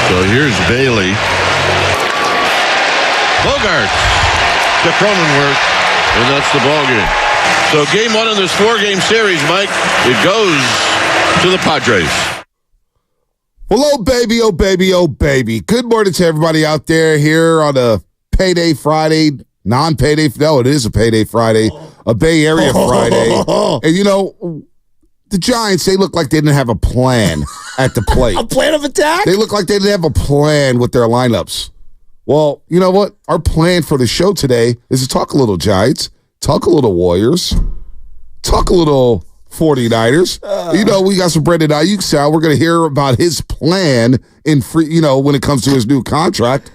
So here's Bailey. Bogart to Cronenworth, and that's the ball game. So game one of this 4-game series, Mike, it goes to the Padres. Well, oh baby, oh baby, oh baby. Good morning to everybody out there here on a payday Friday, non-payday. No, it is a payday Friday, a Bay Area Friday. And you know, the Giants, they look like they didn't have a plan at the plate. A plan of attack? They look like they didn't have a plan with their lineups. Well, you know what? Our plan for the show today is to talk a little Giants, talk a little Warriors, talk a little 49ers. You know, we got some Brandon Ayuk sound. We're going to hear about his plan in free, you know, when it comes to his new contract.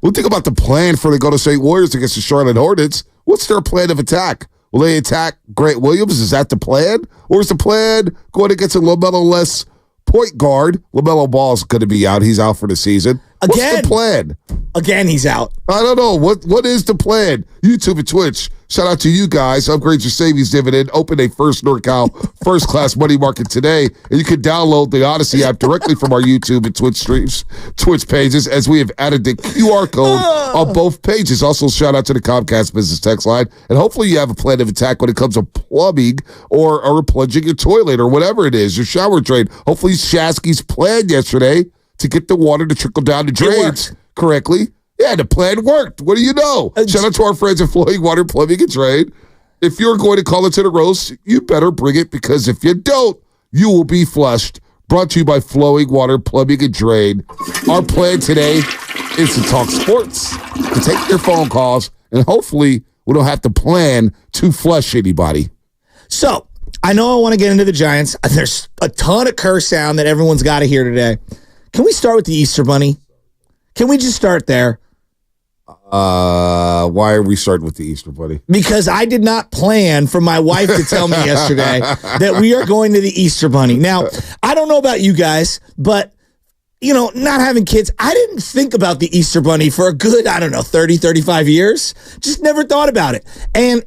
We'll think about the plan for the Golden State Warriors against the Charlotte Hornets. What's their plan of attack? Will they attack Grant Williams? Is that the plan? Or is the plan going against a LaMelo-less point guard? LaMelo Ball's going to be out. He's out for the season. What's the plan? Again, he's out. I don't know. What is the plan? YouTube and Twitch. Shout out to you guys. Upgrade your savings dividend. Open a First NorCal First Class Money Market today. And you can download the Odyssey app directly from our YouTube and Twitch streams, Twitch pages, as we have added the QR code on both pages. Also, shout out to the Comcast Business Text line. And hopefully you have a plan of attack when it comes to plumbing or plunging your toilet or whatever it is, your shower drain. Hopefully Shasky's plan yesterday to get the water to trickle down the drains correctly. Yeah, the plan worked. What do you know? Shout out to our friends at Flowing Water Plumbing and Drain. If you're going to call into the roast, you better bring it, because if you don't, you will be flushed. Brought to you by Flowing Water Plumbing and Drain. Our plan today is to talk sports, to take your phone calls, and hopefully we don't have to plan to flush anybody. So, I know I want to get into the Giants. There's a ton of curse sound that everyone's got to hear today. Can we start with the Easter Bunny? Can we just start there? Why are we starting with the Easter Bunny? Because I did not plan for my wife to tell me yesterday that we are going to the Easter Bunny. Now, I don't know about you guys, but, you know, not having kids, I didn't think about the Easter Bunny for a good, 30, 35 years. Just never thought about it. And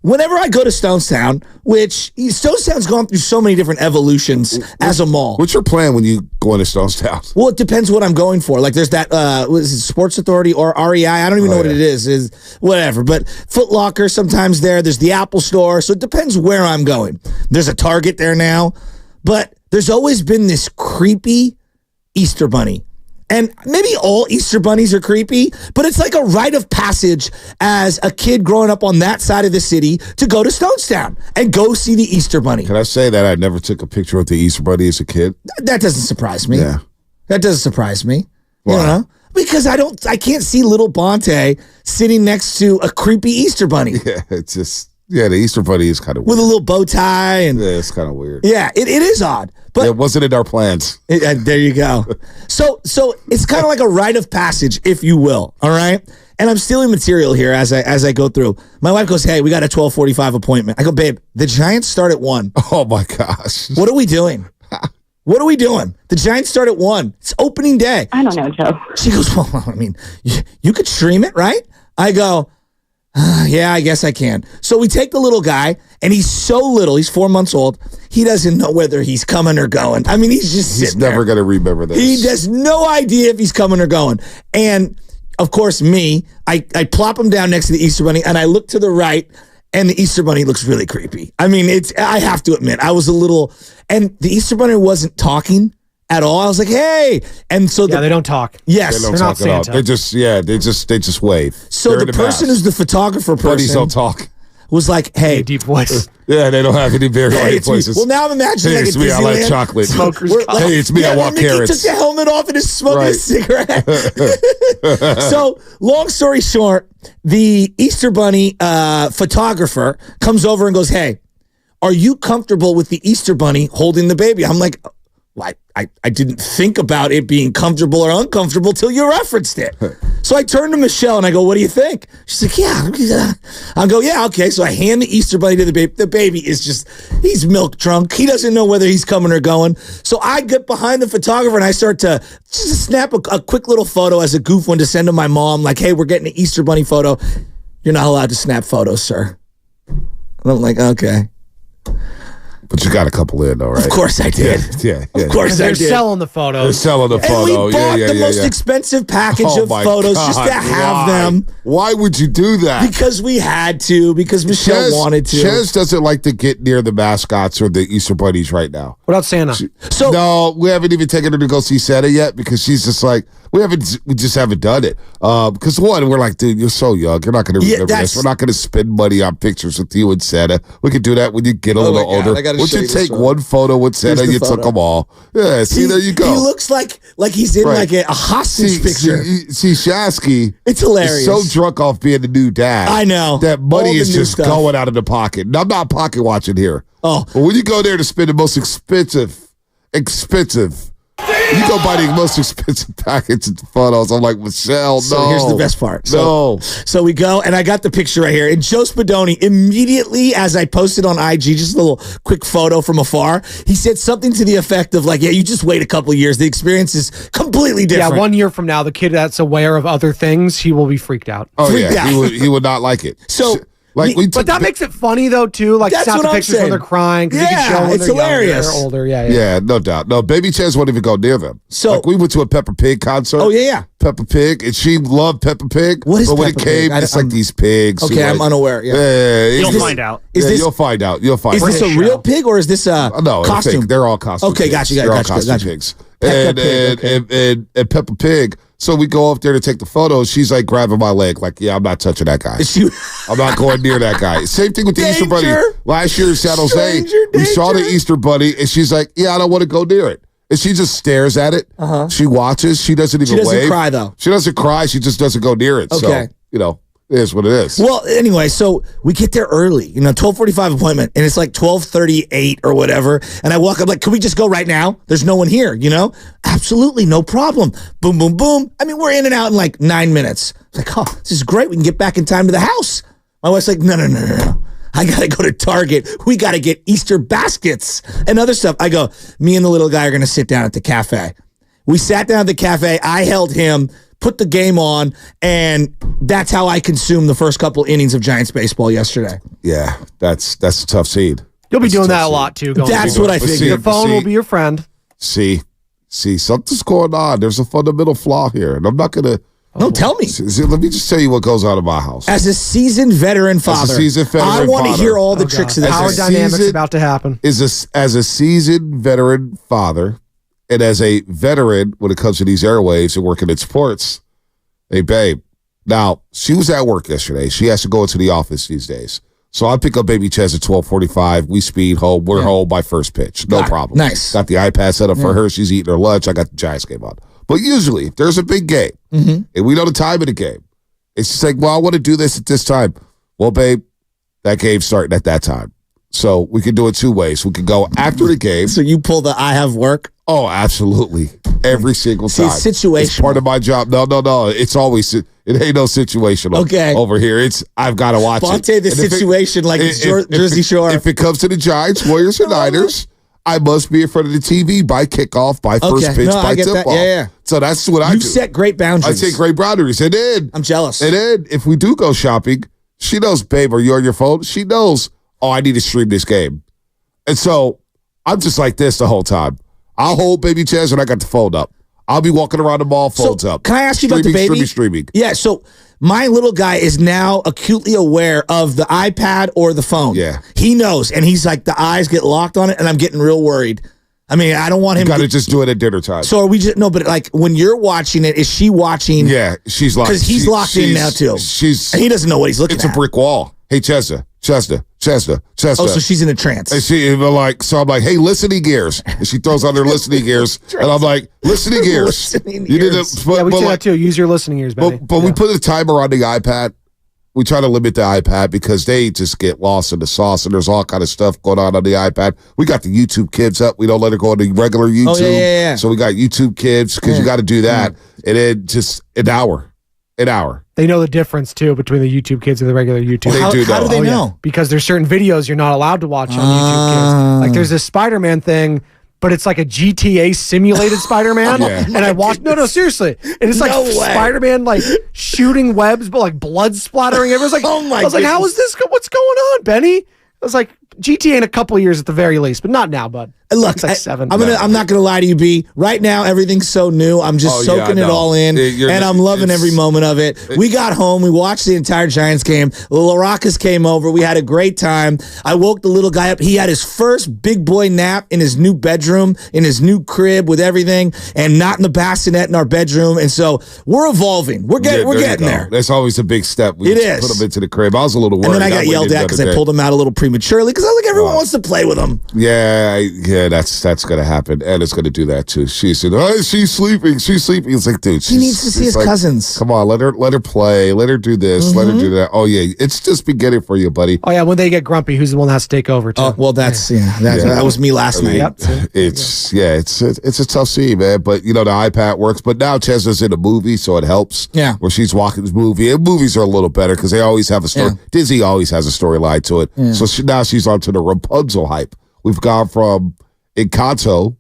whenever I go to Stonestown, which Stonestown's gone through so many different evolutions as a mall. What's your plan when you go into Stonestown? Well, it depends what I'm going for. Like, there's that, what is it, Sports Authority or REI? I don't even know what it is whatever. But Foot Locker sometimes there. There's the Apple Store. So it depends where I'm going. There's a Target there now. But there's always been this creepy Easter Bunny. And maybe all Easter bunnies are creepy, but it's like a rite of passage as a kid growing up on that side of the city to go to Stonestown and go see the Easter Bunny. Can I say that I never took a picture of the Easter Bunny as a kid? That doesn't surprise me. Yeah. That doesn't surprise me. Why? You know? Because I can't see little Bonte sitting next to a creepy Easter Bunny. Yeah, it's just... Yeah, the Easter Bunny is kind of weird. With a little bow tie. And yeah, it's kind of weird. Yeah, it is odd. But it wasn't in our plans. There you go. So it's kind of like a rite of passage, if you will, all right? And I'm stealing material here as I go through. My wife goes, hey, we got a 12:45 appointment. I go, babe, the Giants start at 1. Oh, my gosh. What are we doing? What are we doing? The Giants start at 1. It's opening day. I don't know, Joe. She goes, well, I mean, you could stream it, right? I go, yeah, I guess I can. So we take the little guy, and he's so little. He's 4 months old. He doesn't know whether he's coming or going. I mean, he's just sitting there. He's never going to remember this. He has no idea if he's coming or going. And, of course, I plop him down next to the Easter Bunny, and I look to the right, and the Easter Bunny looks really creepy. I mean, I have to admit, I was a little... And the Easter Bunny wasn't talking at all. I was like, hey. And so they don't talk. Yes. They don't talk at all. They just wave. So the person who's the photographer person. Buddies don't talk. Was like, hey. Deep voice. Yeah, they don't have any very high places. Well, now I'm imagining hey, it's me, I like chocolate. Hey, it's me, I walk carrots. He took the helmet off and is smoking a cigarette. So, long story short, the Easter Bunny photographer comes over and goes, hey, are you comfortable with the Easter Bunny holding the baby? I'm like, I didn't think about it being comfortable or uncomfortable till you referenced it. So I turned to Michelle and I go, what do you think? She's like, yeah. I go, yeah, okay. So I hand the Easter Bunny to the baby. The baby is he's milk drunk. He doesn't know whether he's coming or going. So I get behind the photographer and I start to just snap a quick little photo as a goof one to send to my mom. Like, hey, we're getting an Easter Bunny photo. You're not allowed to snap photos, sir. And I'm like, okay. But you got a couple in, though, right? Of course I did. Yeah. Of course I They're did. selling the photos. They're selling the And photo. we bought the most yeah. expensive package Oh of my photos God, just to have why? them. Why would you do that? Because we had to. Because Michelle wanted to. Ches doesn't like to get near the mascots or the Easter bunnies right now. What about Santa? So No, we haven't even taken her to go see Santa yet because she's just like, we just haven't done it. Because one, we're like, dude, you're so young. You're not going to remember this. We're not going to spend money on pictures with you and Santa. We can do that when you get a little older. Would you take one photo with Santa? You took them all. Yeah, see, there you go. He looks like he's in like a hostage picture. See, Shasky. It's hilarious. Is so drunk off being the new dad. I know. That money All the is new just stuff. going out of the pocket. And I'm not pocket watching here. Oh. But when you go there to spend the most expensive, you go buy the most expensive package of photos. I'm like, Michelle, no. So here's the best part. So we go, and I got the picture right here. And Joe Spadoni, immediately as I posted on IG, just a little quick photo from afar, he said something to the effect of like, yeah, you just wait a couple of years. The experience is completely different. Yeah, 1 year from now, the kid that's aware of other things, he will be freaked out. Oh, Freaked yeah. out. He would not like it. So, like But that makes it funny though too. Like That's snap what the I'm pictures when saying. they're crying. 'Cause you Yeah, can show when it's they're younger hilarious. or older. Yeah. Yeah, no doubt. No, Baby Ches won't even go near them. So- like we went to a Peppa Pig concert. Oh, yeah. Peppa Pig, and she loved Peppa Pig. What is but when Peppa it came, Pig? it's like these pigs. Okay, who, I'm like, unaware. Yeah. You'll You'll find out. Is this- you'll find out. You'll find Is out. this a real pig or is this a No, costume? they're all costume. Okay, pigs. gotcha, They're all gotcha, costume gotcha. pigs. Peppa Pig, And Peppa Pig. So we go up there to take the photos. She's like grabbing my leg, like, yeah, I'm not touching that guy. Is she- I'm not going near that guy. Same thing with the Easter Bunny. Danger. Last year in San Jose, Stranger we saw the danger. Easter Bunny, and she's like, yeah, I don't want to go near it. And she just stares at it. She watches. She doesn't even She doesn't wave. cry, though. She doesn't cry. She just doesn't go near it. Okay. So, it is what it is. Well, anyway, so we get there early, 12:45 appointment, and it's like 12:38 or whatever. And I walk up like, can we just go right now? There's no one here, Absolutely, no problem. Boom, boom, boom. I mean, we're in and out in like 9 minutes. It's like, oh, this is great. We can get back in time to the house. My wife's like, no. I got to go to Target. We got to get Easter baskets and other stuff. I go, me and the little guy are going to sit down at the cafe. We sat down at the cafe. I held him, put the game on, and that's how I consumed the first couple innings of Giants baseball yesterday. Yeah, that's a tough seed. You'll be That's a doing that tough a seed. lot too. Going That's forward. what I But figured. see- Your phone will be your friend. See, something's going on. There's a fundamental flaw here, and I'm not going to. No, tell me. See, let me just tell you what goes on in my house. As a seasoned veteran father, I want to hear all the tricks of the Power As a trade. dynamics season- about to happen. As a seasoned veteran father, and as a veteran when it comes to these airwaves and working in sports, hey, babe. Now, she was at work yesterday. She has to go into the office these days. So I pick up Baby Ches at 12:45. We speed home. We're home by first pitch. No Got it. problem. Nice. Got the iPad set up for her. She's eating her lunch. I got the Giants game on. But usually, if there's a big game, and we know the time of the game, it's just like, well, I want to do this at this time. Well, babe, that game's starting at that time. So we can do it two ways. We can go after the game. So you pull the I have work. Oh, absolutely. Every single See, time. it's situational. It's part of my job. No. It's always, it ain't no situational. Okay. Over here. I've got to watch Fonte, it. the And if situation like it's Jersey Shore. If it comes to the Giants, Warriors, and Niners, I must be in front of the TV by kickoff, by first Okay. pitch, No, I by get that. tip-off. Yeah. So that's what I You do. set great I boundaries. take great boundaries. And then, I'm jealous. if we do go shopping, she knows, babe, are you on your phone? She knows, I need to stream this game. And so I'm just like this the whole time. I'll hold Baby Ches and I got the phone up. I'll be walking around the mall, phones up. Can I ask you about the baby? Streaming. Yeah, so my little guy is now acutely aware of the iPad or the phone. Yeah. He knows, and he's like, the eyes get locked on it, and I'm getting real worried. I mean, I don't want him Got to to. just do it at dinner time. So are we just, no, but like when you're watching it, is she watching? Yeah, she's locked. Because he's locked in now, too. She's. And he doesn't know what he's looking It's at. a brick wall. Hey, Chester. Oh, so she's in a trance. And I'm like, hey, listening ears. And she throws on her listening ears. And I'm like, listening ears. Listening You did ears. it. Yeah, we but do like- that too. Use your listening ears, Benny. But we put a timer on the iPad. We try to limit the iPad because they just get lost in the sauce and there's all kind of stuff going on the iPad. We got the YouTube Kids up. We don't let it go on the regular YouTube. Oh, yeah. So we got YouTube Kids because you got to do that. And then just an hour. They know the difference too between the YouTube Kids and the regular YouTube. They How do do know. they Oh, yeah. know? Because there's certain videos you're not allowed to watch on YouTube Kids. Like there's this Spider-Man thing, but it's like a GTA simulated Spider-Man. Yeah. And I watched, no, seriously. And it's like No way. Spider-Man like shooting webs, but like blood splattering. Everyone's like, Oh, my I was like, how goodness. is this? What's going on, Benny? I was like, GTA in a couple of years at the very least, but not now, bud. Look, It's like 7. I'm not gonna lie to you, B. Right now, everything's so new. I'm just soaking it all in, and I'm loving every moment of it. We got home, we watched the entire Giants game. LaRocas came over, we had a great time. I woke the little guy up. He had his first big boy nap in his new bedroom, in his new crib with everything, and not in the bassinet in our bedroom. And so we're evolving. We're getting there. That's always a big step. It is. Put him into the crib. I was a little worried. And then I got yelled at because I pulled him out a little prematurely because I was like, everyone wants to play with him. Yeah, that's gonna happen, and it's gonna do that too. She said, "Oh, she's sleeping. She's sleeping." It's like, dude, he needs to see his cousins. Come on, let her play. Let her do this. Let her do that. Oh yeah, it's just beginning for you, buddy. Oh yeah, when they get grumpy, who's the one that has to take over too? Oh well, that was me last night. Yep. It's a tough scene, man. But the iPad works. But now Chesna's in a movie, so it helps. Yeah, where she's walking this movie, and movies are a little better because they always have a story. Yeah. Disney always has a storyline to it. Yeah. So now she's onto the Rapunzel hype. We've gone from Encanto,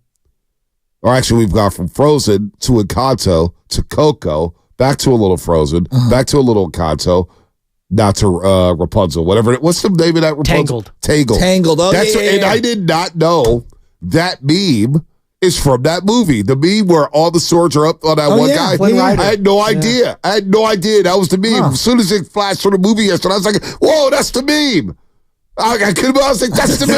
or actually we've gone from Frozen to Encanto to Coco, back to a little Frozen, back to a little Encanto, now to Rapunzel. What's the name of that Rapunzel? Tangled. Oh, And I did not know that meme is from that movie. The meme where all the swords are up on that one guy. I had no idea. That was the meme. As soon as it flashed from the movie yesterday, I was like, whoa, that's the meme. I was like, that's the meme.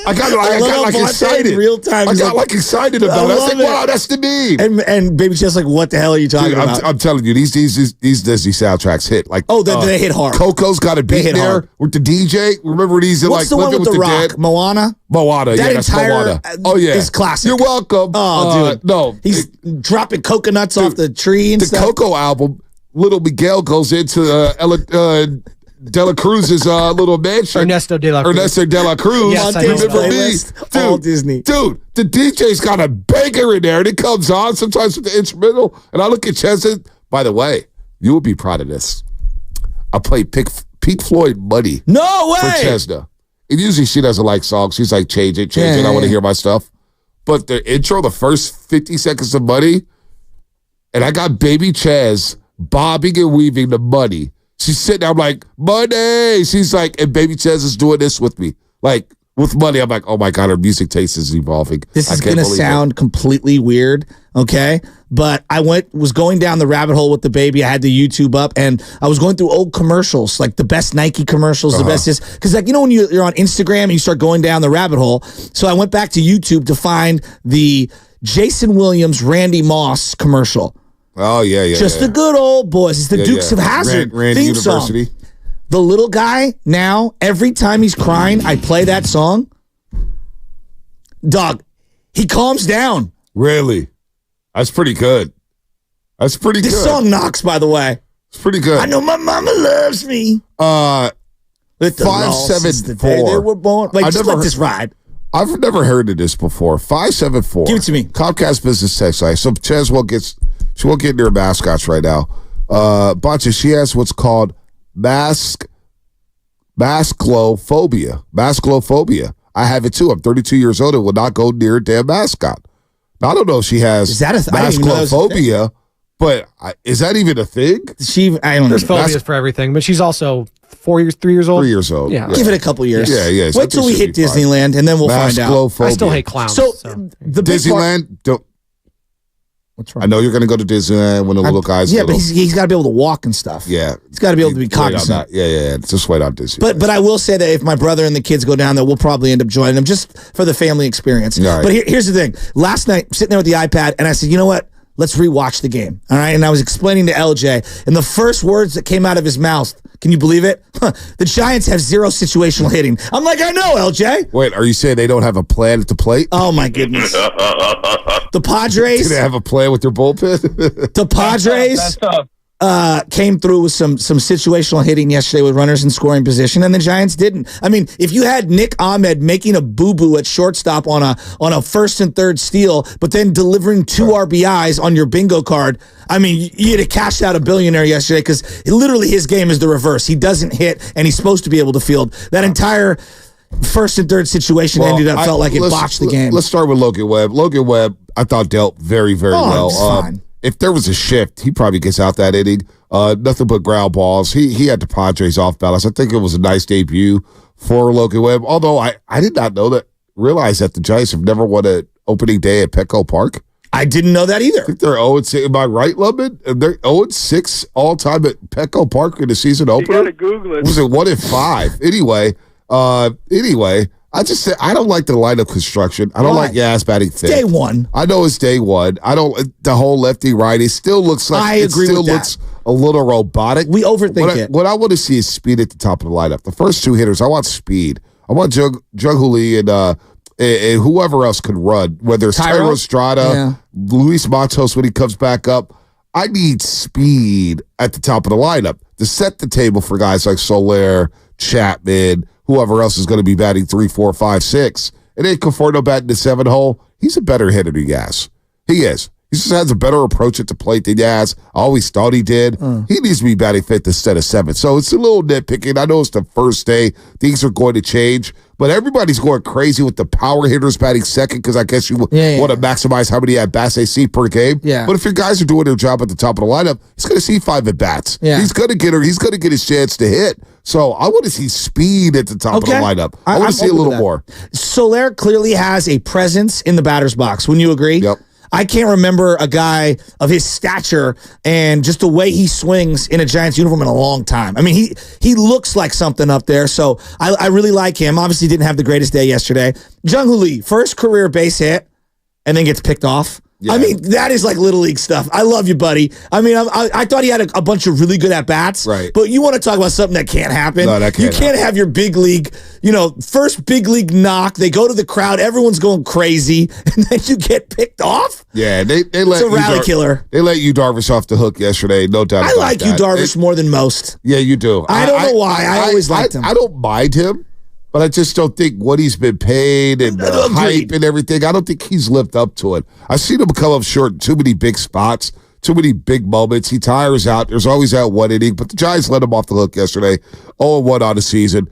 I got excited. Real time. I got excited about it. I was like, wow, that's the meme. And Baby Chess like, what the hell are you talking about? I'm telling you, these Disney soundtracks hit. They hit hard. Coco's got a beat there with the DJ. Remember when he's What's the one with the rock? Dead? Moana, that's Moana. Oh yeah, it's classic. You're welcome. Oh dude, no, he's dropping coconuts off the tree and stuff. The Coco album, Little Miguel goes into De La Cruz's little mansion. Ernesto De La Cruz. Yes, I Remember me? Dude, all Disney. Dude, the DJ's got a banger in there, and it comes on sometimes with the instrumental. And I look at Chesna. By the way, you would be proud of this. I play Pink Floyd Money. No way. For Chesna. And usually she doesn't like songs. She's like, change it. I want to hear my stuff. But the intro, the first 50 seconds of Money, and I got Baby Chaz bobbing and weaving the Money. She's sitting there, I'm like, Money. She's like, and Baby Chaz is doing this with me. Like, with Money, I'm like, oh my God, her music taste is evolving. This is going to sound completely weird, okay? But I was going down the rabbit hole with the baby. I had the YouTube up, and I was going through old commercials, like the best Nike commercials, the best this. Because, when you're on Instagram and you start going down the rabbit hole. So I went back to YouTube to find the Jason Williams, Randy Moss commercial. Oh, yeah. Just the good old boys. It's the Dukes of Hazzard Randy theme University. Song. The little guy, now, every time he's crying, I play that song. Dog, he calms down. Really? That's pretty good. This song knocks, by the way. It's pretty good. I know my mama loves me. 574. They were born. Wait, just let this ride. I've never heard of this before. 574. Give it to me. Comcast Business Text Line. So Chaz won't get into her mascots right now. Boncha, she has what's called masklophobia. I have it too. I'm 32 years old and will not go near a damn mascot. Now, I don't know if she has masklophobia, but is that even a thing? I don't know. There's phobias for everything, but she's also 3 years old. 3 years old. Yeah. Give it a couple years. Yeah. Wait till we hit Disneyland, and then we'll find out. I still hate clowns. So the Disneyland, don't. What's wrong? I know you're going to go to Disneyland when the little guy's but he's got to be able to walk and stuff. Yeah. He's got to be able to be cognizant. Yeah. Just wait on Disney. But I will say that if my brother and the kids go down there, we'll probably end up joining them just for the family experience. Right. But here's the thing. Last night, sitting there with the iPad, and I said, you know what? Let's rewatch the game. All right. And I was explaining to LJ, and the first words that came out of his mouth, can you believe it? The Giants have 0 situational hitting. I'm like, I know, LJ. Wait, are you saying they don't have a plan at the plate? Oh, my goodness. The Padres. Do they have a plan with their bullpen? The Padres came through with some situational hitting yesterday with runners in scoring position, and the Giants didn't. I mean, if you had Nick Ahmed making a boo-boo at shortstop on a first and third steal, but then delivering 2 RBIs on your bingo card, I mean, you'd have cashed out a billionaire yesterday because literally his game is the reverse. He doesn't hit, and he's supposed to be able to field. That entire first and third situation felt like it botched the game. Let's start with Logan Webb. Logan Webb, I thought, dealt very, very well. Fine. If there was a shift, he probably gets out that inning. Nothing but ground balls. He had the Padres off balance. I think it was a nice debut for Logan Webb. Although I did not realize that the Giants have never won an opening day at Petco Park. I didn't know that either. I think they're 0-6. Am I right, Lubman? They're 0-6 all time at Petco Park in the season opener. You gotta Google it. Was it 1-5? Anyway, I just say I don't like the lineup construction. I don't like Yaz batting fifth. Day one. I know it's day one. I don't the whole lefty righty still looks like I agree with that. looks a little robotic. We overthink it. What I want to see is speed at the top of the lineup. The first two hitters, I want speed. I want Jung Hoo and whoever else could run, whether it's Tyro Estrada, Luis Matos when he comes back up. I need speed at the top of the lineup to set the table for guys like Soler, Chapman, whoever else is going to be batting 3, 4, 5, 6. And then Conforto batting the 7 hole. He's a better hitter than Yaz. He is. He just has a better approach at the plate than Yaz. I always thought he did. He needs to be batting fifth instead of 7th. So it's a little nitpicking. I know it's the first day. Things are going to change. But everybody's going crazy with the power hitters batting second because I guess you want to maximize how many at-bats they see per game. Yeah. But if your guys are doing their job at the top of the lineup, he's going to see 5 at-bats. Yeah. He's going to get her. He's going to get his chance to hit. So I want to see speed at the top of the lineup. I want to see a little more. Soler clearly has a presence in the batter's box. Wouldn't you agree? Yep. I can't remember a guy of his stature and just the way he swings in a Giants uniform in a long time. I mean, he looks like something up there, so I really like him. Obviously didn't have the greatest day yesterday. Jung Hoo Lee, first career base hit, and then gets picked off. Yeah. I mean, that is like Little League stuff. I love you, buddy. I mean, I thought he had a bunch of really good at-bats. Right. But you want to talk about something that can't happen. No, that can't You can't have your big league, first big league knock. They go to the crowd. Everyone's going crazy. And then you get picked off. Yeah, they let it's a rally killer. They let you Darvish off the hook yesterday. No doubt about that. I like you Darvish more than most. Yeah, you do. I don't know why. I always liked him. I don't mind him. But I just don't think what he's been paid and the hype and everything, I don't think he's lived up to it. I've seen him come up short in too many big spots, too many big moments. He tires out. There's always that one inning. But the Giants let him off the hook yesterday. 0-1 on the season.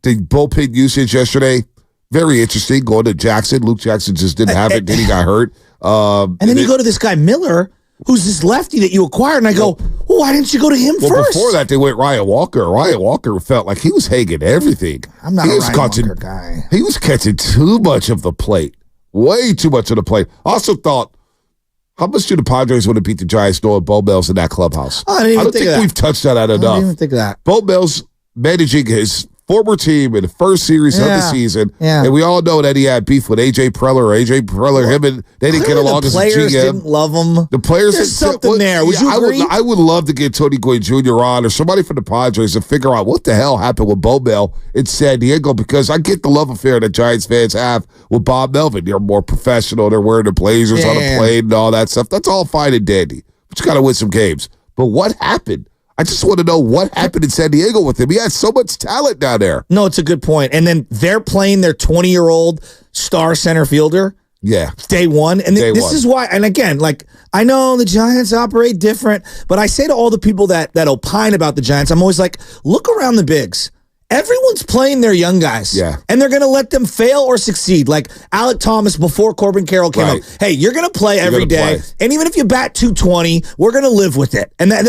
The bullpen usage yesterday, very interesting. Going to Jackson. Luke Jackson just didn't have it. Then he got hurt. And then you go to this guy Miller, who's this lefty that you acquired, and I go, well, why didn't you go to him first? Before that, they went Ryan Walker. Ryan Walker felt like he was hanging everything. I'm not a Ryan Walker guy. He was catching too much of the plate. Way too much of the plate. Also thought, how much do the Padres want to beat the Giants knowing Bo Mel's in that clubhouse? I don't think we've touched that out enough. I didn't even think of that. Bo Mel's managing his former team in the first series of the season. Yeah. And we all know that he had beef with A.J. Preller. Him and they didn't get along as a GM. The players didn't love him. The players There's something there. Would you agree? I would love to get Tony Gwynn Jr. on or somebody from the Padres to figure out what the hell happened with Bo Mel in San Diego, because I get the love affair that Giants fans have with Bob Melvin. They're more professional. They're wearing the blazers on the plane and all that stuff. That's all fine and dandy. But you got to win some games. But what happened? I just want to know what happened in San Diego with him. He had so much talent down there. No, it's a good point. And then they're playing their 20-year-old star center fielder. Yeah. Day one. And this is why, and again, like, I know the Giants operate different, but I say to all the people that opine about the Giants, I'm always like, look around the bigs. Everyone's playing their young guys. Yeah. And they're going to let them fail or succeed. Like Alec Thomas before Corbin Carroll came up. Hey, you're going to play every day. And even if you bat 220, we're going to live with it. And that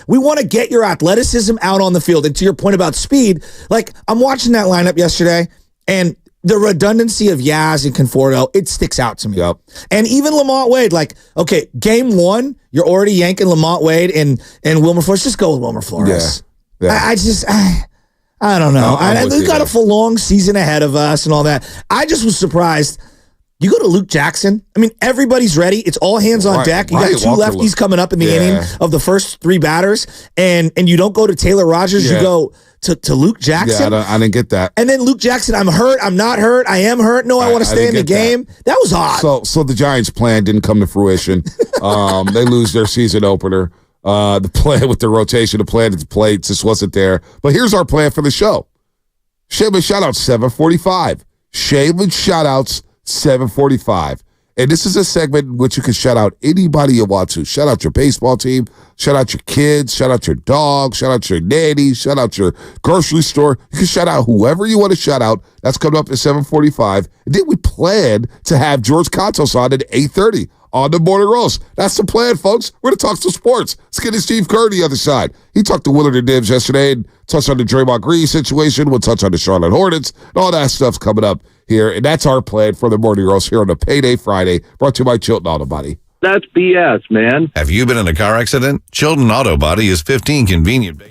we want to get your athleticism out on the field. And to your point about speed, like I'm watching that lineup yesterday, and the redundancy of Yaz and Conforto, it sticks out to me. Yep. And even Lamont Wade, like, okay, game one, you're already yanking Lamont Wade and Wilmer Flores. Just go with Wilmer Flores. Yeah. I don't know. We've got a long season ahead of us and all that. I just was surprised. You go to Luke Jackson. I mean, everybody's ready. It's all hands on deck. You got two lefties coming up in the inning of the first 3 batters, and you don't go to Taylor Rogers. You go to Luke Jackson. Yeah, I didn't get that. And then Luke Jackson, I'm hurt. I'm not hurt. I am hurt. No, I want to stay in the game. That was odd. So the Giants' plan didn't come to fruition. They lose their season opener. The plan with the rotation, the plan at the plate just wasn't there. But here's our plan for the show. Shameless shout-outs, 745. Shameless shout-outs, 745. And this is a segment in which you can shout out anybody you want to. Shout out your baseball team. Shout out your kids. Shout out your dog. Shout out your nanny. Shout out your grocery store. You can shout out whoever you want to shout out. That's coming up at 745. And then we plan to have George Kontos on at 8:30. on the Morning Roast. That's the plan, folks. We're going to talk some sports. Let's get to Steve Kerr on the other side. He talked to Willard and Dibs yesterday and touched on the Draymond Green situation. We'll touch on the Charlotte Hornets and all that stuff's coming up here. And that's our plan for the Morning Roast here on a Payday Friday, brought to you by Chilton Auto Body. That's BS, man. Have you been in a car accident? Chilton Auto Body is 15 convenient.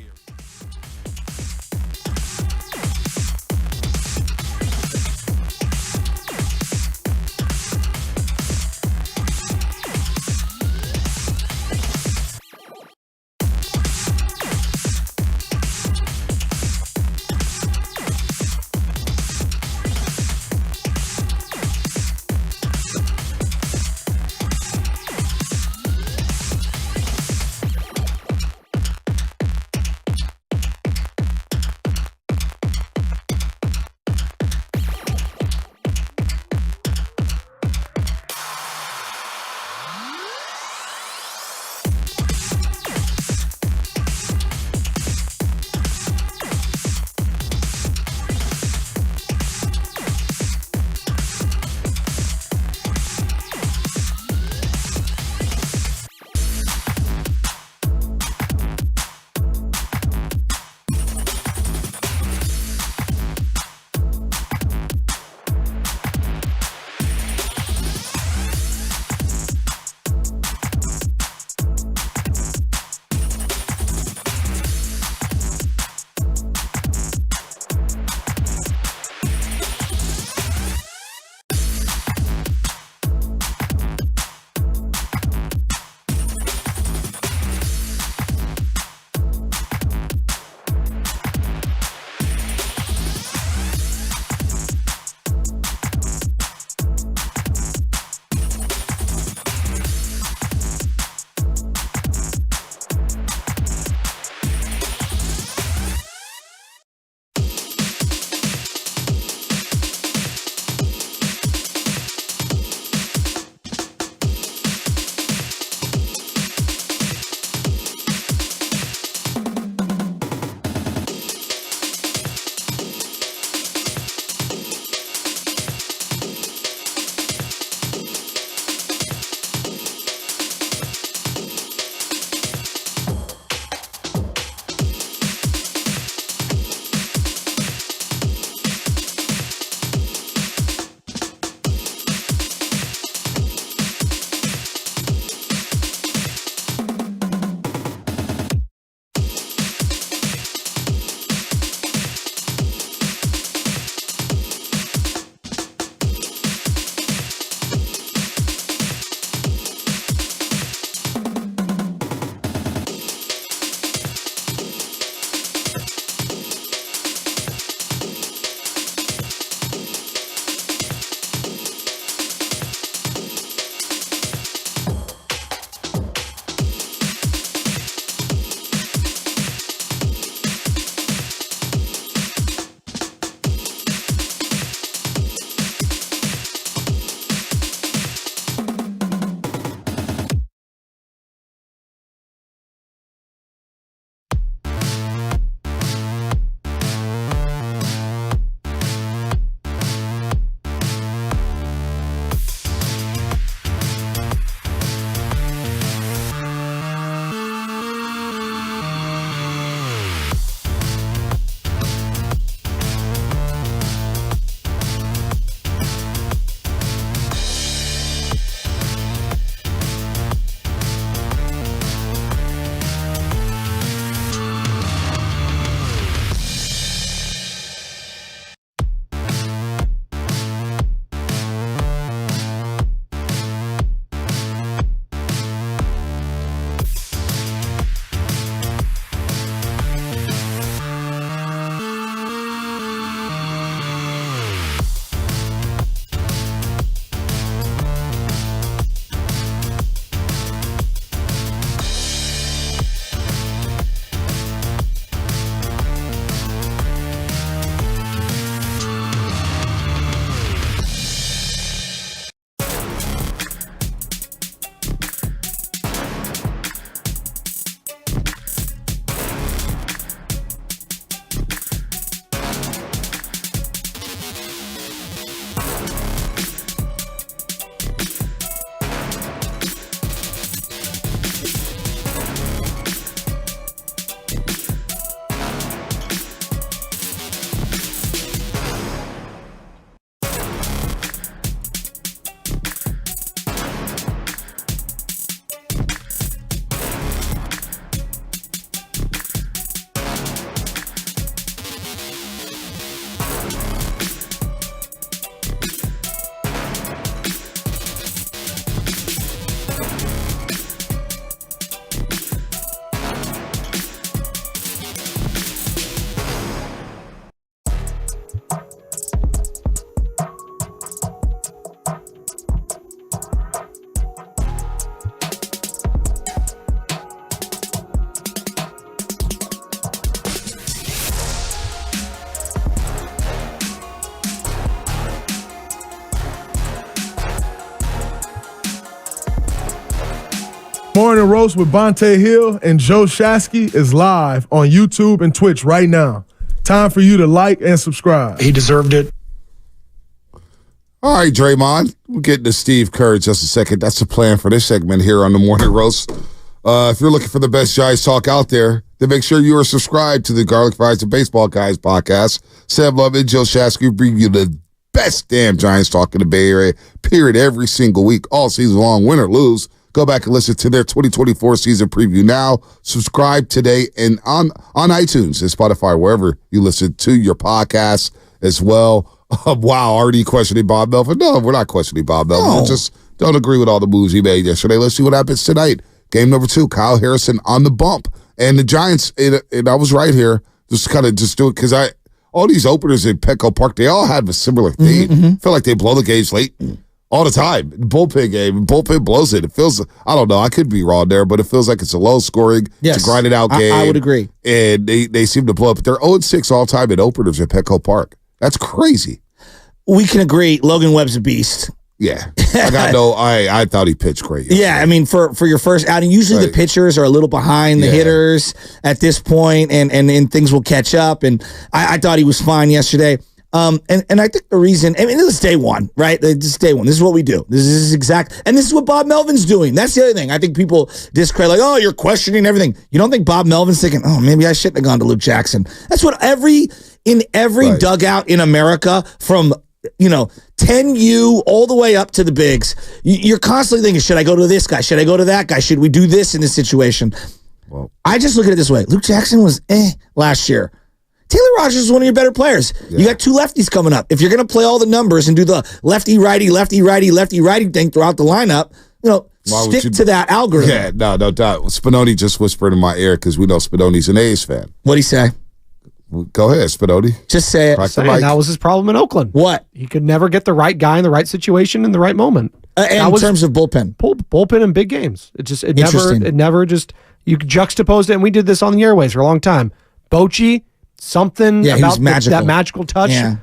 Morning Roast with Bonte Hill and Joe Shasky is live on YouTube and Twitch right now. Time for you to like and subscribe. He deserved it. All right, Draymond. We'll get to Steve Kerr in just a second. That's the plan for this segment here on the Morning Roast. If you're looking for the best Giants talk out there, then make sure you are subscribed to the Garlic Fries and Baseball Guys podcast. Sam Love and Joe Shasky bring you the best damn Giants talk in the Bay Area, period, every single week, all season long, win or lose. Go back and listen to their 2024 season preview now. Subscribe today and on iTunes and Spotify, wherever you listen to your podcasts as well. Wow, already questioning Bob Melvin? No, we're not questioning Bob Melvin. We just don't agree with all the moves he made yesterday. Let's see what happens tonight. Game number 2, Kyle Harrison on the bump. And the Giants, and I was right here, just kind of just do it because all these openers in Petco Park, they all have a similar theme. Mm-hmm. Feel like they blow the games late. All the time. Bullpen game. Bullpen blows it. It feels, I don't know, I could be wrong there, but it feels like it's a low scoring, yes, it's a grinded out game. I would agree. And they seem to blow up. They're 0-6 all time in openers at Petco Park. That's crazy. We can agree Logan Webb's a beast. Yeah. I thought he pitched great. Yeah, I mean, for your first outing, usually the pitchers are a little behind the hitters at this point, and things will catch up. And I thought he was fine yesterday. And I think the reason, I mean, this is day one, right? This is day one. This is what we do. This is exact, and this is what Bob Melvin's doing. That's the other thing. I think people discredit, like, oh, you're questioning everything. You don't think Bob Melvin's thinking, oh, maybe I shouldn't have gone to Luke Jackson. That's what every dugout in America from 10U all the way up to the bigs, you're constantly thinking, should I go to this guy? Should I go to that guy? Should we do this in this situation? Well, I just look at it this way. Luke Jackson was last year. Taylor Rogers is one of your better players. Yeah. You got 2 lefties coming up. If you're going to play all the numbers and do the lefty-righty thing throughout the lineup, stick to that algorithm. Yeah, no doubt. Spinoni just whispered in my ear because we know Spinoni's an A's fan. What'd he say? Go ahead, Spinoni. Just say it. That was his problem in Oakland. What? He could never get the right guy in the right situation in the right moment. And in terms of bullpen. Bullpen in big games. It never just, you juxtaposed it, and we did this on the airways for a long time. Bochy, something about that magical touch. Yeah.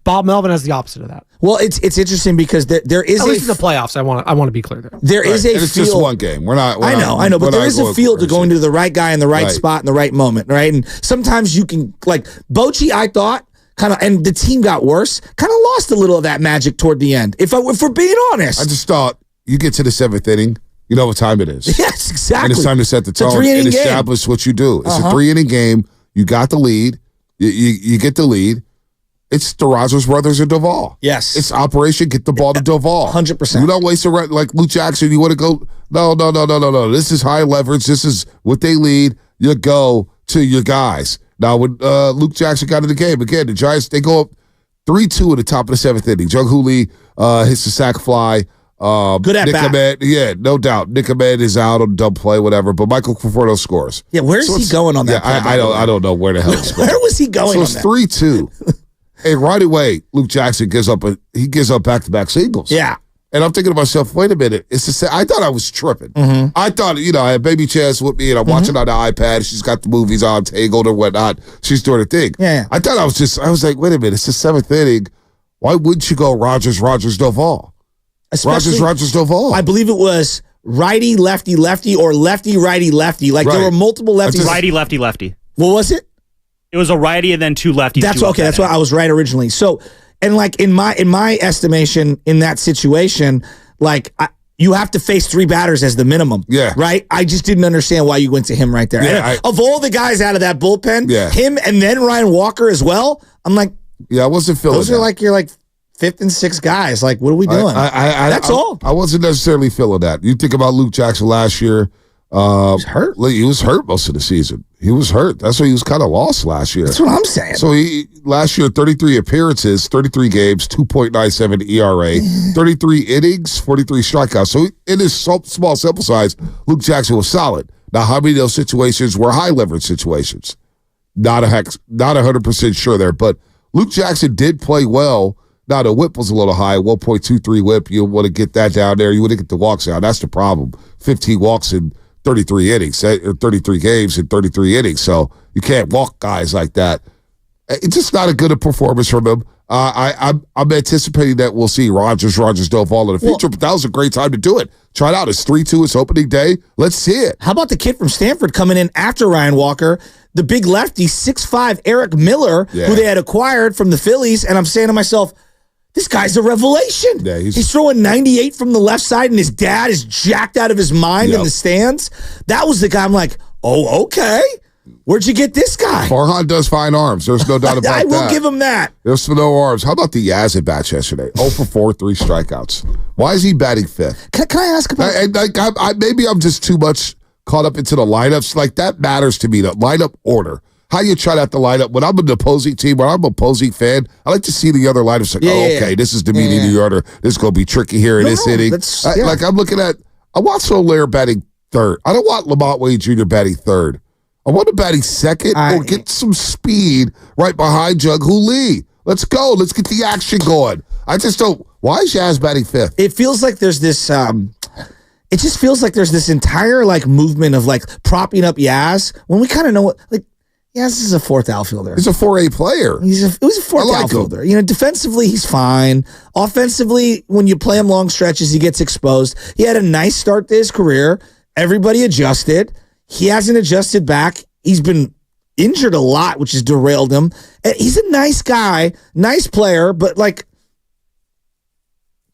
Bob Melvin has the opposite of that. Well, it's interesting because there is at least in the playoffs. I want to be clear there. There is a feel. It's just one game. We're not. I know, but there is a feel to going to the right guy in the right spot in the right moment, right? And sometimes you can, like Bochy, I thought kind of, and the team got worse. Kind of lost a little of that magic toward the end. If we're being honest, I just thought you get to the 7th inning. You know what time it is. Yes, exactly. And it's time to set the tone and establish what you do. It's a 3-inning game. You got the lead. You get the lead. It's the Rogers brothers and Duvall. Yes. It's Operation Get the Ball to Duvall. 100%. You don't waste a right like Luke Jackson. You want to go, no. This is high leverage. This is what they lead. You go to your guys. Now, when Luke Jackson got in the game, again, the Giants, they go up 3-2 at the top of the 7th inning. Jung Hoo Lee hits the sac fly. Good at Nick bat. Ahmed, yeah, no doubt. Nick Ahmed is out on dumb play, whatever. But Michael Conforto scores. Yeah, where's he going on that? Yeah, I don't know where the hell he's going. Where was he going? So it's 3-2, and right away, Luke Jackson gives up back-to-back singles. Yeah, and I'm thinking to myself, wait a minute. I thought I was tripping. Mm-hmm. I thought I had baby Chaz with me, and I'm watching on the iPad. She's got the movies on, Tangled or whatnot. She's doing her thing. Yeah. I thought I was like, wait a minute. It's the 7th inning. Why wouldn't you go Rogers, Duvall? Rogers Duvall. I believe it was righty, lefty, or lefty, righty, lefty. Like there were multiple lefties. Righty, lefty, lefty. What was it? It was a righty and then 2 lefties. That's okay. That's why I was right originally. So, and like in my estimation, in that situation, like you have to face 3 batters as the minimum. Yeah. Right. I just didn't understand why you went to him right there. Yeah, of all the guys out of that bullpen, him and then Ryan Walker as well. I'm like, I wasn't feeling. Those are like you're like 5th and 6th guys. Like, what are we doing? That's all. I wasn't necessarily feeling that. You think about Luke Jackson last year. He was hurt. He was hurt most of the season. He was hurt. That's why he was kind of lost last year. That's what I'm saying. So last year, 33 appearances, 33 games, 2.97 ERA, 33 innings, 43 strikeouts. So in his small sample size, Luke Jackson was solid. Now, how many of those situations were high leverage situations? Not 100% sure there, but Luke Jackson did play well. Now, the whip was a little high, 1.23 whip. You want to get that down there. You want to get the walks out. That's the problem. 15 walks in 33 innings, or 33 games in 33 innings. So you can't walk guys like that. It's just not a good performance from him. I'm anticipating that we'll see Rodgers dove all in the future, but that was a great time to do it. Try it out. It's 3-2. It's opening day. Let's see it. How about the kid from Stanford coming in after Ryan Walker, the big lefty, 6'5", Eric Miller, who they had acquired from the Phillies, and I'm saying to myself, this guy's a revelation. Yeah, he's throwing 98 from the left side, and his dad is jacked out of his mind in the stands. That was the guy I'm like, oh, okay. Where'd you get this guy? Farhan does fine arms. There's no doubt about that. I will give him that. There's no arms. How about the Yaz at bat yesterday? 0 for 4, 3 strikeouts. Why is he batting fifth? Can I ask about maybe I'm just too much caught up into the lineups. Like, that matters to me, the lineup order. How you try out the lineup. When I'm an opposing team, when I'm an opposing fan, I like to see the other lineups like, okay, this is the meaning of the order. This is going to be tricky here in this inning. Like, I'm looking at, I want Soler batting third. I don't want Lamont Wade Jr. batting third. I want him batting second or get some speed right behind Jung-Hoo Lee. Let's go. Let's get the action going. I just don't. Why is Yaz batting fifth? It feels like there's this. It just feels like there's this entire movement of propping up Yaz when we kind of know what Yaz is a fourth outfielder. He's a 4A player. He was a fourth outfielder. Him. Defensively he's fine. Offensively, when you play him long stretches, he gets exposed. He had a nice start to his career. Everybody adjusted. He hasn't adjusted back. He's been injured a lot, which has derailed him. He's a nice guy, nice player, but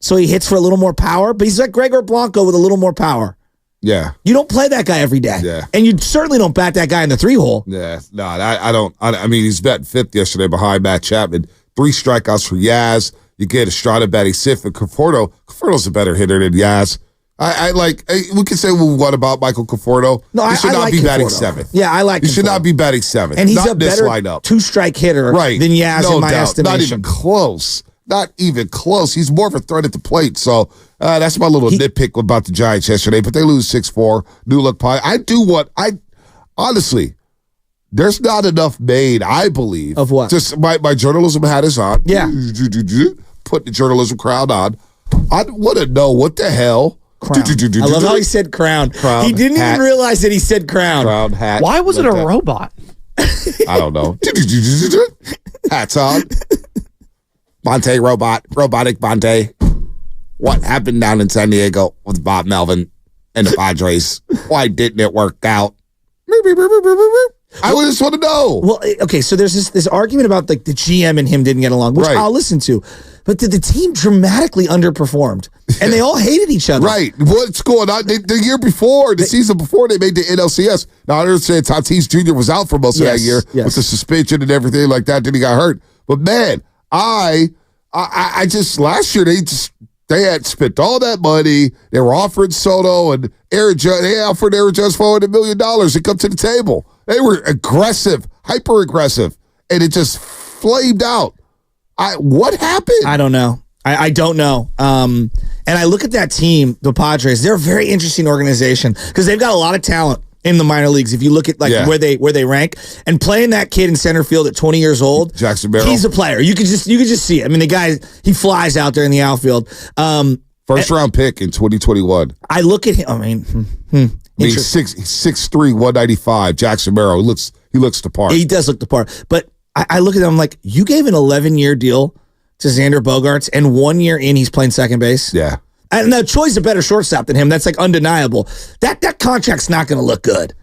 so he hits for a little more power, but he's like Gregor Blanco with a little more power. Yeah. You don't play that guy every day. Yeah. And you certainly don't bat that guy in the 3-hole. Yeah. No, I don't. I mean, he's batting fifth yesterday behind Matt Chapman. 3 strikeouts for Yaz. You get Estrada batting sixth, and Conforto. Conforto's a better hitter than Yaz. We can say what about Michael Conforto. No, he should not be Conforto. batting seventh. Yeah, I like He Conforto. should not be batting seventh. And he's not a better two-strike hitter than Yaz in my estimation. Not even close. Not even close. He's more of a threat at the plate. So that's my little nitpick about the Giants yesterday. But they lose 6-4. New look pie. Honestly, there's not enough made, I believe. Of what? Just my journalism hat is on. Yeah. Put the journalism crown on. I want to know what the hell. Crown. I love how he said crown. He didn't even realize that he said crown. Crown hat. Why was it a robot? I don't know. Hats on. Monte robotic Monte. What happened down in San Diego with Bob Melvin and the Padres? Why didn't it work out? I just want to know. Well, okay, so there's this argument about the GM and him didn't get along, which I'll listen to. But the team dramatically underperformed, and they all hated each other. Right. What's going on? The year before, the season before, they made the NLCS. Now, I understand Tatis Jr. was out for most of that year with the suspension and everything like that. Then he got hurt. But, man, I just, last year, they had spent all that money. They were offering Soto and Aaron Judge. They offered Aaron Judge $400 million to come to the table. They were aggressive, hyper-aggressive, and it just flamed out. What happened? I don't know. I don't know. And I look at that team, the Padres. They're a very interesting organization because they've got a lot of talent in the minor leagues. If you look at where they rank, and playing that kid in center field at 20 years old, Jackson Merrill, he's a player. You could just see it. I mean, the guy, he flies out there in the outfield. First round pick in 2021. I look at him. I mean, 6'3", 195. Jackson Merrill. He looks the part. He does look the part. But I look at him like, you gave an 11-year deal to Xander Bogaerts, and 1 year in, he's playing second base. Yeah. And now Choi's a better shortstop than him. That's undeniable. That contract's not going to look good.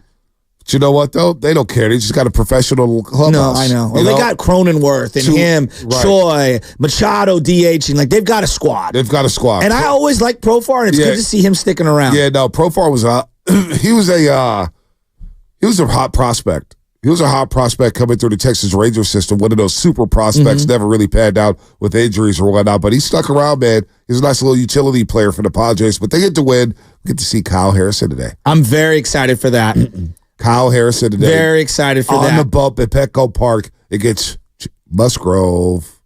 But you know what, though? They don't care. They just got a professional clubhouse. No, I know. Well, they got Cronenworth and him, Choi, Machado DHing. They've got a squad. And I always like Profar, and it's good to see him sticking around. Yeah, no, Profar was he was a hot prospect. He was a hot prospect coming through the Texas Rangers system. One of those super prospects, never really panned out with injuries or whatnot. But he stuck around, man. He's a nice little utility player for the Padres. But they get to win. We get to see Kyle Harrison today. I'm very excited for that. Kyle Harrison today. Very excited for that. On the bump at Petco Park against Musgrove.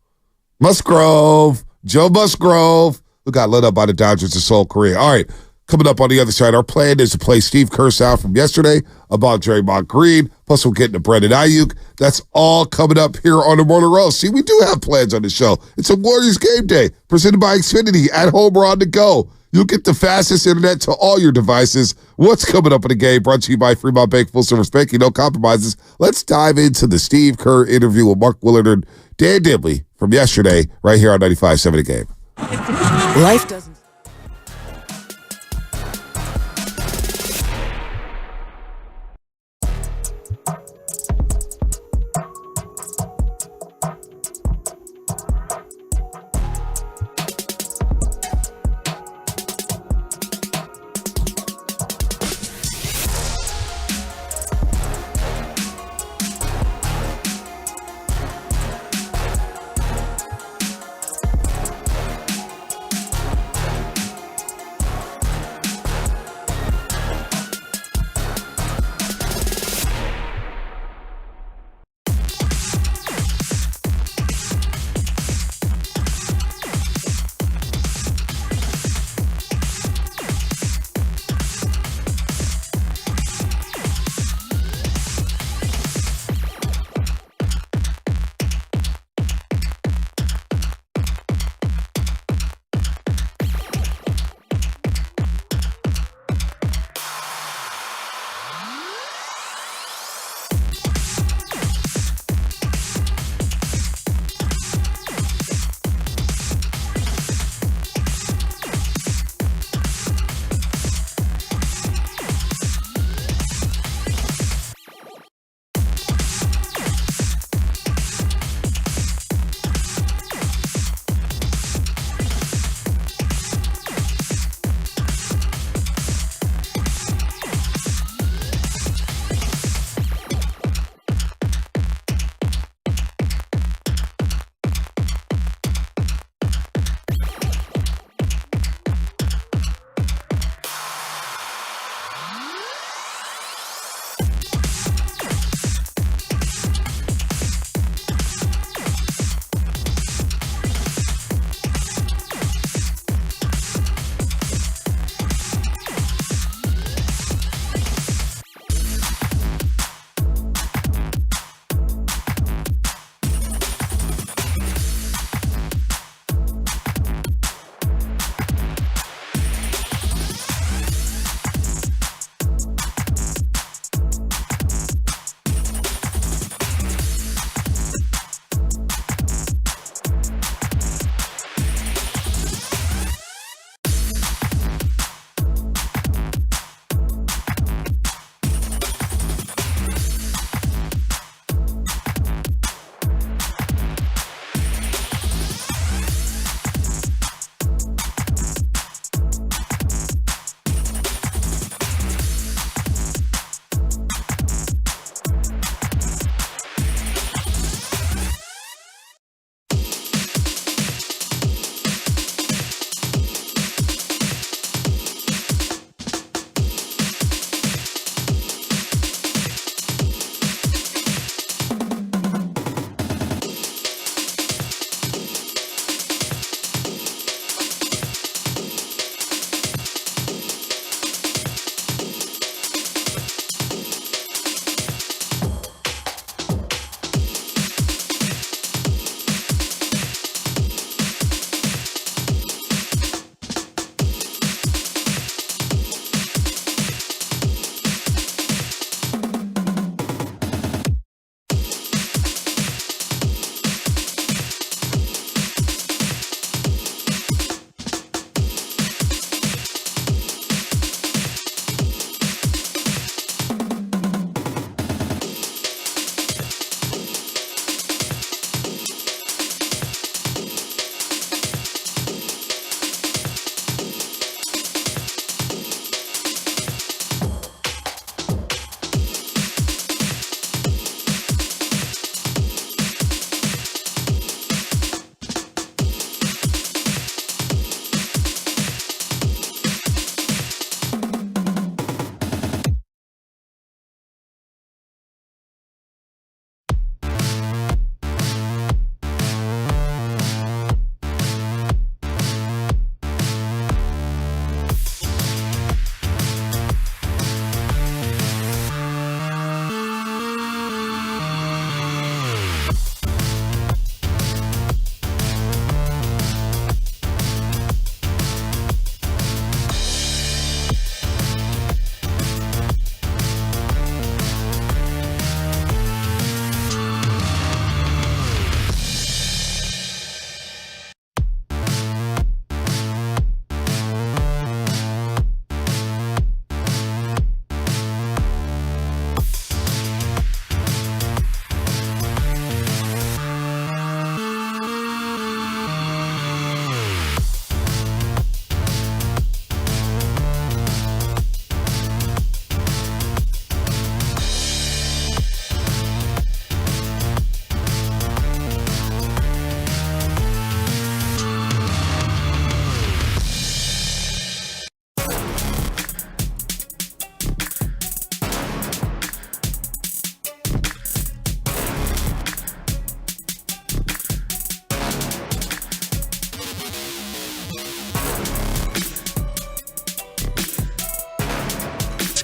Joe Musgrove, who got lit up by the Dodgers his whole career. All right. Coming up on the other side, our plan is to play Steve Kerr out from yesterday about Draymond Green. Plus, we're getting to Brendan Ayuk. That's all coming up here on the Morning Roast. See, we do have plans on the show. It's a Warriors game day presented by Xfinity, at home or on the go. You'll get the fastest internet to all your devices. What's coming up in the game? Brought to you by Fremont Bank, full service banking, no compromises. Let's dive into the Steve Kerr interview with Mark Willard and Dan Dibley from yesterday, right here on 95.7 The Game. Life doesn't.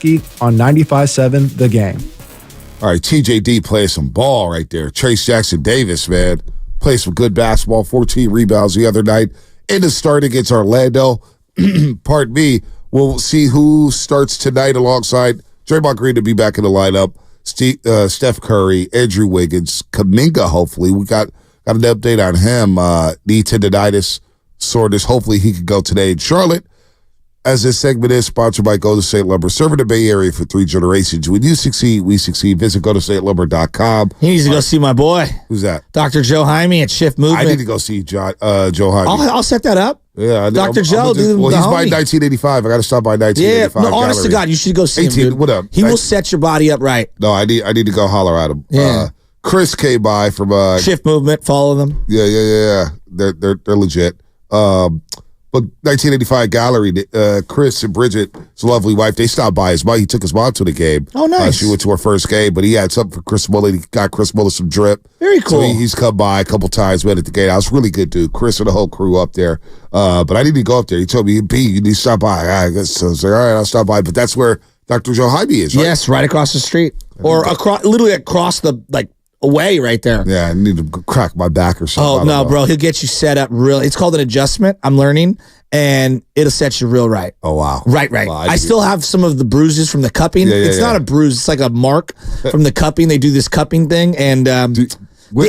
Shasky on 95.7 The Game. All right, TJD playing some ball right there. Trace Jackson Davis, man, played some good basketball, 14 rebounds the other night in the start against Orlando. Pardon me. We'll see who starts tonight alongside Draymond Green to be back in the lineup. Steph Curry, Andrew Wiggins, Kuminga, hopefully. We got an update on him. Knee tendonitis, soreness. Hopefully he can go today in Charlotte. As this segment is sponsored by Golden State Lumber, serving the Bay Area for 3 generations. When you succeed, we succeed. Visit GoldenStateLumber.com. He needs to go see my boy. Who's that? Dr. Joe Jaime at Shift Movement. I need to go see Joe Jaime. I'll set that up. Yeah, Dr. Joe, well, he's by 1985. I got to stop by 1985. Yeah, no, honest to God, you should go see him, dude. What up? He will set your body up right. No, I need to go holler at him. Yeah. Chris came by from Shift Movement. Follow them. Yeah. They're legit. But 1985 Gallery, Chris and Bridget, his lovely wife, they stopped by his mom. He took his mom to the game. Oh, nice. She went to her first game, but he had something for Chris Muller. He got Chris Muller some drip. Very cool. So he's come by a couple times, met at the gate. I was really good, dude. Chris and the whole crew up there. But I need to go up there. He told me, B, you need to stop by. I was like, all right, I'll stop by. But that's where Dr. Joe Jaime is, right? Yes, right across the street. Or literally across the, away right there. Yeah, I need to crack my back or something. Oh, no, bro. He'll get you set up real. It's called an adjustment. I'm learning. And it'll set you real right. Oh, wow. Right. Wow, I still have some of the bruises from the cupping. It's not a bruise. It's like a mark from the cupping. They do this cupping thing. And the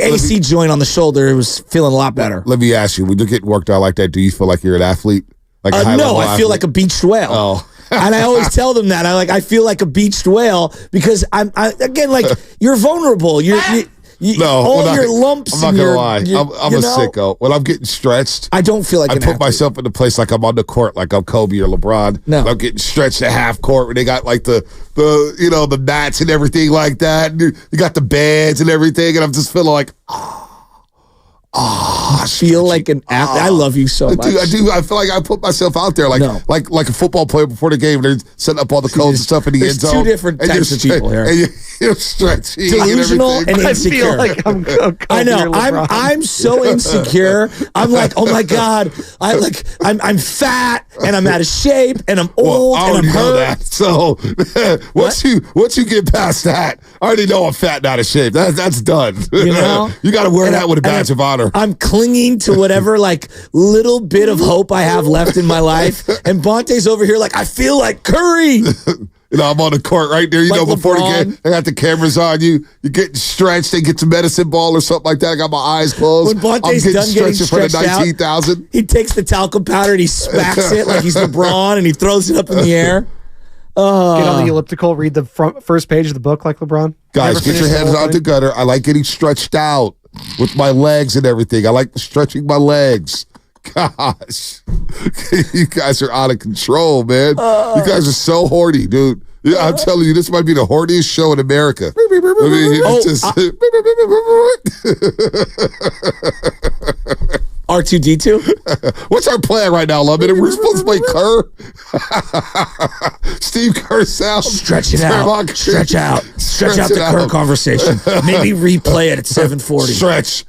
AC joint on the shoulder was feeling a lot better. Let me ask you, when you're getting worked out like that, do you feel like you're an athlete? Like no, I feel like a beached whale. Oh. And I always tell them that. I feel like a beached whale because again, like, you're vulnerable. Your lumps. I'm not gonna lie. I'm a sicko. When I'm getting stretched, I don't feel like I put myself in a place like I'm on the court, like I'm Kobe or LeBron. No, I'm getting stretched at half court where they got like the mats and everything like that. And you got the beds and everything, and I'm just feeling like, I feel like an athlete. I love you so much. I do. I feel like I put myself out there like a football player before the game. They're setting up all the codes and stuff in the end zone. There's 2 different types of people here. And you're stretching. Delusional and insecure. I feel like I know. I'm so insecure. I'm like, oh my God. I'm fat and I'm out of shape and I'm old and I'm hurt. That. So once you get past that, I already know I'm fat and out of shape. That's done. You know? You got to wear that with a badge of honor. I'm clinging to whatever little bit of hope I have left in my life. And Bonte's over here like, I feel like Curry. I'm on the court right there. Before the game, I got the cameras on you. You're getting stretched. They get some medicine ball or something like that. I got my eyes closed. When Bonte's done getting stretched out, he takes the talcum powder and he smacks it like he's LeBron and he throws it up in the air. Get on the elliptical, read the first page of the book like LeBron. Guys, get your hands out the gutter. I like getting stretched out with my legs and everything. I like stretching my legs. Gosh, you guys are out of control, man. You guys are so horny, dude. Yeah, I'm telling you, this might be the horniest show in America. R2D2? What's our plan right now, Lubman? We're supposed to play Kerr? Steve Kerr sound. Stretch it out. Stretch out. Stretch out the Kerr conversation. Maybe replay it at 7:40.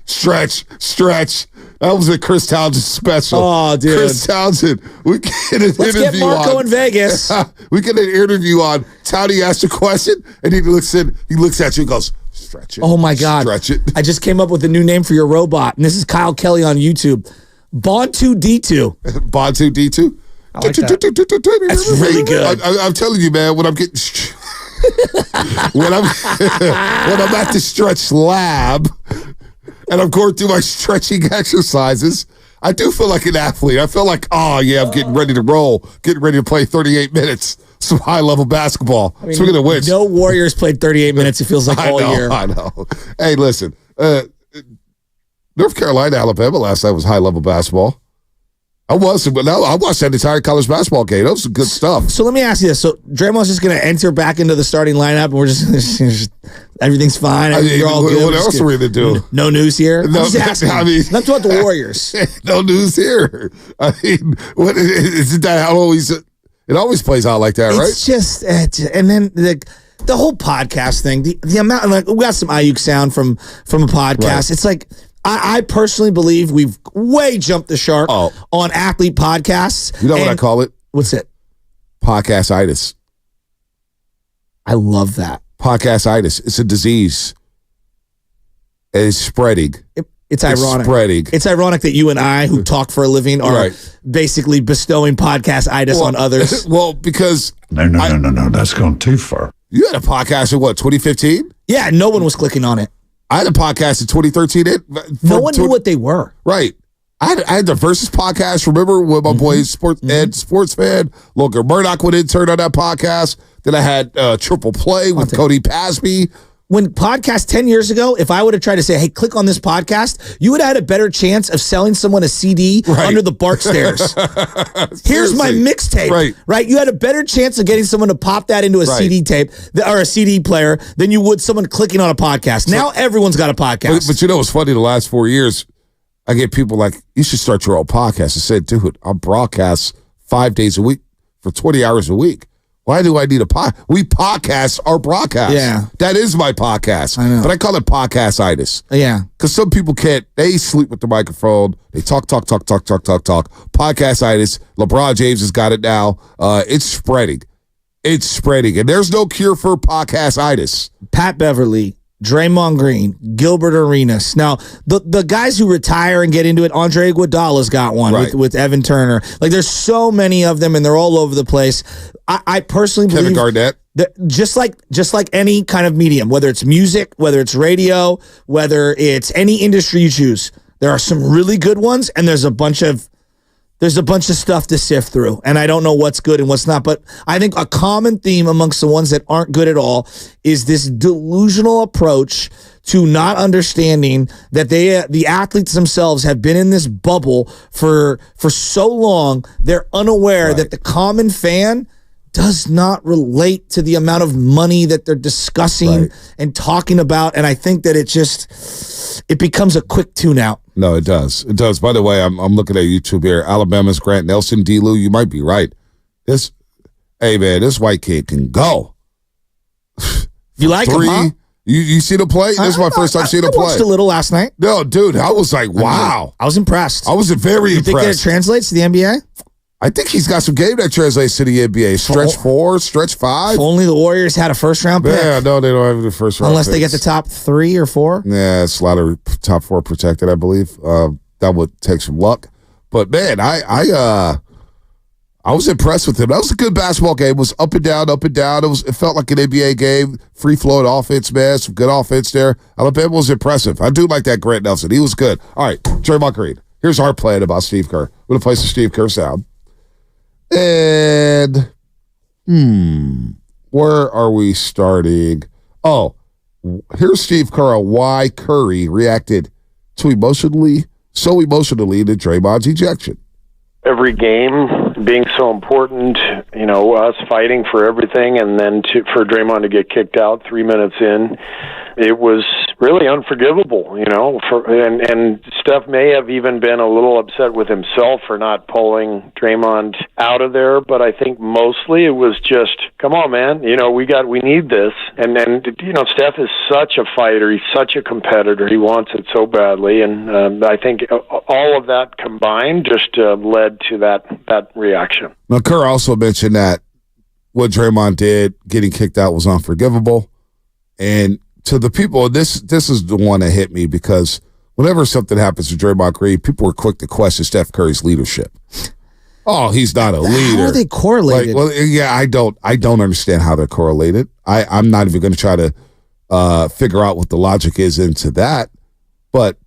Stretch. That was a Chris Townsend special. Oh, dude. Chris Townsend. We get an interview. Let's get Marco in Vegas. We get an interview on Townie asked a question, and he looks at you and goes, stretch it. Oh, my God. Stretch it. I just came up with a new name for your robot, and this is Kyle Kelly on YouTube. Bond2D2. Bond2D2? I like that. That's really good. I'm telling you, man, when I'm getting... when I'm at the stretch lab... and I'm going through my stretching exercises, I do feel like an athlete. I feel like, I'm getting ready to roll, getting ready to play 38 minutes, some high-level basketball. Speaking of which. No Warriors played 38 minutes, it feels like all year. I know. Hey, listen, North Carolina, Alabama last night was high-level basketball. I watched that entire college basketball game. That was some good stuff. So let me ask you this. So Draymond's just going to enter back into the starting lineup, and we're just everything's fine. You're all good. What else are we going to do? No news here? No, I'm just asking. Not about the Warriors. No news here. I mean, isn't that how it always plays out like that, right? It's just, and then the whole podcast thing, the amount, we got some Ayuk sound from a podcast. Right. It's like, I personally believe we've way jumped the shark on athlete podcasts. You know what I call it? What's it? Podcast-itis. I love that. Podcast-itis. It's a disease. It's spreading. It's ironic. Spreading. It's ironic that you and I, who talk for a living, are basically bestowing podcast-itis on others. Well, because... No. That's gone too far. You had a podcast in, 2015? Yeah, no one was clicking on it. I had a podcast in 2013. No one knew what they were. Right. I had the Versus podcast, remember, with my boy Sports Fan. Logan Murdoch would intern on that podcast. Then I had Triple Play with Cody Pasby. When podcast 10 years ago, if I would have tried to say, hey, click on this podcast, you would have had a better chance of selling someone a CD under the BART stairs. Here's my mixtape. Right. You had a better chance of getting someone to pop that into a CD tape or a CD player than you would someone clicking on a podcast. Now everyone's got a podcast. But you know what's funny? The last 4 years, I get people like, you should start your own podcast. I said, dude, I'll broadcast 5 days a week for 20 hours a week. Why do I need a podcast? We podcast our broadcast. Yeah. That is my podcast. I know. But I call it podcast-itis. Yeah. Because some people they sleep with the microphone. They talk. Podcast-itis. LeBron James has got it now. It's spreading. And there's no cure for podcast-itis. Pat Beverly, Draymond Green, Gilbert Arenas. Now, the guys who retire and get into it, Andre Iguodala's got one with Evan Turner. Like, there's so many of them, and they're all over the place. I personally believe Kevin Garnett. Just like any kind of medium, whether it's music, whether it's radio, whether it's any industry you choose, there are some really good ones, and there's a bunch of stuff to sift through, and I don't know what's good and what's not. But I think a common theme amongst the ones that aren't good at all is this delusional approach to not understanding that the athletes themselves have been in this bubble for so long, they're unaware that the common fan does not relate to the amount of money that they're discussing and talking about. And I think that it becomes a quick tune out. No, it does. It does. By the way, I'm looking at YouTube here. Alabama's Grant Nelson, D-Lou, you might be right. This white kid can go. You like him, huh? You see the play? This is my first time seeing the play. I watched a little last night. No, dude, I was like, wow. I was impressed. I was very impressed. You think that it translates to the NBA? I think he's got some game that translates to the NBA. Stretch 4, stretch 5. If only the Warriors had a first-round pick. Yeah, no, they don't have the first-round Unless they get the top 3 or 4. Yeah, it's a lot of top 4 protected, I believe. That would take some luck. But, man, I was impressed with him. That was a good basketball game. It was up and down, up and down. It felt like an NBA game. Free-flowing offense, man. Some good offense there. Alabama was impressive. I do like that Grant Nelson. He was good. All right, Draymond Green. Here's our plan about Steve Kerr. We're going to play some Steve Kerr sound. And, where are we starting? Oh, here's Steve Kerr on why Curry reacted so emotionally to Draymond's ejection. Every game being so important, us fighting for everything, and then for Draymond to get kicked out 3 minutes in, it was really unforgivable, and Steph may have even been a little upset with himself for not pulling Draymond out of there, but I think mostly it was just, come on, man, we need this. And then, Steph is such a fighter. He's such a competitor. He wants it so badly. And I think all of that combined just led to that reaction. Now, Kerr also mentioned that what Draymond did, getting kicked out, was unforgivable. And to the people, this is the one that hit me, because whenever something happens to Draymond Green, people were quick to question Steph Curry's leadership. Oh, he's not a leader. How are they correlated? I don't understand how they're correlated. I'm not even going to try to figure out what the logic is into that. But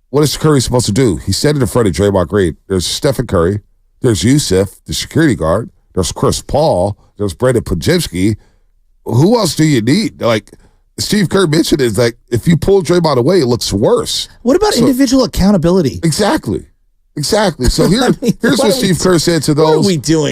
what is Curry supposed to do? He's standing in front of Draymond Green. There's Stephen Curry. There's Yusuf, the security guard. There's Chris Paul. There's Brandon Podziemski. Who else do you need? Like Steve Kerr mentioned, is like, if you pull Draymond away, it looks worse. What about individual accountability? Exactly. So here's what Steve Kerr said to those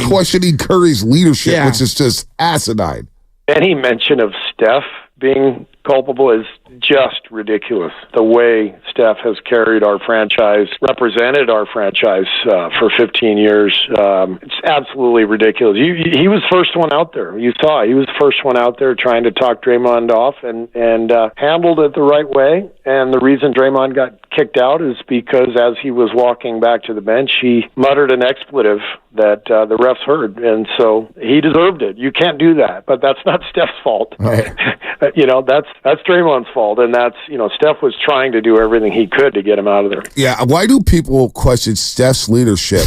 questioning Curry's leadership, which is just asinine. Any mention of Steph being culpable is just ridiculous. The way Steph has carried our franchise, represented our franchise for 15 years, it's absolutely ridiculous. He was the first one out there. You saw he was the first one out there trying to talk Draymond off and handled it the right way. And the reason Draymond got kicked out is because as he was walking back to the bench, he muttered an expletive that the refs heard, and so he deserved it. You can't do that, but that's not Steph's fault. Right. That's Draymond's fault, and that's Steph was trying to do everything he could to get him out of there. Yeah, why do people question Steph's leadership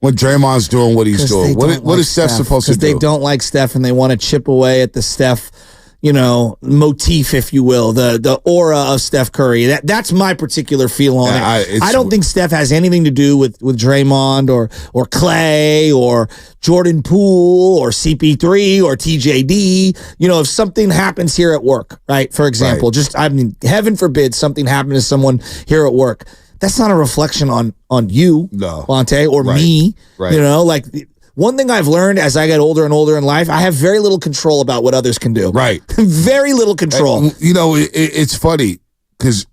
when Draymond's doing what he's doing? What is Steph supposed to do? Because they don't like Steph and they want to chip away at the Steph, motif, if you will, the aura of Steph Curry. That's my particular feel on it. I don't think Steph has anything to do with Draymond or Clay or Jordan Poole or CP3 or TJD. If something happens here at work, right? For example, heaven forbid something happened to someone here at work. That's not a reflection on you, Vontae, or me. Right. One thing I've learned as I get older and older in life, I have very little control about what others can do. Right. Very little control. It's funny because,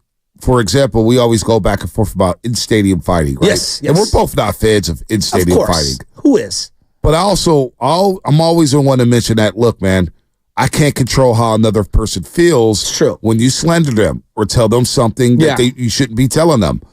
for example, we always go back and forth about in-stadium fighting, right? Yes. And we're both not fans of in-stadium fighting. Who is? But I'm always the one to mention that, look, man, I can't control how another person feels. It's true. When you slander them or tell them something that you shouldn't be telling them.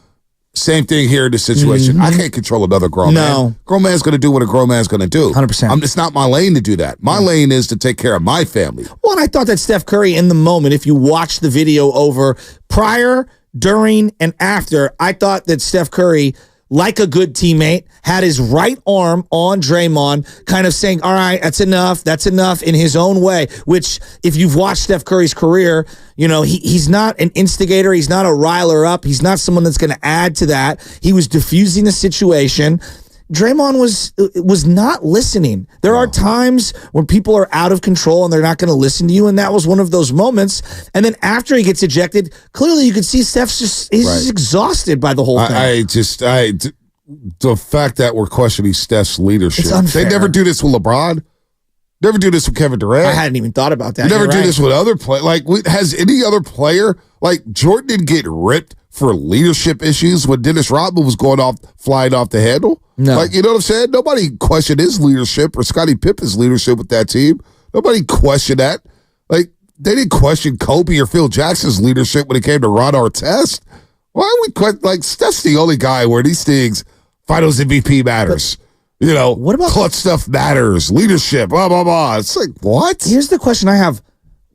Same thing here in this situation. Mm-hmm. I can't control another grown man. Grown man's going to do what a grown man's going to do. 100%. It's not my lane to do that. My lane is to take care of my family. Well, and I thought that Steph Curry in the moment, if you watch the video over prior, during, and after, I thought that Steph Curry, like a good teammate, had his right arm on Draymond, kind of saying, all right, that's enough in his own way, which if you've watched Steph Curry's career, he's not an instigator. He's not a riler up. He's not someone that's going to add to that. He was diffusing the situation. Draymond was not listening. There are times when people are out of control and they're not going to listen to you, and that was one of those moments. And then after he gets ejected, clearly you could see Steph's just exhausted by the whole thing. The fact that we're questioning Steph's leadership. It's unfair. They never do this with LeBron. Never do this with Kevin Durant. I hadn't even thought about that. You never do this with other players. Has any other player, Jordan didn't get ripped for leadership issues when Dennis Rodman was flying off the handle? No. You know what I'm saying? Nobody questioned his leadership or Scottie Pippen's leadership with that team. Nobody questioned that. They didn't question Kobe or Phil Jackson's leadership when it came to Ron Artest. Why are we question, Steph's the only guy where these things, Finals MVP matters. What about clutch stuff matters, leadership, blah, blah, blah. It's like, what? Here's the question I have.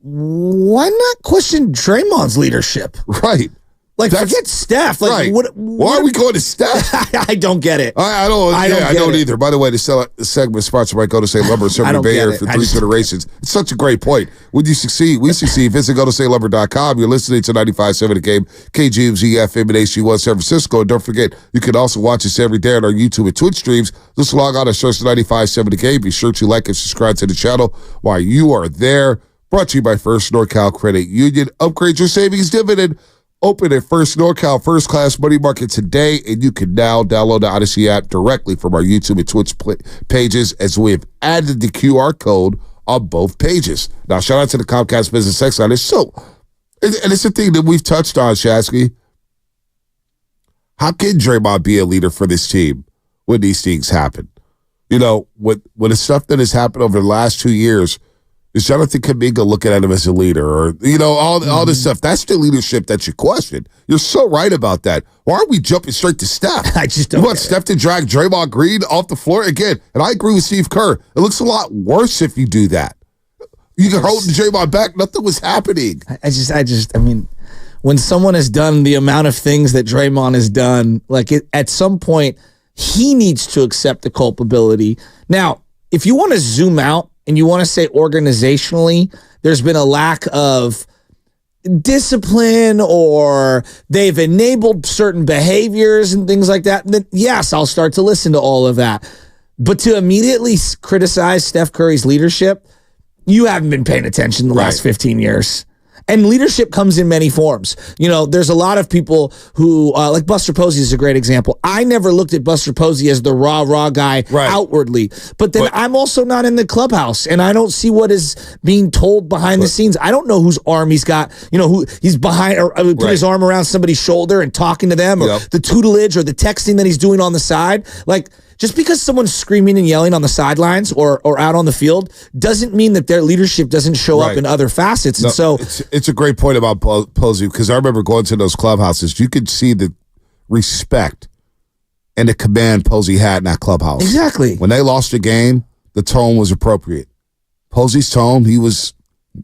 Why not question Draymond's leadership? Right. Forget Steph. Right. Why are we going to Steph? I don't get it. I don't either. By the way, the segment is sponsored by Go to Say Lumber, serving the Bay Area for 3 generations. It's such a great point. When you succeed, we succeed. Visit GoToSayLumber.com. You're listening to 95.7 The Game, KGMZ FM and HD1 San Francisco. And don't forget, you can also watch us every day on our YouTube and Twitch streams. Just log on to search 95.7 The Game. Be sure to like and subscribe to the channel while you are there. Brought to you by First NorCal Credit Union. Upgrade your savings dividend. Open at First NorCal First Class Money Market today, and you can now download the Odyssey app directly from our YouTube and Twitch pages, as we have added the QR code on both pages. Now, shout out to the Comcast Business X line. And it's a thing that we've touched on, Shasky. How can Draymond be a leader for this team when these things happen? With the stuff that has happened over the last 2 years, is Jonathan Kuminga looking at him as a leader, or all this stuff? That's the leadership that you question. You're so right about that. Why are we jumping straight to Steph? I just don't. You want Steph to drag Draymond Green off the floor again? And I agree with Steve Kerr. It looks a lot worse if you do that. You can hold Draymond back. Nothing was happening. I mean, when someone has done the amount of things that Draymond has done, at some point, he needs to accept the culpability. Now, if you want to zoom out, and you want to say organizationally, there's been a lack of discipline or they've enabled certain behaviors and things like that, then yes, I'll start to listen to all of that. But to immediately criticize Steph Curry's leadership, you haven't been paying attention the last 15 years. And leadership comes in many forms. There's a lot of people who, like Buster Posey is a great example. I never looked at Buster Posey as the raw guy outwardly. But then I'm also not in the clubhouse, and I don't see what is being told behind the scenes. I don't know whose arm he's got, who he's behind, or put his arm around somebody's shoulder and talking to them, or the tutelage or the texting that he's doing on the side. just because someone's screaming and yelling on the sidelines or out on the field doesn't mean that their leadership doesn't show up in other facets. No, and so it's a great point about Posey, because I remember going to those clubhouses. You could see the respect and the command Posey had in that clubhouse. Exactly. When they lost the game, the tone was appropriate. Posey's tone, he was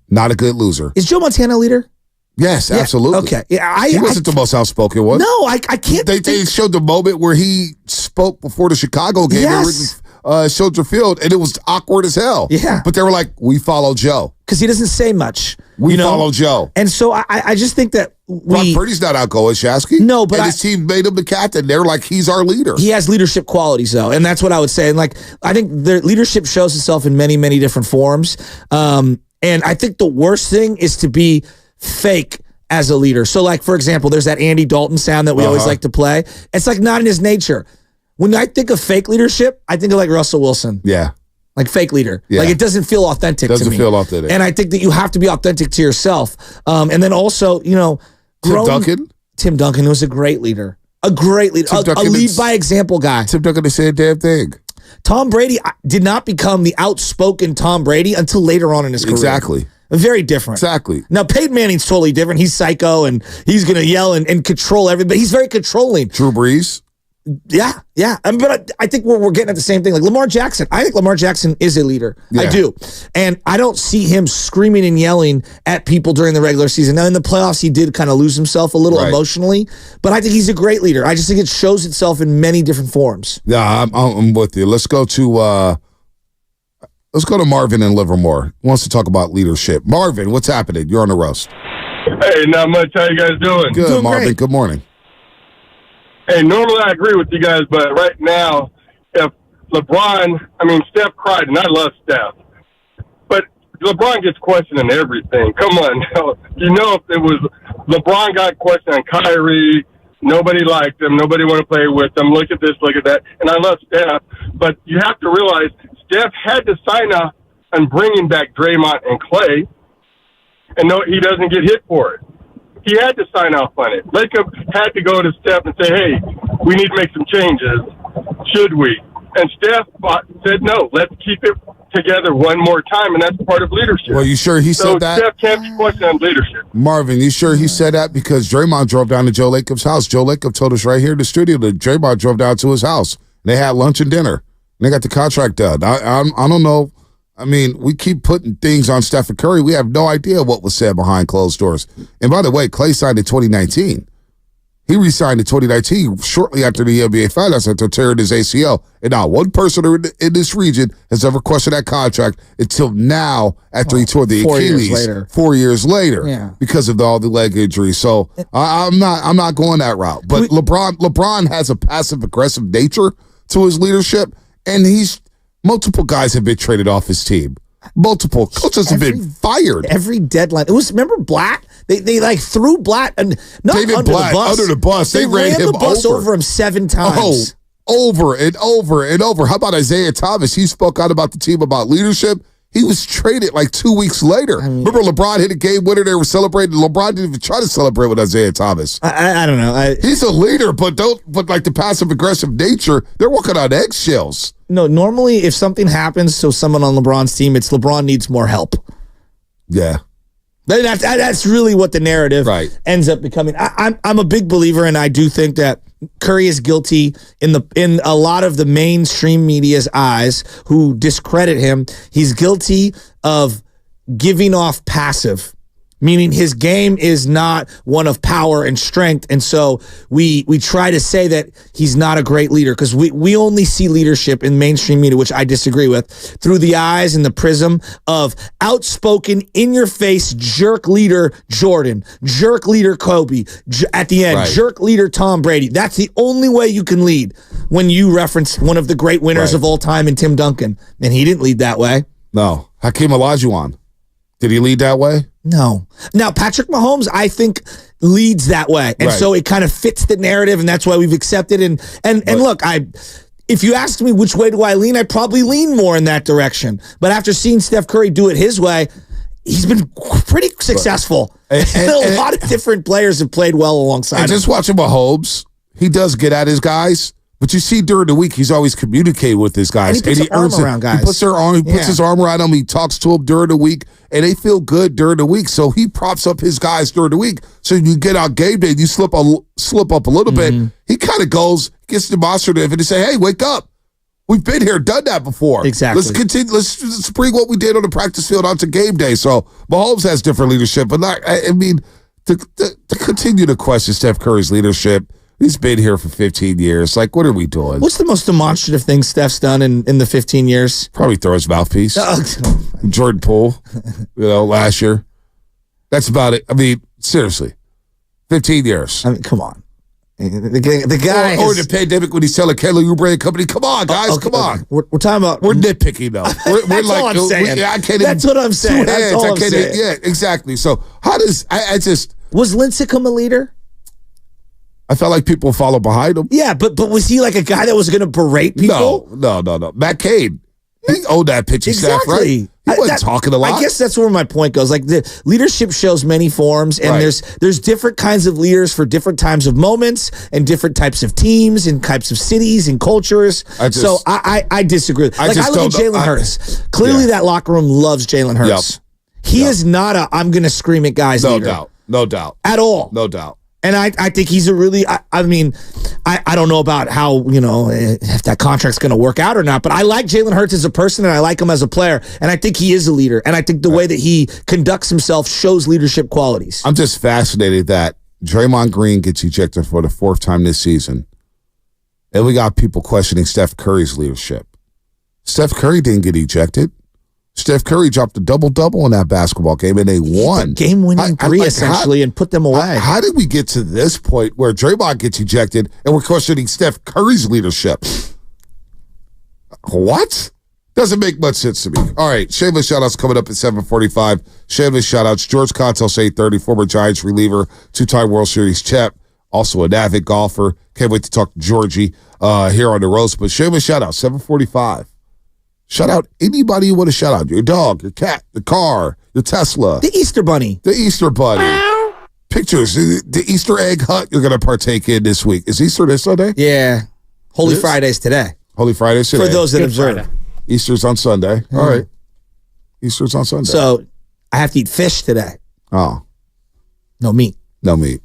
not a good loser. Is Joe Montana a leader? Yes, absolutely. Okay. Yeah, he wasn't the most outspoken one. No, I can't. They showed the moment where he spoke before the Chicago game. Yes. Soldier Field, and it was awkward as hell. Yeah. But they were like, we follow Joe. Because he doesn't say much. We follow Joe. And so I just think that Brock Purdy's not outgoing, Shasky. No, but his team made him the captain. They're like, he's our leader. He has leadership qualities, though, and that's what I would say. And like, I think their leadership shows itself in many, many different forms. And I think the worst thing is to be fake as a leader. So, like, for example, there's that Andy Dalton sound that we always like to play. It's like not in his nature. When I think of fake leadership, I think of like Russell Wilson. Yeah. Like fake leader. Yeah. Like it doesn't feel authentic to me. Doesn't feel authentic. And I think that you have to be authentic to yourself. And then also, Tim Duncan was a great leader. A great leader. A lead by example guy. Tim Duncan didn't say a damn thing. Tom Brady did not become the outspoken Tom Brady until later on in his career. Exactly. Very different. Exactly. Now, Peyton Manning's totally different. He's psycho and he's going to yell and control everybody. He's very controlling. Drew Brees. Yeah. But I think we're getting at the same thing. Like Lamar Jackson. I think Lamar Jackson is a leader. Yeah. I do. And I don't see him screaming and yelling at people during the regular season. Now, in the playoffs, he did kind of lose himself a little emotionally. But I think he's a great leader. I just think it shows itself in many different forms. Yeah, I'm with you. Let's go to Marvin in Livermore. He wants to talk about leadership. Marvin, what's happening? You're on the roast. Hey, not much. How you guys doing? Good, doing Marvin. Great. Good morning. Hey, normally I agree with you guys, but right now, if Steph cried, and I love Steph, but LeBron gets questioned on everything. Come on now. If it was LeBron got questioned on Kyrie, nobody liked him, nobody wanted to play with him, look at this, look at that, and I love Steph, but you have to realize Steph had to sign up on bringing back Draymond and Clay, and no, he doesn't get hit for it. He had to sign off on it. Lacob had to go to Steph and say, hey, we need to make some changes. Should we? And Steph said, no, let's keep it together one more time, and that's part of leadership. Well, you sure he said that? Steph can't be questioned on leadership. Marvin, you sure he said that? Because Draymond drove down to Joe Lacob's house. Joe Lacob told us right here in the studio that Draymond drove down to his house. They had lunch and dinner. And they got the contract done. I don't know. I mean, we keep putting things on Stephen Curry. We have no idea what was said behind closed doors. And by the way, Clay signed in 2019. He re-signed in 2019 shortly after the NBA Finals after tearing his ACL. And not one person in this region has ever questioned that contract until now after he tore the Achilles 4 years later because of all the leg injuries. So I'm not going that route. But LeBron has a passive-aggressive nature to his leadership, and multiple guys have been traded off his team. Multiple coaches have been fired. Every deadline. Remember Blatt? They like threw Blatt and David Blatt under the bus. They ran him the bus over him 7 times. Over and over and over. How about Isaiah Thomas? He spoke out about the team about leadership. He was traded like 2 weeks later. Remember LeBron hit a game winner. They were celebrating. LeBron didn't even try to celebrate with Isaiah Thomas. I don't know. He's a leader, but like the passive aggressive nature, they're walking on eggshells. No, normally if something happens to someone on LeBron's team, it's LeBron needs more help. Yeah. That's really what the narrative ends up becoming. I'm a big believer, and I do think that Curry is guilty in a lot of the mainstream media's eyes who discredit him. He's guilty of giving off passive, meaning his game is not one of power and strength. And so we try to say that he's not a great leader because we only see leadership in mainstream media, which I disagree with, through the eyes and the prism of outspoken, in-your-face jerk leader Jordan, jerk leader Kobe, at the end, jerk leader Tom Brady. That's the only way you can lead when you reference one of the great winners of all time in Tim Duncan. And he didn't lead that way. No. Hakeem Olajuwon. Did he lead that way? No. Now, Patrick Mahomes, I think, leads that way. And so it kind of fits the narrative, and that's why we've accepted. And look, if you asked me which way do I lean, I'd probably lean more in that direction. But after seeing Steph Curry do it his way, he's been pretty successful. And a lot of different players have played well alongside him. Just watching Mahomes, he does get at his guys, But you see during the week, he's always communicating with his guys. And he puts his arm around guys. He puts his arm around them. He talks to them during the week, and they feel good during the week. So he props up his guys during the week. So you get out game day, and you slip up a little bit. He kind of gets demonstrative, and he say, hey, wake up. We've been here, done that before. Exactly. Let's continue. Let's bring what we did on the practice field onto game day. So Mahomes has different leadership, but to continue to question Steph Curry's leadership, he's been here for 15 years. Like, what are we doing? What's the most demonstrative thing Steph's done in the 15 years? Probably throw his mouthpiece. Jordan Poole, last year. That's about it. I mean, seriously, 15 years. I mean, come on. The guy or the pandemic when he's telling Kayla Oubre and company, come on, guys, come on. We're talking about... We're nitpicking, though. That's all I'm saying. That's what I'm saying. That's all I'm saying. Yeah, exactly. So how does... Was Lincecum a leader? I felt like people follow behind him. Yeah, but was he like a guy that was going to berate people? No. Matt Cain. He owned that pitching staff, right? He wasn't talking a lot. I guess that's where my point goes. Like, the leadership shows many forms, and there's different kinds of leaders for different times of moments and different types of teams and types of cities and cultures. I disagree. I look at Jalen Hurts. Clearly, that locker room loves Jalen Hurts. Yep. He is not I'm going to scream at guys leader. No doubt. At all. No doubt. And I think he's a really, I mean, I don't know about how, if that contract's going to work out or not, but I like Jalen Hurts as a person and I like him as a player. And I think he is a leader. And I think the way that he conducts himself shows leadership qualities. I'm just fascinated that Draymond Green gets ejected for the 4th time this season. And we got people questioning Steph Curry's leadership. Steph Curry didn't get ejected. Steph Curry dropped a double-double in that basketball game, and they won. Game-winning three, essentially, and put them away. How did we get to this point where Draymond gets ejected, and we're questioning Steph Curry's leadership? What? Doesn't make much sense to me. All right, shameless shout-outs coming up at 7:45. Shameless shout-outs, George Kontos, 8:30, former Giants reliever, 2-time World Series champ, also an avid golfer. Can't wait to talk to Georgie here on the roast. But shameless shout-out, 7:45. Shout out anybody you want to shout out. Your dog, your cat, the car, your Tesla. The Easter Bunny. The Easter Bunny. Pictures. The Easter egg hunt you're going to partake in this week. Is Easter this Sunday? Yeah. Holy Friday's today. Holy Friday's today. For those that observe. Friday. Easter's on Sunday. All right. Easter's on Sunday. So I have to eat fish today. Oh. No meat. No meat.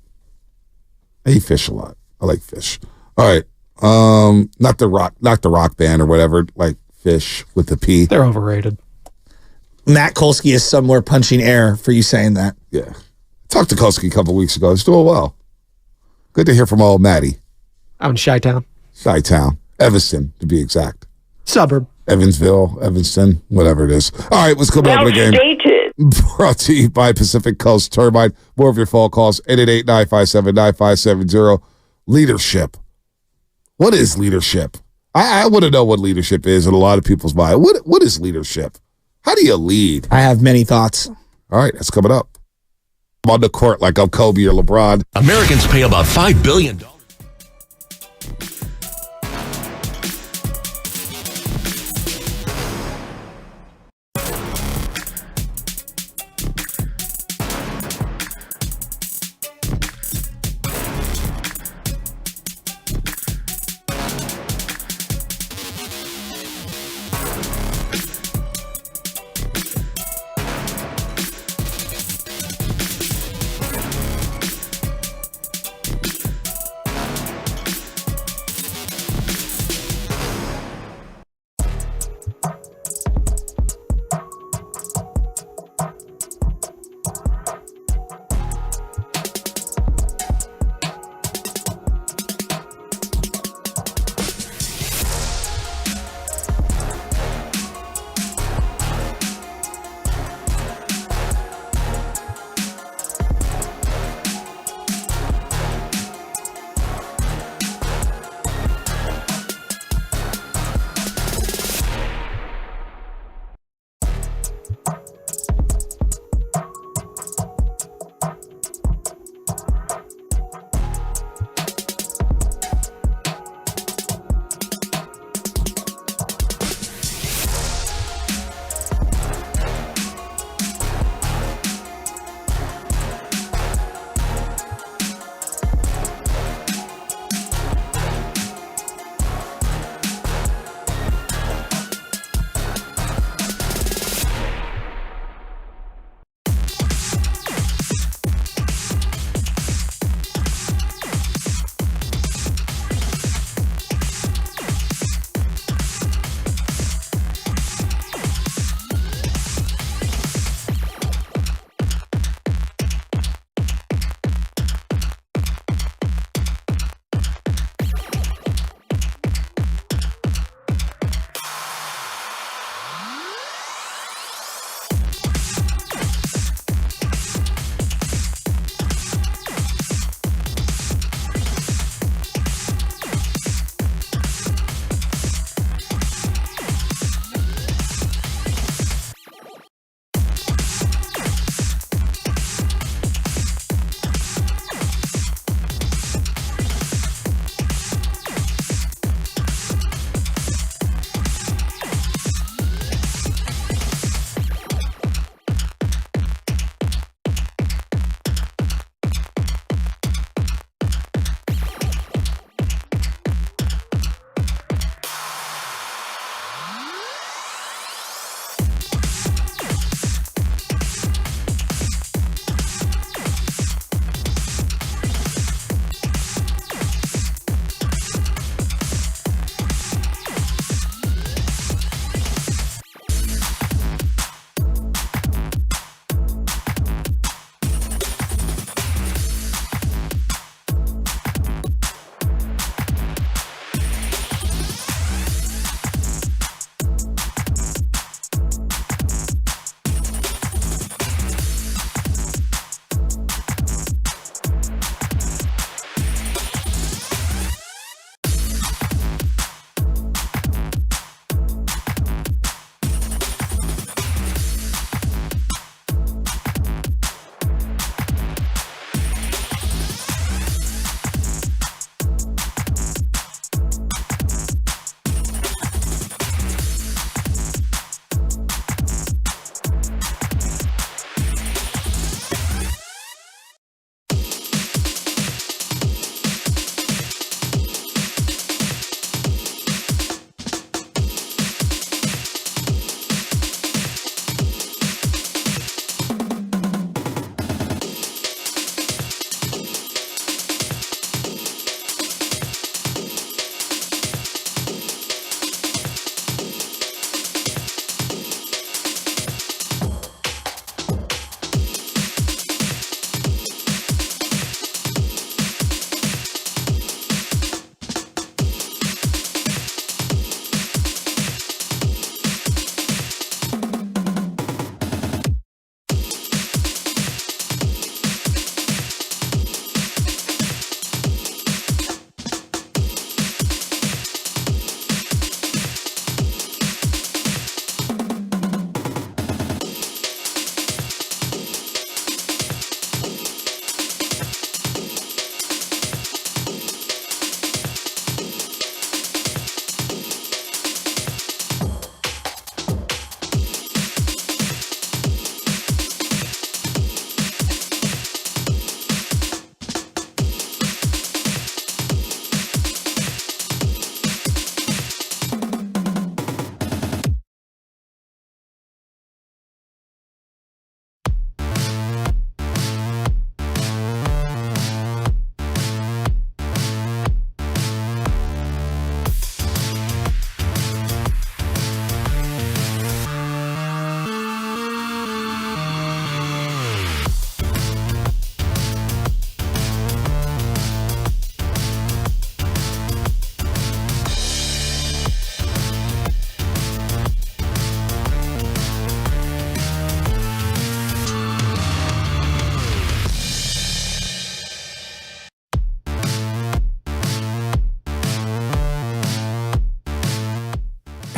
I eat fish a lot. I like fish. All right. Not the rock band or whatever, like Fish with the P. They're overrated. Matt Kolsky is somewhere punching air for you saying that. Yeah. Talked to Kolsky a couple weeks ago. He's doing well. Good to hear from old Matty. Out in Chi-Town. Chi-Town. Evanston, to be exact. Suburb. Evansville, Evanston, whatever it is. All right, let's go back to the game. Brought to you by Pacific Coast Turbine. More of your phone calls, 888-957-9570. Leadership. What is leadership? I want to know what leadership is in a lot of people's mind. What is leadership? How do you lead? I have many thoughts. All right, that's coming up. I'm on the court like I'm Kobe or LeBron. Americans pay about $5 billion.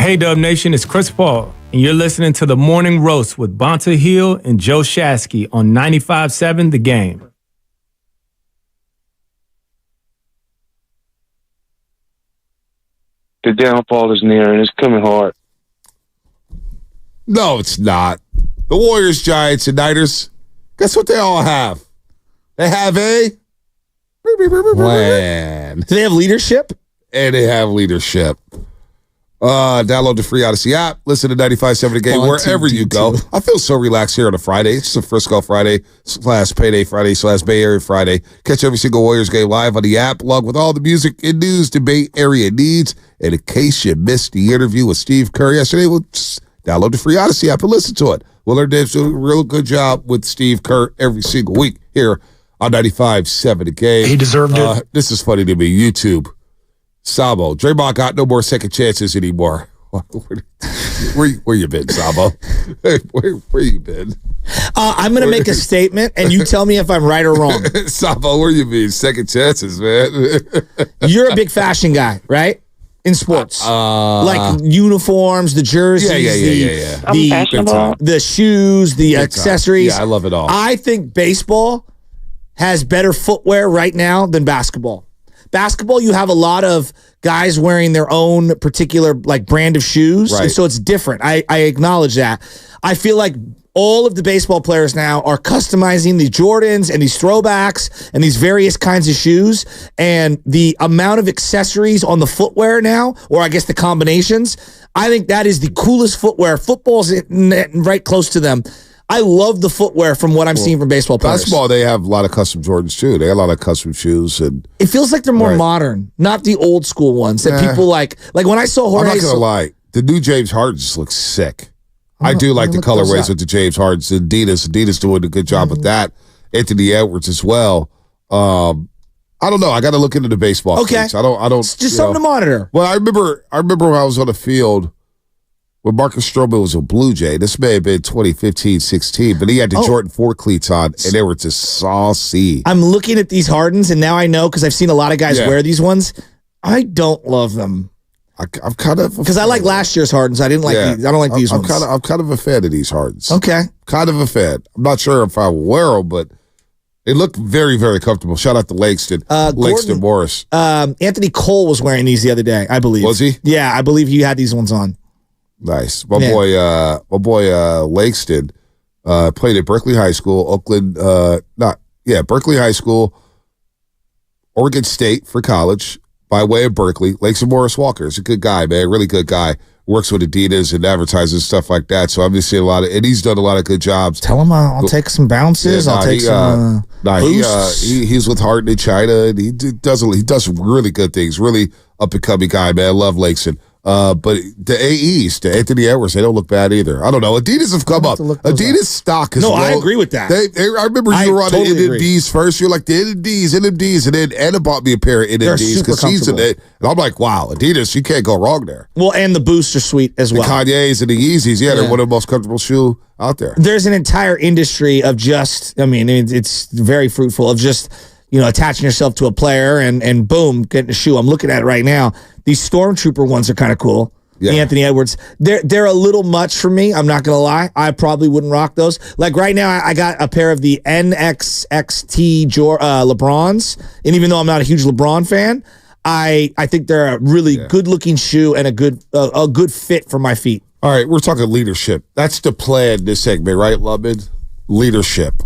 Hey, Dub Nation, it's Chris Paul, and you're listening to The Morning Roast with Bonta Hill and Joe Shasky on 95.7 The Game. The downfall is near, and it's coming hard. No, it's not. The Warriors, Giants, and Niners, guess what they all have? They have a plan. Do they have leadership? And they have leadership. Download the free Odyssey app. Listen to 95.7 The Game wherever you go. I feel so relaxed here on a Friday. It's a Frisco Friday / Payday Friday / Bay Area Friday. Catch every single Warriors game live on the app, along with all the music and news the Bay Area needs. And in case you missed the interview with Steve Kerr yesterday, well, just download the free Odyssey app and listen to it. Willard Dave's doing a real good job with Steve Kerr every single week here on 95.7 The Game. He deserved it. This is funny to me. YouTube. Sabo, Draymond got no more second chances anymore. Where you been, Sabo? Where you been? I'm going to make a statement, and you tell me if I'm right or wrong. Sabo, where you been? Second chances, man. You're a big fashion guy, right? In sports. Like uniforms, the jerseys, the shoes, the accessories. Yeah, I love it all. I think baseball has better footwear right now than basketball. Basketball, you have a lot of guys wearing their own particular like brand of shoes, right. And so it's different. I acknowledge that. I feel like all of the baseball players now are customizing the Jordans and these throwbacks and these various kinds of shoes, and the amount of accessories on the footwear now, or I guess the combinations, I think that is the coolest footwear. Football's right close to them. I love the footwear from what I'm seeing from baseball players. Basketball, they have a lot of custom Jordans too. They have a lot of custom shoes, and it feels like they're more modern, not the old school ones that people like. Like when I saw Jorge, I'm not gonna lie, the new James Hardens looks sick. I do like the colorways with the James Hardens. Adidas doing a good job with that. Anthony Edwards as well. I don't know. I got to look into the baseball. Okay, cleats. I don't. It's just something to monitor. Well, I remember when I was on the field when Marcus Stroman was a Blue Jay. This may have been 2015-16, but he had the Jordan 4 cleats on, and they were just saucy. I'm looking at these Hardens, and now I know because I've seen a lot of guys wear these ones. I don't love them. I'm kind of because I like last year's Hardens. I didn't like these. I don't like these ones. I'm kind of a fan of these Hardens. Okay, kind of a fan. I'm not sure if I will wear them, but they look very, very comfortable. Shout out to Langston Morris. Anthony Cole was wearing these the other day, I believe. Was he? Yeah, I believe he had these ones on. Nice. My boy Langston played at Berkeley High School, Berkeley High School, Oregon State for college. By way of Berkeley, Langston Morris Walker is a good guy, man. Really good guy. Works with Adidas and advertises stuff like that. So I'm just seeing and he's done a lot of good jobs. Tell him I'll take some bounces. I'll take some boosts. He's with Hart in China, and he does really good things. Really up and coming guy, man. I love Langston. But the AEs, the Anthony Edwards, they don't look bad either. I don't know. Adidas have come up. Adidas stock is low. I agree with that. I remember you were on the NMDs first. You're like, the NMDs. And then Anna bought me a pair of NMDs because he's in it. And I'm like, wow, Adidas, you can't go wrong there. Well, and the boosts are sweet as well. The Kanye's and the Yeezys, they're one of the most comfortable shoe out there. There's an entire industry of it's very fruitful of just, attaching yourself to a player and boom, getting a shoe. I'm looking at it right now. These Stormtrooper ones are kind of cool. Yeah. The Anthony Edwards. They're a little much for me. I'm not going to lie. I probably wouldn't rock those. Like right now, I got a pair of the NXXT LeBrons. And even though I'm not a huge LeBron fan, I think they're a really good-looking shoe and a good fit for my feet. All right, we're talking leadership. That's the plan this segment, right, Lubman? Leadership.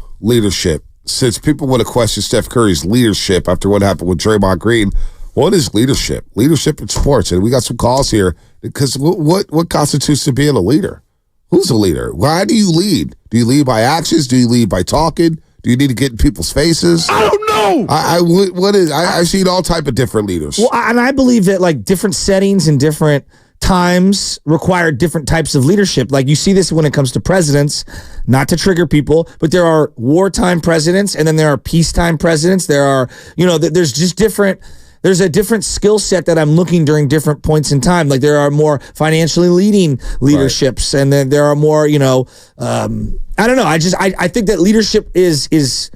Since people want to question Steph Curry's leadership after what happened with Draymond Green, what is leadership? Leadership in sports. And we got some calls here because what constitutes to being a leader? Who's a leader? Why do you lead? Do you lead by actions? Do you lead by talking? Do you need to get in people's faces? I don't know. I've seen all type of different leaders. Well, and I believe that like different settings and different times require different types of leadership. Like you see this when it comes to presidents, not to trigger people, but there are wartime presidents and then there are peacetime presidents. There are, there's just different. There's a different skill set that I'm looking during different points in time. Like there are more financially leading leaderships, and then there are more, I don't know. I think that leadership is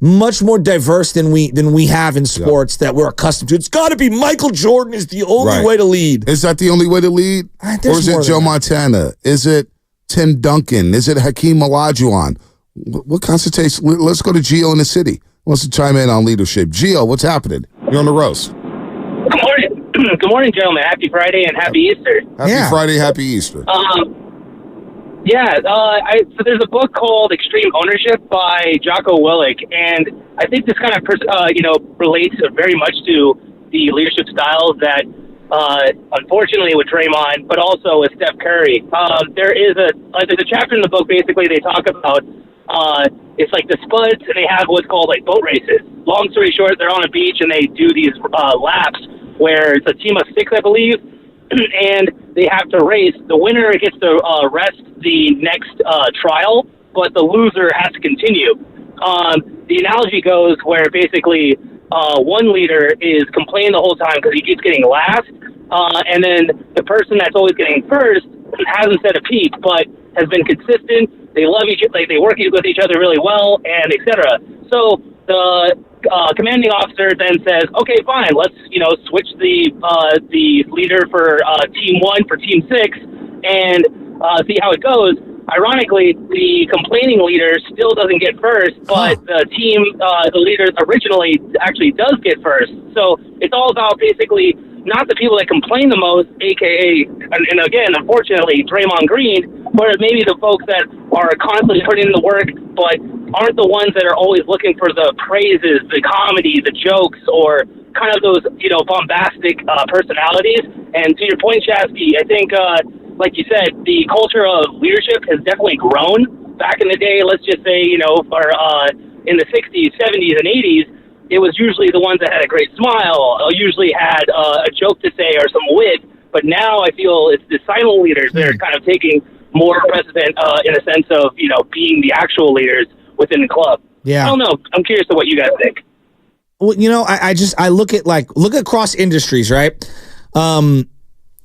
much more diverse than we have in sports that we're accustomed to. It's got to be Michael Jordan is the only way to lead. Is that the only way to lead? Or is it Joe Montana? Is it Tim Duncan? Is it Hakeem Olajuwon? What constitutes? Let's go to Gio in the city. Wants to chime in on leadership. Gio, what's happening? You're on the roast. Good morning. Good morning, gentlemen. Happy Friday and happy Easter. Happy Friday, happy Easter. So there's a book called Extreme Ownership by Jocko Willink, and I think this kind of relates very much to the leadership styles that, unfortunately, with Draymond, but also with Steph Curry. There's a chapter in the book. Basically, they talk about it's like the Spuds, and they have what's called like boat races. Long story short, they're on a beach and they do these laps where it's a team of 6, I believe. And they have to race. The winner gets to rest the next trial, but the loser has to continue. The analogy goes where basically one leader is complaining the whole time because he keeps getting last, and then the person that's always getting first hasn't said a peep, but has been consistent. They love each other, like they work with each other really well, and etc. So the commanding officer then says, "Okay, fine, let's switch the leader for team 1 for team 6 and see how it goes." Ironically, the complaining leader still doesn't get first, but the leader originally actually does get first. So it's all about basically not the people that complain the most, aka, and again, unfortunately, Draymond Green, but maybe the folks that are constantly putting in the work, but aren't the ones that are always looking for the praises, the comedy, the jokes, or kind of those, bombastic personalities. And to your point, Shasky, I think, like you said, the culture of leadership has definitely grown. Back in the day, let's just say, in the 60s, 70s, and 80s, it was usually the ones that had a great smile, usually had a joke to say or some wit. But now I feel it's the silent leaders that are kind of taking more precedent in a sense of, being the actual leaders within the club. Yeah. I don't know. I'm curious to what you guys think. Well, I look at across industries, right?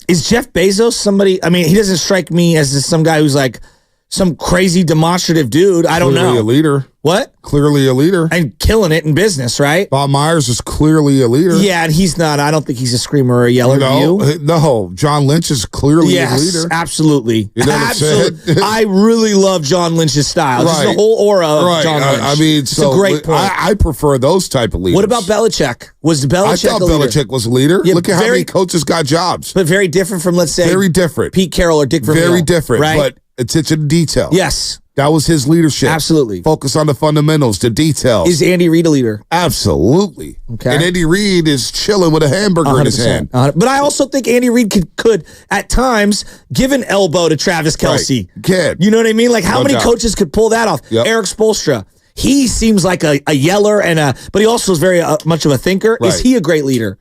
Is Jeff Bezos somebody? I mean, he doesn't strike me as some guy who's like some crazy demonstrative dude. I don't know. Clearly a leader. What? Clearly a leader. And killing it in business, right? Bob Myers is clearly a leader. Yeah, and he's not. I don't think he's a screamer or a yeller to you. No, John Lynch is clearly a leader. Absolutely. You know absolutely. what I'm saying? I really love John Lynch's style. Just the whole aura of John Lynch. I mean, it's a great point. I prefer those type of leaders. What about Belichick? Was Belichick I thought a leader? Belichick was a leader. Yeah, Look at how many coaches got jobs. But very different from, let's say, very different. Pete Carroll or Dick Vermeil. Very different, right? but attention to detail. Yes. That was his leadership. Absolutely. Focus on the fundamentals, the details. Is Andy Reid a leader? Absolutely. Okay. And Andy Reid is chilling with a hamburger in his hand. But I also think Andy Reid could at times give an elbow to Travis Kelce. Right. Kid. You know what I mean? Like how many coaches could pull that off? Yep. Eric Spoelstra. He seems like a yeller but he also is very much of a thinker. Right. Is he a great leader?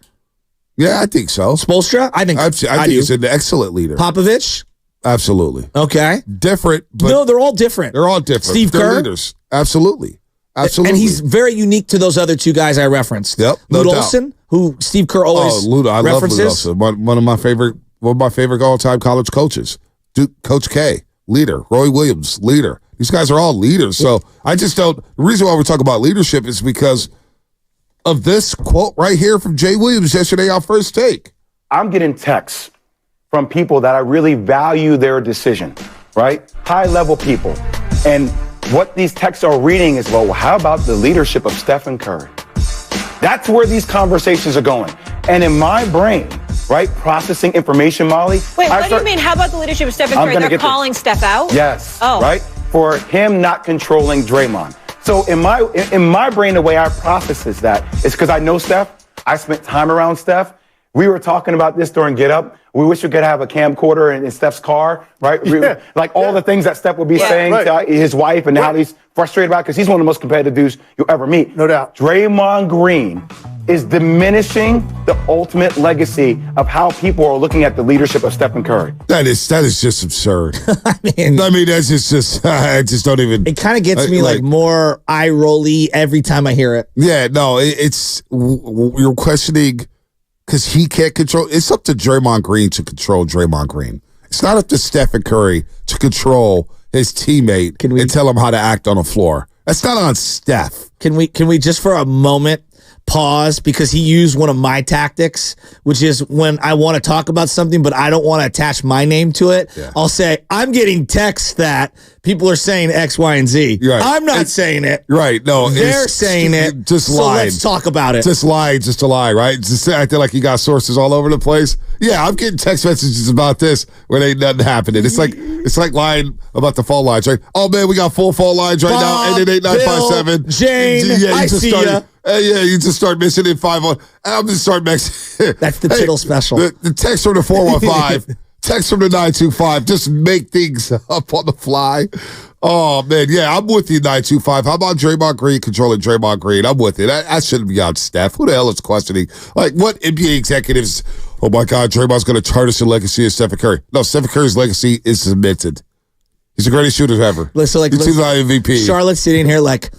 Yeah, I think so. Spoelstra? I think he's an excellent leader. Popovich? Absolutely. Okay. Different. But no, they're all different. They're all different. Steve Kerr? Leaders. Absolutely. Absolutely. And he's very unique to those other two guys I referenced. Yep. Lute Olson, who Steve Kerr always I references. love Lute Olson. One of my favorite all-time college coaches. Coach K, leader. Roy Williams, leader. These guys are all leaders. So I just don't. The reason why we're talking about leadership is because of this quote right here from Jay Williams yesterday on First Take. I'm getting texts from people that I really value their decision, right? High-level people. And what these texts are reading is, well, how about the leadership of Stephen Curry? That's where these conversations are going. And in my brain, right, processing information, Molly. Wait, what do you mean? How about the leadership of Stephen Curry? They're calling Steph out? Yes. Oh. Right? For him not controlling Draymond. So in my brain, the way I process that is because I know Steph. I spent time around Steph. We were talking about this during Get Up. We wish we could have a camcorder in Steph's car, right? Like all the things that Steph would be saying to his wife and how he's frustrated about, because he's one of the most competitive dudes you'll ever meet. No doubt. Draymond Green is diminishing the ultimate legacy of how people are looking at the leadership of Stephen Curry. That is just absurd. I mean, that's just I just don't even. It kind of gets me like more eye-rolly every time I hear it. Yeah, no, you're questioning. Because he can't control. It's up to Draymond Green to control Draymond Green. It's not up to Stephen Curry to control his teammate and tell him how to act on the floor. That's not on Steph. Can we just for a moment pause, because he used one of my tactics, which is when I want to talk about something, but I don't want to attach my name to it. Yeah. I'll say, I'm getting texts that people are saying X, Y, and Z. Right. I'm not saying it. Right. No, they're saying it. Just so let's talk about it. Just to lie, right? Just acting like you got sources all over the place. Yeah, I'm getting text messages about this when ain't nothing happening. It's like lying about the phone lines, right? Oh man, we got full phone lines right now. 888-957. Jane, I see ya. You just start missing in 5-1. I'm just start mixing. That's the Tittle special. The text from the 415, text from the 925. Just make things up on the fly. Oh man, yeah, I'm with you. 925. How about Draymond Green controlling Draymond Green? I'm with you. That shouldn't be on Steph. Who the hell is questioning? Like, what NBA executives? Oh my God, Draymond's going to tarnish the legacy of Stephen Curry. No, Stephen Curry's legacy is cemented. He's the greatest shooter ever. He's the MVP. Charlotte's sitting here like,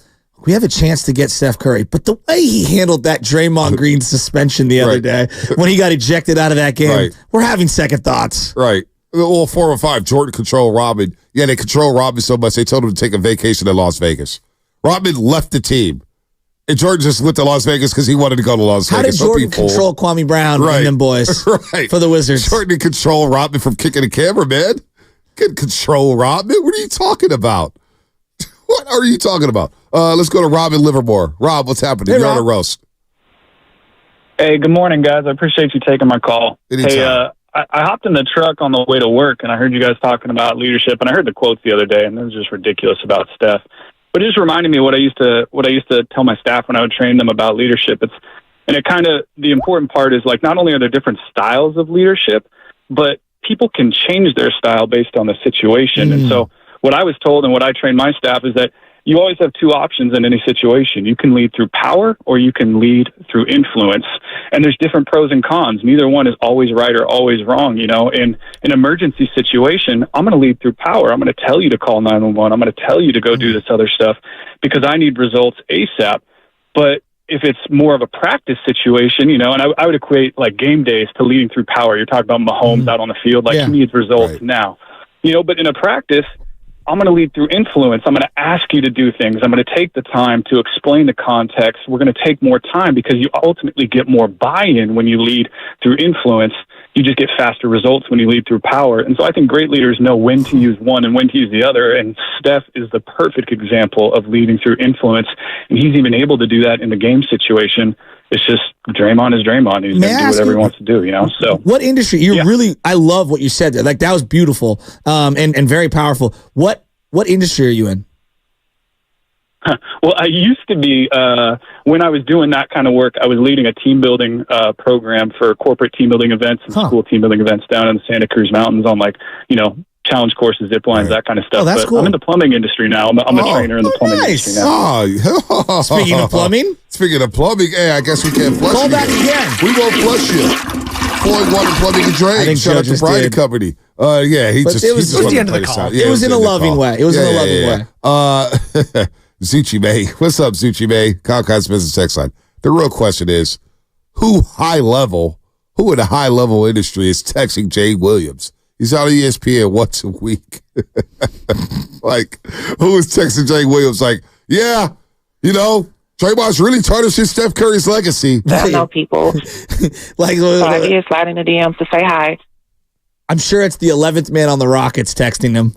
we have a chance to get Steph Curry. But the way he handled that Draymond Green suspension the other day, when he got ejected out of that game, we're having second thoughts. Right. Well, 405, Jordan controlled Rodman. Yeah, they control Rodman so much, they told him to take a vacation in Las Vegas. Rodman left the team. And Jordan just went to Las Vegas because he wanted to go to Las Vegas. How did Jordan control Kwame Brown and them boys for the Wizards? Jordan control Rodman from kicking the camera, man. Can control Rodman? What are you talking about? What are you talking about? Let's go to Rob in Livermore. Rob, what's happening? You're on a roast. Hey, good morning, guys. I appreciate you taking my call. Anytime. Hey, I hopped in the truck on the way to work, and I heard you guys talking about leadership, and I heard the quotes the other day, and it was just ridiculous about Steph. But it just reminded me what I used to tell my staff when I would train them about leadership. The important part is, like, not only are there different styles of leadership, but people can change their style based on the situation. And so what I was told and what I train my staff is that you always have two options in any situation. You can lead through power or you can lead through influence. And there's different pros and cons. Neither one is always right or always wrong. You know, in an emergency situation, I'm going to lead through power. I'm going to tell you to call 911. I'm going to tell you to go do this other stuff because I need results ASAP. But if it's more of a practice situation, you know, and I would equate like game days to leading through power. You're talking about Mahomes out on the field. Like, he needs results now. You know, but in a practice, I'm going to lead through influence. I'm going to ask you to do things. I'm going to take the time to explain the context. We're going to take more time because you ultimately get more buy-in when you lead through influence. You just get faster results when you lead through power. And so I think great leaders know when to use one and when to use the other. And Steph is the perfect example of leading through influence. And he's even able to do that in the game situation. It's just Draymond is Draymond. He's going to do whatever he wants to do, you know? So what industry? I love what you said there. Like, that was beautiful and very powerful. What industry are you in? Well, I used to be, when I was doing that kind of work, I was leading a team building program for corporate team building events and school team building events down in the Santa Cruz Mountains on, like, you know, challenge courses, zip lines, that kind of stuff. Oh, that's but cool. I'm in the plumbing industry now. I'm a trainer in the plumbing industry now. Speaking of plumbing? Speaking of plumbing, hey, I guess we can't flush Call you. back again. We won't flush you. Floyd Water Plumbing and Drain. Shout out to Brian Company. It was the end of the call. It was in a loving way. It was in a loving way. Zucci May. What's up, Zucci May? Comcast Business Text Line. The real question is, who in the high level industry is texting Jay Williams? He's on ESPN once a week. Like, who is texting Jay Williams? Like, yeah, you know, Draymond's really tarnishing Steph Curry's legacy. I know people. Like, so I did slide in the DMs to say hi. I'm sure it's the 11th man on the Rockets texting him.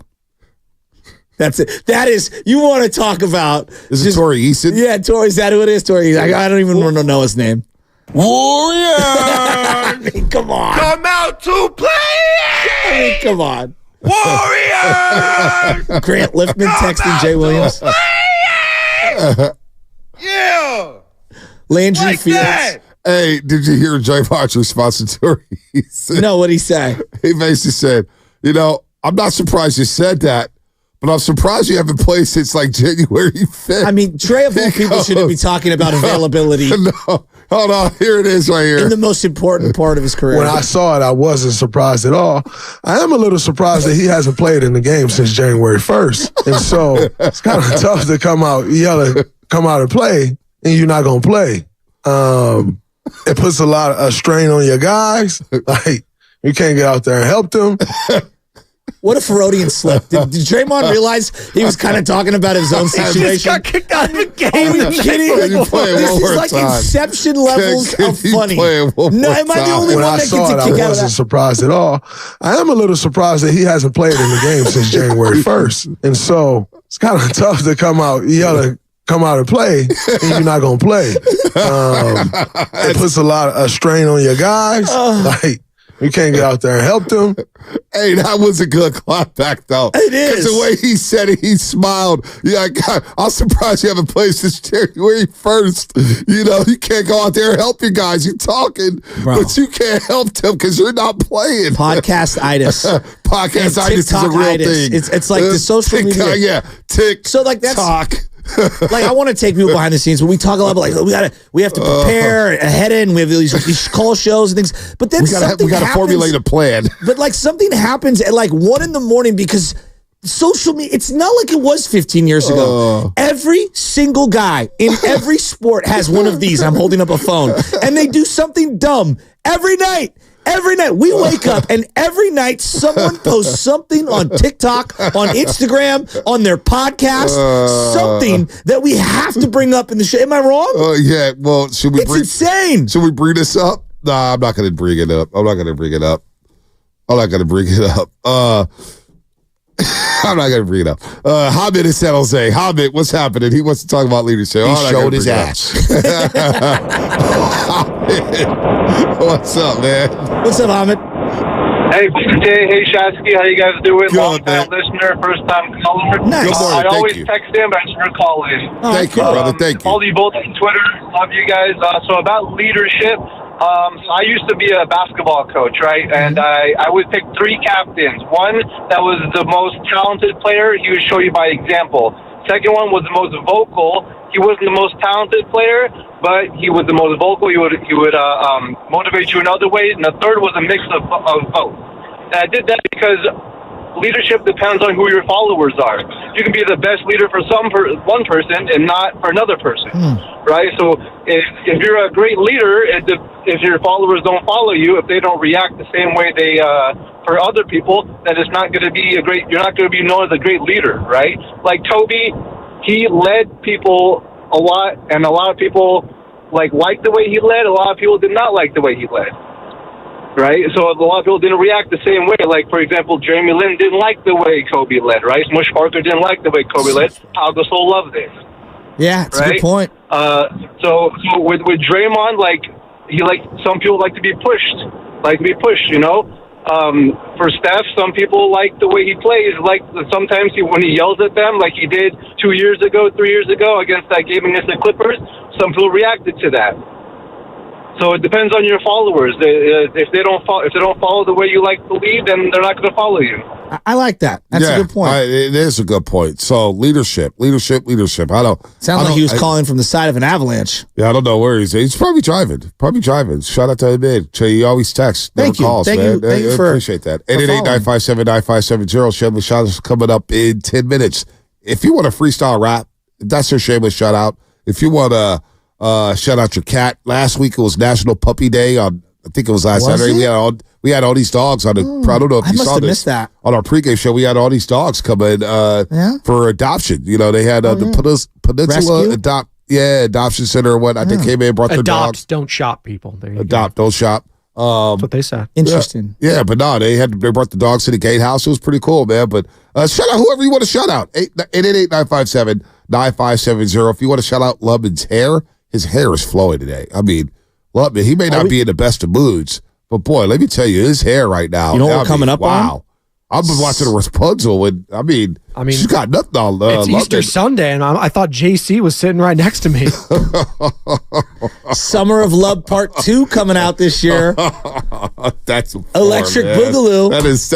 That's it. That is, you want to talk about. Is it Torrey Eason? Yeah, Torrey. Is that who it is? Torrey. I don't even want to know his name. Warriors! I mean, come on. Come out to play! I mean, come on. Warriors! Grant Liftman texting Jay Williams. Yeah! Landry like Fields. That. Hey, did you hear Draymond's response to Torrey Eason? No, what'd he say? He basically said, you know, I'm not surprised you said that, but I'm surprised you haven't played since like January 5th. I mean, Dre of all people shouldn't be talking about availability. No, hold on. Here it is right here. In the most important part of his career. When I saw it, I wasn't surprised at all. I am a little surprised that he hasn't played in the game since January 1st. And so it's kind of tough to come out and play, and you're not going to play. It puts a lot of strain on your guys. Like, you can't get out there and help them. What a Freudian slip. Did Draymond realize he was kind of talking about his own situation? He just got kicked out of the game. Are you kidding? This is like Inception levels of funny. No, am I the only one that gets a kick out of that? I wasn't surprised at all. I am a little surprised that he hasn't played in the game since January 1st. And so it's kind of tough to come out and play, and you're not going to play. It puts a lot of strain on your guys. Like, you can't get out there and help them. Hey, that was a good clapback, though. It is. Because the way he said it, he smiled. Yeah, God, I'm surprised you haven't played since January 1st. You know, you can't go out there and help your guys. You're talking, but you can't help them because you're not playing. Podcast-itis. Podcast-itis is a real thing. It's like the social media. Yeah, so like that's talk. Like I want to take people behind the scenes, but we talk a lot about like we have to prepare ahead in. We have these call shows and things, but then we gotta formulate a plan. But like something happens at like 1 a.m. because social media. It's not like it was 15 years ago. Every single guy in every sport has one of these. I'm holding up a phone, and they do something dumb every night. Every night we wake up and every night someone posts something on TikTok, on Instagram, on their podcast, something that we have to bring up in the show. Am I wrong? Yeah. Well, it's insane. Should we bring this up? Nah, I'm not going to bring it up. I'm not going to bring it up. Hamid in San Jose. Hamid, what's happening? He wants to talk about leadership. He showed his ass. What's up, man? What's up, Hamid? Hey, BJ. Hey, Shasky. How you guys doing? Long-time listener, first-time caller. Nice. Good morning. I Thank always you. text in, but I never call in. Thank you, brother. Thank you. Follow you both on Twitter. Love you guys. So about leadership, I used to be a basketball coach, right? And I would pick 3 captains. One that was the most talented player. He would show you by example. Second one was the most vocal. He wasn't the most talented player, but he was the most vocal. He would motivate you in other ways. And the third was a mix of both. And I did that because leadership depends on who your followers are. You can be the best leader for one person and not for another person, right? So if you're a great leader, if your followers don't follow you, if they don't react the same way they for other people, then it's not going to be you're not going to be known as a great leader, right? Like Toby, he led people a lot, and a lot of people liked the way he led. A lot of people did not like the way he led. Right, so a lot of people didn't react the same way. Like, for example, Jeremy Lin didn't like the way Kobe led, right? Smush Parker didn't like the way Kobe led. Pau Gasol loved it. Yeah, that's a good point. So with Draymond, some people like to be pushed, you know. For Steph, some people like the way he plays. Like sometimes when he yells at them, like he did 3 years ago against that game against the Clippers, some people reacted to that. So it depends on your followers. If they don't follow the way you like to lead, then they're not going to follow you. I like that. That's a good point. It is a good point. So leadership. I don't. Sounds like he was calling from the side of an avalanche. Yeah, I don't know where he's. He's probably driving. Shout out to him, man. He always texts. Thank you. Calls, Thank man. you for appreciate that. 888-957-9570. Shameless shout outs coming up in 10 minutes. If you want a freestyle rap, that's your shameless shout out. If you want to shout out your cat. Last week it was National Puppy Day I think it was last Saturday. We had all these dogs on the. I don't know if you saw this. Missed that. On our pregame show. We had all these dogs coming for adoption. You know, they had the Peninsula Adoption Center or what. They came in and brought their dogs. Adopt, don't shop, people. There you Adopt, don't shop. That's what they said. Interesting. Yeah, but no, they brought the dogs to the gatehouse. It was pretty cool, man. But shout out whoever you want to shout out. 888-957-9570. If you want to shout out Lubman's hair, his hair is flowing today. I mean, Lubman, he may not be in the best of moods, but boy, let me tell you, his hair right now. You know what we're coming up on? Wow. I've been watching Rapunzel, and I mean, she's got nothing on. It's Easter Sunday, and I thought JC was sitting right next to me. Summer of Love Part 2 coming out this year. That's Electric Boogaloo. That is.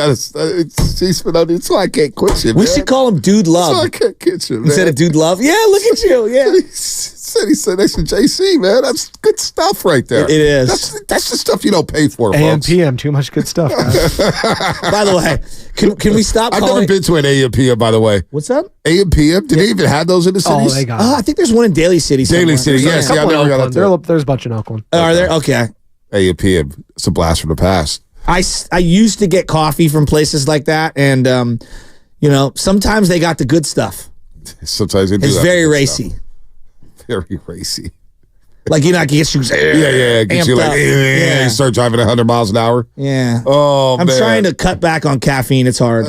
She's been on it, so I can't quit you. We should call him Dude Love. So I can't quit you, man. Instead of Dude Love. Yeah, look at you. Yeah. He said next to JC, man. That's good stuff right there. It is. That's the stuff you don't pay for, AM, folks. PM, too much good stuff. By the way, can we stop I've calling? never been to an AM, PM, by the way. What's that? AM, PM? Did they even have those in the cities? Oh, they got I think there's one in Daly City somewhere. Daly City, yes. Yeah, I never got up there. There's a bunch in Oakland. Are there? Okay. AM, PM. It's a blast from the past. I used to get coffee from places like that, and sometimes they got the good stuff. Sometimes they do. It's very racy. Very racy. Like gets you. Gets you like, you start driving 100 miles an hour. Yeah. Oh, I'm trying to cut back on caffeine. It's hard.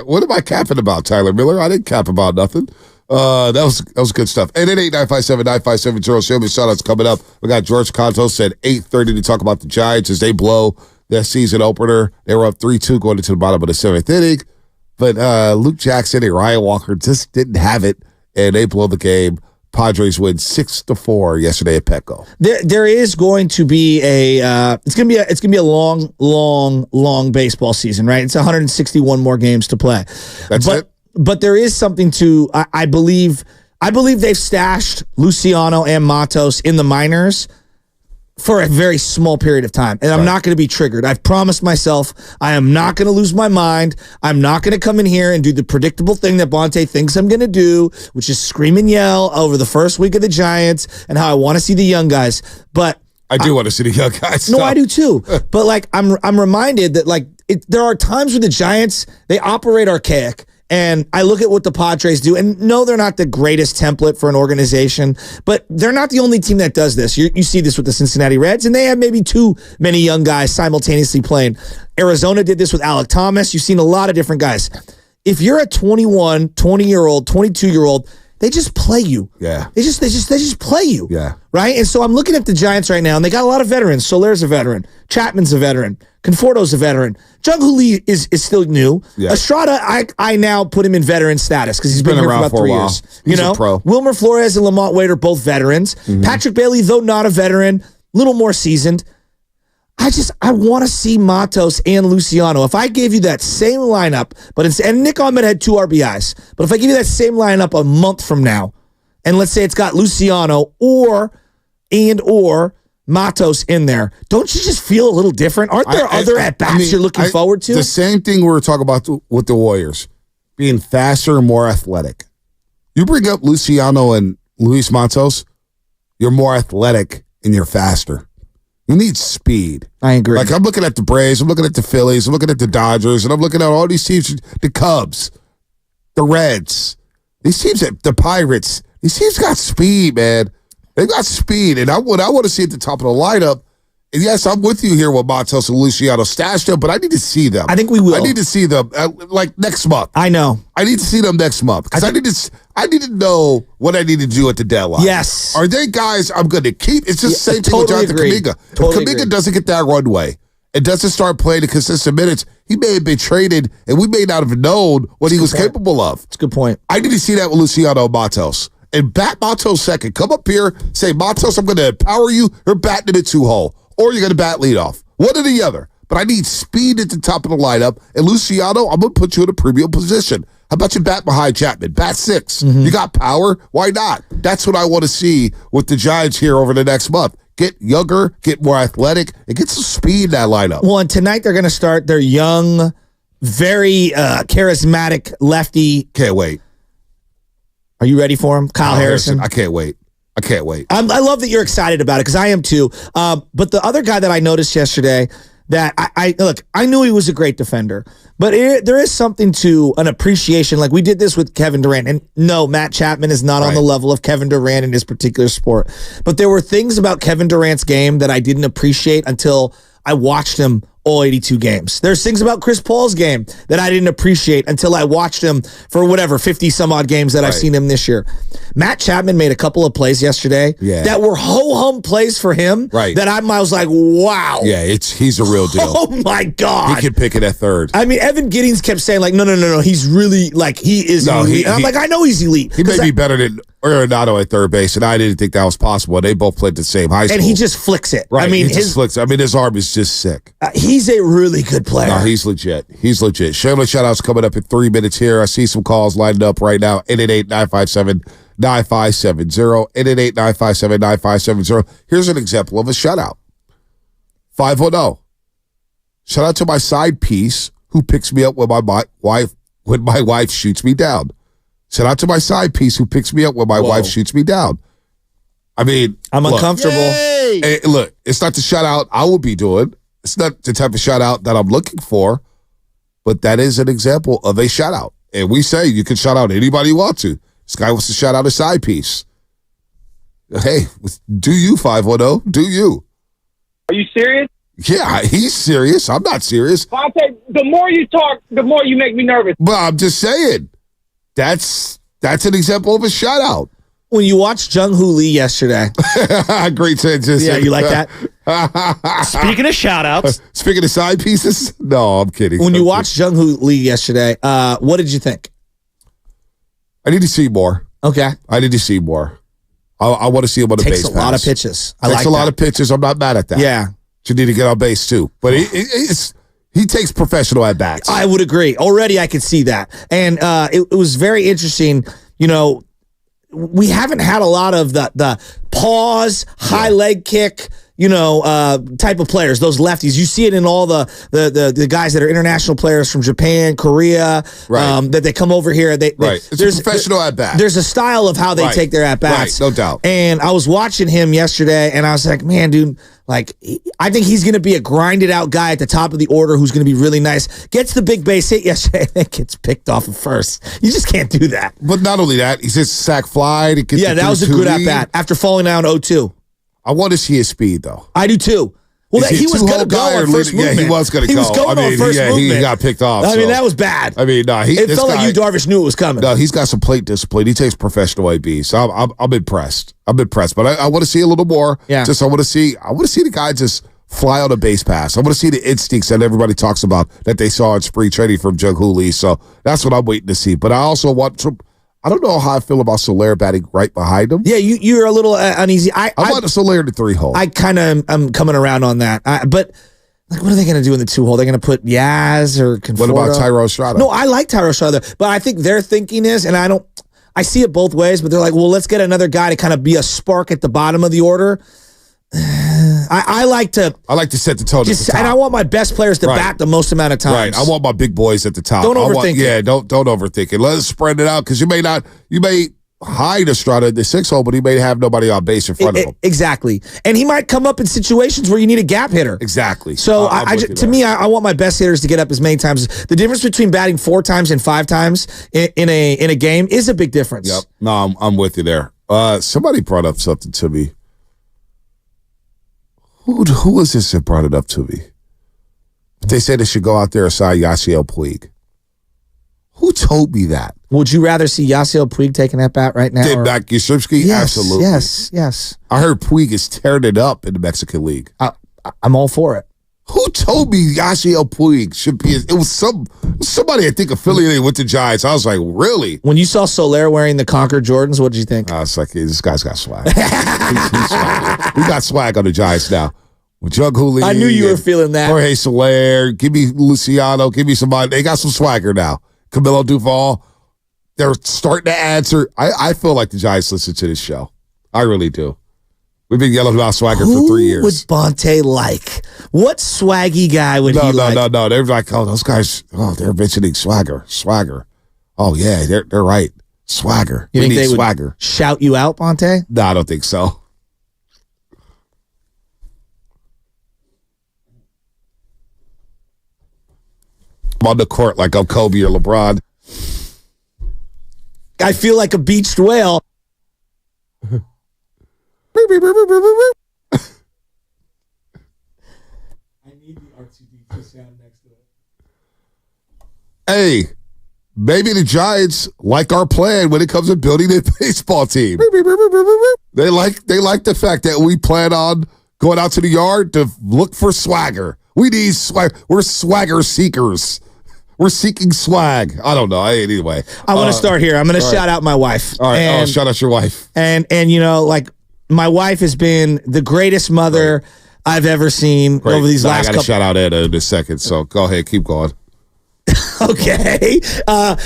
What am I capping about, Tyler Miller? I didn't cap about nothing. That was good stuff. 888-957-9570. Show me shout outs coming up. We got George Kontos at 8:30 to talk about the Giants as they blow their season opener. They were up 3-2 going into the bottom of the 7th inning. But Luke Jackson and Ryan Walker just didn't have it, and they blow the game. Padres win 6-4 yesterday at Petco. There is going to be it's going to be a long baseball season, right? It's 161 more games to play. That's it. But there is something to I believe they've stashed Luciano and Matos in the minors for a very small period of time. And I'm not going to be triggered. I've promised myself I am not going to lose my mind. I'm not going to come in here and do the predictable thing that Bonte thinks I'm going to do, which is scream and yell over the first week of the Giants and how I want to see the young guys. But I do want to see the young guys. No, I do too. But I'm reminded that there are times when the Giants, they operate archaic. And I look at what the Padres do, and no, they're not the greatest template for an organization, but they're not the only team that does this. You see this with the Cincinnati Reds, and they have maybe too many young guys simultaneously playing. Arizona did this with Alek Thomas. You've seen a lot of different guys. If you're a 21, 20-year-old, 22-year-old, they just play you. Yeah. They just play you. Yeah. Right? And so I'm looking at the Giants right now, and they got a lot of veterans. Soler's a veteran. Chapman's a veteran. Conforto's a veteran. Jung-Hoo Lee is still new. Yeah. Estrada, I now put him in veteran status because he's been here for about 3 years. He's a pro. Wilmer Flores and Lamont Wade are both veterans. Mm-hmm. Patrick Bailey, though not a veteran, a little more seasoned. I want to see Matos and Luciano. If I gave you that same lineup, and Nick Ahmed had 2 RBIs, but if I give you that same lineup a month from now, and let's say it's got Luciano or Matos in there, don't you just feel a little different? Aren't there other at-bats you're looking forward to? The same thing we were talking about with the Warriors, being faster and more athletic. You bring up Luciano and Luis Matos, you're more athletic and you're faster. You need speed. I agree. Like, I'm looking at the Braves, I'm looking at the Phillies, I'm looking at the Dodgers, and I'm looking at all these teams, the Cubs, the Reds, these teams, the Pirates, these teams got speed, man. They got speed, and I want to see at the top of the lineup. And yes, I'm with you here with Matos and Luciano stashed them, but I need to see them. I think we will. I need to see them next month. I know. I need to see them next month because I need to know what I need to do at the deadline. Yes. Are they guys I'm going to keep? It's just the same thing with Jonathan Kuminga. If Kuminga doesn't get that runway and doesn't start playing the consistent minutes, he may have been traded, and we may not have known what he was capable of. That's a good point. I need to see that with Luciano and Matos. And bat Matos second. Come up here, say, Matos, I'm going to empower you. You're batting it at 2-hole. Or you're going to bat leadoff. One or the other. But I need speed at the top of the lineup. And Luciano, I'm going to put you in a premium position. How about you bat behind Chapman? Bat 6. Mm-hmm. You got power. Why not? That's what I want to see with the Giants here over the next month. Get younger, get more athletic, and get some speed in that lineup. Well, and tonight they're going to start their young, very charismatic lefty. Can't wait. Are you ready for him? Kyle Harrison. I can't wait. I love that you're excited about it because I am too. But the other guy that I noticed yesterday that I knew he was a great defender, but there is something to an appreciation. Like we did this with Kevin Durant, and no, Matt Chapman is not on the level of Kevin Durant in his particular sport. But there were things about Kevin Durant's game that I didn't appreciate until I watched him all 82 games. There's things about Chris Paul's game that I didn't appreciate until I watched him for 50 some odd games that I've seen him this year. Matt Chapman made a couple of plays yesterday that were ho-hum plays for him that I was like, wow. Yeah, he's a real deal. Oh my God. He can pick it at third. I mean, Evan Giddings kept saying no, he's really he is elite. I'm like, I know he's elite. He may be better than Arenado at third base, and I didn't think that was possible. They both played the same high school. And he just flicks it. Right. I mean, his arm is just sick. He's a really good player. No, he's legit. Shameless shout-outs coming up in 3 minutes here. I see some calls lined up right now. 888-957-9570. 888-957-9570. Here's an example of a shutout. 510. Shout out to my side piece who picks me up when my wife shoots me down. Shout out to my side piece who picks me up when my wife shoots me down. I mean, I'm uncomfortable. Hey, look, it's not the shout out I would be doing. It's not the type of shout out that I'm looking for, but that is an example of a shout out. And we say you can shout out anybody you want to. This guy wants to shout out a side piece. Hey, do you, 510? Do you? Are you serious? Yeah, he's serious. I'm not serious. Vontae, the more you talk, the more you make me nervous. But I'm just saying, that's an example of a shout out. When you watched Jung-Hoo Lee yesterday. Great transition. Yeah, you like that? Speaking of shout outs. Speaking of side pieces. No, I'm kidding. When you watched Jung-Hoo Lee yesterday, what did you think? I need to see more. Okay. I need to see more. I want to see him on the base pass. Takes a lot of pitches. Takes a lot of pitches. I'm not mad at that. Yeah. You need to get on base too. But he takes professional at bats. I would agree. Already I could see that. And it was very interesting. You know, we haven't had a lot of the pause, high leg kick, type of players, those lefties. You see it in all the guys that are international players from Japan, Korea, that they come over here. It's a professional at bat. There's a style of how they take their at bats. Right, no doubt. And I was watching him yesterday, and I was like, man, dude, I think he's going to be a grinded out guy at the top of the order who's going to be really nice. Gets the big base hit yesterday, and then gets picked off at first. You just can't do that. But not only that, he says sack fly to get that was a good at bat after falling down 0-2. I want to see his speed, though. I do too. Well, he was going to go on first movement. Yeah, he was going to go. He was going on first movement. He got picked off. I mean, that was bad. I mean, it felt like Darvish knew it was coming. No, he's got some plate discipline. He takes professional AB, so I'm impressed. I'm impressed, but I want to see a little more. Yeah. I want to see the guy just fly on a base pass. I want to see the instincts that everybody talks about that they saw in spring training from Jung-Hoo Lee. So that's what I'm waiting to see. But I also want to. I don't know how I feel about Soler batting right behind him. Yeah, you're a little uneasy. I want Soler in the 3-hole. I kind of am coming around on that. But what are they going to do in the 2-hole? They're going to put Yaz or Conforto? What about Thairo Estrada? No, I like Thairo Estrada, but I think their thinking is, and I see it both ways, but they're like, well, let's get another guy to kind of be a spark at the bottom of the order. I like to set the tone at the top. And I want my best players to bat the most amount of times. Right. I want my big boys at the top. Don't overthink it. Yeah, don't overthink it. Let us spread it out because you may hide Estrada in the 6-hole, but he may have nobody on base in front of him. Exactly. And he might come up in situations where you need a gap hitter. Exactly. So to me, I want my best hitters to get up as many times. The difference between batting 4 times and 5 times in a game is a big difference. Yep. No, I'm with you there. Somebody brought up something to me. Who was this that brought it up to me? They said they should go out there and sign Yasiel Puig. Who told me that? Would you rather see Yasiel Puig taking that bat right now? Did Matt Yastrzemski? Yes, absolutely. Yes. I heard Puig is tearing it up in the Mexican League. I'm all for it. Who told me Yasiel Puig should be? It was somebody I think affiliated with the Giants. I was like, really? When you saw Soler wearing the Concord Jordans, what did you think? I was like, hey, this guy's got swag. he's swag. We got swag on the Giants now. With Jung-Hoo Lee, I knew you were feeling that. Jorge Soler, give me Luciano, give me somebody. They got some swagger now. Camilo Duvall, they're starting to answer. I feel like the Giants listen to this show. I really do. We've been yelling about swagger for 3 years. Who would Bonte like? What swaggy guy would he like? No. They're like, oh, those guys, they're mentioning swagger. Oh, yeah, they're right. Swagger. You think they swagger. Would shout you out, Bonte? No, I don't think so. I'm on the court like I'm Kobe or LeBron. I feel like a beached whale. I need the R2D2 sound next to it. Hey, maybe the Giants like our plan when it comes to building a baseball team. They like the fact that we plan on going out to the yard to look for swagger. We need swag. We're swagger seekers. We're seeking swag. I don't know. Anyway, I want to start here. I'm going to shout out my wife. All right. Shout out your wife. And my wife has been the greatest mother I've ever seen over these last couple. I got to shout out Anna in a second. So go ahead, keep going. Okay.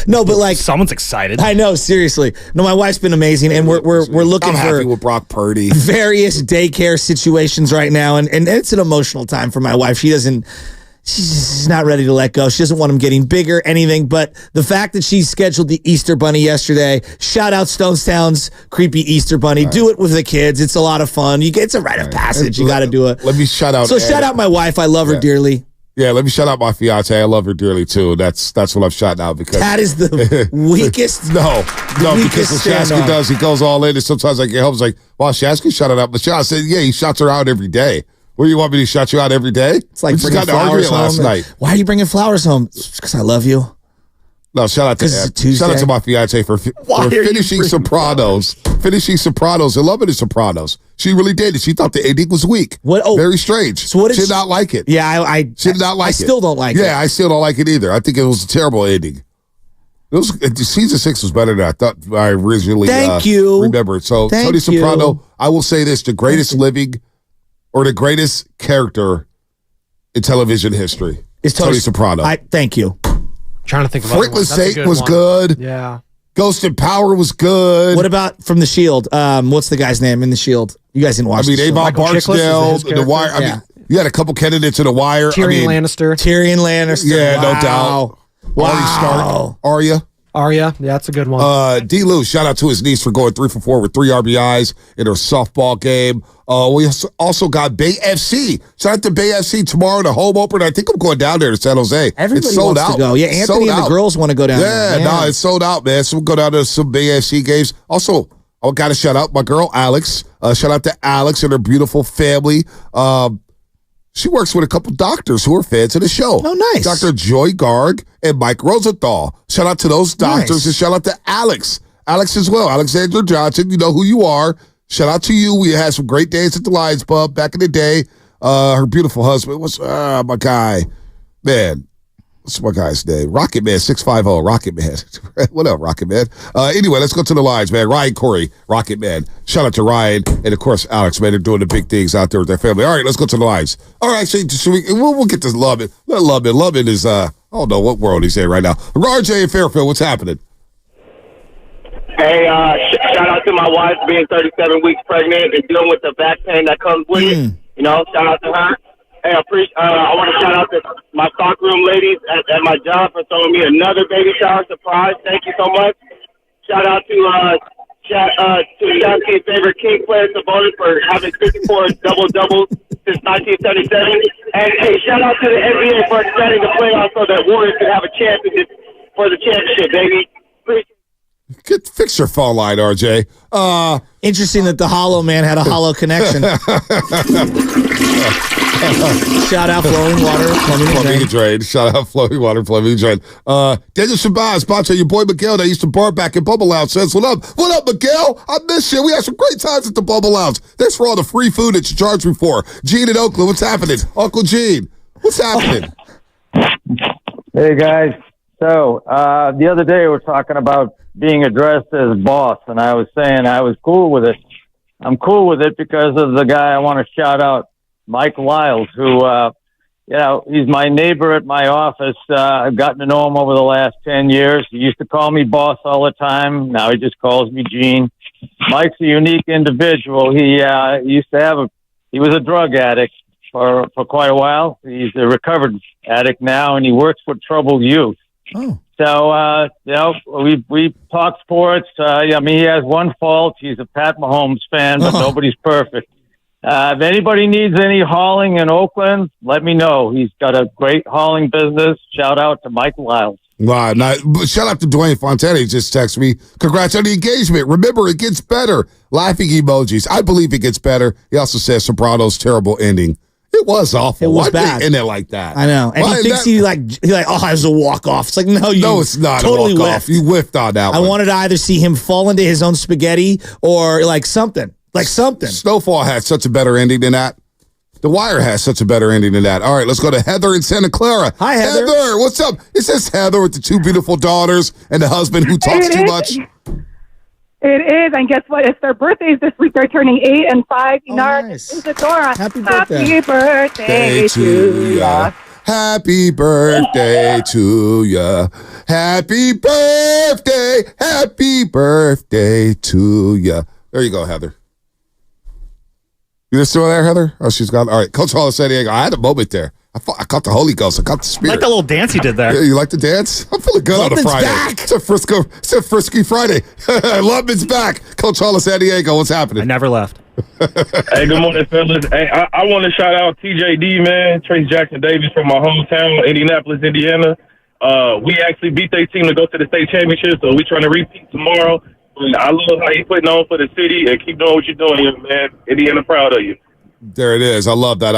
No, but someone's excited. I know, seriously. No, my wife's been amazing, and we're looking happy with Brock Purdy. Various daycare situations right now, and it's an emotional time for my wife. She doesn't. she's not ready to let go. She doesn't want him getting bigger, anything. But the fact that she scheduled the Easter Bunny yesterday, shout out Stonestown's creepy Easter Bunny. Do it with the kids. It's a lot of fun. It's a rite of passage. You got to do it. Let me shout out. So shout out my wife. I love her dearly. Yeah, let me shout out my fiance. I love her dearly too. That's what I'm shouting out because that is the weakest. No, because what Shasky does, he goes all in, and sometimes I get home. It's like, wow, Shasky shut it up. But I said, yeah, he shouts her out every day. What do you want me to shout you out every day? It's like we just got to argue last night. Why are you bringing flowers home? Because I love you. No, shout out to my fiance for finishing Sopranos. Finishing Sopranos and loving the Sopranos. She really did. She thought the ending was weak. Very strange. So she did not like it. Yeah, she did not like it. I still don't like it. Yeah, I still don't like it either. I think it was a terrible ending. Season 6 was better than I thought I originally remembered. So Tony Soprano, I will say this, the greatest living or the greatest character in television history is Tony Soprano. Thank you. Trying to think of Franklin's Sake was good. Yeah. Ghost in Power was good. What about from The Shield? What's the guy's name in The Shield? You guys didn't watch The Shield. Avon Barksdale, The Wire. I mean, you had a couple candidates in The Wire. Tyrion Lannister. Yeah, no doubt. Wow. Arya. Yeah, that's a good one. D. Lou, shout out to his niece for going 3 for 4 with 3 RBIs in her softball game. We also got Bay FC. Shout out to Bay FC tomorrow, the home opener. I think I'm going down there to San Jose. Everybody it's sold wants out. To go. Yeah, Anthony and the girls want to go down there. Yeah, no, it's sold out, man. So we'll go down to some Bay FC games. Also, I got to shout out my girl, Alex. Shout out to Alex and her beautiful family. She works with a couple doctors who are fans of the show. Oh, nice. Dr. Joy Garg and Mike Rosenthal. Shout out to those doctors and shout out to Alex. Alex as well. Alexander Johnson, you know who you are. Shout out to you. We had some great days at the Lions Pub back in the day. Her beautiful husband was my guy. Man, what's my guy's name? Rocket Man 650. Rocket Man. What up, Rocket Man? Anyway, let's go to the Lions, man. Ryan Corey, Rocket Man. Shout out to Ryan and, of course, Alex, man. They're doing the big things out there with their family. All right, let's go to the Lions. All right, so we'll get to Lovin. Let Lovin. Lovin is, I don't know what world he's in right now. RJ in Fairfield, what's happening? Hey, shout out to my wife being 37 weeks pregnant and dealing with the back pain that comes with it. You know, shout out to her. Hey, I want to shout out to my stockroom ladies at my job for throwing me another baby shower surprise. Thank you so much. Shout out to Shasky's favorite King player, Sabonis, for having 54 double-doubles since 1977. And hey, shout out to the NBA for expanding the playoffs so that Warriors can have a chance for the championship, baby. Fix your phone line, RJ. Interesting that the Hollow Man had a hollow connection. Shout out Flowing Water, Plumbing and Drain. Shout out Flowing Water, Plumbing and Drain. Daniel Shabazz, sponsor your boy Miguel that used to bar back at Bubble Lounge says, what up? What up, Miguel? I miss you. We had some great times at the Bubble Lounge. Thanks for all the free food that you charged me for. Gene in Oakland, what's happening? Uncle Gene, what's happening? Hey, guys. So, the other day we were talking about being addressed as boss, and I was saying I was cool with it. I'm cool with it because of the guy I want to shout out, Mike Lyles, who, he's my neighbor at my office. I've gotten to know him over the last 10 years. He used to call me boss all the time. Now he just calls me Gene. Mike's a unique individual. He he was a drug addict for quite a while. He's a recovered addict now, and he works with troubled youth. Oh. So, we talk sports. He has one fault. He's a Pat Mahomes fan, but nobody's perfect. If anybody needs any hauling in Oakland, let me know. He's got a great hauling business. Shout out to Mike Lyles. Wow, shout out to Dwayne Fontana. He just texted me. Congrats on the engagement. Remember, it gets better. Laughing emojis. I believe it gets better. He also says Sopranos' terrible ending. It was awful. It was Why bad. End it like that? I know. And he thinks he it was a walk-off. It's like, no, it's not totally a walk-off. You whiffed on that one. I wanted to either see him fall into his own spaghetti or like something. Snowfall had such a better ending than that. The Wire has such a better ending than that. All right, let's go to Heather in Santa Clara. Hi, Heather. Heather, what's up? It says Heather with the 2 beautiful daughters and the husband who talks too much. It is, and guess what? It's their birthdays this week. They're turning 8 and 5. Nice. Isadora. Happy birthday. Happy birthday to ya. Happy birthday to ya. Happy birthday. Happy birthday to ya. There you go, Heather. You still there, Heather? Oh, she's gone. All right. Coach Hall of San Diego. I had a moment there. I caught the Holy Ghost. I caught the Spirit. Like that little dance you did there. Yeah, you like the dance? I'm feeling good on a Friday. Back. It's a Frisky Friday. Lubman's back. Coach Hall of San Diego, what's happening? I never left. Hey, good morning, fellas. Hey, I want to shout out TJD, man, Trace Jackson Davis from my hometown, Indianapolis, Indiana. We actually beat their team to go to the state championship, so we're trying to repeat tomorrow. And I love how you putting on for the city and keep doing what you're doing, man. Indiana proud of you. There it is. I love that.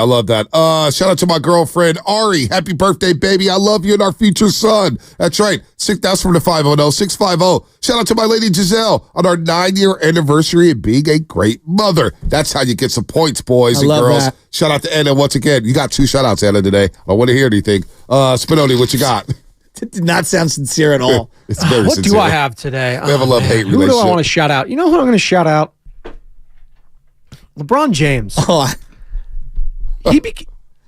Shout out to my girlfriend, Ari. Happy birthday, baby. I love you and our future son. That's right. That's from the 500-650. Shout out to my lady, Giselle, on our 9-year anniversary of being a great mother. That's how you get some points, boys and girls. That. Shout out to Anna once again. You got 2 shout outs, Anna, today. I want to hear anything. Spinoni, what you got? It did not sound sincere at all. It's very what sincere. do I have today? We have a love-hate relationship. Who do I want to shout out? You know who I'm going to shout out? LeBron James.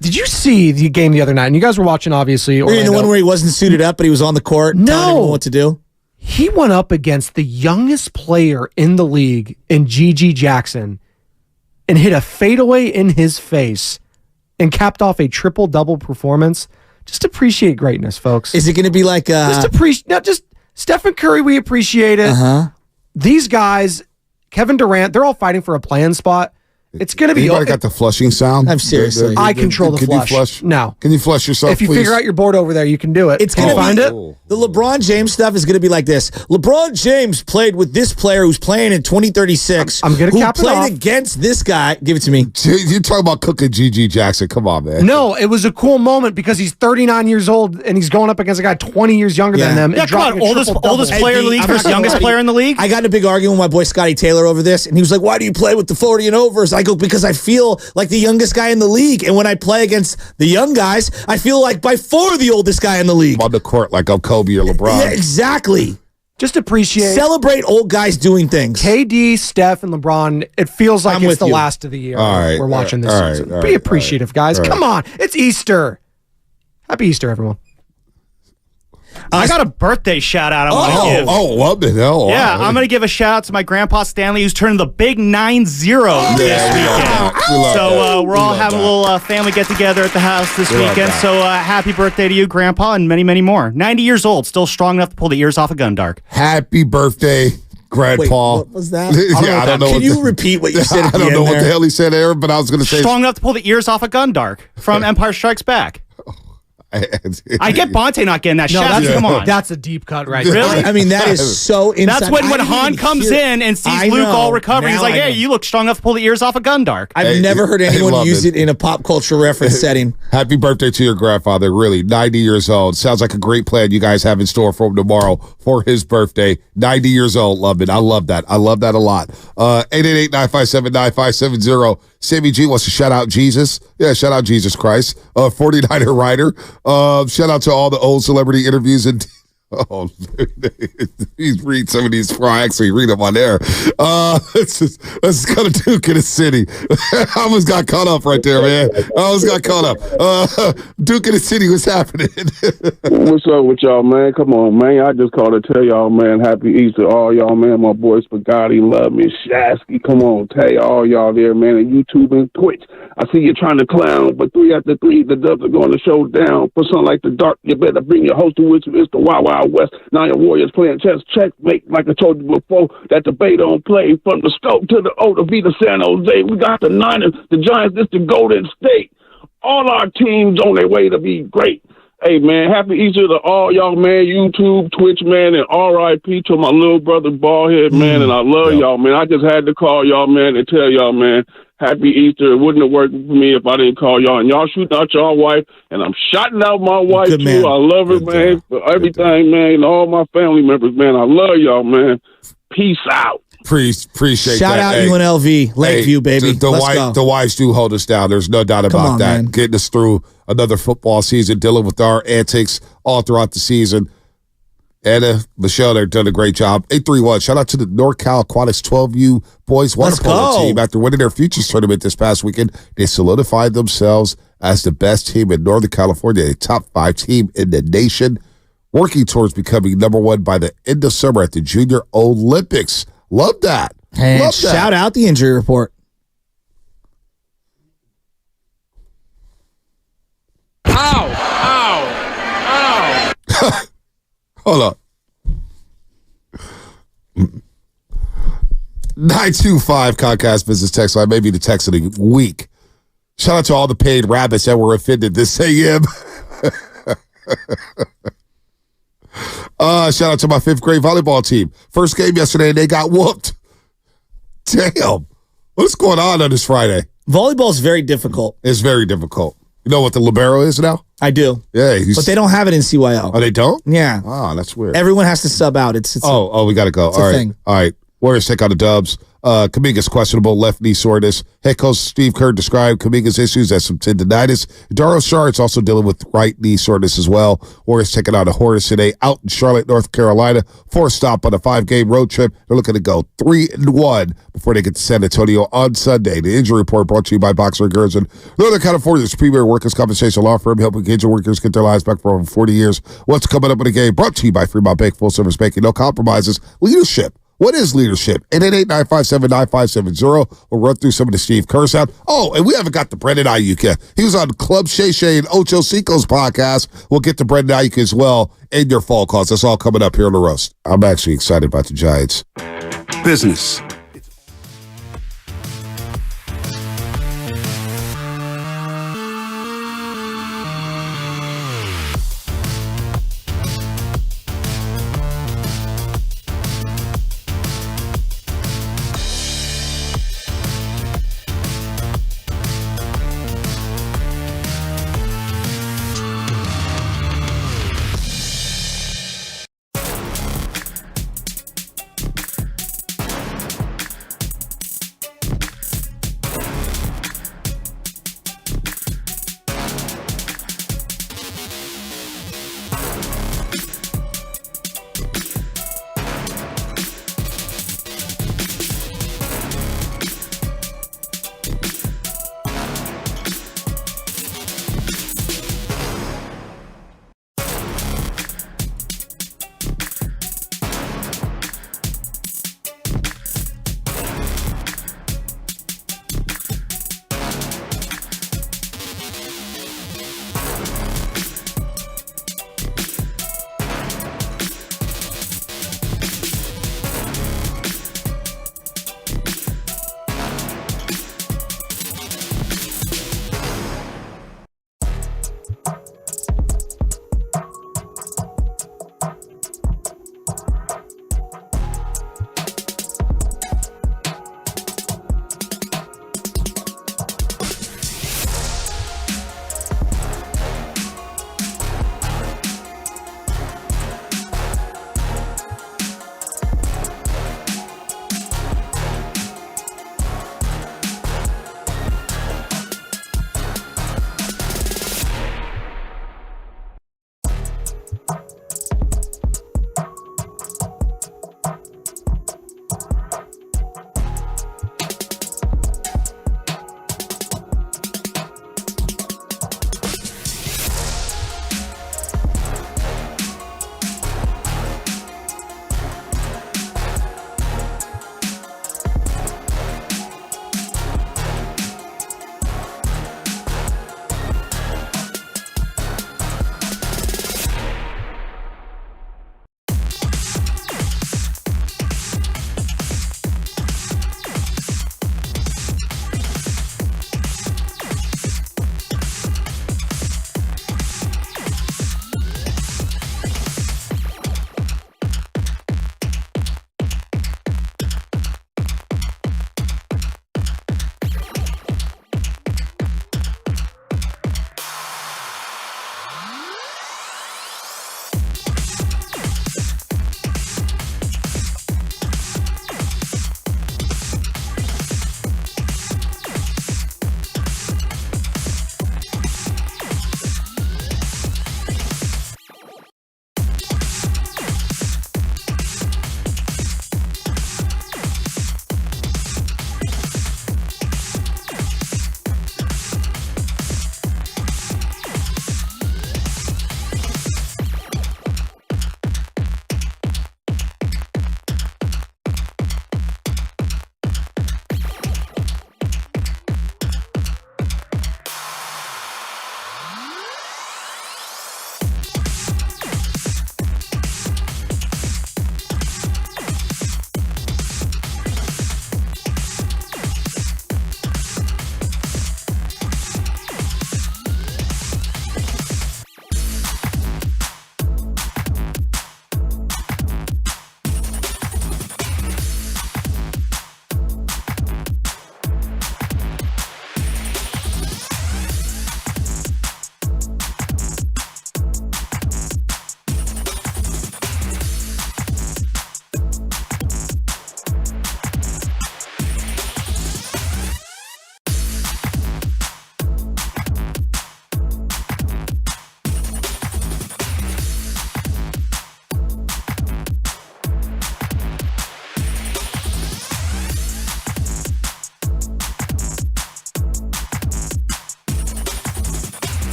Did you see the game the other night? And you guys were watching, obviously. You mean the one where he wasn't suited up, but he was on the court telling everyone what to do? He went up against the youngest player in the league in Gigi Jackson and hit a fadeaway in his face and capped off a triple-double performance. Just appreciate greatness, folks. Is it going to be like just Stephen Curry, we appreciate it. These guys, Kevin Durant, they're all fighting for a play-in spot. It's going to be... Anybody got the flushing sound? I'm seriously. I control the flush. Can you flush? No. Can you flush yourself, If you please? figure out your board over there, you can do it. It's going to find it. The LeBron James stuff is going to be like this. LeBron James played with this player who's playing in 2036. I'm going to cap it off. Who played against this guy. Give it to me. You're talking about cooking Gigi Jackson. Come on, man. No, it was a cool moment because he's 39 years old and he's going up against a guy 20 years younger than them. Yeah, come on. Oldest player in the league versus youngest player in the league. I got in a big argument with my boy Scotty Taylor over this, and he was like, why do you play with the 40 and overs? I go, because I feel like the youngest guy in the league. And when I play against the young guys, I feel like by far the oldest guy in the league. I'm on the court like I'm Kobe or LeBron. Yeah, exactly. Just appreciate. Celebrate old guys doing things. KD, Steph, and LeBron, it feels like it's the last of the year. We're watching this season. Be appreciative, guys. Come on. It's Easter. Happy Easter, everyone. I got a birthday shout out I want to give. Love it. Yeah, I'm going to give a shout out to my grandpa Stanley, who's turning the big 9-0 this weekend. So we're all having a little family get together at the house this weekend. So happy birthday to you, Grandpa, and many, many more. 90 years old, still strong enough to pull the ears off a gun dark. Happy birthday, Grandpa. Wait, what was that? I don't know. Can you repeat what you said at the end I don't know there? what the hell he said there, but I was going to say strong enough to pull the ears off a gun dark from Empire Strikes Back. I get Bonte not getting that shot. Come on. That's a deep cut right there. Really? I mean, that is so insane. That's when Han comes in and sees Luke all recovered. He's like, hey, you look strong enough to pull the ears off a gun dark. I've never heard anyone use it in a pop culture reference setting. Happy birthday to your grandfather, really. 90 years old. Sounds like a great plan you guys have in store for him tomorrow for his birthday. 90 years old. Love it. I love that. I love that a lot. 888-957-9570. Sammy G wants to shout out Jesus. Yeah, shout out Jesus Christ. 49er Rider. Shout out to all the old celebrity interviews and he's read some of these before I actually read them on air. Let's go to Duke in the city. I almost got caught up right there, man. Duke in the city, what's happening? What's up with y'all, man? Come on, man. I just called to tell y'all, man, happy Easter. All y'all, man. My boy Spaghetti, Love Me, Shasky. Come on, tell all y'all there, man, and YouTube and Twitch. I see you trying to clown, but 3 after 3, the Dubs are going to show down. For something like the dark, you better bring your host to which is the Wild Wild West. Now your Warriors playing chess, checkmate. Like I told you before, that the Bay don't play. From the Stoke to the O to be the San Jose. We got the Niners, the Giants, this the Golden State. All our teams on their way to be great. Hey, man, happy Easter to all y'all, man. YouTube, Twitch, man, and R.I.P. to my little brother, Ballhead, man, and I love y'all, man. I just had to call y'all, man, and tell y'all, man, happy Easter. It wouldn't have worked for me if I didn't call y'all. And y'all shooting out y'all wife, and I'm shouting out my wife, too. Man. I love her, man, for everything, man, and all my family members, man. I love y'all, man. Peace out. Appreciate Shout that. out UNLV, Lakeview, baby. The wives do hold us down. There's no doubt about that. Man. Getting us through another football season, dealing with our antics all throughout the season. Anna, Michelle, they've done a great job. 831. Shout out to the NorCal Aquatics 12U boys water polo team. After winning their futures tournament this past weekend, they solidified themselves as the best team in Northern California, a top 5 team in the nation, working towards becoming number 1 by the end of summer at the Junior Olympics. Love that. And shout out the injury report. Ow! Hold up. 925 Comcast Business Text Line, maybe the text of the week. Shout out to all the paid rabbits that were offended this AM. Shout out to my 5th grade volleyball team. First game yesterday, and they got whooped. Damn. What's going on this Friday? Volleyball is very difficult. It's very difficult. You know what the libero is now? I do. Yeah. But they don't have it in CYO. Oh, they don't? Yeah. Oh, that's weird. Everyone has to sub out. It's we got to go. All right. Thing. All right. Warriors take on the Dubs. Kuminga's questionable left knee soreness. Head coach Steve Kerr described Kuminga's issues as some tendonitis. Daryl Sharp's also dealing with right knee soreness as well. Warriors taking on the Hornets today out in Charlotte, North Carolina. 4th stop on a 5-game road trip. They're looking to go 3-1 before they get to San Antonio on Sunday. The injury report brought to you by Boxer & Gerson, Northern California's premier workers' compensation law firm, helping injured workers get their lives back for over 40 years. What's coming up in the game? Brought to you by Fremont Bank, full service banking, no compromises, leadership. What is leadership? 888-957-9570. We'll run through some of the Steve Kerr sound. Oh, and we haven't got the Brendan Ayuk yet. He was on Club Shay Shay and Ocho Cinco's podcast. We'll get to Brendan Ayuk as well and your fall calls. That's all coming up here on The Roast. I'm actually excited about the Giants. Business.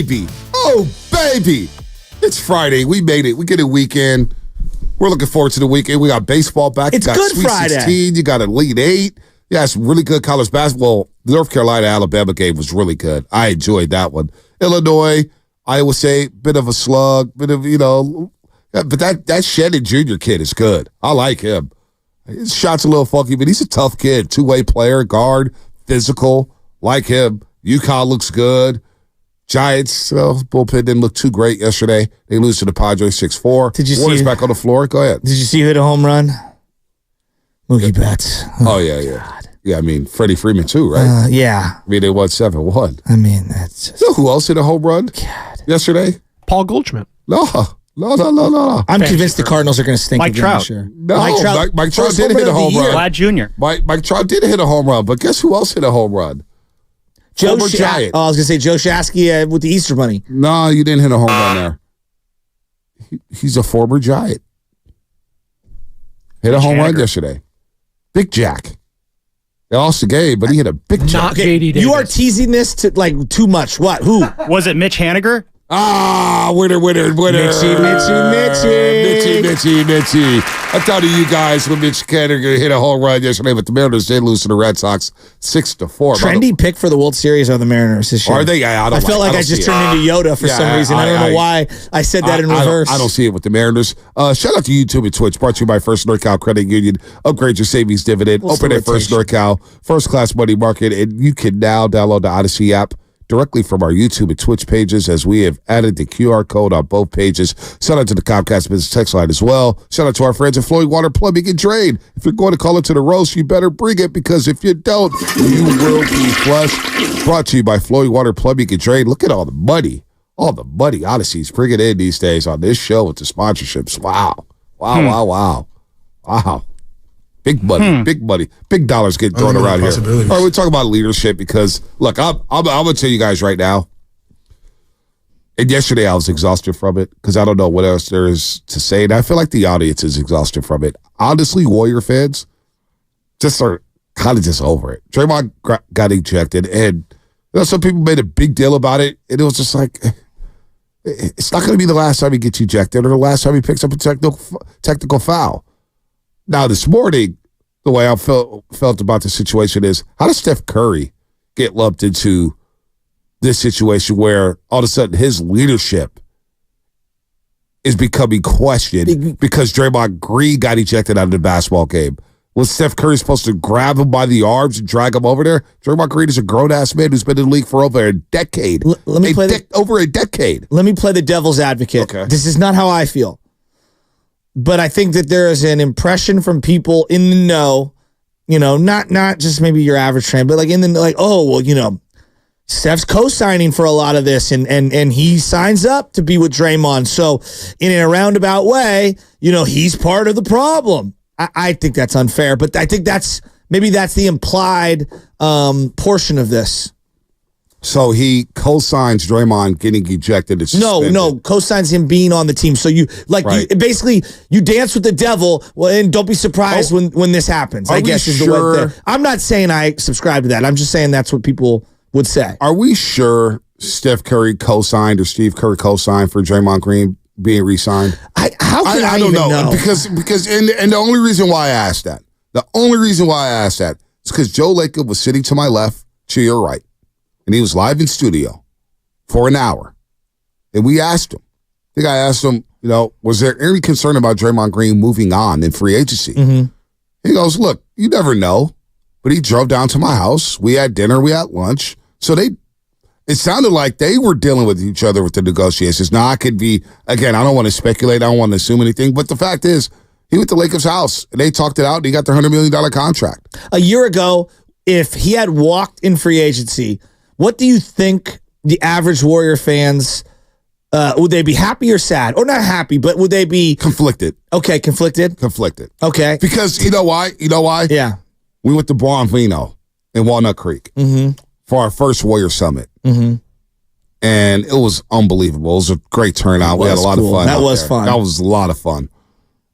baby. Oh, baby. It's Friday. We made it. We get a weekend. We're looking forward to the weekend. We got baseball back. It's you got Good Sweet Friday. 16. You got Elite 8. Yeah, it's really good college basketball. The North Carolina-Alabama game was really good. I enjoyed that one. Illinois, Iowa State, bit of a slug, but that Shannon Jr. kid is good. I like him. His shot's a little funky, but he's a tough kid. Two-way player, guard, physical. Like him. UConn looks good. Giants, bullpen didn't look too great yesterday. They lose to the Padres 6-4. Did you Warriors see back on the floor? Go ahead. Did you see who hit a home run? Mookie Betts. Oh, yeah. God. Yeah, I mean, Freddie Freeman too, right? Yeah. I mean, they won 7-1. I mean, that's just... You know who else hit a home run yesterday? Paul Goldschmidt. No. I'm convinced the Cardinals are going to stink Mike again Trout. this year. No, Mike Trout first did hit a home run. Vlad Jr. Mike Trout did hit a home run, but guess who else hit a home run? Former Giant. I was going to say Joe Shasky with the Easter Bunny. No, you didn't hit a home run there. He's a former Giant. Hit a home run yesterday. Big Jack. They lost the game, but he hit a big Jack. JD Davis. You are teasing this to too much. What? Who? Was it Mitch Haniger? Ah, winner. Mitchie. I thought of you guys when Mitch Haniger hit a home run yesterday, but the Mariners did lose to the Red Sox 6-4. Trendy pick for the World Series are the Mariners this year. Are they? I felt like I just turned into Yoda for some reason. I don't know why I said that in reverse. I don't see it with the Mariners. Shout out to YouTube and Twitch. Brought to you by First NorCal Credit Union. Upgrade your savings dividend. Open at First NorCal. First class money market. And you can now download the Odyssey app directly from our YouTube and Twitch pages, as we have added the QR code on both pages. Shout out to the Comcast Business Text line as well. Shout out to our friends at Flowing Water Plumbing and Drain. If you're going to call it to the roast, you better bring it, because if you don't, you will be flushed. Brought to you by Flowing Water Plumbing and Drain. Look at all the money. All the money Odyssey's bringing in these days on this show with the sponsorships. Wow. Big money, big money, big dollars get thrown around here. All right, we talk about leadership because, look, I'm going to tell you guys right now, and yesterday I was exhausted from it because I don't know what else there is to say, and I feel like the audience is exhausted from it. Honestly, Warrior fans just are kind of just over it. Draymond got ejected, and some people made a big deal about it, and it was just like, it's not going to be the last time he gets ejected or the last time he picks up a technical foul. Now, this morning, the way I felt about the situation is, how does Steph Curry get lumped into this situation where all of a sudden his leadership is becoming questioned because Draymond Green got ejected out of the basketball game? Was Steph Curry supposed to grab him by the arms and drag him over there? Draymond Green is a grown-ass man who's been in the league for over a decade. Over a decade. Let me play the devil's advocate. Okay. This is not how I feel. But I think that there is an impression from people in the know, not just maybe your average fan, but Steph's co-signing for a lot of this, and he signs up to be with Draymond. So in a roundabout way, he's part of the problem. I think that's unfair, but I think that's the implied portion of this. So he co-signs Draymond getting ejected. No, co-signs him being on the team. So you dance with the devil. Well, and don't be surprised when this happens. I guess is the way. I'm not saying I subscribe to that. I'm just saying that's what people would say. Are we sure Steph Curry co-signed or Steve Curry co-signed for Draymond Green being re-signed? I don't know. Because the only reason why I asked that, is because Joe Lacob was sitting to my left, to your right. And he was live in studio for an hour. And we asked him. I think I asked him, was there any concern about Draymond Green moving on in free agency? Mm-hmm. He goes, look, you never know. But he drove down to my house. We had dinner. We had lunch. So it sounded like they were dealing with each other with the negotiations. Now, I could be, again, I don't want to speculate. I don't want to assume anything. But the fact is, he went to Lacob's house. And they talked it out. And he got the $100 million contract. A year ago, if he had walked in free agency, what do you think the average Warrior fans, would they be happy or sad? Or not happy, but would they be... Conflicted. Okay, conflicted? Conflicted. Okay. Because you know why? Yeah. We went to Bron Vino in Walnut Creek for our first Warrior Summit. Mm-hmm. And it was unbelievable. It was a great turnout. We had a lot of fun. That was fun. That was a lot of fun.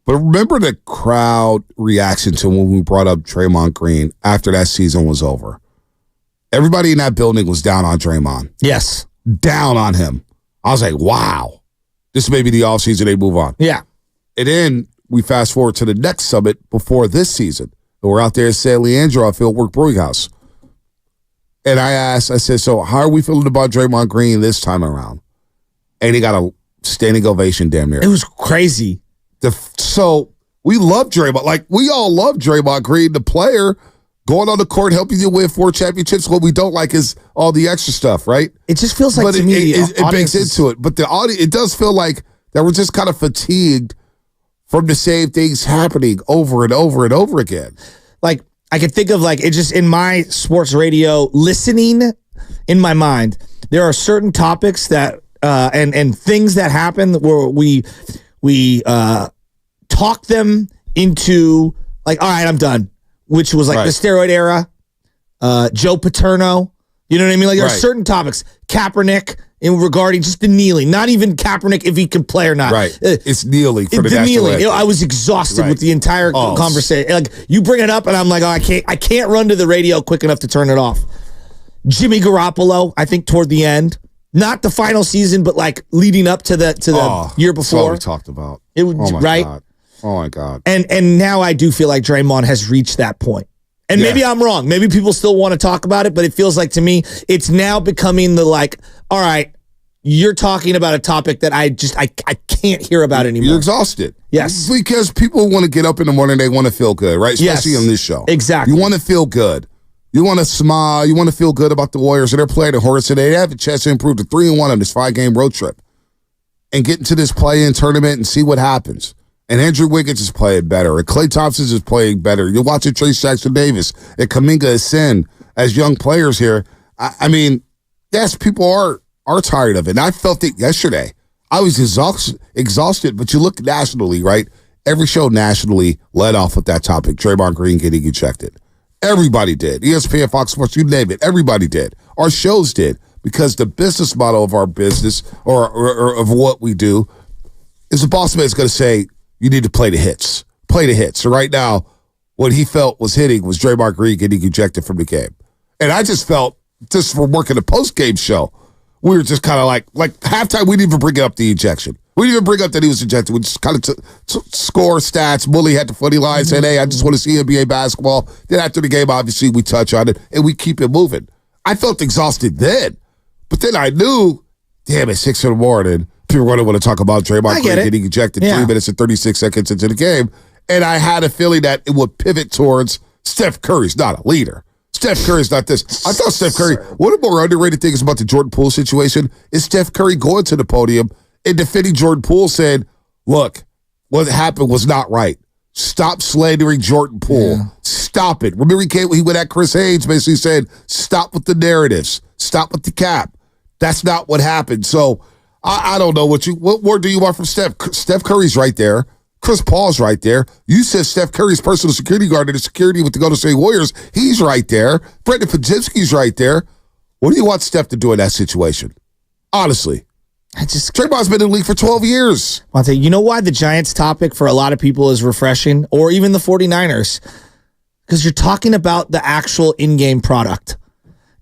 But remember the crowd reaction to when we brought up Draymond Green after that season was over. Everybody in that building was down on Draymond. Yes. down on him. I was like, wow, this may be the offseason they move on. Yeah. And then we fast forward to the next summit before this season. And we're out there at San Leandro at Fieldwork Brewing House. And I said, so how are we feeling about Draymond Green this time around? And he got a standing ovation damn near. It was crazy. So we love Draymond. Like, we all love Draymond Green, the player, going on the court, helping you win 4 championships. What we don't like is all the extra stuff, right? It just feels like, but to me, it bakes into it. But the audience, it does feel like that we're just kind of fatigued from the same things happening over and over and over again. Like, I can think of, like, it just in my sports radio listening in my mind, there are certain topics that and things that happen where we talk them into, like, all right, I'm done, which was like the steroid era, Joe Paterno. You know what I mean? Like, there are certain topics, Kaepernick, regarding just the kneeling, not even Kaepernick if he can play or not. Right. It's kneeling for the national anthem. I was exhausted with the entire conversation. Like, you bring it up and I'm like, oh, I can't run to the radio quick enough to turn it off. Jimmy Garoppolo, I think toward the end, not the final season, but like leading up to the year before. That's all we talked about. It was God. Oh my God. And now I do feel like Draymond has reached that point. And maybe I'm wrong. Maybe people still want to talk about it, but it feels like to me, it's now becoming the like, all right, you're talking about a topic that I can't hear about anymore. You're exhausted. Yes. Because people want to get up in the morning, they want to feel good, right? Especially on this show. Exactly. You want to feel good. You want to smile. You want to feel good about the Warriors. And they're playing the Hornets today. They have a chance to improve to 3-1 on this 5-game road trip and get into this play-in tournament and see what happens. And Andrew Wiggins is playing better. And Klay Thompson is playing better. You're watching Trace Jackson-Davis and Kuminga Ascend as young players here. I mean, yes, people are tired of it. And I felt it yesterday. I was exhausted, but you look nationally, right? Every show nationally led off with that topic, Draymond Green getting ejected. Everybody did. ESPN, Fox Sports, you name it. Everybody did. Our shows did. Because the business model of our business or of what we do is the boss man is going to say, you need to play the hits. Play the hits. So right now, what he felt was hitting was Draymond Green getting ejected from the game. And I just felt, just from working the post-game show, we were just kind of like halftime, we didn't even bring up the ejection. We didn't even bring up that he was ejected. We just kind of score stats. Bully had the funny line saying, hey, I just want to see NBA basketball. Then after the game, obviously, we touch on it, and we keep it moving. I felt exhausted then. But then I knew, damn, at 6 in the morning, people were going to want to talk about Draymond Green getting ejected 3 minutes and 36 seconds into the game. And I had a feeling that it would pivot towards Steph Curry's not a leader. Steph Curry's not this. I thought Steph Curry, one of the more underrated things about the Jordan Poole situation is Steph Curry going to the podium and defending Jordan Poole said, look, what happened was not right. Stop slandering Jordan Poole. Yeah. Stop it. Remember he went at Chris Haynes, basically said, stop with the narratives. Stop with the cap. That's not what happened. So I don't know what word do you want from Steph? Steph Curry's right there. Chris Paul's right there. You said Steph Curry's personal security guard and the security with the Golden State Warriors. He's right there. Brendan Podziemski's right there. What do you want Steph to do in that situation? Honestly. Draymond's been in the league for 12 years. I'll tell you, you know why the Giants topic for a lot of people is refreshing, or even the 49ers? Because you're talking about the actual in-game product.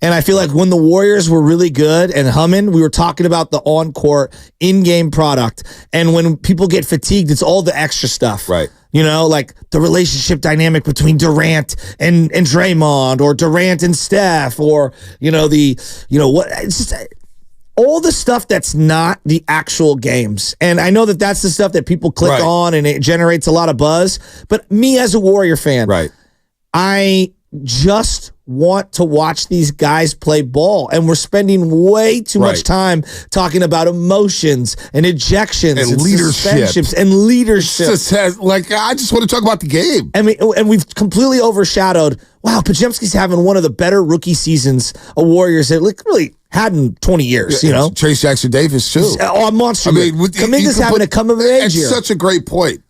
And I feel like when the Warriors were really good and humming, we were talking about the on-court, in-game product. And when people get fatigued, it's all the extra stuff. Right. You know, like the relationship dynamic between Durant and Draymond, or Durant and Steph, or, it's just all the stuff that's not the actual games. And I know that that's the stuff that people click on and it generates a lot of buzz. But me as a Warrior fan, I just want to watch these guys play ball, and we're spending way too much time talking about emotions and ejections and leadership and leadership. I just want to talk about the game. And we've completely overshadowed. Wow, Podziemski's having one of the better rookie seasons a Warriors had really had in 20 years. Trace Jackson-Davis too. A monster. Kuminga's having a come of age year. It's such a great point.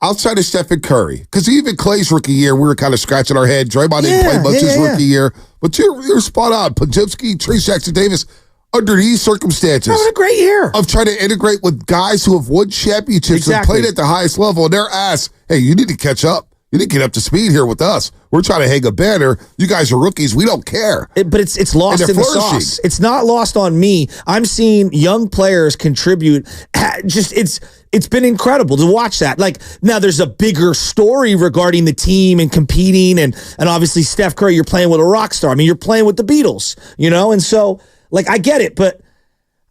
Outside of Stephen Curry, because even Klay's rookie year, we were kind of scratching our head. Draymond didn't play much his rookie year. But you're spot on. Podziemski, Trace Jackson-Davis, under these circumstances. Having a great year. Of trying to integrate with guys who have won championships and played at the highest level. And they're asked, hey, you need to catch up. You didn't get up to speed here with us. We're trying to hang a banner. You guys are rookies. We don't care. But it's lost in the sauce. It's not lost on me. I'm seeing young players contribute. It's been incredible to watch that. Like, now there's a bigger story regarding the team and competing, and obviously Steph Curry, you're playing with a rock star. I mean, you're playing with the Beatles, And so, like, I get it, but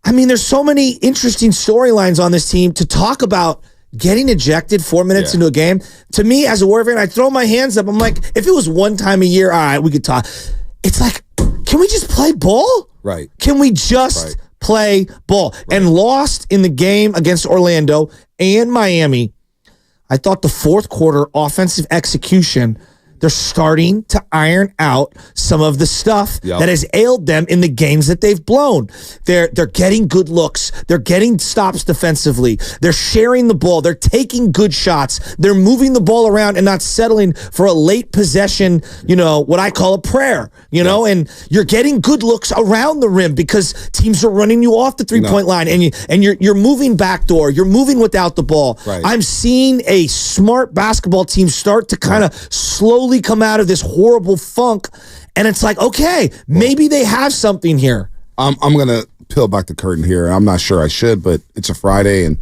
I mean, there's so many interesting storylines on this team to talk about. Getting ejected 4 minutes into a game, to me as a Warrior fan, I throw my hands up. I'm like, if it was one time a year, all right, we could talk. It's like, can we just play ball? Right. Can we just play ball? Right. And lost in the game against Orlando and Miami, I thought the fourth quarter offensive execution, they're starting to iron out some of the stuff that has ailed them in the games that they've blown. They're getting good looks. They're getting stops defensively. They're sharing the ball. They're taking good shots. They're moving the ball around and not settling for a late possession, what I call a prayer, and you're getting good looks around the rim because teams are running you off the three-point line and you're moving backdoor. You're moving without the ball. Right. I'm seeing a smart basketball team start to kind of slowly come out of this horrible funk, and it's like, okay, maybe they have something here. I'm gonna peel back the curtain here. I'm not sure I should, but it's a Friday and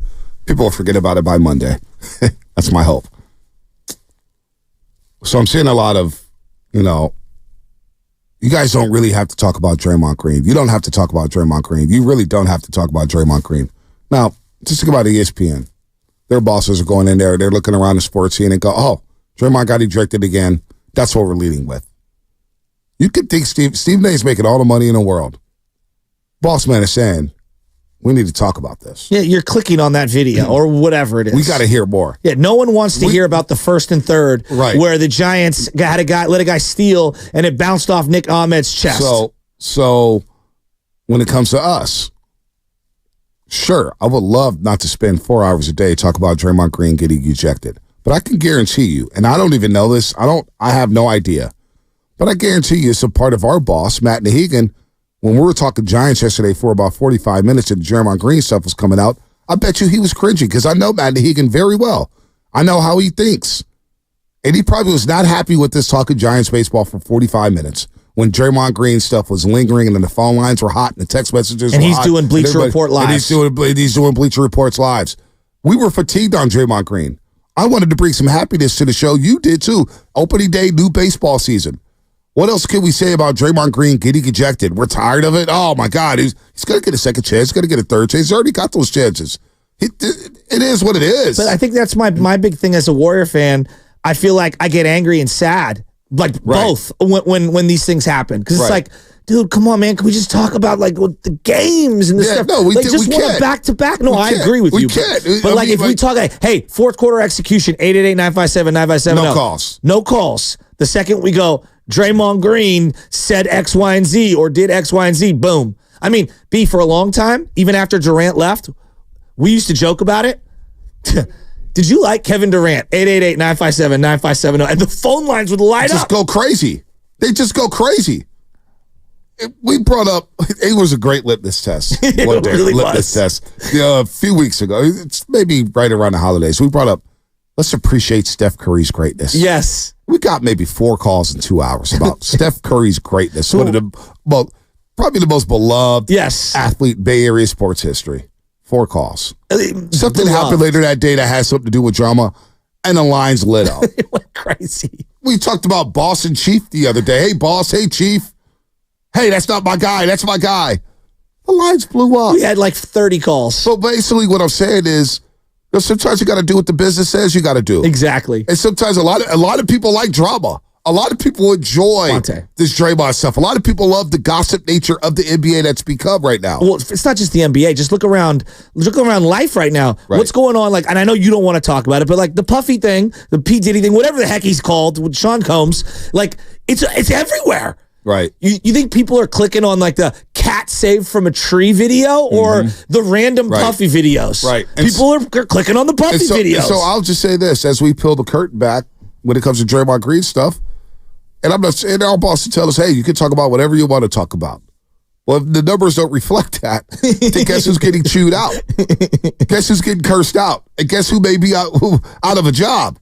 people will forget about it by Monday. That's my hope. So I'm seeing a lot of, you guys don't really have to talk about Draymond Green. You don't have to talk about Draymond Green. You really don't have to talk about Draymond Green. Now, just think about ESPN. Their bosses are going in there, they're looking around the sports scene and go, oh, Draymond got ejected again. That's what we're leading with. You could think Stephen A is making all the money in the world. Boss man is saying, we need to talk about this. Yeah, you're clicking on that video or whatever it is. We got to hear more. Yeah, no one wants to hear about the first and third where the Giants let a guy steal and it bounced off Nick Ahmed's chest. So when it comes to us, sure, I would love not to spend 4 hours a day talking about Draymond Green getting ejected. But I can guarantee you, and I don't even know this, I have no idea, but I guarantee you it's a part of our boss, Matt Nahigan, when we were talking Giants yesterday for about 45 minutes and the Draymond Green stuff was coming out, I bet you he was cringing because I know Matt Nahigan very well. I know how he thinks. And he probably was not happy with this talking Giants baseball for 45 minutes when Draymond Green stuff was lingering and then the phone lines were hot and the text messages and were he's hot. Doing Bleacher Report live. And he's doing Bleacher Reports lives. We were fatigued on Draymond Green. I wanted to bring some happiness to the show. You did too. Opening day, new baseball season. What else can we say about Draymond Green getting ejected? We're tired of it. Oh, my God. He's going to get a second chance. He's going to get a third chance. He's already got those chances. It is what it is. But I think that's my big thing as a Warrior fan. I feel like I get angry and sad, like both, when these things happen. Because it's like, dude, come on, man. Can we just talk about the games and the stuff? No, we just we want can't. a back-to-back. No, I agree with you. We can't. But if we talk, hey, fourth quarter execution, 888-957-9570. No calls. No calls. The second we go, Draymond Green said X, Y, and Z or did X, Y, and Z, boom. I mean, B, for a long time, even after Durant left, we used to joke about it. Did you like Kevin Durant? 888-957-9570. And the phone lines would light up. Just go crazy. They just go crazy. We brought up, it was a great litmus test. It really litmus test. A few weeks ago, it's maybe right around the holidays, we brought up, let's appreciate Steph Curry's greatness. Yes. We got maybe 4 calls in 2 hours about Steph Curry's greatness. One of the, probably the most beloved athlete in Bay Area sports history. 4 calls. Something happened later that day that has something to do with drama, and the lines lit up. It went crazy. We talked about Boss and Chief the other day. Hey, Boss. Hey, Chief. Hey, that's not my guy. That's my guy. The lines blew up. We had 30 calls. So basically what I'm saying is, sometimes you got to do what the business says you got to do. Exactly. And sometimes a lot of people like drama. A lot of people enjoy this Draymond stuff. A lot of people love the gossip nature of the NBA that's become right now. Well, it's not just the NBA. Just look around life right now. Right. What's going on? And I know you don't want to talk about it, but the Puffy thing, the P. Diddy thing, whatever the heck he's called with Sean Combs, it's everywhere. Right. You think people are clicking on the cat saved from a tree video or the random Puffy videos? Right. People are clicking on the Puffy videos. So I'll just say this, as we peel the curtain back when it comes to Draymond Green stuff, and I'm not saying our boss to tell us, hey, you can talk about whatever you want to talk about. Well, if the numbers don't reflect that, then guess who's getting chewed out? Guess who's getting cursed out? And guess who may be out of a job?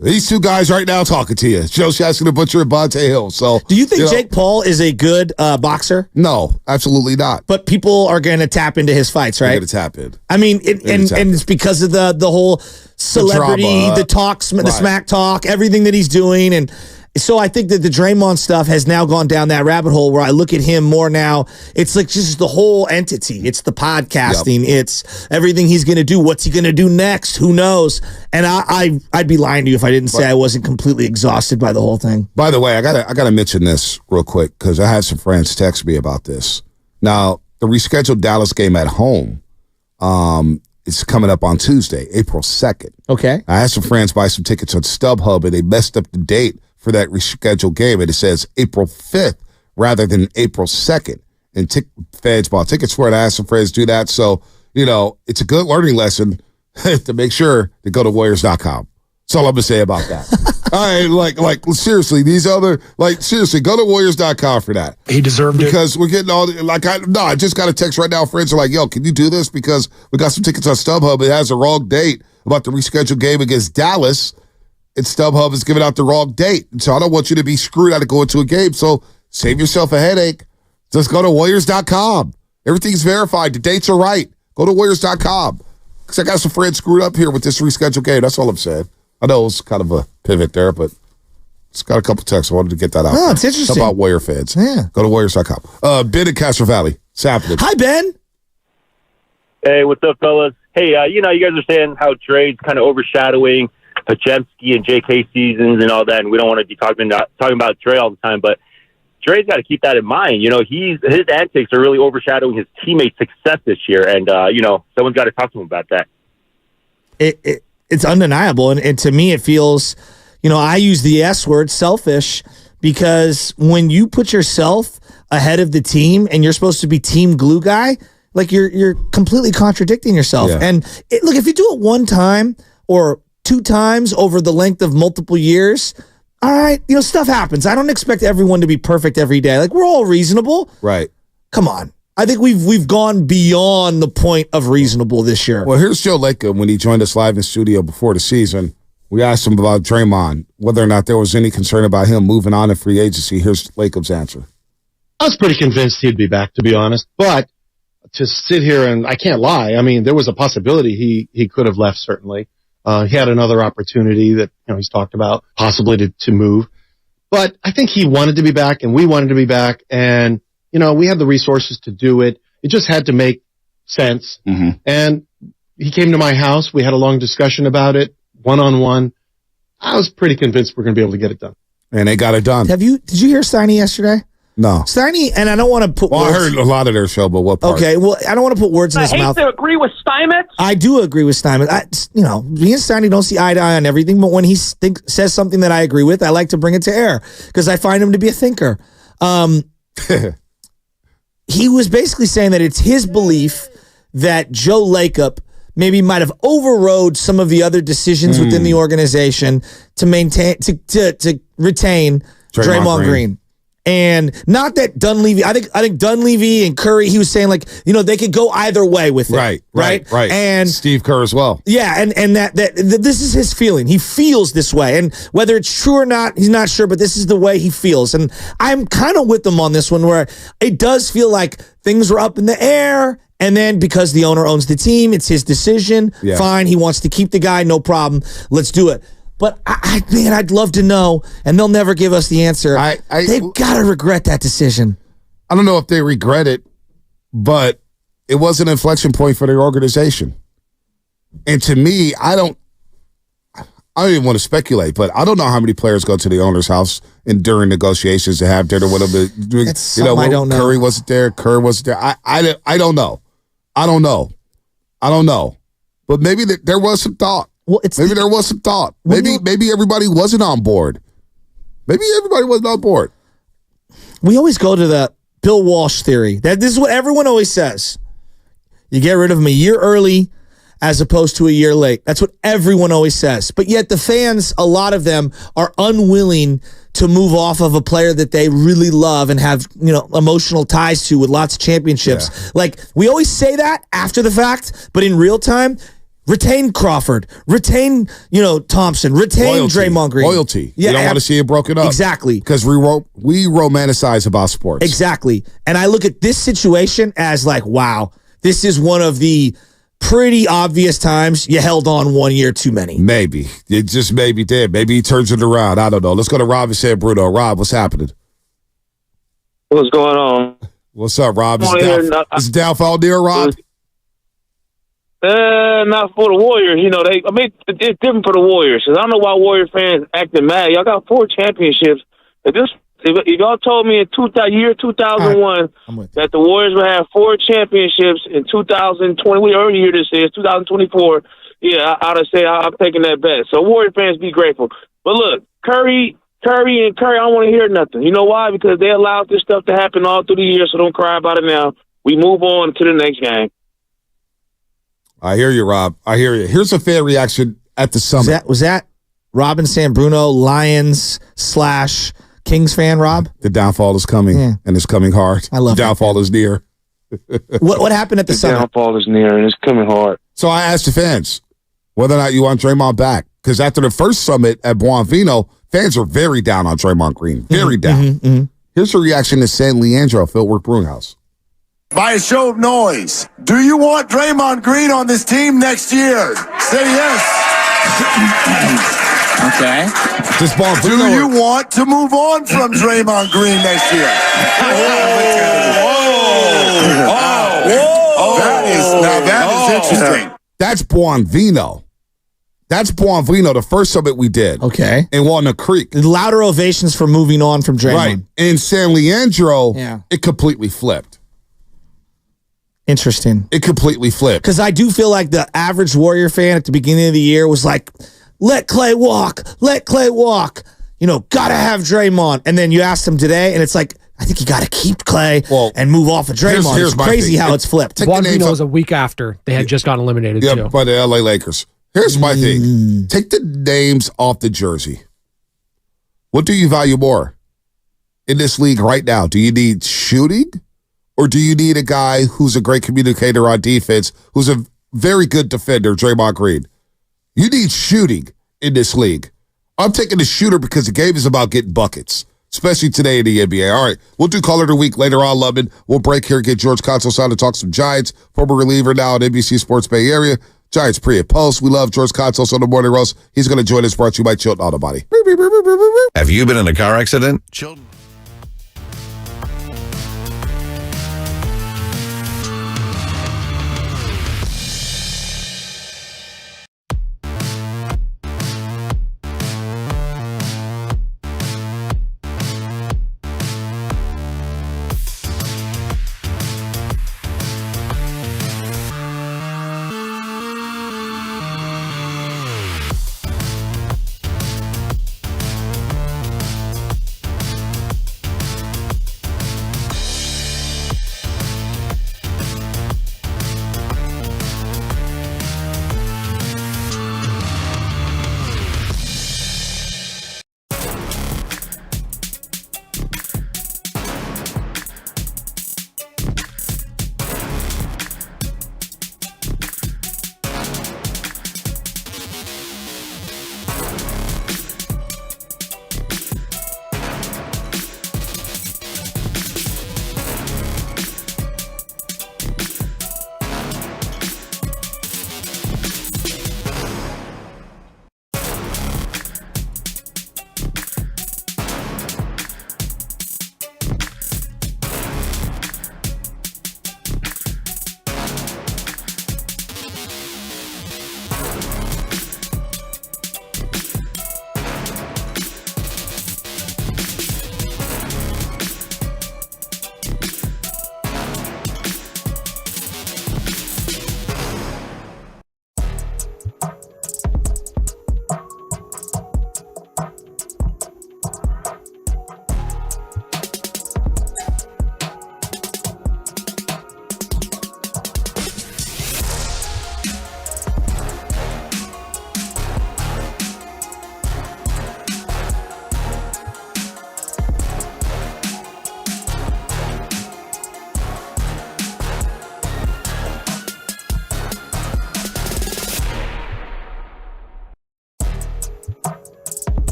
These two guys right now talking to you. Joe Shasky the Butcher and Bonte Hill. So, do you think Jake Paul is a good boxer? No, absolutely not. But people are going to tap into his fights, right? They're going to tap in. I mean, and it's because of the whole celebrity, the talks, the smack talk, everything that he's doing. And so I think that the Draymond stuff has now gone down that rabbit hole where I look at him more now. It's like just the whole entity. It's the podcasting. Yep. It's everything he's going to do. What's he going to do next? Who knows? And I'd be lying to you if I didn't say I wasn't completely exhausted by the whole thing. By the way, I gotta mention this real quick because I had some friends text me about this. Now, the rescheduled Dallas game at home is coming up on Tuesday, April 2nd. Okay. I had some friends buy some tickets on StubHub, and they messed up the date for that rescheduled game, and it says April 5th rather than April 2nd. And fans bought tickets for it. I asked some friends to do that. So, it's a good learning lesson to make sure to go to Warriors.com. That's all I'm going to say about that. All right, seriously, seriously, go to Warriors.com for that. He deserved it. Because we're getting I just got a text right now. Friends are like, yo, can you do this? Because we got some tickets on StubHub. It has a wrong date about the rescheduled game against Dallas. And StubHub is giving out the wrong date. And so I don't want you to be screwed out of going to a game. So save yourself a headache. Just go to Warriors.com. Everything's verified. The dates are right. Go to Warriors.com. Because I got some friends screwed up here with this rescheduled game. That's all I'm saying. I know it was kind of a pivot there, but it's got a couple texts. I wanted to get that out. Oh, it's interesting. How about Warrior fans? Yeah. Go to Warriors.com. Ben in Castro Valley. What's happening? Hi, Ben. Hey, what's up, fellas? Hey, you guys are saying how Dre's kind of overshadowing Pajemski and J.K. seasons and all that, and we don't want to be talking about Dre all the time, but Dre's got to keep that in mind. His antics are really overshadowing his teammates' success this year, and someone's got to talk to him about that. It's undeniable, and to me, it feels, I use the S word, selfish, because when you put yourself ahead of the team and you're supposed to be team glue guy, like you're completely contradicting yourself. Yeah. And look, if you do it one time or 2 times over the length of multiple years, all right, stuff happens. I don't expect everyone to be perfect every day. Like, we're all reasonable. Right. Come on. I think we've gone beyond the point of reasonable this year. Well, here's Joe Lacob when he joined us live in the studio before the season. We asked him about Draymond, whether or not there was any concern about him moving on in free agency. Here's Lacob's answer. I was pretty convinced he'd be back, to be honest. But to sit here and I can't lie. I mean, there was a possibility he could have left, certainly. He had another opportunity that he's talked about, possibly to move. But I think he wanted to be back, and we wanted to be back, and we had the resources to do it. It just had to make sense. Mm-hmm. And he came to my house. We had a long discussion about it, one-on-one. I was pretty convinced we're going to be able to get it done. And they got it done. Did you hear Steiny yesterday? No. Steiny, and I don't want to put words. I heard a lot of their show, but what part? Okay, well, I don't want to put words in his mouth. I hate to agree with Steinmetz. I do agree with Steinmetz. Me and Steiny don't see eye to eye on everything, but when he says something that I agree with, I like to bring it to air because I find him to be a thinker. He was basically saying that it's his belief that Joe Lacob maybe might have overrode some of the other decisions within the organization to maintain to retain Draymond Green. And not that Dunleavy, I think Dunleavy and Curry, he was saying they could go either way with it. Right. And Steve Kerr as well. Yeah, and that this is his feeling. He feels this way. And whether it's true or not, he's not sure, but this is the way he feels. And I'm kind of with him on this one where it does feel like things were up in the air. And then because the owner owns the team, it's his decision. Yeah. Fine, he wants to keep the guy, no problem. Let's do it. But I'd love to know, and they'll never give us the answer. They've got to regret that decision. I don't know if they regret it, but it was an inflection point for their organization. And to me, I don't even want to speculate, but I don't know how many players go to the owner's house and during negotiations to have dinner with them. I don't know. Curry wasn't there. Kerr wasn't there. I don't know. I don't know. But maybe there was some thought. Well, there was some thought. Maybe everybody wasn't on board. Maybe everybody wasn't on board. We always go to the Bill Walsh theory. That this is what everyone always says. You get rid of him a year early as opposed to a year late. That's what everyone always says. But yet the fans, a lot of them, are unwilling to move off of a player that they really love and have emotional ties to with lots of championships. Yeah. We always say that after the fact, but in real time, Retain Crawford. Retain, Thompson. Retain Draymond Green. Loyalty. You don't want to see it broken up. Exactly. Because we romanticize about sports. Exactly. And I look at this situation as like, wow, this is one of the pretty obvious times you held on 1 year too many. Maybe. It just maybe did. Maybe he turns it around. I don't know. Let's go to Rob and San Bruno. Rob, what's happening? What's going on? What's up, Rob? Is downfall near, Rob? Not for the Warriors. It's different for the Warriors. Cause I don't know why Warrior fans acting mad. Y'all got 4 championships. If y'all told me in 2001 that the Warriors would have 4 championships in 2020, whatever year this is, 2024, yeah, I'd have said I'm taking that bet. So Warrior fans, be grateful. But look, Curry, I don't want to hear nothing. You know why? Because they allowed this stuff to happen all through the year, so don't cry about it now. We move on to the next game. I hear you, Rob. I hear you. Here's a fan reaction at the summit. Was that Rob and San Bruno, Lions / Kings fan, Rob? The downfall is coming, and it's coming hard. I love the downfall is near. What happened at the summit? Downfall is near, and it's coming hard. So I asked the fans whether or not you want Draymond back. Because after the first summit at Buonvino, fans are very down on Draymond Green. Very down. Here's the reaction to San Leandro, Fieldwork Brewing House. By a show of noise, do you want Draymond Green on this team next year? Say yes. Okay. Do you want to move on from Draymond Green next year? That is interesting. That's Buonvino. That's Buonvino, the first summit we did. Okay. In Walnut Creek. Louder ovations for moving on from Draymond. Right. In San Leandro, it completely flipped. Interesting. It completely flipped. Because I do feel like the average Warrior fan at the beginning of the year was like, let Clay walk. Let Clay walk. Got to have Draymond. And then you ask them today, and it's like, I think you got to keep Clay and move off of Draymond. It's crazy how it's flipped. Buonvino was a week after they had just gotten eliminated, too. By the LA Lakers. Here's my thing. Take the names off the jersey. What do you value more in this league right now? Do you need shooting? Or do you need a guy who's a great communicator on defense, who's a very good defender, Draymond Green? You need shooting in this league. I'm taking the shooter because the game is about getting buckets, especially today in the NBA. All right, we'll do Caller of the Week later on, Lubman. We'll break here and get George Kontos on to talk some Giants, former reliever now at NBC Sports Bay Area. Giants pre and post. We love George Kontos on the Morning Roast. He's going to join us, brought to you by Chilton Auto Body. Have you been in a car accident? Chilton.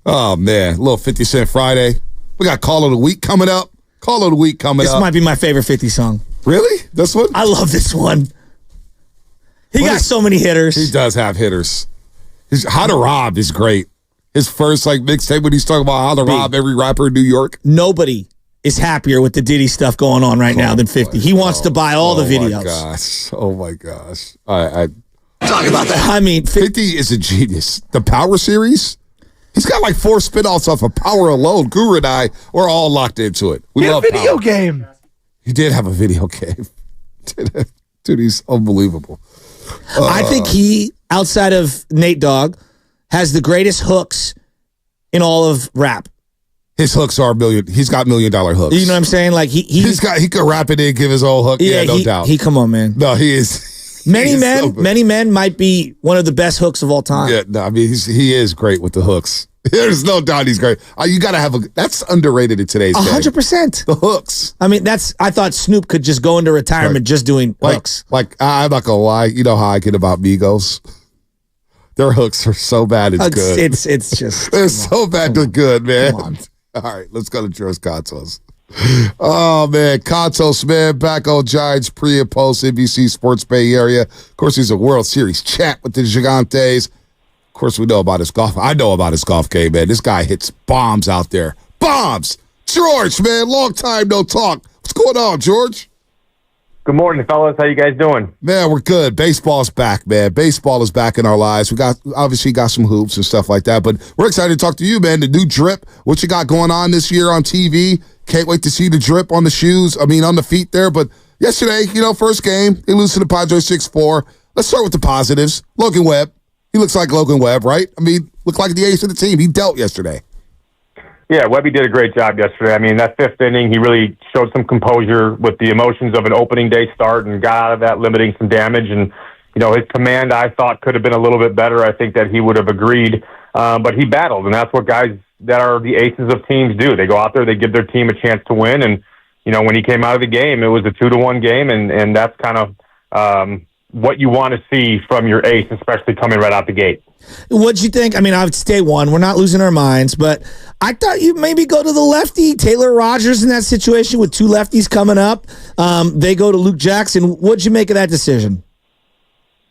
Oh, man. A little 50 Cent Friday. We got Call of the Week coming up. This might be my favorite 50 song. Really? This one? I love this one. He got so many hitters. He does have hitters. How to Rob is great. His first mixtape when he's talking about how to rob every rapper in New York. Nobody is happier with the Diddy stuff going on right now than 50. He wants to buy all the videos. Oh my gosh. I talk about that. I mean, 50 is a genius. The Power series, he's got 4 spinoffs off of Power alone. Guru and I, we're all locked into it. We love a video Power. game. He did have a video game. Dude, he's unbelievable. I think he, outside of Nate Dogg, has the greatest hooks in all of rap. His hooks are he's got $1 million hooks. You know what I'm saying? He could rap it in, give his own hook. Yeah, no doubt. Come on, man. No, he is. Many men might be one of the best hooks of all time. Yeah, no, I mean he is great with the hooks. There's no doubt he's great. You got to have that's underrated in today's day. 100%. The hooks. I mean, I thought Snoop could just go into retirement just doing hooks. I'm not gonna lie. You know how I get about Migos. Their hooks are so bad it's good. It's just they're so bad they're good, man. All right, let's go to George Kontos. Oh man, Kontos, man, back on Giants pre and post NBC Sports Bay Area. Of course, he's a World Series champ with the Gigantes. Of course, we know about his golf. I know about his golf game, man. This guy hits bombs out there. Bombs! George, man, long time no talk. What's going on, George? Good morning, fellas. How you guys doing? Man, we're good. Baseball's back, man. Baseball is back in our lives. We obviously got some hoops and stuff like that, but we're excited to talk to you, man. The new drip, what you got going on this year on TV. Can't wait to see the drip on the shoes. I mean, on the feet there. But yesterday, first game, they lose to the Padres 6-4. Let's start with the positives. Logan Webb. He looks like Logan Webb, right? I mean, looked like the ace of the team. He dealt yesterday. Yeah, Webby did a great job yesterday. I mean, that 5th inning, he really showed some composure with the emotions of an opening day start and got out of that, limiting some damage. And, his command, I thought, could have been a little bit better. I think that he would have agreed. But he battled, and that's what guys that are the aces of teams do. They go out there, they give their team a chance to win. And, when he came out of the game, it was a 2-1 game, and that's kind of what you want to see from your ace, especially coming right out the gate. What'd you think? I mean, it's day one. We're not losing our minds, but I thought you'd maybe go to the lefty. Taylor Rogers in that situation with 2 lefties coming up. They go to Luke Jackson. What'd you make of that decision?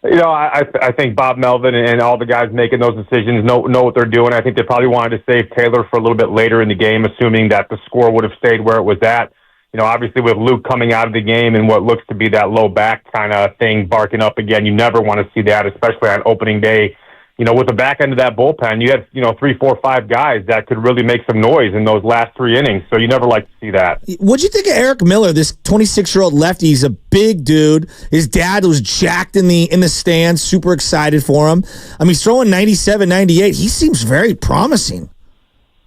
I think Bob Melvin and all the guys making those decisions know what they're doing. I think they probably wanted to save Taylor for a little bit later in the game, assuming that the score would have stayed where it was at. Obviously with Luke coming out of the game and what looks to be that low back kind of thing barking up again, you never want to see that, especially on opening day. With the back end of that bullpen, you had, 3, 4, 5 guys that could really make some noise in those last 3 innings. So you never like to see that. What'd you think of Eric Miller, this 26-year-old lefty? He's a big dude. His dad was jacked in the stands, super excited for him. I mean, he's throwing 97, 98. He seems very promising.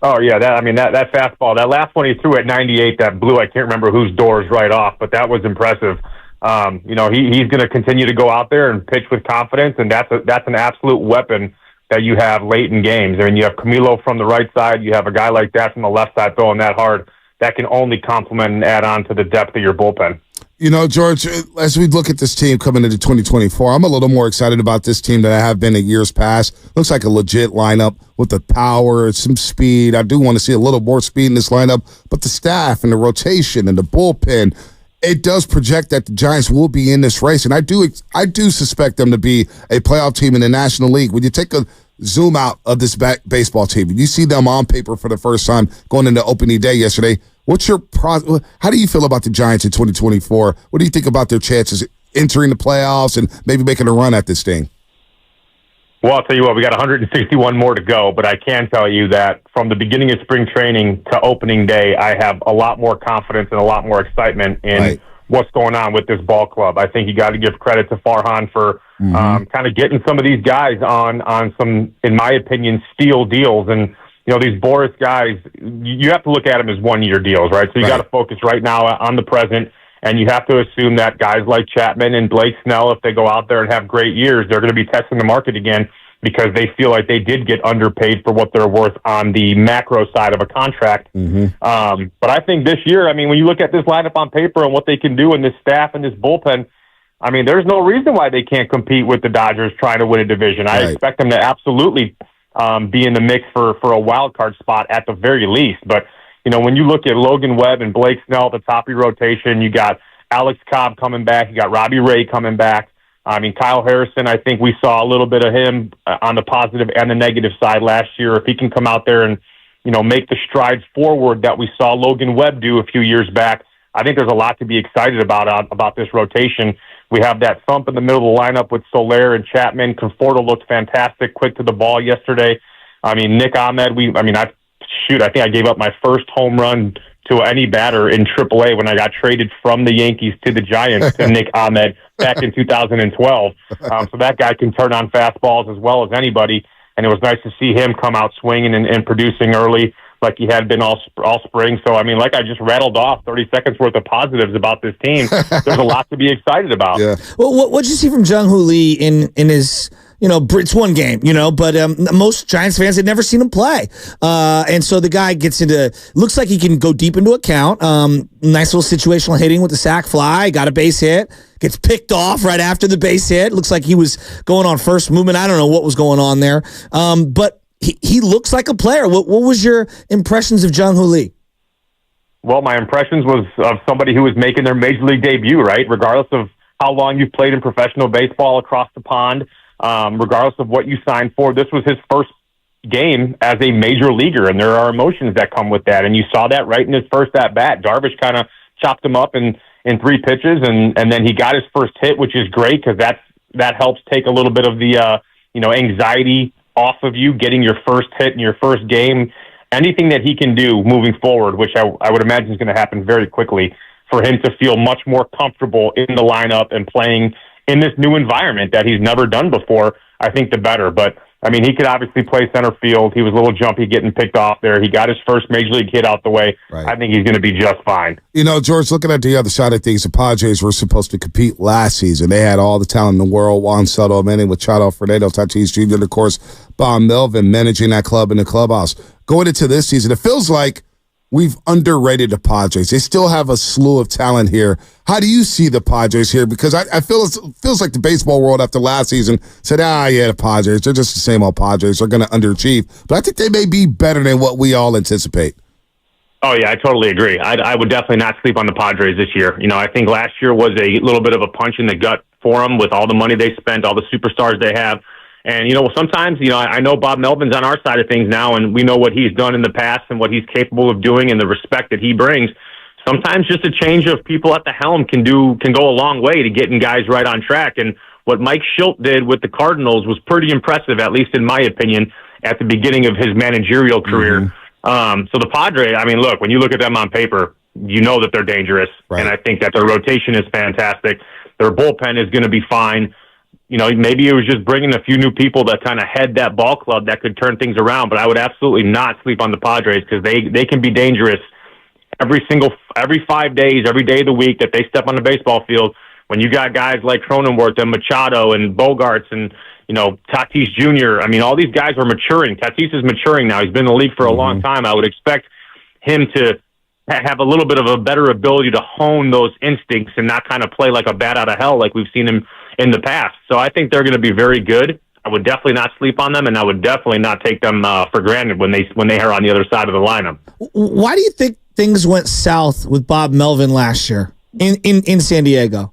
Oh, yeah. That fastball, that last one he threw at 98, that blew, I can't remember whose doors right off, but that was impressive. He's going to continue to go out there and pitch with confidence, and that's an absolute weapon that you have late in games. I mean, you have Camilo from the right side. You have a guy like that from the left side throwing that hard. That can only complement and add on to the depth of your bullpen. George, as we look at this team coming into 2024, I'm a little more excited about this team than I have been in years past. Looks like a legit lineup with the power, some speed. I do want to see a little more speed in this lineup, but the staff and the rotation and the bullpen, it does project that the Giants will be in this race, and I do suspect them to be a playoff team in the National League. When you take a zoom out of this baseball team, and you see them on paper for the first time going into opening day yesterday, how do you feel about the Giants in 2024? What do you think about their chances entering the playoffs and maybe making a run at this thing? Well, I'll tell you what, we got 161 more to go, but I can tell you that from the beginning of spring training to opening day, I have a lot more confidence and a lot more excitement in what's going on with this ball club. I think you got to give credit to Farhan for kind of getting some of these guys on some, in my opinion, steal deals. And, these Boris guys, you have to look at them as one-year deals, right? So you got to focus right now on the present. And you have to assume that guys like Chapman and Blake Snell, if they go out there and have great years, they're going to be testing the market again because they feel like they did get underpaid for what they're worth on the macro side of a contract. But I think this year, I mean, when you look at this lineup on paper and what they can do in this staff and this bullpen, I mean, there's no reason why they can't compete with the Dodgers trying to win a division. I expect them to absolutely be in the mix for a wild card spot at the very least. But, when you look at Logan Webb and Blake Snell at the top of your rotation, you got Alex Cobb coming back, you got Robbie Ray coming back. I mean, Kyle Harrison, I think we saw a little bit of him on the positive and the negative side last year. If he can come out there and, make the strides forward that we saw Logan Webb do a few years back, I think there's a lot to be excited about this rotation. We have that thump in the middle of the lineup with Soler and Chapman. Conforto looked fantastic, quick to the ball yesterday. I mean, Nick Ahmed, I think I gave up my first home run to any batter in AAA when I got traded from the Yankees to the Giants to Nick Ahmed back in 2012. So that guy can turn on fastballs as well as anybody, and it was nice to see him come out swinging and producing early like he had been all spring. So, like I just rattled off 30 seconds worth of positives about this team. There's a lot to be excited about. Yeah. Well, what'd you see from Jung-Hoo Lee in his it's one game, but most Giants fans had never seen him play. And so the guy looks like he can go deep into a count. Nice little situational hitting with the sac fly, got a base hit, gets picked off right after the base hit. Looks like he was going on first movement. I don't know what was going on there. But he looks like a player. What was your impressions of Jung-Hoo Lee? Well, my impressions was of somebody who was making their major league debut, right? Regardless of how long you've played in professional baseball across the pond, regardless of what you signed for, this was his first game as a major leaguer, and there are emotions that come with that. And you saw that right in his first at-bat. Darvish kind of chopped him up in 3 pitches, and then he got his first hit, which is great because that helps take a little bit of the anxiety off of you, getting your first hit in your first game. Anything that he can do moving forward, which I would imagine is going to happen very quickly, for him to feel much more comfortable in the lineup and playing in this new environment that he's never done before, I think the better. But, he could obviously play center field. He was a little jumpy getting picked off there. He got his first major league hit out the way. Right. I think he's going to be just fine. George, looking at the other side of things, the Padres were supposed to compete last season. They had all the talent in the world. Juan Soto, Manny Machado, Fernando Tatis Jr., and, of course, Bob Melvin managing that club in the clubhouse. Going into this season, it feels like we've underrated the Padres. They still have a slew of talent here. How do you see the Padres here? Because I feel it feels like the baseball world after last season said, the Padres, they're just the same old Padres. They're going to underachieve. But I think they may be better than what we all anticipate. Oh, yeah, I totally agree. I would definitely not sleep on the Padres this year. I think last year was a little bit of a punch in the gut for them with all the money they spent, all the superstars they have. And, sometimes, I know Bob Melvin's on our side of things now, and we know what he's done in the past and what he's capable of doing and the respect that he brings. Sometimes just a change of people at the helm can go a long way to getting guys right on track. And what Mike Schilt did with the Cardinals was pretty impressive, at least in my opinion, at the beginning of his managerial career. So the Padres, look, when you look at them on paper, you know that they're dangerous. Right. And I think that their rotation is fantastic. Their bullpen is going to be fine. Maybe it was just bringing a few new people that kind of head that ball club that could turn things around, but I would absolutely not sleep on the Padres because they can be dangerous every 5 days, every day of the week that they step on the baseball field. When you got guys like Cronenworth and Machado and Bogarts and, Tatis Jr., all these guys are maturing. Tatis is maturing now. He's been in the league for a long time. I would expect him to have a little bit of a better ability to hone those instincts and not kind of play like a bat out of hell like we've seen him in the past. So I think they're going to be very good. I would definitely not sleep on them, and I would definitely not take them for granted when they are on the other side of the lineup. Why do you think things went south with Bob Melvin last year in San Diego?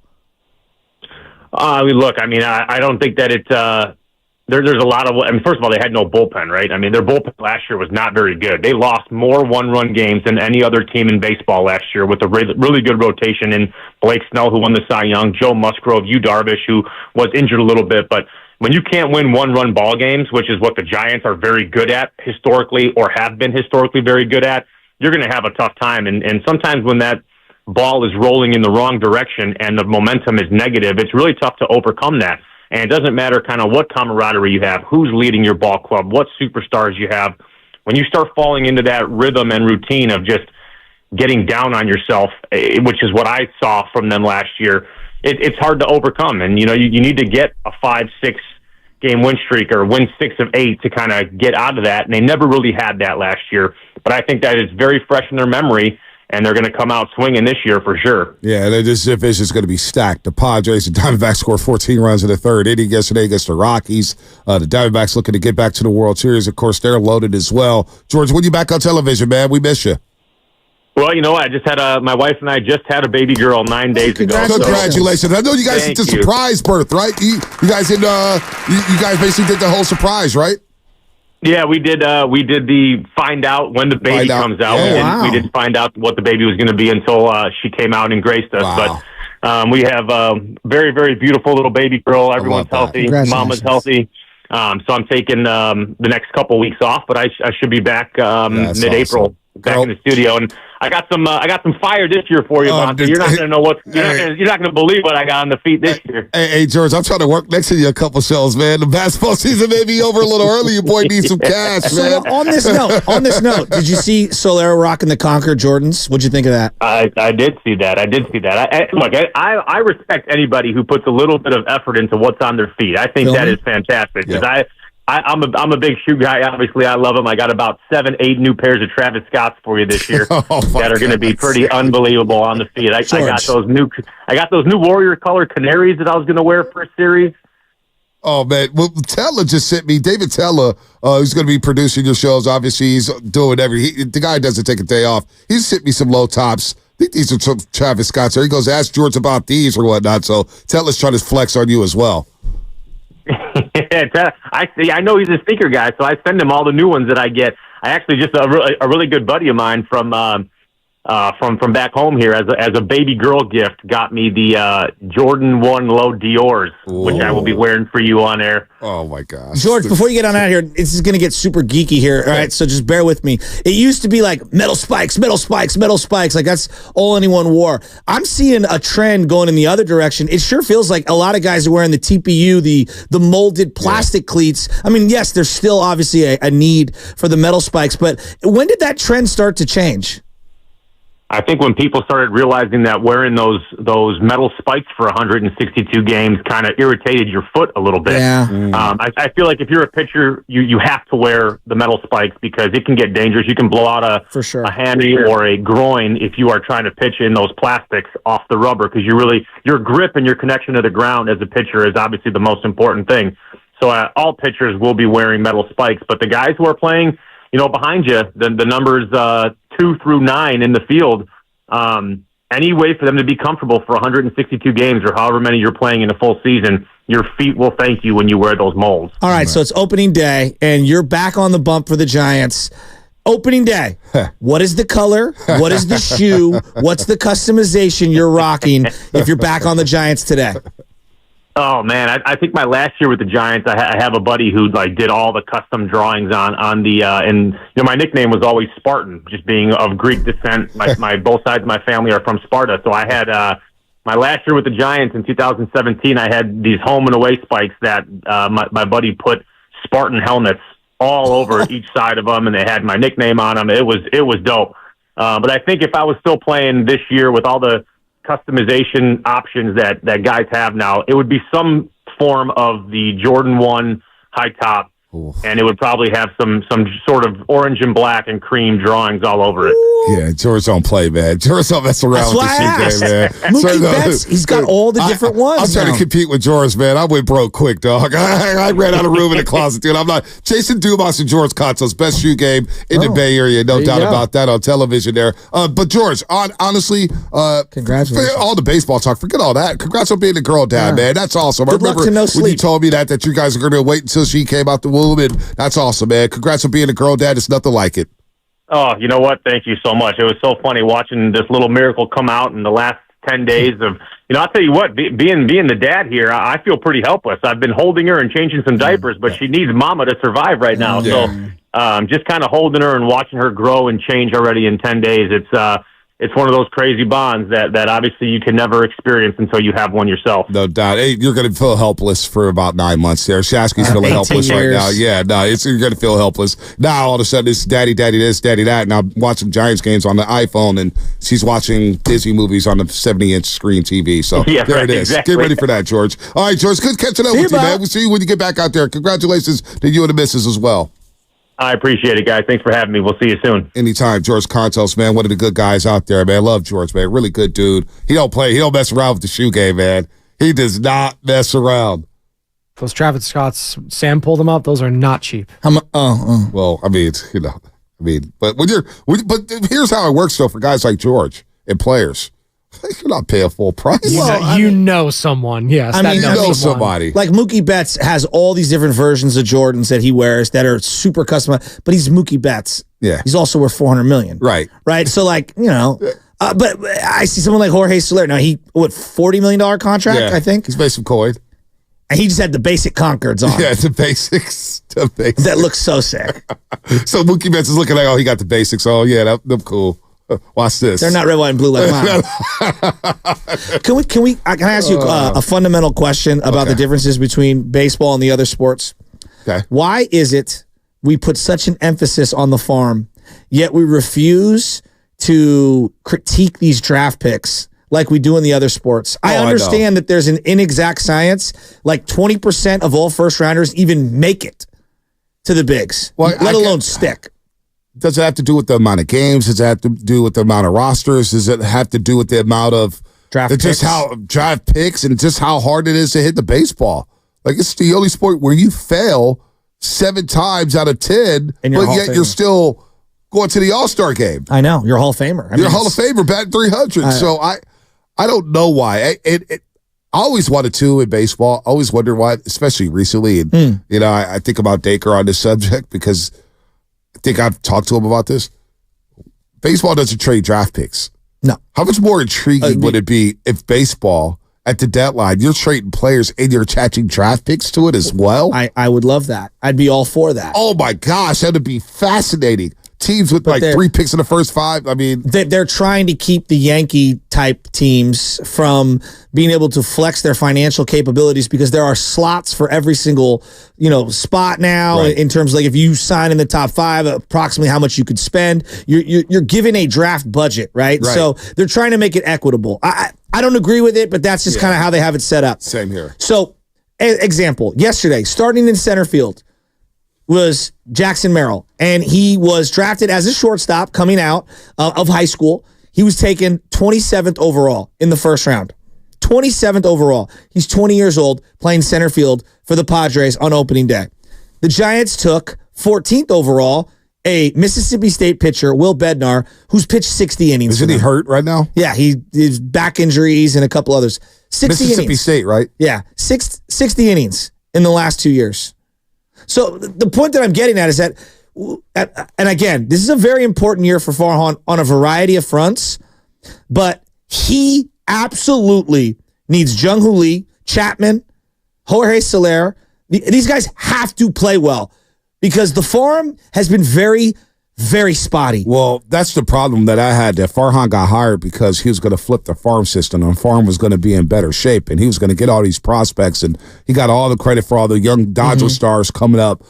Look, I don't think that it there's a lot of, first of all, they had no bullpen, right? Their bullpen last year was not very good. They lost more one-run games than any other team in baseball last year with a really good rotation in Blake Snell, who won the Cy Young, Joe Musgrove, Yu Darvish, who was injured a little bit. But when you can't win one-run ball games, which is what the Giants are very good at historically or have been historically very good at, you're going to have a tough time. And sometimes when that ball is rolling in the wrong direction and the momentum is negative, it's really tough to overcome that. And it doesn't matter kind of what camaraderie you have, who's leading your ball club, what superstars you have. When you start falling into that rhythm and routine of just getting down on yourself, which is what I saw from them last year, it's hard to overcome. And, you need to get a 5-6 game win streak or win 6 of 8 to kind of get out of that. And they never really had that last year. But I think that is very fresh in their memory. and they're going to come out swinging this year for sure. Yeah, this division is going to be stacked. The Padres and Diamondbacks scored 14 runs in the third inning yesterday against the Rockies. The Diamondbacks looking to get back to the World Series. Of course, they're loaded as well. George, when you back on television, man? We miss you. Well, you know what? I just had my wife and I just had a baby girl 9 days ago. Congratulations! I know you guys did the surprise birth, right? You guys did. You guys basically did the whole surprise, right? Yeah, we did. We did the find out when the baby comes out. We didn't find out what the baby was going to be until she came out and graced us. Wow. But we have a very, very beautiful little baby girl. Everyone's healthy. Mama's healthy. So I'm taking the next couple weeks off, but I should be back mid-April. Awesome. Back in the studio, and I got some fire this year for you, Monty. You're not going to know you're not going to believe what I got on the feet this year. Hey, George, I'm trying to work next to you a couple shows, man. The basketball season may be over a little early. Your boy needs some cash, man. So on this note, did you see Solero rocking the Concord Jordans? What'd you think of that? I did see that. Look, I respect anybody who puts a little bit of effort into what's on their feet. I think that is fantastic because I'm a big shoe guy. Obviously, I love them. I got about 7-8 new pairs of Travis Scotts for you this year that are going to be pretty unbelievable on the feet. I got those new Warrior color canaries that I was going to wear for a series. Oh man, well Teller just sent me David Teller, who's going to be producing your shows. Obviously, he's doing the guy doesn't take a day off. He sent me some low tops. I think these are some Travis Scotts. He goes, ask George about these or whatnot. So Teller's trying to flex on you as well. I know he's a sneaker guy, so I send him all the new ones that I get. I actually just a really good buddy of mine from back home here as a baby girl gift got me the Jordan 1 Low Dior's, which I will be wearing for you on air. Oh my gosh. George, before you get on out here, this is going to get super geeky here, all right? So just bear with me. It used to be like metal spikes. Like that's all anyone wore. I'm seeing a trend going in the other direction. It sure feels like a lot of guys are wearing the TPU, the molded plastic cleats. I mean, yes, there's still obviously a need for the metal spikes, but when did that trend start to change? I think when people started realizing that wearing those metal spikes for 162 games kind of irritated your foot a little bit. Yeah. I feel like if you're a pitcher, you have to wear the metal spikes because it can get dangerous. You can blow out a hammy or a groin if you are trying to pitch in those plastics off the rubber because your grip and your connection to the ground as a pitcher is obviously the most important thing. So all pitchers will be wearing metal spikes, but the guys who are playing, behind you, the numbers 2 through 9 in the field, any way for them to be comfortable for 162 games or however many you're playing in a full season, your feet will thank you when you wear those molds. All right, so it's opening day, and you're back on the bump for the Giants. Opening day. What is the color? What is the shoe? What's the customization you're rocking if you're back on the Giants today? Oh man, I think my last year with the Giants, I have a buddy who did all the custom drawings on the and my nickname was always Spartan, just being of Greek descent. My both sides of my family are from Sparta, so I had my last year with the Giants in 2017. I had these home and away spikes that my buddy put Spartan helmets all over each side of them, and they had my nickname on them. It was dope. But I think if I was still playing this year with all the customization options that guys have now, it would be some form of the Jordan 1 high top, and it would probably have some sort of orange and black and cream drawings all over it. Yeah, George don't play, man. George don't mess around with the shoe game, man. Mookie Betts, he's got all the different ones. I'm trying to compete with George, man. I went broke quick, dog. I ran out of room in the closet, dude. I'm not. Jason Dumas and George Kontos, best shoe game in the Bay Area, no doubt about that on television there. But George, honestly, congratulations. All the baseball talk, forget all that. Congrats on being a girl dad, man. That's awesome. Good luck to no sleep. When you told me that you guys are going to wait until she came out the womb, and that's awesome, man. Congrats on being a girl dad. It's nothing like it. Oh, you know what? Thank you so much. It was so funny watching this little miracle come out in the last 10 days of, I'll tell you what, being the dad here, I feel pretty helpless. I've been holding her and changing some diapers, but she needs mama to survive right now. So just kind of holding her and watching her grow and change already in 10 days. It's one of those crazy bonds that obviously you can never experience until you have one yourself. No doubt. Hey, you're going to feel helpless for about 9 months there. Shasky's feeling helpless right now. Yeah, no, you're going to feel helpless. Now, all of a sudden, it's daddy this, daddy that. Now, watching Giants games on the iPhone, and she's watching Disney movies on the 70-inch screen TV. So there it is. Exactly. Get ready for that, George. All right, George, good catching up with you, man. We'll see you when you get back out there. Congratulations to you and the missus as well. I appreciate it, guys. Thanks for having me. We'll see you soon. Anytime. George Kontos, man, one of the good guys out there, man. Love George, man. Really good dude. He don't mess around with the shoe game, man. He does not mess around. Those Travis Scotts, Sam pulled them up. Those are not cheap. Well, I mean, but but here's how it works though for guys like George and players. You're not paying full price. You know someone, yes. You know somebody. Like Mookie Betts has all these different versions of Jordans that he wears that are super customized, but he's Mookie Betts. Yeah. He's also worth $400 million. Right. So like, but I see someone like Jorge Soler. Now $40 million contract, I think. He's made some coin. And he just had the basic Concords on. Yeah, the basics. That looks so sick. So Mookie Betts is looking like, he got the basics. Oh, yeah, them cool. Watch this. They're not red, white, and blue like mine. Can I ask you a fundamental question about the differences between baseball and the other sports? Okay. Why is it we put such an emphasis on the farm, yet we refuse to critique these draft picks like we do in the other sports? I understand that there's an inexact science, like 20% of all first rounders even make it to the bigs, let alone stick. Does it have to do with the amount of games? Does it have to do with the amount of rosters? Does it have to do with the amount of draft picks and just how hard it is to hit the baseball? Like, it's the only sport where you fail 7 times out of 10, but yet you're still going to the All-Star game. I know. You're a Hall of Famer. You're a Hall of Famer, batting 300. So I don't know why. I always wanted to in baseball. I always wondered why, especially recently. And, I think about Dacre on this subject because I think I've talked to him about this. Baseball doesn't trade draft picks. No. How much more intriguing would it be if baseball, at the deadline, you're trading players and you're attaching draft picks to it as well? I would love that. I'd be all for that. Oh, my gosh. That would be fascinating. Teams with 3 picks in the first 5. I mean, they're trying to keep the Yankee type teams from being able to flex their financial capabilities because there are slots for every single, spot now in terms of like if you sign in the top 5, approximately how much you could spend. You're given a draft budget, right? So they're trying to make it equitable. I don't agree with it, but that's just kind of how they have it set up. Same here. So, example, yesterday, starting in center field was Jackson Merrill, and he was drafted as a shortstop coming out of high school. He was taken 27th overall in the first round. 27th overall. He's 20 years old, playing center field for the Padres on opening day. The Giants took 14th overall a Mississippi State pitcher, Will Bednar, who's pitched 60 innings. Isn't he hurt right now? Yeah, he's back injuries and a couple others. 60 Mississippi innings. State, right? Yeah, 60 innings in the last 2 years. So the point that I'm getting at is that, and again, this is a very important year for Farhan on a variety of fronts, but he absolutely needs Jung-Hoo Lee, Chapman, Jorge Soler. These guys have to play well because the farm has been very, very spotty. Well, that's the problem that I had, that Farhan got hired because he was going to flip the farm system, and farm was going to be in better shape, and he was going to get all these prospects, and he got all the credit for all the young Dodger stars coming up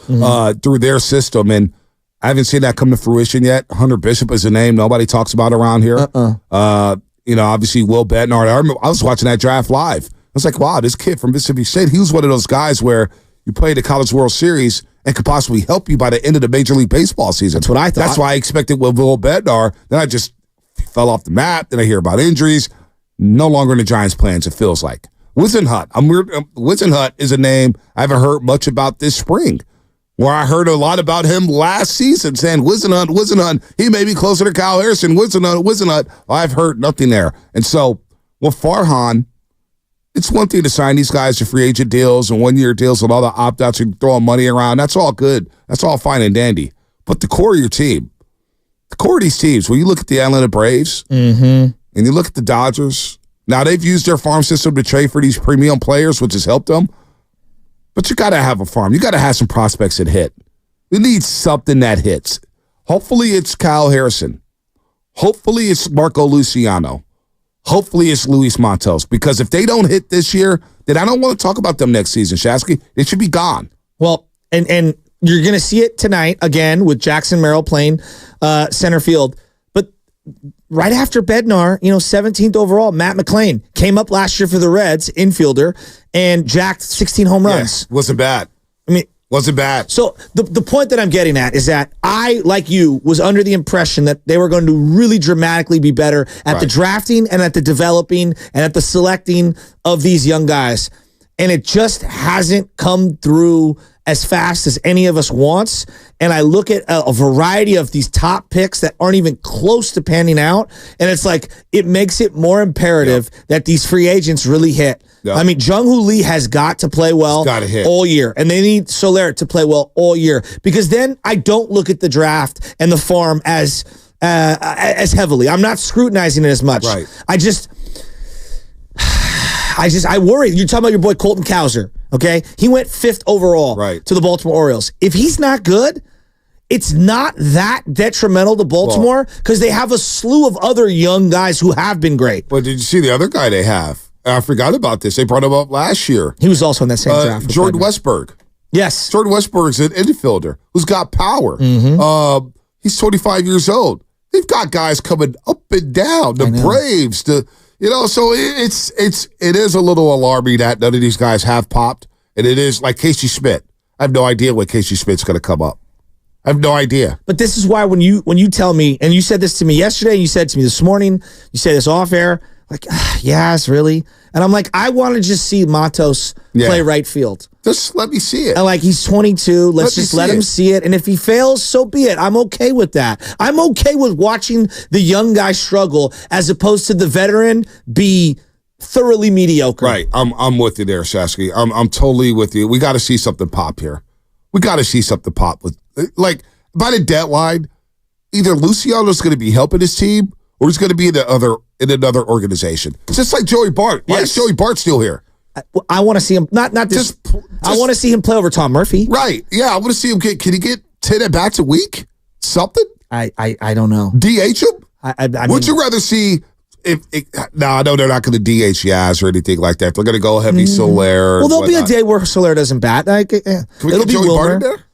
through their system, and I haven't seen that come to fruition yet. Hunter Bishop is a name nobody talks about around here. Obviously Will Bednar. I was watching that draft live. I was like, wow, this kid from Mississippi State, he was one of those guys where you play the College World Series and could possibly help you by the end of the Major League Baseball season. That's what I thought. That's why I expected with Will Bednar. Then I just fell off the map. Then I hear about injuries. No longer in the Giants' plans, it feels like. Whisenhunt. Whisenhunt is a name I haven't heard much about this spring, where I heard a lot about him last season, saying Whisenhunt, he may be closer to Kyle Harrison. Whisenhunt. I've heard nothing there. And so with Farhan, it's one thing to sign these guys to free agent deals and 1-year deals and all the opt-outs and throwing money around. That's all good. That's all fine and dandy. But the core of your team, the core of these teams, when you look at the Atlanta Braves and you look at the Dodgers, now they've used their farm system to trade for these premium players, which has helped them. But you got to have a farm. You got to have some prospects that hit. We need something that hits. Hopefully it's Kyle Harrison. Hopefully it's Marco Luciano. Hopefully it's Luis Matos, because if they don't hit this year, then I don't want to talk about them next season, Shasky. They should be gone. Well, and you're going to see it tonight again with Jackson Merrill playing center field. But right after Bednar, 17th overall, Matt McClain came up last year for the Reds, infielder, and jacked 16 home runs. Yeah, wasn't bad. I mean, Wasn't bad. So the point that I'm getting at is that I, like you, was under the impression that they were going to really dramatically be better at the drafting and at the developing and at the selecting of these young guys. And it just hasn't come through as fast as any of us wants. And I look at a variety of these top picks that aren't even close to panning out. And it's like, it makes it more imperative that these free agents really hit. Yep. I mean, Jung-Hoo Lee has got to play well all year. And they need Soler to play well all year. Because then I don't look at the draft and the farm as heavily. I'm not scrutinizing it as much. Right. I worry. You're talking about your boy Colton Cowser, okay? He went 5th overall to the Baltimore Orioles. If he's not good, it's not that detrimental to Baltimore because they have a slew of other young guys who have been great. But did you see the other guy they have? I forgot about this. They brought him up last year. He was also in that same draft. Jordan Westberg. Yes. Jordan Westberg's an infielder who's got power. He's 25 years old. They've got guys coming up and down. The Braves, so it is a little alarming that none of these guys have popped. And it is like Casey Smith. I have no idea when Casey Smith's going to come up. I have no idea. But this is why when you tell me, and you said this to me yesterday, you said to me this morning, you say this off air, like, yes, really? And I'm like, I want to just see Matos play right field. Just let me see it. And like, he's 22. Let's just let him see it. And if he fails, so be it. I'm okay with that. I'm okay with watching the young guy struggle as opposed to the veteran be thoroughly mediocre. Right. I'm with you there, Shasky. I'm totally with you. We got to see something pop here. We got to see something pop with, like, by the deadline, either Luciano's going to be helping his team or he's going to be in another organization. It's just like Joey Bart. Why is Joey Bart still here? I want to see him I want to see him play over Tom Murphy. Right. Yeah, I want to see him can he get 10 at-bats a week? Something? I don't know. DH him? I would you rather see I know they're not going to DH Yaz or anything like that. They're going to go heavy Soler. Well, there'll be a day where Soler doesn't bat. Can we get Joey Bart in there?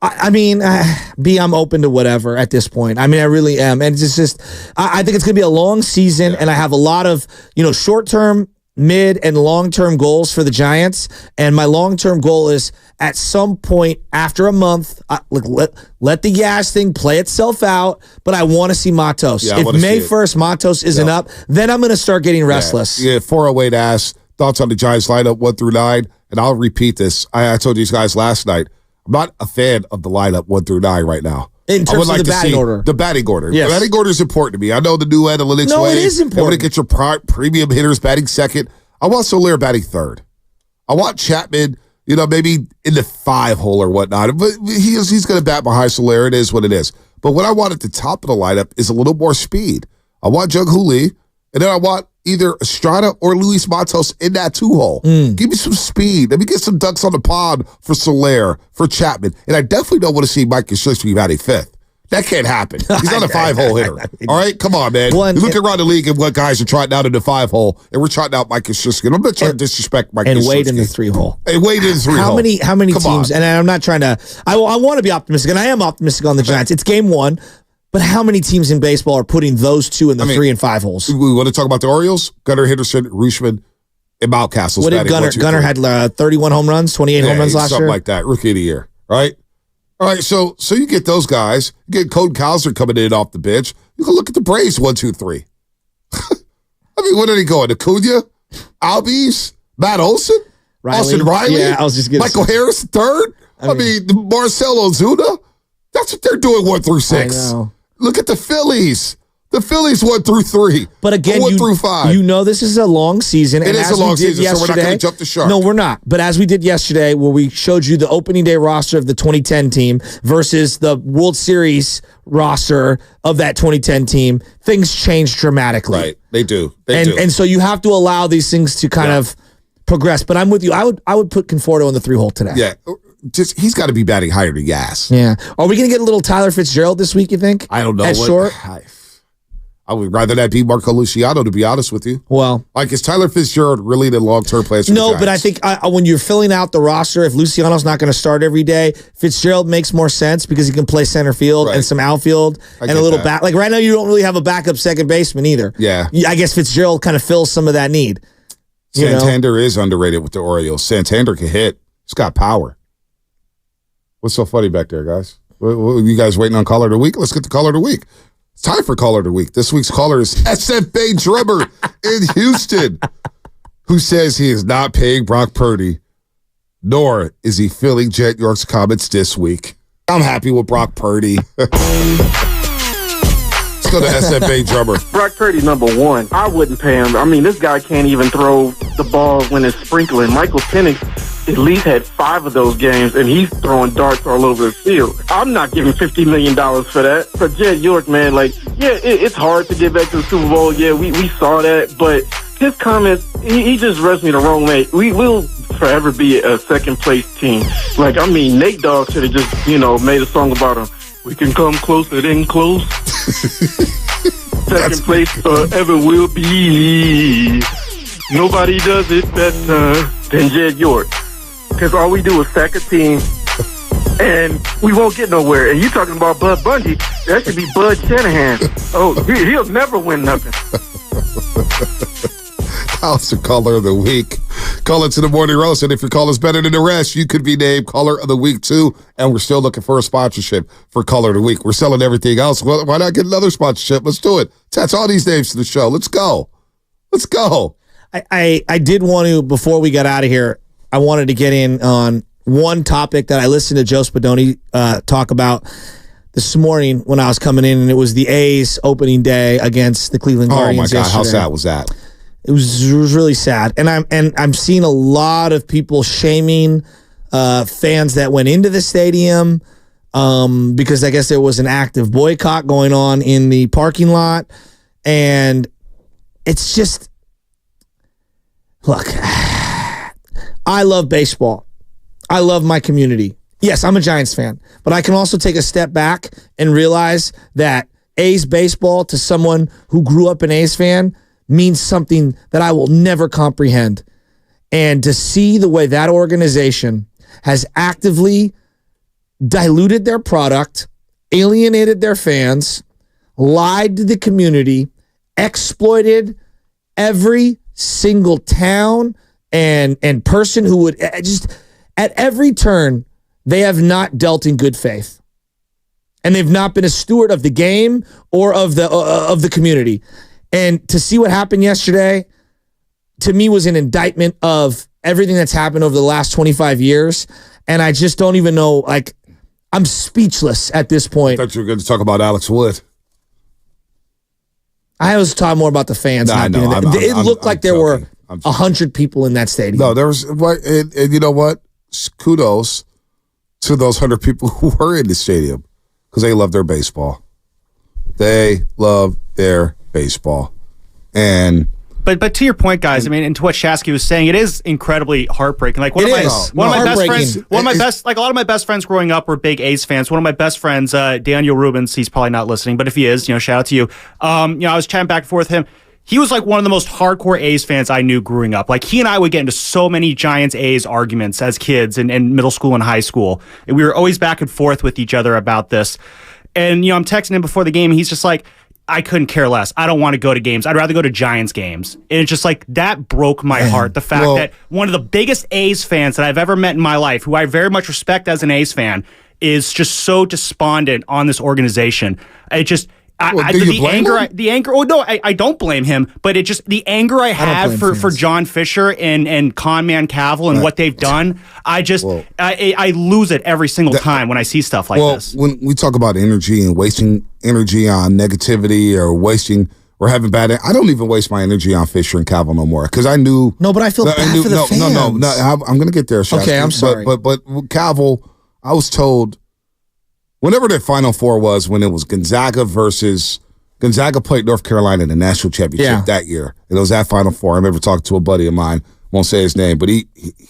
I'm open to whatever at this point. I mean, I really am. And it's just, I think it's going to be a long season, and I have a lot of, short-term, mid, and long-term goals for the Giants. And my long-term goal is at some point after a month, let the Yaz thing play itself out, but I want to see Matos. Yeah, if May 1st Matos isn't up, then I'm going to start getting restless. Yeah, 408 asks, thoughts on the Giants lineup 1 through 9, and I'll repeat this. I told these guys last night, I'm not a fan of the lineup 1 through 9 right now. In terms of the batting order. The batting order. Yes. The batting order is important to me. I know the new analytics way. It is important. They want to get your premium hitters batting second. I want Soler batting third. I want Chapman, maybe in the 5 hole or whatnot. But he's going to bat behind Soler. It is what it is. But what I want at the top of the lineup is a little more speed. I want Jung-Hoo Lee, and then I want either Estrada or Luis Matos in that 2 hole. Give me some speed. Let me get some ducks on the pond for Soler, for Chapman. And I definitely don't want to see Mike Yastrzemski batting 5th. That can't happen. He's not a 5-hole hitter. All right? Come on, man. You look around the league and what guys are trotting out in the 5-hole, and we're trotting out Mike Yastrzemski. I'm not trying to disrespect Mike Yastrzemski. And Wade in the 3-hole. And Wade in the 3-hole. How many teams, and I'm not trying to, I want to be optimistic, and I am optimistic on the Giants. It's game 1. But how many teams in baseball are putting those 2 in the 3 and 5 holes? We want to talk about the Orioles. Gunnar Henderson, Rutschman, and Mountcastle. What did Gunnar had 31 home runs, 28 home runs last year? Something like that. Rookie of the year, right? All right, so you get those guys. You get Code Cowser coming in off the bench. You can look at the Braves 1, 2, 3. I mean, what are they going? Acuna, Albies, Matt Olson, Austin Riley, Michael Harris third. I mean Marcell Ozuna. That's what they're doing 1 through 6. I know. Look at the Phillies. The Phillies 1 through 3. But again, 1 through 5. This is a long season. It is a long season, so we're not going to jump the shark. No, we're not. But as we did yesterday, where we showed you the opening day roster of the 2010 team versus the World Series roster of that 2010 team, things change dramatically. Right, they do. And so you have to allow these things to kind of progress. But I'm with you. I would put Conforto in the 3 hole today. Yeah. He's got to be batting higher than Gas. Yeah. Are we going to get a little Tyler Fitzgerald this week, you think? I don't know. At short? I would rather that be Marco Luciano, to be honest with you. Well, is Tyler Fitzgerald really the long-term player? No, but I think when you're filling out the roster, if Luciano's not going to start every day, Fitzgerald makes more sense because he can play center field and some outfield and a little back. Like right now, you don't really have a backup second baseman either. Yeah. I guess Fitzgerald kind of fills some of that need. Santander is underrated with the Orioles. Santander can hit. He's got power. What's so funny back there, guys? You guys waiting on caller of the week? Let's get the caller of the week. It's time for caller of the week. This week's caller is SFA Drummer in Houston, who says he is not paying Brock Purdy, nor is he filling Jet York's comments this week. I'm happy with Brock Purdy. Let's go to SFA Drummer. Brock Purdy, number one. I wouldn't pay him. I mean, this guy can't even throw the ball when it's sprinkling. Michael Penix at least had 5 of those games, and he's throwing darts all over the field. I'm not giving $50 million for that. For Jet York, man, it's hard to get back to the Super Bowl. Yeah, we saw that, but his comments, he just rubs me the wrong way. We will forever be a second-place team. Nate Dogg should have just, made a song about him. We can come closer than close. Second place forever will be. Nobody does it better than Jed York. Because all we do is sack a team, and we won't get nowhere. And you talking about Bud Bundy, that should be Bud Shanahan. Oh, he'll never win nothing. That's the caller of the week. Call into the Morning Roast, and if your call is better than the rest, you could be named caller of the week too. And we're still looking for a sponsorship for caller of the week. We're selling everything else. Well, why not get another sponsorship? Let's do it. Attach all these names to the show. Let's go. Let's go. I did want to, before we got out of here, I wanted to get in on one topic that I listened to Joe Spadoni talk about this morning when I was coming in, and it was the A's opening day against the Cleveland Guardians. Oh my God, yesterday. how sad was that? It was really sad, and I'm seeing a lot of people shaming fans that went into the stadium because I guess there was an active boycott going on in the parking lot, and it's just, look, I love baseball. I love my community. Yes, I'm a Giants fan, but I can also take a step back and realize that A's baseball to someone who grew up an A's fan means something that I will never comprehend. And to see the way that organization has actively diluted their product, alienated their fans, lied to the community, exploited every single town and person who would just at every turn, they have not dealt in good faith. And they've not been a steward of the game or of the community. And to see what happened yesterday, to me, was an indictment of everything that's happened over the last 25 years. And I just don't even know, I'm speechless at this point. I thought you were going to talk about Alex Wood. I was talking more about the fans. It looked like there were 100 people in that stadium. No, there was, and you know what? Kudos to those 100 people who were in the stadium because they love their baseball. They love their baseball. And But to your point, guys, I mean, and to what Shasky was saying, it is incredibly heartbreaking. Like one of my best, like a lot of my best friends growing up were big A's fans. One of my best friends, Daniel Rubens, he's probably not listening, but if he is, shout out to you. I was chatting back and forth with him. He was like one of the most hardcore A's fans I knew growing up. Like he and I would get into so many Giants A's arguments as kids in middle school and high school. And we were always back and forth with each other about this. And, I'm texting him before the game, and he's just like, I couldn't care less. I don't want to go to games. I'd rather go to Giants games. And it's just like, that broke my heart. The fact that one of the biggest A's fans that I've ever met in my life, who I very much respect as an A's fan, is just so despondent on this organization. It just... the anger. Oh no, I don't blame him, but it just the anger I have for John Fisher and Conman Cavill and what they've done. I lose it every single time when I see stuff like this. When we talk about energy and wasting energy on negativity or having bad, I don't even waste my energy on Fisher and Cavill no more because I knew. No, but I feel bad for the fans. No. I'm going to get there. Shasky. Okay, I'm sorry. But Cavill, I was told. Whenever their Final Four was, when it was Gonzaga played North Carolina in the national championship that year. And it was that Final Four. I remember talking to a buddy of mine, won't say his name, but he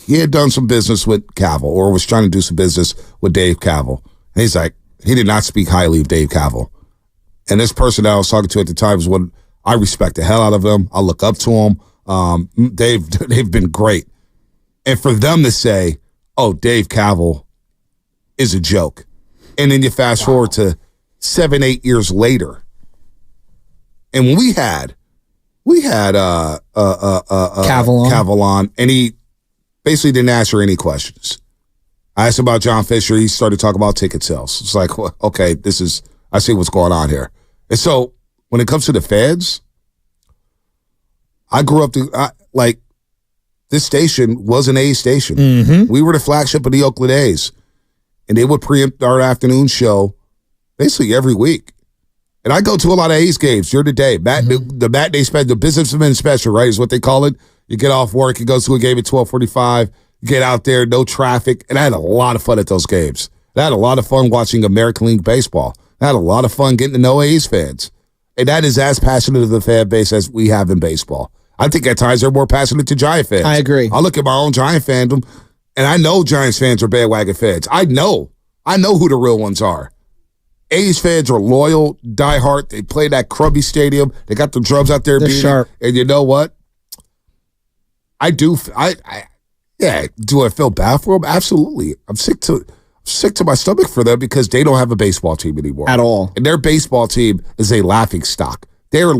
had done some business with Cavill or was trying to do some business with Dave Cavill. And he's like, he did not speak highly of Dave Cavill. And this person that I was talking to at the time was one, I respect the hell out of him. I look up to him. They've been great. And for them to say, oh, Dave Cavill is a joke. And then you fast forward to 7-8 years later, and when we had Cavill on, and he basically didn't answer any questions. I asked about John Fisher. He started talking about ticket sales. It's like, well, okay, I see what's going on here. And so when it comes to the fans, I grew up this station was an A's station. Mm-hmm. We were the flagship of the Oakland A's. And they would preempt our afternoon show basically every week. And I go to a lot of A's games during the day. The matinee special, the businessman special, right, is what they call it. You get off work, you go to a game at 12:45, get out there, no traffic. And I had a lot of fun at those games. I had a lot of fun watching American League Baseball. I had a lot of fun getting to know A's fans. And that is as passionate of the fan base as we have in baseball. I think at times they're more passionate to Giant fans. I agree. I look at my own Giant fandom, and I know Giants fans are bandwagon fans. I know who the real ones are. A's fans are loyal, diehard. They play that crummy stadium. They got the drums out there. They're sharp. And you know what? Do I feel bad for them? Absolutely. I'm sick to my stomach for them because they don't have a baseball team anymore. At all. And their baseball team is a laughing stock. They're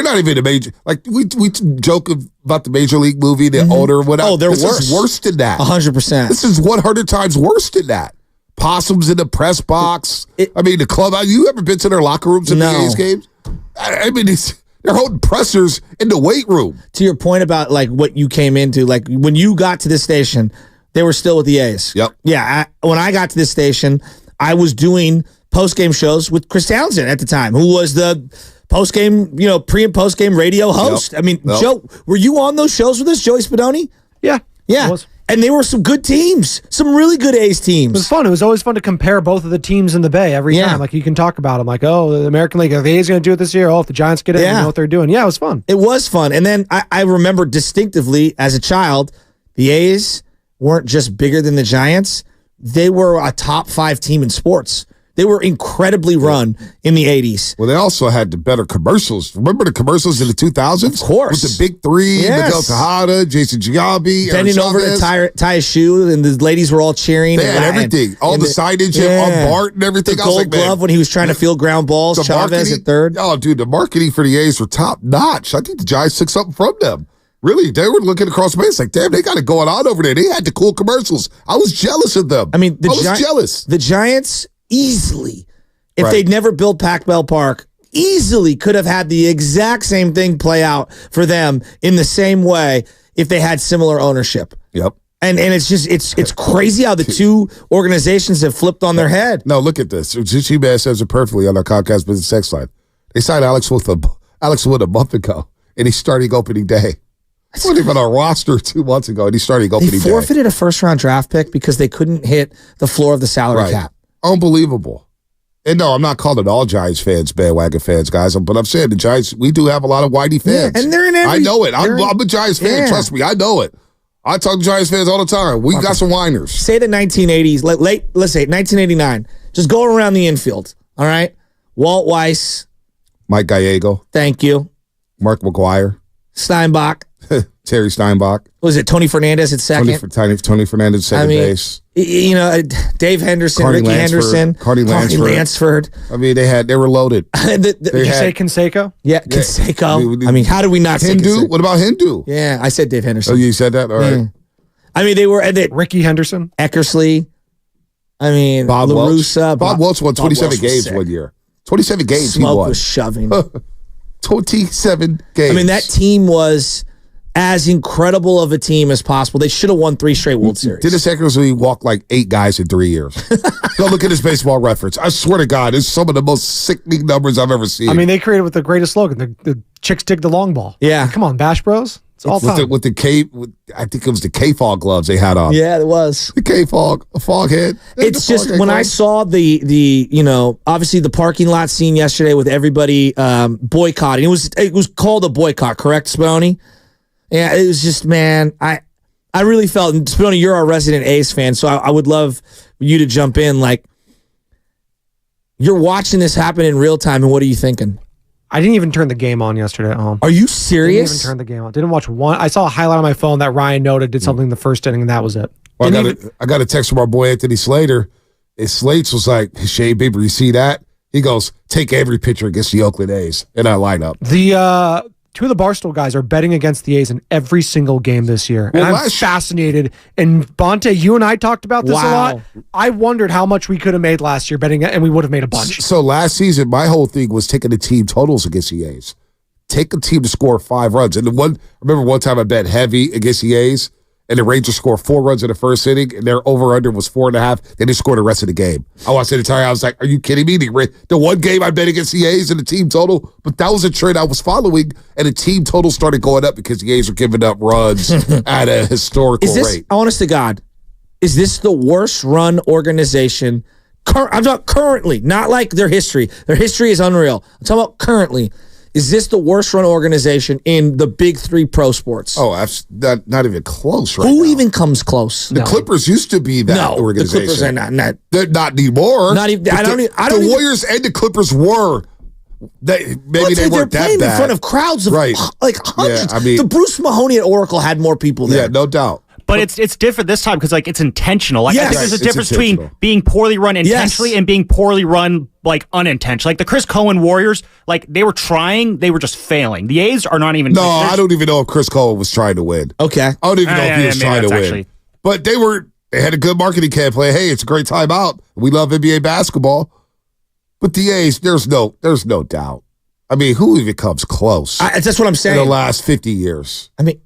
not even a major, like we joke about the Major League movie, the owner, whatever. Oh, they're this worse. Is worse than that. 100%. This is 100 times worse than that. Possums in the press box. The club. You ever been to their locker rooms in the A's games? I mean, they're holding pressers in the weight room. To your point about like what you came into, like when you got to this station, they were still with the A's. Yep. Yeah. When I got to this station, I was doing post-game shows with Chris Townsend at the time, who was the post-game, pre- and post-game radio host. Yep. Joe, were you on those shows with us, Joey Spadoni? Yeah. And they were some good teams, some really good A's teams. It was fun. It was always fun to compare both of the teams in the Bay every time. Like you can talk about them, like, oh, the American League, are the A's going to do it this year? Oh, if the Giants get in, you know what they're doing. Yeah, it was fun. It was fun. And then I remember distinctively as a child, the A's weren't just bigger than the Giants. They were a top 5 team in sports. They were incredibly run in the 80s. Well, they also had the better commercials. Remember the commercials in the 2000s? Of course. With the big three, Miguel Tejada, Jason Giambi, bending over to tie a shoe, and the ladies were all cheering. They had everything. All the signage on Bart and everything. The gold glove when he was trying to field ground balls. Chavez at third. Oh, dude, the marketing for the A's were top notch. I think the Giants took something from them. Really, they were looking across the base like, damn, they got it going on over there. They had the cool commercials. I was jealous of them. I was jealous. The Giants easily, if they'd never built Pac-Bell Park, easily could have had the exact same thing play out for them in the same way if they had similar ownership. Yep. And it's just it's crazy how the two organizations have flipped on their head. No, look at this. G-Man says it perfectly on our Comcast Business Sex line. They signed Alex Wood a month ago, and he's starting opening day. He wasn't even on our roster 2 months ago, and he's starting opening day. They forfeited a first-round draft pick because they couldn't hit the floor of the salary cap. Unbelievable. And no, I'm not calling all Giants fans bandwagon fans, guys. But I'm saying the Giants, we do have a lot of whitey fans. Yeah, and they're in every... I know it. I'm a Giants fan. Trust me, I know it. I talk to Giants fans all the time. We got some whiners. Say the 1980s, let's say 1989. Just go around the infield, all right? Walt Weiss. Mike Gallego. Thank you. Mark McGuire. Steinbach. Terry Steinbach. Was it Tony Fernandez at second? Tony Fernandez second base. Dave Henderson, Carney Ricky Henderson, Carney Lansford. They were loaded. Did you say Canseco? Yeah, Canseco. How did we not say Hindu? What about Hindu? Yeah, I said Dave Henderson. Oh, you said that? All right. They were Ricky Henderson, Eckersley. Bob LaRussa. Bob Welch won 27 games one year. 27 games Smoke he won. was shoving. 27 games. That team was as incredible of a team as possible. They should have won 3 straight World Series. Dennis Eckersley walked like 8 guys in 3 years. Go look at his baseball reference. I swear to God, it's some of the most sickening numbers I've ever seen. They created with the greatest slogan, the chicks dig the long ball. Yeah. Come on, Bash Bros. It's all time. With the I think it was the K-Fog gloves they had on. Yeah, it was. The K-Fog, a fog head. It's just when I saw the obviously the parking lot scene yesterday with everybody boycotting. It was called a boycott, correct, Spadoni? Yeah, it was just, man, I really felt, and Spadoni, you're our resident A's fan, so I would love you to jump in. Like, you're watching this happen in real time, and what are you thinking? I didn't even turn the game on yesterday at home. Are you serious? Didn't even turn the game on. Didn't watch one. I saw a highlight on my phone that Ryan noted did something in the first inning, and that was it. Well, I got a text from our boy Anthony Slater. And Slates was like, Shea Bieber, you see that? He goes, take every pitcher against the Oakland A's in our lineup. two of the Barstool guys are betting against the A's in every single game this year. And I'm fascinated. And Bonte, you and I talked about this a lot. I wondered how much we could have made last year betting, and we would have made a bunch. So last season, my whole thing was taking the team totals against the A's. Take a team to score 5 runs. And I remember one time I bet heavy against the A's, and the Rangers scored 4 runs in the first inning, and their over-under was 4.5. They didn't score the rest of the game. I watched the entire. I was like, "Are you kidding me?" The one game I bet against the A's and the team total, but that was a trend I was following, and the team total started going up because the A's were giving up runs at a historical rate. Honest to God, is this the worst run organization? I'm talking currently, not like their history. Their history is unreal. I'm talking about currently. Is this the worst run organization in the big 3 pro sports? Oh, not even close right Who now. even comes close? The Clippers used to be that organization. The Clippers are not. They're not anymore. Not even. The Warriors and the Clippers were. They weren't they're that playing bad. in front of crowds of like hundreds. Yeah, the Bruce Mahoney at Oracle had more people there. Yeah, no doubt. But it's different this time because it's intentional. I think there's a difference between being poorly run intentionally and being poorly run unintentionally. Like the Chris Cohen Warriors, they were trying, they were just failing. The A's are not even. No, I don't even know if Chris Cohen was trying to win. Okay, I don't even know if he was trying to win. Actually. But they had a good marketing campaign. Hey, it's a great time out. We love NBA basketball. But the A's, there's no doubt. I mean, who even comes close? That's what I'm saying. In the last 50 years. I mean.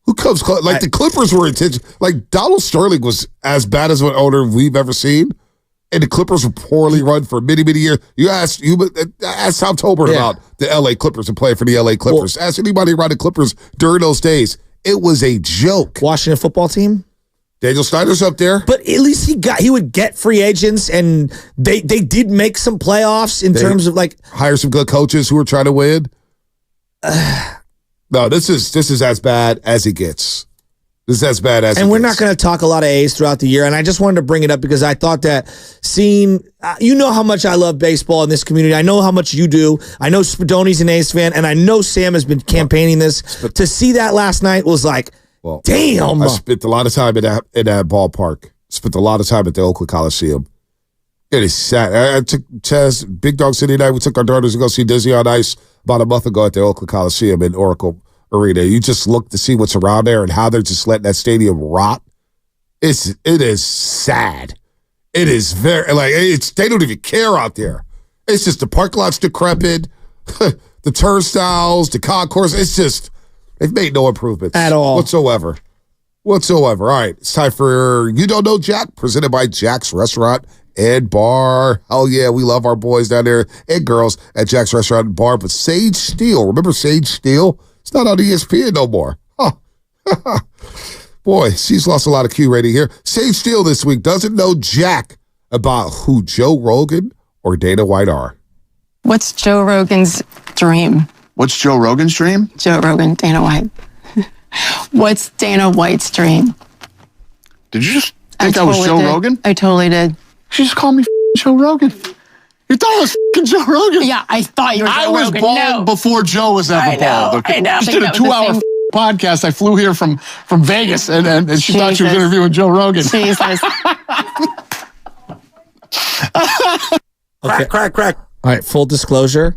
Who comes close? The Clippers were intentional. Donald Sterling was as bad as an owner we've ever seen, and the Clippers were poorly run for many, many years. You ask Tom Tolbert about the L.A. Clippers and playing for the L.A. Clippers. Ask anybody around the Clippers during those days. It was a joke. Washington football team? Daniel Snyder's up there. But at least he would get free agents, and they did make some playoffs in terms of hire some good coaches who were trying to win. No, this is as bad as it gets. This is as bad as it gets. And we're not going to talk a lot of A's throughout the year, and I just wanted to bring it up because I thought that seeing, you know how much I love baseball in this community. I know how much you do. I know Spadoni's an A's fan, and I know Sam has been campaigning this. To see that last night was damn. I spent a lot of time in that ballpark. Spent a lot of time at the Oakland Coliseum. It is sad. I took Chaz, Big Dog City night. We took our daughters to go see Disney on Ice about a month ago at the Oakland Coliseum in Oracle Arena. You just look to see what's around there and how they're just letting that stadium rot. It is sad. It is very they don't even care out there. It's just the parking lot's decrepit, the turnstiles, the concourse. It's just they've made no improvements at all whatsoever. All right, it's time for You Don't Know Jack, presented by Jack's Restaurant and Bar. Hell yeah, we love our boys down there and girls at Jack's Restaurant and Bar. But Sage Steele, remember Sage Steele? It's not on ESPN no more. Huh. Boy, she's lost a lot of Q rating here. Sage Steele this week doesn't know jack about who Joe Rogan or Dana White are. What's Joe Rogan's dream? What's Joe Rogan's dream? Joe Rogan, Dana White. What's Dana White's dream? Did you just think I was Joe Rogan? I totally did. She just called me Joe Rogan. You thought I was Joe Rogan? Yeah, I thought you were Joe Rogan. I was bald before Joe was ever bald. Okay? I know. Just did a 2-hour podcast. I flew here from Vegas, and she thought she was interviewing Joe Rogan. Jesus. Crack. All right, full disclosure.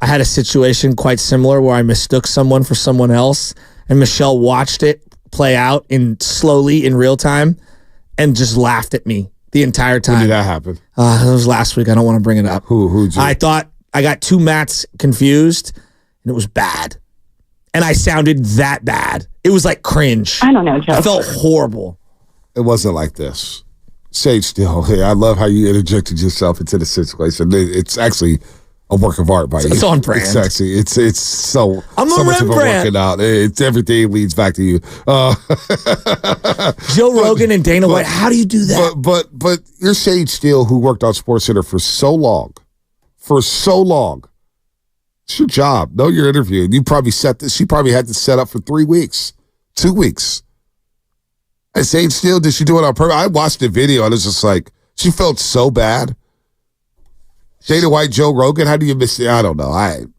I had a situation quite similar where I mistook someone for someone else, and Michelle watched it play out slowly in real time and just laughed at me the entire time. When did that happen? It was last week. I don't want to bring it up. Who'd you? I thought I got 2 Matts confused, and it was bad. And I sounded that bad. It was like cringe. I don't know, Joe. I felt horrible. It wasn't like this. Sage Steele, hey, I love how you interjected yourself into the situation. It's actually a work of art by you. It's on brand. It's actually, it's so, I'm so a much of a Rembrandt. working out. It's everything leads back to you. Joe Rogan and Dana White, how do you do that? But you're Sage Steele, who worked on SportsCenter for so long. It's your job. Know your interview. And you probably she probably had to set up for 3 weeks, 2 weeks. And Sage Steele, did she do it on purpose? I watched the video and it's just like, she felt so bad. Dana White, Joe Rogan, how do you miss it? I don't know.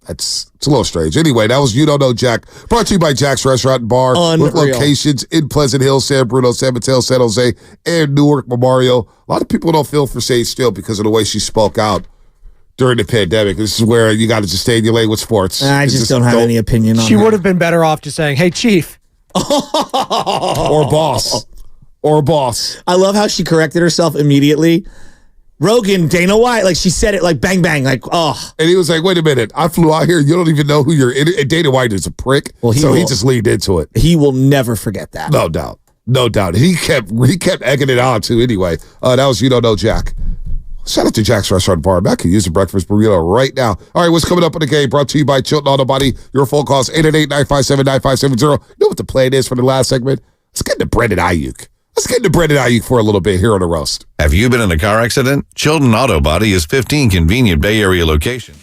It's a little strange. Anyway, that was You Don't Know Jack, brought to you by Jack's Restaurant and Bar, with locations in Pleasant Hill, San Bruno, San Mateo, San Jose, and Newark Memorial. A lot of people don't feel for Sage Steele because of the way she spoke out during the pandemic. This is where you got to just stay in your lane with sports. I just don't have any opinion on She that. would have been better off just saying, hey, Chief. Or boss. I love how she corrected herself immediately. Rogan, Dana White, like she said it like bang, bang, like, oh. And he was like, wait a minute, I flew out here. You don't even know who you're in. And Dana White is a prick. Well, he just leaned into it. He will never forget that. No doubt. No doubt. He kept egging it on too anyway. That was You Don't Know Jack. Shout out to Jack's Restaurant Bar. Matt can use a breakfast burrito right now. All right, what's coming up in the game? Brought to you by Chilton Auto Body. Your phone calls 888-957-9570. You know what the plan is for the last segment? Let's get into Brandon Ayuk. For a little bit here on the roast. Have you been in a car accident? Chilton Auto Body is 15 convenient Bay Area locations.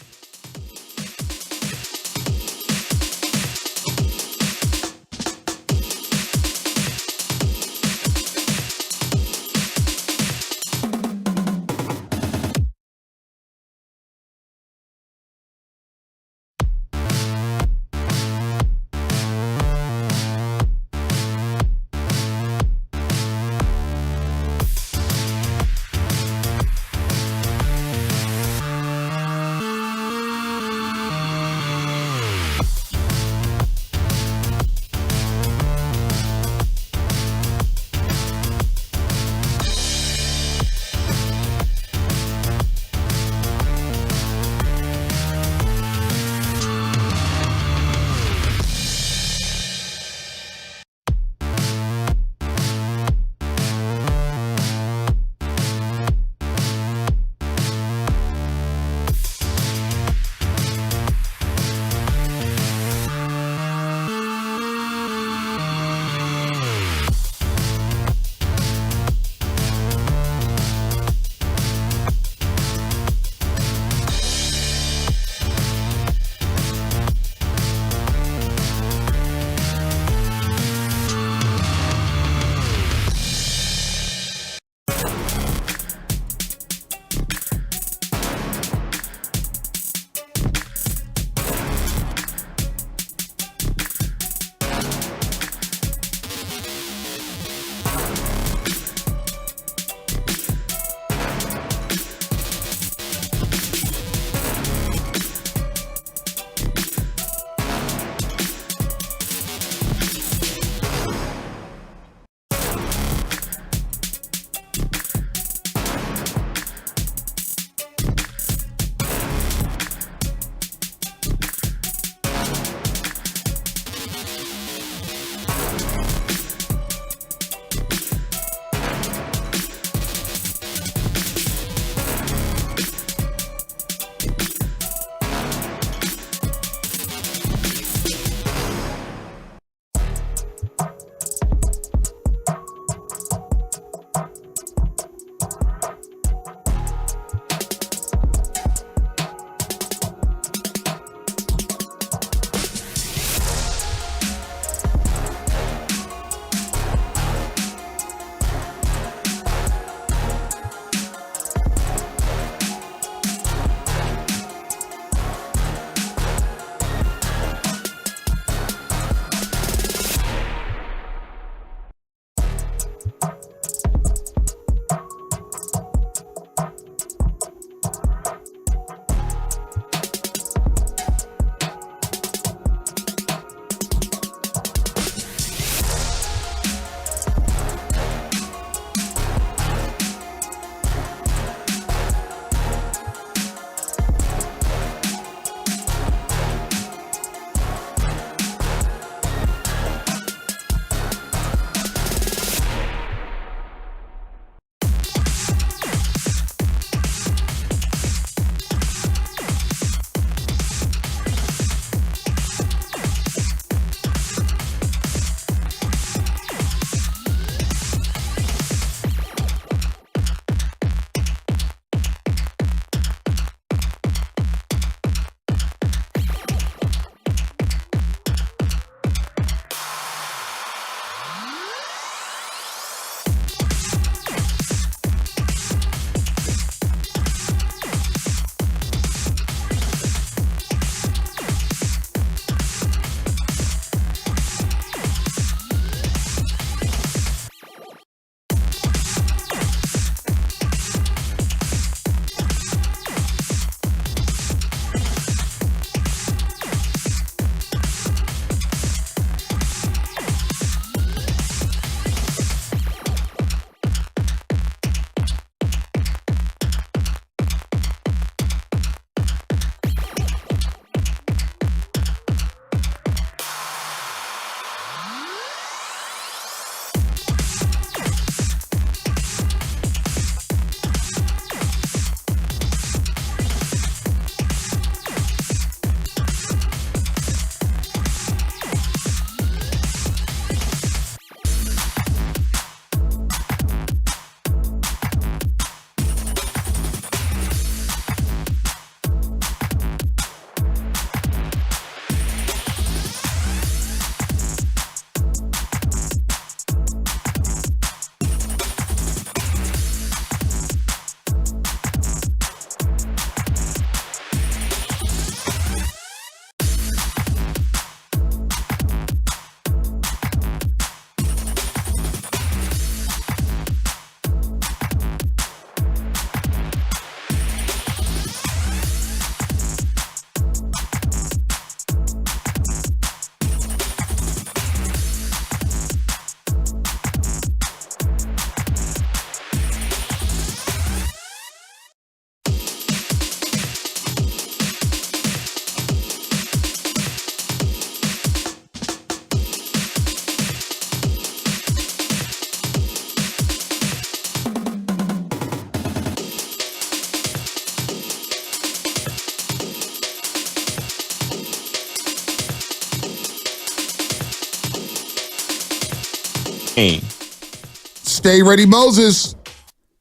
team. Stay ready, Moses.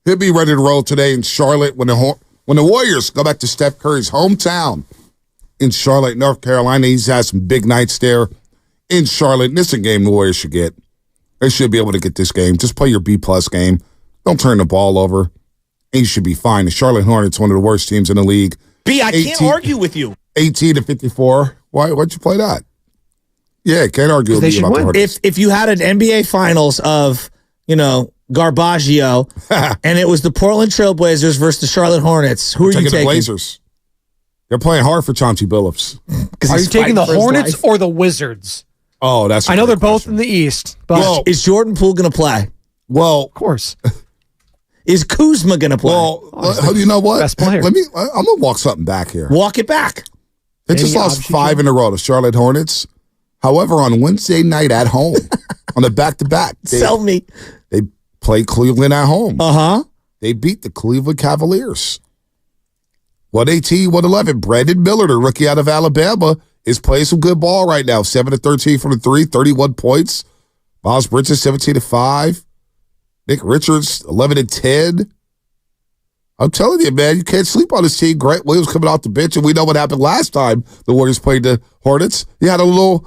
He'll be ready to roll today in Charlotte when the Warriors go back to Steph Curry's hometown in Charlotte, North Carolina. He's had some big nights there in Charlotte. And this is a game the Warriors should get. They should be able to get this game. Just play your B-plus game. Don't turn the ball over. And you should be fine. The Charlotte Hornets, one of the worst teams in the league. I can't argue with you. 18-54. Why'd you play that? Yeah, can't argue with you about the Hornets. If you had an NBA Finals of, Garbaggio, and it was the Portland Trailblazers versus the Charlotte Hornets, who are you taking? The Blazers. They're playing hard for Chauncey Billups. Are you taking the Hornets or the Wizards? Oh, that's. I know they're both in the East, but is Jordan Poole going to play? Well, of course. Is Kuzma going to play? Well, you know what? Best player. I'm gonna walk something back here. Walk it back. They just lost 5 in a row to Charlotte Hornets. However, on Wednesday night at home, on the back-to-back, sell me. They played Cleveland at home. They beat the Cleveland Cavaliers. 118-111. Brandon Miller, the rookie out of Alabama, is playing some good ball right now. 7-13 from the 3, 31 points. Miles Bridges, 17-5. Nick Richards, 11-10. I'm telling you, man, you can't sleep on this team. Grant Williams coming off the bench, and we know what happened last time the Warriors played the Hornets. He had a little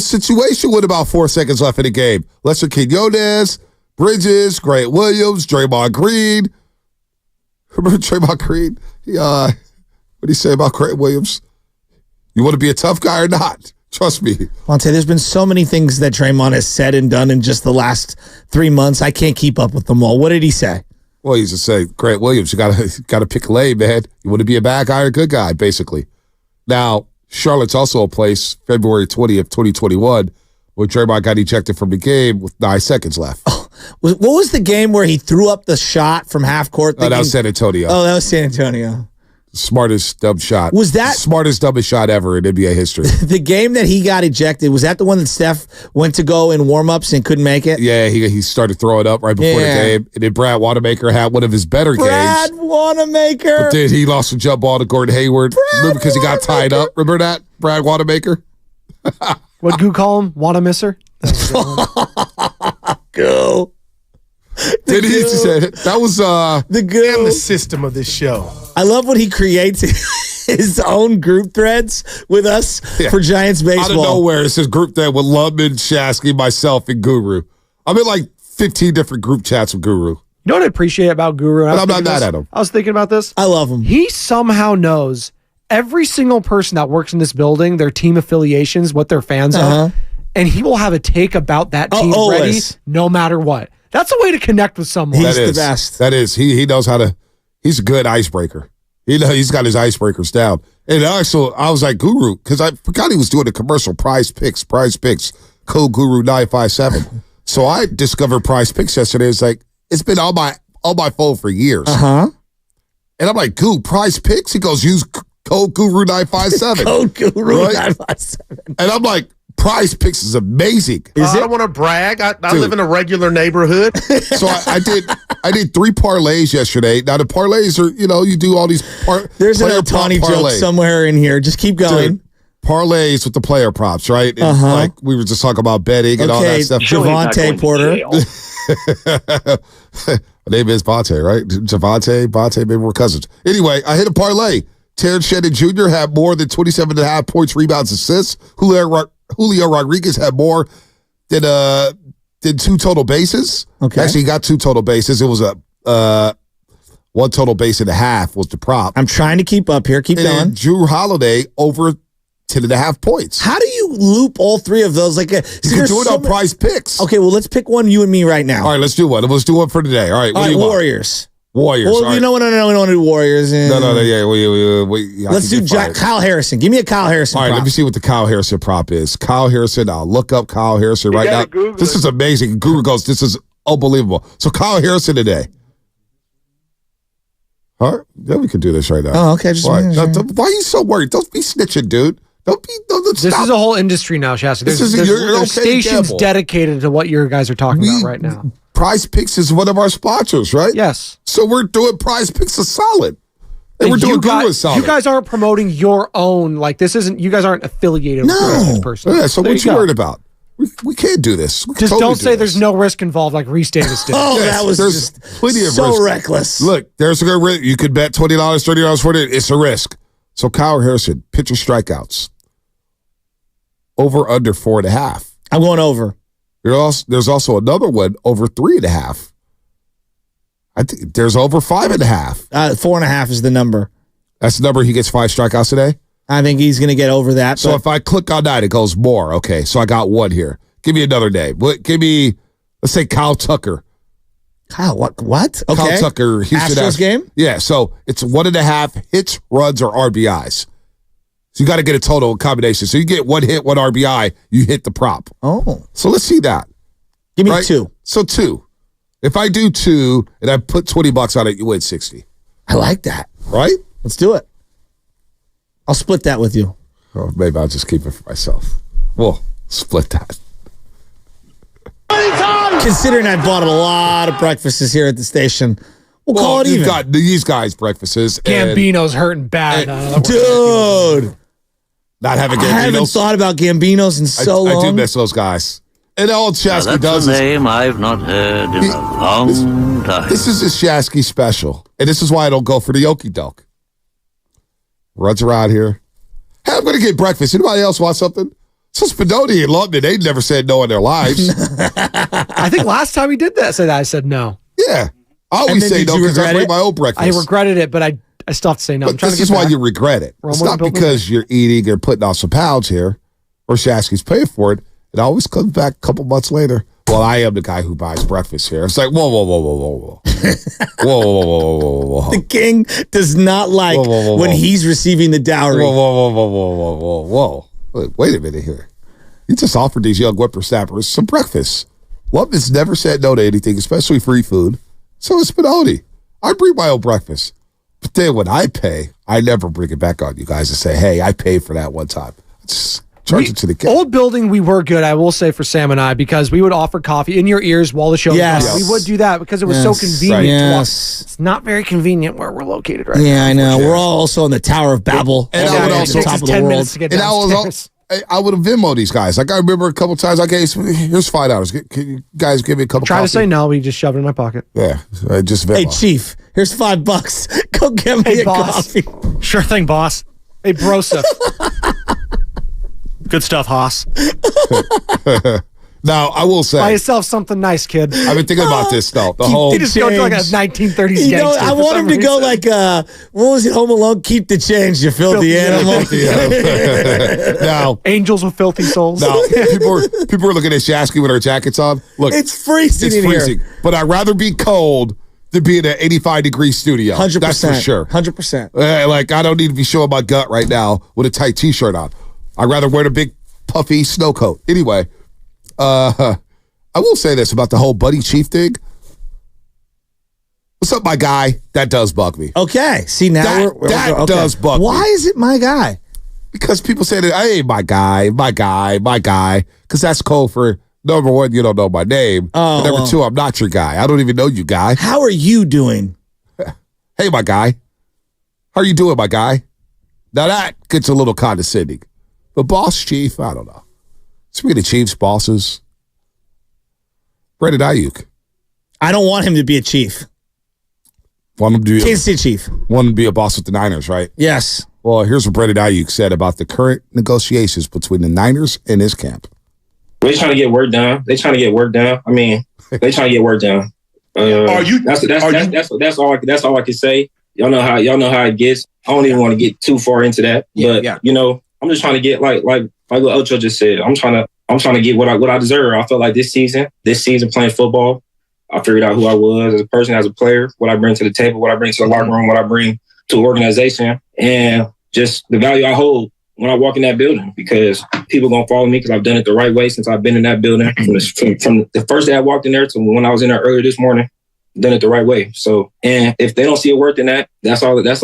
situation with about 4 seconds left in the game. Lester Quinones, Bridges, Grant Williams, Draymond Green. Remember Draymond Green? What did he say about Grant Williams? You want to be a tough guy or not? Trust me. Monte, there's been so many things that Draymond has said and done in just the last 3 months. I can't keep up with them all. What did he say? Well, he used to say, Grant Williams, you gotta pick a lane, man. You want to be a bad guy or a good guy, basically. Now, Charlotte's also a place, February 20th, 2021, where Draymond got ejected from the game with 9 seconds left. Oh, what was the game where he threw up the shot from half court? That was San Antonio. Oh, that was San Antonio. Smartest dumb shot. Was that smartest dumbest shot ever in NBA history? The game that he got ejected, was that the one that Steph went to go in warm-ups and couldn't make it? Yeah, he started throwing up right before the game. And then Brad Wanamaker had one of his better games. Brad Wanamaker. But then he lost a jump ball to Gordon Hayward. Remember because he got tied up? Remember that? Brad Wanamaker? What'd Goo call him? Wanna-misser? Go. Did he say that was the Goo. And the system of this show. I love when he creates his own group threads with us for Giants baseball. Out of nowhere, it's his group thread with Lubman, Shasky, myself, and Guru. I'm in like 15 different group chats with Guru. You know what I appreciate about Guru? But I'm not mad at him. I was thinking about this. I love him. He somehow knows every single person that works in this building, their team affiliations, what they're fans of, and he will have a take about that team ready no matter what. That's a way to connect with someone. He's the best. That is. He knows how to. He's a good icebreaker. He's got his icebreakers down. And also, I was like, Guru, because I forgot he was doing a commercial, Prize Picks, code Guru 957. So I discovered Prize Picks yesterday. It's like, it's been on my phone for years. And I'm like, Goo, Prize Picks? He goes, use code Guru 957. Code Guru 957. And I'm like, Prize Picks is amazing. I don't want to brag. I live in a regular neighborhood. So I did 3 parlays yesterday. Now the parlays are, you do all these There's an Tawny joke somewhere in here. Just keep going. Dude, parlays with the player props, right? And like we were just talking about betting and all that stuff. Javonte Porter. My name is Bonte, right? Bonte, maybe we're cousins. Anyway, I hit a parlay. Terrence Shannon Jr. had more than 27.5 points, rebounds, assists. Julio Rodriguez had more than 2 total bases. Okay. Actually, he got 2 total bases. It was a 1 total base and a half was the prop. I'm trying to keep up here. Keep going. Drew Holiday over 10.5 points. How do you loop all 3 of those? Like you can do it on Prize Picks. Okay, well, let's pick one, you and me, right now. All right, let's do one. Let's do one for today. All right, what do you Warriors. Want? Well, we don't want to do Warriors. No, yeah. Let's do Kyle Harrison. Give me a Kyle Harrison prop. All right, let me see what the Kyle Harrison prop is. Kyle Harrison, I'll look up Kyle Harrison right now. This is amazing. Guru goes, this is unbelievable. So Kyle Harrison today. All right, yeah, we can do this right now. Oh, okay. Why are you so worried? Don't be snitching, dude. This is a whole industry now, Shasta. There's stations dedicated to what your guys are talking about right now. Prize Picks is one of our sponsors, right? Yes. So we're doing Prize Picks a solid. And we're doing Guru a solid. You guys aren't promoting your own, like this isn't, you guys aren't affiliated with Prize Picks personally. Yeah, so what you worried about? We can't do this. Just don't say there's no risk involved like Reese Davis did. That was just plenty of so risk. reckless. Look, there's a good risk. You could bet $20, $30 for it. It's a risk. So Kyle Harrison, pitcher strikeouts. Over under 4.5. I'm going over. There's also another one over 3.5. I think there's over 5.5. 4.5 is the number. That's the number he gets 5 strikeouts today? I think he's going to get over that. So if I click on that, it goes more. Okay, so I got one here. Give me another name. Give me, let's say Kyle Tucker. Kyle, what? Okay. Kyle Tucker. Astros game? Yeah, so it's 1.5 hits, runs, or RBIs. So you got to get a total combination. So you get 1 hit, 1 RBI, you hit the prop. Oh. So let's see that. Give me 2. So 2. If I do 2 and I put $20 on it, you win 60. I like that. Right? Let's do it. I'll split that with you. Oh, maybe I'll just keep it for myself. We'll split that. Considering I bought a lot of breakfasts here at the station, we'll call it even. You've got these guys' breakfasts. Gambino's hurting bad. Dude. Not having Gambino's. I haven't thought about Gambino's in so long. I do miss those guys. And all Shasky does is... That's a name I've not heard in a long time. This is a Shasky special. And this is why I don't go for the Okie Doke. Runs around here. Hey, I'm going to get breakfast. Anybody else want something? So Spinoni and London, they never said no in their lives. I think last time he did that, I said no. Yeah. I always say no because I bring my own breakfast. I regretted it, but I still have to say no. But this is why you regret it. It's not because you're eating or putting on some pounds here or Shasky's paying for it. It always comes back a couple months later. Well, I am the guy who buys breakfast here. It's like, whoa. whoa. The king does not like when he's receiving the dowry. Whoa. Wait a minute here. You just offered these young whippersnappers some breakfast. Lubman's never said no to anything, especially free food. So it's Spinoni. I bring my own breakfast. But then when I pay, I never bring it back on you guys and say, hey, I paid for that one time. Just charge it to the kid. Old building, we were good, I will say, for Sam and I, because we would offer coffee in your ears while the show was on. We would do that because it was so convenient to us. It's not very convenient where we're located right now. Yeah, I know. We're all also in the Tower of Babel. And I would also top of the 10 world. minutes to get downstairs. I would have Venmo these guys. Like I remember a couple times I gave, here's $5. Can you guys give me a couple Try to say no, we just shoved it in my pocket. Yeah, I just Venmo. Hey, Chief, here's $5. Go get me a coffee. Sure thing, boss. Hey, Brosa. Good stuff, Haas. Now, I will say. Buy yourself something nice, kid. I've been thinking about this, though. The whole. He just goes like a 1930s gangster. I want him to go like, what was it, Home Alone? Keep the change, you filthy animal. Now, angels with filthy souls. Now, people are looking at Shasky with our jackets on. Look, it's freezing in here. But I'd rather be cold than be in an 85-degree studio. 100%. That's for sure. 100%. Like, I don't need to be showing my gut right now with a tight T-shirt on. I'd rather wear the big, puffy snow coat. Anyway. I will say this about the whole Buddy Chief thing. What's up, my guy? That does bug me. Okay. See, now that does bug me. Why is it my guy? Because people say that, hey, my guy. Because that's code for, number one, you don't know my name. And number two, I'm not your guy. I don't even know you, guy. How are you doing? Hey, my guy. How are you doing, my guy? Now that gets a little condescending. But boss chief, I don't know. Speaking of Chiefs, bosses, Brandon Ayuk. I don't want him to be a chief. Want him to be Kansas City Chief. Want him to be a boss with the Niners, right? Yes. Well, here's what Brandon Ayuk said about the current negotiations between the Niners and his camp. They're trying to get work done. I mean, they trying to get work done. That's all I can say. Y'all know how it gets. I don't even want to get too far into that, but you know, I'm just trying to get like what Ocho just said. I'm trying to get what I deserve. I felt like this season playing football, I figured out who I was as a person, as a player, what I bring to the table, what I bring to the locker room, what I bring to the organization, and just the value I hold when I walk in that building, because people gonna follow me because I've done it the right way since I've been in that building. From the first day I walked in there to when I was in there earlier this morning, done it the right way. So, and if they don't see it worth in that, that's all it is.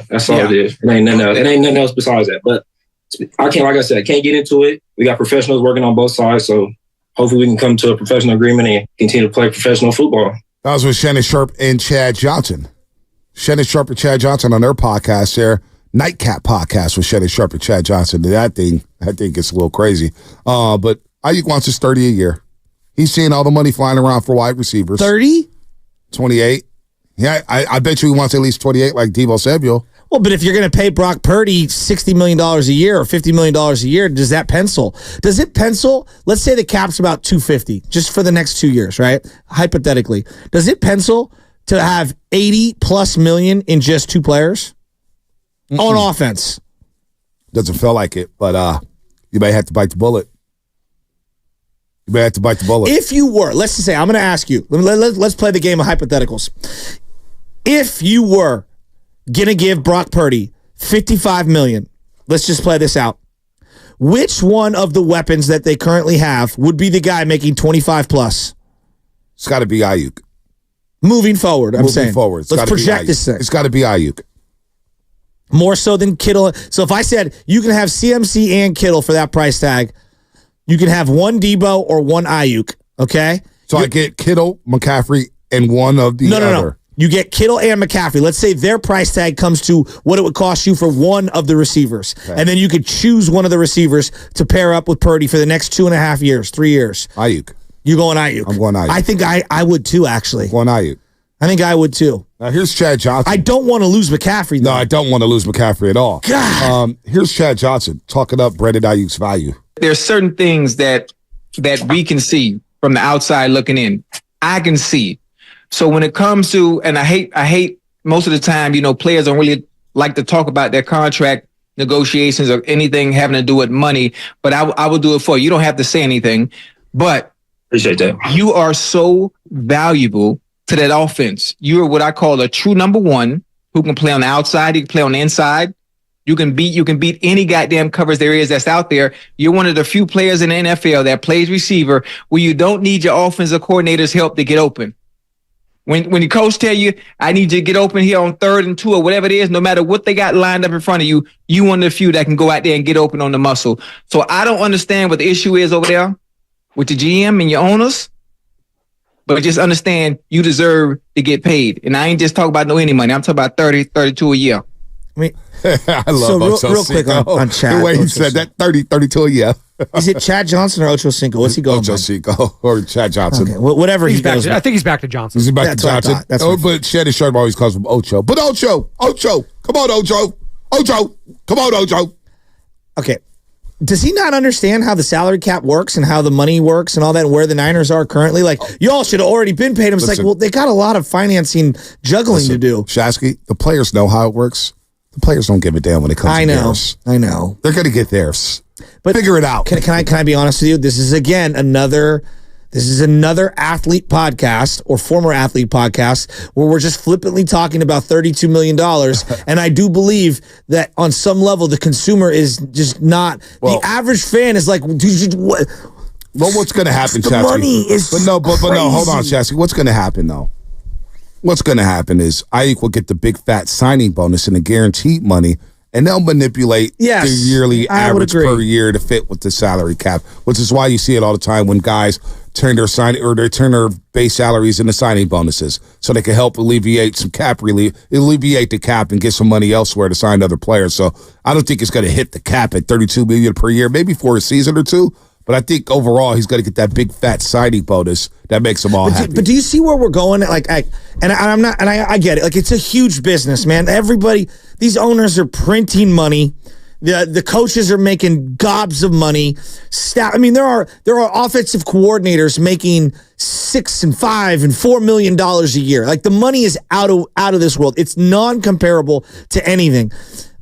That's all it is. It ain't nothing else. It ain't nothing else besides that. But I can't get into it. We got professionals working on both sides, so hopefully we can come to a professional agreement and continue to play professional football. That was with Shannon Sharp and Chad Johnson. Shannon Sharp and Chad Johnson on their podcast there, Nightcap podcast with Shannon Sharp and Chad Johnson. That thing gets a little crazy. But Ayuk wants his 30 a year. He's seeing all the money flying around for wide receivers. 30? 28. Yeah, I bet you he wants at least 28 like Deebo Samuel. Well, but if you're going to pay Brock Purdy $60 million a year or $50 million a year, does that pencil? Does it pencil? Let's say the cap's about $250 just for the next 2 years, right? Hypothetically. Does it pencil to have $80+ million in just 2 players? On offense. Doesn't feel like it, but you may have to bite the bullet. If you were, let's just say, I'm going to ask you, let's play the game of hypotheticals. If you were going to give Brock Purdy $55 million, let's just play this out. Which one of the weapons that they currently have would be the guy making 25+? It's got to be Ayuk. Moving forward, let's project this thing. It's got to be Ayuk. More so than Kittle. So if I said you can have CMC and Kittle for that price tag, you can have one Debo or one Ayuk, okay? So I get Kittle, McCaffrey, and one of the other. No. You get Kittle and McCaffrey. Let's say their price tag comes to what it would cost you for one of the receivers. Okay. And then you could choose one of the receivers to pair up with Purdy for the next 2.5 years, 3 years. Ayuk. You going Ayuk? I'm going Ayuk. I think I would too, actually. I'm going Ayuk. I think I would too. Now here's Chad Johnson. I don't want to lose McCaffrey, though. No, I don't want to lose McCaffrey at all. God. Here's Chad Johnson talking up Brandon Ayuk's value. There's certain things that we can see from the outside looking in. I can see. So when it comes to, and I hate most of the time, players don't really like to talk about their contract negotiations or anything having to do with money, but I will do it for you. You don't have to say anything, but appreciate that. You are so valuable to that offense. You are what I call a true number one who can play on the outside. You can play on the inside. You can beat any goddamn covers there is that's out there. You're one of the few players in the NFL that plays receiver where you don't need your offensive coordinator's help to get open. When your coach tell you, I need you to get open here on 3rd and 2 or whatever it is, no matter what they got lined up in front of you, you one of the few that can go out there and get open on the muscle. So I don't understand what the issue is over there with the GM and your owners, but just understand you deserve to get paid. And I ain't just talking about any money. I'm talking about 30, 32 a year. I mean, I love real quick on Chad. The way he said that, 30, 32 a year. Is it Chad Johnson or Ocho Cinco? What's he going Ocho Cinco or Chad Johnson. Okay, whatever he goes. I think he's back to Johnson. He's back to Johnson. But Shannon Sharp always calls him Ocho. But Ocho, come on, Ocho, come on, Ocho. Okay. Does he not understand how the salary cap works and how the money works and all that, and where the Niners are currently? Like, you all should have already been paid him. It's like, well, they got a lot of financing juggling to do. Shasky, the players know how it works. The players don't give a damn when it comes to theirs. I know. They're going to get theirs. But figure it out. Can I be honest with you? This is another athlete podcast or former athlete podcast where we're just flippantly talking about $32 million. And I do believe that on some level, the consumer is just not, the average fan is like, dude, what? Well, what's going to happen, The Shasky? money is but no, hold on, Shasky. What's going to happen, though? What's going to happen is Ayuk will get the big fat signing bonus and the guaranteed money, and they'll manipulate the yearly average per year to fit with the salary cap, which is why you see it all the time when guys turn their base salaries into signing bonuses so they can help alleviate the cap and get some money elsewhere to sign other players. So I don't think it's going to hit the cap at $32 million per year, maybe for a season or two. But I think overall he's going to get that big fat signing bonus that makes them all happy. But do you see where we're going? Like, I get it. Like, it's a huge business, man. Everybody, these owners are printing money. The coaches are making gobs of money. Staff. I mean, there are offensive coordinators making $6 and $5 and $4 million a year. Like, the money is out of this world. It's non-comparable to anything.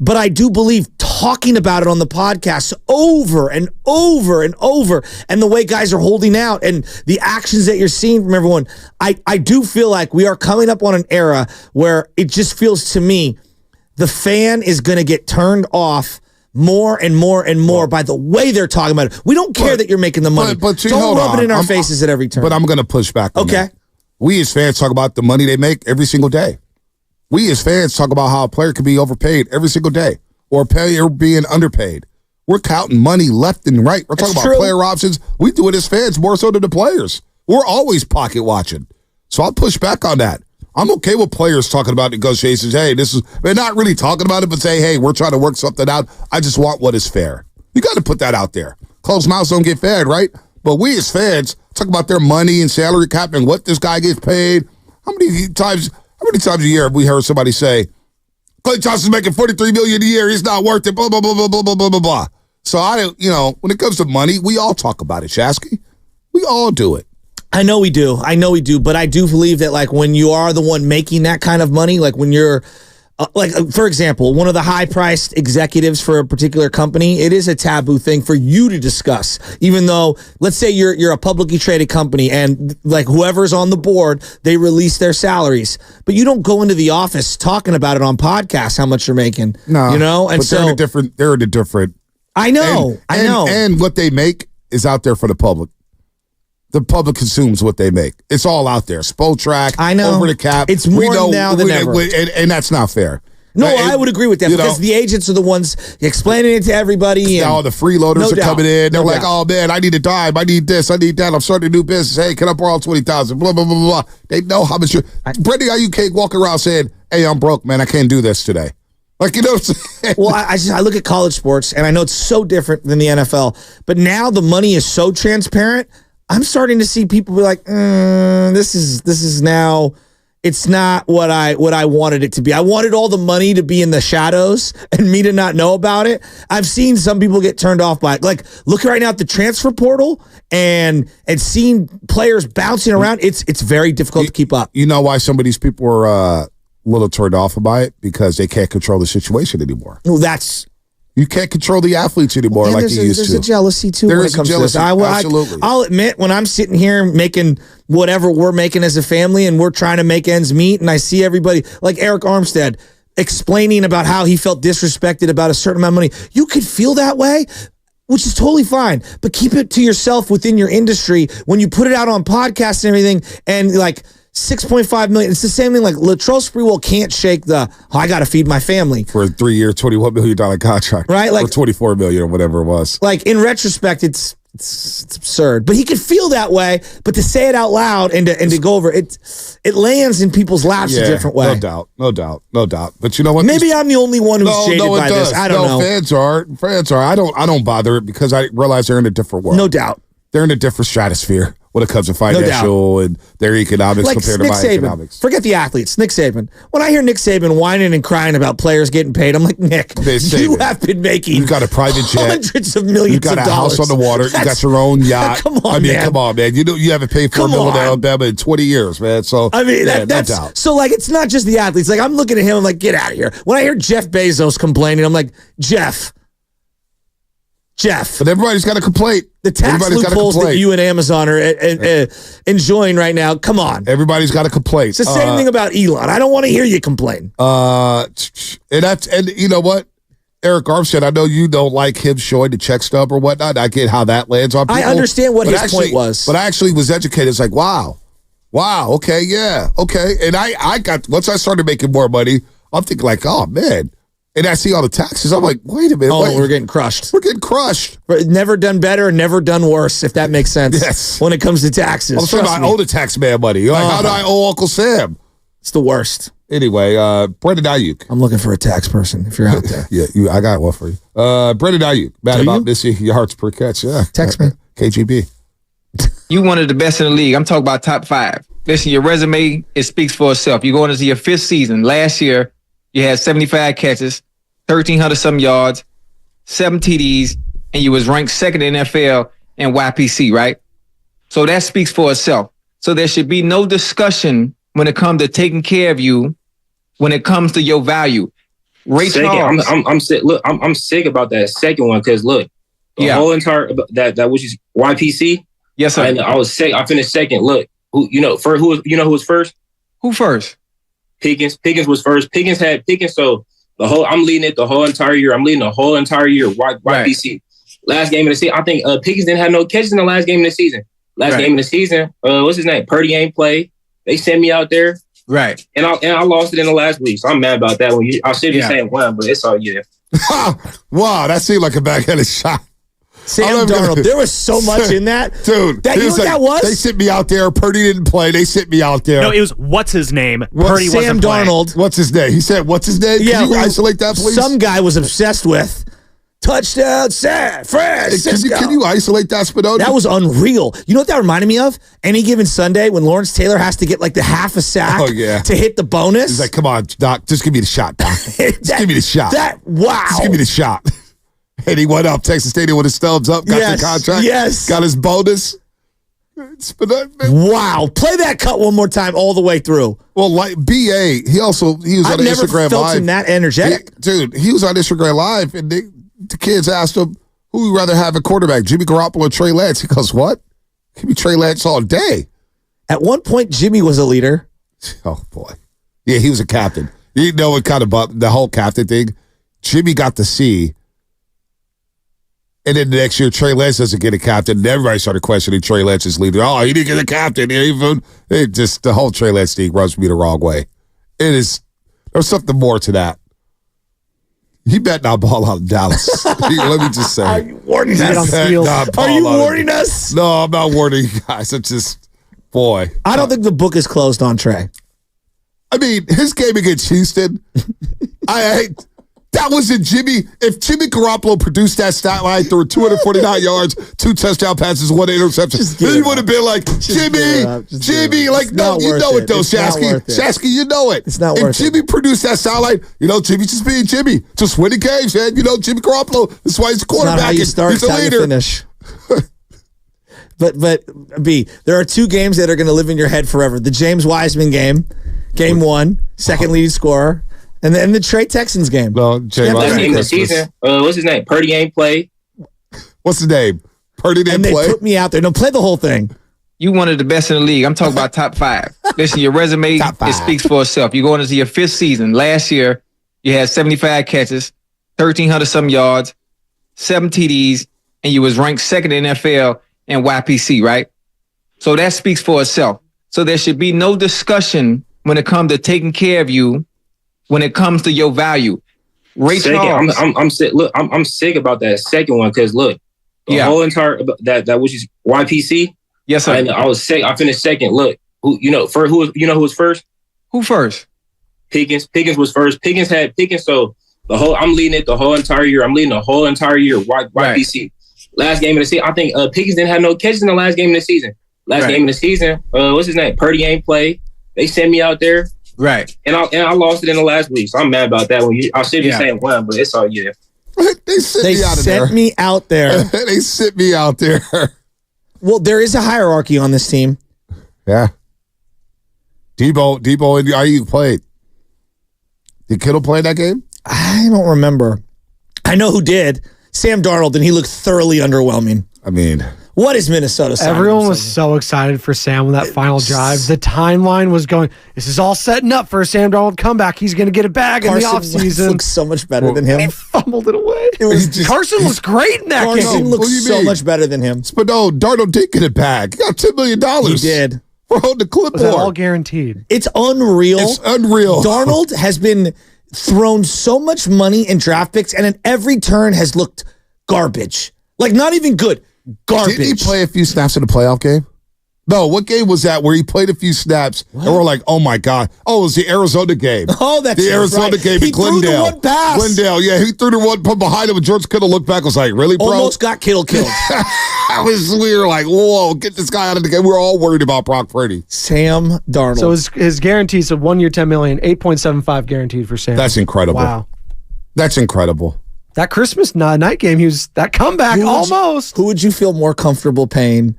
But I do believe talking about it on the podcast over and over and over, and the way guys are holding out and the actions that you're seeing from everyone, I do feel like we are coming up on an era where it just feels to me the fan is going to get turned off more and more and more by the way they're talking about it. We don't care that you're making the money. But don't rub it in our faces at every turn. But I'm going to push back on that. We as fans talk about the money they make every single day. We as fans talk about how a player could be overpaid every single day or a player being underpaid. We're counting money left and right. We're talking about player options. We do it as fans more so than the players. We're always pocket watching. So I'll push back on that. I'm okay with players talking about negotiations. Hey, they're not really talking about it, but say, hey, we're trying to work something out. I just want what is fair. You got to put that out there. Closed mouths don't get fed, right? But we as fans talk about their money and salary cap and what this guy gets paid. How many times a year have we heard somebody say, Klay Thompson's making $43 million a year, he's not worth it, blah, blah, blah, blah, blah, blah, blah, blah, blah. So when it comes to money, we all talk about it, Shasky. We all do it. I know we do, but I do believe that like when you are the one making that kind of money, like when you're for example, one of the high-priced executives for a particular company, it is a taboo thing for you to discuss. Even though, let's say you're a publicly traded company and like whoever's on the board, they release their salaries, but you don't go into the office talking about it on podcasts how much you're making. No, and but they're in a different. I know, and what they make is out there for the public. The public consumes what they make. It's all out there. Spotrac, I know. Over the cap. It's more now than ever. And that's not fair. No, I would agree with that because the agents are the ones explaining it to everybody. Now the freeloaders are coming in. They're like, oh, man, I need a dime. I need this. I need that. I'm starting a new business. Hey, can I borrow $20,000? Blah, blah, blah, blah. They know how much Brady Ayuk can't walk around saying, hey, I'm broke, man. I can't do this today. Like, you know what I'm saying? Well, I look at college sports, and I know it's so different than the NFL, but now the money is so transparent. I'm starting to see people be like, this is now, it's not what I wanted it to be. I wanted all the money to be in the shadows and me to not know about it. I've seen some people get turned off by it. Like, look right now at the transfer portal and seeing players bouncing around. It's very difficult to keep up. You know why some of these people are a little turned off by it? Because they can't control the situation anymore. Well, you can't control the athletes anymore like you used to. There's a jealousy, too, when it comes to this. Absolutely. I'll admit, when I'm sitting here making whatever we're making as a family and we're trying to make ends meet, and I see everybody, like Eric Armstead, explaining about how he felt disrespected about a certain amount of money, you could feel that way, which is totally fine. But keep it to yourself within your industry. When you put it out on podcasts and everything, and like, $6.5 million. It's the same thing. Like Latrell Sprewell can't shake I got to feed my family for a 3-year, $21 million contract, right? Like, or $24 million or whatever it was. Like in retrospect, it's absurd. But he could feel that way. But to say it out loud and to go over it lands in people's laps a different way. No doubt. But you know what? Maybe I'm the only one who's jaded by this. I don't know. Fans are. I don't bother it because I realize they're in a different world. No doubt. They're in a different stratosphere when it comes to financial and their economics compared to my economics. Forget the athletes. Nick Saban. When I hear Nick Saban whining and crying about players getting paid, I'm like, Nick, you have been making You've got a private jet. Hundreds of millions of dollars. You've got a house on the water. You got your own yacht. Come on, man. You haven't paid for a meal in Alabama in 20 years, man. So, that's no doubt. So, like, it's not just the athletes. Like, I'm looking at him, I'm like, get out of here. When I hear Jeff Bezos complaining, I'm like, Jeff. But everybody's got a complaint. The tax loopholes that you and Amazon are enjoying right now, come on. Everybody's got a complaint. It's the same thing about Elon. I don't want to hear you complain. And you know what? Eric Armstead, I know you don't like him showing the check stub or whatnot. I get how that lands on people. I understand what his point was. But I actually was educated. It's like, wow, okay, yeah, okay. And once I started making more money, I'm thinking like, oh, man. And I see all the taxes. I'm like, wait a minute. We're getting crushed. We're getting crushed. Never done better, never done worse, if that makes sense. Yes. When it comes to taxes. I'm saying I owe the tax man money. You're like, how do I owe Uncle Sam? It's the worst. Anyway, Brendan Ayuk. I'm looking for a tax person if you're out there. Yeah, I got one for you. Brendan Ayuk. Mad about missing yards per catch. Yeah. Text me. KGB. You one of the best in the league. I'm talking about top 5. Listen, your resume, it speaks for itself. You're going into your 5th season. Last year, you had 75 catches, 1,300 some yards, 7 TDs, and you was ranked 2nd in NFL in YPC, right? So that speaks for itself. So there should be no discussion when it comes to taking care of you, when it comes to your value. Ray Charles. I'm sick. Look, I'm sick about that second one because look, the whole entire that which is YPC. Yes, sir. And I was second. I finished second. Look, who who was first? Who first? Pickens. Pickens was first. Pickens had Pickens. So I'm leading it the whole entire year. I'm leading the whole entire year. YPC. Right. Last game of the season, I think Pickens didn't have no catches in the last game of the season. Game of the season, what's his name? Purdy ain't played. They sent me out there. Right. And I lost it in the last week. So I'm mad about that one. I should be saying one, but it's all Wow, that seemed like a backhanded shot. Sam Darnold. There was so much in that. Dude. You know what that was? They sent me out there. Purdy didn't play. They sent me out there. No, it was what's his name? Purdy Sam wasn't Darnold. What's his name? He said, what's his name? Yeah, Can you isolate that, please? Some guy was obsessed with touchdown, San Francisco. Can you isolate that, Spinoza? That was unreal. You know what that reminded me of? Any given Sunday when Lawrence Taylor has to get like the half a sack to hit the bonus. He's like, come on, Doc, just give me the shot, Doc. Just give me the shot. Wow. Just give me the shot. And he went up Texas Stadium with his thumbs up, got the contract, got his bonus. Wow. Play that cut one more time all the way through. Well, like BA, he was on Instagram Live. I've never felt him that energetic. Dude, he was on Instagram Live, and the kids asked him, who would rather have a quarterback, Jimmy Garoppolo or Trey Lance? He goes, what? Give me Trey Lance all day. At one point, Jimmy was a leader. Oh, boy. Yeah, he was a captain. You know what kind of the whole captain thing? Jimmy got the C. And then the next year, Trey Lance doesn't get a captain. And everybody started questioning Trey Lance's leader. Oh, he didn't get a captain. The whole Trey Lance thing rubs me the wrong way. There's something more to that. He bet not ball out of Dallas. Let me just say. Are you warning us? Are you warning us? No, I'm not warning you guys. It's just, boy. I don't think the book is closed on Trey. I mean, his game against Houston, that was in Jimmy. If Jimmy Garoppolo produced that stat line, threw 249 yards, 2 touchdown passes, 1 interception, then he would have been like, Jimmy, like, no, you know it though, Shasky. Shasky, you know it. It's not worth it. If Jimmy produced that stat line, Jimmy just being Jimmy, just winning games, man. Jimmy Garoppolo, that's why he's a quarterback. It's not how you start, he's a how leader. you finish. But B, there are 2 games that are going to live in your head forever. The James Wiseman game, game 1, second leading scorer. And then the Trey Texans game. No, last game of the season. What's his name? Purdy ain't play. What's his name? Purdy didn't play. And they put me out there. No, play the whole thing. You one of the best in the league. I'm talking about top 5. Listen, your resume, it speaks for itself. You're going into your 5th season. Last year, you had 75 catches, 1,300 some yards, 7 TDs, and you was ranked 2nd in NFL in YPC, right? So that speaks for itself. So there should be no discussion when it comes to taking care of you. When it comes to your value, Ray Charles. I'm sick. Look, I'm sick about that second one because look, the whole entire that which is YPC. Yes, sir. I was sick. I finished second. Look, who who was first? Who first? Pickens. Pickens was first. Pickens had Pickens. So I'm leading it the whole entire year. I'm leading the whole entire year. YPC. Right. Last game of the season, I think Pickens didn't have no catches in the last game of the season. Game of the season. What's his name? Purdy ain't play. They sent me out there. Right. And I lost it in the last week, so I'm mad about that one. I should be saying one, but it's all They sent me out there. They sent me out there. Well, there is a hierarchy on this team. Yeah. Debo and IU played. Did Kittle play that game? I don't remember. I know who did. Sam Darnold, and he looked thoroughly underwhelming. I mean, what is Minnesota? Everyone was so excited for Sam on that final drive. The timeline was going, this is all setting up for a Sam Darnold comeback. He's going to get a bag in the offseason. Looks so much better than him. He fumbled it away. Carson was great in that game. Carson looks so much better than him. But no, Darnold did get a bag. He got $10 million. He did. For holding the clipboard. Was that all guaranteed? It's unreal. It's unreal. Darnold has been thrown so much money in draft picks, and at every turn has looked garbage. Like, not even good. Garbage. Didn't he play a few snaps in the playoff game? No, what game was that where he played a few snaps and we're like, oh my God. Oh, it was the Arizona game. Oh, that's the Arizona game in Glendale. He threw the one pass. Glendale, yeah, he threw the one from behind him and George Kittle looked back and was like, really, bro? Almost got Kittle killed. We were like, whoa, get this guy out of the game. We were all worried about Brock Purdy. Sam Darnold. So his guarantees of 1 year, $10 million, 8.75 guaranteed for Sam. That's incredible. Wow. That's incredible. That Christmas night game, he was that comeback almost. Who would you feel more comfortable paying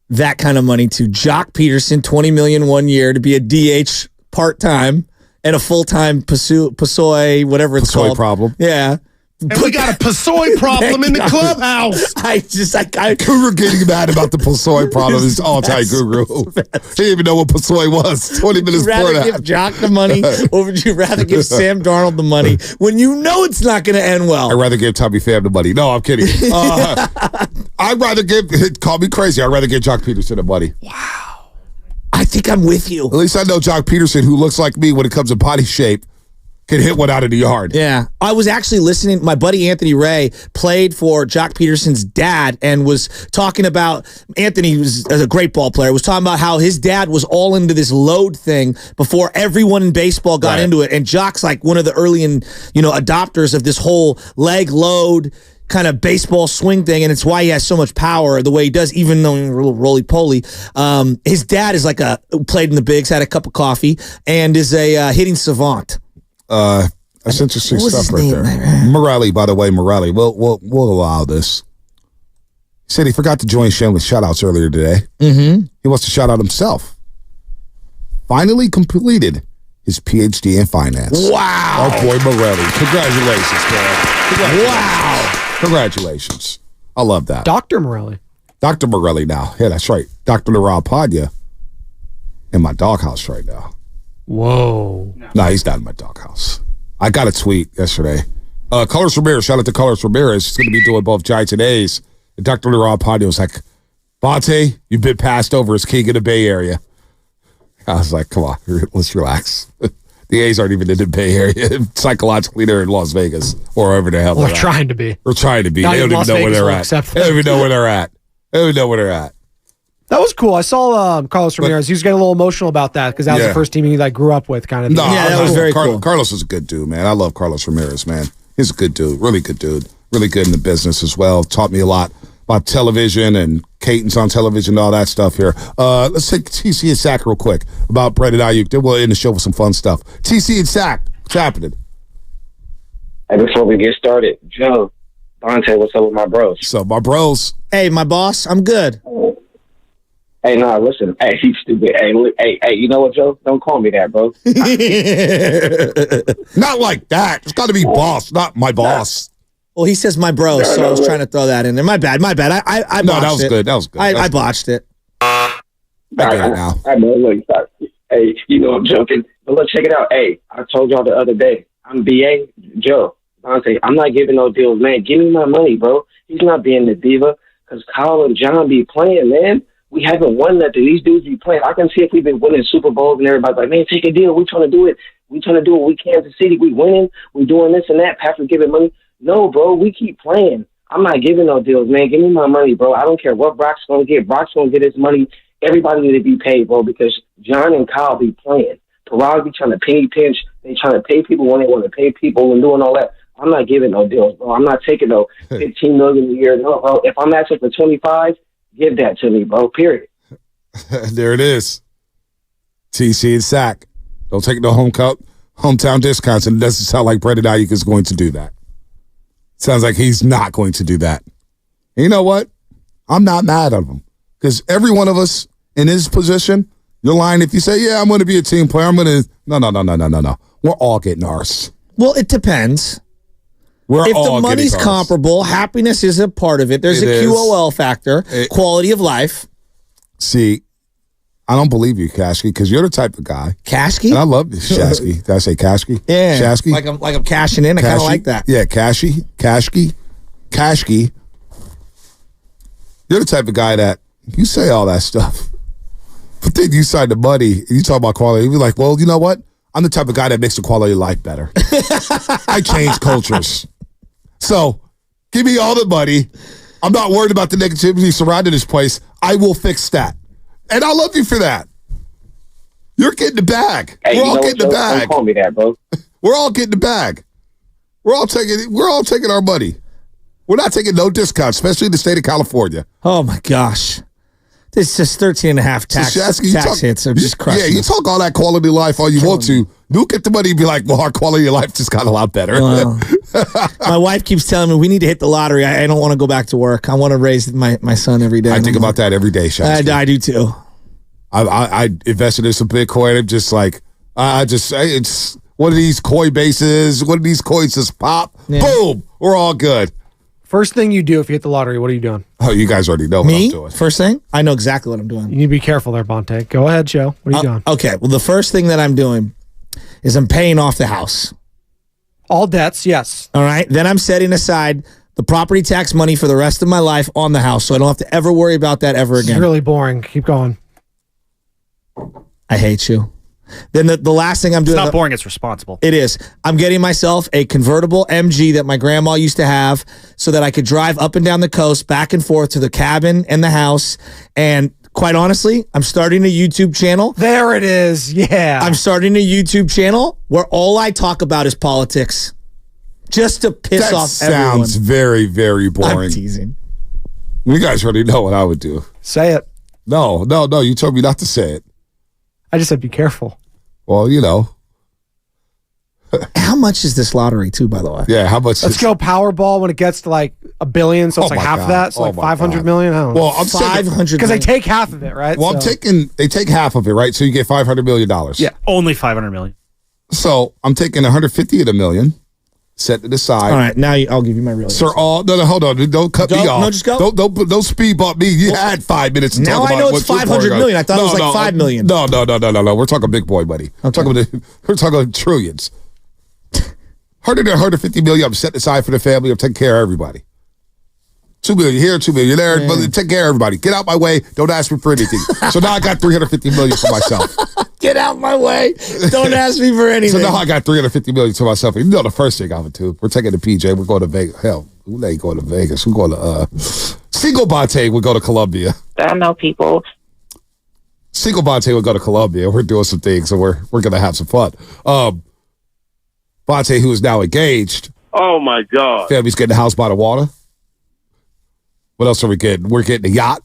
that kind of money to? Jock Peterson, $20 million 1 year to be a DH part-time and a full-time Pasoy, whatever it's called. Problem. Yeah. And we got a Pasoy problem in the clubhouse. I Guru getting mad about the Pasoy problem is all-time Guru. He didn't even know what Pasoy was 20 minutes before that. Would you rather give Jock the money or would you rather give Sam Darnold the money when you know it's not going to end well? I'd rather give Tommy Pham the money. No, I'm kidding. I'd rather call me crazy, I'd rather give Jock Peterson the money. Wow. I think I'm with you. At least I know Jock Peterson, who looks like me when it comes to body shape. can hit one out of the yard. Yeah. I was actually listening. My buddy Anthony Ray played for Jock Peterson's dad and was talking about, Anthony was a great ball player, was talking about how his dad was all into this load thing before everyone in baseball got into it. And Jock's like one of the early adopters of this whole leg load kind of baseball swing thing, and it's why he has so much power the way he does, even though he's a little roly-poly. His dad is played in the bigs, had a cup of coffee, and is a hitting savant. That's interesting stuff right there. Morelli, by the way, we'll allow this. He said he forgot to join shameless shout-outs earlier today. Mm-hmm. He wants to shout out himself. Finally completed his PhD in finance. Wow. Our boy Morelli. Congratulations, man. Wow. Congratulations. I love that. Dr. Morelli. Dr. Morelli now. Yeah, that's right. Dr. Laurel Padilla in my doghouse right now. Whoa. No, he's not in my doghouse. I got a tweet yesterday. Carlos Ramirez, shout out to Carlos Ramirez. He's going to be doing both Giants and A's. And Dr. Laurel Padilla was like, Bonte, you've been passed over as king of the Bay Area. I was like, come on, let's relax. The A's aren't even in the Bay Area. Psychologically, they're in Las Vegas or wherever the hell they're at. We're trying to be. We're trying to be. Not They don't even know where they're at. They don't even know where they're at. They don't even know where they're at. That was cool. I saw Carlos Ramirez. He was getting a little emotional about that because that was the first team he grew up with, kind of. No, yeah, that was very cool. Carlos is a good dude, man. I love Carlos Ramirez, man. He's a good dude, really good dude, really good in the business as well. Taught me a lot about television and Caton's on television and all that stuff here. Let's take TC and Sack real quick about Brandon Ayuk. Then we'll end the show with some fun stuff. TC and Sack, what's happening? Hey, before we get started, Joe, Bonte, what's up with my bros? What's up, my bros? Hey, my boss, I'm good. Hey, no, listen. Hey, he's stupid. Hey, you know what, Joe? Don't call me that, bro. Not like that. It's got to be boss, not my boss. Well, he says my bro, so I was trying to throw that in there. My bad. I botched no, that was it. good. That was good. I botched it. I got it now. I know, look, hey, you know I'm joking, but look, check it out. Hey, I told y'all the other day, I'm BA, Joe, Bonte, I'm not giving no deals, man. Give me my money, bro. He's not being the diva because Kyle and John be playing, man. We haven't won nothing. These dudes be playing. I can see if we've been winning Super Bowls and everybody's like, man, take a deal. We trying to do it. We trying to do it. We Kansas City. We winning. We doing this and that. Patrick giving money. No, bro, we keep playing. I'm not giving no deals, man. Give me my money, bro. I don't care what Brock's going to get. Brock's going to get his money. Everybody need to be paid, bro, because John and Kyle be playing. Parag be trying to penny pinch. They trying to pay people when they want to pay people and doing all that. I'm not giving no deals, bro. I'm not taking no $15 million a year. No, bro. If I'm asking for 25, give that to me, bro, period. There it is. TC and Sack. Don't take no hometown discounts, and it doesn't sound like Brandon Ayuk is going to do that. Sounds like he's not going to do that. And you know what? I'm not mad at him because every one of us in his position, you're lying if you say, yeah, I'm going to be a team player. I'm going to. No. We're all getting ours. Well, it depends. If the money's comparable, happiness is a part of it. There's a QOL factor, quality of life. See, I don't believe you, Kashki, because you're the type of guy. Kashki? And I love this, Shasky. Did I say Kashki? Yeah. Shasky? Like I'm cashing in. I kind of like that. Yeah, Kashki. You're the type of guy that you say all that stuff, but then you sign the money and you talk about quality. You be like, well, you know what? I'm the type of guy that makes the quality of life better. I change cultures. So give me all the money. I'm not worried about the negativity surrounding this place. I will fix that. And I love you for that. You're getting the bag. Hey, we're all getting the bag. Don't call me that, bro. We're all getting the bag. We're all taking our money. We're not taking no discounts, especially in the state of California. Oh my gosh. This is just 13.5 tax hits. I'm just crushing. Yeah, you talk all that quality of life all you want to. You'll get the money and be like, well, our quality of life just got a lot better. Well, my wife keeps telling me we need to hit the lottery. I don't want to go back to work. I want to raise my son every day. I think about that every day, Shasky. I do too. I invested in some Bitcoin. I'm just like, it's one of these Coinbases, one of these coins just pop. Yeah. Boom. We're all good. First thing you do if you hit the lottery, what are you doing? Oh, you guys already know what I'm doing. First thing? I know exactly what I'm doing. You need to be careful there, Bonte. Go ahead, Joe. What are you doing? Okay, well, the first thing that I'm doing is I'm paying off the house. All debts, yes. All right, then I'm setting aside the property tax money for the rest of my life on the house, so I don't have to ever worry about that ever again. It's really boring. Keep going. I hate you. Then the last thing I'm doing. It's not boring, it's responsible. It is. I'm getting myself a convertible MG that my grandma used to have so that I could drive up and down the coast, back and forth to the cabin and the house. And quite honestly, I'm starting a YouTube channel. There it is. Yeah. I'm starting a YouTube channel where all I talk about is politics. Just to piss off everyone. Sounds very, very boring. I'm teasing. You guys already know what I would do. Say it. No. You told me not to say it. I just said be careful. Well, you know. How much is this lottery, too, by the way? Yeah, how much? Let's go Powerball when it gets to like $1 billion, so it's like half of that, so like 500 million. I don't know. Well, I'm 500 because they take half of it, right? Well, they take half of it, right? So you get $500 million. Yeah, only 500 million. So I'm taking 150 of the million, set it aside. All right, now I'll give you my real answer. Sir, no, hold on. Don't cut me off. No, just go. Don't speed bump me. You had 5 minutes to talk about. Now I know it's 500 million. I thought it was like 5 million. No. We're talking big boy money. Okay. We're talking trillions. 150 million. I'm setting aside for the family. I'm taking care of everybody. 2 million here, 2 million there. Take care of everybody. Get out my way. Don't ask me for anything. So now I got 350 million for myself. Get out my way. Don't ask me for anything. So now I got 350 million to myself. You know the first thing I would do. We're taking the PJ. We're going to Vegas. Hell, we ain't going to Vegas. We're going to Single Bonte would go to Colombia. I know people. Single Bonte would go to Colombia. We're doing some things, and we're going to have some fun. Bonte, who is now engaged. Oh my God. Family's getting a house by the water. What else are we getting? We're getting a yacht.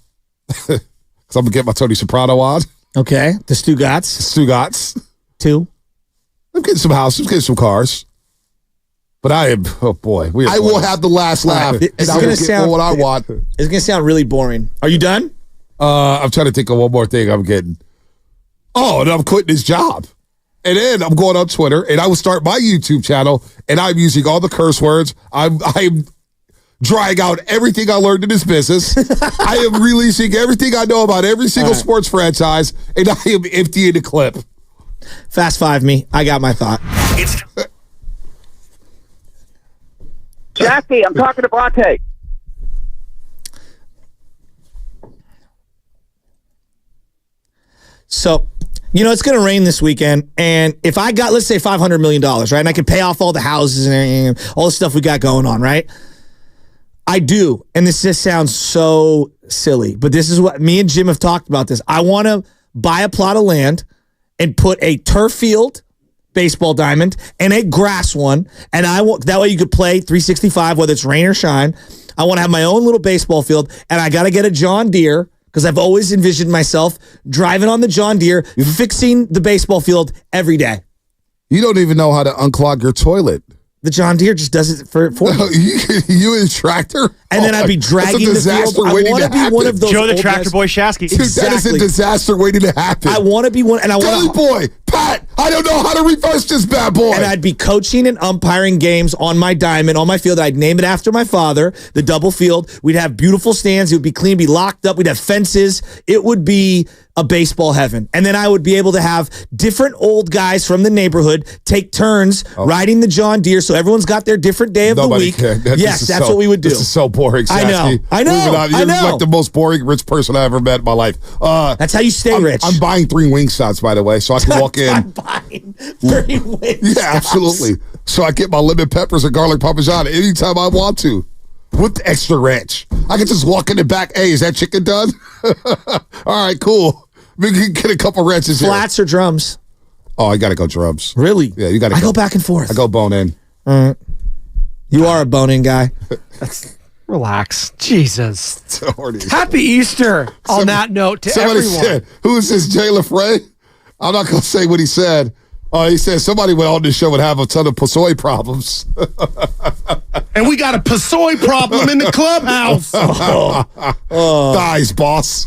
Because I'm going to get my Tony Soprano on. Okay. The Stugotz. 2. I'm getting some houses, getting some cars. But I am, oh boy. I will have the last laugh. It's going to sound what I want. It's going to sound really boring. Are you done? I'm trying to think of one more thing I'm getting. Oh, and I'm quitting this job. And then I'm going on Twitter, and I will start my YouTube channel, and I'm using all the curse words. I'm drying out everything I learned in this business. I am releasing everything I know about every single sports franchise, and I am emptying the clip. Fast 5 me. I got my thought. Jackie, I'm talking to Bonte. So, it's going to rain this weekend, and if I got, let's say, $500 million, right, and I could pay off all the houses and all the stuff we got going on, right? I do, and this just sounds so silly, but this is what me and Jim have talked about this. I want to buy a plot of land and put a turf field, baseball diamond, and a grass one, and that way you could play 365, whether it's rain or shine. I want to have my own little baseball field, and I got to get a John Deere, because I've always envisioned myself driving on the John Deere, fixing the baseball field every day. You don't even know how to unclog your toilet. The John Deere just does it for you in a tractor? And then I'd be dragging the field. I want to be one of those Joe the Tractor Boy Shasky. Exactly. That is a disaster waiting to happen. I want to be one. And I want boy, Pat, I don't know how to reverse this bad boy. And I'd be coaching and umpiring games on my diamond, on my field. I'd name it after my father, the double field. We'd have beautiful stands. It would be clean, be locked up. We'd have fences. It would be a baseball heaven. And then I would be able to have different old guys from the neighborhood take turns riding the John Deere, so everyone's got their different day of the week. Yes, that's what we would do. This is so boring, Shasky. I know. You're like the most boring rich person I ever met in my life. That's how you stay rich. I'm buying 3 Wingstops, by the way, so I can walk in. I'm buying 3 Wingstops. Yeah, absolutely. So I get my lemon peppers and garlic parmesan anytime I want to. With the extra ranch. I can just walk in the back. Hey, is that chicken done? All right, cool. We can get a couple ranches here. Flats or drums? Oh, I got to go drums. Really? Yeah, you got to I go back and forth. I go bone in. You are a bone in guy. Relax. Jesus. Happy Easter on that note to somebody everyone. Said, who is this, Jay LaFrey? I'm not going to say what he said. He said somebody went on this show and have a ton of Pasoy problems. And we got a Pasoy problem in the clubhouse. Thighs, boss.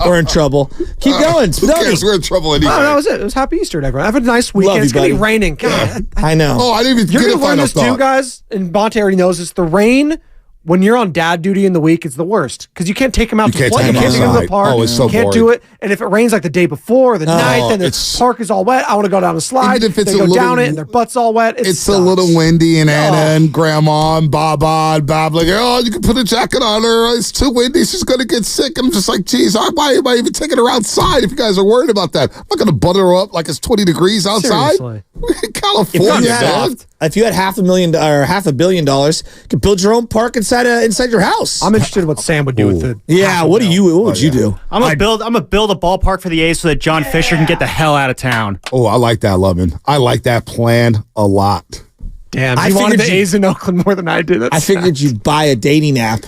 We're in trouble. Keep going. Who cares? We're in trouble anyway. Oh, that was it. It was Happy Easter, everyone. Have a nice weekend. It's going to be raining. God, I know. Oh, I didn't even You're get going to learn this too, guys. And Bonte already knows this. The rain when you're on dad duty in the week, it's the worst because you can't take him out to play. You can't take him to outside. the park. Oh, it's so you can't do boring. it. And if it rains like the day before, the night, then the park is all wet. I want to go down the slide. Even if it's they a go little- down it and their butt's all wet. It's a little windy, and Anna and Grandma and Baba and Bob like, oh, you can put a jacket on her. It's too windy. She's going to get sick. And I'm just like, geez, why am I even taking her outside if you guys are worried about that? I'm not going to butter her up like it's 20 degrees outside. Seriously. We're in California, man. If you had $500 million or $500 million, you could build your own park inside your house. I'm interested in what Sam would do with it. Yeah, what would you do? I'm gonna build a ballpark for the A's so that John Fisher can get the hell out of town. Oh, I like that, Lovin. I like that plan a lot. Damn, I you wanted figured the A's in Oakland more than I did. I figured you'd buy a dating app.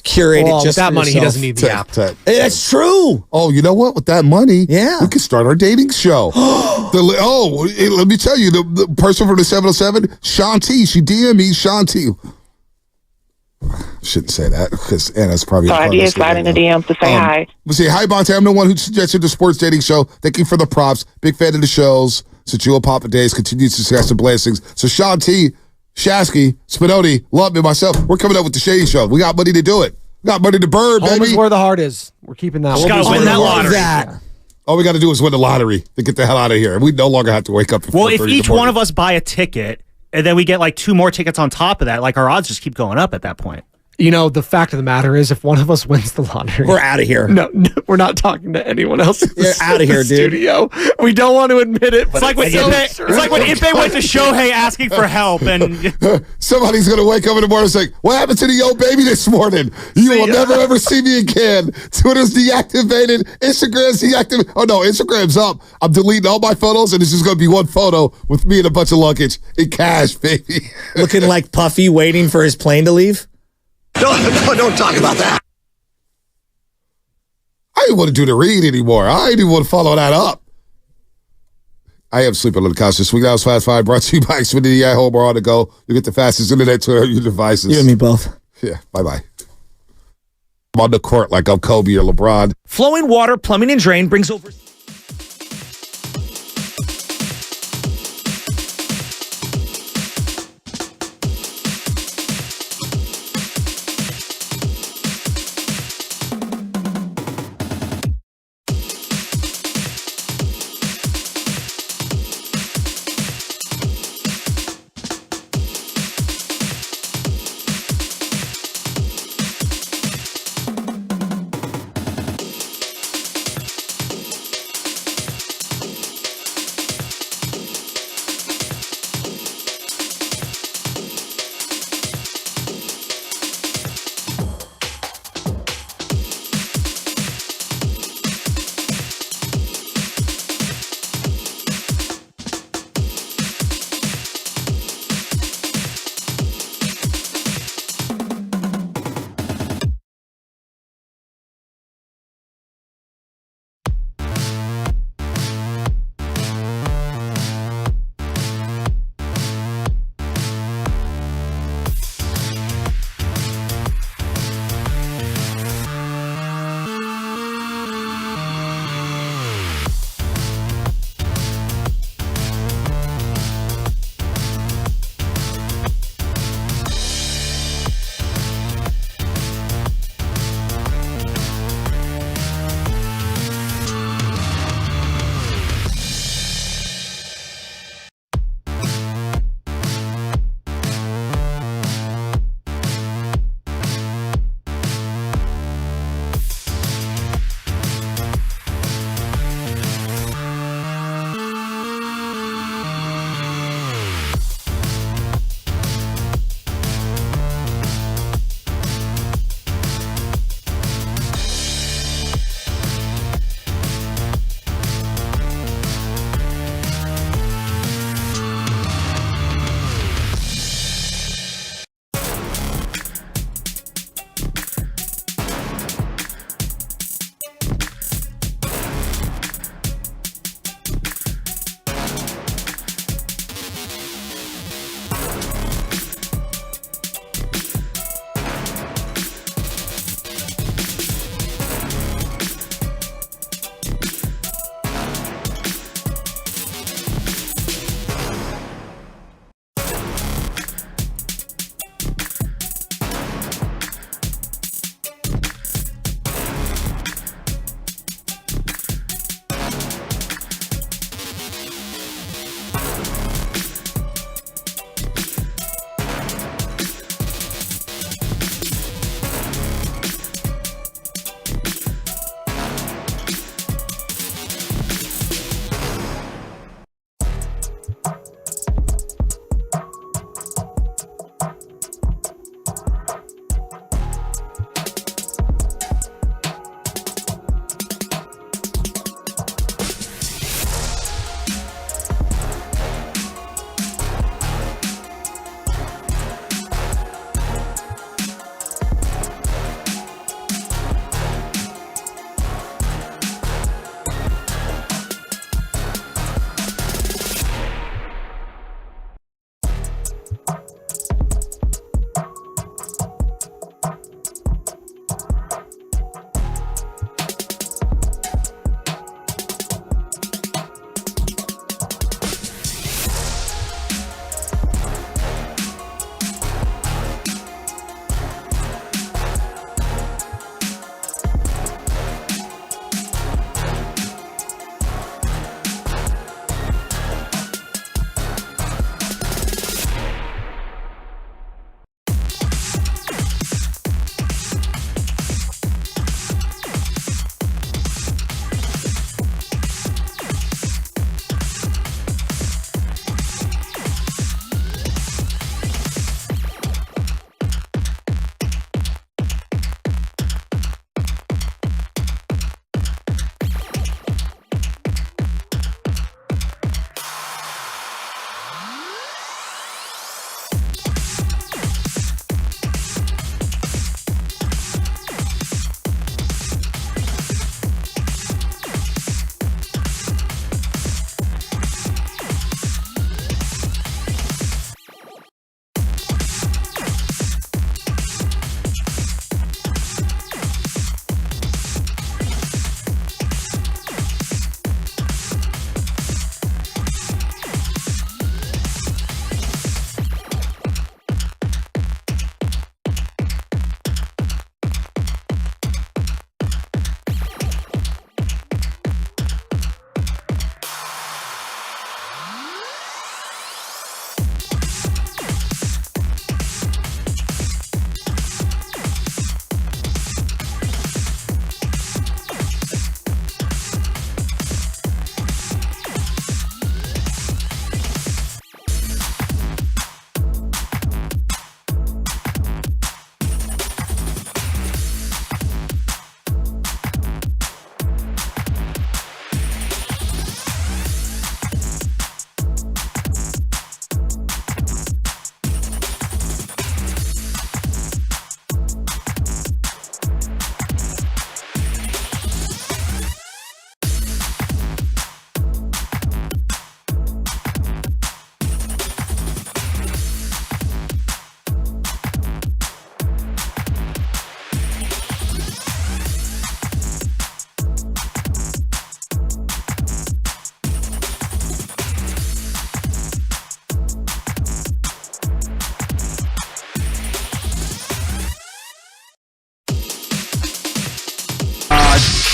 Curate it just with that for money, he yourself. doesn't need the app. Hey, that's true. Oh, you know what? With that money, we could start our dating show. Let me tell you, the person from the 707, Shanti, she DM'd me, Shanti. Shouldn't say that because Anna's probably. So I did slide in the DM to say hi. We'll say hi, Bonte. I'm the one who suggested the sports dating show. Thank you for the props. Big fan of the shows. Since you and Papa Days continued success and blessings. So Shanti, Shasky, Spinoni, Love Me, myself, we're coming up with the Shady Show. We got money to do it. We got money to burn, Home baby. is where the heart is. We're keeping that. Just gotta win that lottery. All we got to do is win the lottery to get the hell out of here. We no longer have to wake up. Well, if each one of us buy a ticket, and then we get like 2 more tickets on top of that, like our odds just keep going up at that point. You know, the fact of the matter is, if one of us wins the lottery, we're out of here. No, we're not talking to anyone else. You're out of here, dude. Studio. We don't want to admit it. It's like when Ipe went to Shohei asking for help, and somebody's gonna wake up in the morning and say, "What happened to the old baby this morning? You will never ever see me again." Twitter's deactivated. Instagram's deactivated. Oh no, Instagram's up. I'm deleting all my photos, and it's just gonna be one photo with me and a bunch of luggage in cash, baby. Looking like Puffy waiting for his plane to leave. Don't talk about that. I didn't want to do the read anymore. I didn't even want to follow that up. I am sleeping on the couch this week. That was Fast Five, brought to you by Xfinity at home or on the go. You get the fastest internet to your devices. You and me both. Yeah, bye-bye. I'm on the court like I'm Kobe or LeBron. Flowing Water Plumbing and Drain brings over...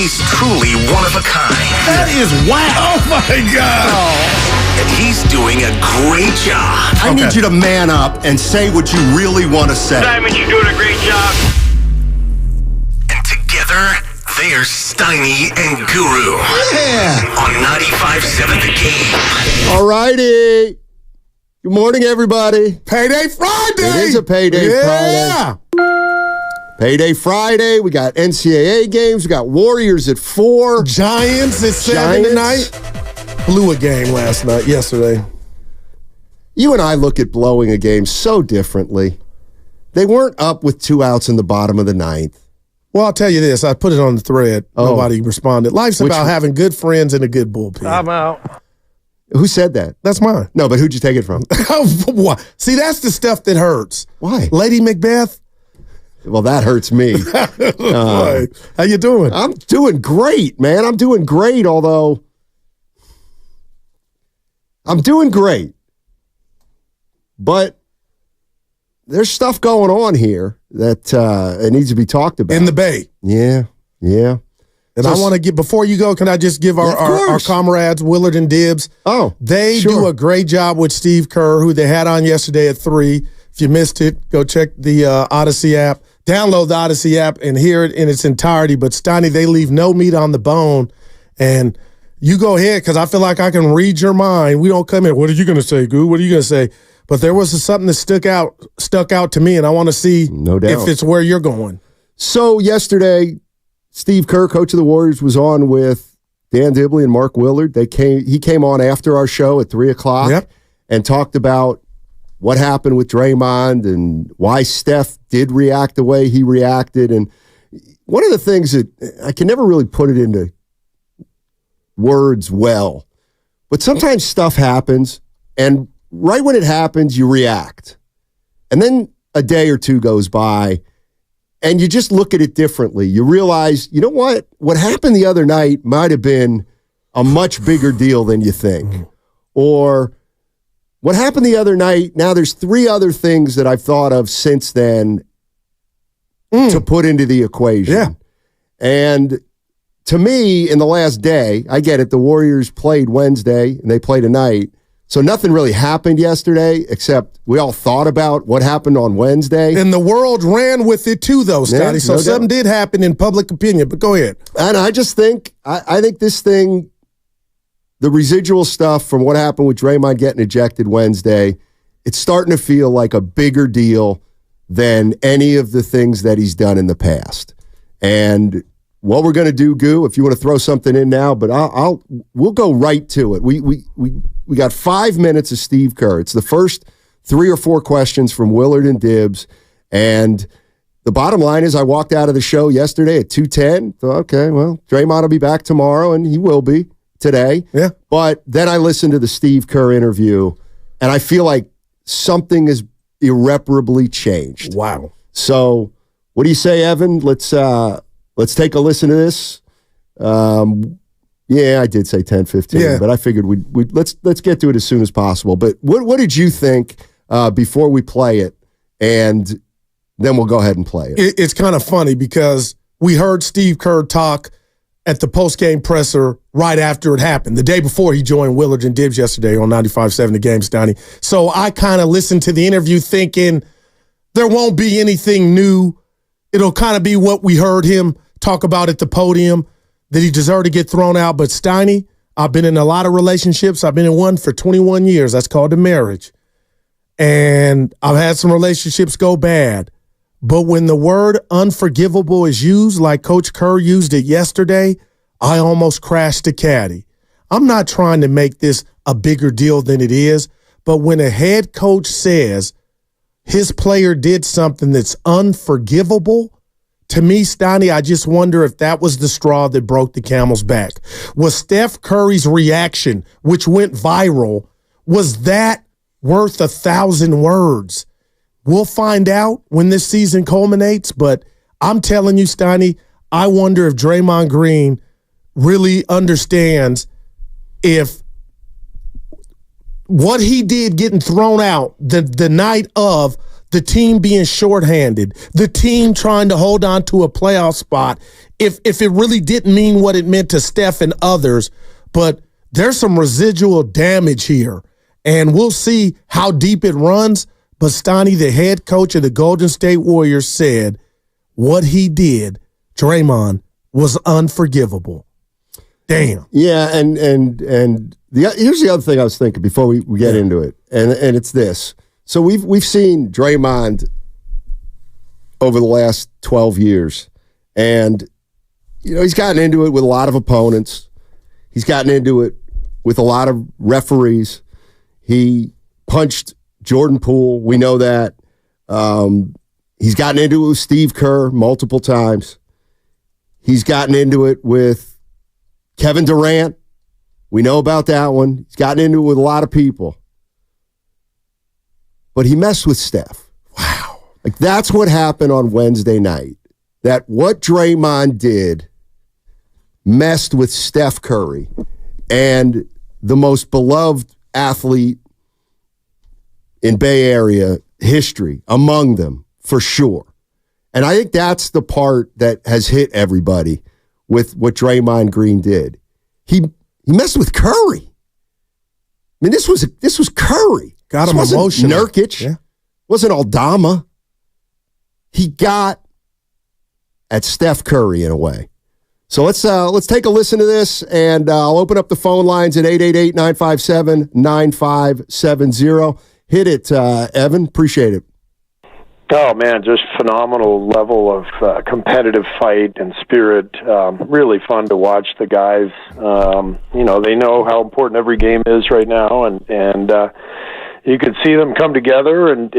He's truly one of a kind. That is wow. Oh, my God. And he's doing a great job. I need you to man up and say what you really want to say. Diamond, you're doing a great job. And together, they are Steiny and Guru. Yeah. On 95.7 The Game. All righty. Good morning, everybody. Payday Friday. It is a Payday Friday. Payday Friday. We got NCAA games. We got Warriors at 4. Giants at 7 tonight. Blew a game yesterday. You and I look at blowing a game so differently. They weren't up with 2 outs in the bottom of the 9th. Well, I'll tell you this. I put it on the thread. Nobody responded. Life's about having good friends and a good bullpen. I'm out. Who said that? That's mine. No, but who'd you take it from? See, that's the stuff that hurts. Why? Lady Macbeth? Well, that hurts me. How you doing? I'm doing great, man. I'm doing great, although I'm doing great. But there's stuff going on here that it needs to be talked about. In the Bay. Yeah. And I want to get, before you go, can I just give our comrades, Willard and Dibbs? They do a great job with Steve Kerr, who they had on yesterday at 3. If you missed it, go check the Odyssey app. Download the Odyssey app and hear it in its entirety. But Steiny, they leave no meat on the bone. And you go ahead, because I feel like I can read your mind. We don't come in, what are you going to say, Goo? What are you going to say? But there was something that stuck out to me, and I want to see if it's where you're going. So yesterday, Steve Kerr, coach of the Warriors, was on with Dan Dibley and Mark Willard. He came on after our show at 3:00 and talked about what happened with Draymond and why Steph did react the way he reacted. And one of the things that I can never really put it into words well, but sometimes stuff happens, and right when it happens, you react. And then a day or two goes by, and you just look at it differently. You realize, you know what? What happened the other night might have been a much bigger deal than you think. Or what happened the other night, now there's 3 other things that I've thought of since then to put into the equation. Yeah. And to me, in the last day, I get it, the Warriors played Wednesday and they play tonight. So nothing really happened yesterday, except we all thought about what happened on Wednesday. And the world ran with it too, though, Scotty. So something did happen in public opinion, but go ahead. And I just think, I think this thing, the residual stuff from what happened with Draymond getting ejected Wednesday, it's starting to feel like a bigger deal than any of the things that he's done in the past. And what we're going to do, Goo, if you want to throw something in now, but we'll go right to it. We got 5 minutes of Steve Kerr. It's the first 3 or 4 questions from Willard and Dibbs. And the bottom line is I walked out of the show yesterday at 2:10. Thought, okay, well, Draymond will be back tomorrow, and he will be today. Yeah. But then I listened to the Steve Kerr interview, and I feel like something is irreparably changed. Wow. So what do you say, Evan? Let's take a listen to this. Yeah, I did say 10:15, but I figured let's get to it as soon as possible. But what did you think before we play it? And then we'll go ahead and play it. It's kind of funny because we heard Steve Kerr talk at the post-game presser right after it happened, the day before he joined Willard and Dibbs yesterday on 95.7 The Game, Stoney. So I kind of listened to the interview thinking there won't be anything new. It'll kind of be what we heard him talk about at the podium, that he deserved to get thrown out. But Steiny, I've been in a lot of relationships. I've been in one for 21 years. That's called a marriage. And I've had some relationships go bad. But when the word unforgivable is used, like Coach Kerr used it yesterday, I almost crashed the caddy. I'm not trying to make this a bigger deal than it is, but when a head coach says his player did something that's unforgivable, to me, Steiny, I just wonder if that was the straw that broke the camel's back. Was Steph Curry's reaction, which went viral, was that worth 1,000 words? We'll find out when this season culminates, but I'm telling you, Steiny, I wonder if Draymond Green really understands if what he did getting thrown out the night of the team being shorthanded, the team trying to hold on to a playoff spot, if it really didn't mean what it meant to Steph and others, but there's some residual damage here, and we'll see how deep it runs. But Stoney, the head coach of the Golden State Warriors, said what he did, Draymond, was unforgivable. Damn. Yeah, and here's the other thing I was thinking before we get into it, and it's this. So we've seen Draymond over the last 12 years, and he's gotten into it with a lot of opponents. He's gotten into it with a lot of referees. He punched Jordan Poole. We know that. He's gotten into it with Steve Kerr multiple times. He's gotten into it with Kevin Durant. We know about that one. He's gotten into it with a lot of people. But he messed with Steph. Wow. Like, that's what happened on Wednesday night. That what Draymond did messed with Steph Curry and the most beloved athlete in Bay Area history, among them, for sure. And I think that's the part that has hit everybody with what Draymond Green did. He messed with Curry. I mean, this was Curry. Got him emotional. Nurkic. Wasn't Aldama. He got at Steph Curry in a way. So let's take a listen to this, and I'll open up the phone lines at 888-957-9570. Hit it, Evan. Appreciate it. Oh, man, just phenomenal level of competitive fight and spirit. Really fun to watch the guys. They know how important every game is right now, and you could see them come together and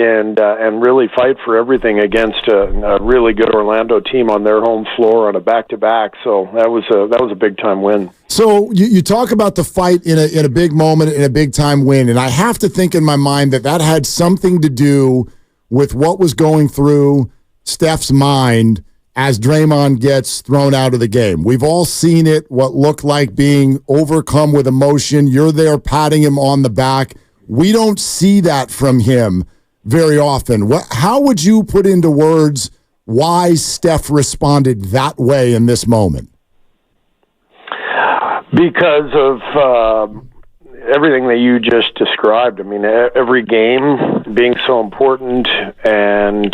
really fight for everything against a really good Orlando team on their home floor on a back-to-back. So that was a big-time win. So you talk about the fight in a big moment, in a big-time win, and I have to think in my mind that had something to do with what was going through Steph's mind as Draymond gets thrown out of the game. We've all seen it, what looked like being overcome with emotion. You're there patting him on the back. We don't see that from him very often. How would you put into words why Steph responded that way in this moment? Because of everything that you just described. I mean, every game being so important, and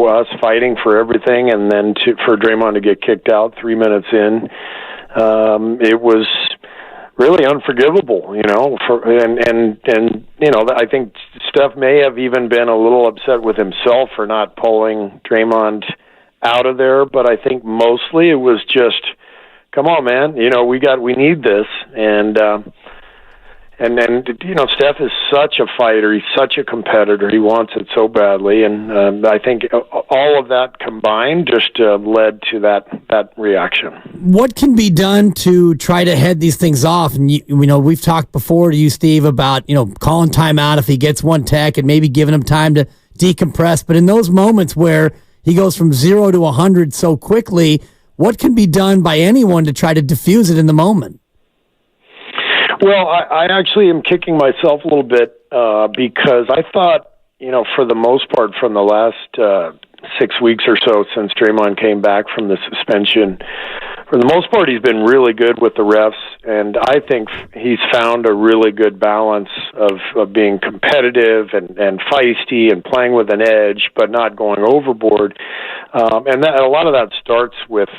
us fighting for everything, and then for Draymond to get kicked out 3 minutes in, it was really unforgivable. I think Steph may have even been a little upset with himself for not pulling Draymond out of there, but I think mostly it was just, come on, man, we need this, and Steph is such a fighter. He's such a competitor. He wants it so badly, and I think all of that combined just led to that reaction. What can be done to try to head these things off? And we've talked before to you, Steve, about calling timeout if he gets one tech and maybe giving him time to decompress. But in those moments where he goes from 0 to 100 so quickly, what can be done by anyone to try to diffuse it in the moment? Well, I actually am kicking myself a little bit because I thought, for the most part, from the last 6 weeks or so since Draymond came back from the suspension, for the most part, he's been really good with the refs, and I think he's found a really good balance of being competitive and feisty and playing with an edge, but not going overboard. And a lot of that starts with,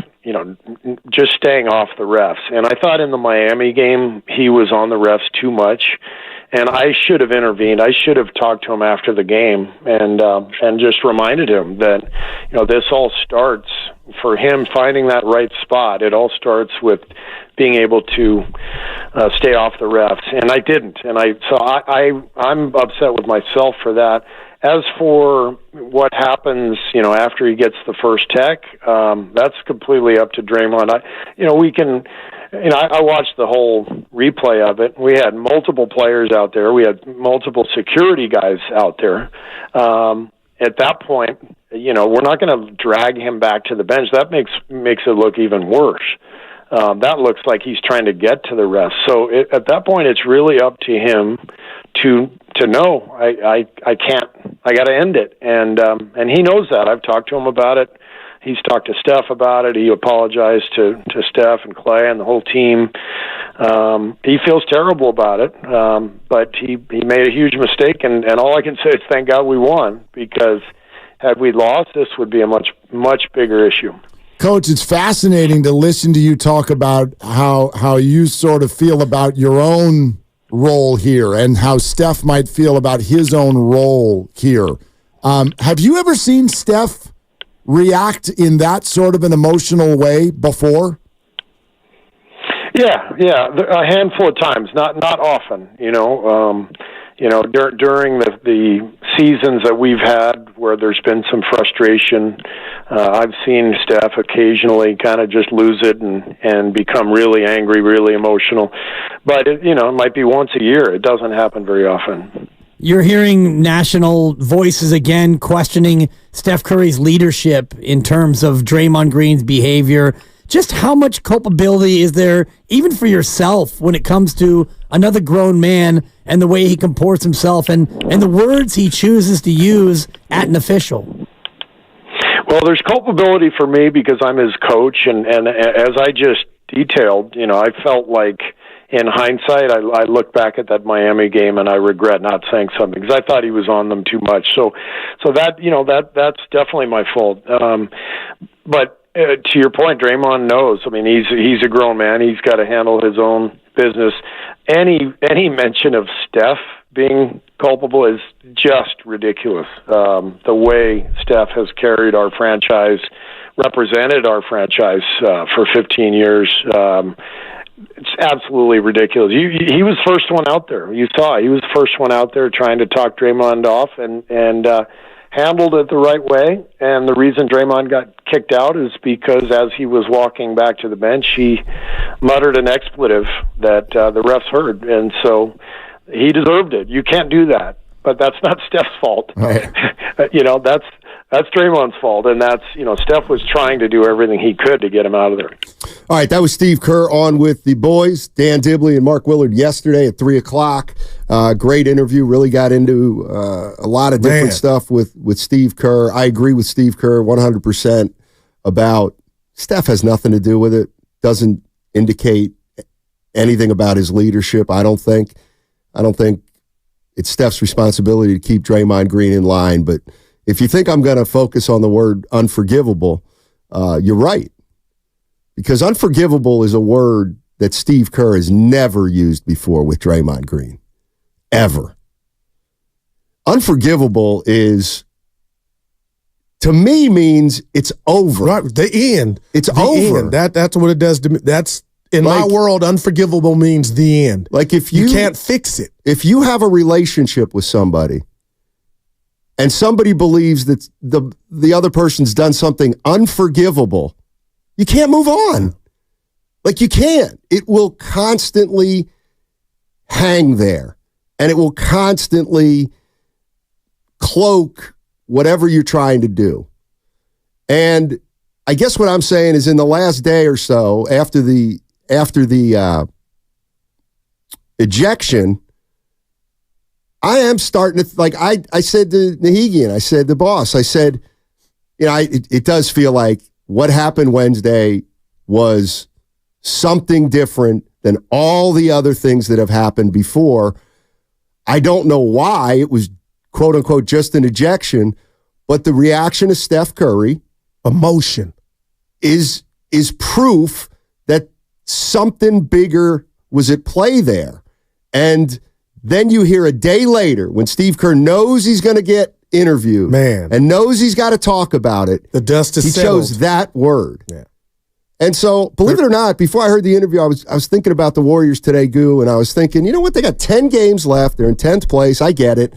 just staying off the refs. And I thought in the Miami game, he was on the refs too much, and I should have intervened. I should have talked to him after the game and just reminded him that, this all starts for him finding that right spot. It all starts with being able to stay off the refs, and I didn't. And I'm upset with myself for that. As for what happens, after he gets the first tech, that's completely up to Draymond. I watched the whole replay of it. We had multiple players out there. We had multiple security guys out there. At that point, we're not going to drag him back to the bench. That makes it look even worse. That looks like he's trying to get to the refs. So at that point, it's really up to him to know I can't. I got to end it, and he knows that. I've talked to him about it. He's talked to Steph about it. He apologized to Steph and Clay and the whole team. He feels terrible about it, but he made a huge mistake, and all I can say is thank God we won, because had we lost, this would be a much, much bigger issue. Coach, it's fascinating to listen to you talk about how you sort of feel about your own role here and how Steph might feel about his own role here. Have you ever seen Steph react in that sort of an emotional way before? Yeah, a handful of times, not often. During the seasons that we've had where there's been some frustration, I've seen Steph occasionally kind of just lose it and become really angry, really emotional. But it might be once a year. It doesn't happen very often. You're hearing national voices again questioning Steph Curry's leadership in terms of Draymond Green's behavior. Just how much culpability is there, even for yourself, when it comes to another grown man and the way he comports himself and the words he chooses to use at an official? Well, there's culpability for me because I'm his coach, and as I just detailed, I felt like in hindsight, I look back at that Miami game and I regret not saying something because I thought he was on them too much. So that's definitely my fault. But to your point, Draymond knows. I mean, he's a grown man. He's got to handle his own business. Any mention of Steph being culpable is just ridiculous. The way Steph has carried our franchise, represented our franchise for 15 years. It's absolutely ridiculous. He was the first one out there. You saw he was the first one out there trying to talk Draymond off and handled it the right way. And the reason Draymond got kicked out is because as he was walking back to the bench, he muttered an expletive that the refs heard. And so he deserved it. You can't do that. But that's not Steph's fault. Right. That's Draymond's fault, and that's Steph was trying to do everything he could to get him out of there. All right, that was Steve Kerr on with the boys, Dan Dibley and Mark Willard yesterday at 3:00. Great interview. Really got into a lot of different stuff with Steve Kerr. I agree with Steve Kerr 100% about Steph has nothing to do with it. Doesn't indicate anything about his leadership. I don't think it's Steph's responsibility to keep Draymond Green in line, but if you think I'm going to focus on the word unforgivable, you're right. Because unforgivable is a word that Steve Kerr has never used before with Draymond Green. Ever. Unforgivable to me, means it's over. Right, the end. It's over. End. That's what it does to me. That's, in my world, unforgivable means the end. Like if you can't fix it. If you have a relationship with somebody, and somebody believes that the other person's done something unforgivable, you can't move on. Like you can't. It will constantly hang there, and it will constantly cloak whatever you're trying to do. And I guess what I'm saying is in the last day or so, after the ejection, I am starting to, I said to Nahigian, I said the boss, I said, it does feel like what happened Wednesday was something different than all the other things that have happened before. I don't know why it was quote unquote just an ejection, but the reaction of Steph Curry, emotion, is proof that something bigger was at play there. And then you hear a day later when Steve Kerr knows he's going to get interviewed and knows he's got to talk about it. The dust is settled. He chose that word. Yeah. And so, believe it or not, before I heard the interview, I was thinking about the Warriors today, Goo, and I was thinking, you know what? They got 10 games left. They're in 10th place. I get it.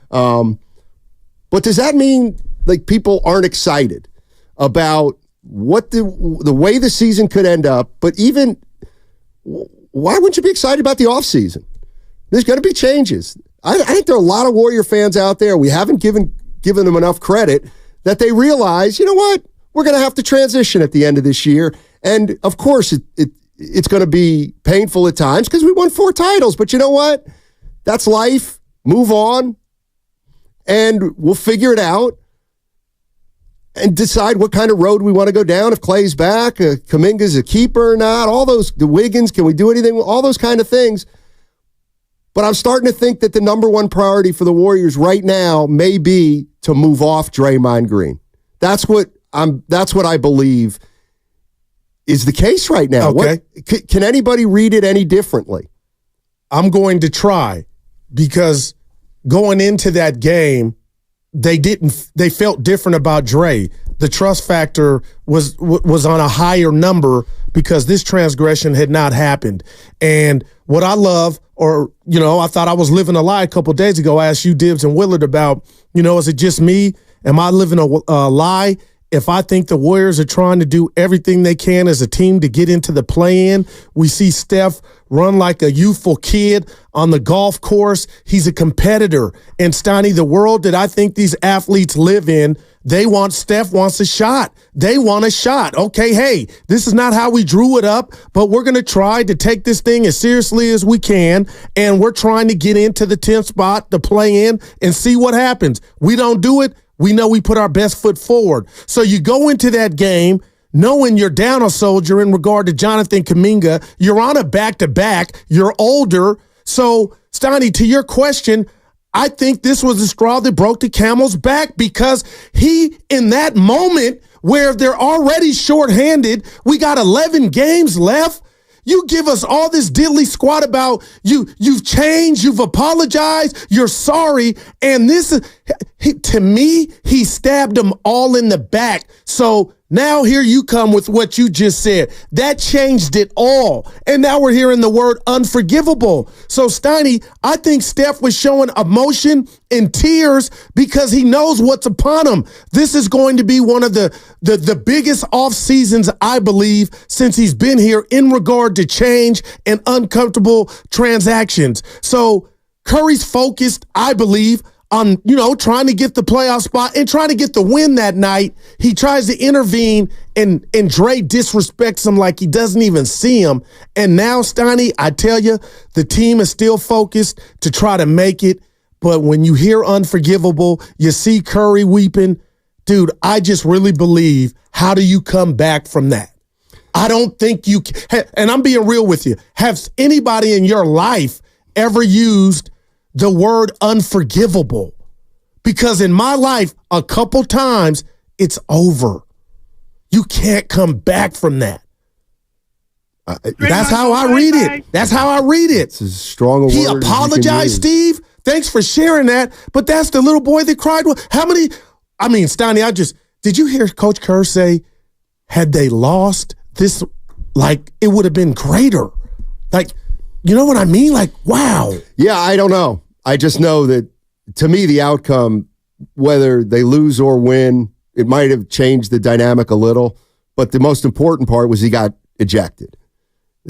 But does that mean like people aren't excited about what the way the season could end up? But even, why wouldn't you be excited about the offseason? There's going to be changes. I think there are a lot of Warrior fans out there. We haven't given them enough credit that they realize, you know what? We're going to have to transition at the end of this year. And, of course, it's going to be painful at times because we won 4 titles. But you know what? That's life. Move on. And we'll figure it out. and decide what kind of road we want to go down. If Clay's back, Kuminga's a keeper or not, all those, the Wiggins, can we do anything? All those kind of things. But I'm starting to think that the number one priority for the Warriors right now may be to move off Draymond Green. That's what I believe is the case right now. Okay. Can anybody read it any differently? I'm going to try, because going into that game, they felt different about Dre. The trust factor was on a higher number because this transgression had not happened. And what I love, I thought I was living a lie a couple of days ago. I asked you, Dibbs and Willard, about, is it just me? Am I living a lie? If I think the Warriors are trying to do everything they can as a team to get into the play-in, we see Steph run like a youthful kid on the golf course. He's a competitor. And Steiny, the world that I think these athletes live in, Steph wants a shot. They want a shot. Okay, hey, this is not how we drew it up, but we're going to try to take this thing as seriously as we can, and we're trying to get into the 10th spot, the play-in, and see what happens. We don't do it. We know we put our best foot forward. So you go into that game knowing you're down a soldier in regard to Jonathan Kuminga. You're on a back-to-back. You're older. So, Steiny, to your question, I think this was the straw that broke the camel's back, because he, in that moment where they're already shorthanded, we got 11 games left, you give us all this diddly squat about you've changed, you've apologized, you're sorry, and this is, to me, he stabbed them all in the back. So now here you come with what you just said. That changed it all. And now we're hearing the word unforgivable. So, Steiny, I think Steph was showing emotion and tears because he knows what's upon him. This is going to be one of the biggest off seasons, I believe, since he's been here in regard to change and uncomfortable transactions. So Curry's focused, I believe, on, trying to get the playoff spot and trying to get the win that night. He tries to intervene, and Dre disrespects him like he doesn't even see him. And now, Steiny, I tell you, the team is still focused to try to make it. But when you hear unforgivable, you see Curry weeping, dude, I just really believe, how do you come back from that? I don't think you can. And I'm being real with you. Has anybody in your life ever used the word unforgivable? Because in my life, a couple times, it's over. You can't come back from that. That's how I read it. That's how I read it. It's as strong a word. He apologized, Steve. Thanks for sharing that. But that's the little boy that cried. Steiny, did you hear Coach Kerr say, had they lost this, it would have been greater? You know what I mean? Wow. Yeah, I don't know. I just know that, to me, the outcome, whether they lose or win, it might have changed the dynamic a little. But the most important part was he got ejected.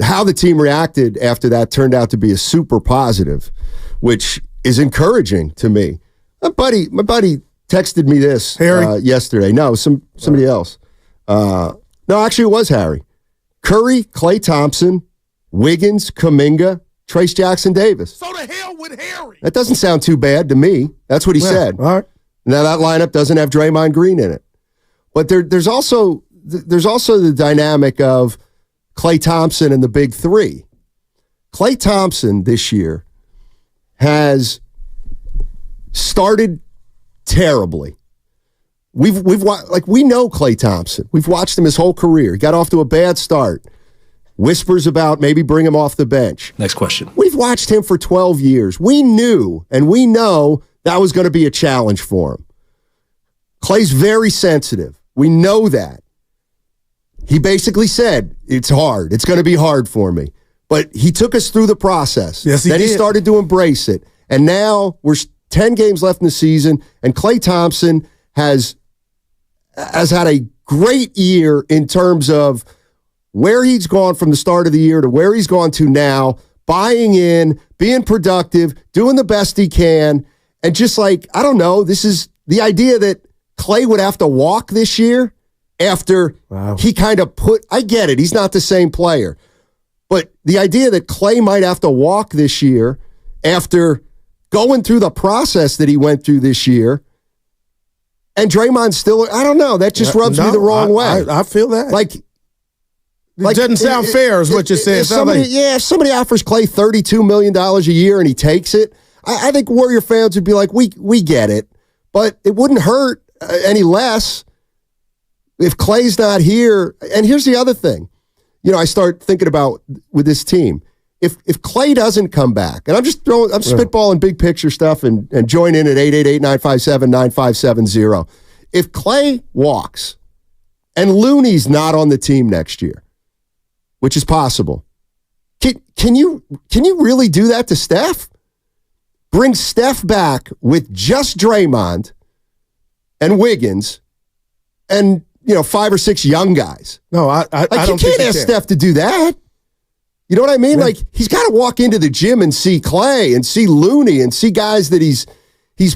How the team reacted after that turned out to be a super positive, which is encouraging to me. My buddy texted me this yesterday. No, somebody else. No, actually, it was Harry. Curry, Klay Thompson, Wiggins, Kuminga, Trace Jackson Davis. So the hell with Harry. That doesn't sound too bad to me. That's what he said. All right. Now that lineup doesn't have Draymond Green in it. But there's also the dynamic of Klay Thompson and the big three. Klay Thompson this year has started terribly. We know Klay Thompson. We've watched him his whole career. He got off to a bad start. Whispers about maybe bring him off the bench. Next question. We've watched him for 12 years. We knew and we know that was going to be a challenge for him. Klay's very sensitive. We know that. He basically said, it's hard. It's going to be hard for me. But he took us through the process. Yes, he did. Then he started to embrace it. And now we're 10 games left in the season, and Klay Thompson has had a great year in terms of where he's gone from the start of the year to where he's gone to now, buying in, being productive, doing the best he can, and just I don't know, this is the idea that Klay would have to walk this year after he kind of I get it, he's not the same player, but the idea that Klay might have to walk this year after going through the process that he went through this year, And Draymond still, I don't know. That just rubs me the wrong way. I feel that. Like it doesn't sound fair, is what you're saying. If somebody offers Clay $32 million a year and he takes it, I think Warrior fans would be like, we get it. But it wouldn't hurt any less if Clay's not here. And here's the other thing. I start thinking about with this team. If Clay doesn't come back, and I'm spitballing big picture stuff and join in at 888-957-9570. If Clay walks and Looney's not on the team next year, which is possible, can you really do that to Steph? Bring Steph back with just Draymond and Wiggins and 5 or 6 young guys. No, I don't think you can't ask Steph to do that. You know what I mean? Yeah. Like, he's got to walk into the gym and see Clay and see Looney and see guys that he's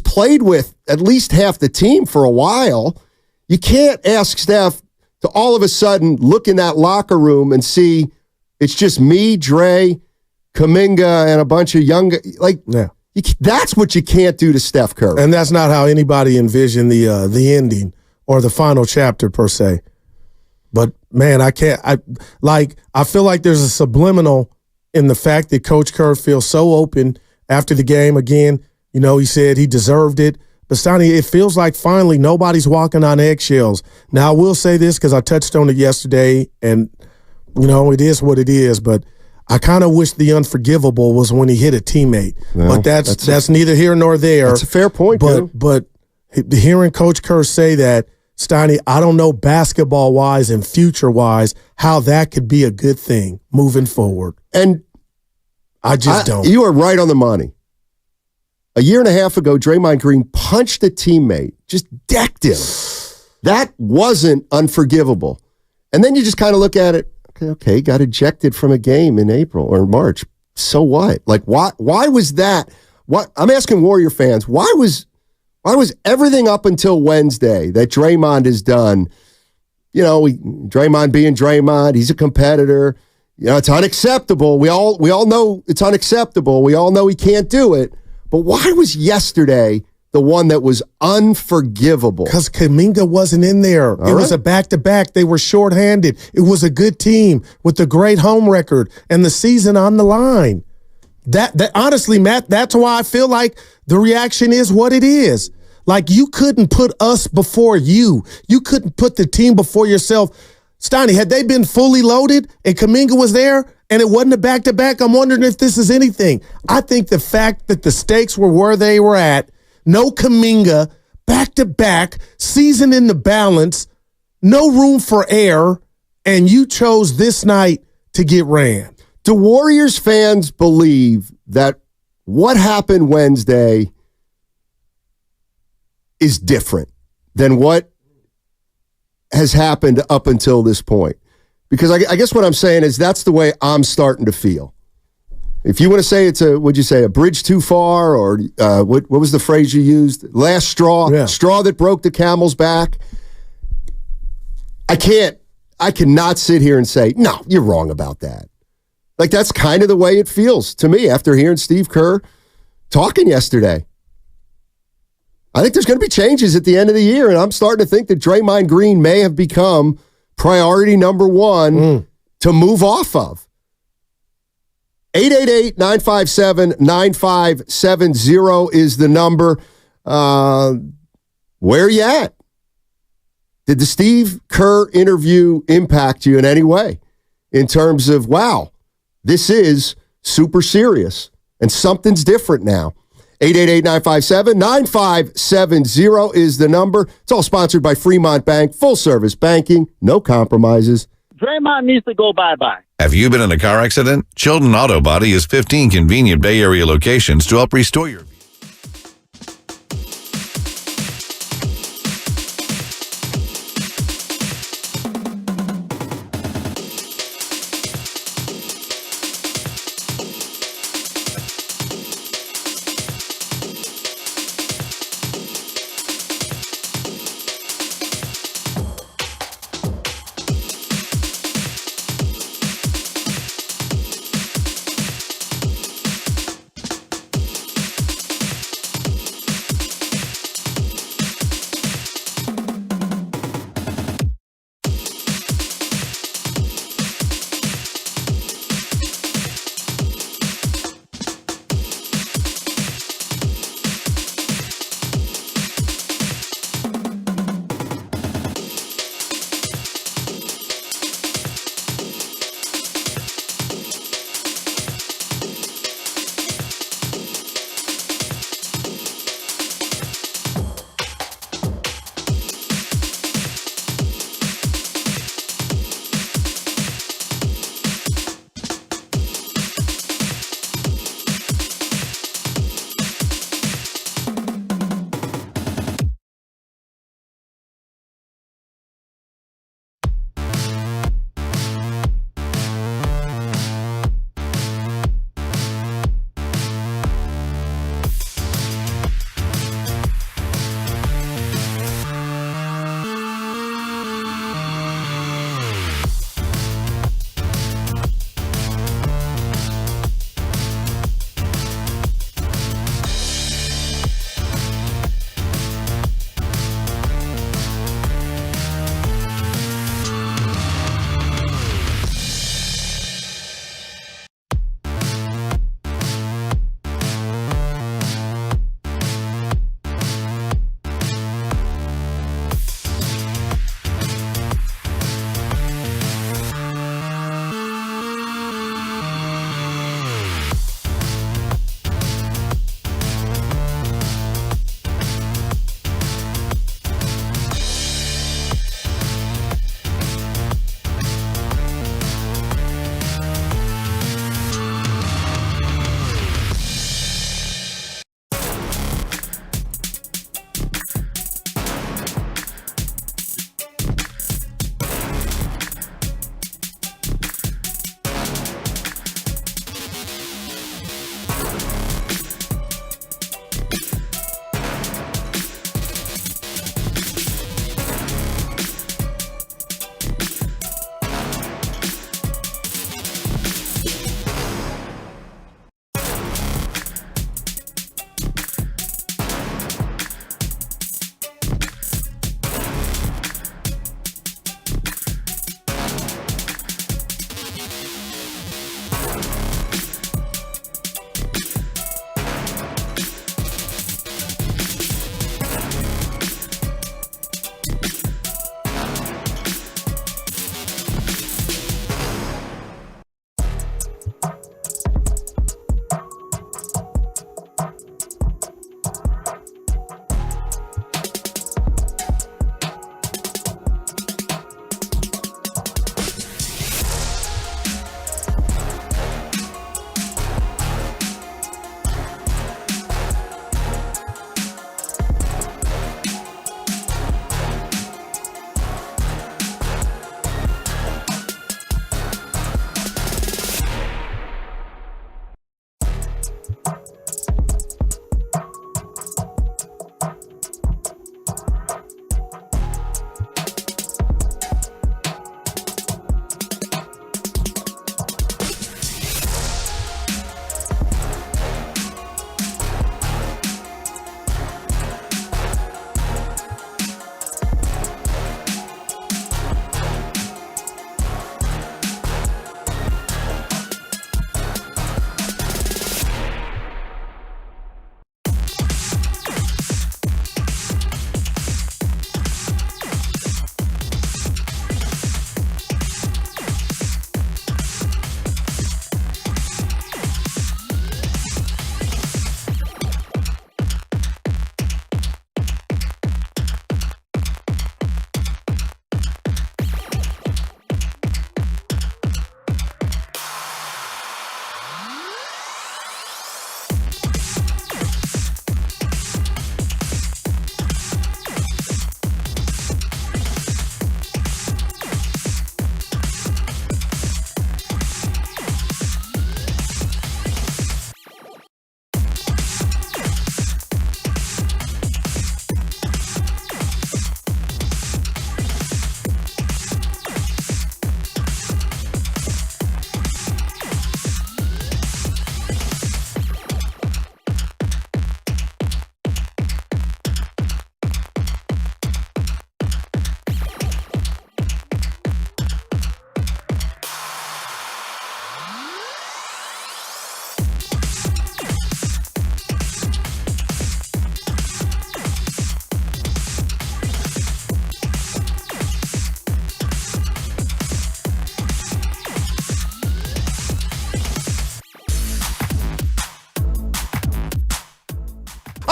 played with at least half the team for a while. You can't ask Steph to all of a sudden look in that locker room and see it's just me, Dre, Kuminga, and a bunch of young guys. Like, that's what you can't do to Steph Curry. And that's not how anybody envisioned the ending or the final chapter, per se. But, man, I feel like there's a subliminal in the fact that Coach Kerr feels so open after the game. Again, he said he deserved it. But, Sonny, it feels like finally nobody's walking on eggshells. Now, I will say this because I touched on it yesterday, and, it is what it is. But I kind of wish the unforgivable was when he hit a teammate. Well, but that's neither here nor there. That's a fair point, But hearing Coach Kerr say that, Steiny, I don't know basketball-wise and future-wise how that could be a good thing moving forward. And I just don't. You are right on the money. A year and a half ago, Draymond Green punched a teammate, just decked him. That wasn't unforgivable. And then you just kind of look at it, okay, got ejected from a game in April or March. So what? Like, why was that? I'm asking Warrior fans, why was everything up until Wednesday that Draymond has done, Draymond being Draymond, he's a competitor, it's unacceptable. We all know it's unacceptable. We all know he can't do it. But why was yesterday the one that was unforgivable? Because Kuminga wasn't in there. It was a back-to-back. They were shorthanded. It was a good team with a great home record and the season on the line. That honestly, Matt, that's why I feel like the reaction is what it is. Like, you couldn't put us before you. You couldn't put the team before yourself. Steiny, had they been fully loaded and Kuminga was there and it wasn't a back-to-back, I'm wondering if this is anything. I think the fact that the stakes were where they were at, no Kuminga, back-to-back, season in the balance, no room for error, and you chose this night to get ran. Do Warriors fans believe that what happened Wednesday is different than what has happened up until this point? Because I guess what I'm saying is that's the way I'm starting to feel. If you want to say it's a bridge too far, or what was the phrase you used? Last straw, straw that broke the camel's back. I cannot sit here and say, no, you're wrong about that. Like, that's kind of the way it feels to me after hearing Steve Kerr talking yesterday. I think there's going to be changes at the end of the year, and I'm starting to think that Draymond Green may have become priority number one to move off of. 888-957-9570 is the number. Where are you at? Did the Steve Kerr interview impact you in any way in terms of, wow, this is super serious and something's different now? 888-957-9570 is the number. It's all sponsored by Fremont Bank. Full service banking, no compromises. Draymond needs to go bye-bye. Have you been in a car accident? Chilton Auto Body has 15 convenient Bay Area locations to help restore your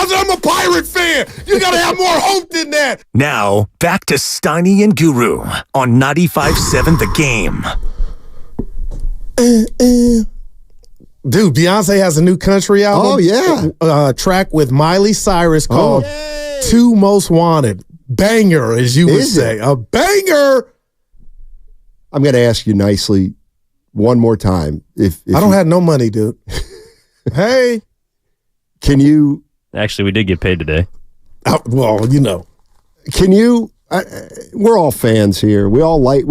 because I'm a Pirate fan. You got to have more hope than that. Now, back to Steiny and Guru on 95.7 The Game. Dude, Beyonce has a new country album. Oh, yeah. Track with Miley Cyrus called Two Most Wanted. Banger, as you would say. A banger. I'm going to ask you nicely one more time. If I don't have no money, dude. Hey. Can you... Actually, we did get paid today. Well, you know. Can you... we're all fans here. We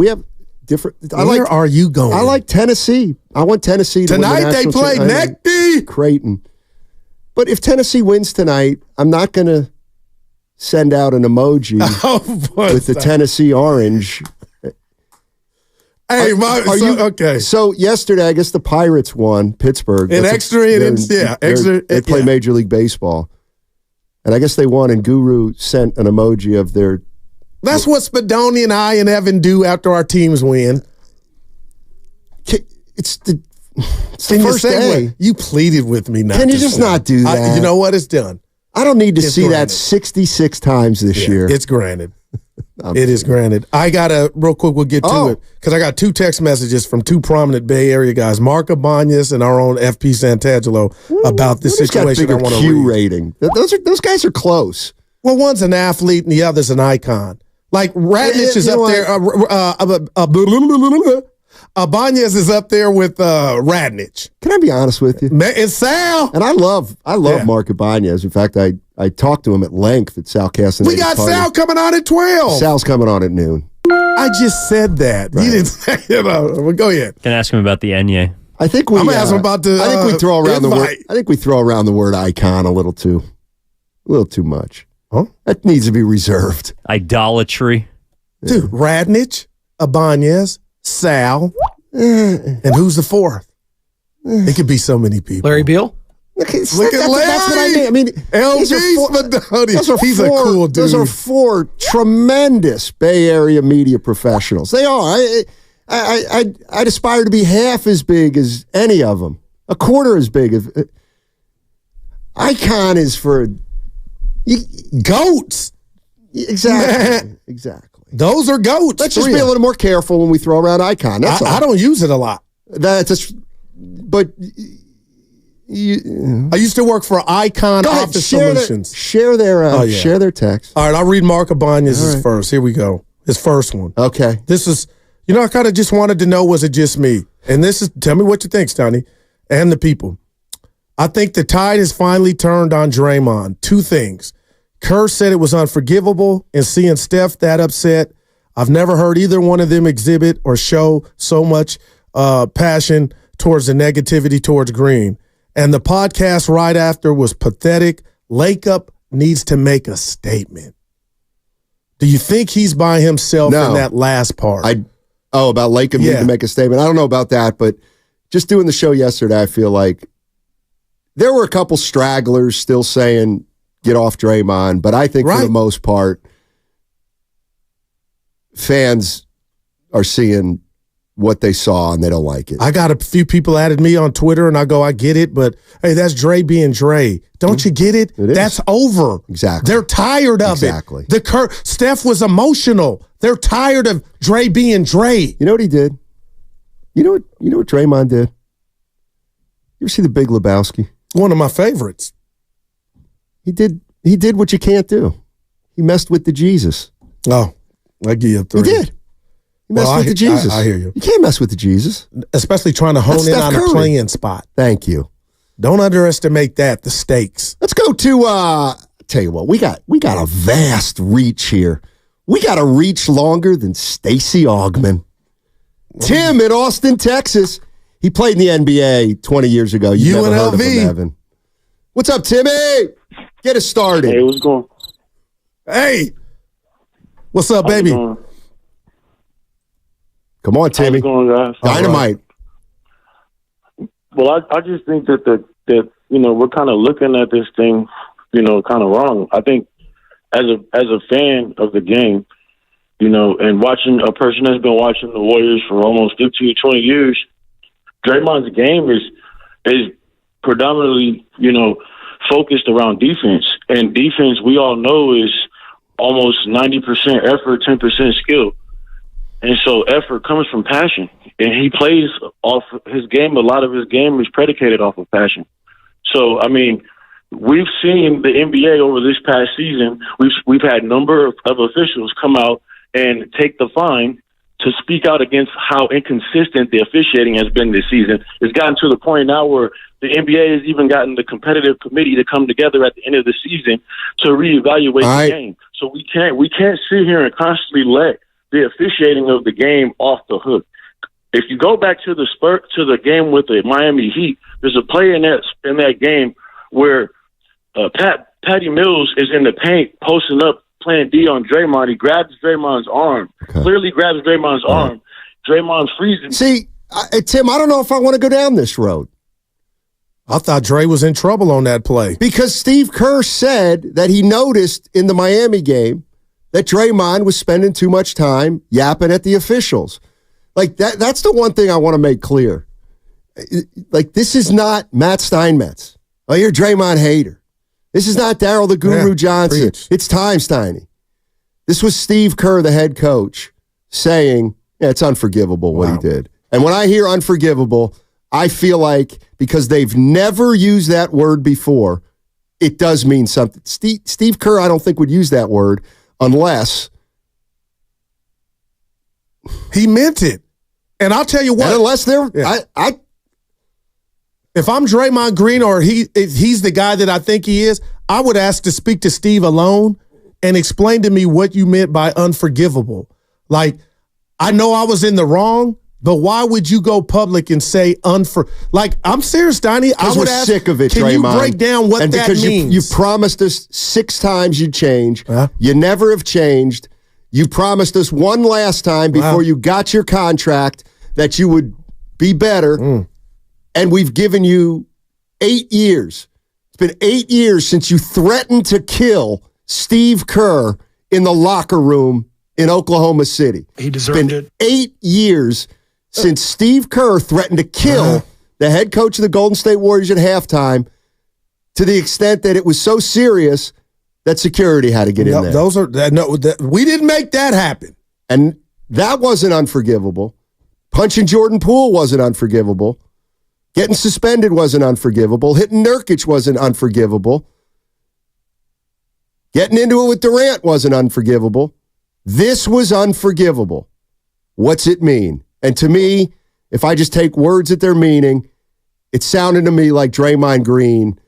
have different... Where are you going? I like Tennessee. I want Tennessee to tonight. They play neck Creighton. But if Tennessee wins tonight, I'm not going to send out an emoji with the Tennessee orange. Hey, okay. So yesterday, I guess the Pirates won Pittsburgh. In extra innings, They play Major League Baseball. And I guess they won, and Guru sent an emoji of their... That's what Spadoni and I and Evan do after our teams win. It's the Can first day. You pleaded with me not Can you to just swing. not do that? You know what? It's done. I don't need to see that 66 times this year. It's granted. It is granted. I got to, real quick, we'll get to it, because I got 2 text messages from 2 prominent Bay Area guys, Mark Ibanez and our own FP Santangelo, about this situation. Got bigger Q rating. Those guys are close. Well, one's an athlete and the other's an icon. Like, Radnich is up there. Ibanez is up there with Radnich. Can I be honest with you? And Sal. And I love Mark Ibanez. In fact, I talked to him at length at Sal Castaneda. We got Sal coming on at 12. Sal's coming on at noon. I just said that. Right. You didn't say it. Well, go ahead. Can I ask him about the Enye? I think we. I'm gonna ask him about the. I think we throw around the word. I think we throw around the word icon a little too much. Huh? That needs to be reserved. Idolatry. Dude, Radnich, Ibanez, Sal, and who's the 4th? It could be so many people. Larry Beal? Look at Larry. That's what I mean. I mean, he's a cool dude. Those are 4 tremendous Bay Area media professionals. They are. I'd aspire to be half as big as any of them. A quarter as big. Icon is for goats. Exactly. Exactly. Those are goats. Let's just be a little more careful when we throw around icon. That's all. I don't use it a lot. But I used to work for Icon Office Solutions. Share their text. All right, I'll read Mark Ibanez's first. Here we go. His first one. Okay. This is, I kind of just wanted to know, was it just me? And this is, tell me what you think, Stoney, and the people. I think the tide has finally turned on Draymond. 2 things. Kerr said it was unforgivable, and seeing Steph that upset, I've never heard either one of them exhibit or show so much passion towards the negativity towards Green. And the podcast right after was pathetic. Lakeup needs to make a statement. Do you think he's by himself in that last part? About Lakeup needing to make a statement. I don't know about that, but just doing the show yesterday, I feel like there were a couple stragglers still saying, get off Draymond, but I think for the most part, fans are seeing what they saw and they don't like it. I got a few people added me on Twitter and I go, I get it, but hey, that's Dre being Dre. Don't you get it? That's over. Exactly. They're tired of it. Steph was emotional. They're tired of Dre being Dre. You know what he did? You know what Draymond did? You ever see The Big Lebowski? One of my favorites. He did what you can't do. He messed with the Jesus. Oh, I give you a 3. He did. He messed with the Jesus. I hear you. You can't mess with the Jesus. Especially trying to hone in on a playing spot. Thank you. Don't underestimate the stakes. Let's go to tell you what, we got a vast reach here. We got a reach longer than Stacey Augmon. Tim in Austin, Texas. He played in the NBA 20 years ago. You never heard of him, Evan. What's up, Timmy? Get us started. Hey, what's going on? Hey. What's up, baby? Come on, Timmy. How's it going, guys? Dynamite. Well, I just think that we're kind of looking at this thing, kind of wrong. I think as a fan of the game, and watching a person that's been watching the Warriors for almost 15, 20 years, Draymond's game is predominantly, focused around defense. And defense, we all know, is almost 90% effort, 10% skill. And so effort comes from passion. And he plays off his game. A lot of his game is predicated off of passion. So, I mean, we've seen the NBA over this past season. We've had a number of officials come out and take the fine to speak out against how inconsistent the officiating has been this season. It's gotten to the point now where the NBA has even gotten the competitive committee to come together at the end of the season to reevaluate the game. So we can't sit here and constantly let the officiating of the game off the hook. If you go back to the game with the Miami Heat, there's a play in that game where Patty Mills is in the paint posting up, playing D on Draymond. He grabs Draymond's arm, clearly grabs Draymond's arm. Draymond freezes. See, Tim, I don't know if I want to go down this road. I thought Dre was in trouble on that play. Because Steve Kerr said that he noticed in the Miami game that Draymond was spending too much time yapping at the officials. Like, that's the one thing I want to make clear. Like, this is not Matt Steinmetz. Oh, you're a Draymond hater. This is not Daryl the Guru Johnson. Preach. It's time, Steiny. This was Steve Kerr, the head coach, saying, it's unforgivable what he did. And when I hear unforgivable, I feel like because they've never used that word before, it does mean something. Steve Kerr, I don't think, would use that word unless he meant it. And I'll tell you what. And unless they're, if I'm Draymond Green or if he's the guy that I think he is, I would ask to speak to Steve alone and explain to me what you meant by unforgivable. Like, I know I was in the wrong, but why would you go public and say like, I'm serious, Donnie. I would ask, sick of it, can Draymond. You break down what that means? You promised us 6 times you'd change. You never have changed. You promised us one last time before you got your contract that you would be better. And we've given you 8 years. It's been 8 years since you threatened to kill Steve Kerr in the locker room in Oklahoma City. He deserved it. 8 years since Steve Kerr threatened to kill the head coach of the Golden State Warriors at halftime, to the extent that it was so serious that security had to get in there. We didn't make that happen. And that wasn't unforgivable. Punching Jordan Poole wasn't unforgivable. Getting suspended wasn't unforgivable. Hitting Nurkic wasn't unforgivable. Getting into it with Durant wasn't unforgivable. This was unforgivable. What's it mean? And to me, if I just take words at their meaning, it sounded to me like Draymond Green.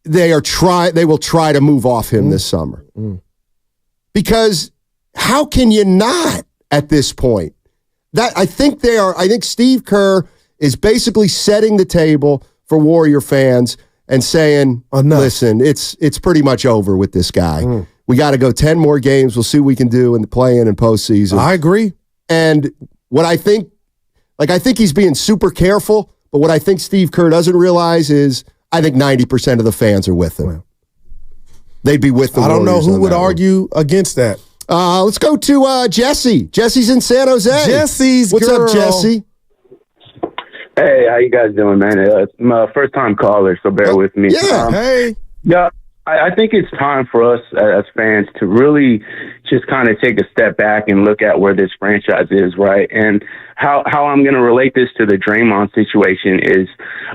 They will try to move off him this summer. Because how can you not at this point? I think Steve Kerr is basically setting the table for Warrior fans and saying, listen, it's pretty much over with this guy. We got to go 10 more games. We'll see what we can do in the play-in and postseason. I agree. And what I think he's being super careful, but what I think Steve Kerr doesn't realize is I think 90% of the fans are with him. They'd be with the Warriors. I don't know who would argue against that. Let's go to Jesse. Jesse's in San Jose. What's up, Jesse? Hey, how you guys doing, man? It's my first-time caller, so bear with me. Hey. Yeah, I think it's time for us as fans to really just kind of take a step back and look at where this franchise is, right? And how I'm going to relate this to the Draymond situation is,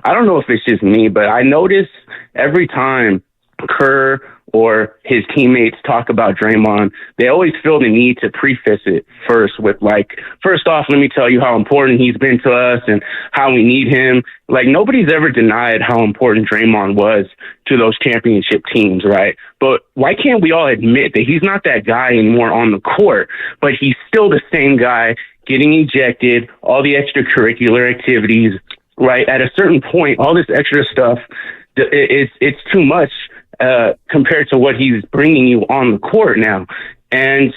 I don't know if it's just me, but I notice every time Kerr or his teammates talk about Draymond, they always feel the need to preface it first with, like, first off, let me tell you how important he's been to us and how we need him. Like, nobody's ever denied how important Draymond was to those championship teams, right? But why can't we all admit that he's not that guy anymore on the court, but he's still the same guy getting ejected, all the extracurricular activities, right? At a certain point, all this extra stuff, it's too much compared to what he's bringing you on the court now. And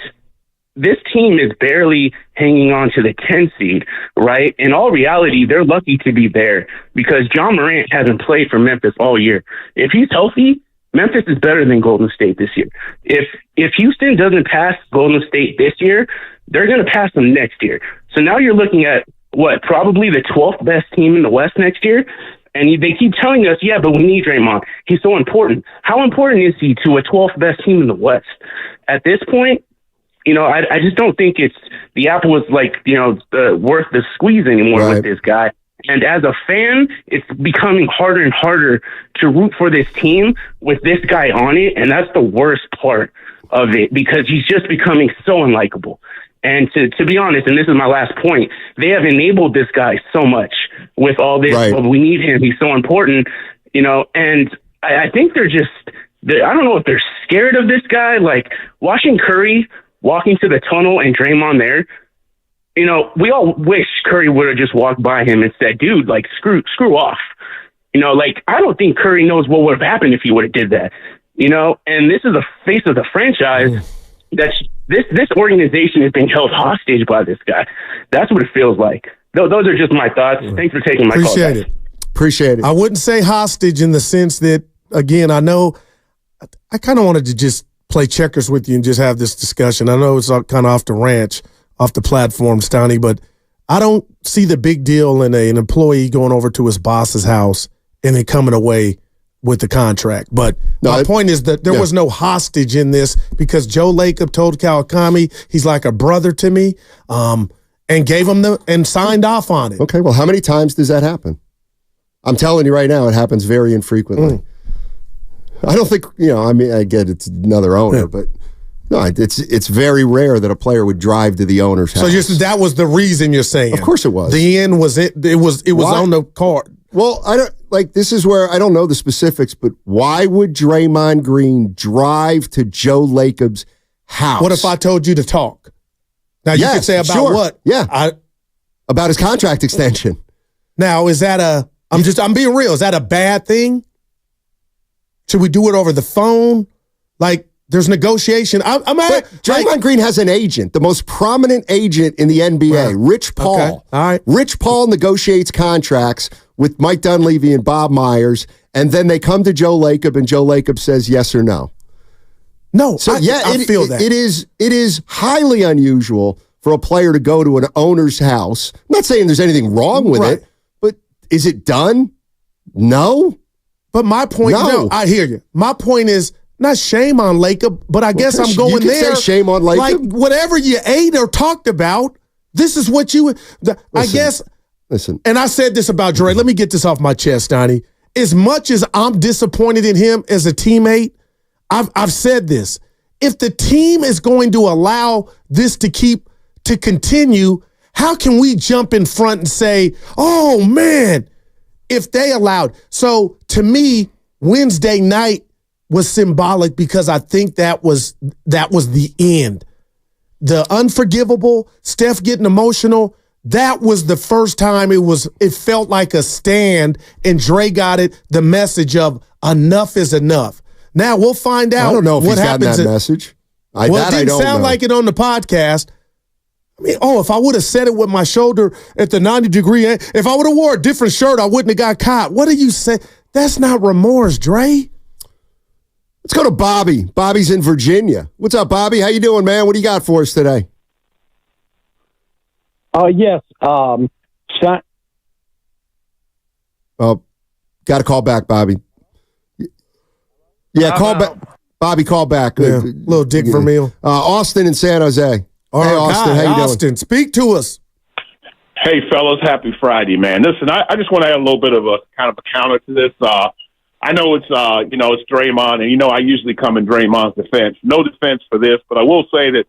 this team is barely hanging on to the 10 seed, right? In all reality, they're lucky to be there because John Morant hasn't played for Memphis all year. If he's healthy, Memphis is better than Golden State this year. If Houston doesn't pass Golden State this year, they're going to pass them next year. So now you're looking at probably the 12th best team in the West next year. And they keep telling us, yeah, but we need Draymond. He's so important. How important is he to a 12th best team in the West? At this point, I just don't think the apple is worth the squeeze anymore with this guy. And as a fan, it's becoming harder and harder to root for this team with this guy on it. And that's the worst part of it, because he's just becoming so unlikable. And to be honest, and this is my last point, they have enabled this guy so much with all this. Well, we need him. He's so important, and I think I don't know if they're scared of this guy. Like watching Curry walking to the tunnel and Draymond there, we all wish Curry would have just walked by him and said, dude, like screw off. I don't think Curry knows what would have happened if he would have did that, and this is the face of the franchise. This organization is being held hostage by this guy. That's what it feels like. Those are just my thoughts. Thanks for taking my call. Appreciate it. I wouldn't say hostage in the sense that, again, I know I kind of wanted to just play checkers with you and just have this discussion. I know it's kind of off the ranch, off the platform, Stoney, but I don't see the big deal in an employee going over to his boss's house and then coming away with the contract. But my point is that there was no hostage in this, because Joe Lacob told Kawakami he's like a brother to me, and gave him and signed off on it. Okay, well, how many times does that happen? I'm telling you right now, it happens very infrequently. I don't think, I get it's another owner, but no, it's very rare that a player would drive to the owner's house. So that was the reason you're saying? Of course it was. The end was it was on the card. Well, this is where I don't know the specifics, but why would Draymond Green drive to Joe Lacob's house? What if I told you to talk? Now, you could say about what? Yeah. About his contract extension. Now, is that I'm being real. Is that a bad thing? Should we do it over the phone? Like, there's negotiation. Draymond Green has an agent, the most prominent agent in the NBA, Rich Paul. Okay. All right. Rich Paul negotiates contracts with Mike Dunleavy and Bob Myers, and then they come to Joe Lacob, and Joe Lacob says yes or no. No, so I feel that. It is highly unusual for a player to go to an owner's house. I'm not saying there's anything wrong with it, but is it done? No. But my point, I hear you. My point is, not shame on Lacob, but I guess I'm going there. Say shame on Lacob. Like, whatever you ate or talked about, this is what you. I guess. Listen. And I said this about Dre. Let me get this off my chest, Donnie. As much as I'm disappointed in him as a teammate, I've said this. If the team is going to allow this to continue, how can we jump in front and say, "Oh man," if they allowed? So to me, Wednesday night was symbolic, because I think that was the end. The unforgivable, Steph getting emotional, that was the first time it felt like a stand, and Dre got it, the message of enough is enough. Now we'll find out. I don't know if what he's happens gotten that message. It didn't sound like it on the podcast. I mean, if I would have said it with my shoulder at the 90-degree, if I would have wore a different shirt, I wouldn't have got caught. What do you say? That's not remorse, Dre. Let's go to Bobby. Bobby's in Virginia. What's up, Bobby? How you doing, man? What do you got for us today? Yes. Got to call back, Bobby. Yeah, call back. Bobby, call back. Yeah, little Dick Vermeil. Austin in San Jose. Hey, Austin, how you doing? Austin, speak to us. Hey, fellas, happy Friday, man. Listen, I just want to add a little bit of a kind of a counter to this. I know it's Draymond, and I usually come in Draymond's defense. No defense for this, but I will say that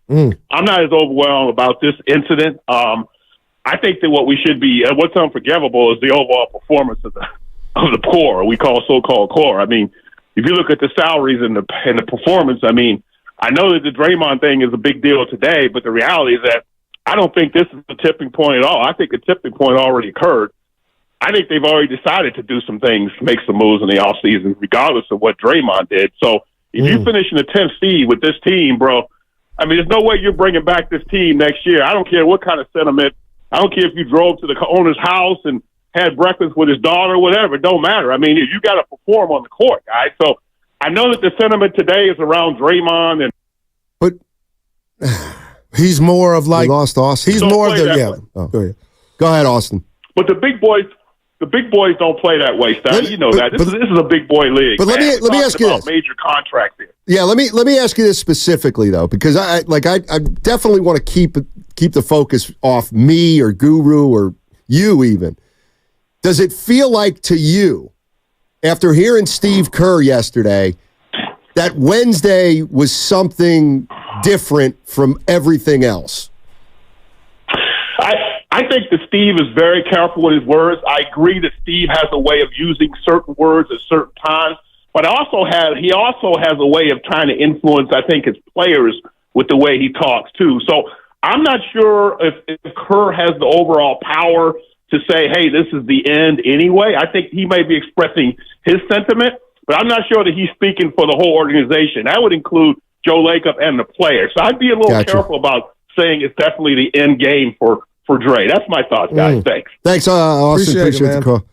I'm not as overwhelmed about this incident. I think that what we should be, what's unforgivable, is the overall performance of the core. We call so-called core. I mean, if you look at the salaries and the performance, I mean, I know that the Draymond thing is a big deal today, but the reality is that I don't think this is the tipping point at all. I think the tipping point already occurred. I think they've already decided to do some things, make some moves in the offseason, regardless of what Draymond did. So if you finish in the 10th seed with this team, bro, I mean, there's no way you're bringing back this team next year. I don't care what kind of sentiment. I don't care if you drove to the owner's house and had breakfast with his daughter, whatever. It don't matter. I mean, you got to perform on the court, guys. So I know that the sentiment today is around Draymond, but he's more of like lost Austin. He's more of the Go ahead, Austin. But the big boys The big boys don't play that way, Stan. You know that. This is a big boy league. But let me ask you this. Major contracts here. Yeah, let me ask you this specifically though, because I definitely want to keep the focus off me or Guru or you even. Does it feel like to you, after hearing Steve Kerr yesterday, that Wednesday was something different from everything else? I think that Steve is very careful with his words. I agree that Steve has a way of using certain words at certain times, but he also has a way of trying to influence, I think, his players with the way he talks too. So I'm not sure if Kerr has the overall power to say, hey, this is the end anyway. I think he may be expressing his sentiment, but I'm not sure that he's speaking for the whole organization. That would include Joe Lacob and the players. So I'd be a little careful about saying it's definitely the end game for Dre. That's my thoughts, guys. Thanks. Thanks, Austin. Appreciate the call.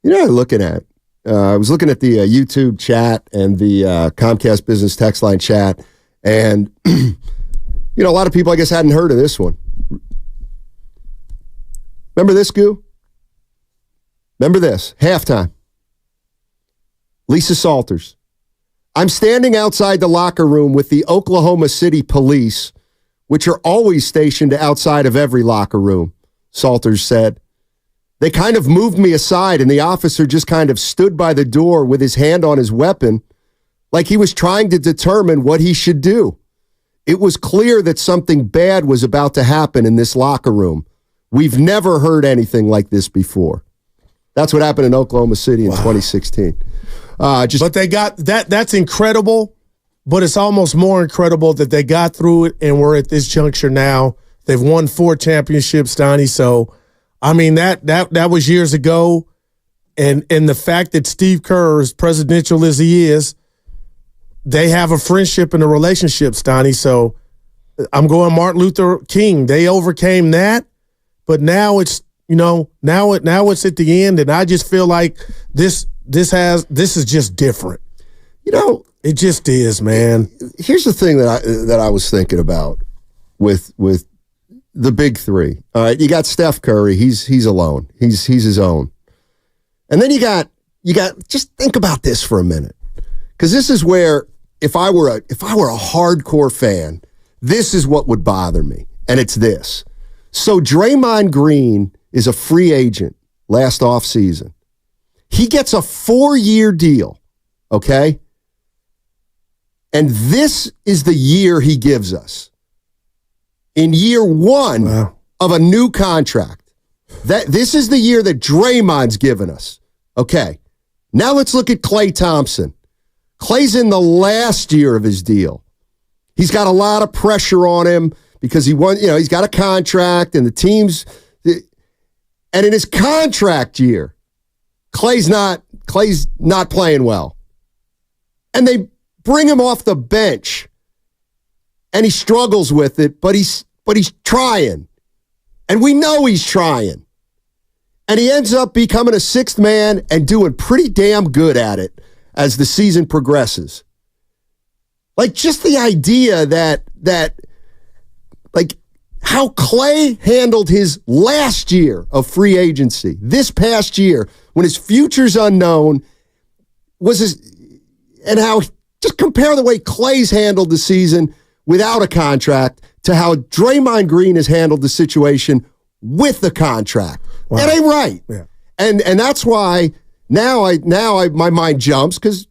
You know what I'm looking at? I was looking at the YouTube chat and the Comcast Business Text Line chat, and a lot of people, I guess, hadn't heard of this one. Remember this, Goo? Remember this? Halftime. Lisa Salters. I'm standing outside the locker room with the Oklahoma City police, which are always stationed outside of every locker room, Salters said. They kind of moved me aside, and the officer just kind of stood by the door with his hand on his weapon, like he was trying to determine what he should do. It was clear that something bad was about to happen in this locker room. We've never heard anything like this before. That's what happened in Oklahoma City in 2016. But they got that. That's incredible. But it's almost more incredible that they got through it and we're at this juncture now. They've won 4 championships, Donnie. So, I mean, that was years ago. And the fact that Steve Kerr, as presidential as he is, they have a friendship and a relationship, Donnie. So I'm going Martin Luther King. They overcame that. But now it's, now it's at the end. And I just feel like this is just different. It just is, man. Here's the thing that I was thinking about with the big three. All right, you got Steph Curry. He's alone. He's his own. And then you got. Just think about this for a minute, because this is where if I were a hardcore fan, this is what would bother me, and it's this. So Draymond Green is a free agent last offseason. He gets a 4-year deal. Okay. And this is the year he gives us. In year 1 of a new contract. This is the year that Draymond's given us. Okay. Now let's look at Klay Thompson. Klay's in the last year of his deal. He's got a lot of pressure on him because he's got a contract and the team's. And in his contract year, Klay's not playing well. And they bring him off the bench, and he struggles with it, but he's trying. And we know he's trying. And he ends up becoming a 6th man and doing pretty damn good at it as the season progresses. Like, just the idea that how Klay handled his last year of free agency, this past year, when his future's unknown, and how just compare the way Klay's handled the season without a contract to how Draymond Green has handled the situation with the contract. Wow. That ain't right. Yeah. And that's why now my mind jumps, because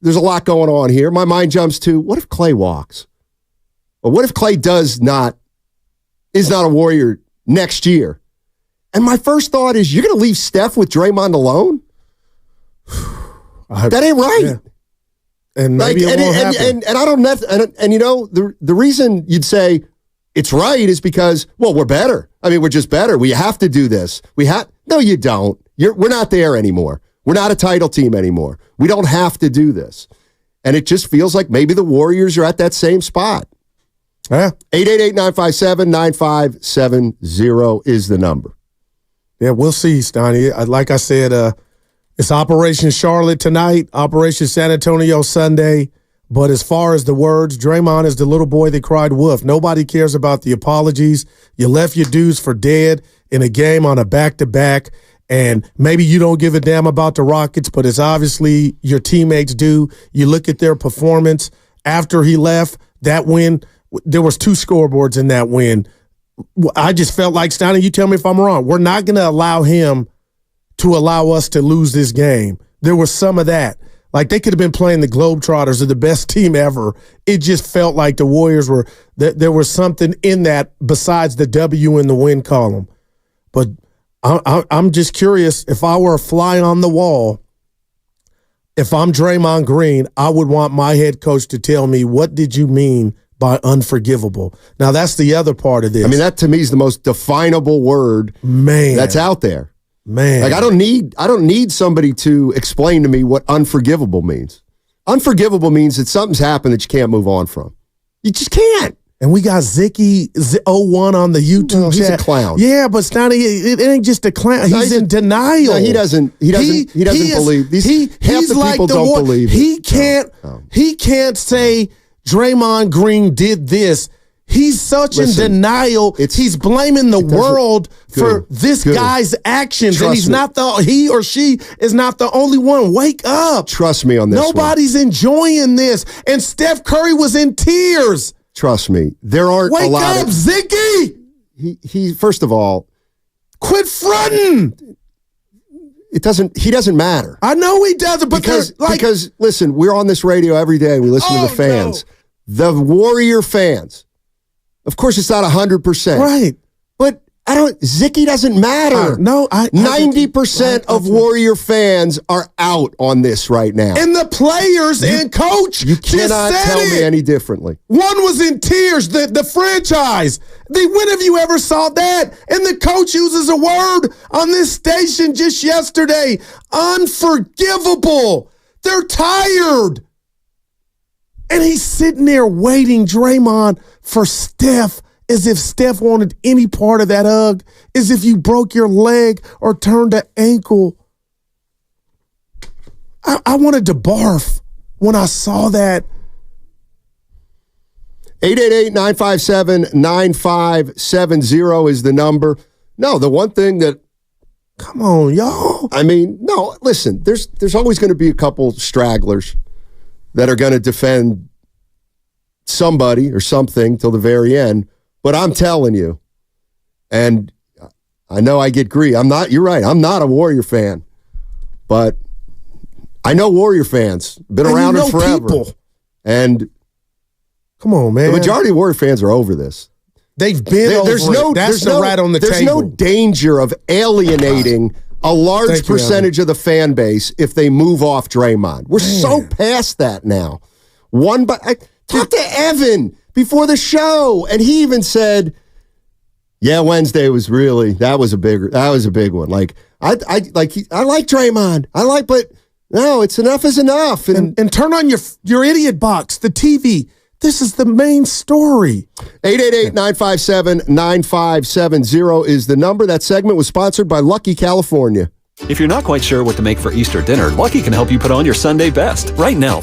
there's a lot going on here. My mind jumps to, what if Klay walks? Or what if Klay is not a Warrior next year? And my first thought is, you're going to leave Steph with Draymond alone? That ain't right. Yeah. And maybe it won't happen. And I don't know. And the reason you'd say it's right is because, well, we're better. I mean, we're just better. We have to do this. No, you don't. We're not there anymore. We're not a title team anymore. We don't have to do this. And it just feels like maybe the Warriors are at that same spot. Yeah. 888-957-9570 is the number. Yeah, we'll see, Stoney. Like I said, it's Operation Charlotte tonight, Operation San Antonio Sunday. But as far as the words, Draymond is the little boy that cried wolf. Nobody cares about the apologies. You left your dudes for dead in a game on a back-to-back. And maybe you don't give a damn about the Rockets, but it's obviously your teammates do. You look at their performance after he left, that win, there was 2 scoreboards in that win. I just felt like, Steiner, you tell me if I'm wrong, we're not going to allow him to allow us to lose this game. There was some of that. Like, they could have been playing the Globetrotters or the best team ever. It just felt like the Warriors were – there was something in that besides the W in the win column. But I'm just curious, if I were a fly on the wall, if I'm Draymond Green, I would want my head coach to tell me, what did you mean by unforgivable? Now, that's the other part of this. I mean, that to me is the most definable word that's out there. Man. Like, I don't need somebody to explain to me what unforgivable means. Unforgivable means that something's happened that you can't move on from. You just can't. And we got Zicky01 on the YouTube chat. He's a clown. Yeah, but Stoney, it ain't just a clown. He's in denial. No, he doesn't believe. Half the people don't believe. He can't say Draymond Green did this. He's such in denial. He's blaming the world for this guy's actions, and he or she is not the only one. Wake up. Trust me on this. Nobody's enjoying this. And Steph Curry was in tears. Trust me. There aren't a lot Wake up, Zicky. He first of all, quit fronting. He doesn't matter. I know he doesn't, but because listen, we're on this radio every day. We listen to the fans. No. The Warrior fans. Of course, it's not 100%. Right. But Zicky doesn't matter. 90% of Warrior fans are out on this right now. And the players and coach You cannot tell me any differently. One was in tears, the franchise. When have you ever saw that? And the coach uses a word on this station just yesterday. Unforgivable. They're tired. And he's sitting there waiting, Draymond, for Steph, as if Steph wanted any part of that hug, as if you broke your leg or turned an ankle. I wanted to barf when I saw that. 888-957-9570 is the number. No, the one thing that... Come on, y'all. I mean, no, listen, there's always going to be a couple stragglers that are going to defend somebody or something till the very end. But I'm telling you, and I know I get greedy. You're right, I'm not a Warrior fan. But I know Warrior fans. Been around it forever. People. And come on, man. The majority of Warrior fans are over this. They've been over it. That's the rat on the table. There's no danger of alienating a large percentage of the fan base if they move off Draymond. We're so past that now. Talk to Evan before the show, and he even said, "Yeah, Wednesday was that was a big one." Like I like Draymond. but no, it's enough is enough. And turn on your idiot box, the TV. This is the main story. 888-957-9570 is the number. That segment was sponsored by Lucky California. If you're not quite sure what to make for Easter dinner, Lucky can help you put on your Sunday best. Right now,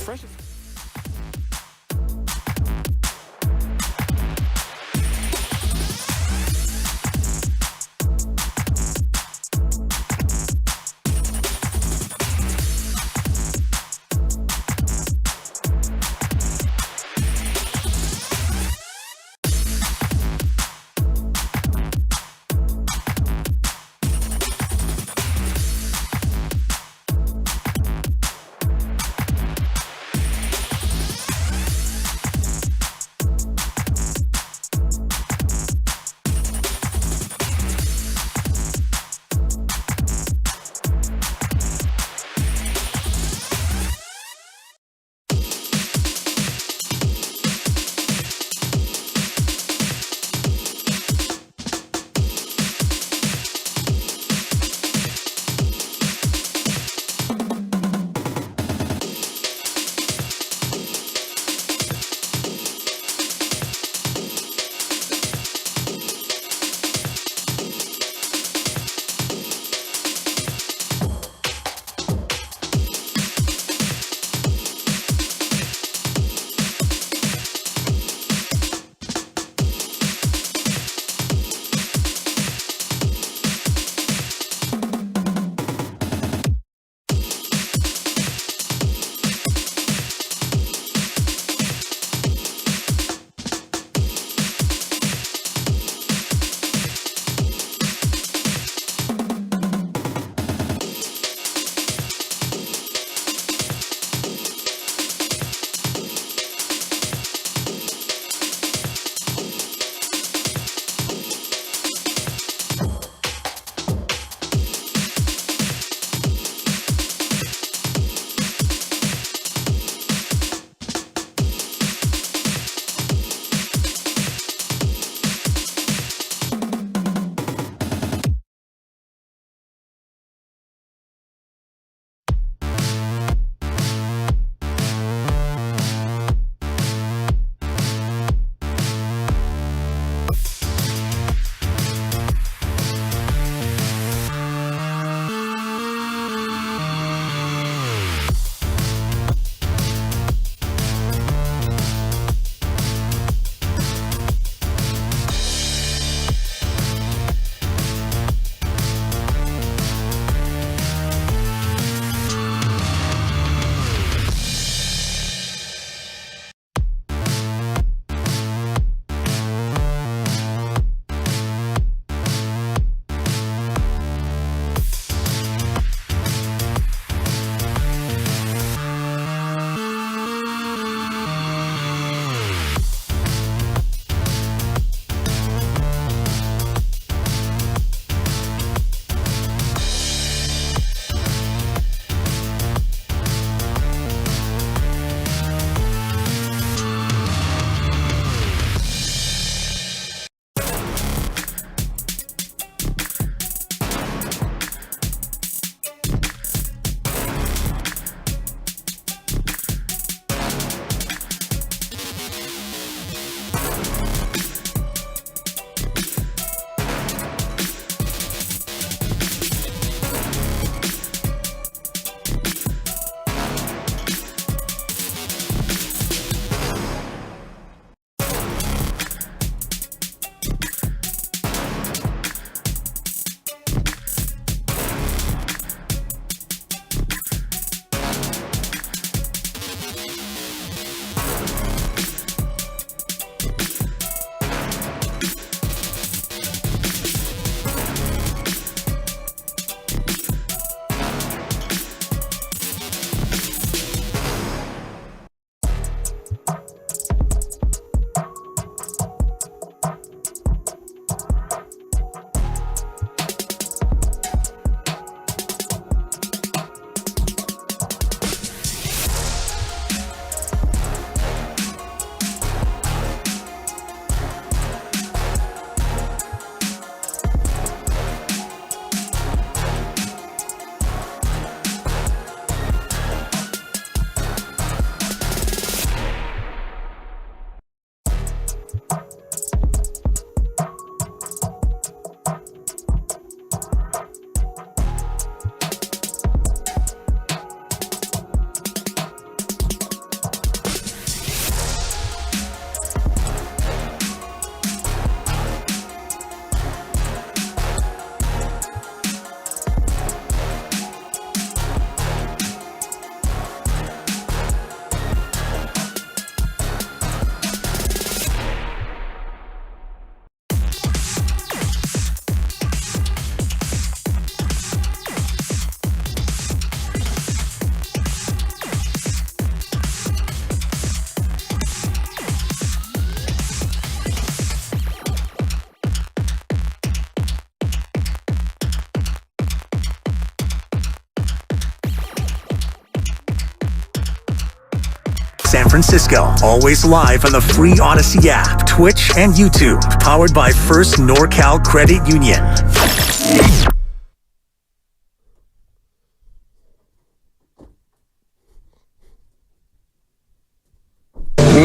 San Francisco. Always live on the free Odyssey app, Twitch, and YouTube. Powered by First NorCal Credit Union.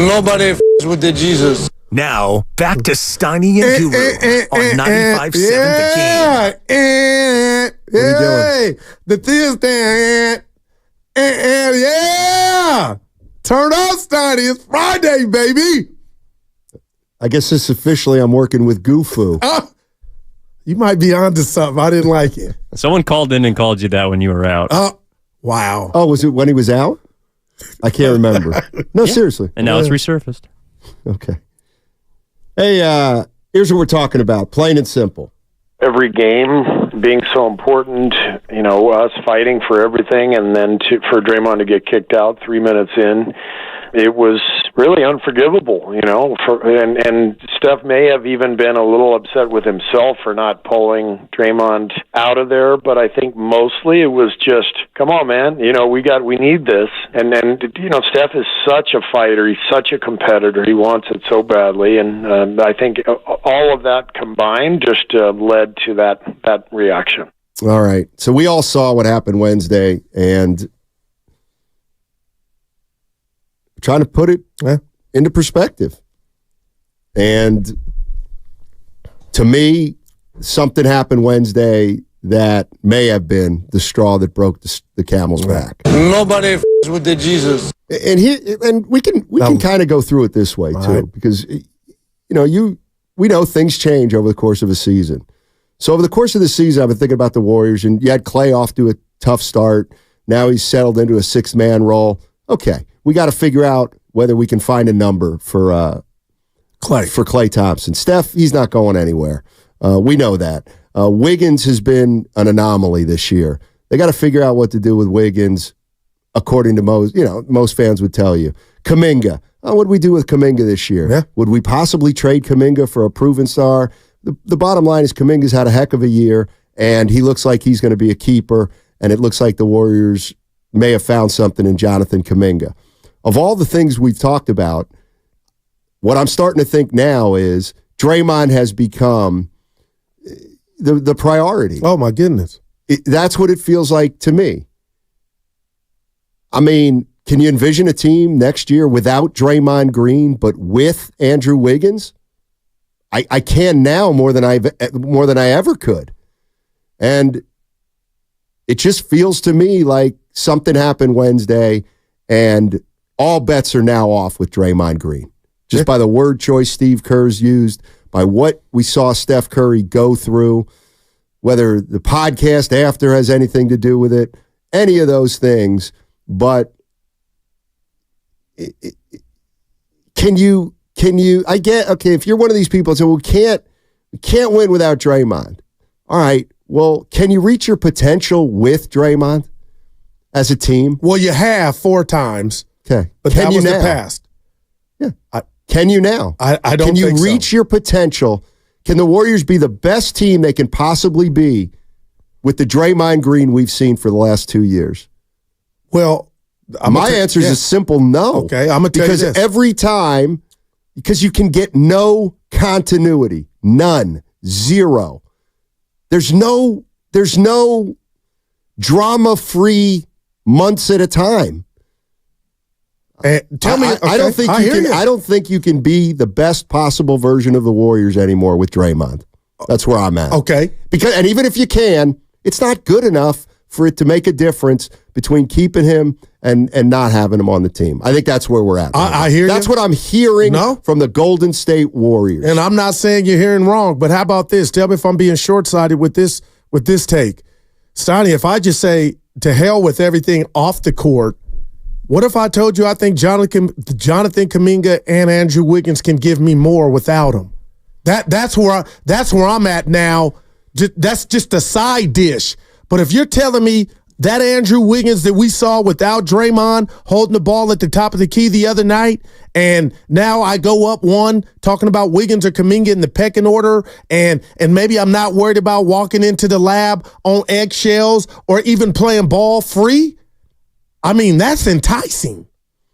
Nobody with the Jesus. Now, back to Steiny and Guru on 95.7 The Game. What are you doing? The Thursday. Yeah. Turn up, Steiny. It's Friday, baby. I guess this officially I'm working with Goofu. You might be onto something. I didn't like it. Someone called in and called you that when you were out. Wow. Oh, was it when he was out? I can't remember. No, seriously. And now it's resurfaced. Okay. Hey, here's what we're talking about, plain and simple. Every game being so important, us fighting for everything, and then for Draymond to get kicked out 3 minutes in, it was really unforgivable, and Steph may have even been a little upset with himself for not pulling Draymond out of there, but I think mostly it was just, come on, man, we need this. And then, Steph is such a fighter. He's such a competitor. He wants it so badly. And I think all of that combined just led to that reaction. All right. So we all saw what happened Wednesday, and trying to put it into perspective. And to me, something happened Wednesday that may have been the straw that broke the camel's back. Nobody with the Jesus. And we can kind of go through it this way too, because we know things change over the course of a season. So over the course of the season, I've been thinking about the Warriors, and you had Clay off to a tough start. Now he's settled into a 6-man role. Okay, we got to figure out whether we can find a number for Klay Thompson. Steph, he's not going anywhere. We know that. Wiggins has been an anomaly this year. They got to figure out what to do with Wiggins, according to most fans would tell you. Kuminga, what do we do with Kuminga this year? Yeah. Would we possibly trade Kuminga for a proven star? The bottom line is Kuminga's had a heck of a year, and he looks like he's going to be a keeper, and it looks like the Warriors may have found something in Jonathan Kuminga. Of all the things we've talked about, what I'm starting to think now is Draymond has become the priority. Oh, my goodness. That's what it feels like to me. I mean, can you envision a team next year without Draymond Green, but with Andrew Wiggins? I can now more than I ever could. And it just feels to me like something happened Wednesday, and all bets are now off with Draymond Green. Just by the word choice Steve Kerr's used, by what we saw Steph Curry go through, whether the podcast after has anything to do with it, any of those things. But can you, I get, okay, if you're one of these people that say, well, we can't win without Draymond. All right, well, can you reach your potential with Draymond as a team? Well, you have 4 times. Okay. But can that you was now? the past. Yeah. Can you now? I don't Can you think reach so. your potential? Can the Warriors be the best team they can possibly be with the Draymond Green we've seen for the last 2 years? Well, my answer is a simple no. Okay, I'm going to tell you this. Because every time, because you can get no continuity, none, zero. There's no drama-free months at a time. Tell me, okay, I don't think you can be the best possible version of the Warriors anymore with Draymond. That's where I'm at. Okay. And even if you can, it's not good enough for it to make a difference between keeping him and not having him on the team. I think that's where we're at. I hear That's what I'm hearing from the Golden State Warriors. And I'm not saying you're hearing wrong, but how about this? Tell me if I'm being short-sighted with this take. Steiny, if I just say to hell with everything off the court, what if I told you I think Jonathan Kuminga and Andrew Wiggins can give me more without him? That's where I'm at now. That's just a side dish. But if you're telling me that Andrew Wiggins that we saw without Draymond holding the ball at the top of the key the other night, and now I go up one talking about Wiggins or Kuminga in the pecking order, and maybe I'm not worried about walking into the lab on eggshells or even playing ball free, I mean, that's enticing.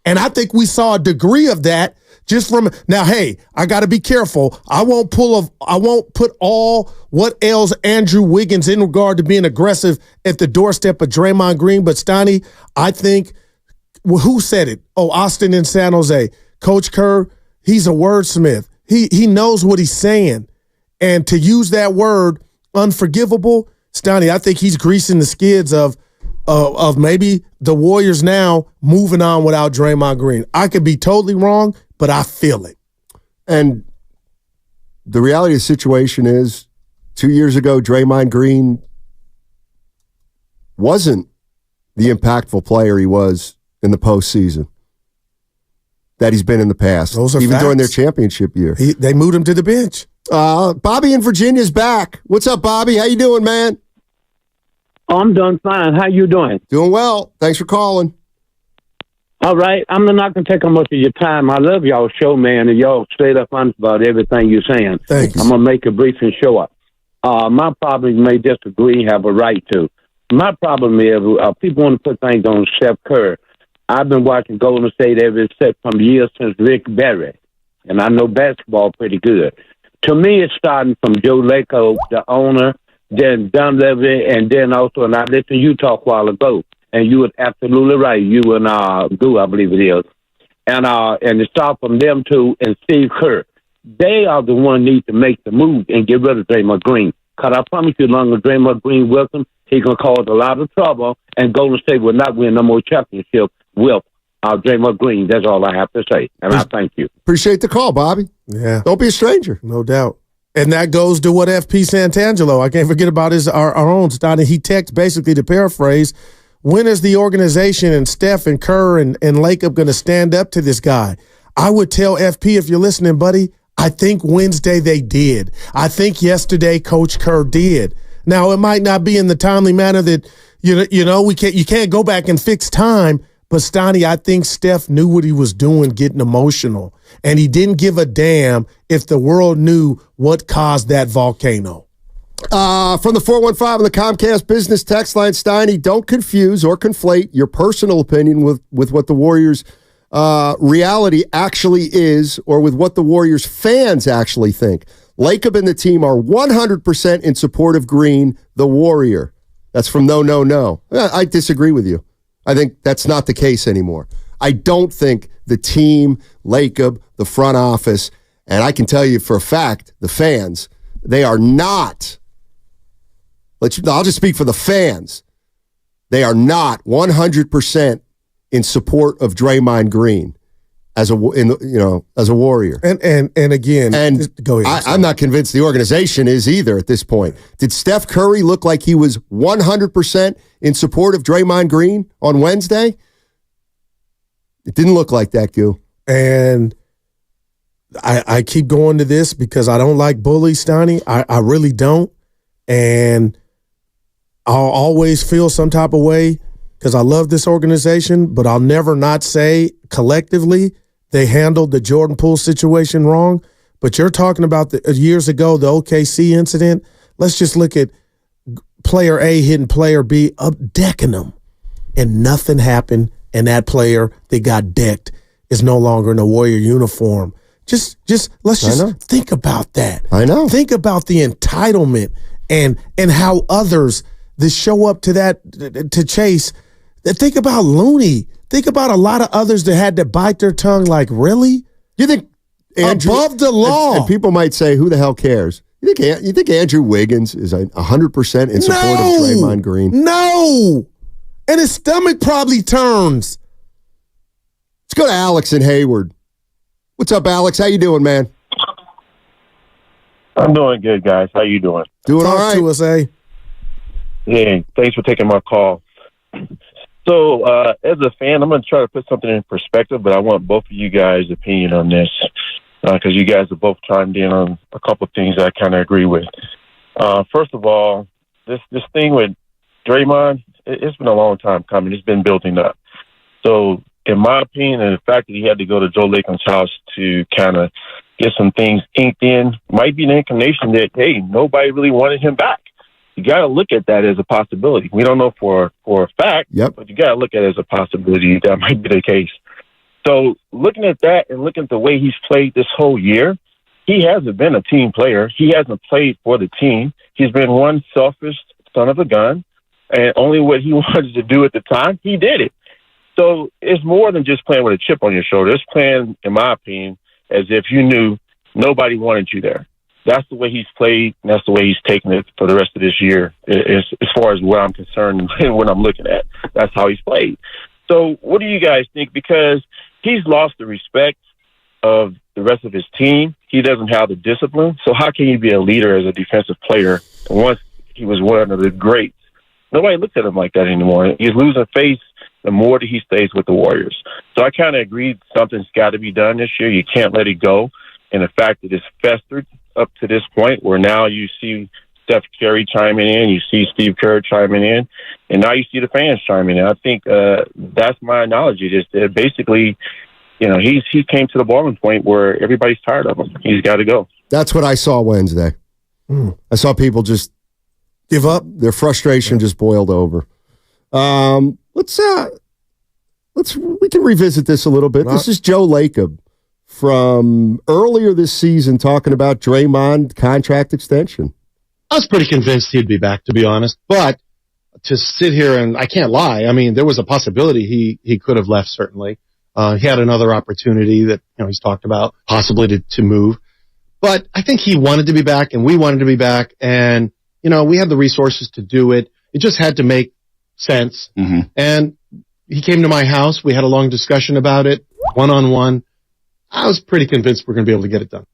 And I think we saw a degree of that just from now. Hey, I got to be careful. I won't put all what ails Andrew Wiggins in regard to being aggressive at the doorstep of Draymond Green. But Stoney, I think who said it? Oh, Austin in San Jose. Coach Kerr, he's a wordsmith. He knows what he's saying. And to use that word, unforgivable, Stoney, I think he's greasing the skids of maybe the Warriors now moving on without Draymond Green. I could be totally wrong, but I feel it. And the reality of the situation is 2 years ago, Draymond Green wasn't the impactful player he was in the postseason that he's been in the past, even during their championship year. They moved him to the bench. Bobby in Virginia's back. What's up, Bobby? How you doing, man? I'm doing fine. How you doing? Doing well. Thanks for calling. All right. I'm not going to take up much of your time. I love y'all show, man, and y'all straight up honest about everything you're saying. Thanks. I'm going to make it brief and short. My problem, you may disagree, have a right to. My problem is people want to put things on Steph Curry. I've been watching Golden State ever since from the years since Rick Barry, and I know basketball pretty good. To me, it's starting from Joe Lacob, the owner, then Dunleavy, and then also, and I listened to you talk a while ago, and you were absolutely right. You and Goo, I believe it is. And it started from them two and Steve Kerr. They are the one need to make the move and get rid of Draymond Green. Because I promise you, as long as Draymond Green welcome, he's going to cause a lot of trouble, and Golden State will not win no more championship with Draymond Green. That's all I have to say, and I thank you. Appreciate the call, Bobby. Yeah. Don't be a stranger. No doubt. And that goes to what FP Santangelo, I can't forget about our own Stoney. He texted basically to paraphrase, when is the organization and Steph and Kerr and Lacob going to stand up to this guy? I would tell FP, if you're listening, buddy, I think Wednesday they did. I think yesterday Coach Kerr did. Now, it might not be in the timely manner that, you can't go back and fix time, but Stoney, I think Steph knew what he was doing, getting emotional. And he didn't give a damn if the world knew what caused that volcano. From the 415 on the Comcast business text line, Steiny, don't confuse or conflate your personal opinion with what the Warriors' reality actually is or with what the Warriors fans actually think. Lacob and the team are 100% in support of Green, the Warrior. That's from No. I disagree with you. I think that's not the case anymore. I don't think the team, Lacob, the front office, and I can tell you for a fact, the fans, they are not. I'll just speak for the fans. They are not 100% in support of Draymond Green as a Warrior. And again, go ahead. I'm not convinced the organization is either at this point. Did Steph Curry look like he was 100% in support of Draymond Green on Wednesday? It didn't look like that, Goo. And I keep going to this because I don't like bullies, Stoney. I really don't. And I'll always feel some type of way because I love this organization, but I'll never not say collectively they handled the Jordan Poole situation wrong. But you're talking about years ago, the OKC incident. Let's just look at player A hitting player B, decking them, and nothing happened. And that player that got decked is no longer in a Warrior uniform. Let's just think about that. I know. Think about the entitlement and how others that show up to that to chase. Think about Looney. Think about a lot of others that had to bite their tongue. Like, really? You think above the law? And people might say, "Who the hell cares?" You think Andrew Wiggins is 100% in support of Draymond Green? No. And his stomach probably turns. Let's go to Alex in Hayward. What's up, Alex? How you doing, man? I'm doing good, guys. How you doing? Doing all right. Talk to us, eh? Yeah, thanks for taking my call. So, as a fan, I'm going to try to put something in perspective, but I want both of you guys' opinion on this because you guys have both chimed in on a couple of things I kind of agree with. First of all, this thing with Draymond, it's been a long time coming. It's been building up. So, in my opinion, and the fact that he had to go to Joe Lacob's house to kind of get some things inked in might be an inclination that, hey, nobody really wanted him back. You got to look at that as a possibility. We don't know for a fact, but you got to look at it as a possibility that might be the case. So looking at that and looking at the way he's played this whole year, he hasn't been a team player. He hasn't played for the team. He's been one selfish son of a gun, and only what he wanted to do at the time, he did it. So it's more than just playing with a chip on your shoulder. It's playing, in my opinion, as if you knew nobody wanted you there. That's the way he's played, and that's the way he's taken it for the rest of this year, as far as what I'm concerned and what I'm looking at. That's how he's played. So what do you guys think? Because he's lost the respect of the rest of his team. He doesn't have the discipline. So how can you be a leader as a defensive player? Once he was one of the greats, nobody looks at him like that anymore. He's losing face the more that he stays with the Warriors. So I kind of agree something's got to be done this year. You can't let it go. And the fact that it's festered up to this point where now you see Steph Curry chiming in, you see Steve Kerr chiming in, and now you see the fans chiming in. I think that's my analogy. Just basically, you know, he came to the boiling point where everybody's tired of him. He's got to go. That's what I saw Wednesday. I saw people just give up. Their frustration just boiled over. We can revisit this a little bit. This is Joe Lacob from earlier this season talking about Draymond contract extension. I was pretty convinced he'd be back, to be honest. But to sit here and I can't lie. I mean, there was a possibility he could have left, certainly. He had another opportunity that, you know, he's talked about possibly to move. But I think he wanted to be back and we wanted to be back. And, you know, we had the resources to do it. It just had to make sense. Mm-hmm. And he came to my house. We had a long discussion about it, one-on-one. I was pretty convinced we're going to be able to get it done.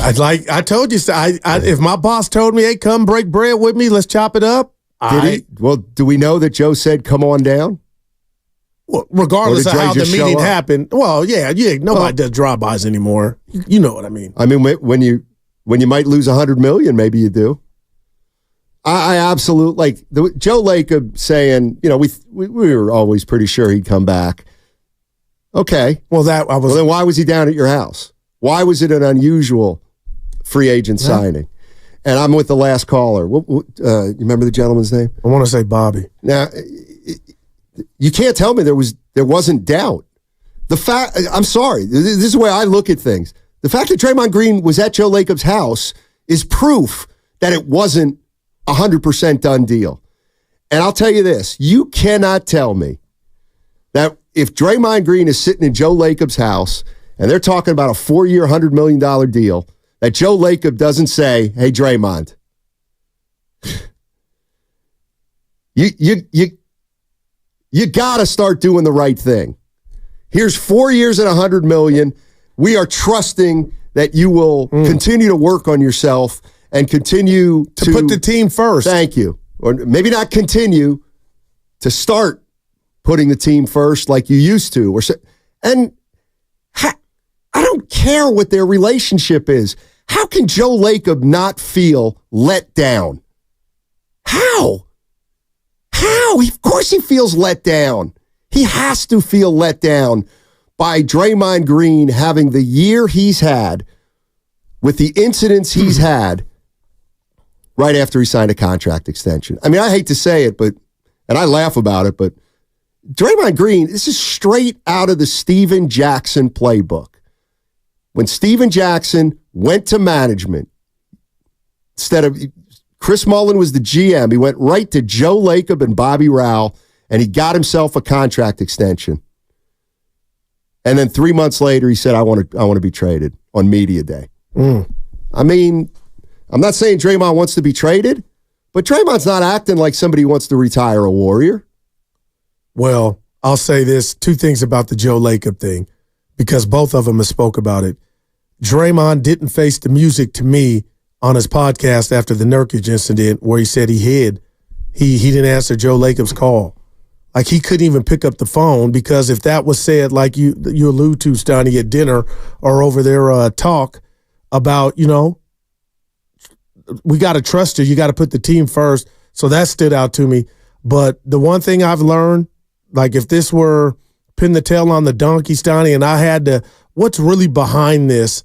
I told you, if my boss told me, hey, come break bread with me, let's chop it up. Well, do we know that Joe said, come on down? Well, regardless of how the meeting happened. Well, yeah, nobody does drive-bys anymore. You know what I mean. I mean, when you might lose $100 million, maybe you do. I absolutely Joe Lacob saying, you know, we were always pretty sure he'd come back. Okay. Well, then why was he down at your house? Why was it an unusual free agent signing? And I'm with the last caller. You remember the gentleman's name? I want to say Bobby. Now, you can't tell me there wasn't doubt. I'm sorry. This is the way I look at things. The fact that Draymond Green was at Joe Lacob's house is proof that it wasn't 100% done deal. And I'll tell you this, you cannot tell me that if Draymond Green is sitting in Joe Lacob's house and they're talking about a 4-year, $100 million deal, that Joe Lacob doesn't say, hey, Draymond, you got to start doing the right thing. Here's 4 years at $100 million. We are trusting that you will continue to work on yourself and continue to put the team first. Thank you. Or maybe not continue to start putting the team first like you used to. I don't care what their relationship is. How can Joe Lacob not feel let down? How? Of course he feels let down. He has to feel let down by Draymond Green having the year he's had with the incidents he's had right after he signed a contract extension. I mean, I hate to say it, and I laugh about it, but Draymond Green, this is straight out of the Steven Jackson playbook. When Steven Jackson went to management, instead of Chris Mullin was the GM, he went right to Joe Lacob and Bobby Rowell, and he got himself a contract extension. And then 3 months later, he said, I want to be traded on media day. I mean, I'm not saying Draymond wants to be traded, but Draymond's not acting like somebody who wants to retire a Warrior. Well, I'll say this, 2 things about the Joe Lacob thing, because both of them have spoke about it. Draymond didn't face the music to me on his podcast after the Nurkic incident where he said he hid. He didn't answer Joe Lacob's call. Like, he couldn't even pick up the phone, because if that was said, like you allude to, Stoney, at dinner or over their talk about, you know, we got to trust you. You got to put the team first. So that stood out to me. But the one thing I've learned, like if this were pin the tail on the donkey, Stoney, and I had to, what's really behind this,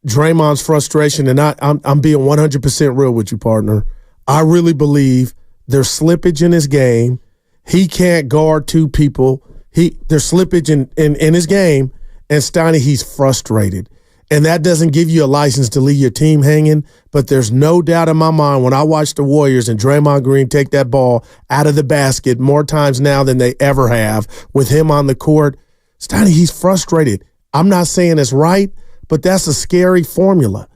Draymond's frustration, and I'm being 100% real with you, partner. I really believe There's slippage in his game. He can't guard two people. There's slippage in his game, and Steiny, he's frustrated. And that doesn't give you a license to leave your team hanging, but there's no doubt in my mind when I watch the Warriors and Draymond Green take that ball out of the basket more times now than they ever have with him on the court, Steiny, he's frustrated. I'm not saying it's right, but that's a scary formula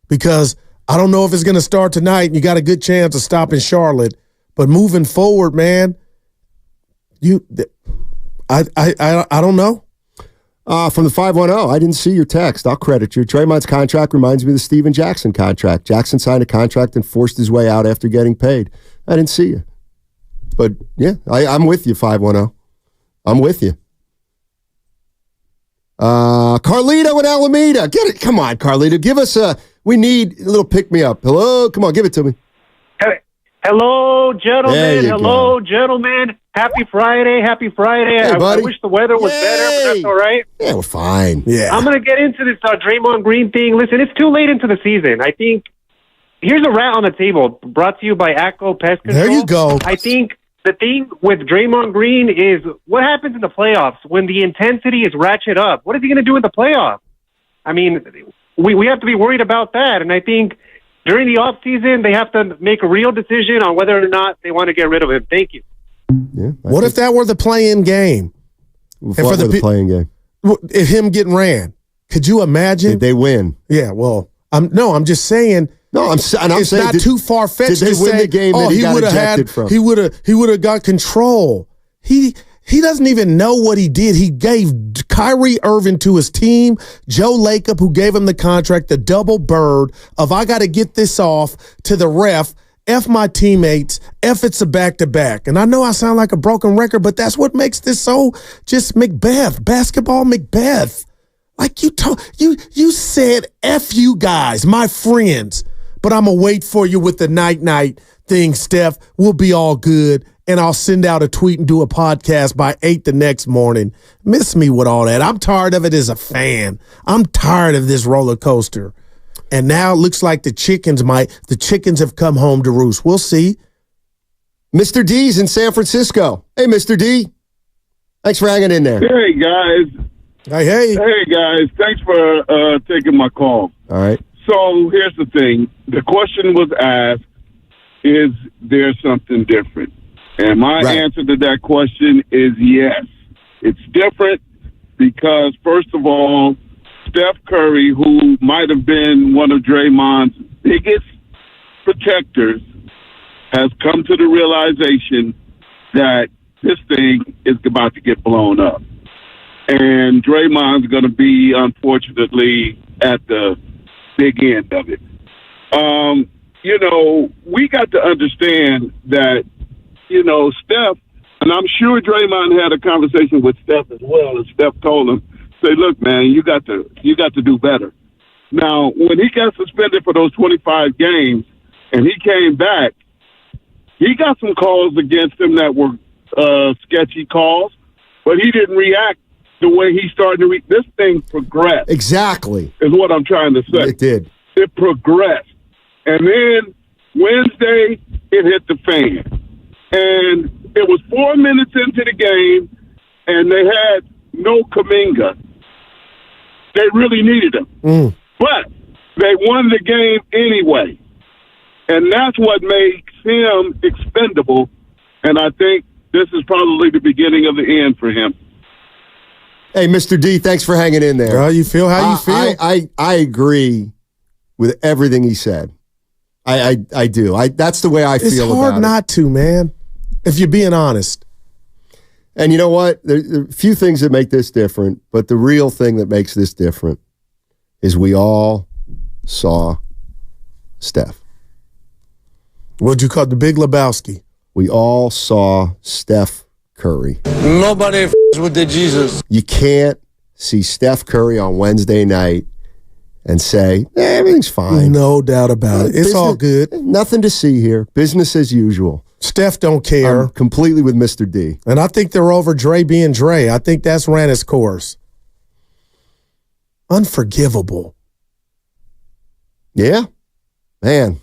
because I don't know if it's going to start tonight and you got a good chance of stopping Charlotte, but moving forward, man, I don't know. From the 510, I didn't see your text. I'll credit you. Draymond's contract reminds me of the Steven Jackson contract. Jackson signed a contract and forced his way out after getting paid. I didn't see you. But, yeah, I'm with you, 510. I'm with you. Carlito in Alameda. Get it. Come on, Carlito. Give us we need a little pick-me-up. Hello? Come on, give it to me. Hello, gentlemen. Hello, gentlemen. Happy Friday. Happy Friday. Hey, I wish the weather was better, but that's all right. Yeah, we're fine. Yeah. I'm going to get into this Draymond Green thing. Listen, it's too late into the season. I think here's a rat on the table brought to you by ACO Pest Control. There you go. I think the thing with Draymond Green is what happens in the playoffs when the intensity is ratchet up. What is he going to do in the playoffs? I mean, we have to be worried about that. And I think during the offseason, they have to make a real decision on whether or not they want to get rid of him. Thank you. Yeah, what if that were the play-in game? What for the play-in game? If him getting ran, could you imagine? Did they win? Yeah, well, I'm just saying. No, I'm saying it's not too far-fetched to to say, the game that he got ejected from? He would have got control. He doesn't even know what he did. He gave Kyrie Irving to his team, Joe Lacob, who gave him the contract, the double bird of I got to get this off to the ref. F my teammates, F it's a back-to-back. And I know I sound like a broken record, but that's what makes this so just Macbeth, basketball Macbeth. Like you said, F you guys, my friends. But I'm going to wait for you with the night-night thing, Steph. We'll be all good. And I'll send out a tweet and do a podcast by 8 the next morning. Miss me with all that. I'm tired of it as a fan. I'm tired of this roller coaster. And now it looks like the chickens have come home to roost. We'll see. Mr. D's in San Francisco. Hey, Mr. D. Thanks for hanging in there. Hey, guys. Hey, guys. Thanks for taking my call. All right. So here's the thing. The question was asked, is there something different? And my answer to that question is yes. It's different because, first of all, Steph Curry, who might have been one of Draymond's biggest protectors, has come to the realization that this thing is about to get blown up. And Draymond's going to be, unfortunately, at the big end of it. We got to understand that, Steph, and I'm sure Draymond had a conversation with Steph as well, and Steph told him, say, look, man, you got to do better. Now, when he got suspended for those 25 games and he came back, he got some calls against him that were sketchy calls, but he didn't react the way he started to this thing progressed. Exactly. Is what I'm trying to say. It did. It progressed. And then Wednesday, it hit the fan. And it was 4 minutes into the game, and they had no Kuminga. They really needed him. But they won the game anyway. And that's what makes him expendable. And I think this is probably the beginning of the end for him. Hey, Mr. D, thanks for hanging in there. How you feel? How you feel? I agree with everything he said. I do. That's the way I feel about it. It's hard not to, man, if you're being honest. And you know what? There are a few things that make this different, but the real thing that makes this different is we all saw Steph. What'd you call the Big Lebowski? We all saw Steph Curry. Nobody with the Jesus. You can't see Steph Curry on Wednesday night and say, everything's fine. No doubt about it. It's all good. Nothing to see here. Business as usual. Steph don't care. I'm completely with Mr. D. And I think they're over Dre being Dre. I think that's ran its course. Unforgivable. Yeah. Man.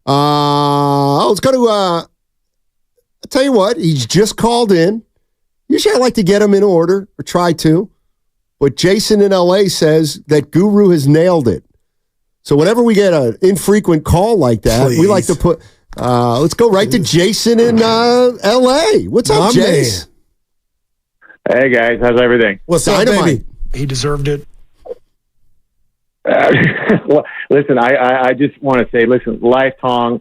Let's go to I'll tell you what, he's just called in. Usually I like to get him in order, or try to. But Jason in LA says that Guru has nailed it. So whenever we get an infrequent call like that, we like to put, let's go right to Jason in LA. What's up, Jason? Hey, guys. How's everything? What's up, baby? He deserved it. Well, listen, I just want to say, listen, lifelong,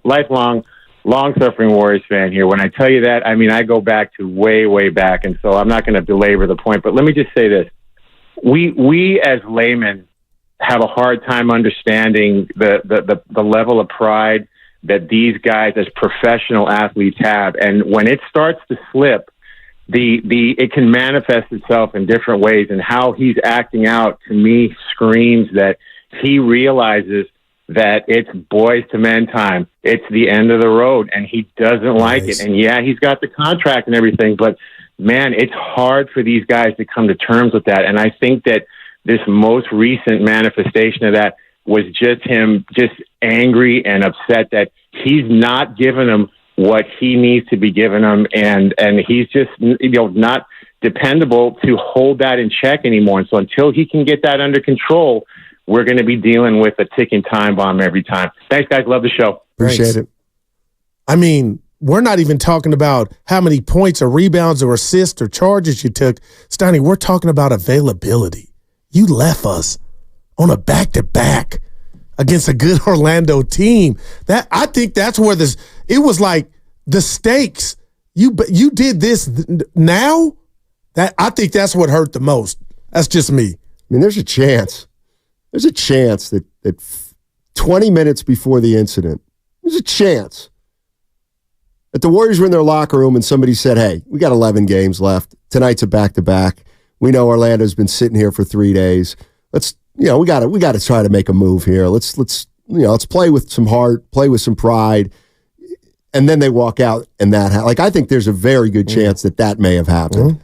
long-suffering Warriors fan here. When I tell you that, I mean, I go back to way, way back, and so I'm not going to belabor the point, but let me just say this. We as laymen have a hard time understanding the level of pride that these guys as professional athletes have. And when it starts to slip, it can manifest itself in different ways, and how he's acting out to me screams that he realizes that it's boys to men time. It's the end of the road, and he doesn't like it. And yeah, he's got the contract and everything, but man, it's hard for these guys to come to terms with that. And I think that this most recent manifestation of that was just him just angry and upset that he's not giving them what he needs to be giving them. And he's just, not dependable to hold that in check anymore. And so until he can get that under control, we're going to be dealing with a ticking time bomb every time. Thanks, guys. Love the show. Appreciate it. I mean, we're not even talking about how many points or rebounds or assists or charges you took. Steiny, we're talking about availability. You left us on a back-to-back against a good Orlando team. I think that's where it was like the stakes. You did this now? I think that's what hurt the most. That's just me. I mean, there's a chance. There's a chance that 20 minutes before the incident, there's a chance that the Warriors were in their locker room and somebody said, hey, we got 11 games left. Tonight's a back-to-back. We know Orlando's been sitting here for 3 days. Let's, we got to try to make a move here. Let's play with some heart, play with some pride. And then they walk out and I think there's a very good chance that may have happened.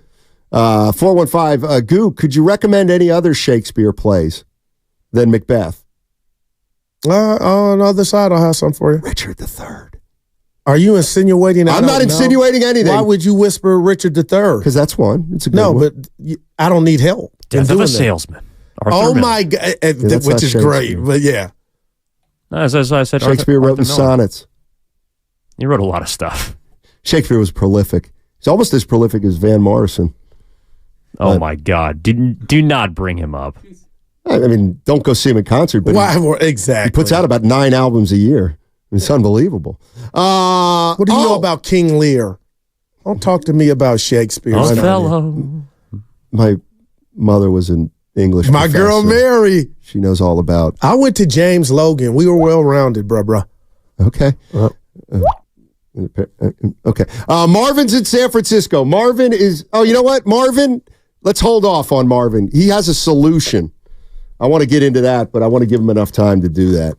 415, Goo, could you recommend any other Shakespeare plays than Macbeth? On the other side, I'll have something for you. Richard III. Are you insinuating? I'm not insinuating anything. Why would you whisper Richard III? Because that's one. It's a good one. But I don't need help. Death of a Salesman. My God, which is great. But yeah. As I said, Shakespeare wrote in sonnets. He wrote a lot of stuff. Shakespeare was prolific. He's almost as prolific as Van Morrison. Oh my God! Do not bring him up. I mean, don't go see him in concert. But exactly. He puts out about 9 albums a year. It's unbelievable. What do you know about King Lear? Don't talk to me about Shakespeare. Othello. My mother was an English My professor. girl Mary. She knows all about. I went to James Logan. We were well-rounded, bruh. Okay. Okay. Marvin's in San Francisco. Marvin is. Oh, you know what, Marvin? Let's hold off on Marvin. He has a solution. I want to get into that, but I want to give him enough time to do that.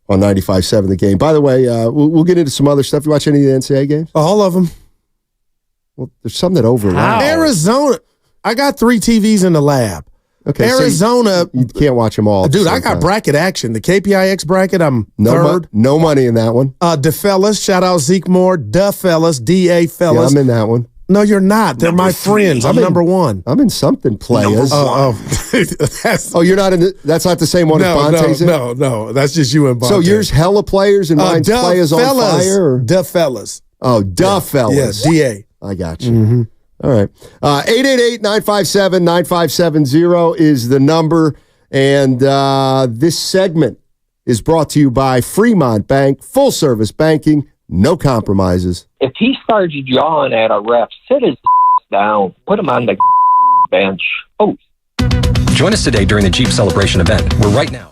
On 95.7 The Game. By the way, we'll get into some other stuff. You watch any of the NCAA games? All of them. Well, there's some that overlap. Arizona. I got 3 TVs in the lab. Okay, Arizona. So you can't watch them all. Dude, I got bracket action. The KPIX bracket, I'm third. No money in that one. DeFellas. Shout out Zeke Moore. DeFellas. D-A Fellas. Yeah, I'm in that one. No, you're not. They're my friends. I'm number 1. I'm in something players. You're not in that's not the same one as Bonte's in? No. That's just you and Bonte. So yours hella players and mine's players on fire? Or? DeFellas. Oh, DeFellas. Yes, D-A. I got you. Mm-hmm. All right. 888-957-9570 is the number. And this segment is brought to you by Fremont Bank. Full service banking. No compromises. If he starts yawing at a ref, sit his down. Put him on the bench. Oh. Join us today during the Jeep Celebration event, where right now.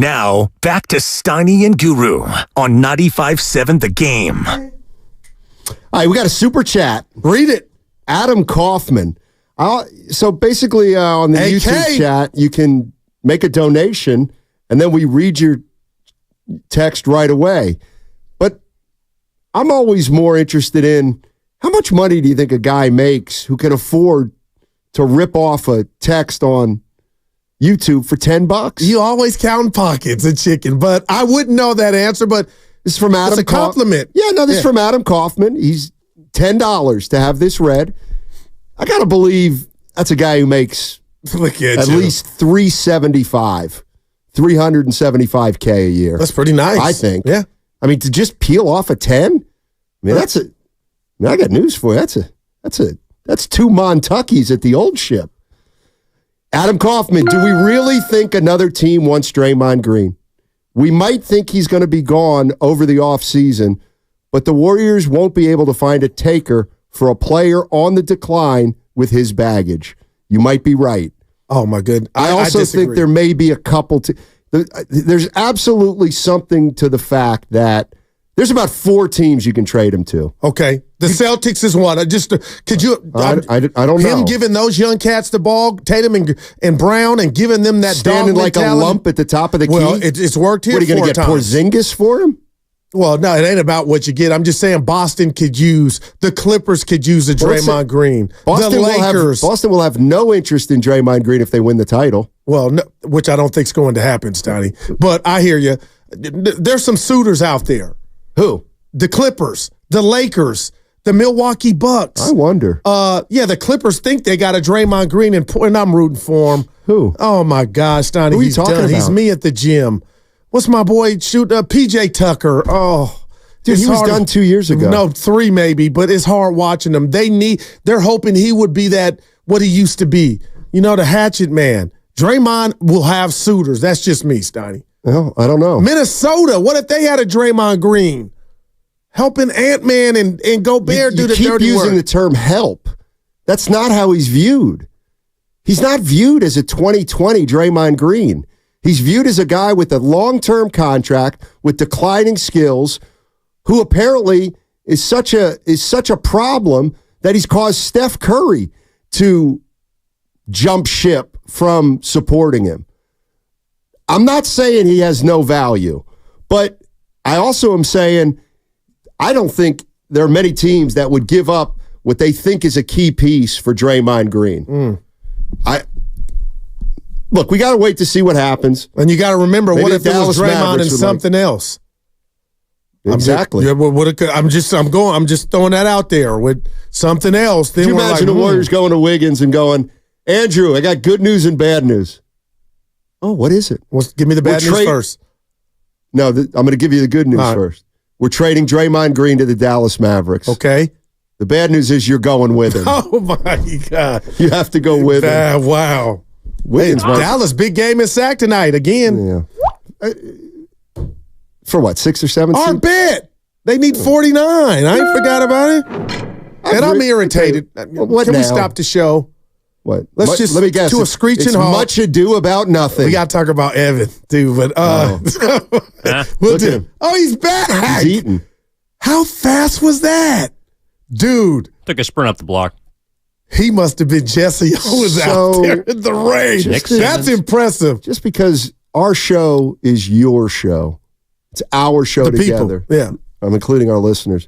Now, back to Steiny and Guru on 95.7 The Game. All right, we got a super chat. Read it. Adam Kaufman. So basically on the YouTube chat, you can make a donation, and then we read your text right away. But I'm always more interested in how much money do you think a guy makes who can afford to rip off a text on YouTube for $10? You always count pockets of chicken, but I wouldn't know that answer. But this is from Adam. It's a compliment. This is from Adam Kaufman. He's $10 to have this read. I gotta believe that's a guy who makes at least $375K a year. That's pretty nice, I think. Yeah, I mean, to just peel off a 10. I mean, I got news for you. That's 2 Montuckies at the old ship. Adam Kaufman, do we really think another team wants Draymond Green? We might think he's going to be gone over the offseason, but the Warriors won't be able to find a taker for a player on the decline with his baggage. You might be right. Oh, my goodness. I also think there may be a couple. There's absolutely something to the fact that there's about 4 teams you can trade him to. Okay. The Celtics is one. Could you? I don't know. Him giving those young cats the ball, Tatum and Brown, and giving them that standing like a lump at the top of the key. Well, it's worked here. What are you going to get? Porzingis for him? Well, no, it ain't about what you get. I'm just saying Boston could use, the Clippers could use a Draymond Green. The Lakers. Boston will have no interest in Draymond Green if they win the title. Well, no, which I don't think is going to happen, Stoney. But I hear you. There's some suitors out there. Who? The Clippers, the Lakers, the Milwaukee Bucks. I wonder. The Clippers think they got a Draymond Green, and I'm rooting for him. Who? Oh, my gosh, Stoney. Who are you talking about? He's me at the gym. What's my boy shoot? PJ Tucker. Oh, dude, he was done 2 years ago. No, 3 maybe, but it's hard watching him. They're hoping he would be what he used to be. You know, the hatchet man. Draymond will have suitors. That's just me, Stoney. Well, I don't know. Minnesota. What if they had a Draymond Green helping Ant-Man and Gobert do the dirty work? You keep using the term help. That's not how he's viewed. He's not viewed as a 2020 Draymond Green. He's viewed as a guy with a long-term contract with declining skills who apparently is such a problem that he's caused Steph Curry to jump ship from supporting him. I'm not saying he has no value, but I also am saying I don't think there are many teams that would give up what they think is a key piece for Draymond Green. Look, we got to wait to see what happens. And you got to remember, maybe what if it was Draymond and something else? Exactly. I'm just throwing that out there with something else. Then Could you imagine the Warriors going to Wiggins and going, Andrew, I got good news and bad news. Oh, what is it? Give me the bad news first. No, I'm going to give you the good news first. We're trading Draymond Green to the Dallas Mavericks. Okay. The bad news is you're going with him. Oh, my God. You have to go with him. Wow. Dallas, big game in Sac tonight again. Yeah. For what, 6 or 7? Our bet. They need 49. I ain't forgot about it. And I'm irritated. What Can now? we stop the show? What? Let me guess. To a screeching halt. Much ado about nothing. We got to talk about Evan, too. But we'll do. Oh, he's back. He's eating. How fast was that, dude? Took a sprint up the block. He must have been Jesse Owens out there in the rain. That's impressive. Just because our show is your show. It's our show together. People. Yeah. I'm including our listeners.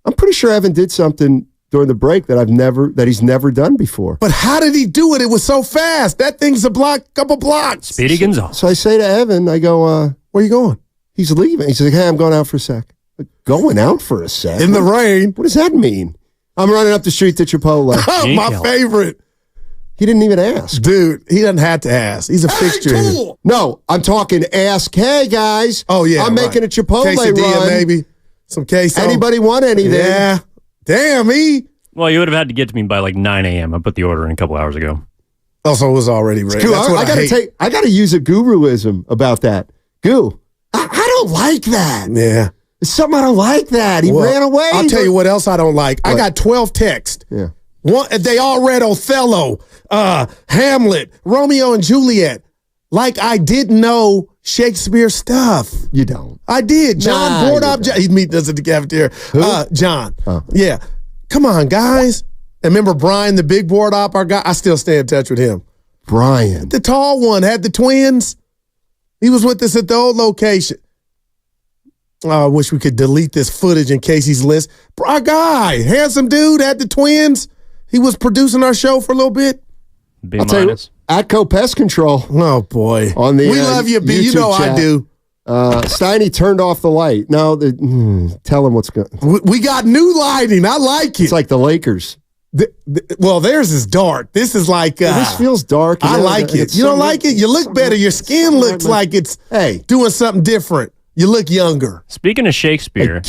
I'm pretty sure Evan did something during the break that he's never done before. But how did he do it? It was so fast. That thing's a couple blocks. Speedy Gonzalez. So I say to Evan, I go, where you going? He's leaving. He's like, hey, I'm going out for a sec. Like, going out for a sec? In the rain. What does that mean? I'm running up the street to Chipotle. Oh, my favorite. He didn't even ask. Dude, he doesn't have to ask. He's a fixture. Cool. No, I'm talking ask, hey, guys. Oh, yeah. I'm making a Chipotle quesadilla, run. Maybe. Some queso. Anybody want anything? Yeah. Damn, Well, you would have had to get to me by like 9 a.m. I put the order in a couple hours ago. Also, it was already ready. Goo, I got to use a guruism about that. Goo, I don't like that. Yeah. It's something I don't like that. He ran away. I'll tell you what else I don't like. What? I got 12 texts. Yeah. They all read Othello, Hamlet, Romeo and Juliet. like I didn't know Shakespeare stuff. You don't. I did. John Bordop. He meet us at the cafeteria. John. Oh. Yeah. Come on, guys. And remember Brian, the big Bordop, our guy? I still stay in touch with him. Brian. The tall one, had the twins. He was with us at the old location. Oh, I wish we could delete this footage in case he's listening. Our guy, handsome dude, had the twins. He was producing our show for a little bit. B minus. Atco Pest Control. Oh, boy. On the we love you, B. You know chat. I do. Steiny turned off the light. No, tell him what's going on. We got new lighting. I like it. It's like the Lakers. Well, theirs is dark. This is like... this feels dark. I like it. You don't like it? You look better. Your skin looks like it's doing something different. You look younger. Speaking of Shakespeare,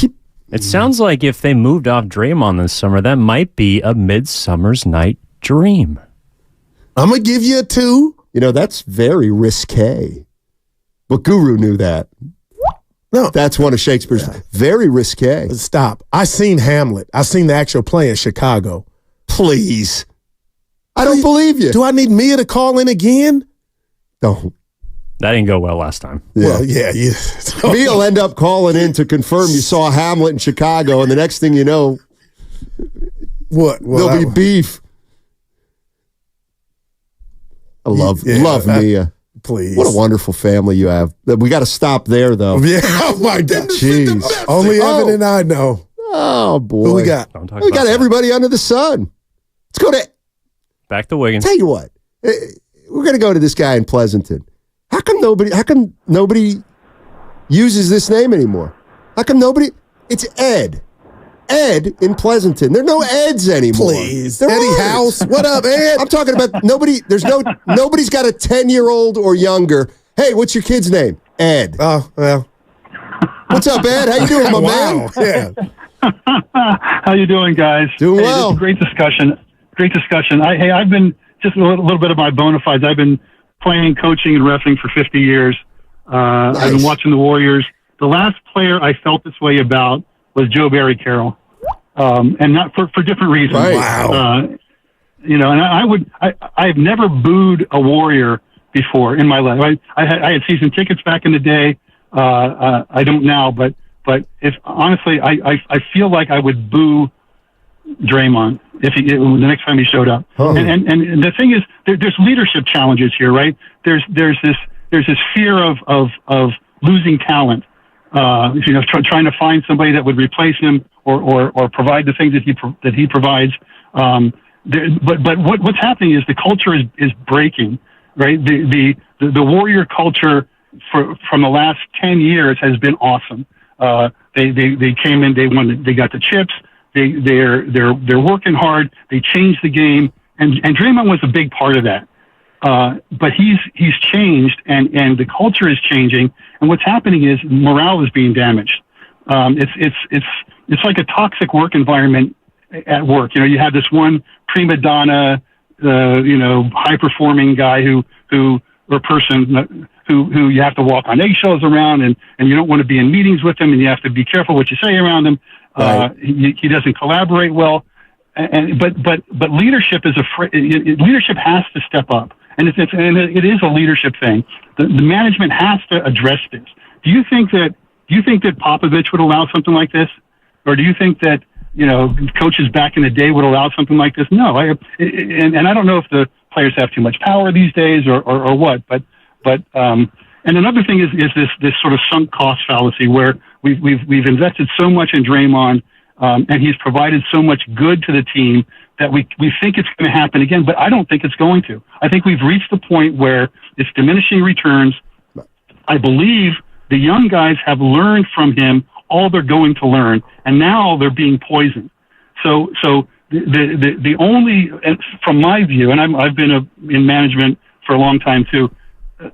it sounds like if they moved off Draymond this summer, that might be a Midsummer's Night Dream. I'm going to give you a 2. You know, that's very risque. But Guru knew that. No. That's one of Shakespeare's very risque. Stop. I seen Hamlet. I seen the actual play in Chicago. Please. I don't believe you. Do I need Mia to call in again? Don't. That didn't go well last time. Yeah. Well, yeah. Mia will end up calling in to confirm you saw Hamlet in Chicago, and the next thing you know, there'll be beef. I love Mia. Please. What a wonderful family you have. We got to stop there, though. Yeah. Oh, my God. Jeez. Only Evan and I know. Oh, boy. Who we got? We got everybody under the sun. Let's go to... Back to Wiggins. Tell you what. We're going to go to this guy in Pleasanton. How come nobody uses this name anymore? How come nobody... It's Ed. Ed in Pleasanton. There are no Eds anymore. Please. Eddie House. What up, Ed? I'm talking about nobody's got a 10-year-old or younger. Hey, what's your kid's name? Ed. Oh, well. What's up, Ed? How you doing, my man? Yeah. How you doing, guys? Doing well. Great discussion. Great discussion. I've been, just a little bit of my bona fides. I've been playing, coaching, and reffing for 50 years. Nice. I've been watching the Warriors. The last player I felt this way about was Joe Barry Carroll, and not for different reasons. Right. Wow. And I've never booed a Warrior before in my life. I had season tickets back in the day. I don't now, but if honestly, I feel like I would boo Draymond if the next time he showed up. Oh. And the thing is, there's leadership challenges here, right? There's this fear of losing talent. Trying to find somebody that would replace him or provide the things that he provides. But what's happening is the culture is breaking, right? The Warrior culture from the last 10 years has been awesome. They came in, they got the chips. They're working hard. They changed the game, and Draymond was a big part of that. But he's changed, and the culture is changing. And what's happening is morale is being damaged. It's like a toxic work environment at work. You have this one prima donna, high performing guy or person who you have to walk on eggshells around, and you don't want to be in meetings with him, and you have to be careful what you say around him. Right. He doesn't collaborate well, but leadership leadership has to step up. And it is a leadership thing. The management has to address this. Do you think that Popovich would allow something like this, or do you think that coaches back in the day would allow something like this? No. And I don't know if the players have too much power these days or what. But and another thing is this sort of sunk cost fallacy where we've invested so much in Draymond, and he's provided so much good to the team that we think it's going to happen again, but I don't think it's going to. I think we've reached the point where it's diminishing returns. I believe the young guys have learned from him all they're going to learn, and now they're being poisoned. So the only, from my view, and I've been in management for a long time too.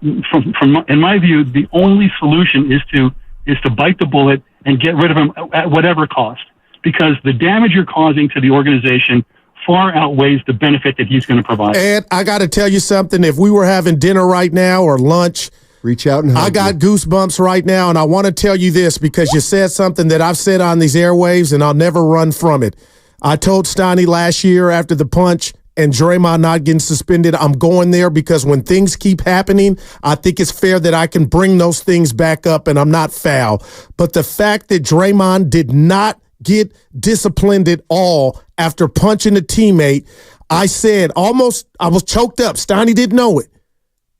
In my view, the only solution is to bite the bullet and get rid of him at whatever cost, because the damage you're causing to the organization far outweighs the benefit that he's going to provide. And I got to tell you something. If we were having dinner right now or lunch, reach out and hug I got goosebumps right now, and I want to tell you this because you said something that I've said on these airwaves, and I'll never run from it. I told Steiny last year after the punch, and Draymond not getting suspended, I'm going there because when things keep happening, I think it's fair that I can bring those things back up and I'm not foul. But the fact that Draymond did not get disciplined at all after punching a teammate, I said I was choked up. Steiny didn't know it.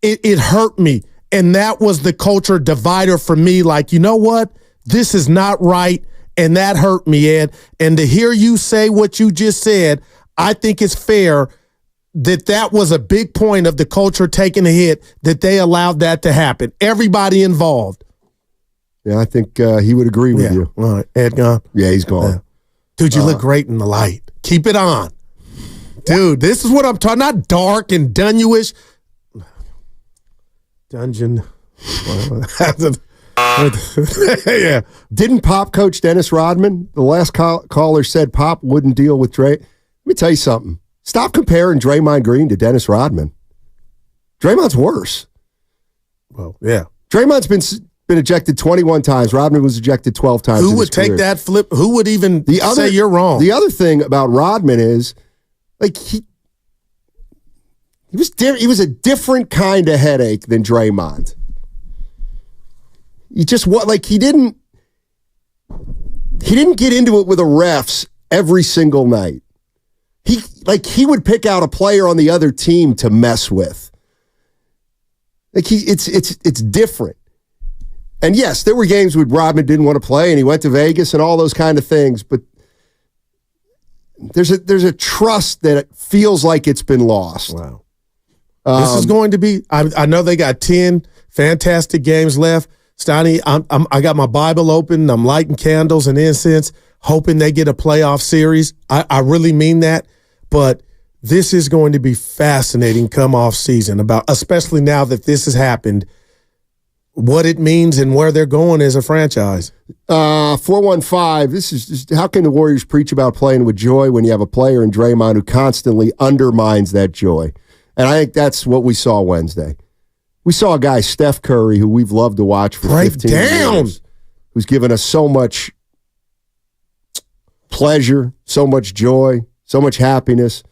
It hurt me. And that was the culture divider for me. Like, you know what? This is not right. And that hurt me, Ed. And to hear you say what you just said, I think it's fair that was a big point of the culture taking a hit, that they allowed that to happen. Everybody involved. Yeah, I think he would agree with you. All right. Ed gone? Yeah, he's gone. Yeah. Dude, you look great in the light. Keep it on. Dude, this is what I'm talking. Not dark and dunyish. Dungeon. Yeah. Didn't Pop coach Dennis Rodman? The last caller said Pop wouldn't deal with Dray. Let me tell you something. Stop comparing Draymond Green to Dennis Rodman. Draymond's worse. Well, yeah. Draymond's been ejected 21 times. Rodman was ejected 12 times. Who would take that flip? Who would even say you're wrong? The other thing about Rodman is, like, he was a different kind of headache than Draymond. He just he didn't get into it with the refs every single night. He would pick out a player on the other team to mess with. It's different. And yes, there were games where Rodman didn't want to play and he went to Vegas and all those kind of things, but there's a trust that it feels like it's been lost. Wow. This is going to be, I know they got 10 fantastic games left. Steiny, I got my Bible open. I'm lighting candles and incense, hoping they get a playoff series. I really mean that. But this is going to be fascinating come off season, especially now that this has happened, what it means and where they're going as a franchise. 415, this is just, how can the Warriors preach about playing with joy when you have a player in Draymond who constantly undermines that joy? And I think that's what we saw Wednesday. We saw a guy, Steph Curry, who we've loved to watch for 15 years, who's given us so much pleasure, so much joy, so much happiness,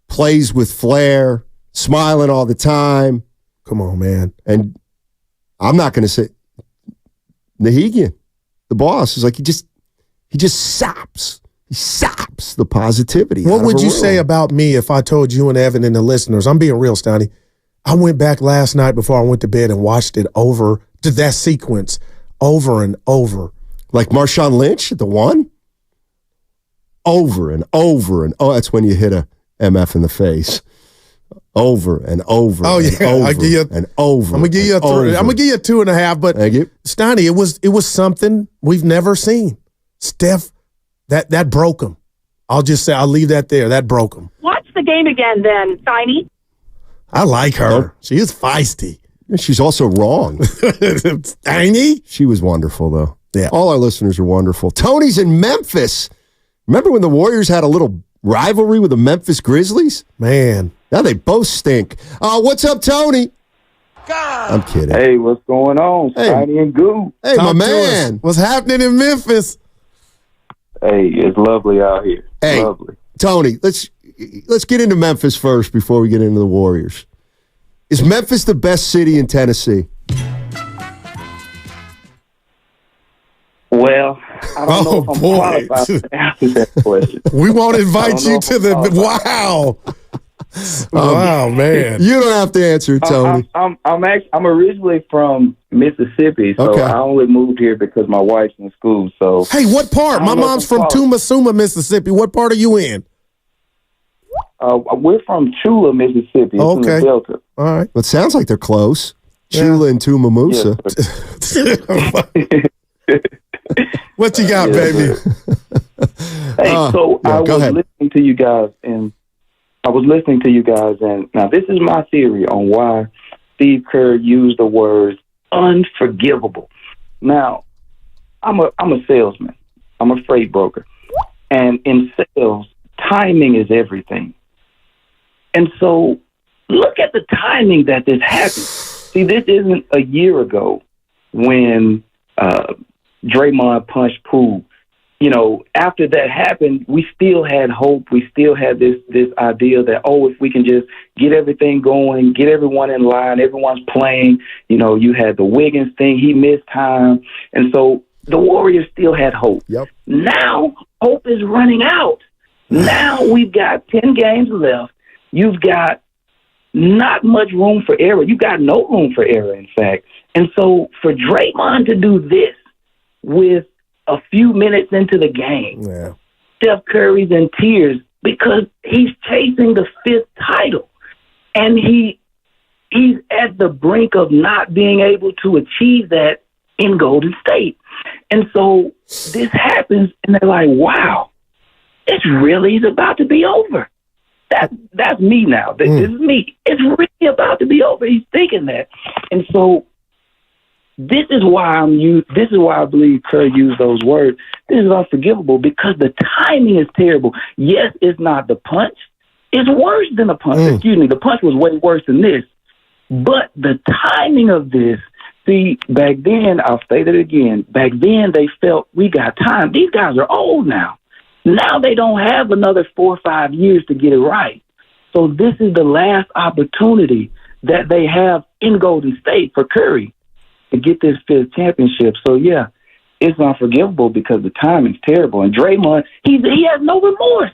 plays with flair, smiling all the time. Come on, man. And I'm not going to say Nahigian, the boss, is like he just saps. He saps the positivity. What would you say about me if I told you and Evan and the listeners? I'm being real, Steiny. I went back last night before I went to bed and watched it over to that sequence over and over. Like Marshawn Lynch at the one? Over and over and that's when you hit a MF in the face. Over and over. Oh yeah, I'll give you and over. I'm gonna give you a 3. I'm gonna give you a 2.5. But thank you, Steiny. It was something we've never seen. Steph, that broke him. I'll just say I'll leave that there. That broke him. Watch the game again, then, Steiny. I like her. She is feisty. She's also wrong. Steiny. She was wonderful though. Yeah, all our listeners are wonderful. Tony's in Memphis. Remember when the Warriors had a little rivalry with the Memphis Grizzlies? Man. Now they both stink. What's up, Tony? God. I'm kidding. Hey, what's going on? Steiny and Goo. Hey, my man. What's happening in Memphis? Hey, it's lovely out here. Hey, lovely. Tony, let's get into Memphis first before we get into the Warriors. Is Memphis the best city in Tennessee? Well, I don't know if I'm qualified to answer that question. We won't invite you to the wow. Wow, man! You don't have to answer, Tony. I'm originally from Mississippi, so okay. I only moved here because my wife's in school. So hey, what part? My mom's from Tumasuma, Mississippi. What part are you in? We're from Chula, Mississippi. It's in the Delta. All right. Well, it sounds like they're close. Chula and Tumamusa. What you got, baby? Hey, so I was listening to you guys, and now this is my theory on why Steve Kerr used the words unforgivable. Now, I'm a salesman. I'm a freight broker, and in sales, timing is everything. And so, look at the timing that this happened. See, this isn't a year ago when Draymond punched Poole after that happened, we still had hope. We still had this idea that, if we can just get everything going, get everyone in line, everyone's playing. You had the Wiggins thing. He missed time. And so the Warriors still had hope. Yep. Now hope is running out. Now we've got 10 games left. You've got not much room for error. You've got no room for error, in fact. And so for Draymond to do this with a few minutes into the game, Steph Curry's in tears because he's chasing the 5th title. And he's at the brink of not being able to achieve that in Golden State. And so this happens, and they're like, wow, it really is about to be over. That's me now. This is me. It's really about to be over. He's thinking that. And so this is why I believe Curry used those words. This is unforgivable because the timing is terrible. Yes, it's not the punch. It's worse than the punch. Excuse me. The punch was way worse than this. But the timing of this, see, back then, I'll state it again, back then they felt we got time. These guys are old now. Now they don't have another 4 or 5 years to get it right. So this is the last opportunity that they have in Golden State for Curry to get this 5th championship. So, yeah, it's unforgivable because the timing's terrible. And Draymond, he has no remorse.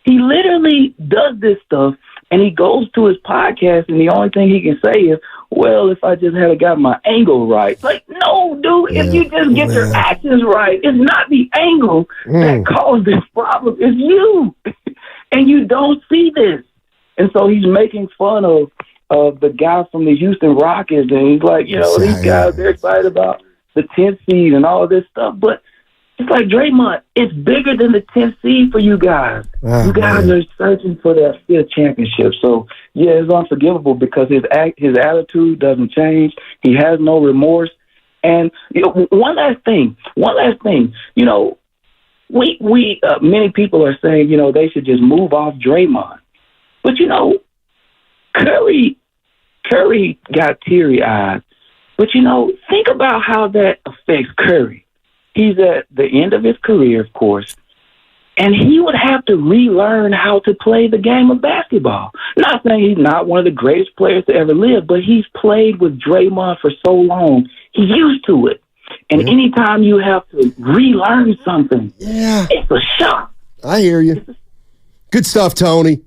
He literally does this stuff, and he goes to his podcast, and the only thing he can say is, well, if I just had got my angle right. Like, no, dude, if you just get your actions right, it's not the angle that caused this problem. It's you. And you don't see this. And so he's making fun of the guy from the Houston Rockets, and he's like, these guys, they're excited about the 10th seed and all this stuff. But it's like, Draymond, it's bigger than the 10th seed for you guys. You guys are searching for that 5th championship. So, yeah, it's unforgivable because his attitude doesn't change. He has no remorse. And one last thing. We many people are saying, they should just move off Draymond. But, Curry got teary-eyed. But, think about how that affects Curry. He's at the end of his career, of course, and he would have to relearn how to play the game of basketball. Not saying he's not one of the greatest players to ever live, but he's played with Draymond for so long, he's used to it. And anytime you have to relearn something, it's a shock. I hear you. Good stuff, Tony.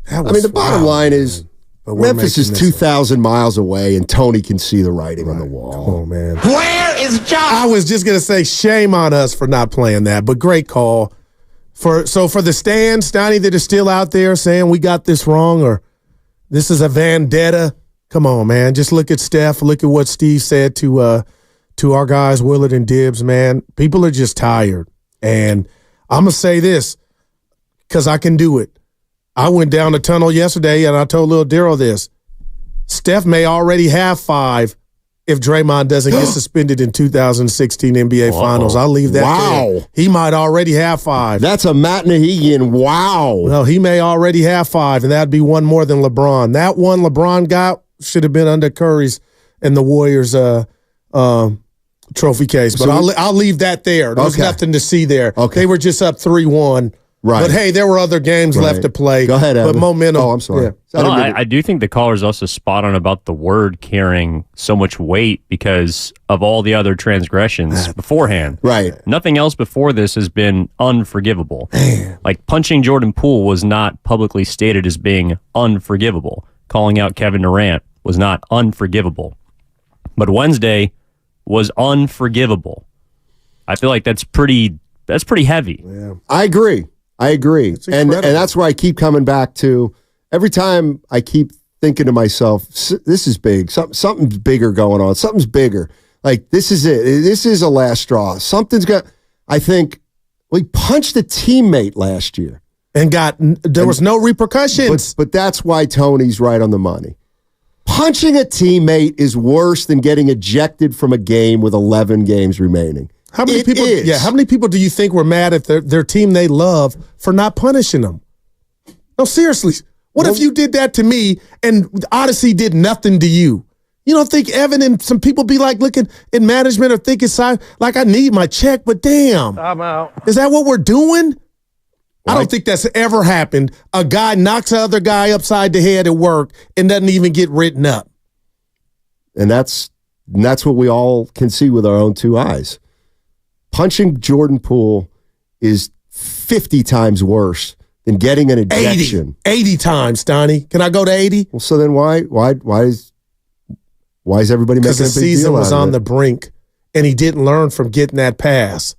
The bottom line is, Memphis is 2,000 miles away, and Tony can see the writing on the wall. Oh, man. Where is John? I was just going to say shame on us for not playing that, but great call. For the stands, Donnie, that are still out there saying we got this wrong or this is a vendetta, come on, man. Just look at Steph. Look at what Steve said to our guys, Willard and Dibbs, man. People are just tired. And I'm going to say this because I can do it. I went down the tunnel yesterday, and I told Lil Darryl this. Steph may already have 5 if Draymond doesn't get suspended in 2016 NBA Finals. I'll leave that there. He might already have 5. That's a Matt Nahigian wow. Well, he may already have 5, and that'd be one more than LeBron. That one LeBron got should have been under Curry's and the Warriors' trophy case. But I'll leave that there. There's nothing to see there. They were just up 3-1. Right. But, hey, there were other games left to play. Go ahead, Evan. But momentum. Oh, I'm sorry. Yeah. No, I do think the caller's also spot on about the word carrying so much weight because of all the other transgressions beforehand. Right. Nothing else before this has been unforgivable. Man. Like punching Jordan Poole was not publicly stated as being unforgivable. Calling out Kevin Durant was not unforgivable. But Wednesday was unforgivable. I feel like that's pretty heavy. Yeah. I agree. And that's where I keep coming back to. Every time I keep thinking to myself, this is big. Something's bigger going on. Something's bigger. Like, this is it. This is a last straw. Something's got, I think, we punched a teammate last year. And there was no repercussions. But that's why Tony's right on the money. Punching a teammate is worse than getting ejected from a game with 11 games remaining. How many people? Yeah, how many people do you think were mad at their team they love for not punishing them? No, seriously. What if you did that to me and Odyssey did nothing to you? You don't think Evan and some people be like looking in management or thinking, like, I need my check, but damn. I'm out. Is that what we're doing? I don't think that's ever happened. A guy knocks the other guy upside the head at work and doesn't even get written up. And that's what we all can see with our own two eyes. Punching Jordan Poole is 50 times worse than getting an ejection. 80 times, Donnie. Can I go to 80? Well, so then why is everybody making a big deal out of it? Because the season was on the brink, and he didn't learn from getting that pass.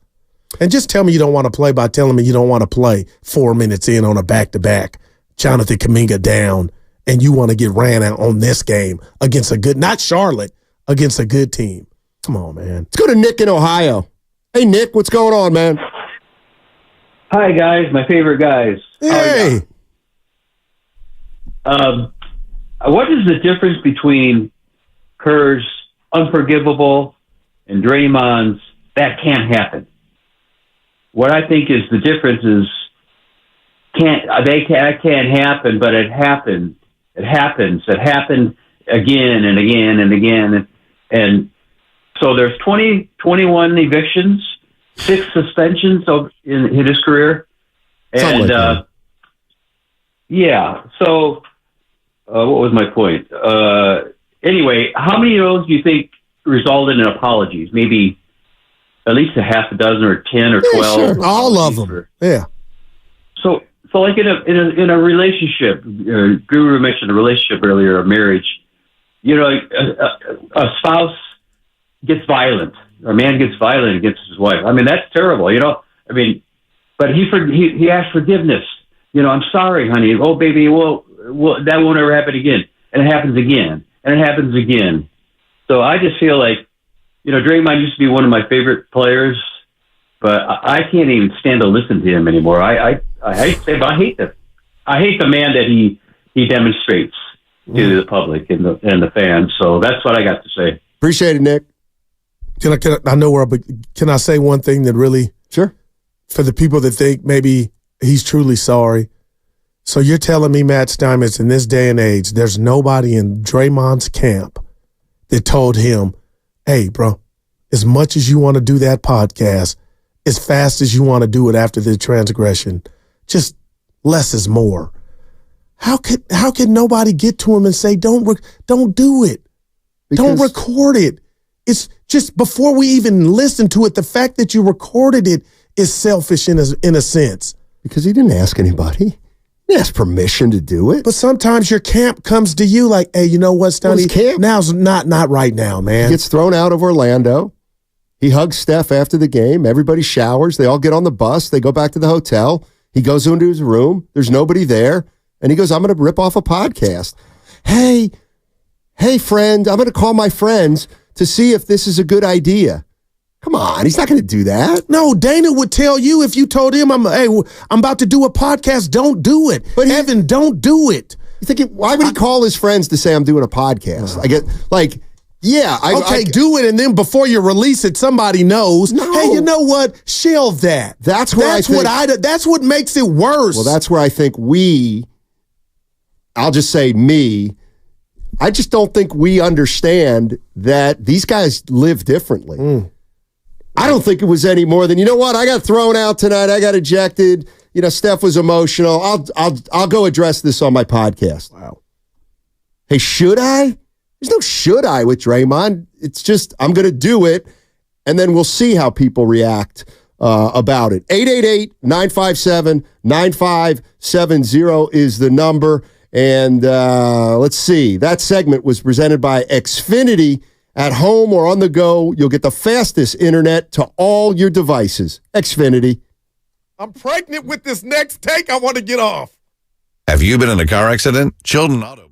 And just tell me you don't want to play by telling me you don't want to play 4 minutes in on a back-to-back. Jonathan Kuminga down, and you want to get ran out on this game against a good, not Charlotte, against a good team. Come on, man. Let's go to Nick in Ohio. Hey, Nick, what's going on, man? Hi, guys. My favorite guys. Hey. What is the difference between Kerr's unforgivable and Draymond's that can't happen? What I think is the difference is that can't happen, but it happened. It happens. It happened again and again and again. And so there's 21 evictions, 6 suspensions in his career. And, yeah. So, what was my point? Anyway, how many of those do you think resulted in apologies? Maybe at least a half a dozen or 10 or 12. Sure. All of them. Yeah. So like in a relationship, Guru mentioned a relationship earlier, a marriage. You know, a spouse gets violent, or a man gets violent against his wife. I mean, that's terrible. You know, I mean, but he asked forgiveness. You know, I'm sorry, honey. Oh, baby, well, that won't ever happen again. And it happens again, and it happens again. So I just feel like, you know, Draymond used to be one of my favorite players, but I can't even stand to listen to him anymore. I hate the man that he demonstrates to the public and the fans. So that's what I got to say. Appreciate it, Nick. I know where, but can I say one thing that really, sure, for the people that think maybe he's truly sorry? So you're telling me, Matt Steinmetz, in this day and age, there's nobody in Draymond's camp that told him, hey, bro, as much as you want to do that podcast, as fast as you want to do it after the transgression, just less is more. How could nobody get to him and say, don't do it. Don't record it. It's just before we even listen to it, the fact that you recorded it is selfish in a sense. Because he didn't ask anybody. He asked permission to do it. But sometimes your camp comes to you like, hey, you know what, Stoney? Now's not right now, man. He gets thrown out of Orlando. He hugs Steph after the game. Everybody showers. They all get on the bus. They go back to the hotel. He goes into his room. There's nobody there. And he goes, I'm going to rip off a podcast. Hey, friend, I'm going to call my friends to see if this is a good idea. Come on, he's not going to do that. No, Dana would tell you if you told him, I'm about to do a podcast, don't do it. But Evan, don't do it. You think why would he call his friends to say I'm doing a podcast? I get like, yeah. Do it, and then before you release it, somebody knows. No. Hey, you know what? Shelve that. That's what makes it worse. Well, that's where I think I'll just say me. I just don't think we understand that these guys live differently. I don't think it was any more than, you know what, I got thrown out tonight. I got ejected. You know, Steph was emotional. I'll go address this on my podcast. Wow. Hey, should I? There's no should I with Draymond. It's just I'm going to do it, and then we'll see how people react about it. 888-957-9570 is the number. And let's see. That segment was presented by Xfinity. At home or on the go, you'll get the fastest internet to all your devices. Xfinity. I'm pregnant with this next take. I want to get off. Have you been in a car accident? Chilton Auto.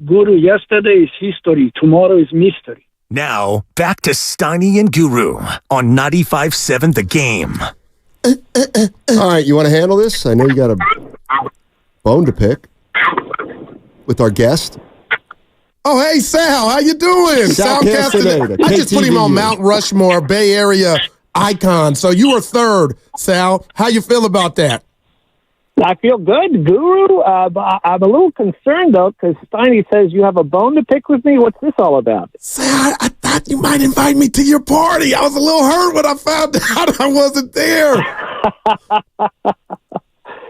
Guru, yesterday is history. Tomorrow is mystery. Now, back to Steiny and Guru on 95.7 The Game. All right, you want to handle this? I know you got a bone to pick with our guest. Oh, hey, Sal, how you doing? Sal Castaneda. I just put him on Mount Rushmore, Bay Area icon. So you were third, Sal. How you feel about that? I feel good, Guru. I'm a little concerned, though, because Steiny says you have a bone to pick with me. What's this all about? Sal, I thought you might invite me to your party. I was a little hurt when I found out I wasn't there.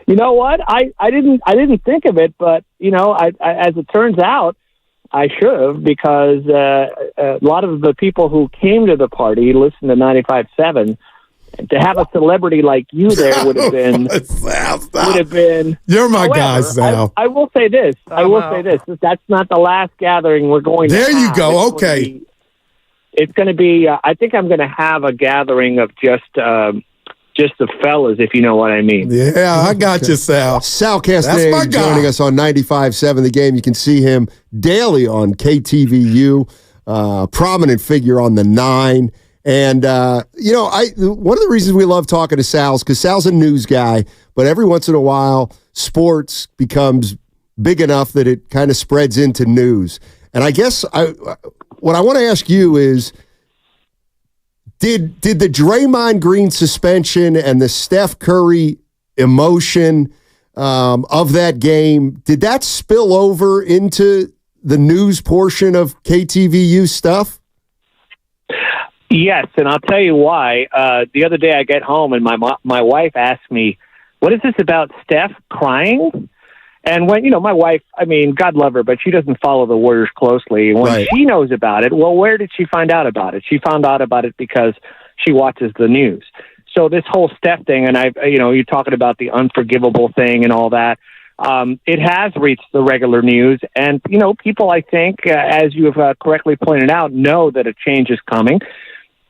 You know what? I didn't think of it, but, you know, I as it turns out, I should have, because a lot of the people who came to the party listened to 95.7. To have a celebrity like you there would have been. You're my guy, Sal. I will say this. That's not the last gathering we're going to have. There you go. Okay. It's going to be. I think I'm going to have a gathering of just the fellas, if you know what I mean. Yeah, I got you, Sal. Sal Castaneda joining us on 95.7 The Game. You can see him daily on KTVU, prominent figure on the 9. And, you know, one of the reasons we love talking to Sal is because Sal's a news guy, but every once in a while, sports becomes big enough that it kind of spreads into news. And I guess what I want to ask you is, did the Draymond Green suspension and the Steph Curry emotion of that game, did that spill over into the news portion of KTVU stuff? Yes, and I'll tell you why. The other day I get home and my wife asked me, "What is this about Steph crying?" And when, you know, my wife, I mean, God love her, but she doesn't follow the Warriors closely. When she knows about it, well, where did she find out about it? She found out about it because she watches the news. So this whole Steph thing, and you're talking about the unforgivable thing and all that. It has reached the regular news, and you know, people, I think, as you have correctly pointed out, know that a change is coming.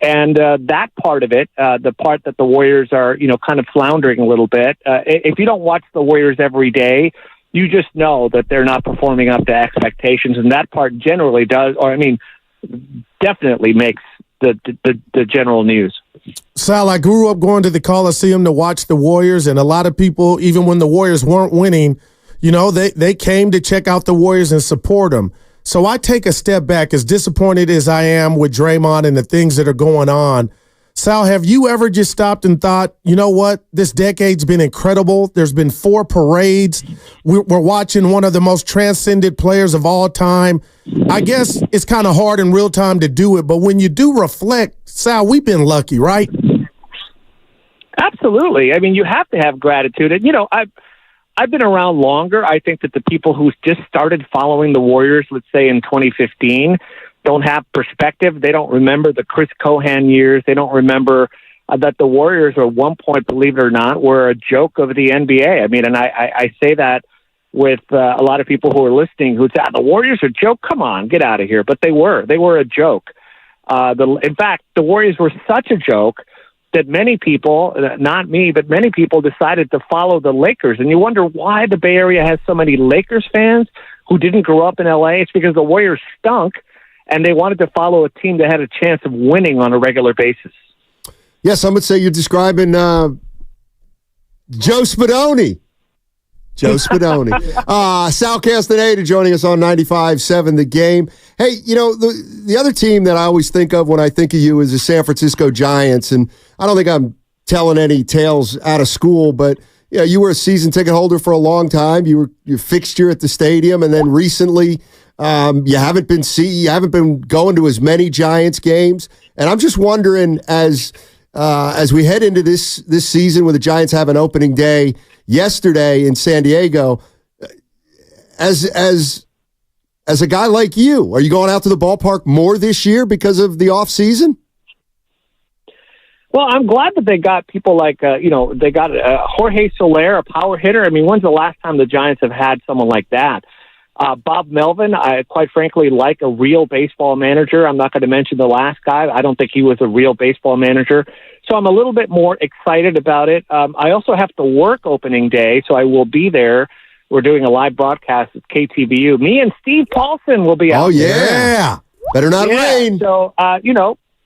And that part of it, the part that the Warriors are, you know, kind of floundering a little bit. If you don't watch the Warriors every day, you just know that they're not performing up to expectations, and that part generally does, or I mean, definitely makes the general news. Sal, I grew up going to the Coliseum to watch the Warriors, and a lot of people, even when the Warriors weren't winning, you know, they came to check out the Warriors and support them. So I take a step back, as disappointed as I am with Draymond and the things that are going on. Sal, have you ever just stopped and thought, you know what, this decade's been incredible. There's been 4 parades. We're watching one of the most transcendent players of all time. I guess it's kind of hard in real time to do it, but when you do reflect, Sal, we've been lucky, right? Absolutely. I mean, you have to have gratitude. And, you know, I've been around longer. I think that the people who just started following the Warriors, let's say in 2015, don't have perspective. They don't remember the Chris Cohan years. They don't remember that the Warriors at one point, believe it or not, were a joke of the NBA. I mean, and I say that with a lot of people who are listening who say, the Warriors are a joke? Come on, get out of here. But they were a joke. In fact, the Warriors were such a joke that many people, not me, but many people decided to follow the Lakers. And you wonder why the Bay Area has so many Lakers fans who didn't grow up in L.A. It's because the Warriors stunk, and they wanted to follow a team that had a chance of winning on a regular basis. Yes, I would say you're describing Joe Spadoni. Joe Spadoni. Sal Castaneda joining us on 95.7 The Game. Hey, you know, the other team that I always think of when I think of you is the San Francisco Giants, and I don't think I'm telling any tales out of school, but yeah, you were a season ticket holder for a long time. You were your fixture at the stadium, and then recently you haven't been going to as many Giants games. And I'm just wondering, as we head into this season, where the Giants have an opening day yesterday in San Diego, as a guy like you, are you going out to the ballpark more this year because of the off season? Well, I'm glad that they got people like, they got Jorge Soler, a power hitter. I mean, when's the last time the Giants have had someone like that? Bob Melvin, I quite frankly like a real baseball manager. I'm not going to mention the last guy. I don't think he was a real baseball manager. So I'm a little bit more excited about it. I also have to work opening day, so I will be there we're doing a live broadcast at KTVU. Me and Steve Paulson will be out. Oh, yeah. Better not rain. So,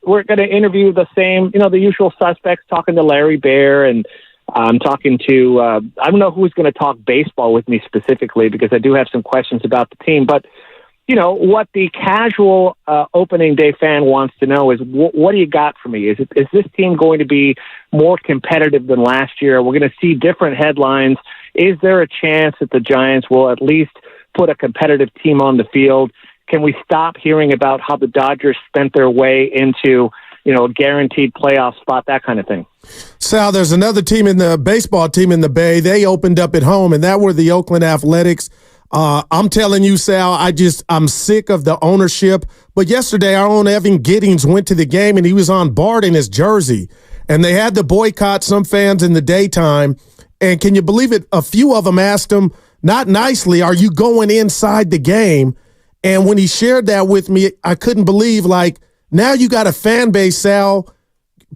we're going to interview the same, the usual suspects, talking to Larry Bear, and I'm talking to, I don't know who's going to talk baseball with me specifically, because I do have some questions about the team. But, what the casual opening day fan wants to know is, what do you got for me? Is this team going to be more competitive than last year? We're going to see different headlines. Is there a chance that the Giants will at least put a competitive team on the field? Can we stop hearing about how the Dodgers spent their way into, a guaranteed playoff spot, that kind of thing? Sal, there's another team in the baseball team in the Bay. They opened up at home, and that were the Oakland Athletics. I'm telling you, Sal, I'm sick of the ownership. But yesterday, our own Evan Giddings went to the game, and he was on Bart in his jersey. And they had to boycott some fans in the daytime. And can you believe it? A few of them asked him, not nicely, are you going inside the game? And when he shared that with me, I couldn't believe, now you got a fan base, Sal,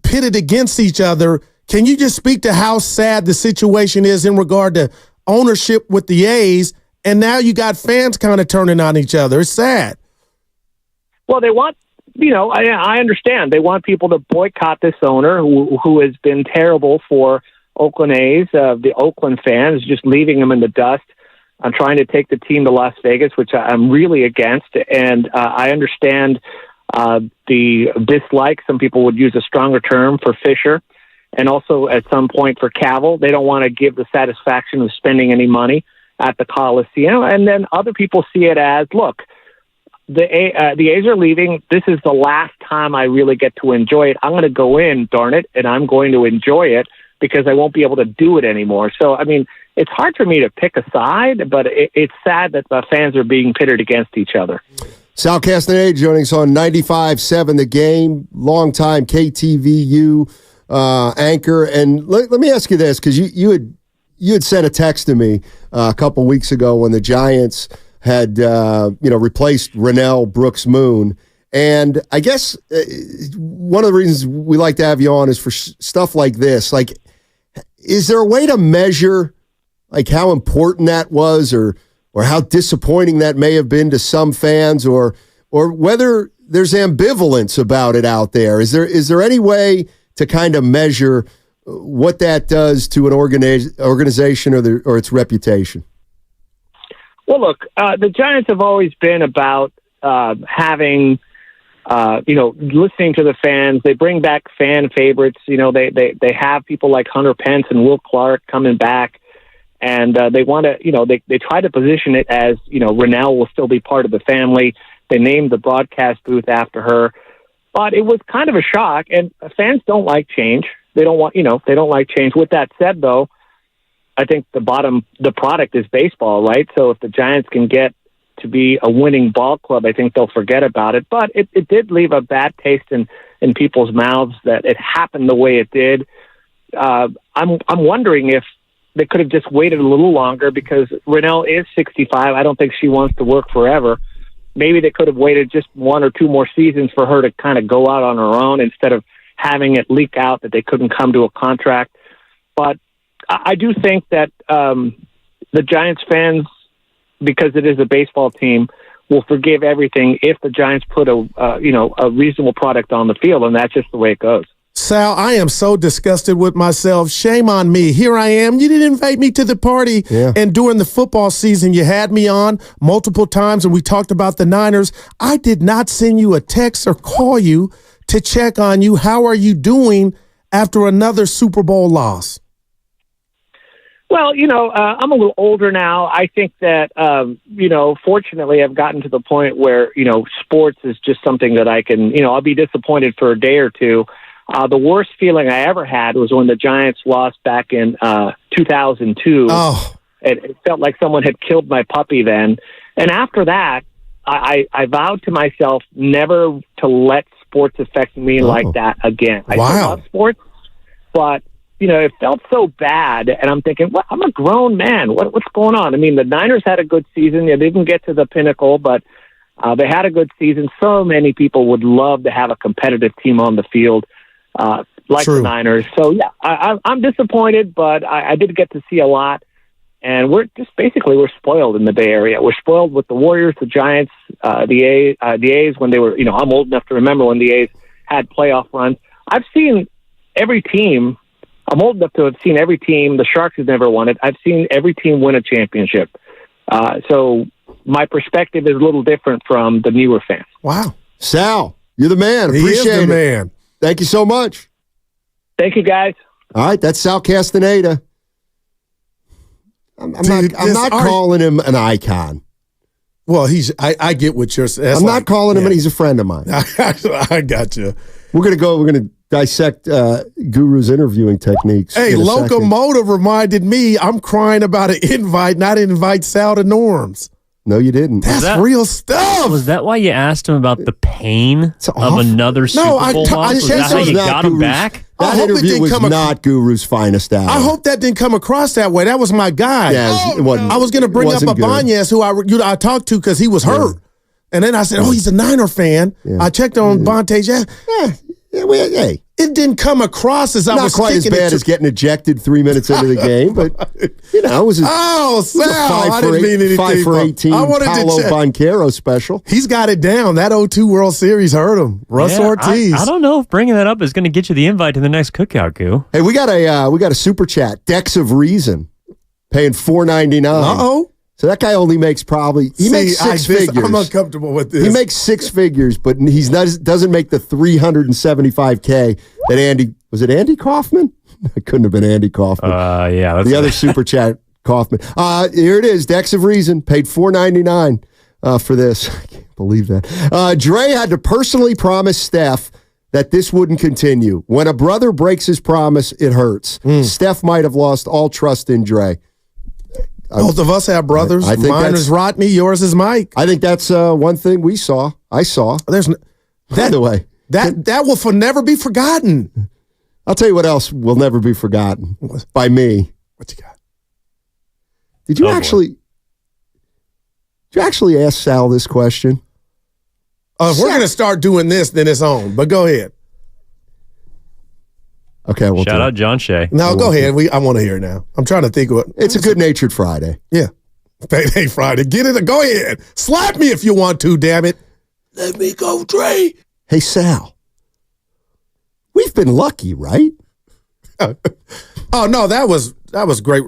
pitted against each other. Can you just speak to how sad the situation is in regard to ownership with the A's? And now you got fans kind of turning on each other. It's sad. Well, they want, I understand. They want people to boycott this owner who has been terrible for Oakland A's, the Oakland fans, just leaving them in the dust. I'm trying to take the team to Las Vegas, which I'm really against. And I understand the dislike. Some people would use a stronger term for Fisher, and also at some point for Cavill. They don't want to give the satisfaction of spending any money at the Coliseum. And then other people see it as, look, the A's are leaving. This is the last time I really get to enjoy it. I'm going to go in, darn it, and I'm going to enjoy it because I won't be able to do it anymore. So, it's hard for me to pick a side, but it's sad that the fans are being pitted against each other. Sal Castaneda joining us on 95.7 The Game, longtime KTVU anchor. And let me ask you this, because you had sent a text to me a couple weeks ago when the Giants had replaced Rennell Brooks Moon. And I guess one of the reasons we like to have you on is for stuff like this. Is there a way to measure how important that was, or how disappointing that may have been to some fans, or whether there's ambivalence about it out there? Is there any way to kind of measure what that does to an organization or its reputation? Well, look, the Giants have always been about having, listening to the fans. They bring back fan favorites. They have people like Hunter Pence and Will Clark coming back. And they want to, they try to position it as, Rennell will still be part of the family. They named the broadcast booth after her. But it was kind of a shock, and fans don't like change. They don't want, they don't like change. With that said, though, I think the product is baseball, right? So if the Giants can get to be a winning ball club, I think they'll forget about it. But it did leave a bad taste in people's mouths that it happened the way it did. I'm wondering if they could have just waited a little longer, because Rennell is 65. I don't think she wants to work forever. Maybe they could have waited just one or two more seasons for her to kind of go out on her own instead of having it leak out that they couldn't come to a contract. But I do think that the Giants fans, because it is a baseball team, will forgive everything if the Giants put a reasonable product on the field, and that's just the way it goes. Sal, I am so disgusted with myself. Shame on me. Here I am. You didn't invite me to the party. Yeah. And during the football season, you had me on multiple times, and we talked about the Niners. I did not send you a text or call you to check on you. How are you doing after another Super Bowl loss? Well, I'm a little older now. I think that, fortunately, I've gotten to the point where, sports is just something that I can, I'll be disappointed for a day or two. The worst feeling I ever had was when the Giants lost back in 2002. Oh. It felt like someone had killed my puppy then. And after that, I vowed to myself never to let sports affect me like that again. I still love sports, but, it felt so bad. And I'm thinking, well, I'm a grown man. What's going on? I mean, the Niners had a good season. They didn't get to the pinnacle, but they had a good season. So many people would love to have a competitive team on the field. Like True. The Niners. So, yeah, I'm disappointed, but I did get to see a lot. And we're spoiled in the Bay Area. We're spoiled with the Warriors, the Giants, the A's when they were, I'm old enough to remember when the A's had playoff runs. I've seen every team. I'm old enough to have seen every team. The Sharks have never won it. I've seen every team win a championship. So my perspective is a little different from the newer fans. Wow. Sal, you're the man. Appreciate it. He is the man. Thank you so much. Thank you, guys. All right, that's Sal Castaneda. I'm not calling him an icon. Well, I get what you're saying. I'm not calling him, and he's a friend of mine. I got you. We're gonna dissect Guru's interviewing techniques. Hey, Locomotive reminded me I'm crying about an invite, not invite Sal to Norm's. No, you didn't. That's real stuff. Was that why you asked him about the pain of another Super Bowl loss? Was that how you got him back? That interview was not Guru's finest hour. I hope that didn't come across that way. That was my guy. Yeah, I was going to bring up Ibanez, who I talked to because he was hurt. And then I said, he's a Niner fan. Yeah. I checked on Bonte's. Hey. It didn't come across as I was not quite as bad as getting ejected 3 minutes into the game, but it was a, Sal, I didn't mean anything. 5 for 18 I wanted Paolo Banchero special. He's got it down. That 0-2 World Series hurt him. Russ Ortiz. I don't know if bringing that up is going to get you the invite to the next cookout, Goo. Hey, we got a super chat. Decks of Reason paying $4.99. Uh-oh. So that guy only makes makes six figures. I'm uncomfortable with this. He makes 6 figures, but he doesn't make the $375K that Andy Kaufman? It couldn't have been Andy Kaufman. Yeah. That's the other super chat, Kaufman. Here it is. Decks of Reason paid $4.99 for this. I can't believe that. Dre had to personally promise Steph that this wouldn't continue. When a brother breaks his promise, it hurts. Steph might have lost all trust in Dre. Both of us have brothers. I think mine is Rodney. Yours is Mike. I think that's one thing I saw. By the way, that will never be forgotten. I'll tell you what else will never be forgotten by me. What you got? Did you actually ask Sal this question? If we're going to start doing this, then it's on. But go ahead. Okay, well, shout out John Shea. No, go ahead. I want to hear it now. I'm trying to think of it. It's a good-natured Friday. Yeah. Payday Friday. Get it. Go ahead. Slap me if you want to, damn it. Let me go, Dre. Hey, Sal. We've been lucky, right? Oh, no, that was great.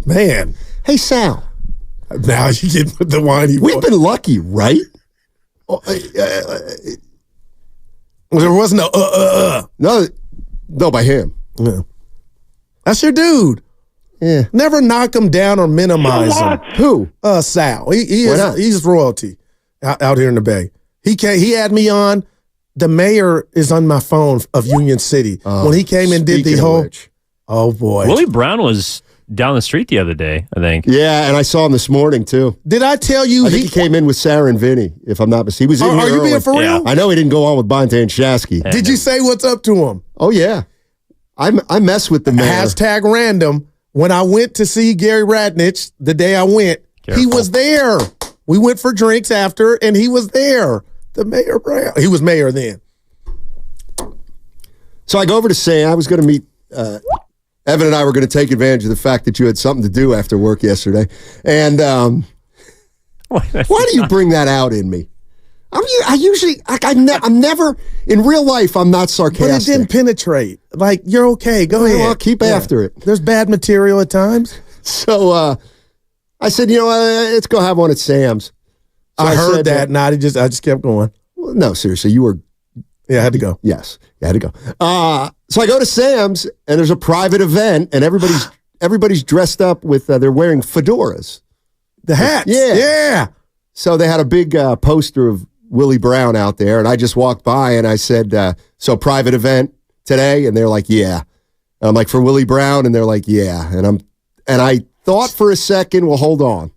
Man. Hey, Sal. Now you get with the whiny We've been lucky, right? There wasn't a No, by him. Yeah. That's your dude. Yeah. Never knock him down or minimize him. Who? Sal. He's royalty out here in the Bay. He had me on. The mayor is on my phone of Union City. When he came and did the whole. Oh, boy. Willie Brown was down the street the other day, I think. Yeah, and I saw him this morning, too. Did I tell you? I think he came in with Sarah and Vinny, if I'm not mistaken. He was in here Are you being for real? Yeah. I know he didn't go on with Bonte and Shasky. Did you say what's up to him? Oh, yeah. I mess with the mayor. Hashtag random. When I went to see Gary Radnich, the day I went, he was there. We went for drinks after, and he was there. The Mayor Brown. He was mayor then. So I go over to Sam. I was going to meet Evan, and I were going to take advantage of the fact that you had something to do after work yesterday. And why do you bring that out in me? I'm never, in real life, I'm not sarcastic. But it didn't penetrate. Like, you're okay. Go ahead. Well, keep after it. There's bad material at times. So I said, let's go have one at Sam's. So I heard that, and I just kept going. Well, no, seriously, you were. Yeah, I had to go. Yes, you had to go. So I go to Sam's, and there's a private event, and everybody's dressed up with, they're wearing fedoras. The hats. Yeah. So they had a big poster of Willie Brown out there, and I just walked by, and I said, so private event today? And they're like, yeah. And I'm like, for Willie Brown? And they're like, yeah. And I thought for a second, well, hold on.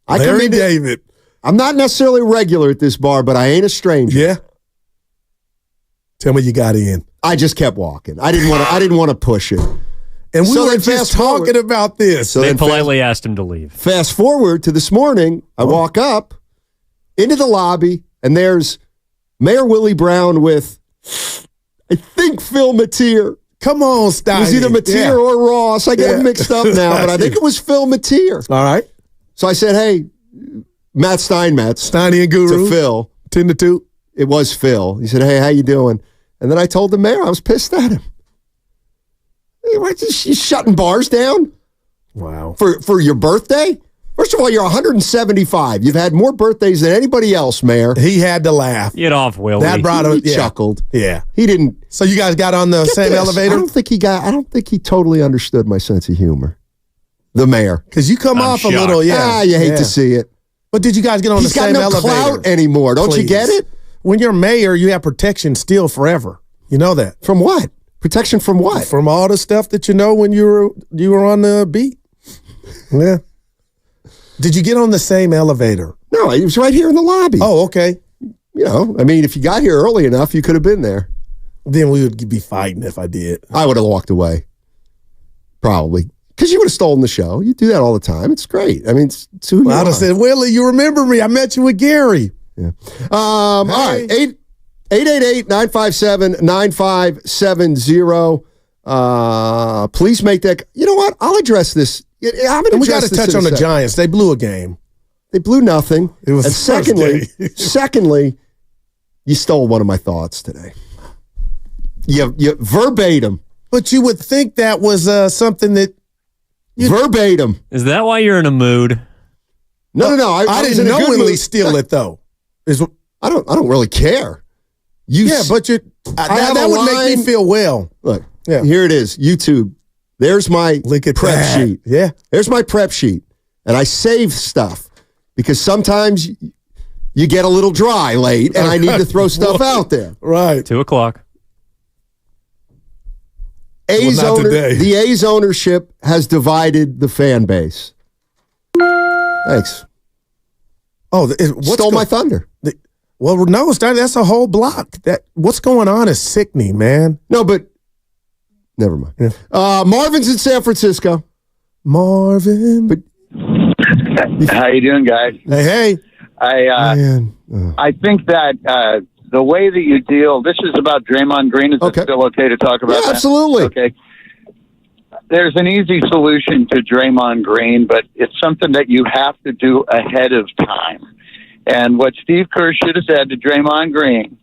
Larry David. I'm not necessarily a regular at this bar, but I ain't a stranger. Yeah. Tell me you got in. I just kept walking. I didn't want to push it. And we were just talking about this. So they politely asked him to leave. Fast forward to this morning, I walk up into the lobby, and there's Mayor Willie Brown with, I think, Phil Mateer, Come on, Steiny. It was either Mateer or Ross. I get them mixed up now, but I think it was Phil Mateer. All right. So I said, hey, Matt Steinmetz. Steiny and Guru. To Phil. 10-2. It was Phil. He said, hey, how you doing? And then I told the mayor I was pissed at him. Hey, why you shutting bars down? Wow. For your birthday? First of all, you're 175. You've had more birthdays than anybody else, Mayor. He had to laugh. Get off, Willie. That brought him. He chuckled. Yeah. He didn't. So you guys got on the same elevator? I don't think he totally understood my sense of humor. The mayor. Because you come off a little, you hate to see it. But did you guys get on the same elevator? He's got no clout anymore. Don't you get it? When you're mayor, you have protection still forever. You know that. From what? Protection from what? From all the stuff that you know when you were on the beat. Yeah. Did you get on the same elevator? No, he was right here in the lobby. Oh, okay. You know, I mean, if you got here early enough, you could have been there. Then we would be fighting if I did. I would have walked away. Probably. Because you would have stolen the show. You do that all the time. It's great. I mean, it's who you I'd are. have said, Willie, you remember me. I met you with Gary. Yeah. All right. 888-957-9570. Please make that. You know what? I'll address this. And we got to touch on the Giants. They blew a game. They blew nothing. It was and secondly, you stole one of my thoughts today. You verbatim. But you would think that was something that verbatim. Is that why you're in a mood? No. I didn't knowingly steal it though. I don't really care. But that would make me feel well. Look, here it is. YouTube. There's my prep sheet. Yeah. There's my prep sheet. And I save stuff because sometimes you get a little dry late and I need to throw stuff out there. Right. 2:00. The A's ownership has divided the fan base. Thanks. Oh, stole my thunder. Well, no, that's a whole block. What's going on is sickening, man. No, but never mind. Yeah. Marvin's in San Francisco. Marvin. But how you doing, guys? Hey. I think that the way that you deal, this is about Draymond Green. Is it still okay to talk about that? Absolutely. Okay. There's an easy solution to Draymond Green, but it's something that you have to do ahead of time. And what Steve Kerr should have said to Draymond Green,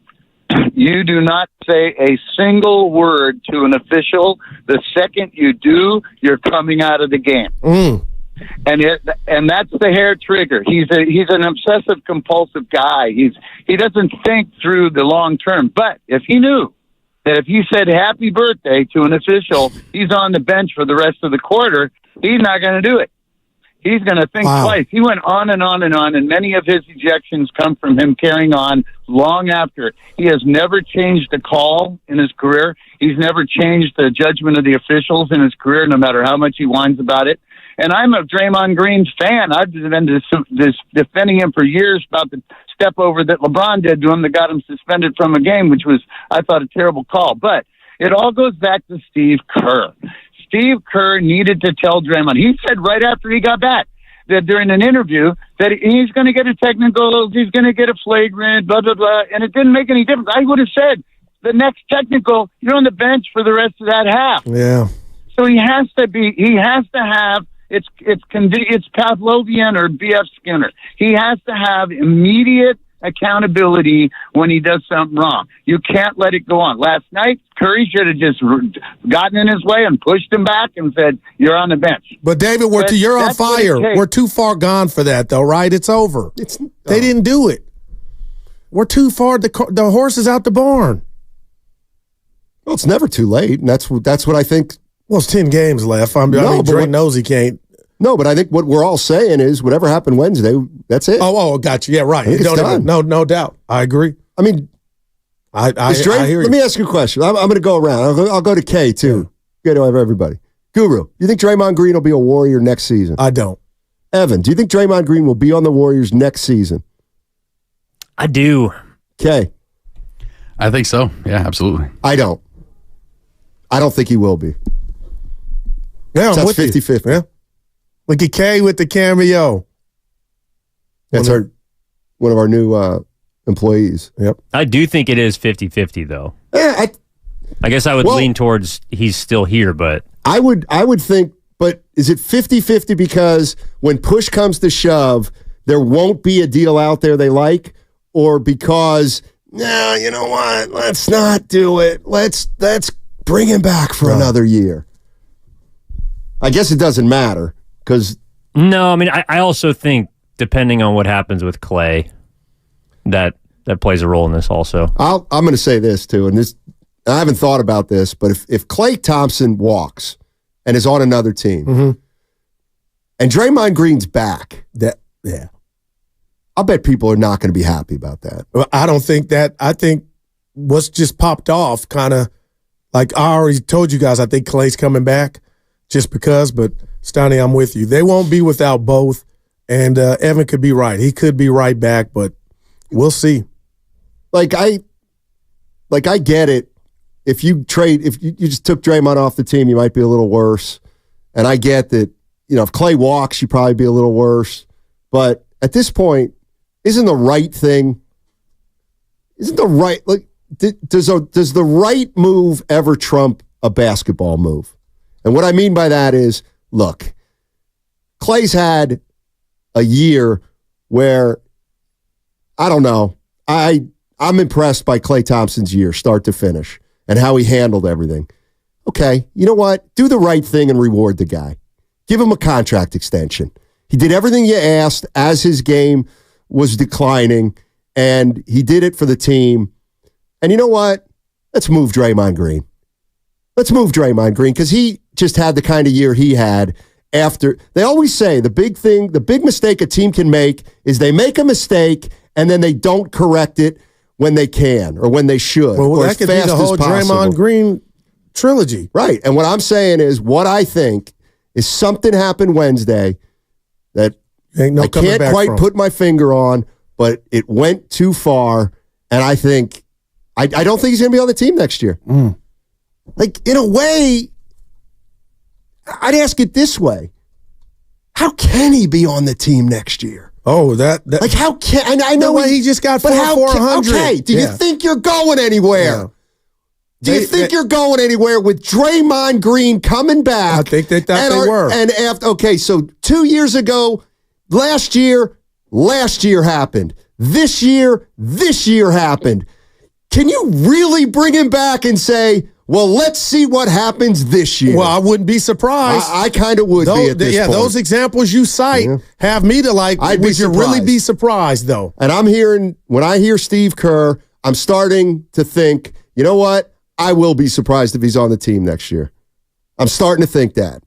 you do not say a single word to an official. The second you do, you're coming out of the game. And that's the hair trigger. He's an obsessive compulsive guy. He doesn't think through the long term. But if he knew that if he said happy birthday to an official, he's on the bench for the rest of the quarter, he's not going to do it. He's going to think twice. He went on and on and on, and many of his ejections come from him carrying on long after. He has never changed a call in his career. He's never changed the judgment of the officials in his career, no matter how much he whines about it. And I'm a Draymond Green fan. I've been defending him for years about the step over that LeBron did to him that got him suspended from a game, which was, I thought, a terrible call. But it all goes back to Steve Kerr. Steve Kerr needed to tell Draymond. He said right after he got back that during an interview that he's going to get a technical, he's going to get a flagrant, blah, blah, blah. And it didn't make any difference. I would have said the next technical, you're on the bench for the rest of that half. Yeah. So he has to have, it's Pavlovian or B.F. Skinner. He has to have immediate accountability when he does something wrong. You can't let it go on. Last night, Curry should have just gotten in his way and pushed him back and said, you're on the bench. But David, you're on fire. We're too far gone for that, though, right? It's over. They didn't do it. We're too far. The horse is out the barn. Well, it's never too late, and that's what I think. Well, it's 10 games left. I mean, Drake knows he can't. No, but I think what we're all saying is whatever happened Wednesday, that's it. Oh, got you. Yeah, right. No doubt. I agree. I mean, I hear you. Let me ask you a question. I'm going to go around. I'll go to Kay, too. Good to have everybody. Guru, you think Draymond Green will be a Warrior next season? I don't. Evan, do you think Draymond Green will be on the Warriors next season? I do. Kay? I think so. Yeah, absolutely. I don't think he will be. Yeah, so that's 50-50. Yeah. Look at Kay with the cameo. That's one of our new employees. Yep. I do think it is 50-50, though. Yeah, I guess I would lean towards he's still here, but I would think, but is it 50-50 because when push comes to shove, there won't be a deal out there they like, or because, no, you know what, let's not do it. Let's bring him back for another year. I guess it doesn't matter because. No, I mean, I also think depending on what happens with Clay, that plays a role in this also. I'm going to say this too, and I haven't thought about this, but if Klay Thompson walks and is on another team, and Draymond Green's back, I'll bet people are not going to be happy about that. Well, I don't think that. I think what's just popped off, kind of like I already told you guys, I think Klay's coming back just because, but Stoney, I'm with you. They won't be without both, and Evan could be right. He could be right back, but we'll see. I get it. If you just took Draymond off the team, you might be a little worse. And I get that, if Klay walks, you'd probably be a little worse. But at this point, does the right move ever trump a basketball move? And what I mean by that is, look, Klay's had a year where, I don't know, I'm impressed by Klay Thompson's year, start to finish, and how he handled everything. Okay, you know what? Do the right thing and reward the guy. Give him a contract extension. He did everything you asked as his game was declining, and he did it for the team. And you know what? Let's move Draymond Green. Because he just had the kind of year he had after. They always say the big mistake a team can make is they make a mistake and then they don't correct it when they can or when they should. Well, that could be the whole Draymond Green trilogy. Right. And what I'm saying is what I think is something happened Wednesday that I can't quite put my finger on, but it went too far. And I think, I don't think he's going to be on the team next year. In a way, I'd ask it this way. How can he be on the team next year? Oh, that how can, and I know he just got 400. Okay, do you think you're going anywhere? Yeah. Do you think you're going anywhere with Draymond Green coming back? I think they thought they were. And after, so 2 years ago, last year happened. This year happened. Can you really bring him back and say, well, let's see what happens this year? Well, I wouldn't be surprised. I kind of would be at this point. Those examples you cite have me to would you really be surprised, though? And when I hear Steve Kerr, I'm starting to think, you know what? I will be surprised if he's on the team next year. I'm starting to think that.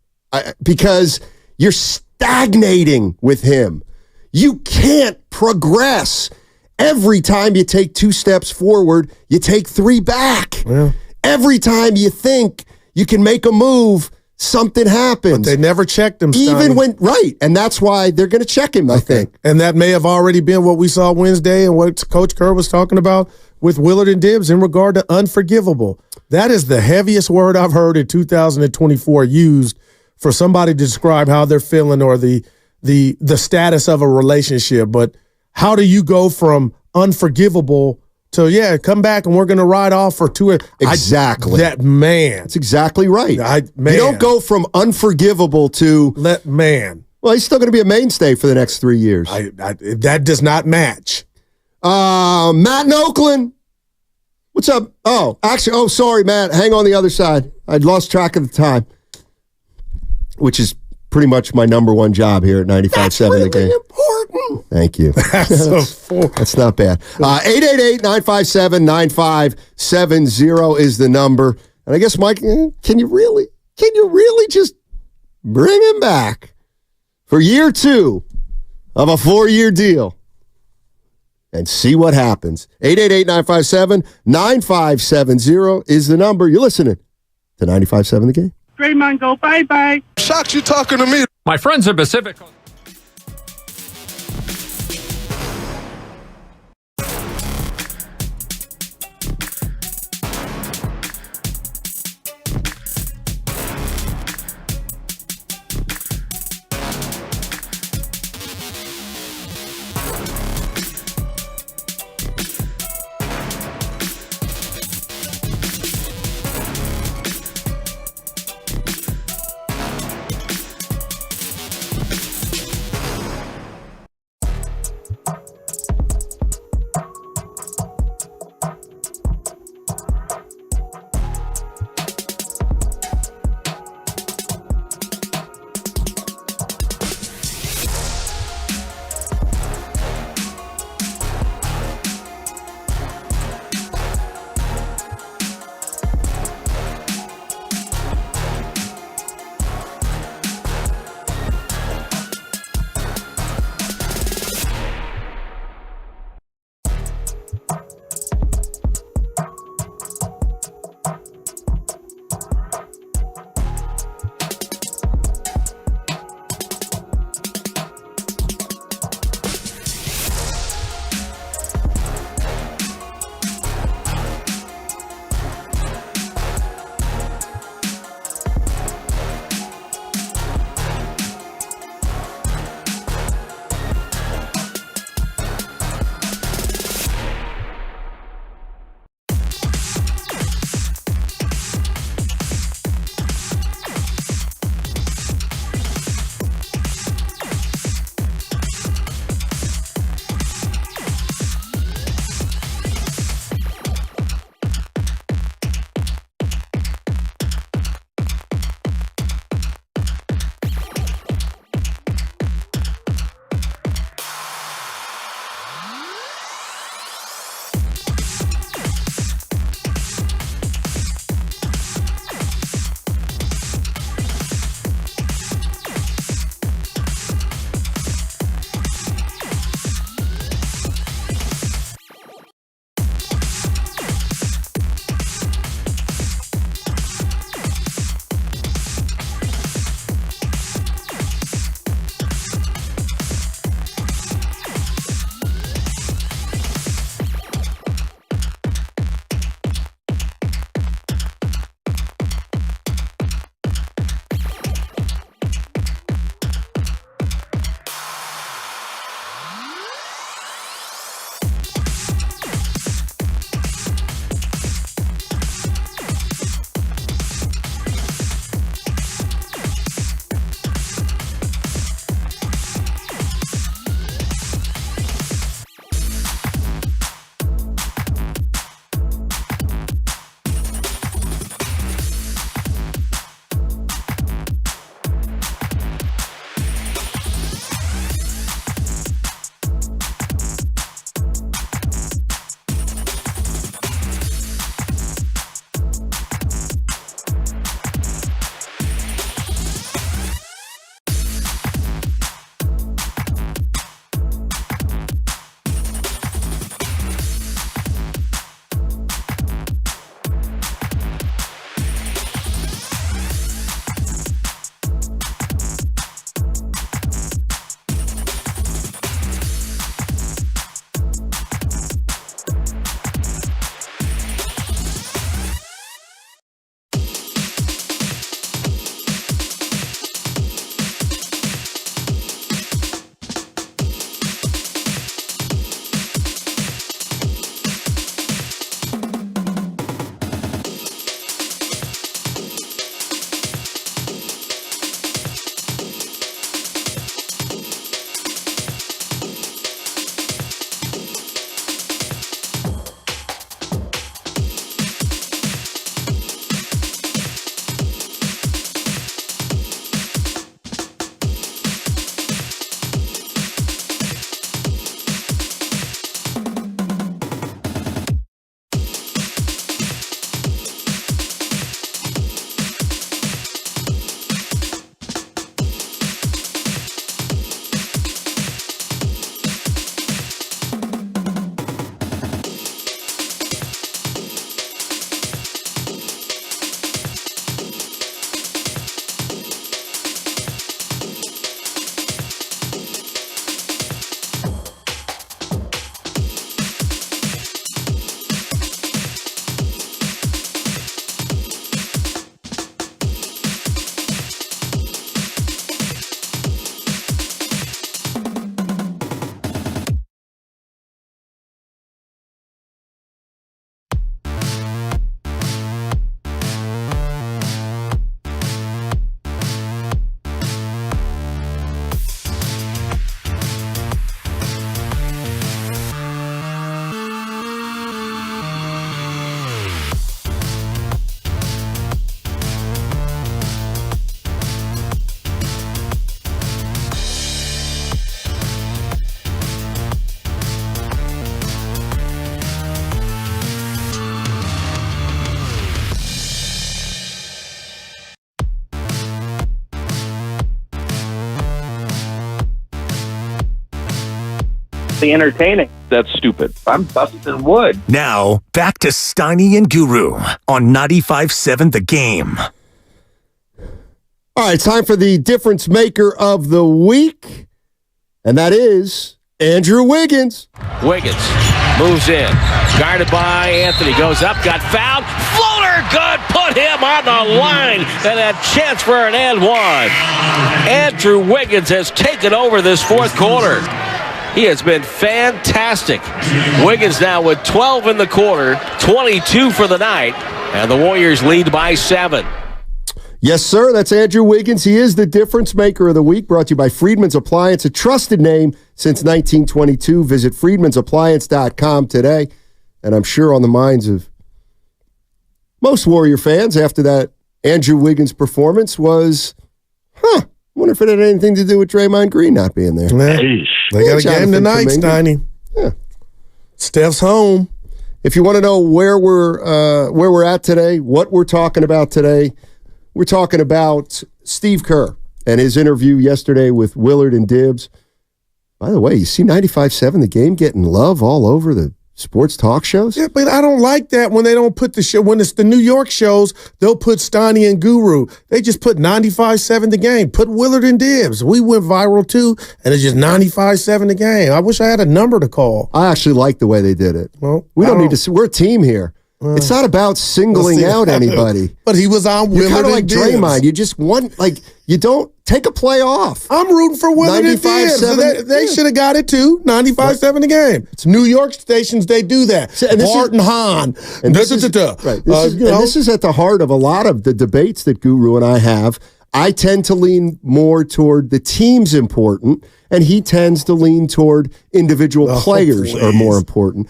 Because you're stagnating with him. You can't progress. Every time you take 2 steps forward, you take 3 back. Yeah. Every time you think you can make a move, something happens. But they never checked him, even when and that's why they're going to check him, I think. And that may have already been what we saw Wednesday and what Coach Kerr was talking about with Willard and Dibbs in regard to unforgivable. That is the heaviest word I've heard in 2024 used for somebody to describe how they're feeling or the status of a relationship. But how do you go from unforgivable to, come back and we're going to ride off for 2 Exactly. That's exactly right. You don't go from unforgivable to... Well, he's still going to be a mainstay for the next 3 years. That does not match. Matt in Oakland. What's up? Sorry, Matt. Hang on the other side. I'd lost track of the time, which is pretty much my number one job here at 95.7 The Game. Important. Thank you. That's not bad. 888-957-9570 is the number. And I guess, Mike, can you really just bring him back for year 2 of a 4-year deal and see what happens? 888-957-9570 is the number. You're listening to 95.7 The Game. Draymond, go bye-bye. Shocked you talking to me. My friends at Pacific... honestly entertaining. That's stupid. I'm busting wood. Now, back to Steiny and Guru on 95.7 The Game. All right, time for the difference maker of the week, and that is Andrew Wiggins. Wiggins moves in, guarded by Anthony, goes up, got fouled, floater, good, put him on the line, and a chance for an and one. Andrew Wiggins has taken over this fourth quarter. He has been fantastic. Wiggins now with 12 in the quarter, 22 for the night, and the Warriors lead by 7. Yes, sir. That's Andrew Wiggins. He is the difference maker of the week, brought to you by Friedman's Appliance, a trusted name since 1922. Visit friedmansappliance.com today. And I'm sure on the minds of most Warrior fans after that Andrew Wiggins performance was, I wonder if it had anything to do with Draymond Green not being there. They got a game tonight, Steiny. Yeah. Steph's home. If you want to know where we're at today, what we're talking about today, we're talking about Steve Kerr and his interview yesterday with Willard and Dibbs. By the way, you see 95.7 The Game getting love all over the sports talk shows? Yeah, but I don't like that when they don't put the show. When it's the New York shows, they'll put Steiny and Guru. They just put 95.7 The Game. Put Willard and Dibbs. We went viral too, and it's just 95.7 The Game. I wish I had a number to call. I actually like the way they did it. Well, we don't need to. We're a team here. It's not about singling out anybody. But he was on Willard and kind of like Dibbs. Draymond. You just want, you don't take a play off. I'm rooting for Willard and Dibbs. They should have got it too. 95.7 The Game. It's New York stations. They do that. Bart and Hahn. And this is at the heart of a lot of the debates that Guru and I have. I tend to lean more toward the team's important, and he tends to lean toward individual players are more important.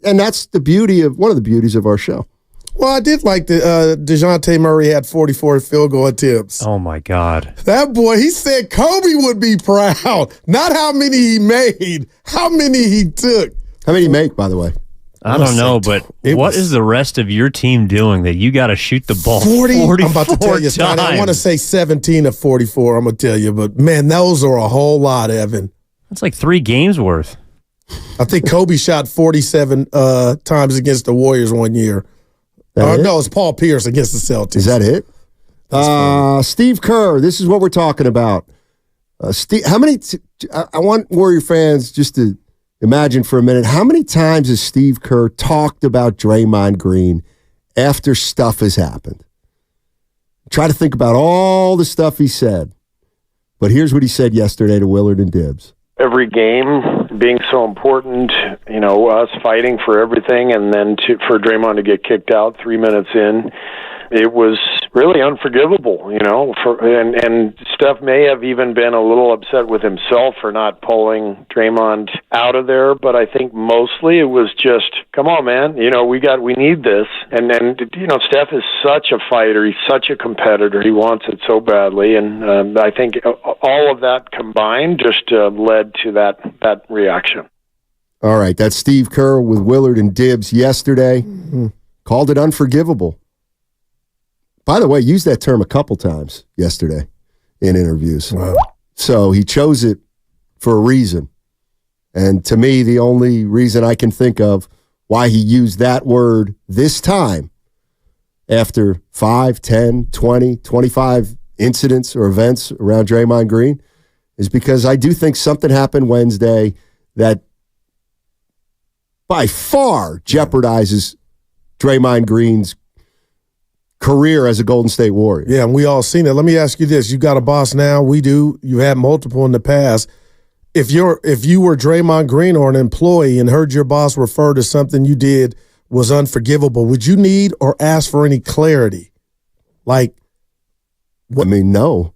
And that's the beauty of one of the beauties of our show. Well, I did like the DeJounte Murray had 44 field goal attempts. Oh, my God. That boy, he said Kobe would be proud. Not how many he made, how many he took. How many he make, by the way? I don't know, but what is the rest of your team doing that you got to shoot the ball 44 I'm about to tell you, Scotty, I want to say 17 of 44, I'm going to tell you. But, man, those are a whole lot, Evan. That's like 3 games worth. I think Kobe shot 47 times against the Warriors one year. No, it's Paul Pierce against the Celtics. Is that it? Steve Kerr, this is what we're talking about. How many? I want Warrior fans just to imagine for a minute, how many times has Steve Kerr talked about Draymond Green after stuff has happened? Try to think about all the stuff he said. But here's what he said yesterday to Willard and Dibbs. Every game being so important, us fighting for everything, and then for Draymond to get kicked out 3 minutes in, it was really unforgivable, and Steph may have even been a little upset with himself for not pulling Draymond out of there, but I think mostly it was just, come on, man, we need this. And then, Steph is such a fighter. He's such a competitor. He wants it so badly. And I think all of that combined just led to that reaction. All right. That's Steve Kerr with Willard and Dibbs yesterday. Mm-hmm. Called it unforgivable. By the way, used that term a couple times yesterday in interviews. Wow. So he chose it for a reason. And to me, the only reason I can think of why he used that word this time after 5, 10, 20, 25 incidents or events around Draymond Green is because I do think something happened Wednesday that by far jeopardizes Draymond Green's career as a Golden State Warrior. Yeah, and we all seen it. Let me ask you this. You got a boss now. We do. You had multiple in the past. If you were Draymond Green or an employee and heard your boss refer to something you did was unforgivable, would you need or ask for any clarity? Like, I mean, no.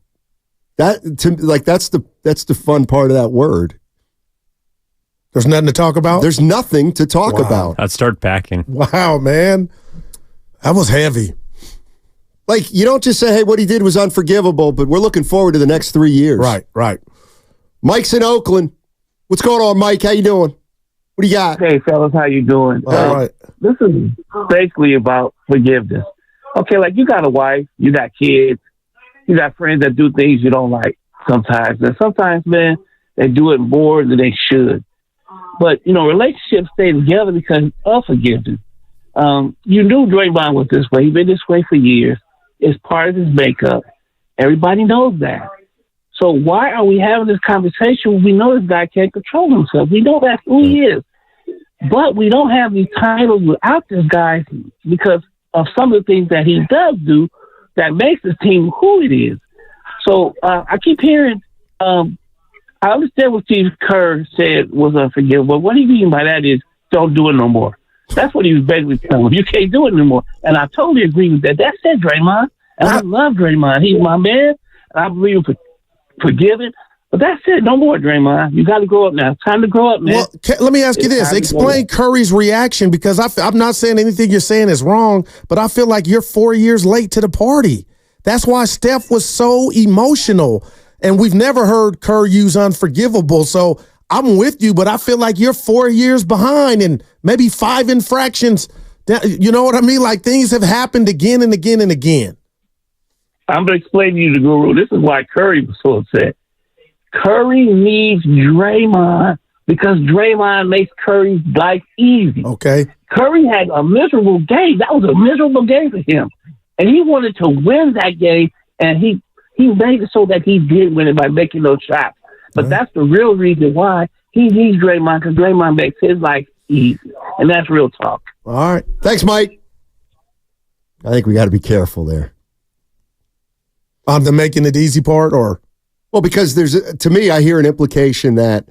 That's the fun part of that word. There's nothing to talk about? There's nothing to talk about. I'd start packing. Wow, man. That was heavy. Like, you don't just say, hey, what he did was unforgivable, but we're looking forward to the next 3 years. Right. Mike's in Oakland. What's going on, Mike? How you doing? What do you got? Hey, fellas, how you doing? All right. This is basically about forgiveness. Okay, like you got a wife, you got kids, you got friends that do things you don't like sometimes. And sometimes, man, they do it more than they should. But, relationships stay together because of forgiveness. You knew Draymond was this way. He's been this way for years. It's part of his makeup. Everybody knows that. So why are we having this conversation when we know this guy can't control himself? We know that's who he is. But we don't have these titles without this guy because of some of the things that he does do that makes his team who it is. So I keep hearing, I understand what Steve Kerr said was unforgivable. What he mean by that is don't do it no more. That's what he was basically telling him. You can't do it anymore. And I totally agree with that. That's it, Draymond. And I love Draymond. He's my man. I believe in forgiving. But that's it. No more, Draymond. You got to grow up now. It's time to grow up, man. Well, let me ask you this. Explain Curry's reaction, because I'm not saying anything you're saying is wrong, but I feel like you're 4 years late to the party. That's why Steph was so emotional. And we've never heard Kerr use unforgivable. So I'm with you, but I feel like you're 4 years behind and maybe 5 infractions. You know what I mean? Like, things have happened again and again and again. I'm going to explain to you the guru. This is why Curry was so upset. Curry needs Draymond because Draymond makes Curry's life easy. Okay. Curry had a miserable game. That was a miserable game for him. And he wanted to win that game, and he made it so that he did win it by making those shots. But that's the real reason why he needs Draymond, because Draymond makes his life easy. And that's real talk. All right. Thanks, Mike. I think we got to be careful there. On the making it easy part, or? Well, because to me, I hear an implication that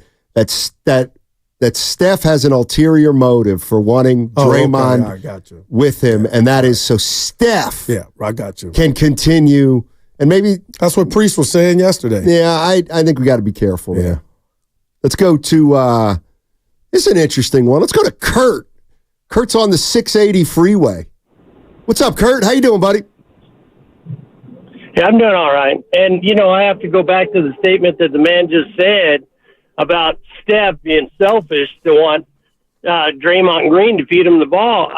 Steph has an ulterior motive for wanting Draymond with him, and that is so Steph I got you. can continue, and maybe that's what Priest was saying yesterday. Yeah, I think we got to be careful there. Let's go to this is an interesting one. Let's go to Kurt. Kurt's on the 680 freeway. What's up, Kurt? How you doing, buddy? Yeah, I'm doing all right. And, I have to go back to the statement that the man just said about Steph being selfish to want Draymond Green to feed him the ball.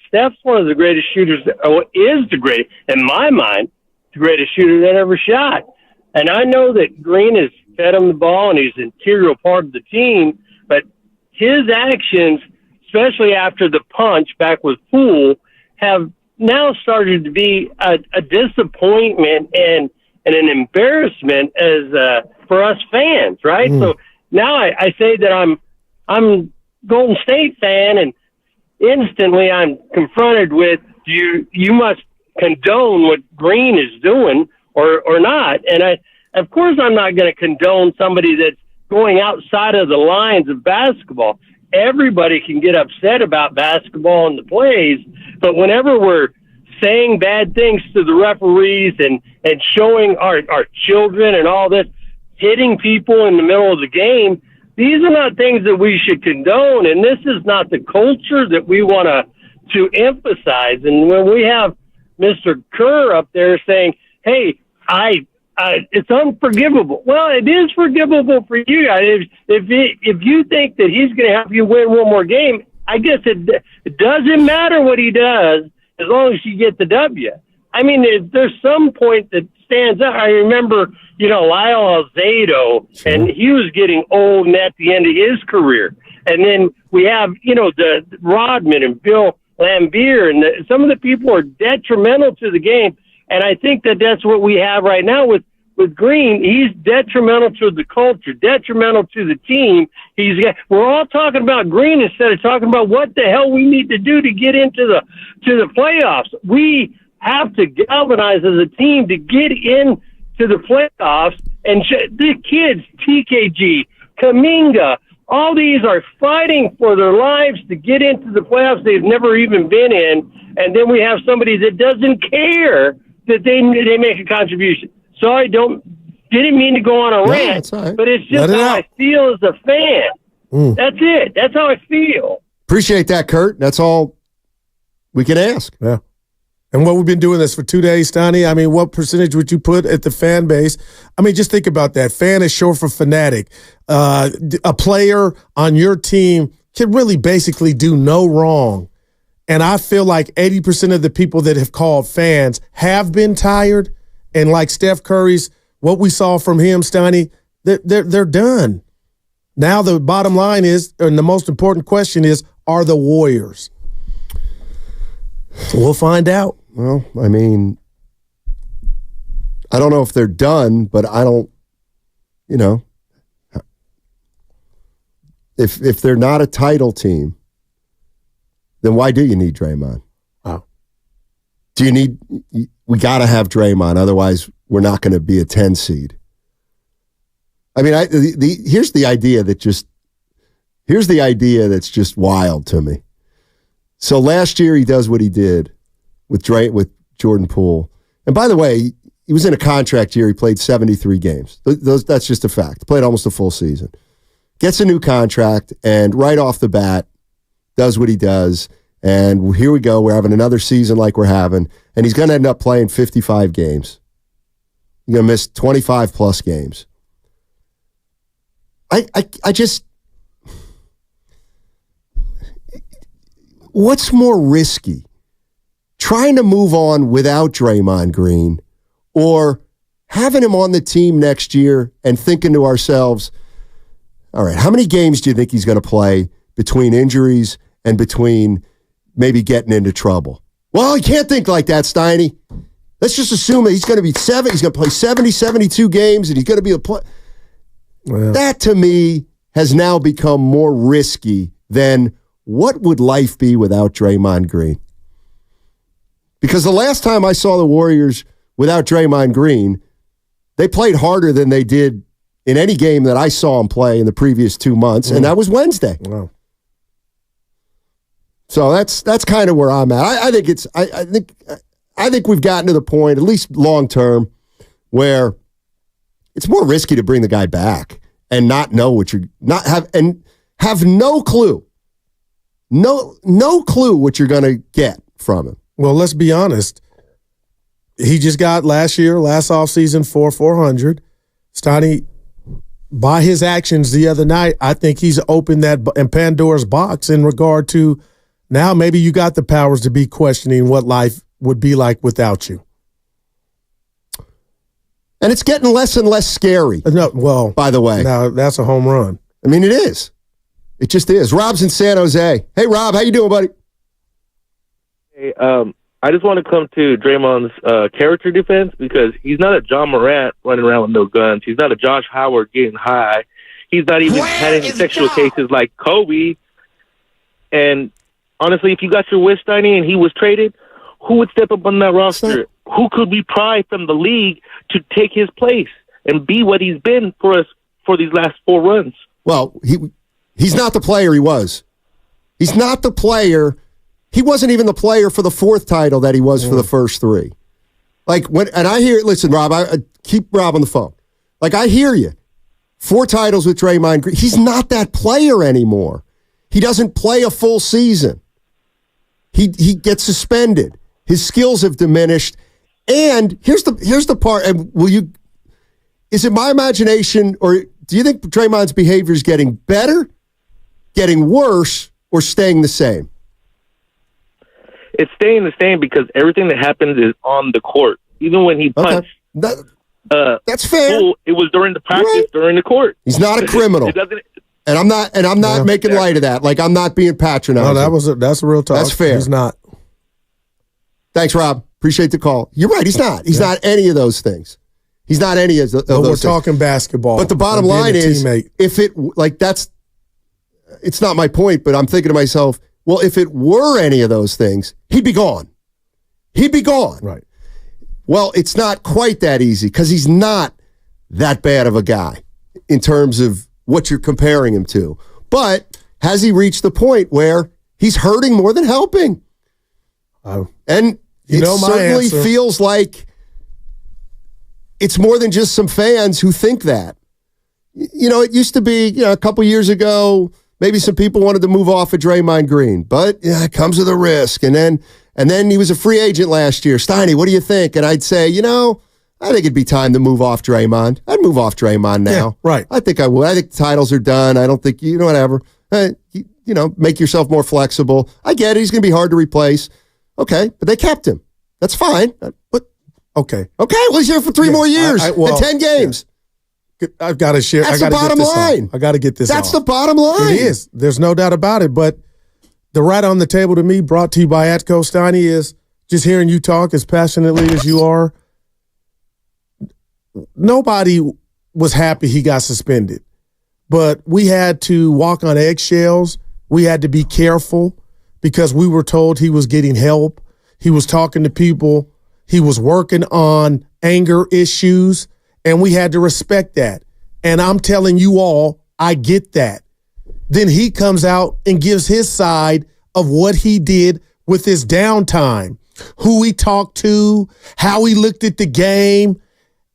Steph's one of the greatest shooters, in my mind, the greatest shooter that ever shot. And I know that Green has fed him the ball and he's an integral part of the team, but his actions, especially after the punch back with Poole, have now started to be a disappointment and an embarrassment as for us fans, right? So now I say that I'm Golden State fan, and instantly I'm confronted with you must condone what Green is doing or not. And of course I'm not going to condone somebody that's going outside of the lines of basketball. Everybody can get upset about basketball and the plays, but whenever we're saying bad things to the referees and showing our children and all this, hitting people in the middle of the game, these are not things that we should condone, and this is not the culture that we want to emphasize. And when we have Mr. Kerr up there saying, hey, it's unforgivable. Well, it is forgivable for you guys. If you think that he's going to help you win one more game, I guess it doesn't matter what he does as long as you get the W. I mean, there's some point that stands out. I remember, Lyle Alzado, and he was getting old and at the end of his career. And then we have, the Rodman and Bill Laimbeer, and some of the people are detrimental to the game. And I think that that's what we have right now with Green. He's detrimental to the culture, detrimental to the team. We're all talking about Green instead of talking about what the hell we need to do to get into the playoffs. We have to galvanize as a team to get into the playoffs. And the kids, TKG, Kuminga, all these are fighting for their lives to get into the playoffs they've never even been in. And then we have somebody that doesn't care that they make a contribution. Sorry, didn't mean to go on a rant, right. But it's just how I feel as a fan. That's it. That's how I feel. Appreciate that, Kurt. That's all we can ask. Yeah. And what we've been doing this for 2 days, Stoney, I mean, what percentage would you put at the fan base? I mean, just think about that. Fan is short for fanatic. A player on your team can really basically do no wrong. And I feel like 80% of the people that have called fans have been tired. And like Steph Curry's, what we saw from him, Stoney, they're done. Now the bottom line is, and the most important question is, are the Warriors? We'll find out. Well, I mean, I don't know if they're done, but I don't, if they're not a title team, then why do you need Draymond? Oh. We got to have Draymond, otherwise we're not going to be a 10 seed. I mean, here's the idea that's just wild to me. So last year he does what he did with Jordan Poole. And by the way, he was in a contract year. He played 73 games. That's just a fact. Played almost a full season. Gets a new contract, and right off the bat, does what he does. And here we go. We're having another season like we're having. And he's going to end up playing 55 games. He's going to miss 25-plus games. I just... What's more risky? Trying to move on without Draymond Green, or having him on the team next year and thinking to ourselves, all right, how many games do you think he's going to play between injuries and between maybe getting into trouble? Well, you can't think like that, Steiny. Let's just assume that he's going to be he's going to play 70, 72 games, and he's going to be a play. Well, that, to me, has now become more risky than what would life be without Draymond Green? Because the last time I saw the Warriors without Draymond Green, they played harder than they did in any game that I saw them play in the previous 2 months, and that was Wednesday. Wow. So that's kind of where I'm at. I think we've gotten to the point, at least long term, where it's more risky to bring the guy back and not know what you're not have and have no clue. No clue what you're going to get from him. Well, let's be honest. He just got last offseason, 400. Stoney, by his actions the other night, I think he's opened that in Pandora's box in regard to now maybe you got the powers to be questioning what life would be like without you. And it's getting less and less scary. No, well, by the way. Now, that's a home run. I mean, it is. It just is. Rob's in San Jose. Hey, Rob, how you doing, buddy? Hey, I just want to come to Draymond's character defense, because he's not a John Morant running around with no guns. He's not a Josh Howard getting high. He's not even had any sexual cases like Kobe. And honestly, if you got your wish, Steiny, and he was traded, who would step up on that roster? Who could we pry from the league to take his place and be what he's been for us for these last 4 runs? Well, he's not the player he was. He's not the player. He wasn't even the player for the 4th title that he was for the first 3. And I hear, listen, Rob, I keep Rob on the phone. I hear you. 4 titles with Draymond Green. He's not that player anymore. He doesn't play a full season. He gets suspended. His skills have diminished. And here's the part. And is it my imagination, or do you think Draymond's behavior is getting better, getting worse, or staying the same? It's staying the same, because everything that happens is on the court. Even when he punched, that's fair. It was during the practice, during the court. He's not a criminal, and I'm not making light of that. I'm not being patronizing. No, that's a real talk. That's fair. He's not. Thanks, Rob. Appreciate the call. You're right. He's not. He's not any of those things. He's not any of those things. We're talking basketball. But the bottom line is, if it's not my point, but I'm thinking to myself, well, if it were any of those things, he'd be gone. He'd be gone. Right. Well, it's not quite that easy, because he's not that bad of a guy in terms of what you're comparing him to. But has he reached the point where he's hurting more than helping? And it certainly feels like it's more than just some fans who think that. It used to be, a couple years ago, maybe some people wanted to move off of Draymond Green, but it comes with a risk. And then he was a free agent last year. Steiny, what do you think? And I'd say, I think it'd be time to move off Draymond. I'd move off Draymond now. Yeah, right. I think I would. I think the titles are done. I don't think, whatever. Make yourself more flexible. I get it. He's going to be hard to replace. Okay, but they kept him. That's fine. But okay. Well, he's here for 3 more years and 10 games. I've got to share. That's the bottom line. I got to get this. That's off. the bottom line. It is. There's no doubt about it. But the right on the table to me, brought to you by Atco Steiny, is just hearing you talk as passionately as you are. Nobody was happy he got suspended, but we had to walk on eggshells. We had to be careful because we were told he was getting help. He was talking to people. He was working on anger issues, and we had to respect that. And I'm telling you all, I get that. Then he comes out and gives his side of what he did with his downtime, who he talked to, how he looked at the game.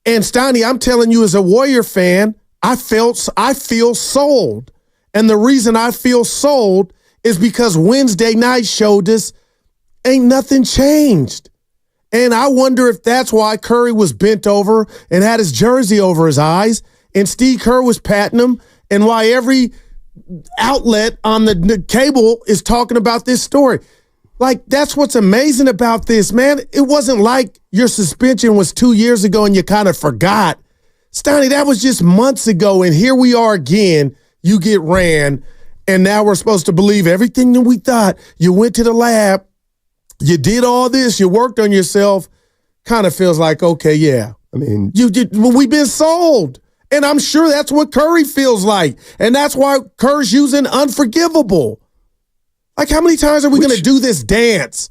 And Steiny, I'm telling you, as a Warrior fan, I feel sold. And the reason I feel sold is because Wednesday night showed us ain't nothing changed. And I wonder if that's why Curry was bent over and had his jersey over his eyes, and Steve Kerr was patting him, and why every outlet on the cable is talking about this story. Like, that's what's amazing about this, man. It wasn't like your suspension was 2 years ago and you kind of forgot. Steiny, that was just months ago, and here we are again. You get ran, and now we're supposed to believe everything that we thought. You went to the lab, you did all this, you worked on yourself. Kind of feels like, okay, yeah. I mean, we've been sold. And I'm sure that's what Curry feels like. And that's why Kerr's using unforgivable. Like, how many times are we going to do this dance?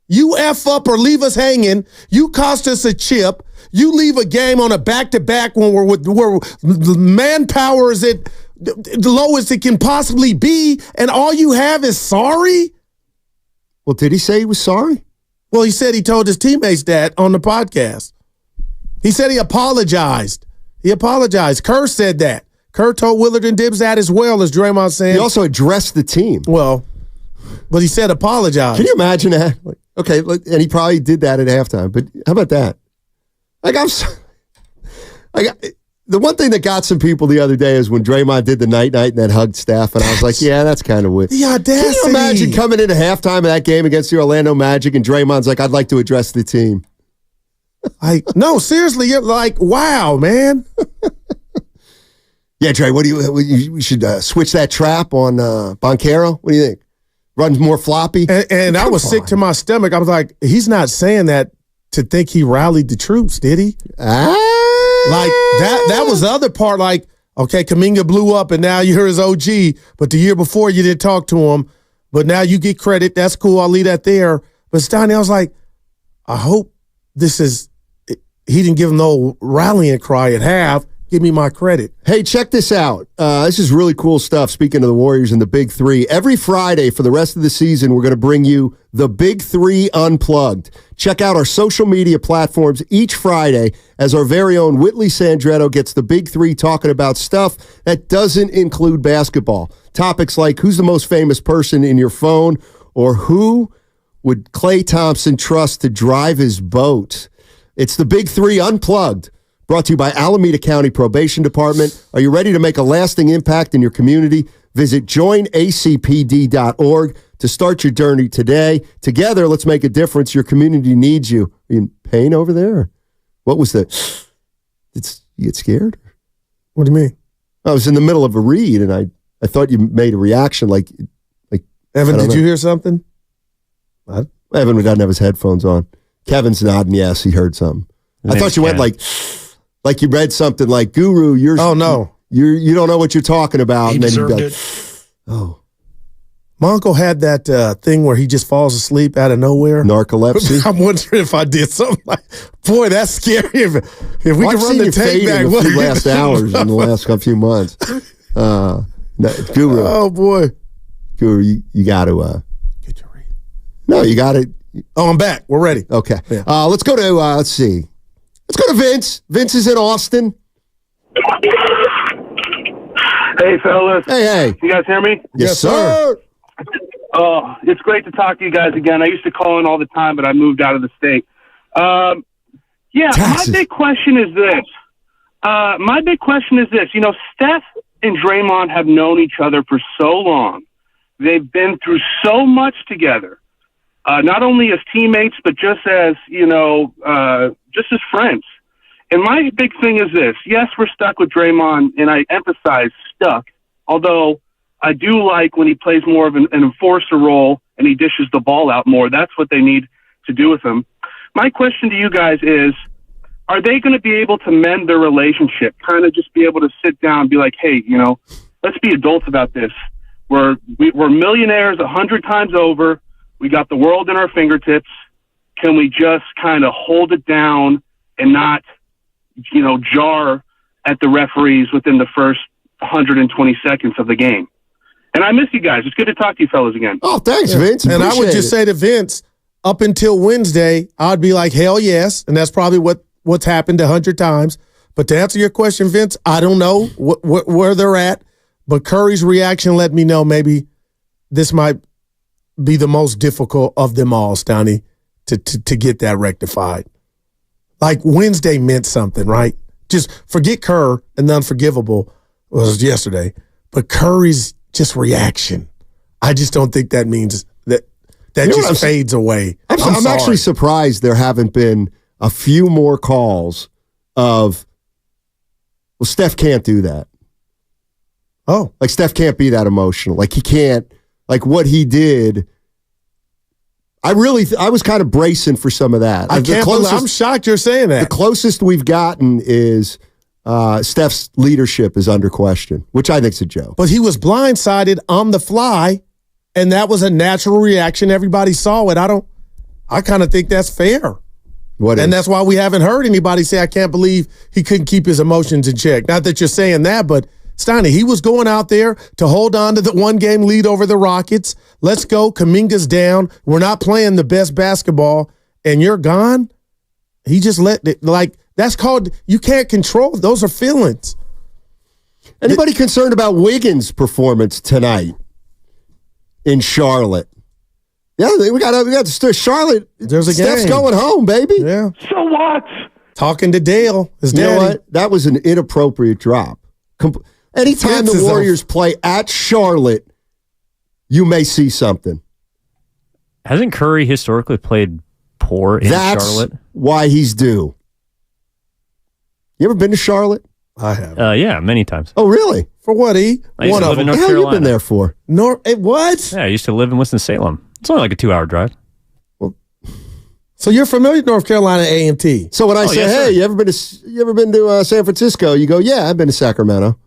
You F up or leave us hanging. You cost us a chip. You leave a game on a back-to-back when where manpower is at the lowest it can possibly be, and all you have is sorry? Well, did he say he was sorry? Well, he said he told his teammates that on the podcast. He said he apologized. He apologized. Kerr said that. Kerr told Willard and Dibbs that as well, as Draymond saying. He also addressed the team. Well, but he said apologize. Can you imagine that? Like, okay, and he probably did that at halftime, but how about that? Like, the one thing that got some people the other day is when Draymond did the night-night and then hugged Steph, and I was like, yeah, that's kind of weird. The audacity. Can you imagine coming into halftime of that game against the Orlando Magic and Draymond's like, I'd like to address the team. Like, no, seriously, you're like, wow, man. Yeah, Dre, we should switch that trap on Boncaro? What do you think? Runs more floppy? And I was sick to my stomach. I was like, he's not saying that to think he rallied the troops, did he? Like, that was the other part. Like, okay, Kuminga blew up, and now you're his OG, but the year before you didn't talk to him, but now you get credit. That's cool. I'll leave that there. But Steiny, I was like, I hope this is – he didn't give him no rallying cry at half. Give me my credit. Hey, check this out. This is really cool stuff, speaking of the Warriors and the Big Three. Every Friday for the rest of the season, we're going to bring you the Big Three Unplugged. Check out our social media platforms each Friday as our very own Whitley Sandretto gets the Big Three talking about stuff that doesn't include basketball. Topics like who's the most famous person in your phone, or who would Klay Thompson trust to drive his boat. It's the Big Three Unplugged. Brought to you by Alameda County Probation Department. Are you ready to make a lasting impact in your community? Visit joinacpd.org to start your journey today. Together, let's make a difference. Your community needs you. Are you in pain over there? What was that? You get scared? What do you mean? I was in the middle of a read, and I thought you made a reaction like Evan, did you hear something? What? Evan doesn't have his headphones on. Kevin's nodding yes, he heard something. I thought you went like you read something like Guru, you don't know what you're talking about. He deserved it. Oh. My uncle had that thing where he just falls asleep out of nowhere. Narcolepsy. I'm wondering if I did something like, boy, that's scary. If we can run the tape back. In the few last hours in the last few months. Guru. Oh, boy. Guru, you got to. Get your read. No, you got it. Oh, I'm back. We're ready. Okay. Yeah. Let's go to, let's see. Let's go to Vince. Vince is in Austin. Hey, fellas. Hey. You guys hear me? Yes, sir. Oh, it's great to talk to you guys again. I used to call in all the time, but I moved out of the state. Taxes. My big question is this. You know, Steph and Draymond have known each other for so long. They've been through so much together. Not only as teammates, but just as, just as friends. And my big thing is this. Yes, we're stuck with Draymond, and I emphasize stuck, although I do like when he plays more of an enforcer role and he dishes the ball out more. That's what they need to do with him. My question to you guys is, are they going to be able to mend their relationship, kind of just be able to sit down and be like, hey, let's be adults about this. We're millionaires 100 times over. We got the world in our fingertips. Can we just kind of hold it down and not, jar at the referees within the first 120 seconds of the game? And I miss you guys. It's good to talk to you fellas again. Oh, thanks, Vince. And I would just say to Vince, up until Wednesday, I'd be like, hell yes. And that's probably what's happened 100 times. But to answer your question, Vince, I don't know where they're at. But Curry's reaction let me know maybe this might be the most difficult of them all, Stoney, to get that rectified. Like Wednesday meant something, right? Just forget Kerr and the unforgivable was yesterday. But Curry's just reaction, I just don't think that means that just fades away. I'm actually surprised there haven't been a few more calls of, well, Steph can't do that. Oh. Like Steph can't be that emotional. Like he can't, like what he did. I was kind of bracing for some of that. I'm shocked you're saying that. The closest we've gotten is Steph's leadership is under question, which I think is a joke. But he was blindsided on the fly, and that was a natural reaction. Everybody saw it. I kind of think that's fair. And that's why we haven't heard anybody say, I can't believe he couldn't keep his emotions in check. Not that you're saying that, but Steiny, he was going out there to hold on to the one-game lead over the Rockets. Let's go. Kuminga's down. We're not playing the best basketball, and you're gone? He just let it, that's called, you can't control. Those are feelings. Anybody concerned about Wiggins' performance tonight in Charlotte? Yeah, we got Charlotte. There's a Steph's game. Going home, baby. Yeah. So what? Talking to Dale, his daddy. You know what? That was an inappropriate drop. Anytime the Warriors play at Charlotte, you may see something. Hasn't Curry historically played poor in Charlotte? That's why he's due. You ever been to Charlotte? I have. Yeah, many times. Oh, really? For what, E? One of them. What the hell you been there for? What? Yeah, I used to live in Winston-Salem. It's only like a 2-hour drive. So you're familiar with North Carolina A&T. So when I say, yes, hey, you ever been to San Francisco? You go, yeah, I've been to Sacramento.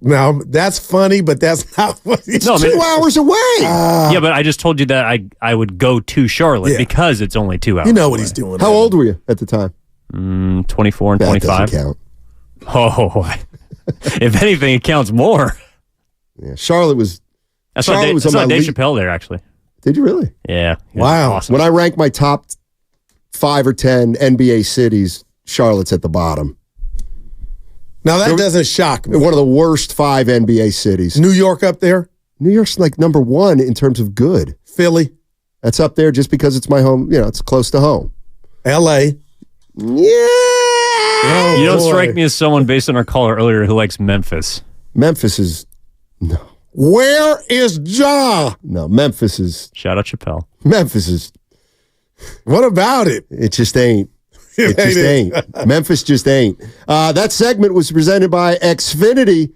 Now, that's funny, but that's not what it's 2 hours away. Yeah, but I just told you that I would go to Charlotte because it's only 2 hours. You know what he's doing. How old were you at the time? 24 and that 25. Doesn't count. Oh, if anything, it counts more. Yeah, Charlotte was. I saw Dave Chappelle there, actually. Did you really? Yeah. Wow. Awesome. When I rank my top 5 or 10 NBA cities, Charlotte's at the bottom. Now, that doesn't shock me. One of the worst 5 NBA cities. New York up there? New York's like number 1 in terms of good. Philly? That's up there just because it's my home. It's close to home. L.A.? Yeah. Oh, you don't strike me as someone based on our caller earlier who likes Memphis. Memphis is... No. Where is Ja? No, Memphis is... Shout out Chappelle. Memphis is... What about it? It just ain't. It just ain't. Memphis just ain't. That segment was presented by Xfinity.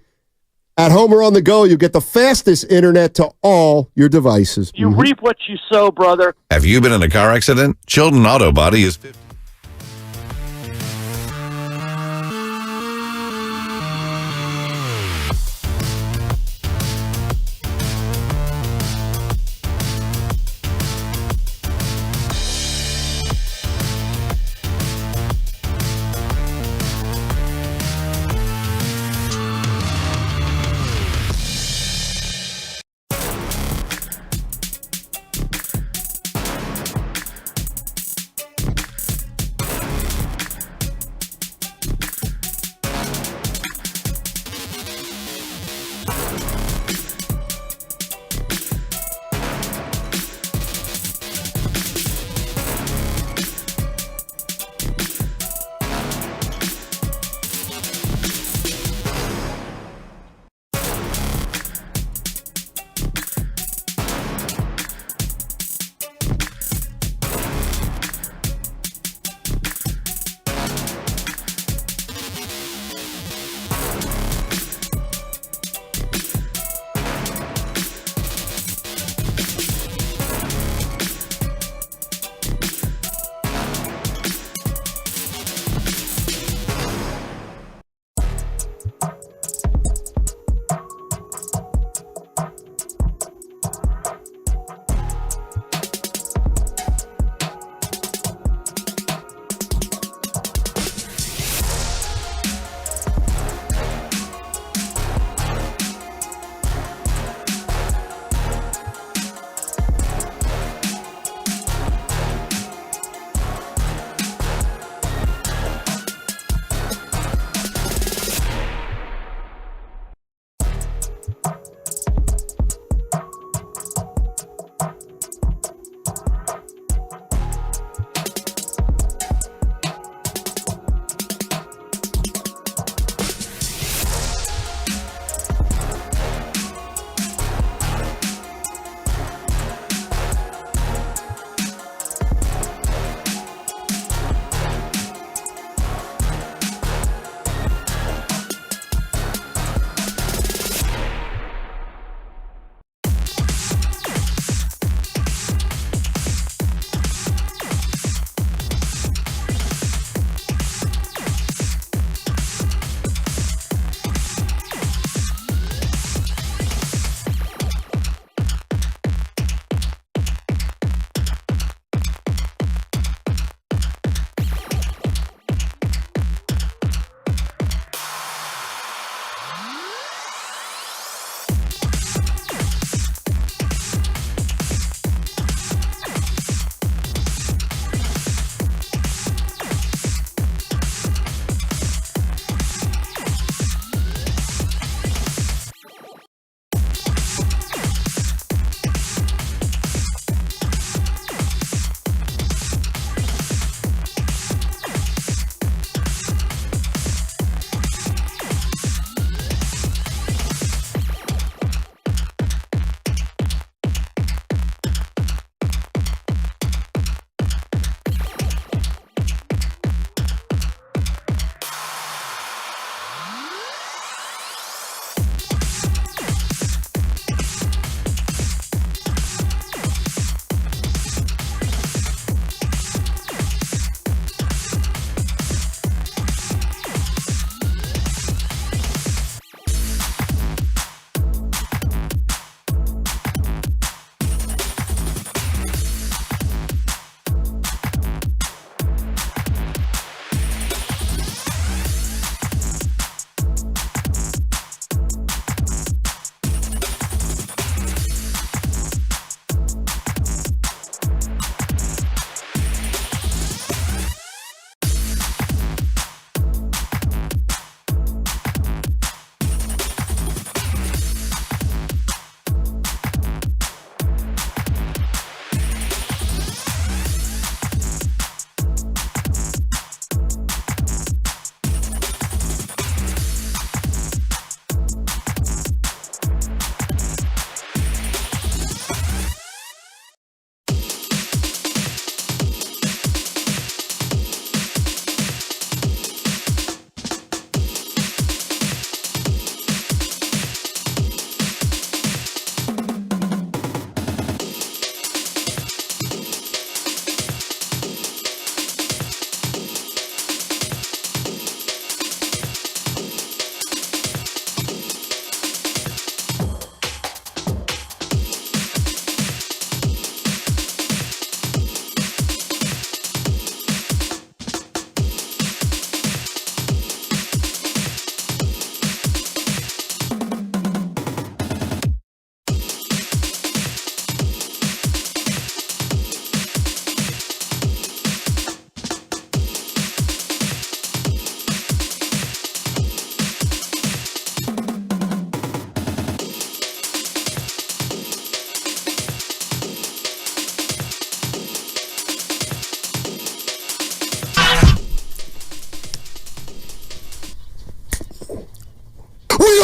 At home or on the go, you get the fastest internet to all your devices. You reap what you sow, brother. Have you been in a car accident? Chilton Auto Body is 50.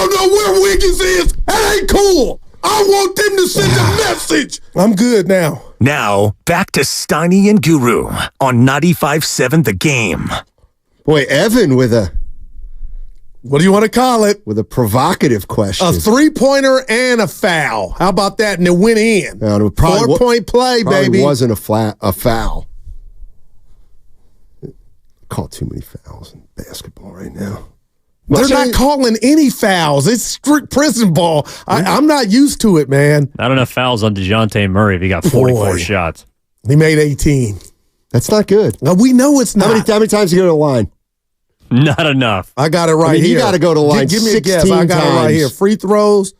don't know where Wiggins is. That ain't cool. I want them to send a message. I'm good now. Now, back to Steiny and Guru on 95.7 The Game. Boy, Evan with a... What do you want to call it? With a provocative question. A three-pointer and a foul. How about that? And it went in. No, it 4-point play, baby. It wasn't a foul. Call too many fouls in basketball right now. They're not calling any fouls. It's strict prison ball. I'm not used to it, man. Not enough fouls on DeJounte Murray if he got 44 shots. He made 18. That's not good. No, we know it's not. How many times you go to the line? Not enough. I got it right here. You got to go to the line. Give me a guess. I got it right here. Free throws.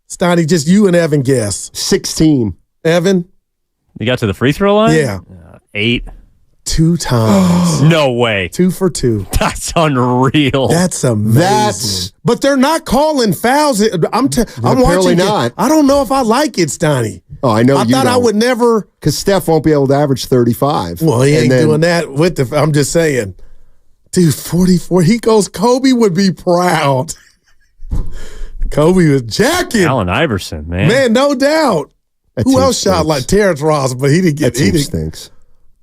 Steiny, just you and Evan guess. 16. Evan? You got to the free throw line? Yeah. 8. 2 times. No way. 2 for 2. That's unreal. That's amazing. But they're not calling fouls. I'm watching not. I don't know if I like it, Steiny. Oh, I know I thought I would never. Because Steph won't be able to average 35. Well, he ain't doing that with the. I'm just saying. Dude, 44. He goes, Kobe would be proud. Kobe was jacking. Allen Iverson, man. Man, no doubt. Who else shot like Terrence Ross, but he didn't get it. That team stinks.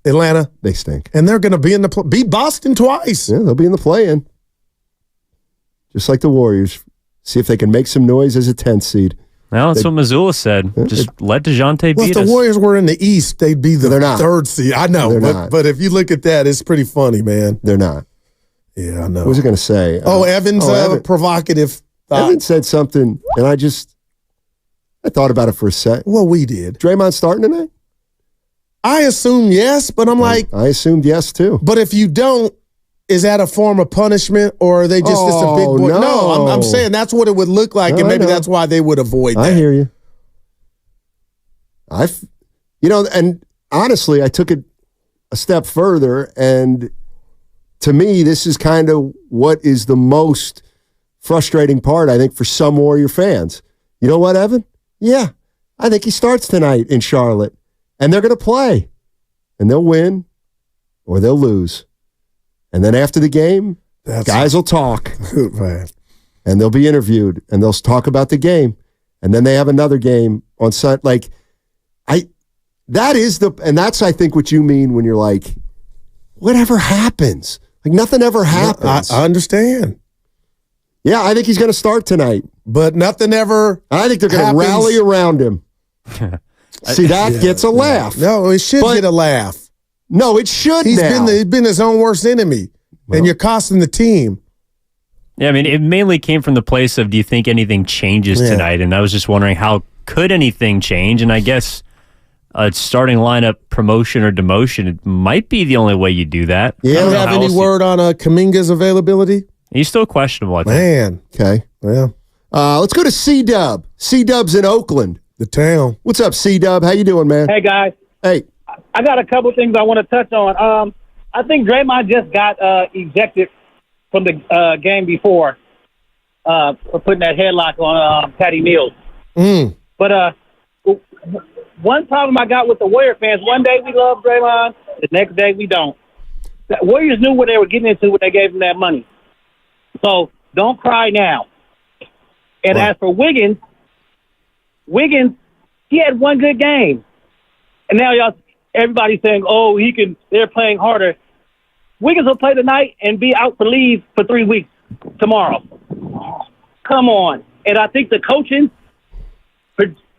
Atlanta. They stink. And they're going to be in the beat Boston twice. Yeah, they'll be in the play-in. Just like the Warriors. See if they can make some noise as a 10th seed. Well, that's what Missoula said. Just let DeJounte beat us. If the Warriors were in the East, they'd be the 3rd seed. I know, but if you look at that, it's pretty funny, man. They're not. Yeah, I know. What was I going to say? Evan's provocative thought. Evan said something, and I thought about it for a sec. Well, we did. Draymond starting tonight? I assume yes, but I'm like... I assumed yes, too. But if you don't, is that a form of punishment, or are they just a big boy? No, I'm saying that's what it would look like, and maybe that's why they would avoid that. I hear you. And honestly, I took it a step further, and to me, this is kind of what is the most frustrating part, I think, for some Warrior fans. You know what, Evan? Yeah, I think he starts tonight in Charlotte, and they're going to play, and they'll win or they'll lose. And then after the game, guys will talk, right. And they'll be interviewed, and they'll talk about the game, and then they have another game on Sunday. That's I think what you mean when you're like, whatever happens. Like nothing ever happens. I understand. Yeah, I think he's going to start tonight. But nothing ever I think they're going to rally around him. See, that gets a laugh. No, it should get a laugh. No, it should He's been his own worst enemy, and you're costing the team. Yeah, I mean, it mainly came from the place of, do you think anything changes tonight? And I was just wondering, how could anything change? And I guess a starting lineup promotion or demotion, it might be the only way you do that. Yeah, don't have any word on Kuminga's availability? He's still questionable, I think. Man. Okay. Yeah. Let's go to C-Dub. C-Dub's in Oakland. The town. What's up, C-Dub? How you doing, man? Hey, guys. Hey. I got a couple things I want to touch on. I think Draymond just got ejected from the game before for putting that headlock on Patty Mills. But one problem I got with the Warrior fans, one day we love Draymond, the next day we don't. The Warriors knew what they were getting into when they gave him that money. So don't cry now. And as for Wiggins, he had one good game. And now everybody's saying, oh, they're playing harder. Wiggins will play tonight and be out for leave for 3 weeks tomorrow. Come on. And I think the coaching,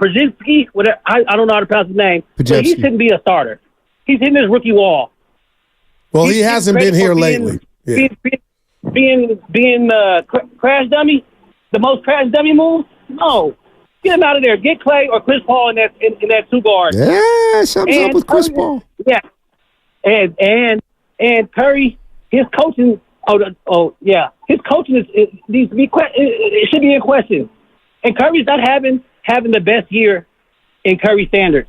Przynski, I don't know how to pronounce his name, but he shouldn't be a starter. He's hitting his rookie wall. Well, he hasn't been here lately. Being crash dummy, the most crash dummy move? No. Get him out of there. Get Clay or Chris Paul in that two guard. Yeah, something's up with Chris Paul. Yeah. And Curry, his coaching. His coaching needs to be. It should be in question. And Curry's not having the best year in Curry standards.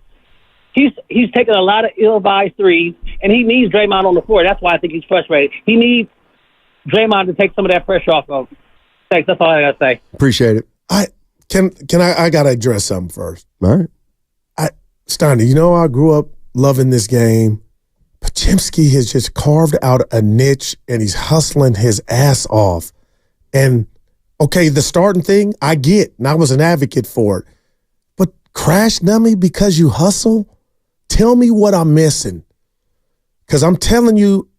He's taking a lot of ill-advised threes, and he needs Draymond on the floor. That's why I think he's frustrated. He needs Draymond to take some of that pressure off of him. Thanks. That's all I got to say. Appreciate it. I got to address something first. All right. Steiny, I grew up loving this game. Przynski has just carved out a niche, and he's hustling his ass off. And Okay, the starting thing, I get, and I was an advocate for it. But crash dummy because you hustle? Tell me what I'm missing. Because I'm telling you,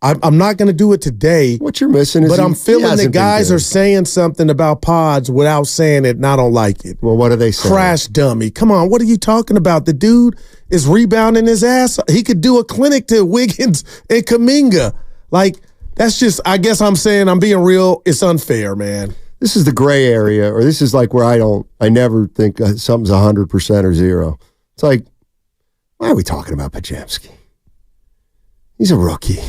I'm not going to do it today. What you're missing is but I'm feeling the guys are saying something about pods without saying it, and I don't like it. Well, what are they saying? Crash dummy. Come on, what are you talking about? The dude is rebounding his ass. He could do a clinic to Wiggins and Kuminga. Like, that's just, I guess I'm saying, I'm being real. It's unfair, man. This is the gray area, or this is like where I never think something's 100% or zero. It's like, why are we talking about Podziemski? He's a rookie.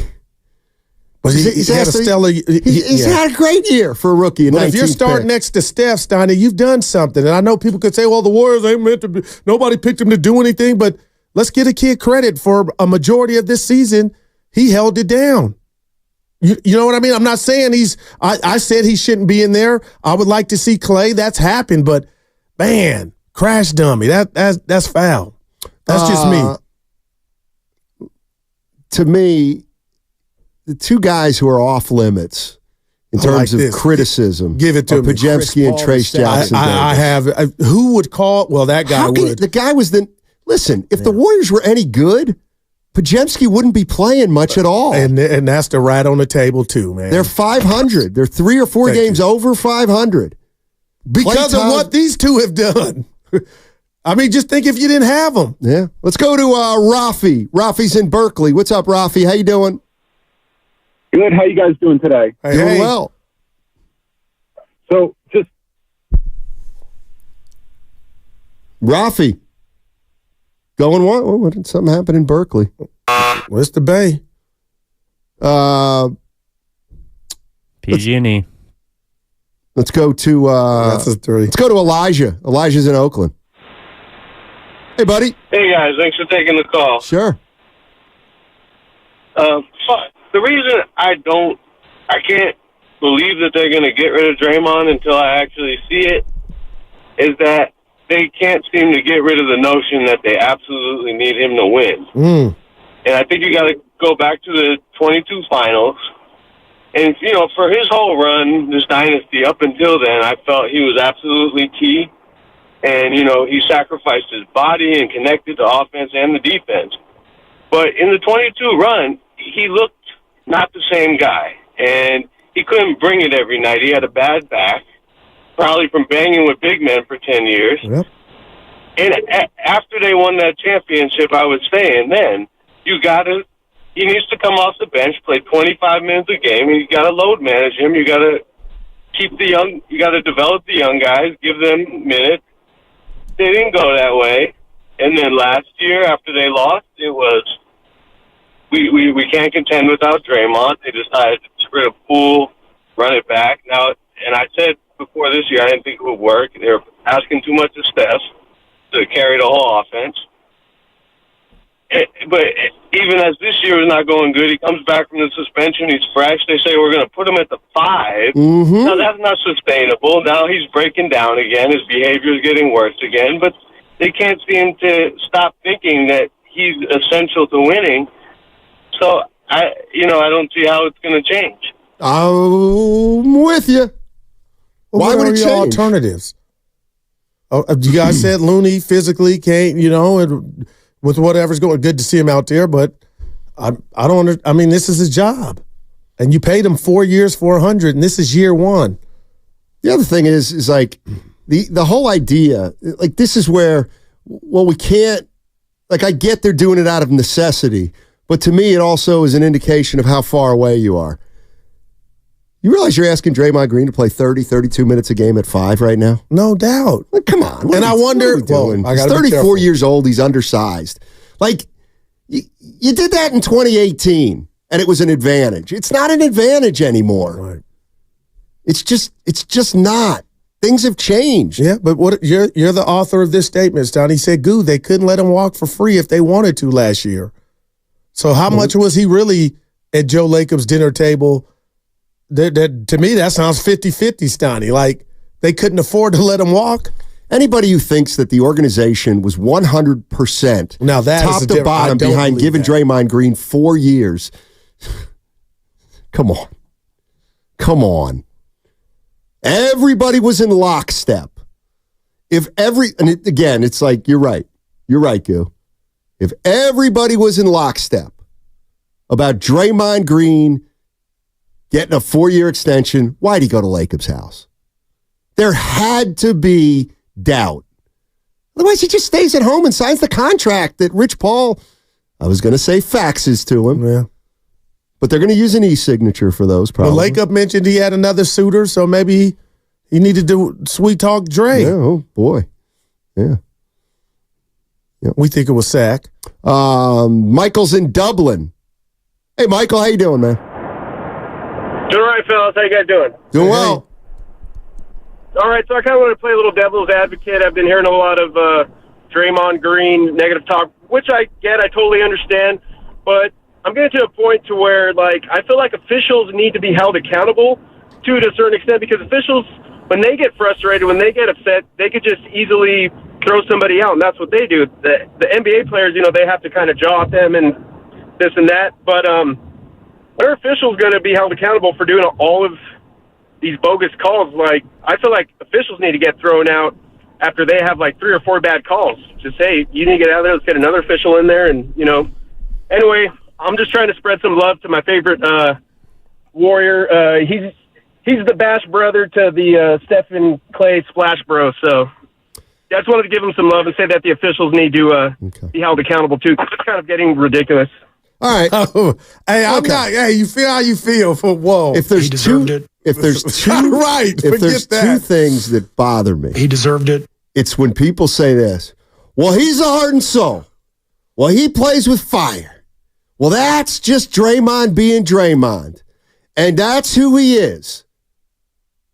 But he's had a stellar. He's had a great year for a rookie. But if you're starting next to Steph, Steiny, you've done something. And I know people could say, well, the Warriors ain't meant to be, nobody picked him to do anything. But let's get a kid credit for a majority of this season. He held it down. You know what I mean? I'm not saying I said he shouldn't be in there. I would like to see Clay. That's happened. But, man, crash dummy. That's foul. That's just me. To me, the two guys who are off limits in terms of criticism. Give it to me. Podziemski and Trace Jackson. I have. Who would call? Well, that guy would. The guy was the. Listen, if the Warriors were any good, Podziemski wouldn't be playing much at all. And that's the rat on the table too, man. They're 500. They're 3 or 4 games over 500 because of what these two have done. I mean, just think if you didn't have them. Yeah. Let's go to Rafi. Rafi's in Berkeley. What's up, Rafi? How you doing? Good. How you guys doing today? Doing well. So, just Rafi. Going what? What did something happen in Berkeley? What's the Bay? PG&E. Let's go to That's a 3. Let's go to Elijah. Elijah's in Oakland. Hey, buddy. Hey, guys. Thanks for taking the call. Sure. The reason I can't believe that they're going to get rid of Draymond until I actually see it is that they can't seem to get rid of the notion that they absolutely need him to win. And I think you got to go back to the 22 finals. And, you know, for his whole run, this dynasty, up until then, I felt he was absolutely key. And, you know, he sacrificed his body and connected the offense and the defense. But in the 22 run, he looked not the same guy. And he couldn't bring it every night. He had a bad back, probably from banging with big men for 10 years. Yep. And after they won that championship, I was saying then, he needs to come off the bench, play 25 minutes a game, and you got to load manage him. You got to you got to develop the young guys, give them minutes. They didn't go that way. And then last year, after they lost, it was, we can't contend without Draymond. They decided to get rid of Poole, run it back. Now, and I said before this year, I didn't think it would work. They were asking too much of Steph to carry the whole offense. But even as this year is not going good, he comes back from the suspension, he's fresh. They say we're going to put him at the 5. Now, that's not sustainable. Now he's breaking down again. His behavior is getting worse again. But they can't seem to stop thinking that he's essential to winning. So, I don't see how it's going to change. I'm with you. Well, Why would it your change? alternatives? You guys said Looney physically can't, and with whatever's going, good to see him out there, but I don't. I mean, this is his job, and you paid him 4 years, $400, and this is year 1. The other thing is like the whole idea. Like this is where, well, we can't. Like I get they're doing it out of necessity, but to me, it also is an indication of how far away you are. You realize you're asking Draymond Green to play 30, 32 minutes a game at 5 right now? No doubt. Like, come on. And I wonder, he's 34 careful. years old. He's undersized. Like, you did that in 2018, and it was an advantage. It's not an advantage anymore. Right. It's just not. Things have changed. Yeah, but what you're the author of this statement, Stoney. He said, they couldn't let him walk for free if they wanted to last year. So how much was he really at Joe Lacob's dinner table? That to me, that sounds 50-50, Stoney. Like, they couldn't afford to let him walk? Anybody who thinks that the organization was 100% now that top is to bottom behind giving Draymond Green 4 years, come on. Everybody was in lockstep. Again, it's like, you're right. You're right, Goo. If everybody was in lockstep about Draymond Green getting a 4-year extension, why'd he go to Lacob's house? There had to be doubt. Otherwise, he just stays at home and signs the contract that Rich Paul, I was going to say faxes to him. Yeah. But they're going to use an e-signature for those, probably. Well, Lacob mentioned he had another suitor, so maybe he needed to sweet talk Dre. Yeah, oh, boy. Yeah. Yep. We think it was Sack. Michael's in Dublin. Hey, Michael, how you doing, man? Doing all right, fellas. How you guys doing? Doing well. All right, so I kind of want to play a little devil's advocate. I've been hearing a lot of Draymond Green negative talk, which I get. I totally understand. But I'm getting to a point to where, like, I feel like officials need to be held accountable to a certain extent, because officials, when they get frustrated, when they get upset, they could just easily throw somebody out, and that's what they do. The NBA players, you know, they have to kind of jaw at them and this and that. But are officials going to be held accountable for doing all of these bogus calls? Like, I feel like officials need to get thrown out after they have like 3 or 4 bad calls. Just say, you need to get out of there. Let's get another official in there. And, you know, anyway, I'm just trying to spread some love to my favorite Warrior. He's the Bash brother to the Stephen Clay Splash Bro. So I just wanted to give him some love and say that the officials need to be held accountable too, because it's kind of getting ridiculous. All right. Hey, I'm not. Hey, you feel how you feel for whoa. If there's two right, if there's two things that bother me, he deserved it. It's when people say this. Well, he's a heart and soul. Well, he plays with fire. Well, that's just Draymond being Draymond, and that's who he is.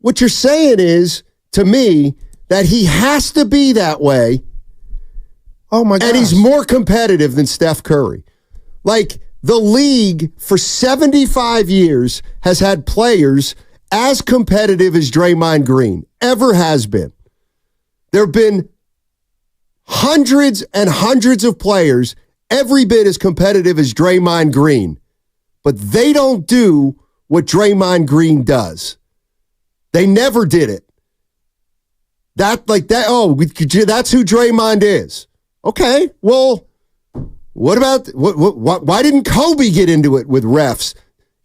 What you're saying is, to me, that he has to be that way. Oh my God! And he's more competitive than Steph Curry. Like, the league for 75 years has had players as competitive as Draymond Green, ever has been. There have been hundreds and hundreds of players every bit as competitive as Draymond Green, but they don't do what Draymond Green does. They never did it. That's who Draymond is. Okay, well, what about why didn't Kobe get into it with refs?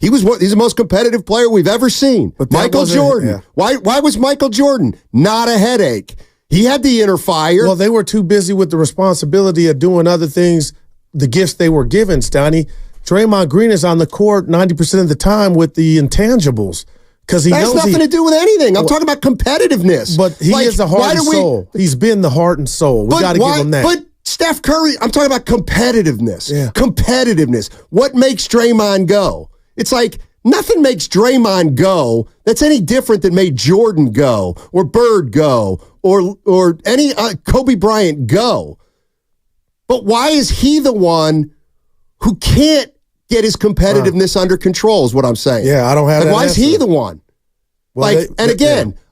He's the most competitive player we've ever seen. But Michael Jordan. Yeah. Why was Michael Jordan not a headache? He had the inner fire. Well, they were too busy with the responsibility of doing other things, the gifts they were given, Stoney. Draymond Green is on the court 90% of the time with the intangibles. Because he has nothing to do with anything. I'm talking about competitiveness. But he is the heart and soul. He's been the heart and soul. We got to give him that. But Steph Curry, I'm talking about competitiveness. Yeah. Competitiveness. What makes Draymond go? It's like nothing makes Draymond go that's any different than made Jordan go or Bird go or any Kobe Bryant go. But why is he the one who can't get his competitiveness under control is what I'm saying. Yeah, I don't have that why answer. is he the one? Well,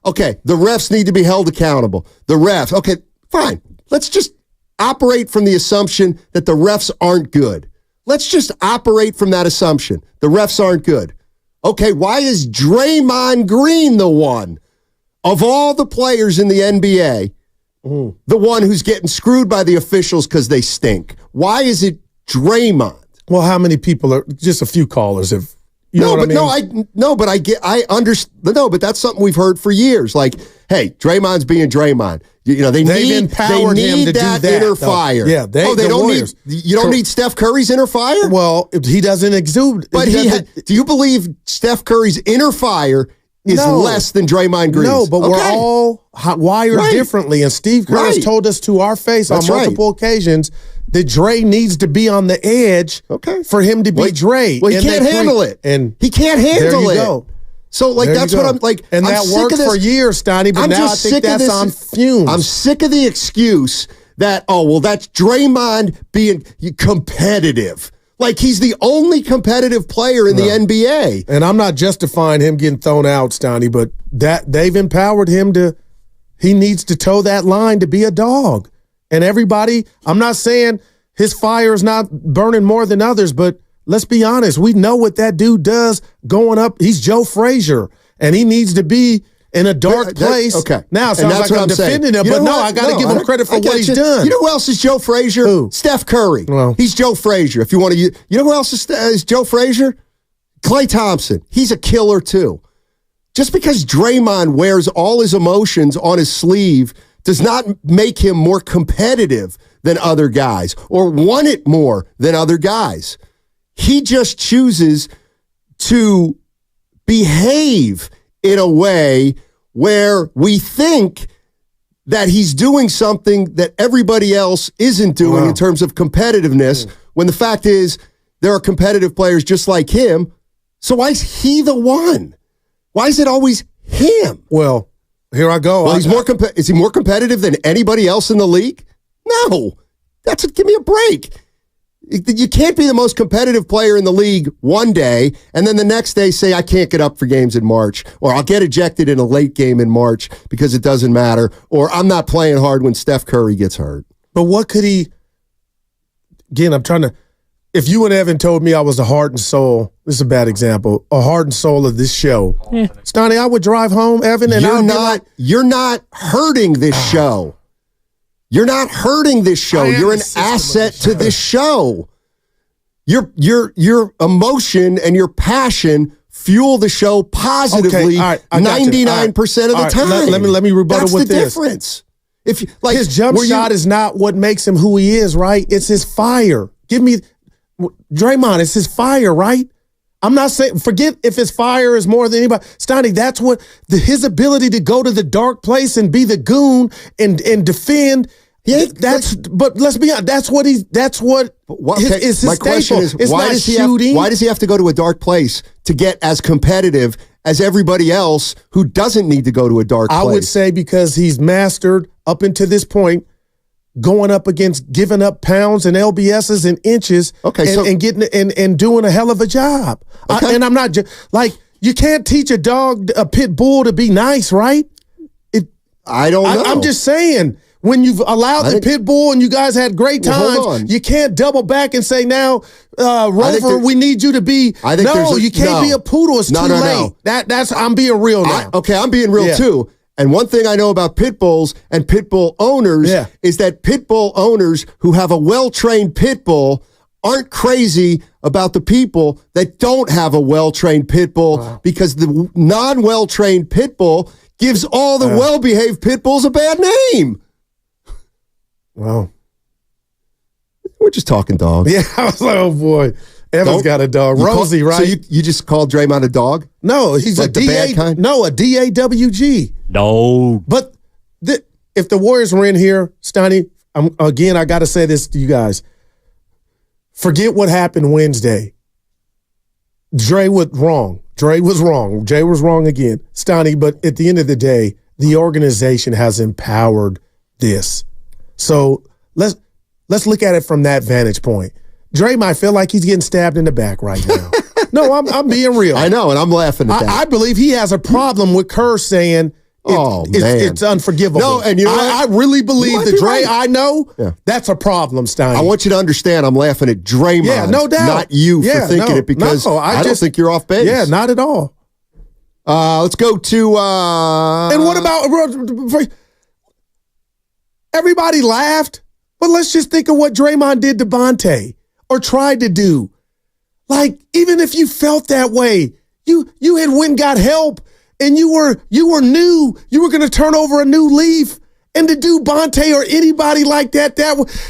Okay, the refs need to be held accountable. The refs, okay, fine. Let's just operate from the assumption that the refs aren't good. Let's just operate from that assumption. The refs aren't good. Okay, why is Draymond Green the one of all the players in the NBA, the one who's getting screwed by the officials because they stink? Why is it Draymond? Well, how many people are just a few callers have but that's something we've heard for years. Like, hey, Draymond's being Draymond. They need that inner fire. Yeah, they don't need. You don't need Steph Curry's inner fire. Well, he doesn't exude. But do you believe Steph Curry's inner fire is less than Draymond Green's? No, but we're all wired differently, and Steve Kerr has told us to our face on multiple occasions that Dre needs to be on the edge for him to be Dre. Well, he can't handle it. And he can't handle there you it. Go. So, that's what I'm like. And I'm that worked for years, Stoney, but now I think that's on fumes. I'm sick of the excuse that, that's Draymond being competitive. Like, he's the only competitive player in the NBA. And I'm not justifying him getting thrown out, Stoney, but that they've empowered him he needs to toe that line to be a dog. And everybody, I'm not saying his fire is not burning more than others, but let's be honest. We know what that dude does going up. He's Joe Frazier, and he needs to be in a dark place. Okay. Now it sounds like I'm defending him, but no, I got to give him credit for what he's done. You know who else is Joe Frazier? Who? Steph Curry. Well, he's Joe Frazier. If you want to, you know who else is Joe Frazier? Klay Thompson. He's a killer too. Just because Draymond wears all his emotions on his sleeve does not make him more competitive than other guys or want it more than other guys. He just chooses to behave in a way where we think that he's doing something that everybody else isn't doing in terms of competitiveness, when the fact is there are competitive players just like him. So why is he the one? Why is it always him? Well, here I go. Well, is he more competitive than anybody else in the league? No. Give me a break. You can't be the most competitive player in the league one day and then the next day say, I can't get up for games in March, or I'll get ejected in a late game in March because it doesn't matter, or I'm not playing hard when Steph Curry gets hurt. But what could he, again, if you and Evan told me I was the heart and soul, this is a bad example, a heart and soul of this show, Stoney, I would drive home, Evan, and you're not hurting this show. You're not hurting this show. You're an asset to this show. Your emotion and your passion fuel the show positively 99% of the time. Let me rebuttal with this. That's the difference. His jump shot is not what makes him who he is, right? It's his fire. Give me Draymond, it's his fire, right? I'm not saying, forget if his fire is more than anybody. Stoney, that's what, his ability to go to the dark place and be the goon and defend. Yeah, but let's be honest, that's what his my question is, it's why does he have to go to a dark place to get as competitive as everybody else who doesn't need to go to a dark place? I would say because he's mastered up until this point going up against giving up pounds and LBSs and inches and getting and doing a hell of a job. Okay. And I'm not you can't teach a pit bull to be nice, right? I don't know. I'm just saying, when you've allowed the pit bull and you guys had great times, you can't double back and say, now, Rover, we need you to be. You can't be a poodle. It's too late. That's I'm being real now. I'm being real too. And one thing I know about pit bulls and pit bull owners is that pit bull owners who have a well-trained pit bull aren't crazy about the people that don't have a well-trained pit bull because the non-well-trained pit bull gives all the well-behaved pit bulls a bad name. Wow. We're just talking dogs. Yeah, I was like, oh boy. Evan's got a dog. Rosie, right? So you just called Draymond a dog? No, he's like the bad kind? No, a DAWG. No. But if the Warriors were in here, Stoney, I got to say this to you guys. Forget what happened Wednesday. Dre was wrong. Jay was wrong again. Stoney, but at the end of the day, the organization has empowered this. So let's look at it from that vantage point. Dre might feel like he's getting stabbed in the back right now. No, I'm being real. I know, and I'm laughing at that. I believe he has a problem with Kerr saying it's unforgivable. No, and you know I really believe the Dre I know, that's a problem, Stein. I want you to understand I'm laughing at Draymond. Yeah, no doubt. Not you for thinking it because I don't think you're off base. Yeah, not at all. Let's go to and what about everybody laughed, but let's just think of what Draymond did to Bonte or tried to do. Like, even if you felt that way, you had went and got help and you were new, you were going to turn over a new leaf. And to do Bonte or anybody like that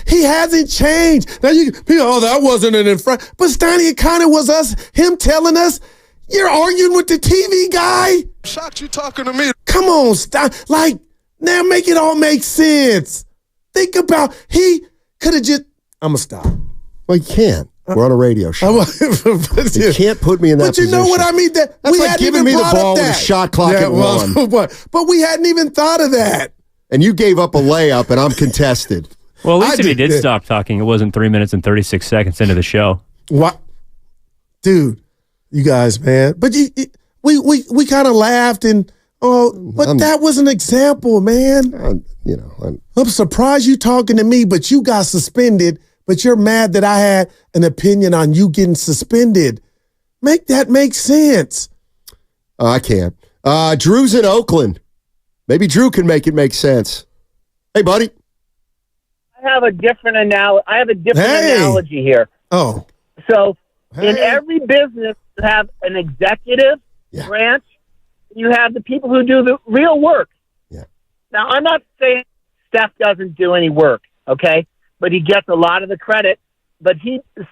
he hasn't changed. Now that wasn't an infraction. But Steiny, it kind of was him telling us, you're arguing with the TV guy. Shocked you talking to me. Come on, now make it all make sense. Think about, he could have just, I'm going to stop. Well, you can't. We're on a radio show. You can't put me in that position. But you know what I mean? That's we like giving me the ball with a shot clock at one. But we hadn't even thought of that. And you gave up a layup, and I'm contested. Well, at least if he did stop talking, it wasn't 3 minutes and 36 seconds into the show. What? Dude, you guys, man. But we kind of laughed, but that was an example, man. I'm surprised you talking to me, but you got suspended. But you're mad that I had an opinion on you getting suspended. Make that make sense. I can't. Drew's in Oakland. Maybe Drew can make it make sense. Hey, buddy. I have a different analogy here. Oh. So in every business, you have an executive branch. You have the people who do the real work. Yeah. Now, I'm not saying Steph doesn't do any work, okay? But he gets a lot of the credit. But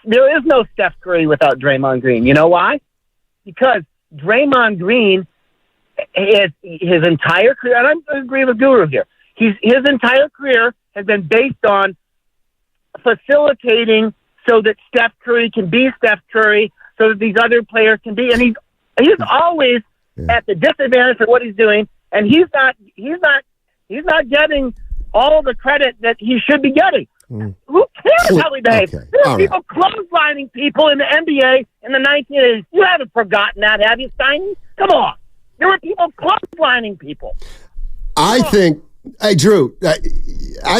there is no Steph Curry without Draymond Green. You know why? Because Draymond Green, his entire career, and I agree with Guru here, his entire career has been based on facilitating so that Steph Curry can be Steph Curry, so that these other players can be, and he's always at the disadvantage of what he's doing, and he's not getting all the credit that he should be getting. Who cares how he behaves? Okay. There are All people clotheslining people in the NBA in the 1980s. You haven't forgotten that, have you, Steiny? Come on. There were people clotheslining people. I think, hey, Drew, I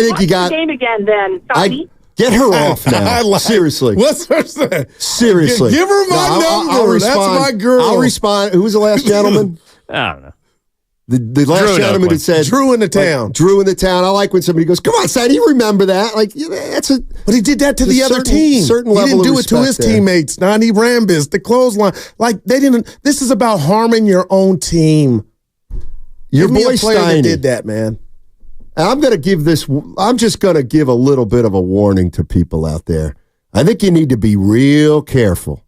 think you got. The game again, then, Steiny. Get her off now. Seriously. What's her say? Seriously. Give her my number. I'll respond. That's my girl. I'll respond. Who was the last gentleman? I don't know. The last Drew gentleman that said Drew in the town. Drew in the town. I like when somebody goes, "Come on, Sonny, you remember that?" Like that's a. But he did that to the other team. Certain he level didn't do of it to his respect there. teammates. Nani Rambis, the clothesline. Like they didn't. This is about harming your own team. Your Give me boy a player Steiny that did that, man. I'm just going to give a little bit of a warning to people out there. I think you need to be real careful.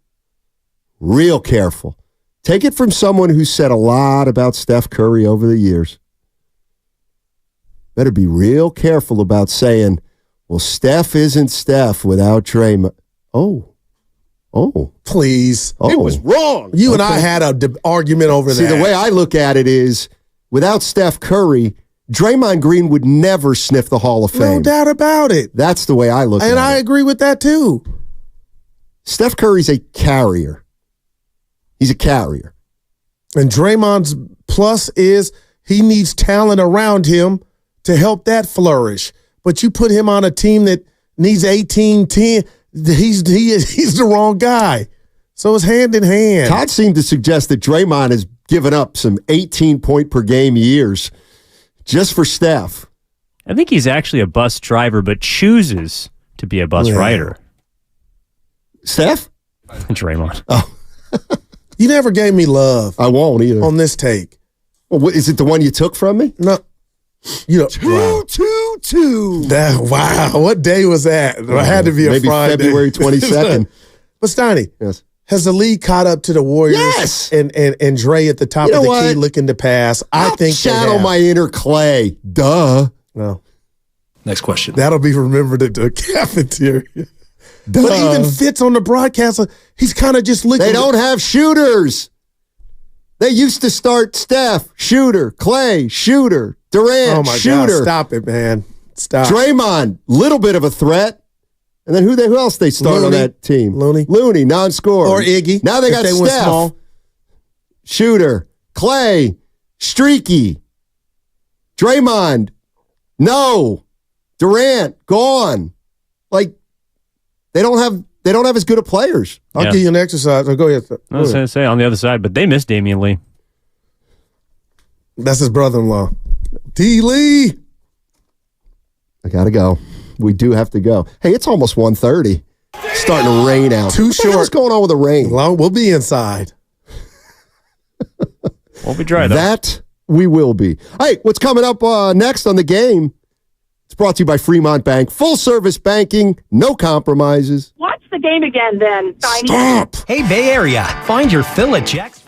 Real careful. Take it from someone who said a lot about Steph Curry over the years. Better be real careful about saying, well, Steph isn't Steph without Draymond. Oh. Please. Oh. It was wrong. You and I had an argument over that. See, the way I look at it is, without Steph Curry, Draymond Green would never sniff the Hall of Fame. No doubt about it. That's the way I look at it. And I agree with that, too. Steph Curry's a carrier. He's a carrier. And Draymond's plus is he needs talent around him to help that flourish. But you put him on a team that needs 18-10, he's the wrong guy. So it's hand in hand. Todd seemed to suggest that Draymond has given up some 18-point-per-game years just for Steph. I think he's actually a bus driver, but chooses to be a bus rider. Steph? Draymond. Oh. You never gave me love. I won't either. On this take. Well, is it the one you took from me? No. You know, 2-2-2. Wow. What day was that? It had to be a maybe Friday. February 22nd. But Steiny, yes. Has the league caught up to the Warriors? Yes. And Dre at the top of the key looking to pass? I think channel my inner Clay. Duh. No. Next question. That'll be remembered at the cafeteria. But even Fitz on the broadcast, he's kind of just looking. They don't have shooters. They used to start Steph, shooter, Clay, shooter, Durant, oh my shooter. God, stop it, man. Stop. Draymond, little bit of a threat. And then who else they start on that team? Looney, non-scorer. Or Iggy. Now they got Steph, shooter, Clay, streaky, Draymond, no, Durant, gone. Like, they don't have as good of players. I'll give you an exercise. Go ahead. I was going to say on the other side, but they miss Damian Lee. That's his brother-in-law. D. Lee. I got to go. We do have to go. Hey, it's almost 1:30. It's starting to rain out. Too short. What's going on with the rain? We'll be inside. Won't be dry, though. That we will be. Hey, what's coming up next on the game? It's brought to you by Fremont Bank. Full-service banking, no compromises. Watch the game again, then, Steiny. Stop. Hey, Bay Area, find your fill at Jack's.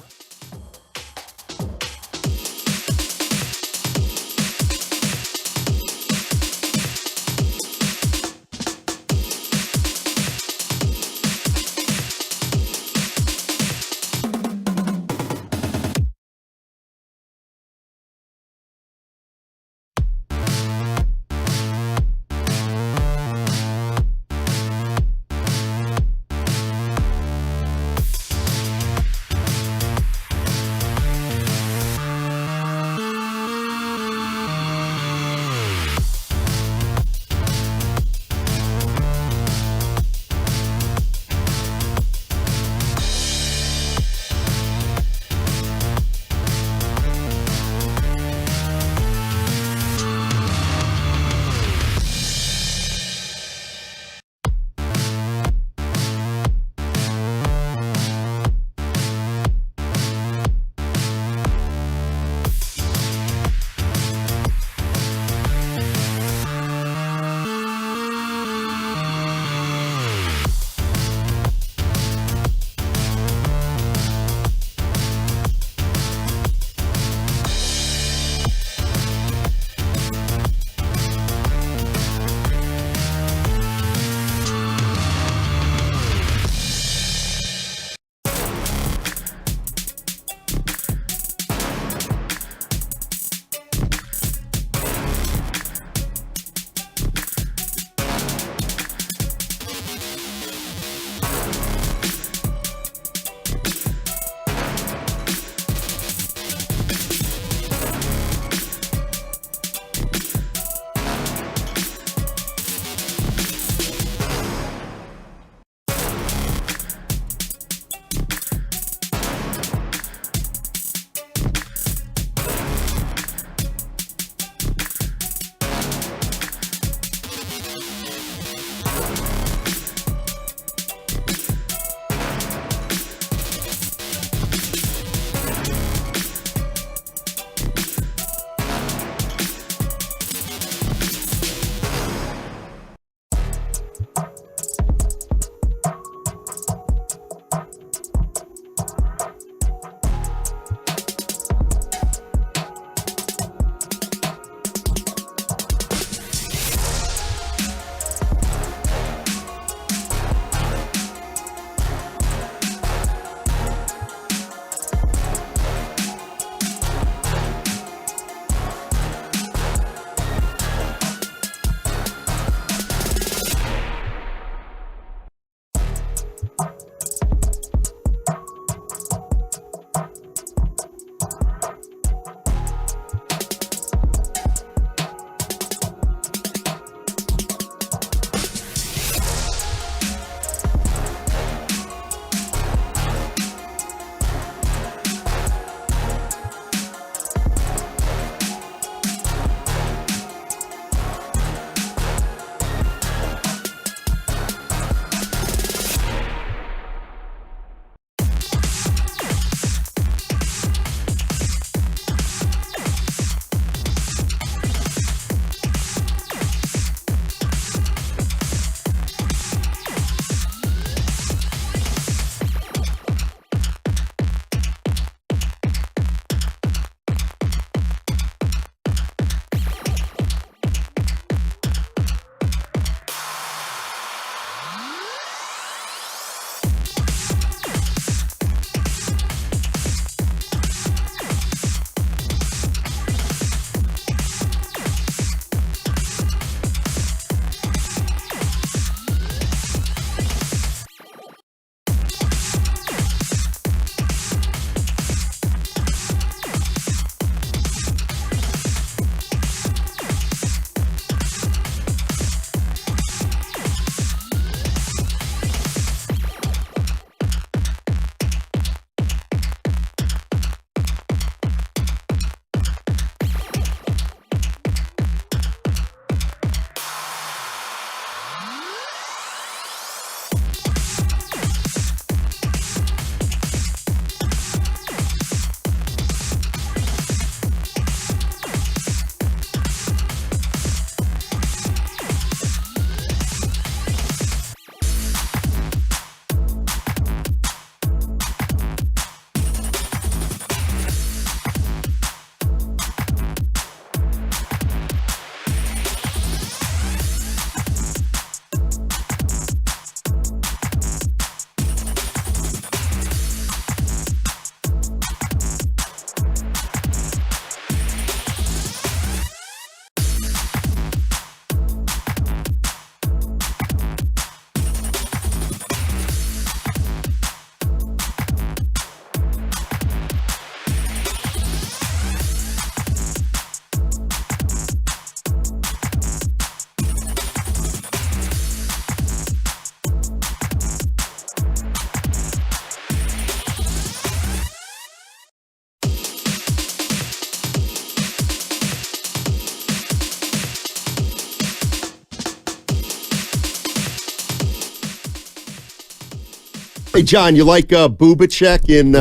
Hey, John, you like Bubacek in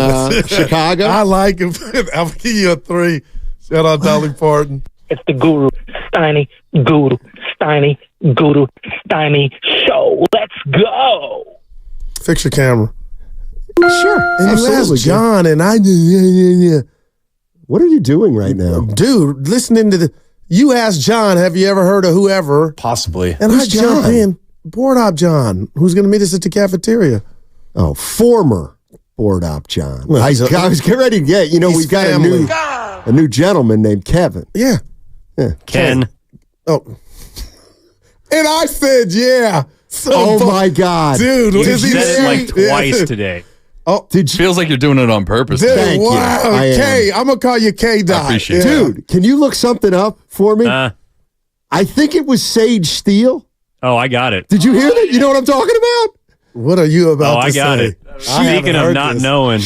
Chicago? I like him. I'll give you a 3. Shout out Dolly Parton. It's the Guru Steiny Guru Steiny Guru Steiny show. Let's go. Fix your camera. Sure. And you asked John, and I What are you doing right now? Dude, listening to the. You asked John, have you ever heard of whoever? Possibly. And Who's I jump John? in. Board Op John, who's going to meet us at the cafeteria. Oh, former Board Op John. Well, I was getting ready to get, we've got a new gentleman named Kevin. Yeah. Ken. Oh. And I said, yeah. So, my God. Dude, You is he said there? it like twice today. Oh, Feels like you're doing it on purpose. dude, Thank you. wow. I am. K, I'm going to call you K-Dot. I appreciate it. Dude, can you look something up for me? I think it was Sage Steele. Oh, I got it. Did you hear that? You know what I'm talking about? What are you about Oh, to I got say? it. Speaking of not knowing,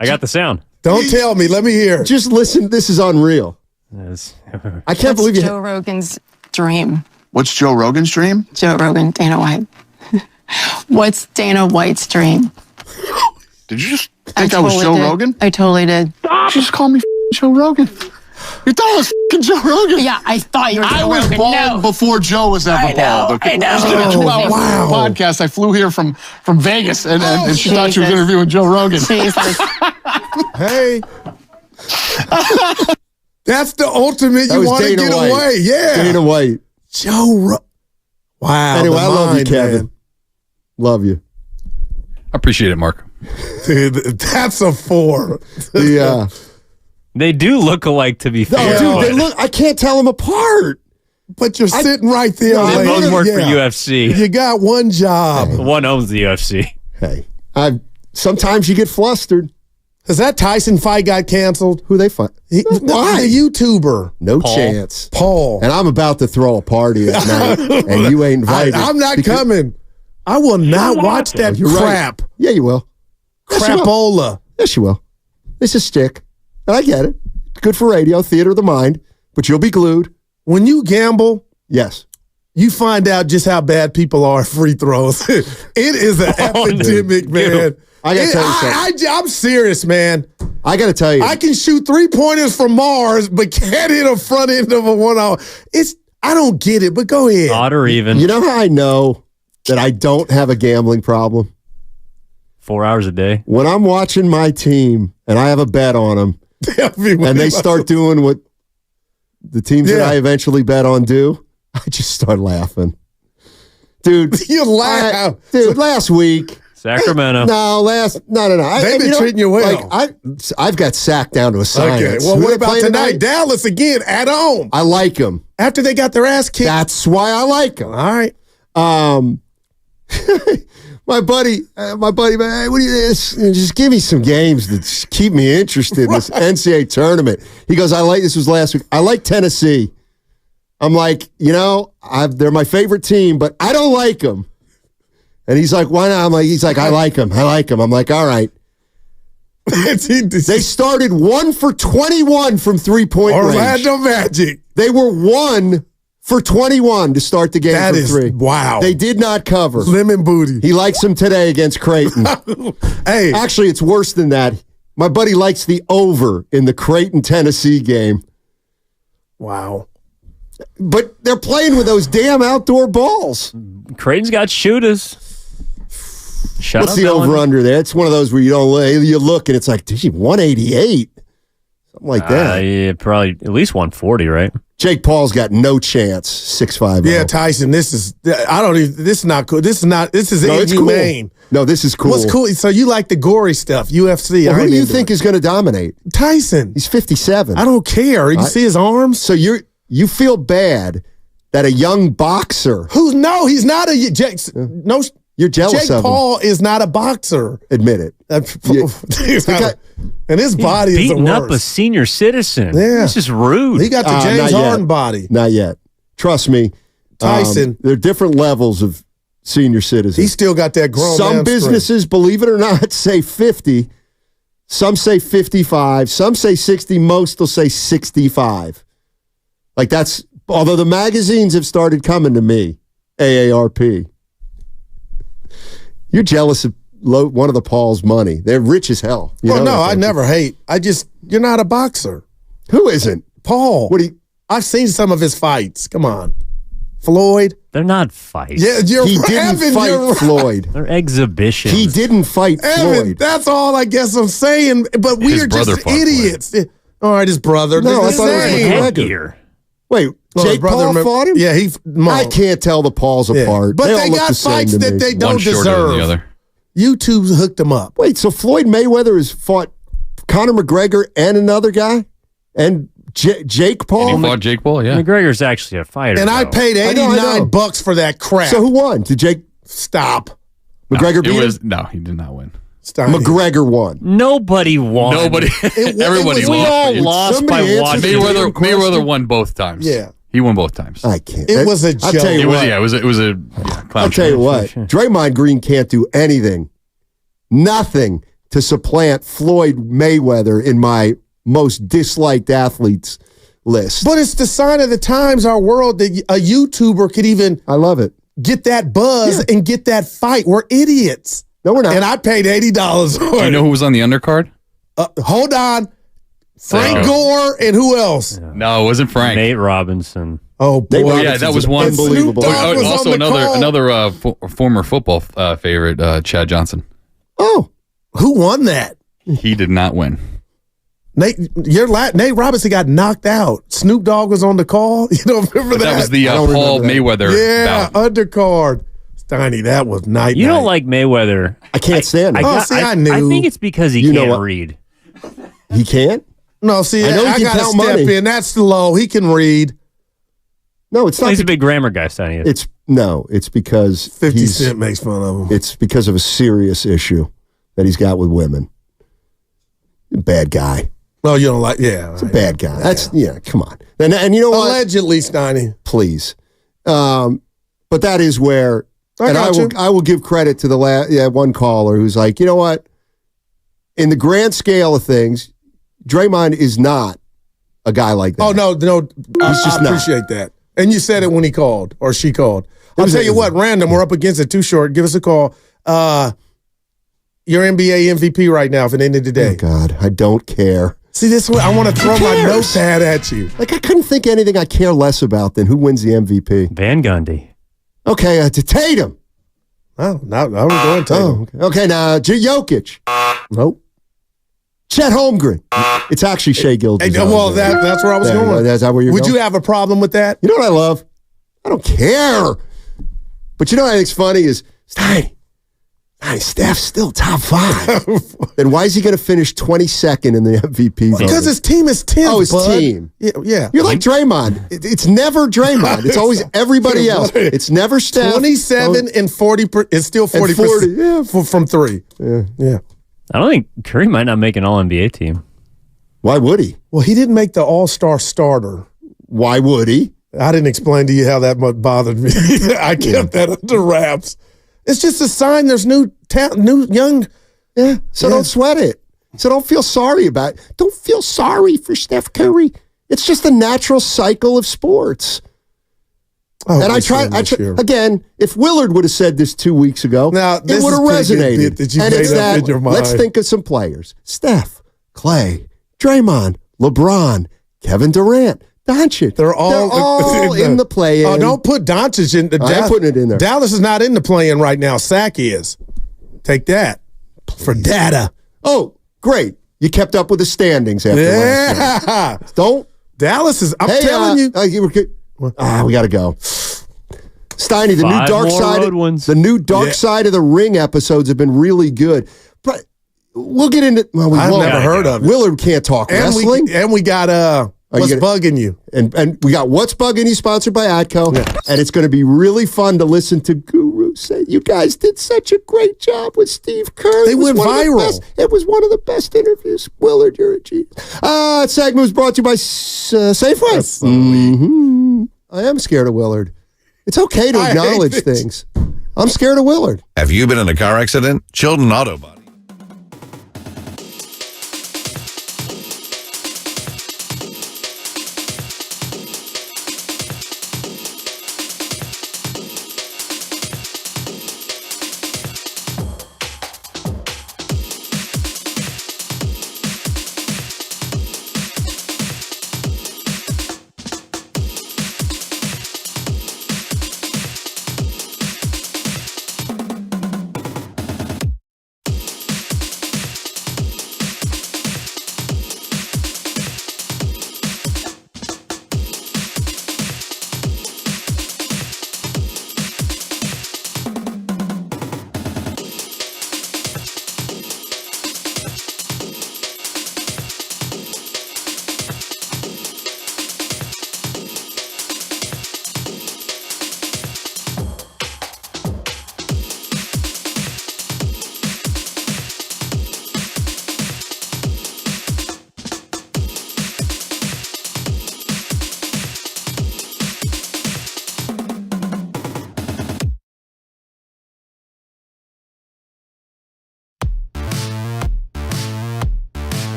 I got the sound. Don't tell me. Let me hear. Just listen. This is unreal. I can't believe you. Joe Rogan's dream. What's Joe Rogan's dream? Joe Rogan, Dana White. What's Dana White's dream? Did you just think that was Joe Rogan? I totally did. You just called me Joe Rogan. You thought I was Joe Rogan? Yeah, I thought you were Joe I was Rogan. bald before Joe was ever bald. Okay? I know. I was doing a 2-hour podcast. I flew here from Vegas, and she thought she was interviewing Joe Rogan. Hey. That's the ultimate. That You was want to Dana get White. away. Yeah. Dana White. Wow. Anyway, the I love you, mind, Kevin. man. Love you. I appreciate it, Mark. Dude, that's a 4. Yeah. They do look alike, to be fair. Oh, dude, they look. I can't tell them apart. But you're sitting right there. They like, both work for yeah. UFC. You got one job. One owns the UFC. Hey, sometimes you get flustered. Has that Tyson fight got canceled? Who they fight? Why? The YouTuber. No Paul. chance. Paul. And I'm about to throw a party that night, and you ain't invited. I'm not coming. I will not watch that You're crap. Right. Yeah, you will. Yes, you will. Crapola. Yes, you will. It's a stick. And I get it. Good for radio, theater of the mind, but you'll be glued. When you gamble, yes, you find out just how bad people are at free throws. It is an epidemic, man. I got to tell you something. I'm serious, man. I got to tell you. I can shoot 3-pointers from Mars, but can't hit a front end of a 1-hour. I don't get it, but go ahead. Odd or even. You know how I know that I don't have a gambling problem? 4 hours a day. When I'm watching my team and I have a bet on them, and they start doing what the teams that I eventually bet on do, I just start laughing. Dude. You laugh. Dude, last week. Sacramento. No. They've been treating you well. Like, I've got sacked down to a science. Okay. Well, Who what they about playing tonight? Dallas again at home. I like them. After they got their ass kicked. That's why I like them. All right. My buddy, man, what do you just give me some games that just keep me interested in this NCAA tournament. He goes, this was last week. I like Tennessee. I'm like, they're my favorite team, but I don't like them. And he's like, why not? He's like, I like them. I'm like, all right. They started 1 for 21 from 3-point range. Orlando Magic. They were 1 for 21 to start the game That for 3. Wow. They did not cover. Lemon booty. He likes them today against Creighton. Hey. Actually, it's worse than that. My buddy likes the over in the Creighton-Tennessee game. Wow. But they're playing with those damn outdoor balls. Creighton's got shooters. What's the over-under there? It's one of those where you look and it's like, geez, 188. Something like that. Yeah, probably at least 140, right? Jake Paul's got no chance. 6'5". Yeah, Tyson, this is not cool. This is inhumane. Cool. No, this is cool. What's cool? So you like the gory stuff, UFC. Well, who do you think is going to dominate? Tyson. He's 57. I don't care. You see his arms? So you feel bad that a young boxer. He's not a Jake. No, you're jealous Jake of him. Paul is not a boxer. Admit it. And his body is the beating worst. up a senior citizen. Yeah. It's just rude. He got the James Harden body. Not yet. Trust me. Tyson. There are different levels of senior citizens. He still got that grown Some man businesses, strength. believe it or not, say 50. Some say 55. Some say 60. Most will say 65. Like although the magazines have started coming to me, AARP. You're jealous of one of the Pauls money. They're rich as hell. I never hate. You're not a boxer. Who isn't? Paul. I've seen some of his fights. Come on. Floyd. They're not fights. Yeah, he didn't fight Floyd. They're exhibitions. He didn't fight Floyd. That's all I guess I'm saying. But we are just idiots. All right, his brother. No, I thought it was McGregor. Wait, Jake Paul fought him? Yeah, I can't tell the Pauls apart. But they all look got the same fights to that me. they don't One shorter deserve. than the other. YouTube hooked them up. Wait, so Floyd Mayweather has fought Conor McGregor and another guy? And Jake Paul? And he fought Jake Paul, yeah. McGregor's actually a fighter. And I paid $89 for that crap. So who won? Did Jake stop? McGregor beat him? No, he did not win. McGregor won. Nobody won. Nobody. Everybody we lost. all lost by watching. Mayweather won both times. Yeah. He won both times. I can't. It was a joke. I'll tell you what. It was a clown I'll tell you what. Draymond Green can't do anything, nothing to supplant Floyd Mayweather in my most disliked athletes list. But it's the sign of the times, our world, that a YouTuber could even I love it. Get that buzz and get that fight. We're idiots. No, we're not. And I paid $80 for it. Do you know who was on the undercard? Hold on. Frank Gore and who else? Yeah. No, it wasn't Frank. Nate Robinson. Oh, boy. Yeah, that was one. Unbelievable. Also, another former football favorite, Chad Johnson. Oh, who won that? He did not win. Nate Robinson got knocked out. Snoop Dogg was on the call. You don't remember that? That was the Paul Mayweather. Yeah, bout. undercard. Steiny, that was night. You don't like Mayweather. I can't stand him. I knew. I think it's because he can't read. He can't? No, see, I know he I can got to count step money. in. That's low. He can read. No, it's not. He's a big grammar guy, Steiny. It's because 50 Cent makes fun of him. It's because of a serious issue that he's got with women. Bad guy. No, you don't like. Yeah, It's a bad guy. That's come on. And you know what? Allegedly, Steiny. Please, but that is where, I will give credit to the one caller who's like, you know what? In the grand scale of things, Draymond is not a guy like that. Oh no, He's just I appreciate that. And you said it when he called or she called. I'll tell you what, random. We're up against it. Too short. Give us a call. You're NBA MVP right now for the end of the day. Oh God, I don't care. See, this way I want to throw my notepad at you. Like I couldn't think anything I care less about than who wins the MVP. Van Gundy. Okay, to Tatum. Oh, now I'm going Tatum. Oh, okay, now Jokic. Nope. Chet Holmgren. It's actually Shea Gilgeous-Alexander. Well, that's where I was going. Is that where you're Would going? you have a problem with that? You know what I love? I don't care. But you know what I think's funny is, Steph's still top 5. Then why is he going to finish 22nd in the MVP vote? Because his team is 10th, Oh, his bud. team. Yeah. You're like Draymond. It's never Draymond. It's always everybody else. It's never Steph. 27 and 40. It's still 40%. 40, yeah. From 3. Yeah. I don't think Curry might not make an All-NBA team. Why would he? Well, he didn't make the All-Star starter. Why would he? I didn't explain to you how that much bothered me. I kept that under wraps. It's just a sign there's new young. Yeah. So don't sweat it. So don't feel sorry about it. Don't feel sorry for Steph Curry. It's just the natural cycle of sports. And I try again, if Willard would have said this 2 weeks ago, it would have resonated. And it's that, let's think of some players. Steph, Clay, Draymond, LeBron, Kevin Durant, Doncic. They're all in the play-in. Oh, don't put Doncic in. I'm putting it in there. Dallas is not in the play-in right now. Sack is. Take that for data. Oh, great. You kept up with the standings after last night. Don't. Dallas is, I'm telling you. We got to go. Steiny, the new dark side of the ring episodes have been really good. But we'll get into. Well, I've never heard of it. Willard can't talk wrestling, and we got what's bugging you, and we got what's bugging you, sponsored by ATCO, and it's going to be really fun to listen to Guru say you guys did such a great job with Steve Kerr. They went viral. It was one of the best interviews. Willard, you're a genius. Segment was brought to you by Safeway. I am scared of Willard. It's okay to acknowledge things. I'm scared of Willard. Have you been in a car accident? Chilton Auto Body.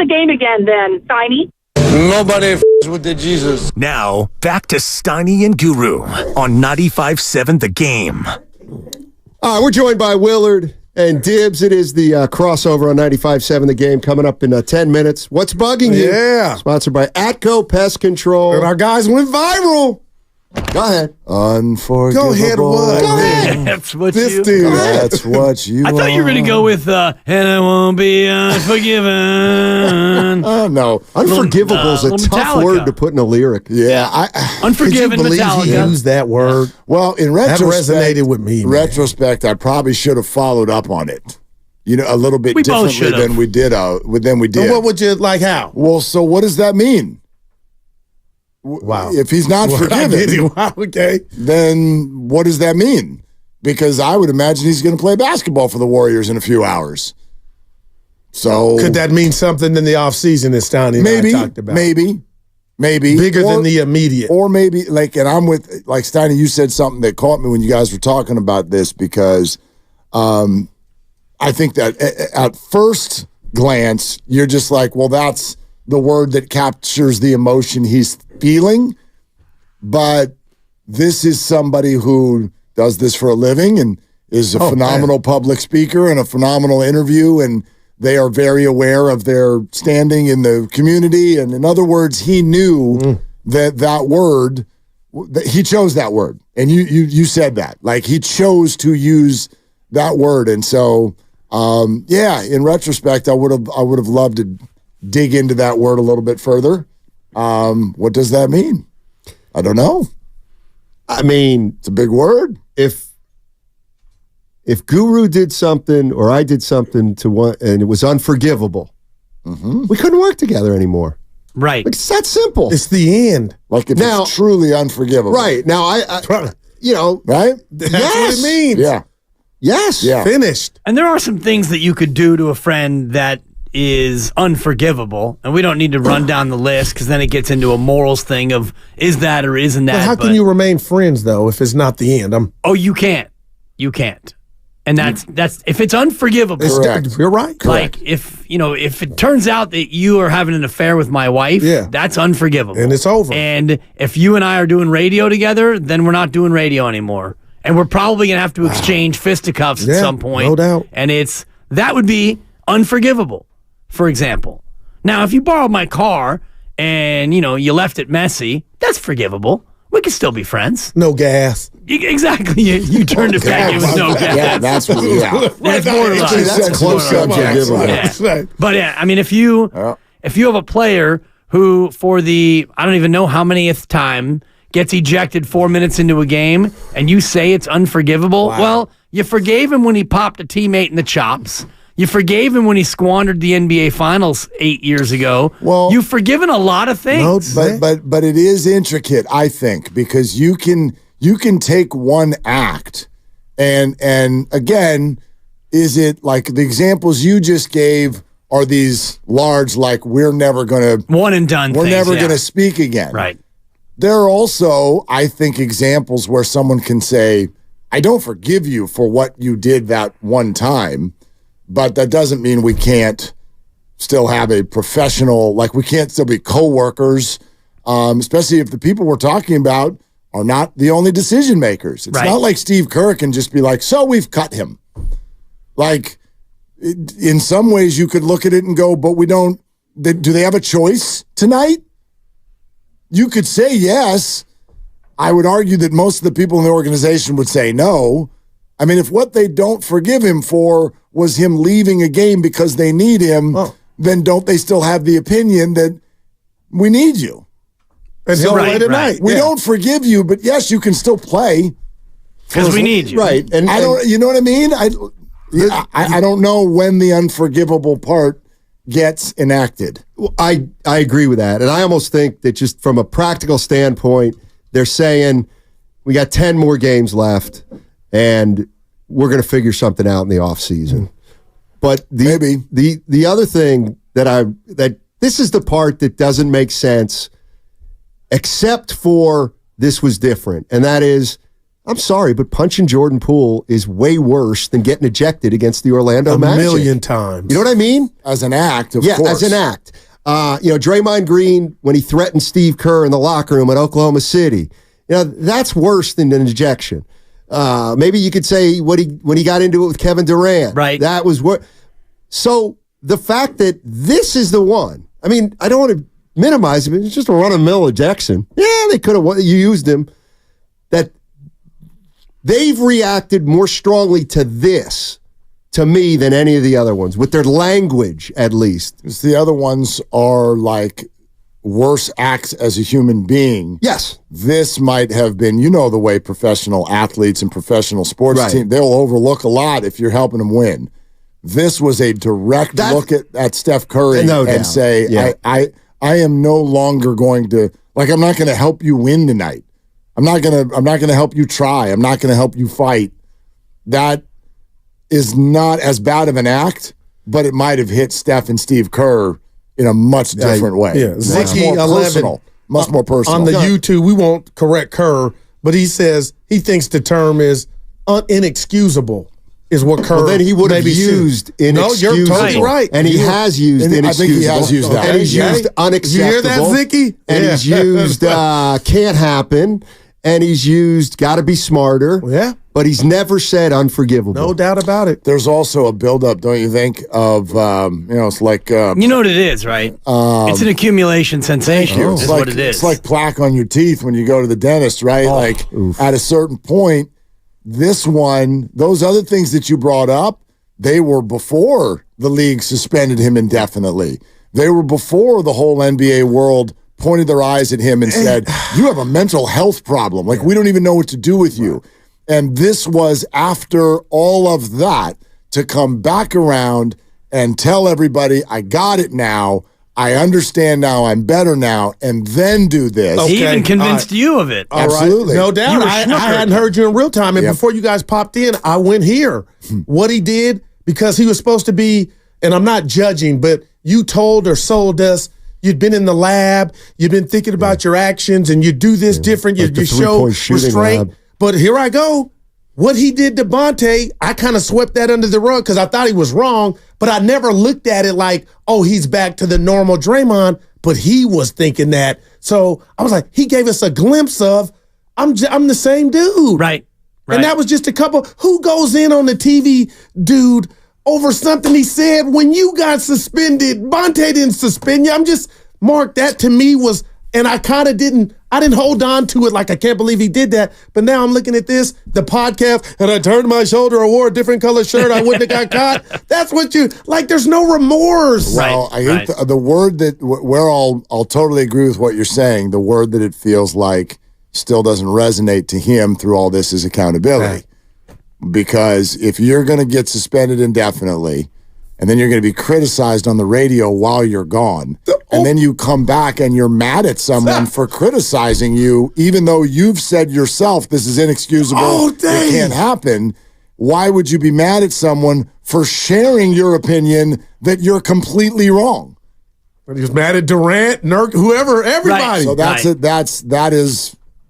the game again then, Steiny? Nobody with the Jesus. Now, back to Steiny and Guru on 95.7 The Game. All right, we're joined by Willard and Dibbs. It is the crossover on 95.7 The Game coming up in 10 minutes. What's bugging you? Yeah. Sponsored by Atco Pest Control. And our guys went viral. Go ahead. Unforgivable. Go ahead, what? Go ahead. That's what This you. dude. That's what you I thought you were going to go with, and I won't be unforgiven. Oh, no. Unforgivable is a tough Metallica. word to put in a lyric. Yeah. Unforgiven Could you believe Metallica. he used that word? Well, in That retrospect, resonated with me, man. retrospect, I probably should have followed up on it. A little bit We both differently should've. than we did. So what would you, like how? Well, so what does that mean? Wow. If he's not Well, I get forgiven, it. Wow, okay. then what does that mean? Because I would imagine he's going to play basketball for the Warriors in a few hours. So Could that mean something in the offseason that Steiny and maybe, I talked about? maybe Bigger than the immediate. or maybe and I'm with Steiny. You said something that caught me when you guys were talking about this because I think that at first glance you're just like, well, that's the word that captures the emotion he's feeling. But this is somebody who does this for a living and is a phenomenal public speaker and a phenomenal interview, and they are very aware of their standing in the community. And in other words, he knew that word, that he chose that word. And you said that. Like, he chose to use that word. And so, in retrospect, I would have loved to dig into that word a little bit further. What does that mean? I don't know. I mean, it's a big word. If Guru did something or I did something to one and it was unforgivable, we couldn't work together anymore. Right. It's that simple. It's the end. Like if Now- it's truly unforgivable. Right. Now, I Right? That's yes. what it means. Yeah. Yes. Yeah. Finished. And there are some things that you could do to a friend that is unforgivable, and we don't need to run down the list because then it gets into a morals thing of is that or isn't that. But how can you remain friends, though, if it's not the end? You can't. You can't. And that's if it's unforgivable. Correct. You're right. Like if it turns out that you are having an affair with my wife, that's unforgivable. And it's over. And if you and I are doing radio together, then we're not doing radio anymore. And we're probably going to have to exchange fisticuffs at some point. No doubt. And that would be unforgivable, for example. Now, if you borrowed my car and, you left it messy, that's forgivable. We can still be friends. No gas. Exactly. You turned it back. It was no gas. Yeah, that's what. That's borderline. That's close to unforgivable. Yeah. But I mean, if you have a player who, for the I don't even know how manyth time, gets ejected 4 minutes into a game, and you say it's unforgivable, well, you forgave him when he popped a teammate in the chops. You forgave him when he squandered the NBA Finals 8 years ago. Well, you've forgiven a lot of things. But it is intricate, I think, because you can take one act and again, is it like the examples you just gave are these large, like we're never gonna one and done. We're things, never gonna speak again. Right. There are also, I think, examples where someone can say, I don't forgive you for what you did that one time. But that doesn't mean we can't still have a professional, like we can't still be coworkers, especially if the people we're talking about are not the only decision makers. It's not like Steve Kerr can just be like, so we've cut him. Like, in some ways you could look at it and go, but we don't, do they have a choice tonight? You could say yes. I would argue that most of the people in the organization would say no. I mean, if what they don't forgive him for was him leaving a game because they need him, then don't they still have the opinion that we need you? And he'll play tonight. We don't forgive you, but yes, you can still play. Because we need you. Right. And I don't, you know what I mean? I don't know when the unforgivable part gets enacted. Well, I agree with that. And I almost think that just from a practical standpoint, they're saying we got 10 more games left and we're going to figure something out in the offseason. But the other thing that this is the part that doesn't make sense except for this was different. And that is I'm sorry, but punching Jordan Poole is way worse than getting ejected against the Orlando Magic. A million times. You know what I mean? As an act, of course. Yeah, as an act. Draymond Green, when he threatened Steve Kerr in the locker room at Oklahoma City, that's worse than an ejection. Maybe you could say when he got into it with Kevin Durant. Right. That was what. So the fact that this is the one, I mean, I don't want to minimize him. It's just a run-of-the-mill ejection. Yeah, they could have used him. That they've reacted more strongly to this, to me, than any of the other ones, with their language, at least. Because the other ones are like worse acts as a human being. Yes. This might have been, the way professional athletes and professional sports teams, they'll overlook a lot if you're helping them win. This was a direct look at Steph Curry and say, I am no longer going to, I'm not going to help you win tonight. I'm not gonna help you try. I'm not gonna help you fight. That is not as bad of an act, but it might have hit Steph and Steve Kerr in a much different way. Yeah, much more personal. Much more personal. On the YouTube, we won't correct Kerr, but he says he thinks the term is inexcusable. Is what Kerr. Well, then he would have used inexcusable. No, you're totally right. And he has used inexcusable. I think he has used that. And he's used unacceptable. You hear that, Zicky? And he's used can't happen. And he's used got to be smarter. Yeah. But he's never said unforgivable. No doubt about it. There's also a buildup, don't you think, of, it's like... you know what it is, right? It's an accumulation sensation is what it is. It's like plaque on your teeth when you go to the dentist, right? At a certain point, this one, those other things that you brought up, they were before the league suspended him indefinitely. They were before the whole NBA world pointed their eyes at him and said, you have a mental health problem. We don't even know what to do with you. And this was after all of that to come back around and tell everybody, I got it now. I understand now. I'm better now. And then do this. Okay. He even convinced you of it. Absolutely. No doubt. I hadn't heard you in real time. And before you guys popped in, I went here. What he did, because he was supposed to be, and I'm not judging, but you told or sold us, you'd been in the lab, you've been thinking about your actions, and you do this different, you show restraint. Lab. But here I go. What he did to Bonte, I kind of swept that under the rug because I thought he was wrong, but I never looked at it like, oh, he's back to the normal Draymond, but he was thinking that. So I was like, he gave us a glimpse of, I'm the same dude. Right. And that was just a couple. Who goes in on the TV, dude, over something he said when you got suspended? Bonte didn't suspend you. I'm just, Mark, that to me was, and I kind of didn't hold on to it like I can't believe he did that. But now I'm looking at this, the podcast, and I turned my shoulder or wore a different color shirt. I wouldn't have got caught. That's what there's no remorse. Well, I hate the word that, where I'll totally agree with what you're saying. The word that it feels like still doesn't resonate to him through all this is accountability. Right. Because if you're going to get suspended indefinitely, and then you're going to be criticized on the radio while you're gone, and then you come back and you're mad at someone for criticizing you, even though you've said yourself this is inexcusable, it can't happen. Why would you be mad at someone for sharing your opinion that you're completely wrong? But he was mad at Durant, Nurk, whoever, everybody. Right. So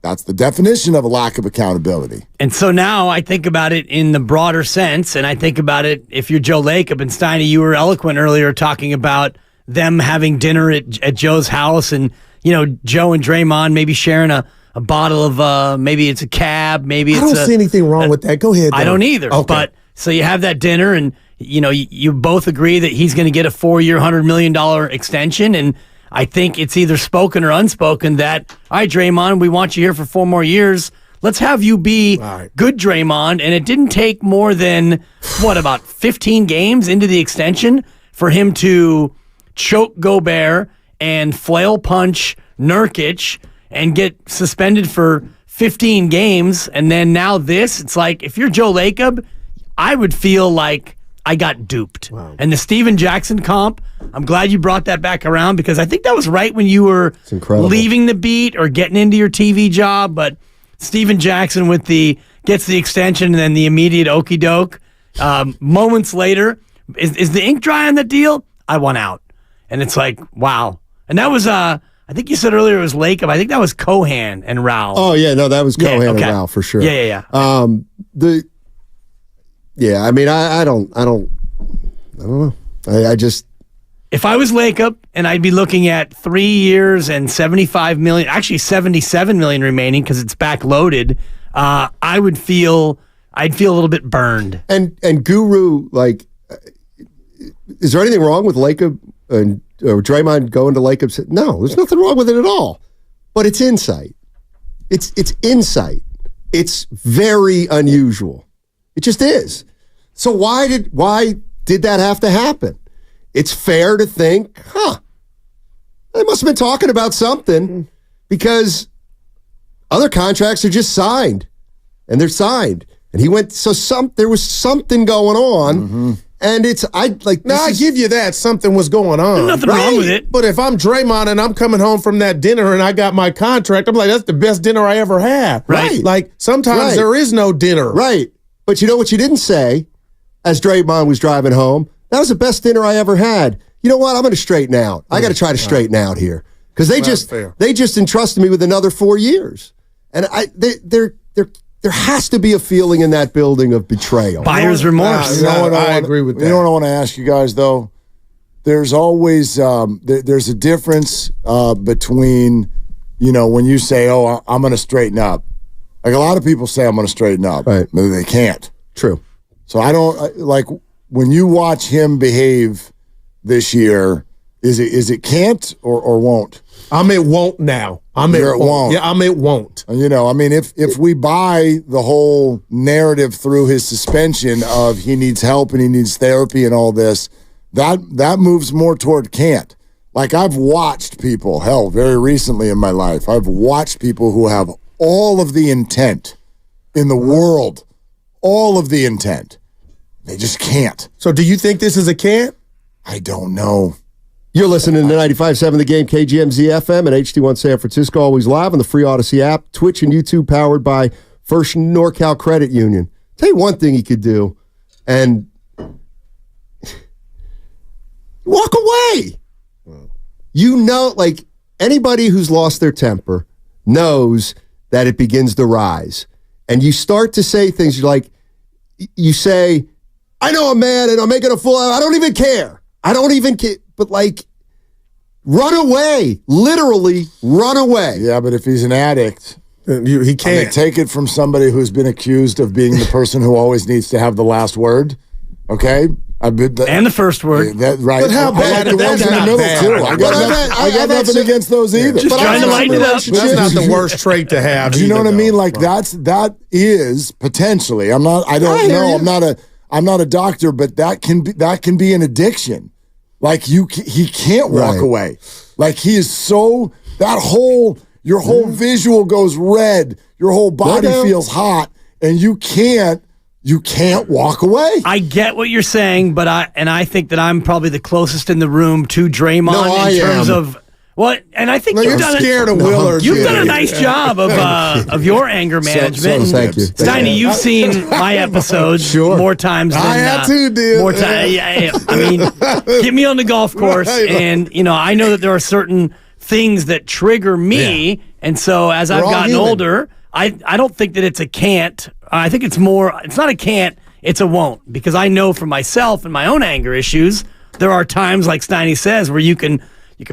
that's the definition of a lack of accountability. And so now I think about it in the broader sense, and I think about it if you're Joe Lacob and Steiny, you were eloquent earlier talking about them having dinner at Joe's house and, Joe and Draymond maybe sharing a bottle of, maybe it's a cab, maybe it's I don't see anything wrong with that. Go ahead. I don't either. Okay. But so you have that dinner and, you both agree that he's going to get a 4-year, $100 million extension, and I think it's either spoken or unspoken that, all right, Draymond, we want you here for 4 more years. Let's have you be good Draymond. And it didn't take more than, about 15 games into the extension for him to choke Gobert and flail punch Nurkic and get suspended for 15 games. And then now this, it's like, if you're Joe Lacob, I would feel like I got duped. Wow. And the Steven Jackson comp, I'm glad you brought that back around because I think that was right when you were leaving the beat or getting into your TV job. But Steven Jackson gets the extension and then the immediate okey doke. Moments later, is the ink dry on that deal? I want out. And it's like, wow. And that was, I I think you said earlier it was Lacob. I think that was Cohan and Rao. Oh yeah, no, that was Cohan and Rao for sure. Yeah. I mean, I don't know. I just. If I was Lacob and I'd be looking at 3 years and $75 million, actually $77 million remaining because it's backloaded, I'd feel a little bit burned. And Guru, like, is there anything wrong with Lacob and Draymond going to Lacob? No, there's nothing wrong with it at all. But it's insight. It's insight. It's very unusual. It just is. So why did that have to happen? It's fair to think, they must have been talking about something because other contracts are just signed, and they're signed. And he went, there was something going on, and I give you that. Something was going on. There's nothing wrong with it. But if I'm Draymond and I'm coming home from that dinner and I got my contract, I'm like, that's the best dinner I ever had. Right. Like, sometimes there is no dinner. Right. But you know what you didn't say as Draymond was driving home? That was the best dinner I ever had. You know what? I'm going to straighten out. I got to try to straighten out here because they just entrusted me with another 4 years, and there has to be a feeling in that building of betrayal. Buyer's remorse. I agree with that. You know what I want to ask you guys though? There's always there's a difference between when you say, "Oh, I'm going to straighten up." Like a lot of people say, "I'm going to straighten up," right? But they can't. True. So I don't like. When you watch him behave this year, is it can't or won't? It won't now. It won't. Yeah, it won't. If we buy the whole narrative through his suspension of he needs help and he needs therapy and all this, that moves more toward can't. Like I've watched people, very recently in my life, I've watched people who have all of the intent in the world, all of the intent. They just can't. So do you think this is a can't? I don't know. You're listening to 95.7 The Game, KGMZ FM and HD1 San Francisco, always live on the free Odyssey app, Twitch and YouTube, powered by First NorCal Credit Union. Tell you one thing he could do, and walk away. Like anybody who's lost their temper knows that it begins to rise. And you start to say things you say, I know I'm mad and I'm making a fool out. I don't even care. But run away. Literally run away. Yeah, but if he's an addict, he can't. Take it from somebody who's been accused of being the person who always needs to have the last word. Okay? And the first word. Right. But how bad? The ones in the middle, too. I got nothing against those either. Just trying to lighten it up. That's not the worst trait to have. Do you know what I mean? Like that is potentially. I don't know. I'm not a doctor, but that can be an addiction. Like he can't walk away. Like he is so your whole visual goes red, your whole body feels hot, and you can't walk away. I get what you're saying, but I think that I'm probably the closest in the room to Draymond in terms of what, and I think you've done scared of Willard. You've done a nice job of your anger management. Thank you, Steiny. You've seen my episodes more times than I have too, dude. More time. I mean, get me on the golf course, and I know that there are certain things that trigger me, and so as I've gotten older, I don't think that it's a can't. I think it's not a can't, it's a won't, because I know for myself and my own anger issues, there are times, like Steiny says, where you can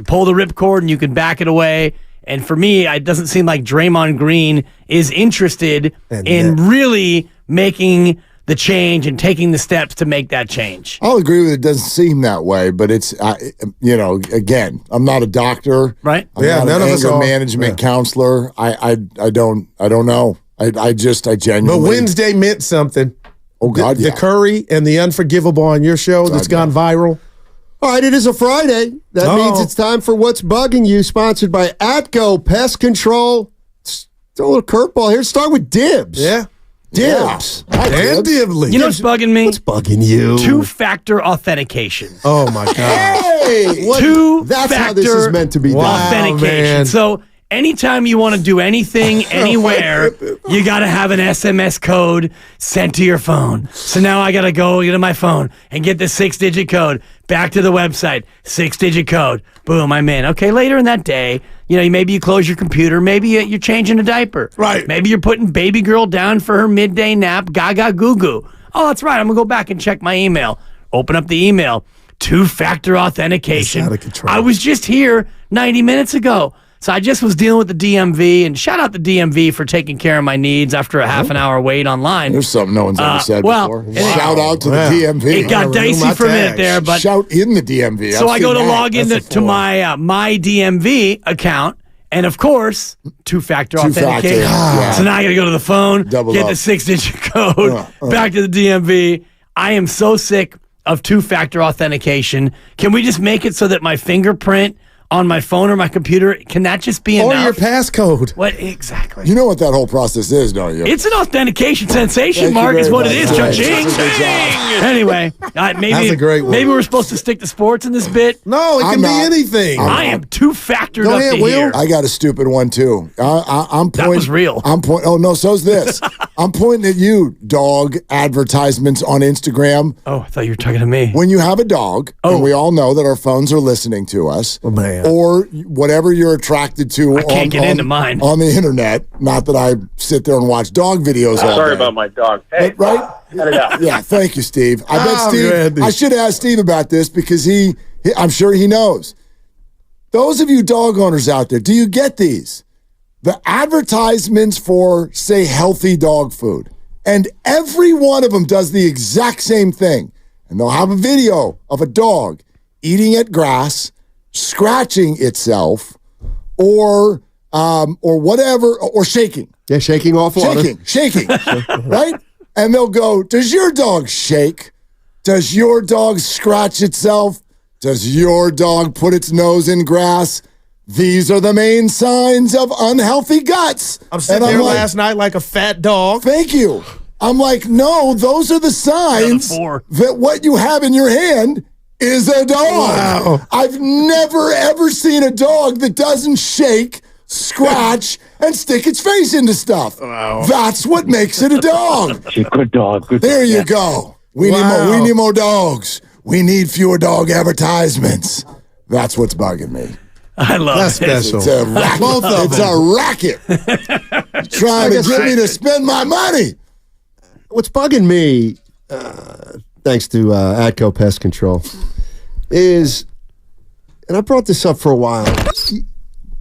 pull the ripcord and you can back it away. And for me, it doesn't seem like Draymond Green is interested in really making the change and taking the steps to make that change. I'll agree with it. It doesn't seem that way, but it's, again, I'm not a doctor. Right. I'm not an anger management counselor. I don't know. I genuinely. But Wednesday meant something. Oh, God, The Curry and the Unforgivable on your show that's gone viral. All right, it is a Friday. That means it's time for What's Bugging You, sponsored by Atco Pest Control. Throw a little curveball here. Start with Dibs. Yeah. Dibs. And Dibley. You know what's bugging me? What's bugging you? Two-factor authentication. Oh, my God. Hey! Two-factor That's how this is meant to be done. authentication. Man. So anytime you want to do anything, anywhere, you got to have an SMS code sent to your phone. So now I got to go to my phone and get the 6-digit code, back to the website, 6-digit code. Boom, I'm in. Okay, later in that day, maybe you close your computer. Maybe you're changing a diaper. Right. Maybe you're putting baby girl down for her midday nap, gaga goo goo. Oh, that's right. I'm going to go back and check my email. Open up the email. 2-factor authentication. It's out of control. I was just here 90 minutes ago. So I just was dealing with the DMV, and shout out the DMV for taking care of my needs after a half an hour wait online. There's something no one's ever said before. Shout out to the DMV. It got dicey for a minute there, but shout in the DMV. So I go to log into my DMV account, and of course, 2-factor authentication. So now I got to go to the phone, get the 6-digit code, back to the DMV. I am so sick of 2-factor authentication. Can we just make it so that my fingerprint on my phone or my computer, can that just be enough? Or your passcode. What exactly? You know what that whole process is, don't you? It's an authentication sensation, Mark, is what it is. Cha-ching. Anyway, maybe That's a great one. Maybe we're supposed to stick to sports in this bit. No, it can be anything. I am 2-factored Go up ahead, to here. I got a stupid one too. I'm pointing. That was real. Oh no, so's this. I'm pointing at you, dog advertisements on Instagram. Oh, I thought you were talking to me. When you have a dog, and we all know that our phones are listening to us, or whatever you're attracted to. I can't get into mine on the internet. Not that I sit there and watch dog videos all Sorry day. about my dog. Hey, Right? cut it out. Yeah, thank you, Steve. I bet Steve. Randy. I should ask Steve about this because I'm sure he knows. Those of you dog owners out there, do you get these? The advertisements for, say, healthy dog food. And every one of them does the exact same thing. And they'll have a video of a dog eating at grass, scratching itself, or whatever, or shaking. Yeah, shaking off water. Shaking, right? And they'll go, does your dog shake? Does your dog scratch itself? Does your dog put its nose in grass? These are the main signs of unhealthy guts. I'm sitting there last night like a fat dog. Thank you. I'm like, no, those are the signs that what you have in your hand is a dog. Wow. I've never, ever seen a dog that doesn't shake, scratch, and stick its face into stuff. Wow. That's what makes it a dog. Good dog. Good There dog. you go. We need more dogs. We need fewer dog advertisements. That's what's bugging me. I love That's it. special. It's a racket. Both of It's them. a racket. Trying to get me to spend my money. What's bugging me, thanks to ATCO Pest Control, is, and I brought this up for a while,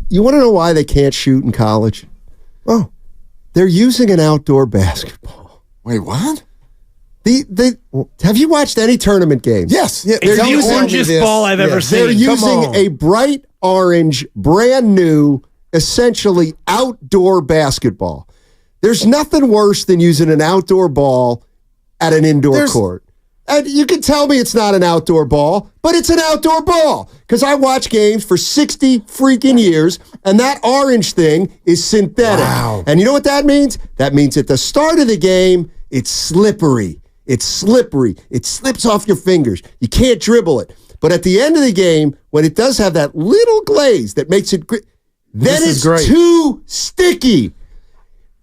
you want to know why they can't shoot in college? Oh, they're using an outdoor basketball. Wait, what? Have you watched any tournament games? Yes. It's the orangest ball I've ever seen. They're using a bright orange, brand new, essentially outdoor basketball. There's nothing worse than using an outdoor ball at an indoor court. And you can tell me it's not an outdoor ball, but it's an outdoor ball. Because I watch games for 60 freaking years, and that orange thing is synthetic. Wow. And you know what that means? That means at the start of the game, it's slippery. It's slippery. It slips off your fingers. You can't dribble it. But at the end of the game, when it does have that little glaze that makes it then it's too sticky.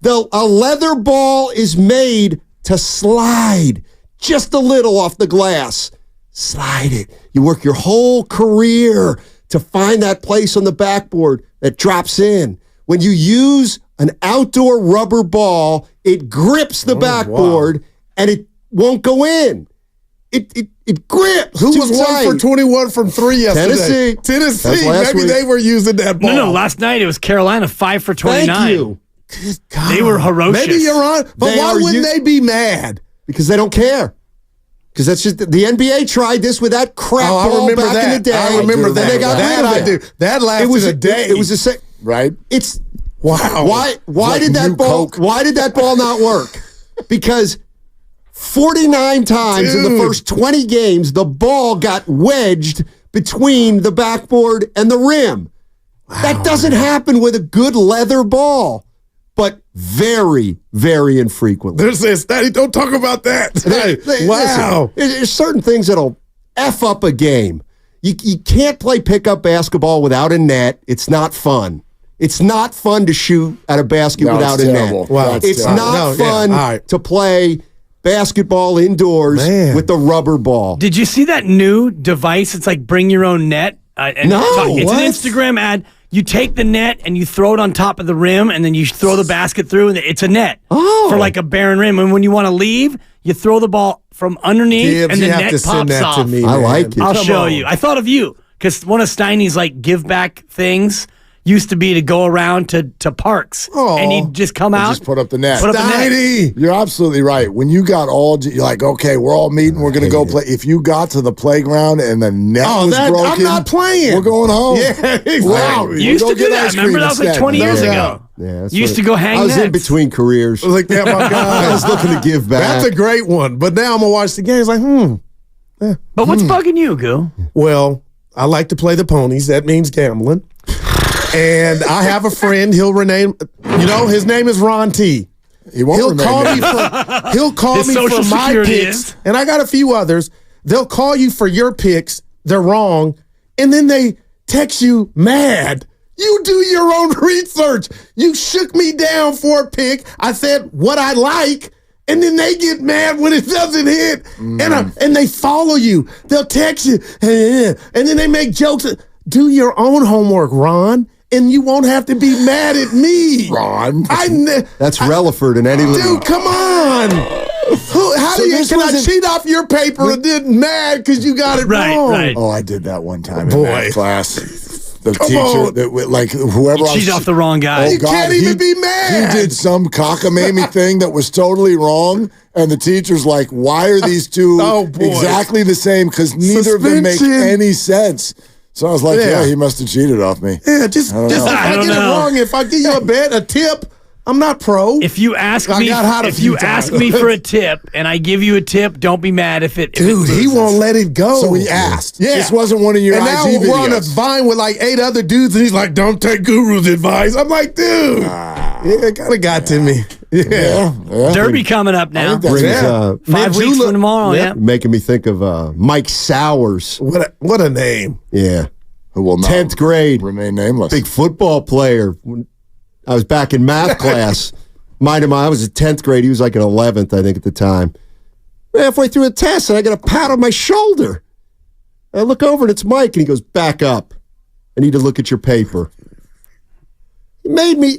A leather ball is made to slide just a little off the glass. Slide it. You work your whole career to find that place on the backboard that drops in. When you use an outdoor rubber ball, it grips the backboard and it won't go in. It grips. Who was 1 for 21 from 3 yesterday? Tennessee. Maybe they were using that ball. No, last night it was Carolina 5 for 29. Thank you. Good God. They were ferocious. Maybe you're on, but why wouldn't they be mad? Because they don't care. Because that's just the NBA tried this with that crap ball back in the day. I remember that. Then they got rid of it. That lasted a day. It was a right. It's wow. Why did that ball? Coke. Why did that ball not work? Because 49 times in the first 20 games, the ball got wedged between the backboard and the rim. Wow, that doesn't happen with a good leather ball. But very, very infrequently. There's this, Daddy, don't talk about that. Wow. Listen, there's certain things that'll F up a game. You can't play pickup basketball without a net. It's not fun. It's not fun to shoot at a basket without a net. Wow. It's not fun to play basketball indoors with the rubber ball. Did you see that new device? It's like bring your own net. It's an Instagram ad. You take the net and you throw it on top of the rim, and then you throw the basket through, and it's a net for like a barren rim. And when you want to leave, you throw the ball from underneath, and the net pops off. I like it. I'll show you. I thought of you because one of Steiny's like give back things used to be to go around to parks, and he'd just come out, just put up the net. Steiny! You're absolutely right. When you got you're like, okay, we're all meeting, we're going to go play. If you got to the playground and the net was broken, I'm not playing. We're going home. Yeah, exactly. Wow. You used to do that. Remember, that was like 20 years ago. Yeah, you used to go hang I was nets. in between careers. I was like, yeah, my God. I was looking to give back. That's a great one. But now I'm going to watch the games like, But what's bugging you, Goo? Well, I like to play the ponies. That means gambling. And I have a friend. He'll rename. His name is Ron T. He'll call me for my picks, and I got a few others. They'll call you for your picks. They're wrong, and then they text you mad. You do your own research. You shook me down for a pick. I said what I like. And then they get mad when it doesn't hit, and they follow you. They'll text you, and then they make jokes. Do your own homework, Ron, and you won't have to be mad at me, Ron. That's Relaford in any league. Dude, come on. Can I cheat off your paper and then mad because you got it wrong? Right. Oh, I did that one time in math class. The teacher, whoever cheat off the wrong guy. You can't even be mad. He did some cockamamie thing that was totally wrong, and the teacher's like, "Why are these two exactly the same? Because neither of them make any sense." So I was like, "Yeah, he must have cheated off me." Yeah, just if I get it wrong, if I give you a tip, I'm not pro. If you ask me for a tip and I give you a tip, don't be mad if it. Dude, he won't let it go. So he asked. Yeah. This wasn't one of your and now IG we're on a videos. vine with like 8 other dudes, and he's like, "Don't take Guru's advice." I'm like, dude, it kind of got to me. Yeah. Derby coming up now. 5 weeks from tomorrow. Yeah. Making me think of Mike Sowers. What a name. Yeah. Who will 10th grade. Remain nameless. Big football player. I was back in math class. I was in 10th grade. He was like in 11th, I think, at the time. Halfway through a test, and I got a pat on my shoulder. I look over, and it's Mike, and he goes, "Back up. I need to look at your paper." He bullied me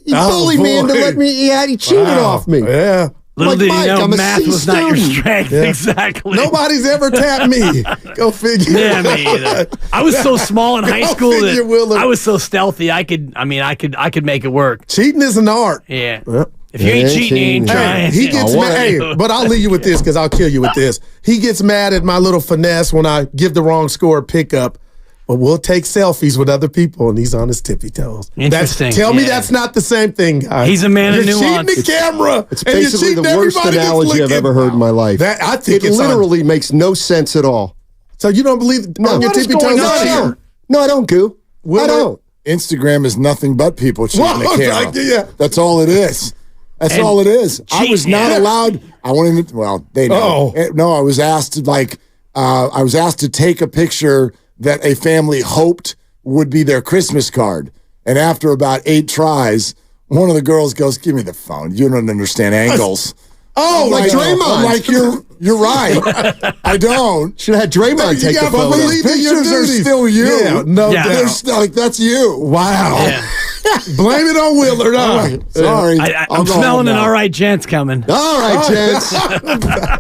into letting me, he cheated off me. Yeah. Little did you know, I'm a math C was not your student. strength. Yeah. Exactly. Nobody's ever tapped me. Go figure. Yeah, me either. I was so small in high school figure, Willard. that I was so stealthy. I could make it work. Cheating is an art. Yeah. If you ain't cheating, you ain't trying. He gets mad. But I'll leave you with this because I'll kill you with this. He gets mad at my little finesse when I give the wrong score pickup. But we'll take selfies with other people, and he's on his tippy toes. Interesting. Tell me that's not the same thing, guys. He's a man of You're nuance. cheating the camera. It's basically the worst analogy I've ever heard in my life. I think it it's literally makes no sense at all. So you don't believe on your tippy toes? No, I don't, Goo. I don't. Instagram is nothing but people cheating the camera. Yeah. That's all it is. That's all it is. I was not allowed. I wanted to. Well, they know. No, I was asked to take a picture that a family hoped would be their Christmas card. And after about 8 tries, one of the girls goes, "Give me the phone. You don't understand angles." Oh, like Draymond. I'm like, you're right. I don't. Should have had Draymond take the photo. Those pictures are still you. Yeah, no doubt. They're still, like, that's you. Wow. Yeah. Blame it on Willard. Sorry. I'm smelling an all right gents coming. All right, gents.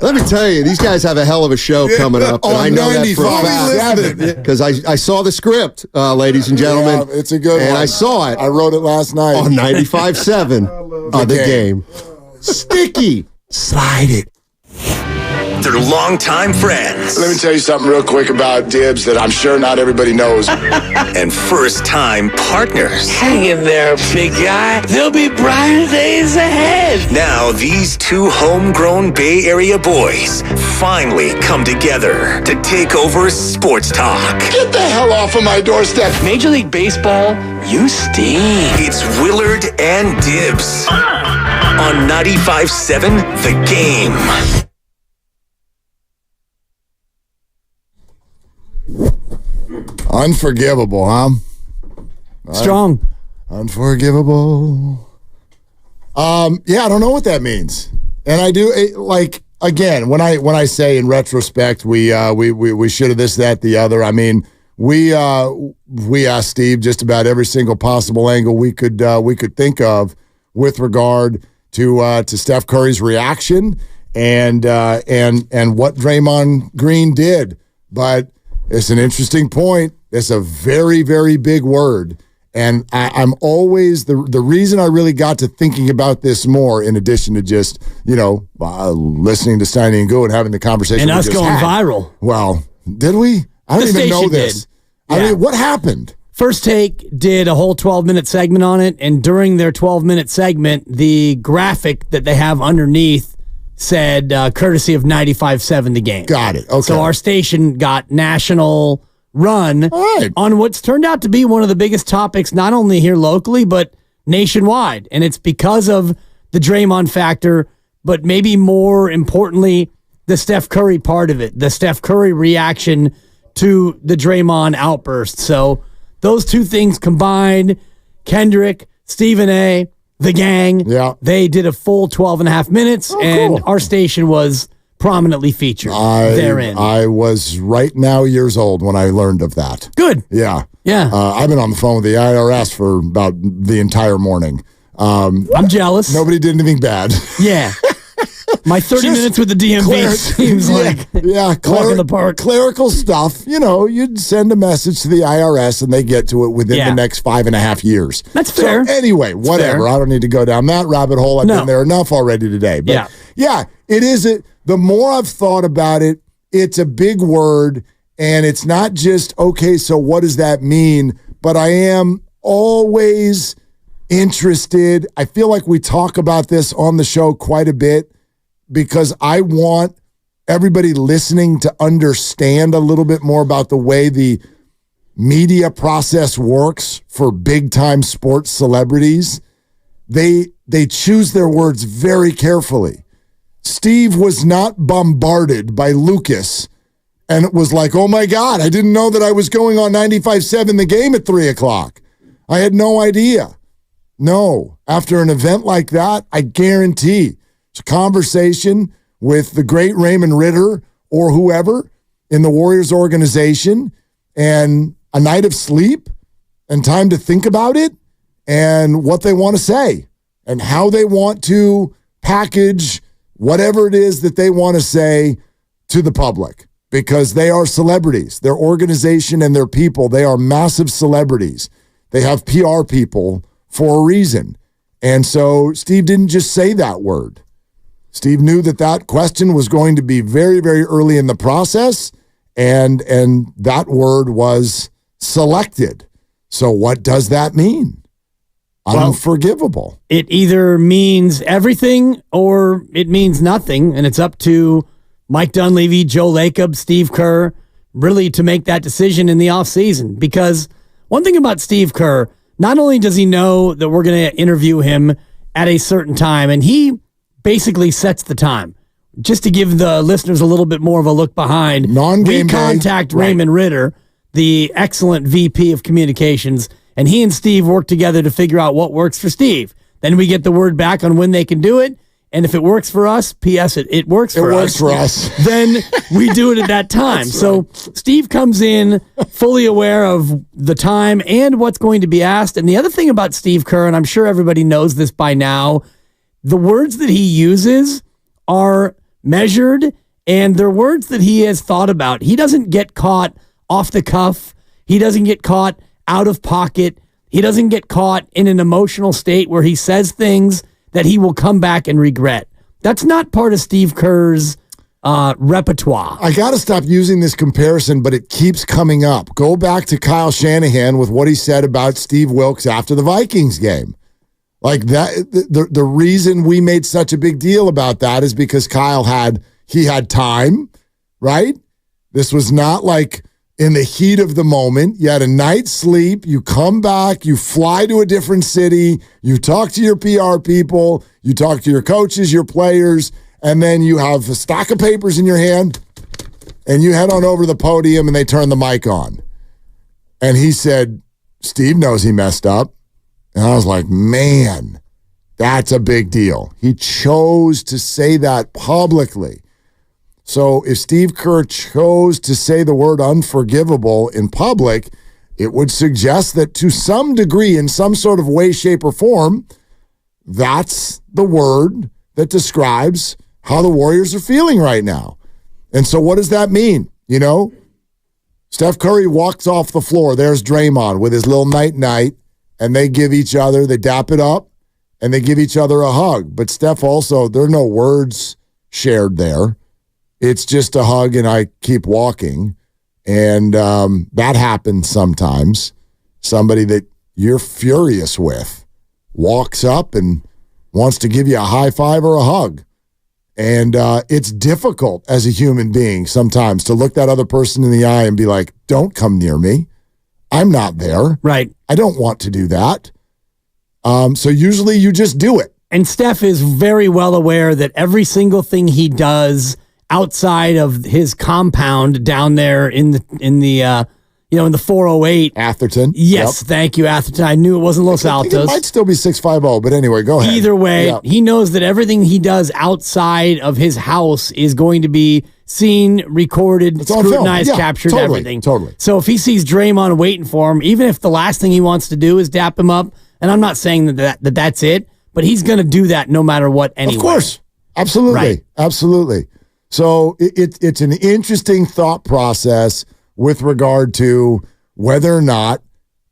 Let me tell you, these guys have a hell of a show coming up. And I know that for a fact. Because I saw the script, ladies and gentlemen. Yeah, it's a good one. And I saw it. I wrote it last night. On 95.7 The Game. Sticky. Slide it. They're longtime friends. Let me tell you something real quick about Dibs that I'm sure not everybody knows. And first-time partners. Hang in there, big guy. There'll be brighter days ahead. Now, these 2 homegrown Bay Area boys finally come together to take over sports talk. Get the hell off of my doorstep. Major League Baseball, you stink. It's Willard and Dibs on 95.7 The Game. Unforgivable, huh? Strong. Unforgivable. Yeah, I don't know what that means. And I do again, when I say in retrospect we should have this, that, the other. I mean, we asked Steve just about every single possible angle we could think of with regard to Steph Curry's reaction and what Draymond Green did. But it's an interesting point. It's a very, very big word. And I'm always, the reason I really got to thinking about this more, in addition to just, listening to Steiny and Goo and having the conversation. And us going viral. Well, did we? I don't even know this. Yeah. I mean, what happened? First Take did a whole 12-minute segment on it, and during their 12-minute segment, the graphic that they have underneath said, courtesy of 95.7 The Game. Got it. Okay. So our station got national run on what's turned out to be one of the biggest topics, not only here locally, but nationwide. And it's because of the Draymond factor, but maybe more importantly, the Steph Curry part of it, the Steph Curry reaction to the Draymond outburst. So those two things combined, Kendrick, Stephen A., the gang, they did a full 12 and a half minutes, and our station was prominently featured therein. I was right now years old when I learned of that. Good. Yeah. Yeah. I've been on the phone with the IRS for about the entire morning. I'm jealous. Nobody did anything bad. Yeah. My 30 minutes with the DMV seems like walk in the park. Clerical stuff. You'd send a message to the IRS and they get to it within the next 5.5 years. That's fair. So anyway, whatever. I don't need to go down that rabbit hole. I've been there enough already today. But it is. The more I've thought about it, it's a big word, and it's not just, okay, so what does that mean? But I am always interested. I feel like we talk about this on the show quite a bit because I want everybody listening to understand a little bit more about the way the media process works for big-time sports celebrities. They choose their words very carefully. Steve was not bombarded by Lucas and it was like, oh my God, I didn't know that I was going on 95.7 The Game at 3 o'clock. I had no idea. No, after an event like that, I guarantee it's a conversation with the great Raymond Ritter or whoever in the Warriors organization and a night of sleep and time to think about it and what they want to say and how they want to package whatever it is that they want to say to the public, because they are celebrities. Their organization and their people, they are massive celebrities. They have PR people for a reason. And so Steve didn't just say that word. Steve knew that question was going to be very, very early in the process, and that word was selected. So what does that mean? Unforgivable. It either means everything or it means nothing, and it's up to Mike Dunleavy, Joe Lacob, Steve Kerr, really to make that decision in the offseason. Because one thing about Steve Kerr, not only does he know that we're going to interview him at a certain time, and he basically sets the time. Just to give the listeners a little bit more of a look behind, we contact Raymond Ritter, the excellent VP of communications, and he and Steve work together to figure out what works for Steve. Then we get the word back on when they can do it. And if it works for us, P.S. it works for us. It works for us. Then we do it at that time. So Steve comes in fully aware of the time and what's going to be asked. And the other thing about Steve Kerr, and I'm sure everybody knows this by now, the words that he uses are measured and they're words that he has thought about. He doesn't get caught off the cuff. He doesn't get caught out of pocket. He doesn't get caught in an emotional state where he says things that he will come back and regret. That's not part of Steve Kerr's repertoire. I got to stop using this comparison, but it keeps coming up. Go back to Kyle Shanahan with what he said about Steve Wilkes after the Vikings game. Like that, the reason we made such a big deal about that is because Kyle had time, right? This was not like in the heat of the moment. You had a night's sleep, you come back, you fly to a different city, you talk to your PR people, you talk to your coaches, your players, and then you have a stack of papers in your hand, and you head on over to the podium and they turn the mic on. And he said, Steve knows he messed up, And I was like, man, that's a big deal. He chose to say that publicly. So if Steve Kerr chose to say the word unforgivable in public, it would suggest that to some degree, in some sort of way, shape, or form, that's the word that describes how the Warriors are feeling right now. And so what does that mean? You know, Steph Curry walks off the floor. There's Draymond with his little night-night, and they give each other, they dap it up, and they give each other a hug. But Steph also, there are no words shared there. It's just a hug, and I keep walking. And that happens sometimes. Somebody that you're furious with walks up and wants to give you a high five or a hug. And it's difficult as a human being sometimes to look that other person in the eye and be like, don't come near me. I'm not there. Right. I don't want to do that. So usually you just do it. And Steph is very well aware that every single thing he does outside of his compound down there in the 408. Atherton. Yes, Yep. Thank you, Atherton. I knew it wasn't Los I think Altos. it might still be 650, but anyway, go ahead. Either way, Yep. he knows that everything he does outside of his house is going to be seen, recorded, It's on film. scrutinized, Yeah, captured, totally, everything. totally. So if he sees Draymond waiting for him, even if the last thing he wants to do is dap him up, and I'm not saying that's it, but he's going to do that no matter what anyway. Of course. Absolutely. Right. Absolutely. So it's an interesting thought process with regard to whether or not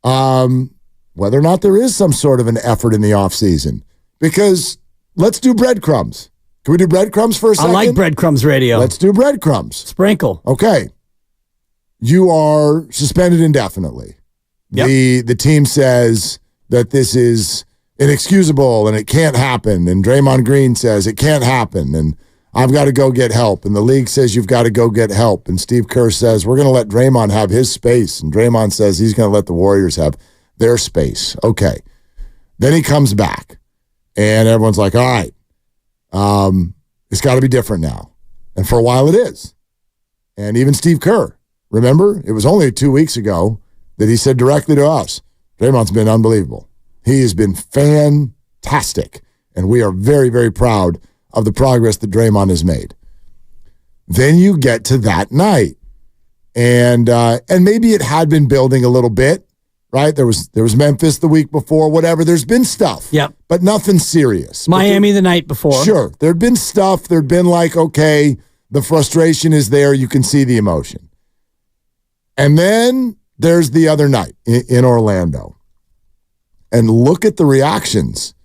there is some sort of an effort in the offseason. Because let's do breadcrumbs. Can we do breadcrumbs for a second? I like breadcrumbs radio. Let's do breadcrumbs. Sprinkle. Okay. You are suspended indefinitely. Yep. The team says that this is inexcusable and it can't happen. And Draymond Green says it can't happen. And I've got to go get help. And the league says you've got to go get help. And Steve Kerr says we're going to let Draymond have his space. And Draymond says he's going to let the Warriors have their space. Okay. Then he comes back. And everyone's like, all right, it's got to be different now. And for a while it is. And even Steve Kerr, remember, it was only 2 weeks ago that he said directly to us, Draymond's been unbelievable. He has been fantastic. And we are very, very proud of the progress that Draymond has made. Then you get to that night. And maybe it had been building a little bit, right? There was Memphis the week before, whatever. There's been stuff. Yep. But nothing serious. Miami the night before. Sure. There'd been stuff. There'd been like, okay, the frustration is there. You can see the emotion. And then there's the other night in Orlando. And look at the reactions.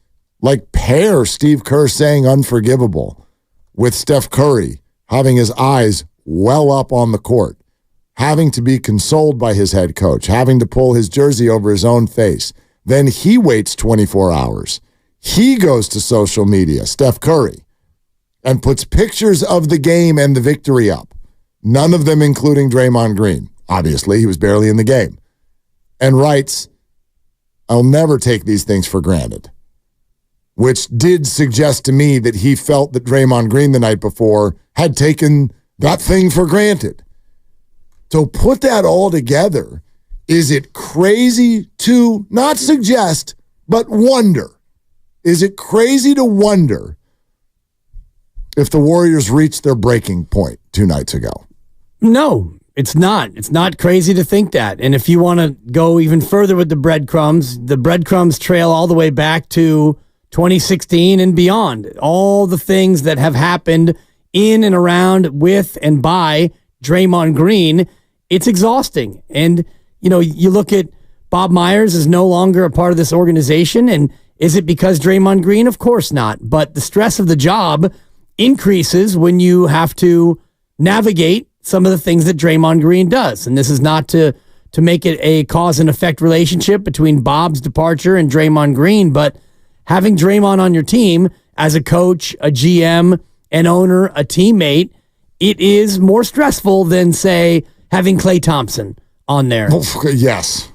Like pair Steve Kerr saying unforgivable with Steph Curry having his eyes well up on the court, having to be consoled by his head coach, having to pull his jersey over his own face. Then he waits 24 hours. He goes to social media, Steph Curry, and puts pictures of the game and the victory up. None of them including Draymond Green. Obviously, he was barely in the game. And writes, I'll never take these things for granted. Which did suggest to me that he felt that Draymond Green the night before had taken that thing for granted. So put that all together. Is it crazy to not suggest, but wonder? Is it crazy to wonder if the Warriors reached their breaking point 2 nights ago? No, it's not. It's not crazy to think that. And if you want to go even further with the breadcrumbs trail all the way back to 2016 and beyond. All the things that have happened in and around, with and by Draymond Green, it's exhausting. And, you look at Bob Myers is no longer a part of this organization. And is it because Draymond Green? Of course not. But the stress of the job increases when you have to navigate some of the things that Draymond Green does. And this is not to make it a cause and effect relationship between Bob's departure and Draymond Green, but having Draymond on your team as a coach, a GM, an owner, a teammate, it is more stressful than, say, having Klay Thompson on there. Yes.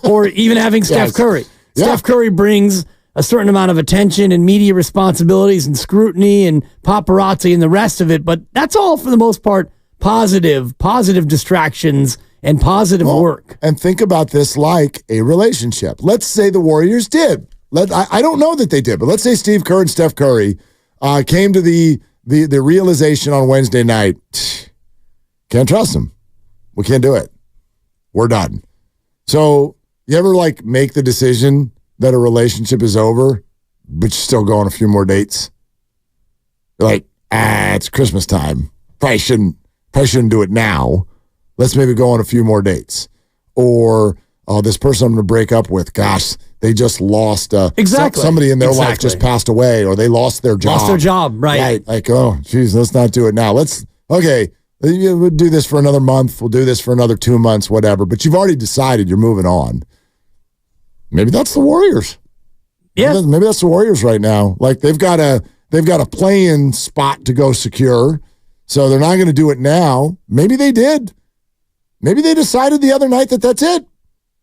Or even having Steph Curry. Yeah. Steph Curry brings a certain amount of attention and media responsibilities and scrutiny and paparazzi and the rest of it, but that's all for the most part positive distractions and positive work. And think about this like a relationship. Let's say the Warriors did. I don't know that they did, but let's say Steve Kerr and Steph Curry came to the realization on Wednesday night, can't trust them. We can't do it. We're done. So you ever like make the decision that a relationship is over, but you still go on a few more dates? You're like, it's Christmas time. Probably shouldn't do it now. Let's maybe go on a few more dates. Or, this person I'm going to break up with, gosh, they just lost somebody in their life just passed away, or they lost their job. Lost their job, right. Like, oh, geez, let's not do it now. We'll do this for another month. We'll do this for another 2 months, whatever. But you've already decided you're moving on. Maybe that's the Warriors. Yeah. Maybe that's the Warriors right now. Like they've got a play-in spot to go secure, so they're not going to do it now. Maybe they did. Maybe they decided the other night that that's it.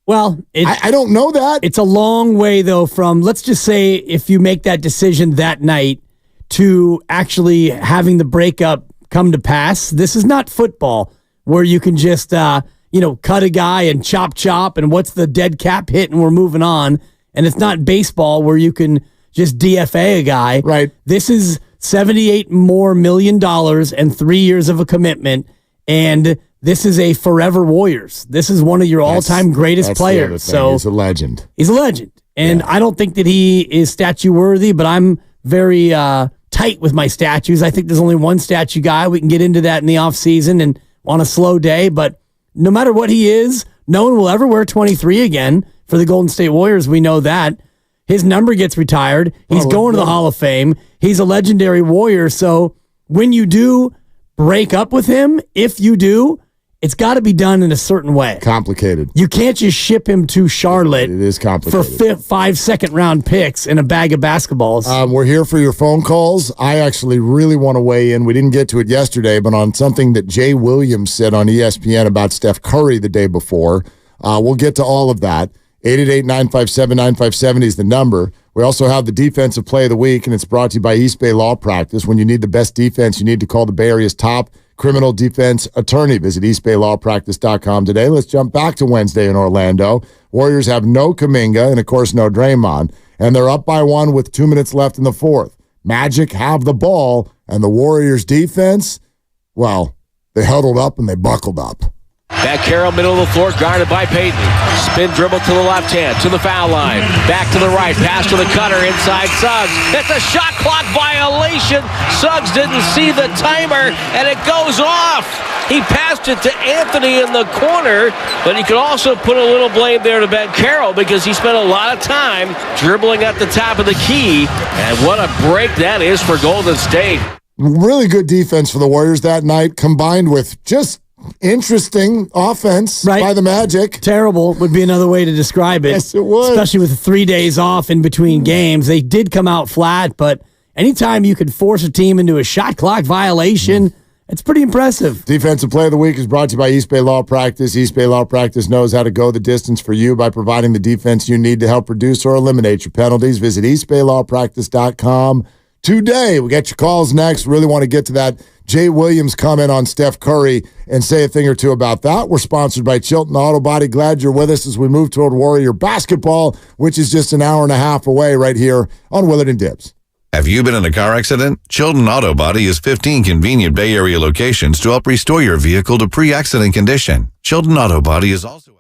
Well, I don't know that. It's a long way, though, from, let's just say, if you make that decision that night to actually having the breakup come to pass. This is not football where you can just, cut a guy and chop, and what's the dead cap hit and we're moving on. And it's not baseball where you can just DFA a guy. Right. This is $78 million and 3 years of a commitment, and this is a forever Warriors. This is one of your all-time greatest players. So he's a legend. He's a legend. And I don't think that he is statue-worthy, but I'm very tight with my statues. I think there's only one statue guy. We can get into that in the offseason and on a slow day. But no matter what he is, no one will ever wear 23 again for the Golden State Warriors. We know that. His number gets retired. He's going to the Hall of Fame. He's a legendary Warrior. So when you do break up with him, if you do, it's got to be done in a certain way. Complicated. You can't just ship him to Charlotte. It is complicated. For 5 second-round picks and a bag of basketballs. We're here for your phone calls. I actually really want to weigh in. We didn't get to it yesterday, but on something that Jay Williams said on ESPN about Steph Curry the day before. We'll get to all of that. 888-957-9570 is the number. We also have the defensive play of the week, and it's brought to you by East Bay Law Practice. When you need the best defense, you need to call the Bay Area's top criminal defense attorney. Visit eastbaylawpractice.com today. Let's jump back to Wednesday in Orlando. Warriors have no Kuminga and, of course, no Draymond, and they're up by 1 with 2 minutes left in the fourth. Magic have the ball, and the Warriors' defense, well, they huddled up and they buckled up. Back Carroll, middle of the floor, guarded by Payton. Spin dribble to the left hand, to the foul line. Back to the right, pass to the cutter, inside Suggs. It's a shot clock violation. Suggs didn't see the timer, and it goes off. He passed it to Anthony in the corner, but you could also put a little blame there to Ben Carroll because he spent a lot of time dribbling at the top of the key, and what a break that is for Golden State. Really good defense for the Warriors that night, combined with just interesting offense by the Magic. Terrible would be another way to describe it. Yes, it would. Especially with 3 days off in between games. They did come out flat, but anytime you could force a team into a shot clock violation, it's pretty impressive. Defensive play of the week is brought to you by East Bay Law Practice. East Bay Law Practice knows how to go the distance for you by providing the defense you need to help reduce or eliminate your penalties. Visit eastbaylawpractice.com today. We got your calls next. Really want to get to that Jay Williams comment on Steph Curry and say a thing or two about that. We're sponsored by Chilton Auto Body. Glad you're with us as we move toward Warrior basketball, which is just an hour and a half away right here on Willard and Dibbs. Have you been in a car accident? Chilton Auto Body has 15 convenient Bay Area locations to help restore your vehicle to pre-accident condition. Chilton Auto Body is also...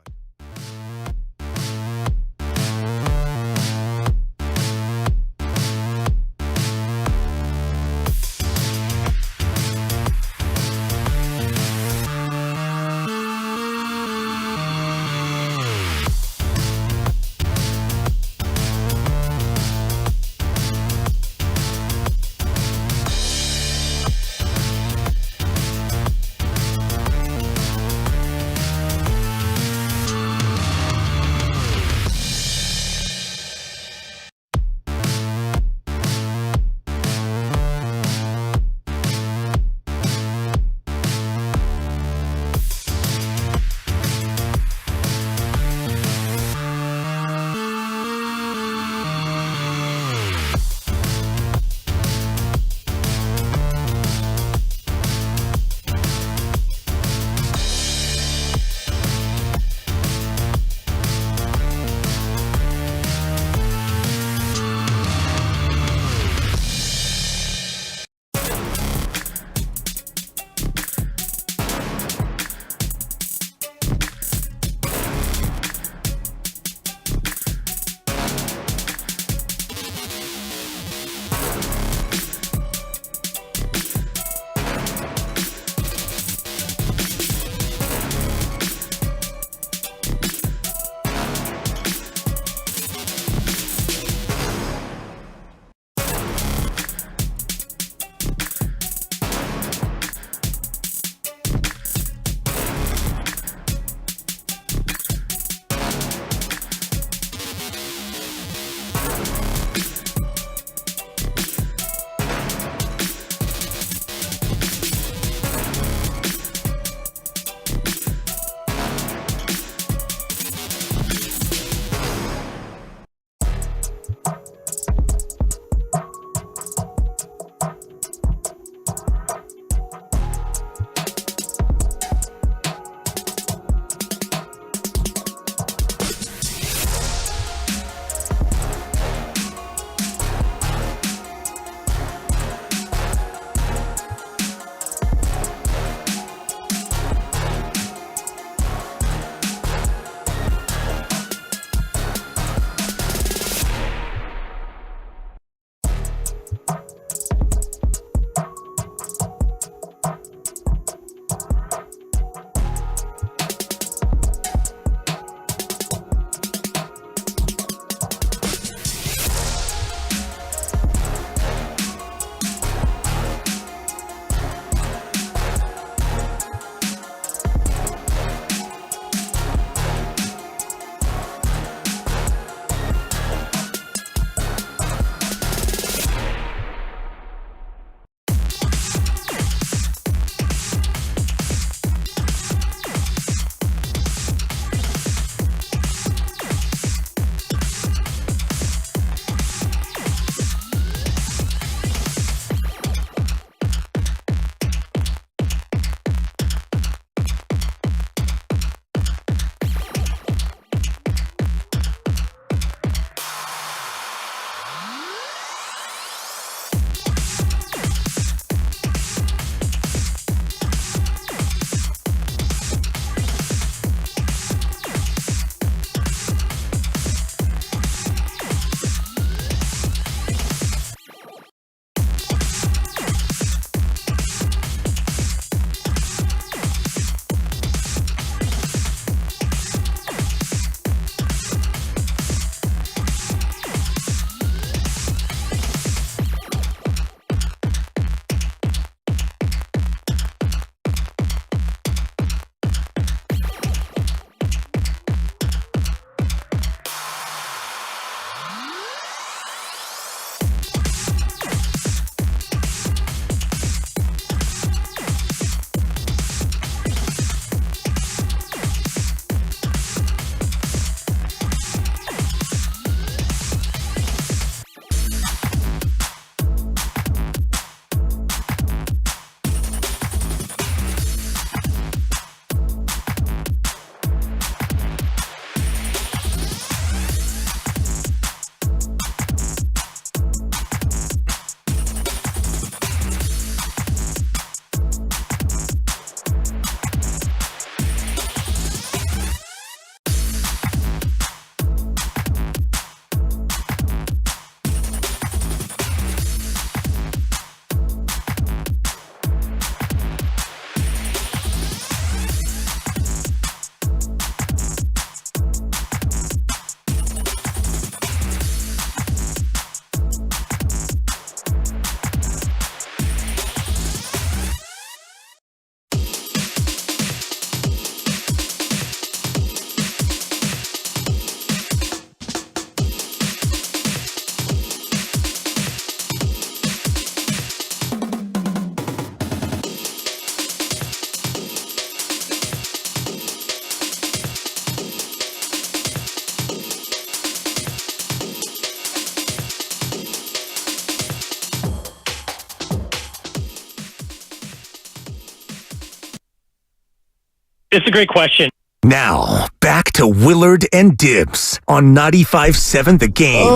It's a great question. Now, back to Willard and Dibs on 95.7 The Game.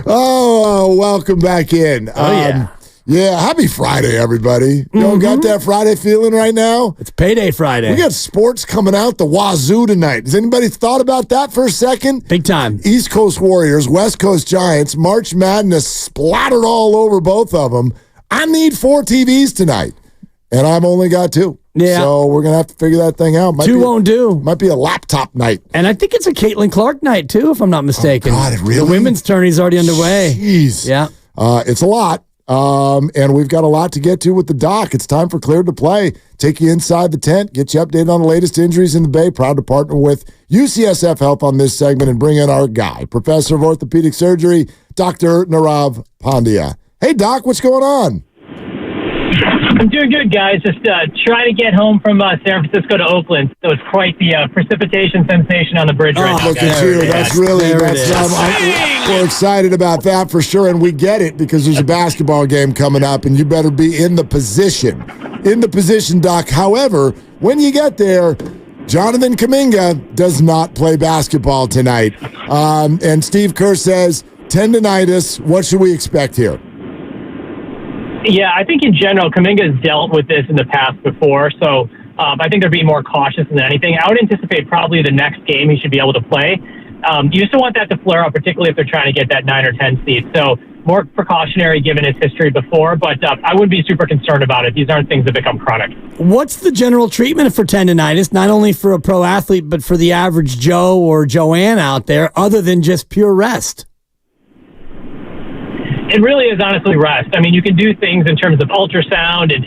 Oh, welcome back in. Yeah, happy Friday, everybody. You know, got that Friday feeling right now? It's payday Friday. We got sports coming out the wazoo tonight. Has anybody thought about that for a second? Big time. East Coast Warriors, West Coast Giants, March Madness splattered all over both of them. I need 4 TVs tonight, and I've only got 2. Yeah. So we're going to have to figure that thing out. Two won't do. Might be a laptop night. And I think it's a Caitlin Clark night, too, if I'm not mistaken. Oh, God, really? The women's tourney's already underway. Jeez. Yeah. It's a lot. And we've got a lot to get to with the doc. It's time for Cleared to Play. Take you inside the tent, get you updated on the latest injuries in the Bay. Proud to partner with UCSF Health on this segment and bring in our guy, Professor of Orthopedic Surgery, Dr. Nirav Pandya. Hey, Doc, what's going on? I'm doing good, guys. Just trying to get home from San Francisco to Oakland. So it's quite the precipitation sensation on the bridge right now, Look guys. at you. We're excited about that for sure, and we get it because there's a basketball game coming up, and you better be in the position. Doc. However, when you get there, Jonathan Kuminga does not play basketball tonight. And Steve Kerr says, tendinitis, what should we expect here? Yeah, I think in general, Kuminga's dealt with this in the past before, so I think they're being more cautious than anything. I would anticipate probably the next game he should be able to play. You just don't want that to flare up, particularly if they're trying to get that 9 or 10 seed. So more precautionary given his history before, but I wouldn't be super concerned about it. These aren't things that become chronic. What's the general treatment for tendinitis, not only for a pro athlete, but for the average Joe or Joanne out there, other than just pure rest? It really is honestly rest. I mean, you can do things in terms of ultrasound and,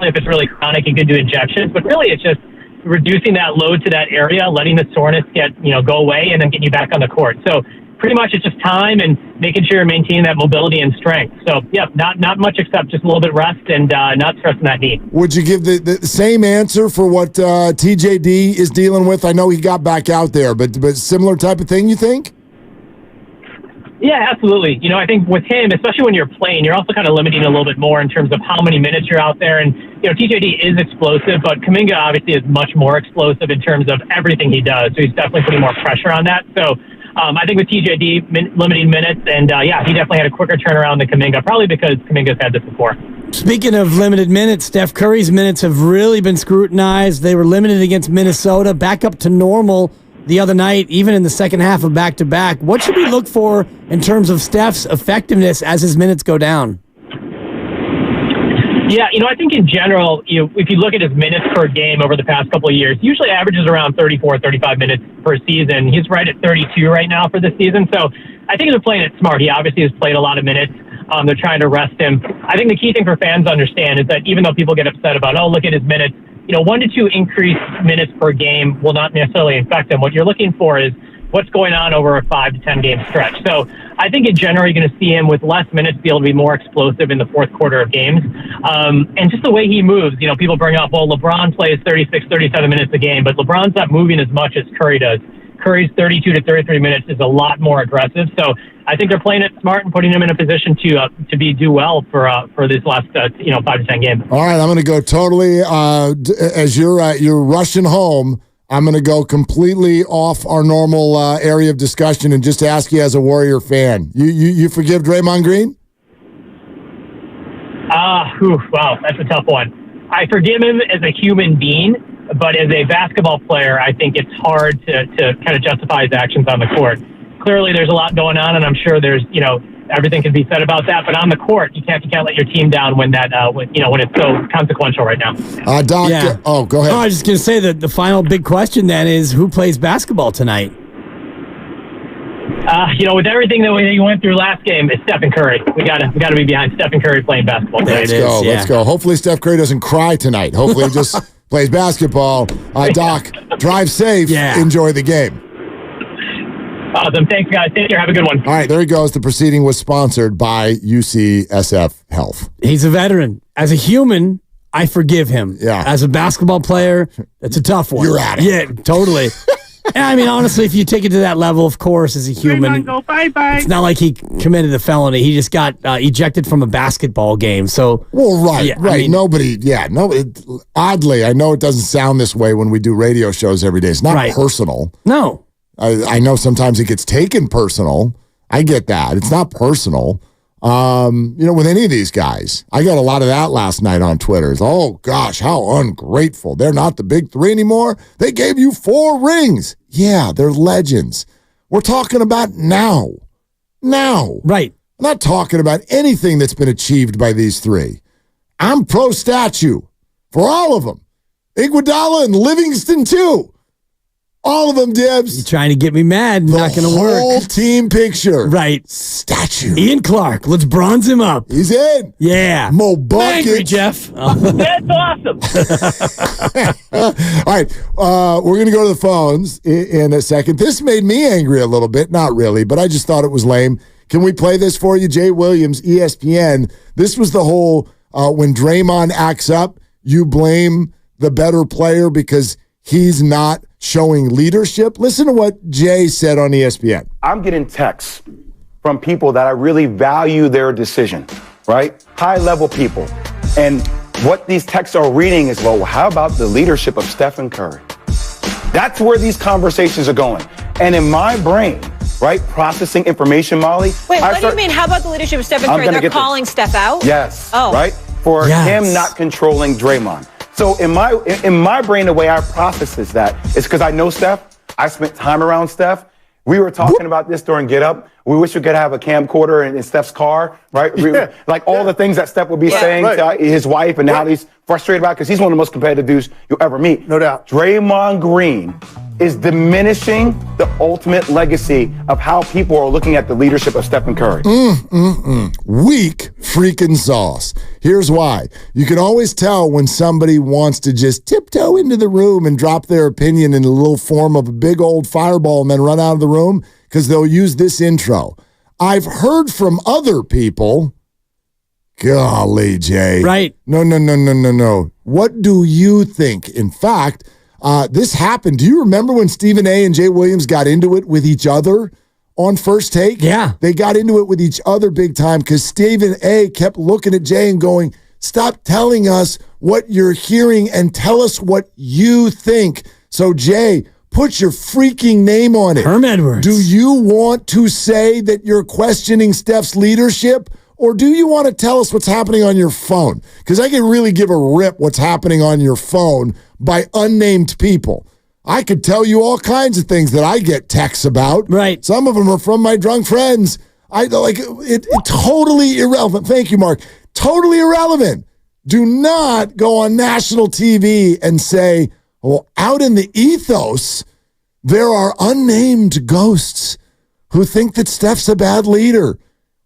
if it's really chronic, you can do injections, but really it's just reducing that load to that area, letting the soreness go away, and then getting you back on the court. So pretty much it's just time and making sure you're maintaining that mobility and strength. So, yeah, not much except just a little bit rest and not stressing that knee. Would you give the same answer for what TJD is dealing with? I know he got back out there, but similar type of thing, you think? Yeah, absolutely. I think with him, especially when you're playing, you're also kind of limiting a little bit more in terms of how many minutes you're out there. And, TJD is explosive, but Kuminga obviously is much more explosive in terms of everything he does. So he's definitely putting more pressure on that. So I think with TJD limiting minutes, and he definitely had a quicker turnaround than Kuminga, probably because Kuminga's had this before. Speaking of limited minutes, Steph Curry's minutes have really been scrutinized. They were limited against Minnesota, back up to normal the other night, even in the second half of back-to-back. What should we look for in terms of Steph's effectiveness as his minutes go down? Yeah, I think in general, if you look at his minutes per game over the past couple of years, usually averages around 34, 35 minutes per season. He's right at 32 right now for this season. So I think they're playing it smart. He obviously has played a lot of minutes. They're trying to rest him. I think the key thing for fans to understand is that even though people get upset about, look at his minutes, 1 to 2 increased minutes per game will not necessarily affect him. What you're looking for is what's going on over a 5 to 10 game stretch. So I think in general, you're going to see him with less minutes be able to be more explosive in the fourth quarter of games. And just the way he moves, people bring up, LeBron plays 36, 37 minutes a game, but LeBron's not moving as much as Curry does. Curry's 32 to 33 minutes is a lot more aggressive. So I think they're playing it smart and putting him in a position to do well for this last 5 to 10 games. All right, I'm going to go totally as you're rushing home. I'm going to go completely off our normal area of discussion and just ask you as a Warrior fan. You forgive Draymond Green? Wow, that's a tough one. I forgive him as a human being, but as a basketball player, I think it's hard to kind of justify his actions on the court. Clearly, there's a lot going on, and I'm sure there's, everything can be said about that. But on the court, you can't let your team down when it's so consequential right now. Doc, yeah. Go ahead. I was just going to say that the final big question then is who plays basketball tonight? With everything that we went through last game, it's Stephen Curry. We gotta be behind Stephen Curry playing basketball. Let's go. Hopefully, Steph Curry doesn't cry tonight. Hopefully, he just plays basketball. Doc, drive safe. Yeah. Enjoy the game. Awesome. Thanks, guys. Take care. Have a good one. All right, there he goes. The proceeding was sponsored by UCSF Health. He's a veteran. As a human, I forgive him. Yeah. As a basketball player, it's a tough one. You're at it. Yeah, totally. I mean, honestly, if you take it to that level, of course, as a human, Go bye-bye. it's not like he committed a felony. He just got ejected from a basketball game. So, Well, right, yeah, right. I mean, Nobody. Oddly, I know it doesn't sound this way when we do radio shows every day. It's not personal. No. I know sometimes it gets taken personal. I get that. It's not personal. With any of these guys. I got a lot of that last night on Twitter. It's, oh, gosh, how ungrateful. They're not the big three anymore. They gave you 4 rings. Yeah, they're legends. We're talking about now. Now. Right. I'm not talking about anything that's been achieved by these 3. I'm pro-statue for all of them. Iguodala and Livingston, too. All of them, Dibs. You're trying to get me mad. Not going to work. Whole team picture. Right. Statue. Ian Clark. Let's bronze him up. He's in. Yeah. Mo Bucket. Angry, Jeff. That's awesome. All right. We're going to go to the phones in a second. This made me angry a little bit. Not really, but I just thought it was lame. Can we play this for you? Jay Williams, ESPN. This was the whole when Draymond acts up, you blame the better player because he's not showing leadership. Listen to what Jay said on ESPN. I'm getting texts from people that I really value their decision, right? High-level people. And what these texts are reading is, well, how about the leadership of Stephen Curry? That's where these conversations are going. And in my brain, right, processing information, Molly. Wait, what do you mean? How about the leadership of Stephen Curry? They're calling Steph out? Yes. Oh. Right? For him not controlling Draymond. So in my brain, the way I process that is because I know Steph. I spent time around Steph. We were talking about this during Get Up. We wish we could have a camcorder in Steph's car, right? Like all the things that Steph would be saying to his wife and how he's frustrated about because he's one of the most competitive dudes you'll ever meet. No doubt. Draymond Green is diminishing the ultimate legacy of how people are looking at the leadership of Stephen Curry. Weak freaking sauce. Here's why. You can always tell when somebody wants to just tiptoe into the room and drop their opinion in a little form of a big old fireball and then run out of the room because they'll use this intro. I've heard from other people. Golly, Jay. Right. No. What do you think? In fact, this happened. Do you remember when Stephen A. and Jay Williams got into it with each other on First Take? Yeah. They got into it with each other big time because Stephen A. kept looking at Jay and going, stop telling us what you're hearing and tell us what you think. So, Jay, put your freaking name on it. Herm Edwards. Do you want to say that you're questioning Steph's leadership? Or do you want to tell us what's happening on your phone? Because I can really give a rip what's happening on your phone by unnamed people. I could tell you all kinds of things that I get texts about. Right. Some of them are from my drunk friends. I like it totally irrelevant. Thank you, Mark. Totally irrelevant. Do not go on national TV and say, well, out in the ethos, there are unnamed ghosts who think that Steph's a bad leader.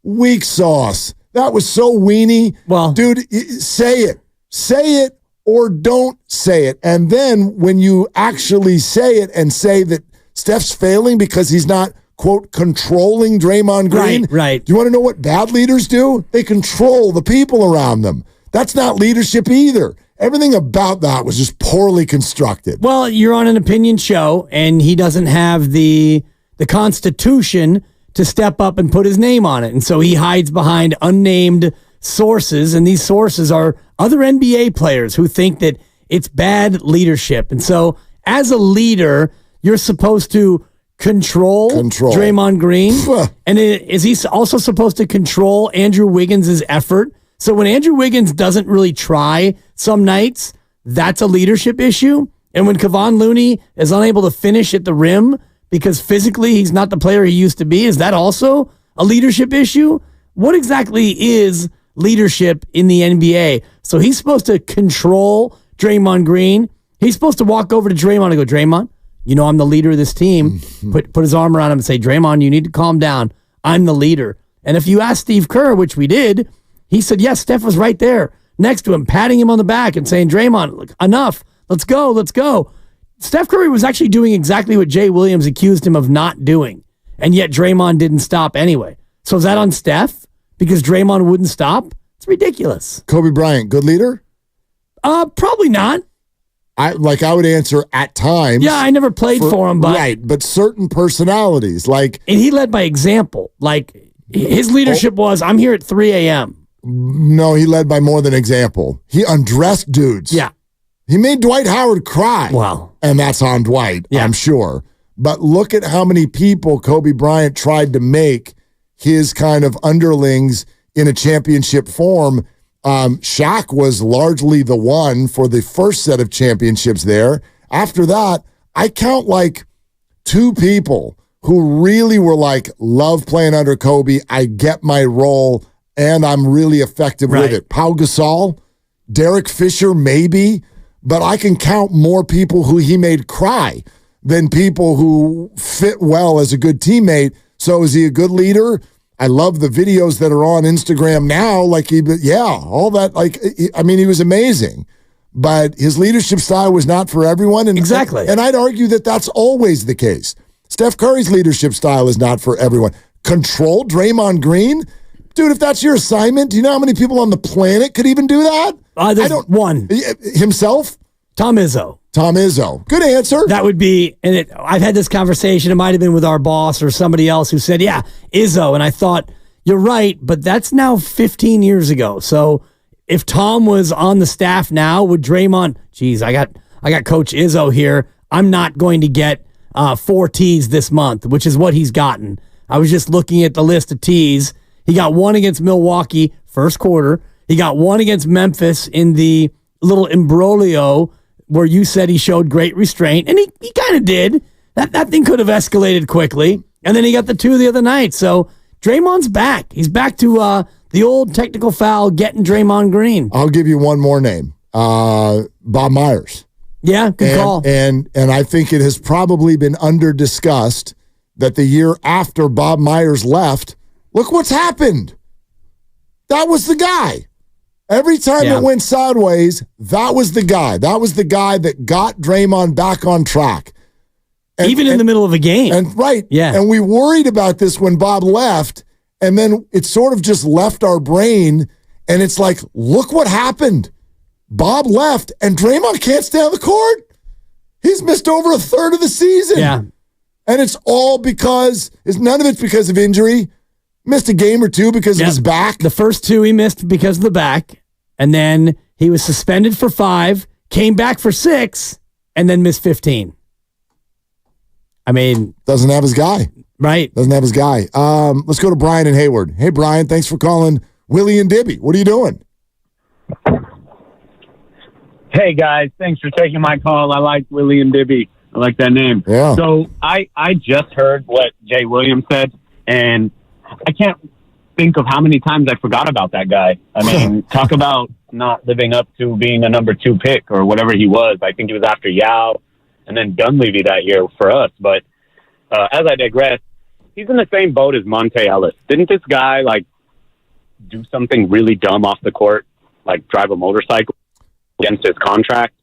Weak sauce. That was so weenie. Well, dude, say it. Say it or don't say it. And then when you actually say it and say that Steph's failing because he's not, quote, controlling Draymond Green. Right. Do you want to know what bad leaders do? They control the people around them. That's not leadership either. Everything about that was just poorly constructed. Well, you're on an opinion show, and he doesn't have the Constitution to step up and put his name on it. And so he hides behind unnamed sources, and these sources are other NBA players who think that it's bad leadership. And so as a leader, you're supposed to control. Draymond Green. And is he also supposed to control Andrew Wiggins' effort? So when Andrew Wiggins doesn't really try some nights, that's a leadership issue. And when Kevon Looney is unable to finish at the rim because physically he's not the player he used to be, is that also a leadership issue? What exactly is leadership in the NBA? So he's supposed to control Draymond Green. He's supposed to walk over to Draymond and go, Draymond, you know I'm the leader of this team. Put his arm around him and say, Draymond, you need to calm down. I'm the leader. And if you ask Steve Kerr, which we did, he said, yes, Steph was right there next to him, patting him on the back and saying, Draymond, look, enough. Let's go. Let's go. Steph Curry was actually doing exactly what Jay Williams accused him of not doing. And yet Draymond didn't stop anyway. So is that on Steph? Because Draymond wouldn't stop? It's ridiculous. Kobe Bryant, good leader? Probably not. I would answer at times. Yeah, I never played for him, but right, but certain personalities and he led by example. Like his leadership was, I'm here at 3 a.m. No, he led by more than example. He undressed dudes. Yeah. He made Dwight Howard cry. Wow. And that's on Dwight, I'm sure. But look at how many people Kobe Bryant tried to make his kind of underlings in a championship form. Shaq was largely the one for the first set of championships there. After that, I count like 2 people who really were like, love playing under Kobe. I get my role, and I'm really effective with it. Pau Gasol, Derek Fisher, maybe, but I can count more people who he made cry than people who fit well as a good teammate. So is he a good leader? I love the videos that are on Instagram now. All that. He was amazing, but his leadership style was not for everyone. And exactly. And I'd argue that that's always the case. Steph Curry's leadership style is not for everyone. Control Draymond Green? Dude, if that's your assignment, do you know how many people on the planet could even do that? There's one. Himself? Tom Izzo. Tom Izzo. Good answer. That would be, I've had this conversation, it might have been with our boss or somebody else who said, yeah, Izzo. And I thought, you're right, but that's now 15 years ago. So if Tom was on the staff now, would Draymond, I got Coach Izzo here. I'm not going to get 4 Ts this month, which is what he's gotten. I was just looking at the list of Ts. He got 1 against Milwaukee, first quarter. He got 1 against Memphis in the little imbroglio where you said he showed great restraint, and he kind of did. That thing could have escalated quickly. And then he got the 2 the other night. So Draymond's back. He's back to the old technical foul, getting Draymond Green. I'll give you one more name. Bob Myers. Yeah, good call. And I think it has probably been under-discussed that the year after Bob Myers left, look what's happened. That was the guy. Every time it went sideways, that was the guy. That was the guy that got Draymond back on track. Even in the middle of a game. And we worried about this when Bob left, and then it sort of just left our brain, and it's like, look what happened. Bob left, and Draymond can't stay on the court. He's missed over a third of the season. Yeah. And it's all none of it's because of injury. Missed a game or 2 because of his back. The first 2 he missed because of the back, and then he was suspended for 5, came back for 6, and then missed 15. Doesn't have his guy. Right. Doesn't have his guy. Let's go to Brian and Hayward. Hey, Brian, thanks for calling Willie and Dibby. What are you doing? Hey, guys. Thanks for taking my call. I like Willie and Dibby. I like that name. Yeah. So I just heard what Jay Williams said, and I can't think of how many times I forgot about that guy. Talk about not living up to being a number 2 pick or whatever he was. I think he was after Yao and then Dunleavy that year for us. But as I digress, he's in the same boat as Monte Ellis. Didn't this guy, do something really dumb off the court, like drive a motorcycle against his contract?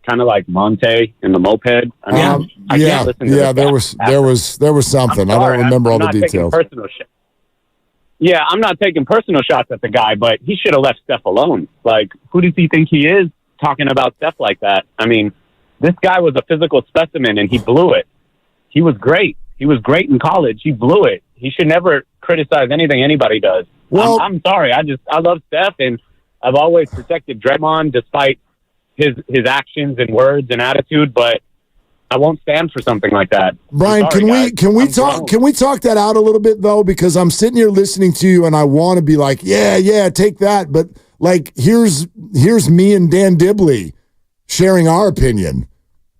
Kind of like Monte in the moped. I can't listen to this guy. there was something. I don't remember all the details. I'm not taking personal shots at the guy, but he should have left Steph alone. Who does he think he is talking about Steph like that? This guy was a physical specimen, and he blew it. He was great. He was great in college. He blew it. He should never criticize anything anybody does. Well, I'm sorry. I love Steph, and I've always protected Draymond despite his actions and words and attitude, but I won't stand for something like that. Brian, can we talk that out a little bit though? Because I'm sitting here listening to you and I want to be like, yeah, take that. But here's me and Dan Dibley sharing our opinion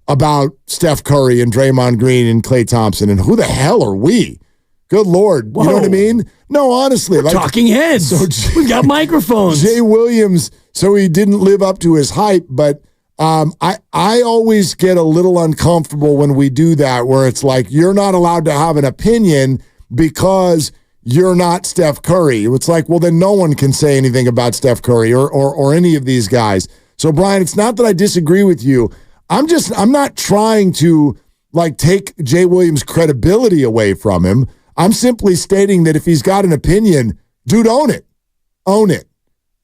about Steph Curry and Draymond Green and Klay Thompson. And who the hell are we? Good Lord. Whoa. You know what I mean? No, honestly. Talking heads. So we've got microphones. Jay Williams, so he didn't live up to his hype, but I always get a little uncomfortable when we do that, where it's like you're not allowed to have an opinion because you're not Steph Curry. It's like, well, then no one can say anything about Steph Curry or any of these guys. So, Brian, it's not that I disagree with you. I'm not trying to take Jay Williams' credibility away from him. I'm simply stating that if he's got an opinion, dude, own it. Own it.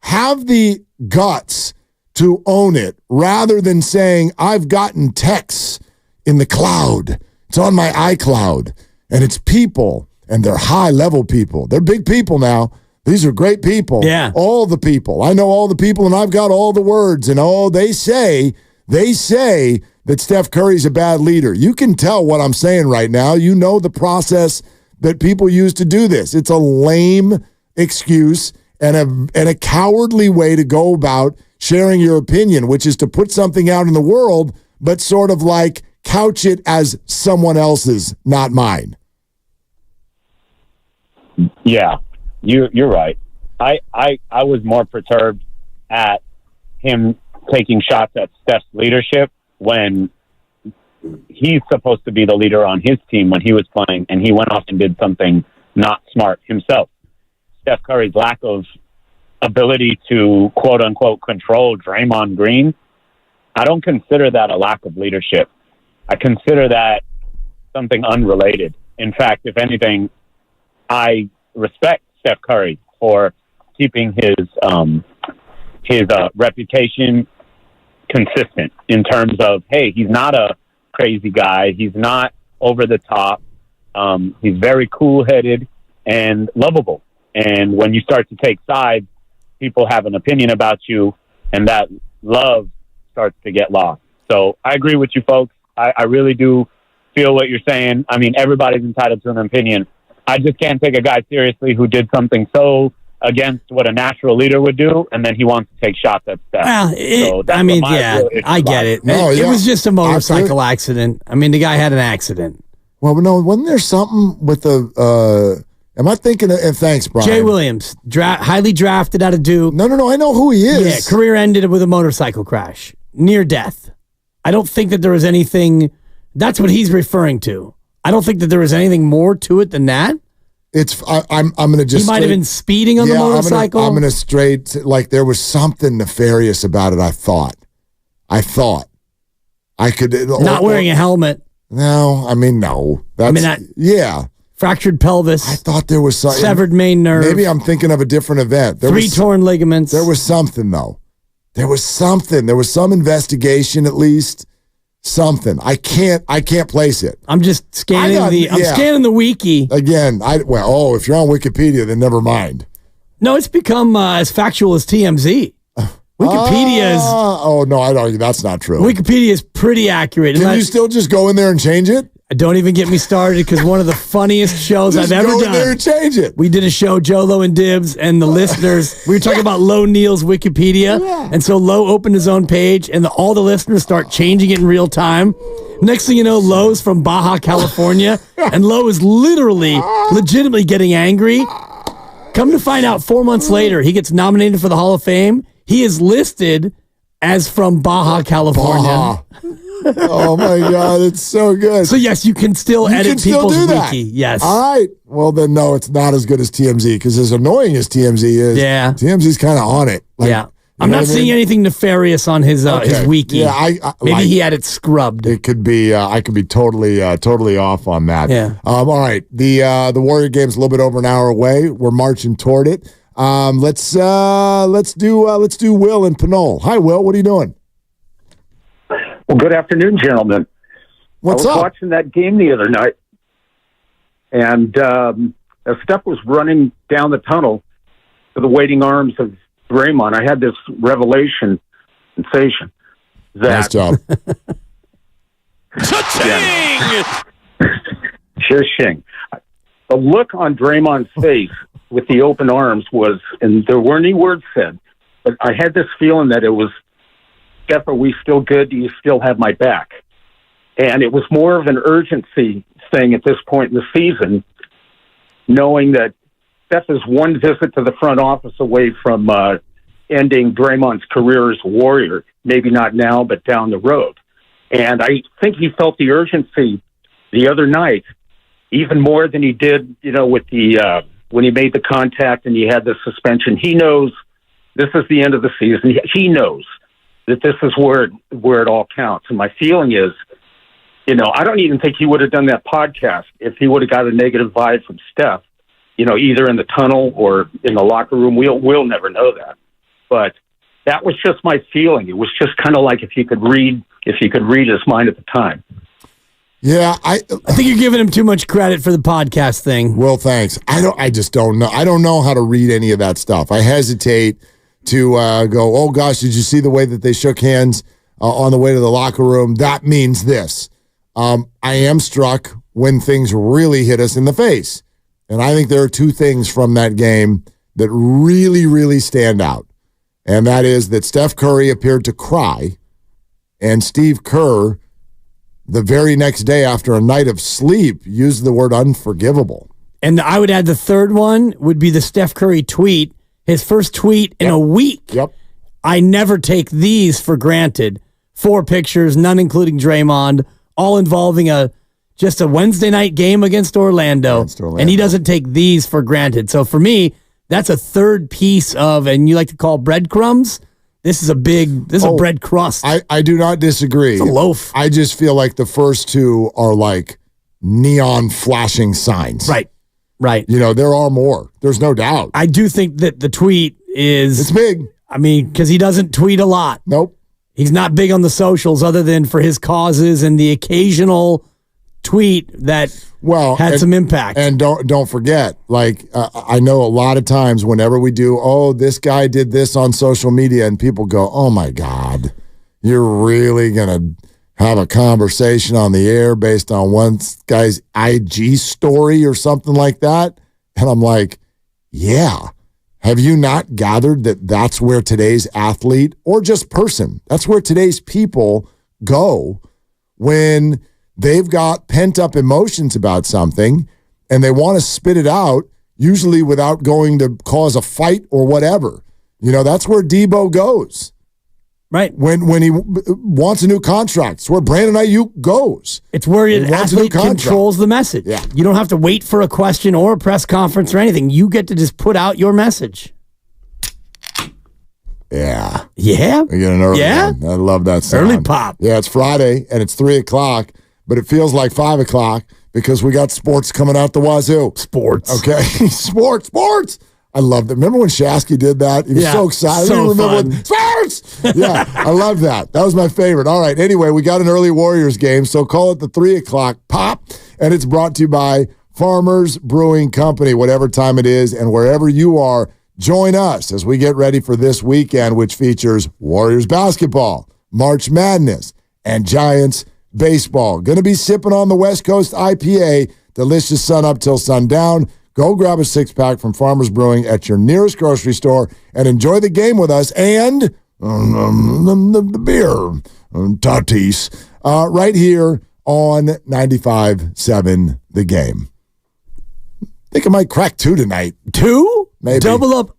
Have the guts to own it rather than saying, I've gotten texts in the cloud. It's on my iCloud. And it's people, and they're high-level people. They're big people now. These are great people. Yeah. All the people. I know all the people, and I've got all the words. And they say that Steph Curry's a bad leader. You can tell what I'm saying right now. You know the process that people use to do this. It's a lame excuse and a cowardly way to go about sharing your opinion, which is to put something out in the world, but sort of like couch it as someone else's, not mine. Yeah, you're right. I was more perturbed at him taking shots at Steph's leadership when he's supposed to be the leader on his team when he was playing, and he went off and did something not smart himself. Steph Curry's lack of ability to quote-unquote control Draymond Green, I don't consider that a lack of leadership. I consider that something unrelated. In fact, if anything, I respect Steph Curry for keeping his reputation consistent in terms of, hey, he's not a crazy guy. He's not over the top. He's very cool-headed and lovable. And when you start to take sides, people have an opinion about you, and that love starts to get lost. So I agree with you folks. I really do feel what you're saying. I mean, everybody's entitled to an opinion. I just can't take a guy seriously who did something so against what a natural leader would do, and then he wants to take shots at Steph. Well, I get it. It was just a motorcycle accident. I mean, the guy had an accident. Well, no, wasn't there something with the am I thinking of, and thanks, Brian. Jay Williams, highly drafted out of Duke. No, I know who he is. Yeah, career ended with a motorcycle crash. Near death. I don't think that there was anything, that's what he's referring to. I don't think that there was anything more to it than that. I'm going to just. He might have been speeding on the motorcycle. I'm going to like there was something nefarious about it. I thought I could. Not wearing a helmet. No, I mean, no. Yeah. Fractured pelvis. I thought there was something. Severed main nerve. Maybe I'm thinking of a different event. Three torn ligaments. There was something, though. There was something. There was some investigation, at least. Something. I can't place it. I'm just scanning scanning the wiki. Again, if you're on Wikipedia, then never mind. No, it's become as factual as TMZ. Wikipedia is. Oh, no, I'd argue that's not true. Wikipedia is pretty accurate. Can you still just go in there and change it? Don't even get me started, because one of the funniest shows I've ever done. Go in there and change it. We did a show, Jolo and Dibs, and the listeners, we were talking about Lo Neal's Wikipedia, and so Lo opened his own page, and all the listeners start changing it in real time. Next thing you know, Lo's from Baja, California, and Lo is legitimately getting angry. Come to find out, 4 months later, he gets nominated for the Hall of Fame. He is listed as from Baja, California. Oh my God, it's so good. So yes, you can still edit people's wiki. Yes. All right. Well, then no, it's not as good as TMZ, because as annoying as TMZ is, TMZ's kind of on it. I'm not seeing anything nefarious on his wiki. Yeah, maybe he had it scrubbed. It could be. I could be totally off on that. Yeah. All right. The Warrior game's a little bit over an hour away. We're marching toward it. Let's do Will in Pinole. Hi, Will. What are you doing? Well, good afternoon, gentlemen. What's up? I was up? watching that game the other night, and as Steph was running down the tunnel to the waiting arms of Draymond, I had this sensation that. Nice job. Cha-ching! The look on Draymond's face with the open arms was, and there weren't any words said, but I had this feeling that it was, Steph, are we still good? Do you still have my back? And it was more of an urgency thing at this point in the season, knowing that Steph is one visit to the front office away from ending Draymond's career as a Warrior. Maybe not now, but down the road. And I think he felt the urgency the other night, even more than he did, with the when he made the contact and he had the suspension. He knows this is the end of the season. He knows that this is where it all counts. And my feeling is, I don't even think he would have done that podcast if he would have got a negative vibe from Steph, either in the tunnel or in the locker room. We'll never know that. But that was just my feeling. It was just kind of like if you could read his mind at the time. Yeah, I think you're giving him too much credit for the podcast thing. Well, thanks. I just don't know. I don't know how to read any of that stuff. I hesitate to go, oh gosh, did you see the way that they shook hands on the way to the locker room? That means this. I am struck when things really hit us in the face. And I think there are two things from that game that really, really stand out. And that is that Steph Curry appeared to cry, and Steve Kerr, the very next day after a night of sleep, used the word unforgivable. And I would add the third one would be the Steph Curry tweet, his first tweet in a week. Yep. I never take these for granted. 4 pictures, none including Draymond, all involving just a Wednesday night game against Orlando. And he doesn't take these for granted. So for me, that's a third piece of, and you like to call breadcrumbs, this is a bread crust. I do not disagree. It's a loaf. I just feel like the first two are like neon flashing signs. Right. You know, there are more. There's no doubt. I do think that the tweet is... It's big. I mean, because he doesn't tweet a lot. Nope. He's not big on the socials other than for his causes and the occasional tweet that had some impact. And don't forget, I know a lot of times whenever we do, this guy did this on social media, and people go, oh my God, you're really going to have a conversation on the air based on one guy's IG story or something like that? And I'm like, yeah. Have you not gathered that that's where today's athlete or just person, that's where today's people go when they've got pent-up emotions about something and they want to spit it out, usually without going to cause a fight or whatever. You know, that's where Debo goes. Right. When he wants a new contract. It's where Brandon Ayuk goes. It's where an athlete controls the message. Yeah. You don't have to wait for a question or a press conference or anything. You get to just put out your message. Yeah. Yeah? We get an early one. I love that sound. Early pop. Yeah, it's Friday, and it's 3 o'clock, but it feels like 5 o'clock because we got sports coming out the wazoo. Sports. Okay. Sports. I love that. Remember when Shasky did that? He was so excited. So Sports! Yeah, I love that. That was my favorite. All right, anyway, we got an early Warriors game, so call it the 3 o'clock pop, and it's brought to you by Farmers Brewing Company, whatever time it is, and wherever you are, join us as we get ready for this weekend, which features Warriors basketball, March Madness, and Giants baseball. Going to be sipping on the West Coast IPA, delicious sun up till sundown. Go grab a 6-pack from Farmers Brewing at your nearest grocery store and enjoy the game with us and the beer, Tatis, right here on 95.7 The Game. I think I might crack 2 tonight. 2? Maybe. Double up,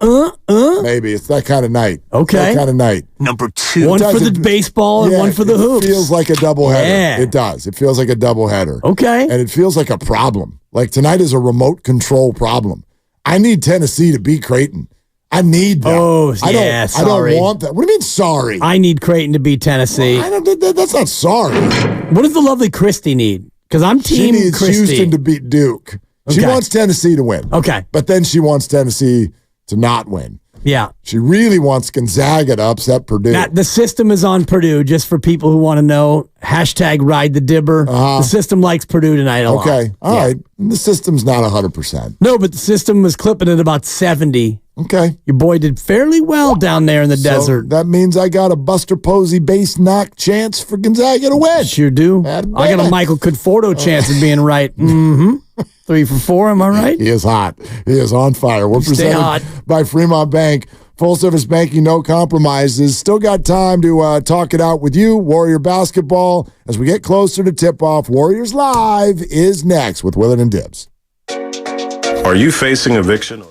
Maybe. It's that kind of night. Okay. That kind of night. Number 2. One for the baseball and one for the hoops. It feels like a doubleheader. Yeah. It does. It feels like a doubleheader. Okay. And it feels like a problem. Like tonight is a remote control problem. I need Tennessee to beat Creighton. I need that. Oh, yeah, I sorry. don't want that. What do you mean sorry? I need Creighton to beat Tennessee. That's not sorry. What does the lovely Christy need? Because I'm team She needs Christy. Houston to beat Duke. She Okay. wants Tennessee to win. Okay. But then she wants Tennessee to not win. Yeah. She really wants Gonzaga to upset Purdue. Now, the system is on Purdue, just for people who want to know. Hashtag ride the dibber. The system likes Purdue tonight a lot. Okay. All right. The system's not 100%. No, but the system was clipping at about 70. Okay. Your boy did fairly well down there in the desert. That means I got a Buster Posey base knock chance for Gonzaga to win. Sure do. I got a Michael Conforto chance of being right. Mm-hmm. 3 for 4, am I right? He is hot. He is on fire. We're Stay hot. presented by Fremont Bank. Full service banking, no compromises. Still got time to talk it out with you, Warrior basketball. As we get closer to tip-off, Warriors Live is next with Willard and Dibbs. Are you facing eviction?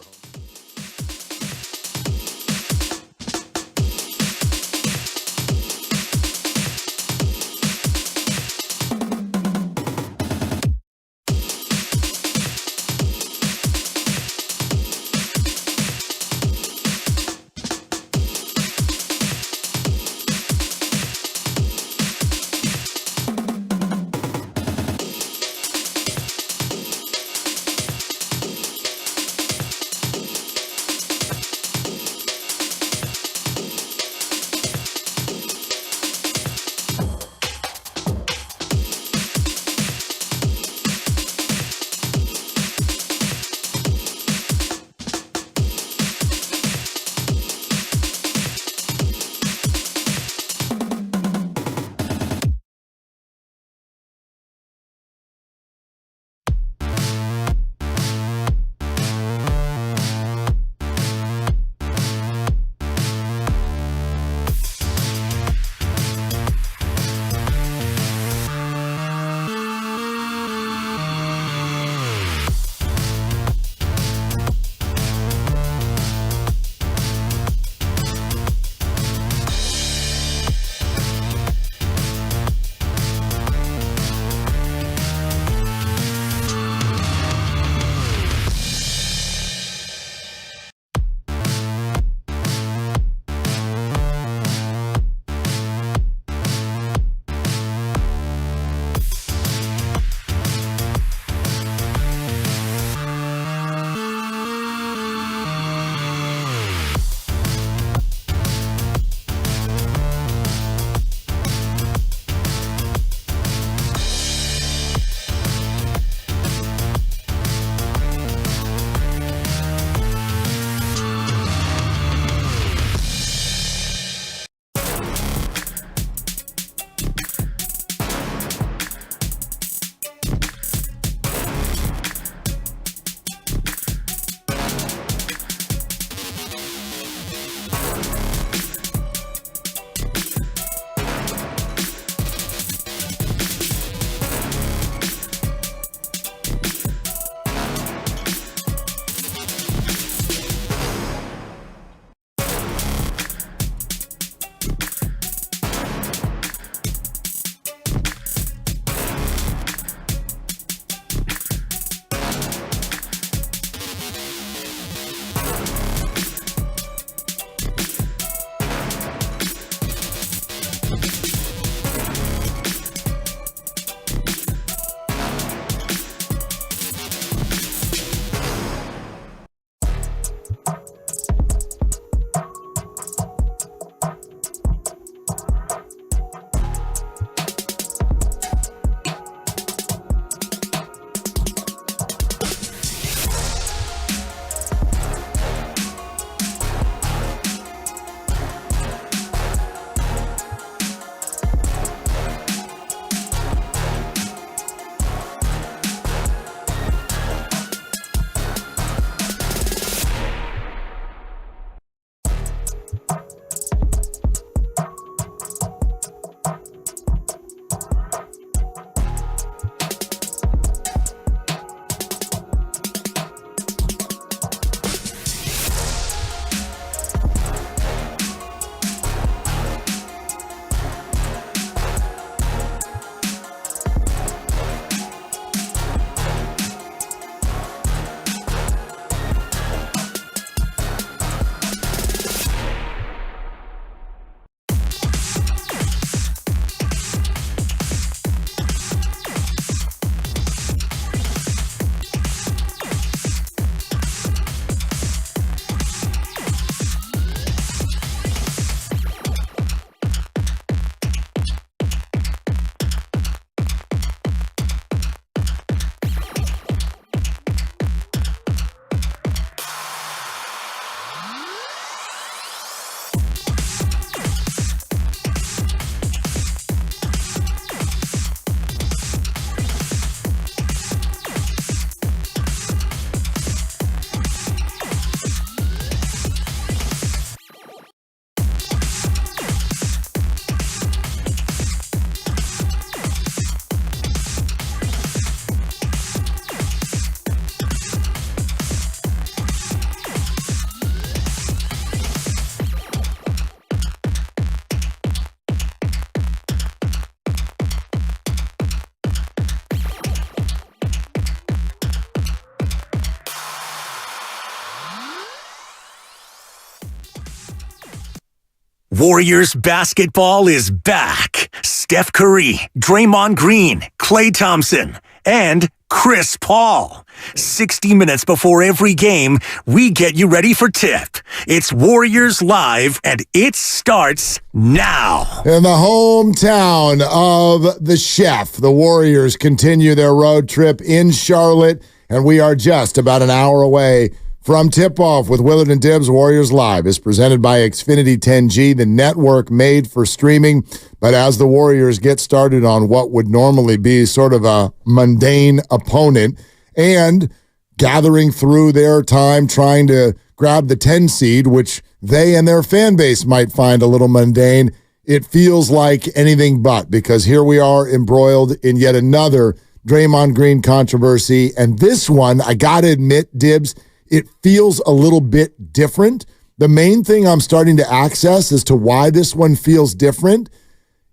Warriors basketball is back. Steph Curry, Draymond Green, Klay Thompson, and Chris Paul. 60 minutes before every game, we get you ready for tip. It's Warriors Live, and it starts now. In the hometown of the Chef, the Warriors continue their road trip in Charlotte, and we are just about an hour away from tip-off with Willard and Dibbs. Warriors Live is presented by Xfinity 10G, the network made for streaming. But as the Warriors get started on what would normally be sort of a mundane opponent and gathering through their time trying to grab the 10 seed, which they and their fan base might find a little mundane, it feels like anything but, because here we are embroiled in yet another Draymond Green controversy. And this one, I got to admit, Dibbs, it feels a little bit different. The main thing I'm starting to access as to why this one feels different,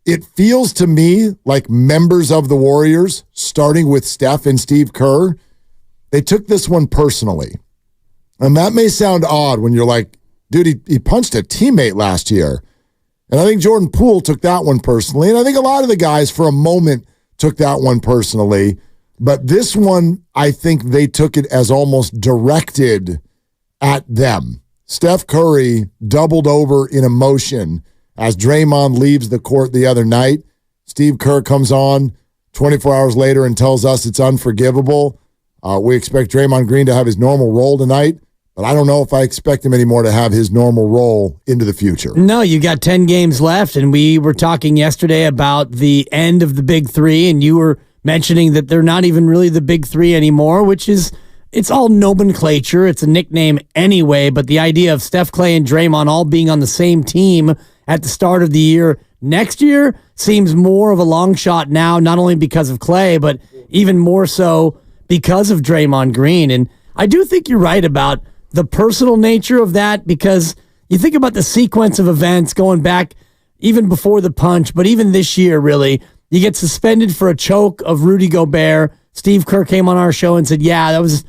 it feels to me like members of the Warriors, starting with Steph and Steve Kerr, they took this one personally. And that may sound odd when you're like, dude, he punched a teammate last year. And I think Jordan Poole took that one personally. And I think a lot of the guys for a moment took that one personally. But this one, I think they took it as almost directed at them. Steph Curry doubled over in emotion as Draymond leaves the court the other night. Steve Kerr comes on 24 hours later and tells us it's unforgivable. We expect Draymond Green to have his normal role tonight, but I don't know if I expect him anymore to have his normal role into the future. No, you got 10 games left, and we were talking yesterday about the end of the Big Three, and you were mentioning that they're not even really the Big Three anymore, which is, it's all nomenclature. It's a nickname anyway, but the idea of Steph, Klay, and Draymond all being on the same team at the start of the year next year seems more of a long shot now, not only because of Klay, but even more so because of Draymond Green. And I do think you're right about the personal nature of that, because you think about the sequence of events going back even before the punch, but even this year, really, you get suspended for a choke of Rudy Gobert. Steve Kerr came on our show and said, yeah, that was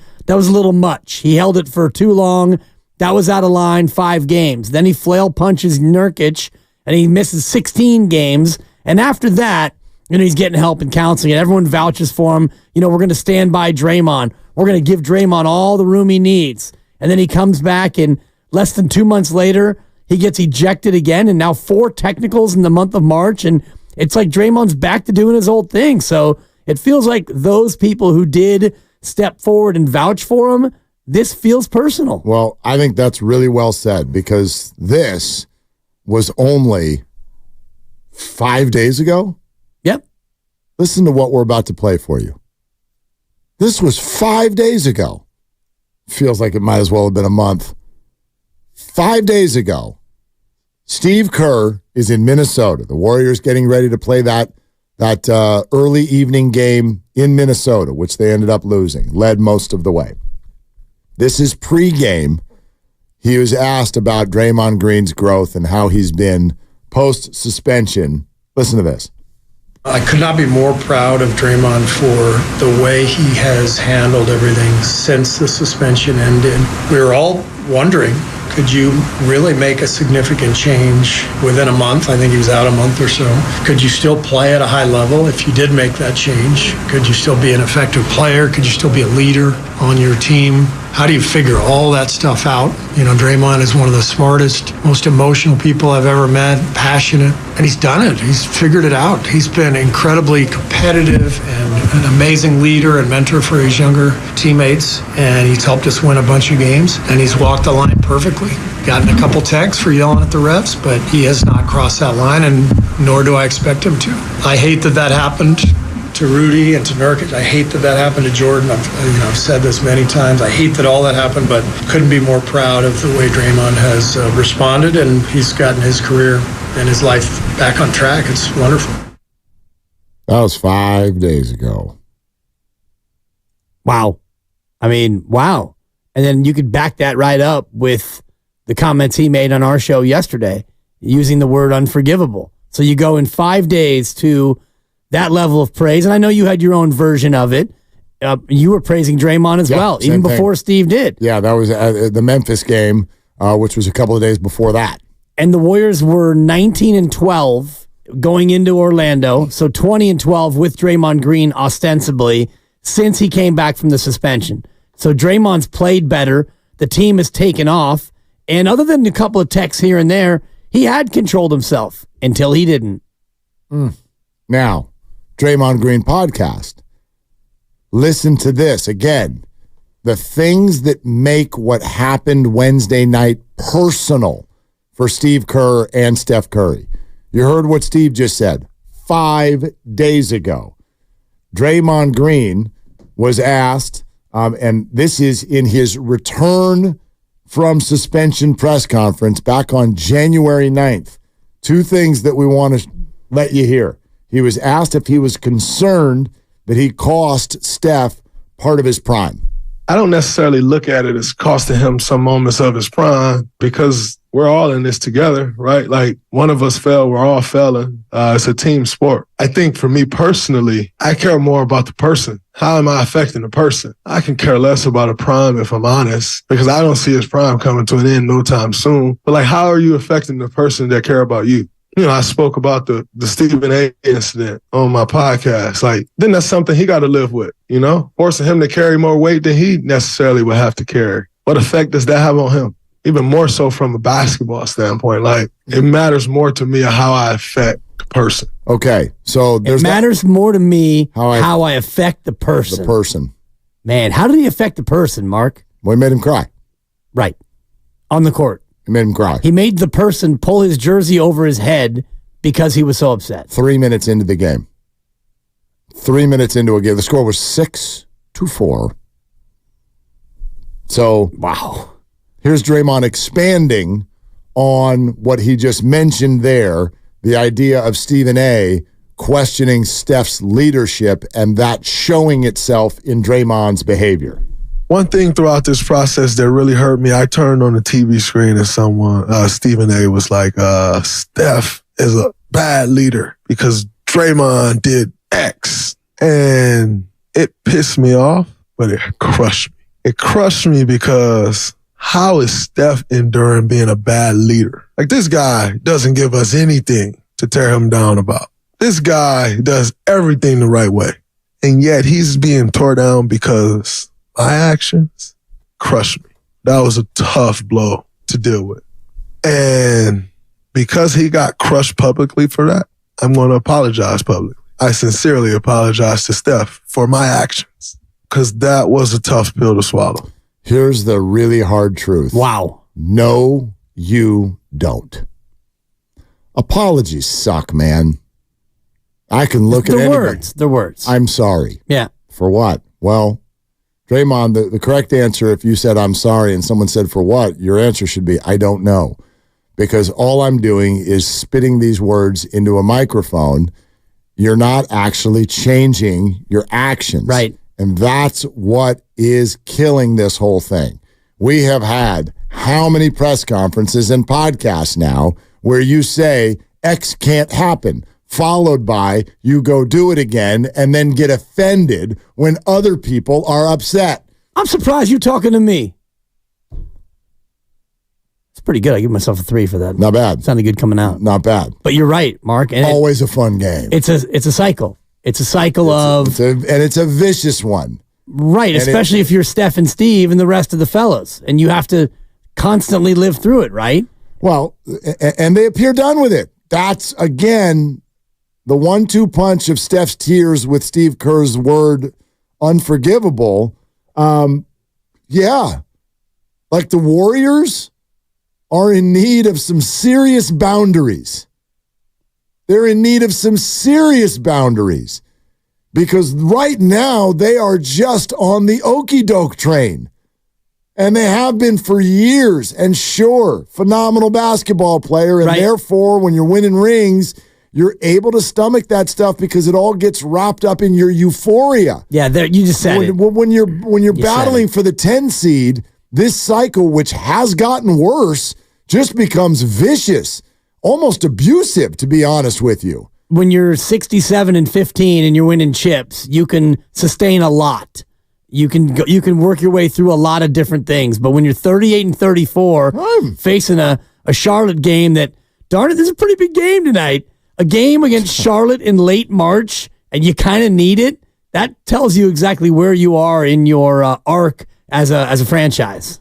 a little much. He held it for too long. That was out of line, 5 games. Then he flail punches Nurkic, and he misses 16 games. And after that, he's getting help and counseling, and everyone vouches for him. We're going to stand by Draymond. We're going to give Draymond all the room he needs. And then he comes back, and less than 2 months later, he gets ejected again, and now 4 technicals in the month of March, and it's like Draymond's back to doing his old thing. So it feels like those people who did step forward and vouch for him, this feels personal. Well, I think that's really well said, because this was only 5 days ago. Yep. Listen to what we're about to play for you. This was 5 days ago. Feels like it might as well have been a month. 5 days ago, Steve Kerr is in Minnesota. The Warriors getting ready to play that early evening game in Minnesota, which they ended up losing, led most of the way. This is pregame. He was asked about Draymond Green's growth and how he's been post-suspension. Listen to this. I could not be more proud of Draymond for the way he has handled everything since the suspension ended. We were all wondering, could you really make a significant change within a month? I think he was out a month or so. Could you still play at a high level if you did make that change? Could you still be an effective player? Could you still be a leader on your team? How do you figure all that stuff out? Draymond is one of the smartest, most emotional people I've ever met, passionate, and he's done it. He's figured it out. He's been incredibly competitive and an amazing leader and mentor for his younger teammates, and he's helped us win a bunch of games, and he's walked the line perfectly. Gotten a couple texts for yelling at the refs, but he has not crossed that line, and nor do I expect him to. I hate that happened to Rudy and to Nurkic. I hate that happened to Jordan. I've said this many times. I hate that all that happened, but couldn't be more proud of the way Draymond has responded, and he's gotten his career and his life back on track. It's wonderful. That was 5 days ago. Wow. Wow. And then you could back that right up with the comments he made on our show yesterday, using the word unforgivable. So you go in 5 days to that level of praise. And I know you had your own version of it. You were praising Draymond as well, even before Steve did. Yeah, that was the Memphis game, which was a couple of days before that. And the Warriors were 19-12 going into Orlando, so 20-12 with Draymond Green ostensibly since he came back from the suspension. So Draymond's played better. The team has taken off. And other than a couple of texts here and there, he had controlled himself until he didn't. Now, Draymond Green podcast. Listen to this again. The things that make what happened Wednesday night personal for Steve Kerr and Steph Curry. You heard what Steve just said 5 days ago. Draymond Green was asked, and this is in his return from suspension press conference back on January 9th. Two things that we want to let you hear. He was asked if he was concerned that he cost Steph part of his prime. I don't necessarily look at it as costing him some moments of his prime because we're all in this together, right? Like one of us fell, we're all failing. It's a team sport. I think for me personally, I care more about the person. How am I affecting the person? I can care less about a prime if I'm honest, because I don't see his prime coming to an end no time soon. But like, how are you affecting the person that care about you? You know, I spoke about the Stephen A. incident on my podcast. Like, then that's something he got to live with, you know? Forcing him to carry more weight than he necessarily would have to carry. What effect does that have on him? Even more so from a basketball standpoint. Like, it matters more to me how I affect the person. Okay, so it matters more to me how I affect the person. The person. Man, how did he affect the person, Mark? Well, he made him cry. Right. On the court. He made him cry. He made the person pull his jersey over his head because he was so upset. 3 minutes into the game. 3 minutes into a game. The score was 6-4. So, wow. Here's Draymond expanding on what he just mentioned there, the idea of Stephen A. questioning Steph's leadership and that showing itself in Draymond's behavior. One thing throughout this process that really hurt me, I turned on the TV screen and someone, Stephen A. was like, Steph is a bad leader because Draymond did X. And it pissed me off, but it crushed me. It crushed me because how is Steph enduring being a bad leader? Like, this guy doesn't give us anything to tear him down about. This guy does everything the right way. And yet he's being tore down because my actions crushed me. That was a tough blow to deal with. And because he got crushed publicly for that, I'm going to apologize publicly. I sincerely apologize to Steph for my actions because that was a tough pill to swallow. Here's the really hard truth. Wow. No, you don't. Apologies suck, man. I can look at anything. The words. I'm sorry. Yeah. For what? Well, Draymond, the correct answer, if you said I'm sorry and someone said for what, your answer should be I don't know. Because all I'm doing is spitting these words into a microphone. You're not actually changing your actions. Right. And that's what is killing this whole thing. We have had how many press conferences and podcasts now where you say X can't happen, followed by you go do it again and then get offended when other people are upset. I'm surprised you're talking to me. It's pretty good. I give myself a 3 for that. Not bad. Sounded good coming out. Not bad. But you're right, Mark. And always a fun game. It's a cycle. It's a cycle and it's a vicious one. Right, and especially if you're Steph and Steve and the rest of the fellas, and you have to constantly live through it, right? Well, and they appear done with it. That's, again, the 1-2 punch of Steph's tears with Steve Kerr's word unforgivable. Yeah. Like the Warriors are in need of some serious boundaries. They're in need of some serious boundaries because right now they are just on the okie doke train. And they have been for years. And sure, phenomenal basketball player. And therefore, when you're winning rings, you're able to stomach that stuff because it all gets wrapped up in your euphoria. Yeah, you just said it. When you're battling for the 10 seed, this cycle, which has gotten worse, just becomes vicious, almost abusive, to be honest with you. When you're 67-15 and you're winning chips, you can sustain a lot. You can work your way through a lot of different things. But when you're 38-34, facing a a Charlotte game that, darn it, this is a pretty big game tonight. A game against Charlotte in late March, and you kind of need it. That tells you exactly where you are in your arc as a franchise.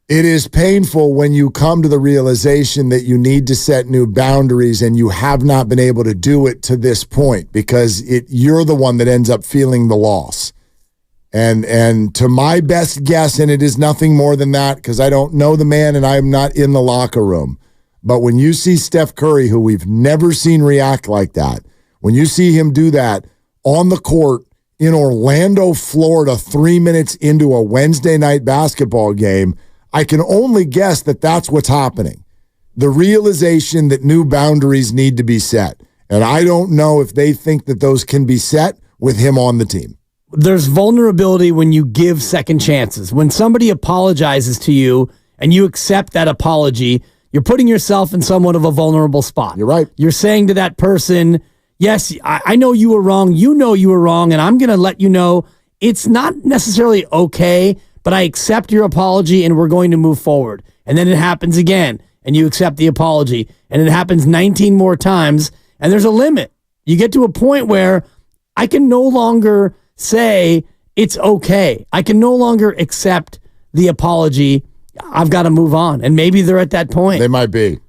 It is painful when you come to the realization that you need to set new boundaries and you have not been able to do it to this point because you're the one that ends up feeling the loss. And to my best guess, and it is nothing more than that because I don't know the man and I am not in the locker room, but when you see Steph Curry, who we've never seen react like that, when you see him do that on the court in Orlando, Florida, 3 minutes into a Wednesday night basketball game, I can only guess that that's what's happening. The realization that new boundaries need to be set. And I don't know if they think that those can be set with him on the team. There's vulnerability when you give second chances. When somebody apologizes to you and you accept that apology, you're putting yourself in somewhat of a vulnerable spot. You're right. You're saying to that person, yes, I know you were wrong. You know you were wrong. And I'm going to let you know it's not necessarily okay, but I accept your apology and we're going to move forward. And then it happens again and you accept the apology and it happens 19 more times and there's a limit. You get to a point where I can no longer say it's okay. I can no longer accept the apology. I've got to move on. And maybe they're at that point. They might be.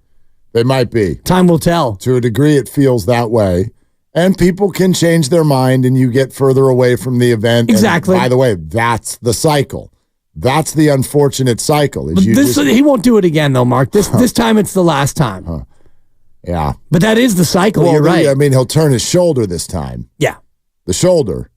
Time will tell. To a degree, it feels that way. And people can change their mind and you get further away from the event. Exactly. And by the way, that's the cycle. That's the unfortunate cycle. He won't do it again, though, Mark. This time it's the last time. Yeah. But that is the cycle. Well, you're right. I mean, he'll turn his shoulder this time. Yeah. The shoulder.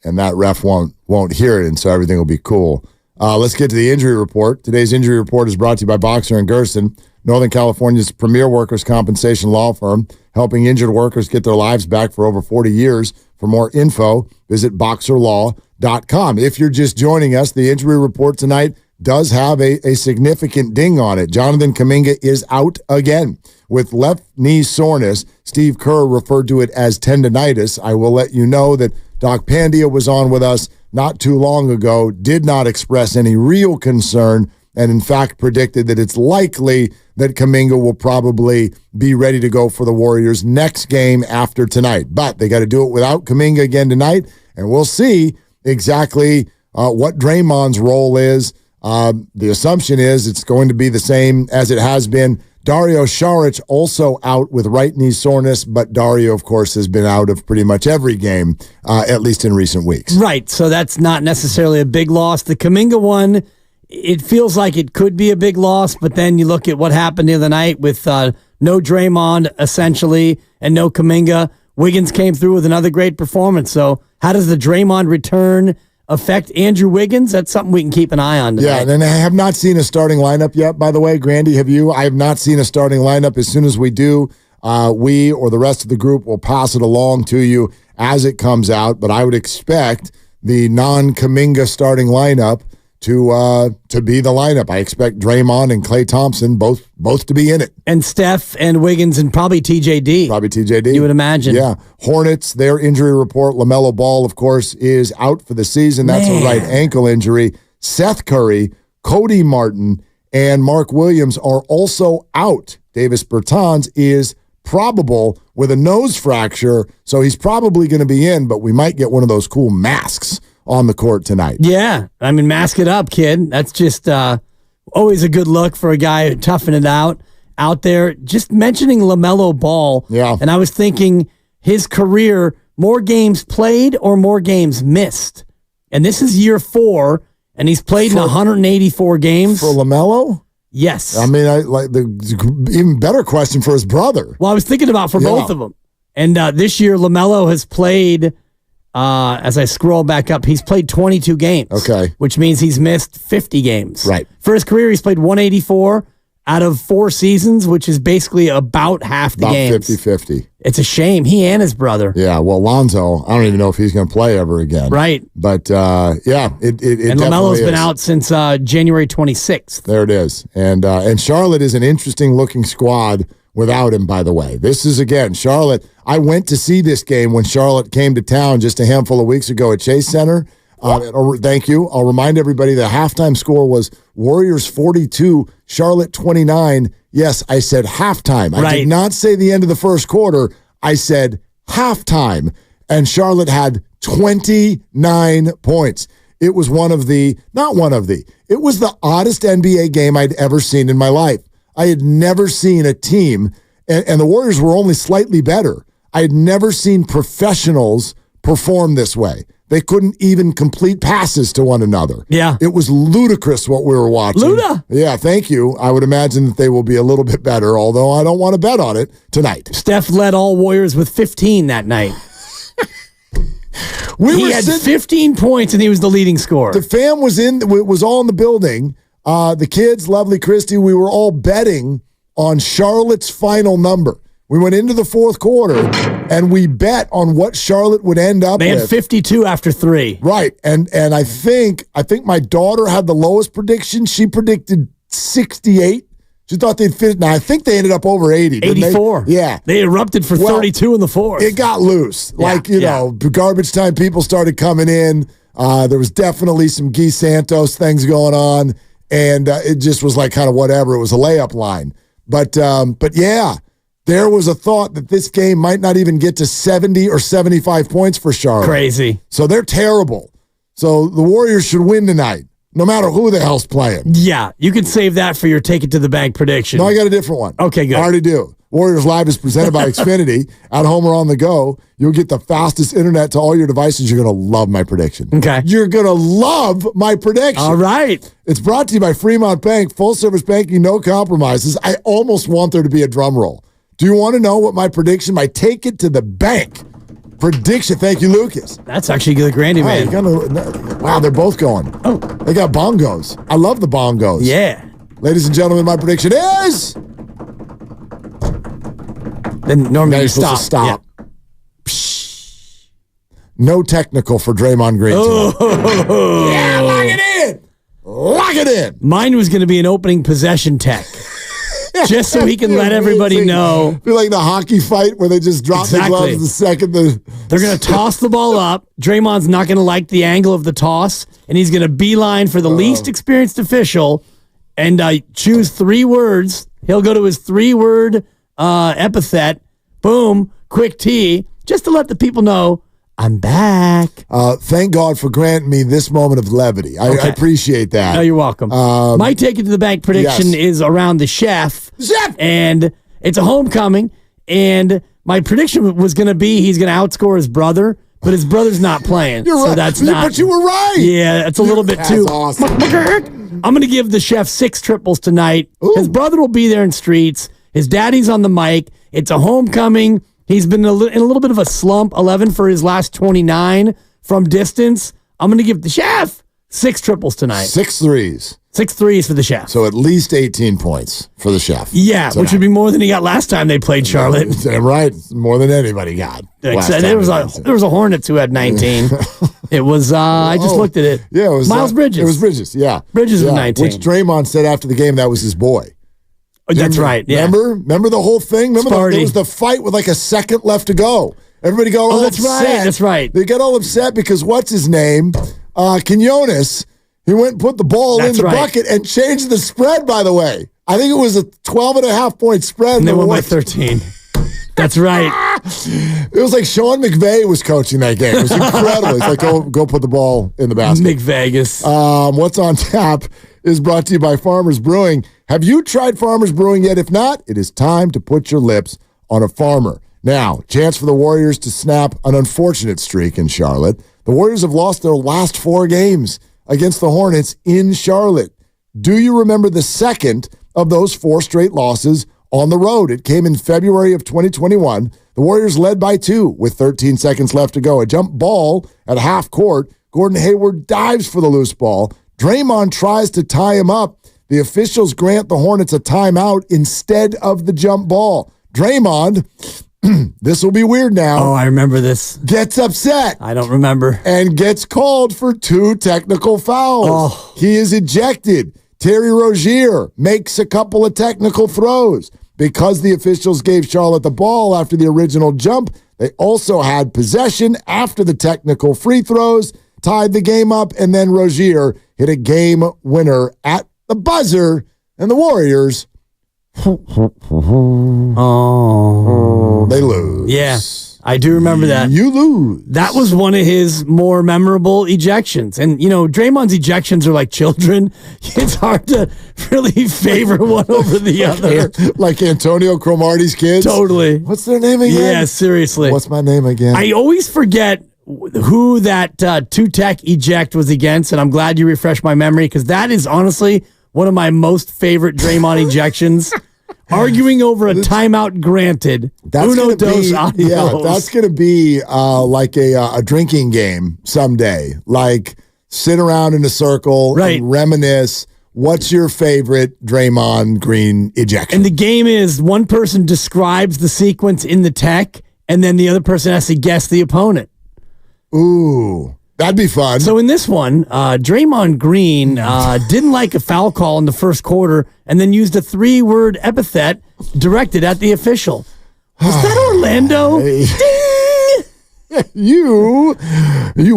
And that ref won't hear it, and so everything will be cool. Let's get to the injury report. Today's injury report is brought to you by Boxer & Gerson, Northern California's premier workers' compensation law firm, helping injured workers get their lives back for over 40 years. For more info, visit boxerlaw.com. If you're just joining us, the injury report tonight does have a significant ding on it. Jonathan Kuminga is out again with left knee soreness. Steve Kerr referred to it as tendonitis. I will let you know that Doc Pandia was on with us not too long ago, did not express any real concern, and in fact predicted that it's likely that Kuminga will probably be ready to go for the Warriors next game after tonight. But they got to do it without Kuminga again tonight, and we'll see exactly what Draymond's role is. The assumption is it's going to be the same as it has been. Dario Saric also out with right knee soreness, but Dario, of course, has been out of pretty much every game, at least in recent weeks. Right, so that's not necessarily a big loss. The Kuminga one, it feels like it could be a big loss, but then you look at what happened the other night with no Draymond, essentially, and no Kuminga. Wiggins came through with another great performance. So how does the Draymond return affect Andrew Wiggins? That's something we can keep an eye on tonight. Yeah, and I have not seen a starting lineup yet, by the way. Grandy, have you? I have not seen a starting lineup. As soon as we do, we or the rest of the group will pass it along to you as it comes out. But I would expect the non-Kuminga starting lineup to be the lineup. I expect Draymond and Klay Thompson both to be in it. And Steph and Wiggins and probably TJD. Probably TJD. You would imagine. Yeah. Hornets, their injury report. LaMelo Ball, of course, is out for the season. That's a right ankle injury. Seth Curry, Cody Martin, and Mark Williams are also out. Davis Bertans is probable with a nose fracture, so he's probably going to be in, but we might get one of those cool masks on the court tonight. Yeah. I mean, mask it up, kid. That's just always a good look for a guy toughing it out there. Just mentioning LaMelo Ball. Yeah. And I was thinking his career, more games played or more games missed. And this is year 4, and he's played in 184 games. For LaMelo? Yes. I mean, like the even better question for his brother. Well, I was thinking about for both of them. And this year, LaMelo has played, as I scroll back up, he's played 22 games. Okay. Which means he's missed 50 games. Right. For his career, he's played 184 out of 4 seasons, which is basically about half the games. 50-50. It's a shame. He and his brother. Yeah, well, Lonzo, I don't even know if he's going to play ever again. Right. But, yeah, it and LaMelo's been out since January 26th. There it is. And Charlotte is an interesting-looking squad without him, by the way. This is, again, Charlotte. I went to see this game when Charlotte came to town just a handful of weeks ago at Chase Center. Thank you. I'll remind everybody the halftime score was Warriors 42, Charlotte 29. Yes, I said halftime. I did not say the end of the first quarter. I said halftime. And Charlotte had 29 points. It was it was the oddest NBA game I'd ever seen in my life. I had never seen a team, and the Warriors were only slightly better. I had never seen professionals perform this way. They couldn't even complete passes to one another. Yeah. It was ludicrous what we were watching. Luda. Yeah, thank you. I would imagine that they will be a little bit better, although I don't want to bet on it tonight. Steph led all Warriors with 15 that night. He had 15 points, and he was the leading scorer. The fam was all in the building. The kids, lovely Christy, we were all betting on Charlotte's final number. We went into the fourth quarter, and we bet on what Charlotte would end up with. They had 52 after 3. Right, and I think my daughter had the lowest prediction. She predicted 68. She thought they'd fit. Now, I think they ended up over 80. 84. Yeah. They erupted for 32 in the fourth. It got loose. Yeah, Garbage time people started coming in. There was definitely some Guy Santos things going on, and it just was like kind of whatever. It was a layup line. But yeah, there was a thought that this game might not even get to 70 or 75 points for Charlotte. Crazy. So they're terrible. So the Warriors should win tonight, no matter who the hell's playing. Yeah, you can save that for your take it to the bank prediction. No, I got a different one. Okay, good. I already do. Warriors Live is presented by Xfinity. At home or on the go, you'll get the fastest internet to all your devices. You're going to love my prediction. Okay. You're going to love my prediction. All right. It's brought to you by Fremont Bank. Full service banking, no compromises. I almost want there to be a drum roll. Do you want to know what my prediction, my take it to the bank prediction? Thank you, Lucas. That's actually the Grandy man. Wow, they're both going. Oh. They got bongos. I love the bongos. Yeah. Ladies and gentlemen, my prediction is... Then normally you supposed stop. to stop. No technical for Draymond Green tonight. Yeah, lock it in. Lock it in. Mine was going to be an opening possession tech. Just so he can let everybody know. Feel like the hockey fight where they just drop the gloves the second they're going to toss the ball up. Draymond's not going to like the angle of the toss, and he's going to beeline for the least experienced official and choose 3 words. He'll go to his 3-word epithet. Boom, quick T, just to let the people know I'm back. Thank God for granting me this moment of levity. I appreciate that. No, you're welcome. My take it to the bank prediction is around the chef. And it's a homecoming. And my prediction was going to be he's going to outscore his brother, but his brother's not playing. You're so right. that's not. But you were right. Yeah, that's a little bit too. Awesome. I'm going to give the chef 6 triples tonight. Ooh. His brother will be there in streets. His daddy's on the mic. It's a homecoming. He's been in a little bit of a slump, 11 for his last 29 from distance. I'm going to give the chef 6 triples tonight. 6 threes. 6 threes for the chef. So at least 18 points for the chef. Yeah, tonight. Which would be more than he got last time they played Charlotte. Right. More than anybody got. There was a Hornets who had 19. It was, I just looked at it. Yeah, it was Miles Bridges. It was Bridges, yeah. Bridges was 19. Which Draymond said after the game that was his boy. That's right. Yeah. Remember the whole thing? Remember there was the fight with like a second left to go. Everybody got all upset. That's right. They got all upset because what's his name? Quinones. He went and put the ball in the bucket and changed the spread, by the way. I think it was a 12.5-point spread. And they won by 13. That's right. It was like Sean McVay was coaching that game. It was incredible. He's like, go put the ball in the basket. McVegas. What's on tap is brought to you by Farmers Brewing. Have you tried Farmers Brewing yet? If not, it is time to put your lips on a Farmer. Now, chance for the Warriors to snap an unfortunate streak in Charlotte. The Warriors have lost their last 4 games against the Hornets in Charlotte. Do you remember the second of those 4 straight losses on the road? It came in February of 2021. The Warriors led by 2 with 13 seconds left to go. A jump ball at half court. Gordon Hayward dives for the loose ball. Draymond tries to tie him up. The officials grant the Hornets a timeout instead of the jump ball. Draymond, this will be weird now. Oh, I remember this. Gets upset. I don't remember. And gets called for 2 technical fouls. Oh. He is ejected. Terry Rozier makes a couple of technical throws. Because the officials gave Charlotte the ball after the original jump, they also had possession after the technical free throws. tied the game up, and then Rozier hit a game winner at the buzzer, and the Warriors, they lose. Yeah, I do remember that. You lose. That was one of his more memorable ejections. And, Draymond's ejections are like children. It's hard to really favor one over the other. Like Antonio Cromartie's kids? Totally. What's their name again? Yeah, seriously. What's my name again? I always forget who that two-tech eject was against, and I'm glad you refreshed my memory, because that is honestly one of my most favorite Draymond ejections. Arguing over a timeout granted. That's Uno going to dos be, adios. that's going to be like a drinking game someday. Like sit around in a circle and reminisce. What's your favorite Draymond Green ejection? And the game is one person describes the sequence in the tech, and then the other person has to guess the opponent. Ooh. That'd be fun. So in this one, Draymond Green didn't like a foul call in the first quarter and then used a 3-word epithet directed at the official. Was that Orlando? Ding! You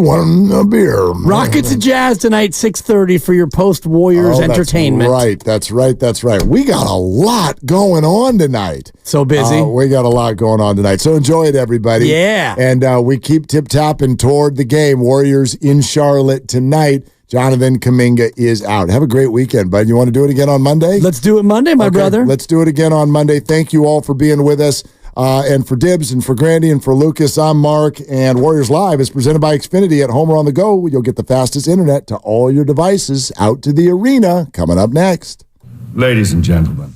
want a beer. Rockets and Jazz tonight, 6:30 for your post-Warriors entertainment. That's right. We got a lot going on tonight. So busy. We got a lot going on tonight. So enjoy it, everybody. Yeah. And we keep tip-tapping toward the game. Warriors in Charlotte tonight. Jonathan Kuminga is out. Have a great weekend, bud. You want to do it again on Monday? Let's do it Monday, my brother. Let's do it again on Monday. Thank you all for being with us. And for Dibs and for Grandy and for Lucas, I'm Mark. And Warriors Live is presented by Xfinity at home or on the go. You'll get the fastest internet to all your devices out to the arena coming up next. Ladies and gentlemen,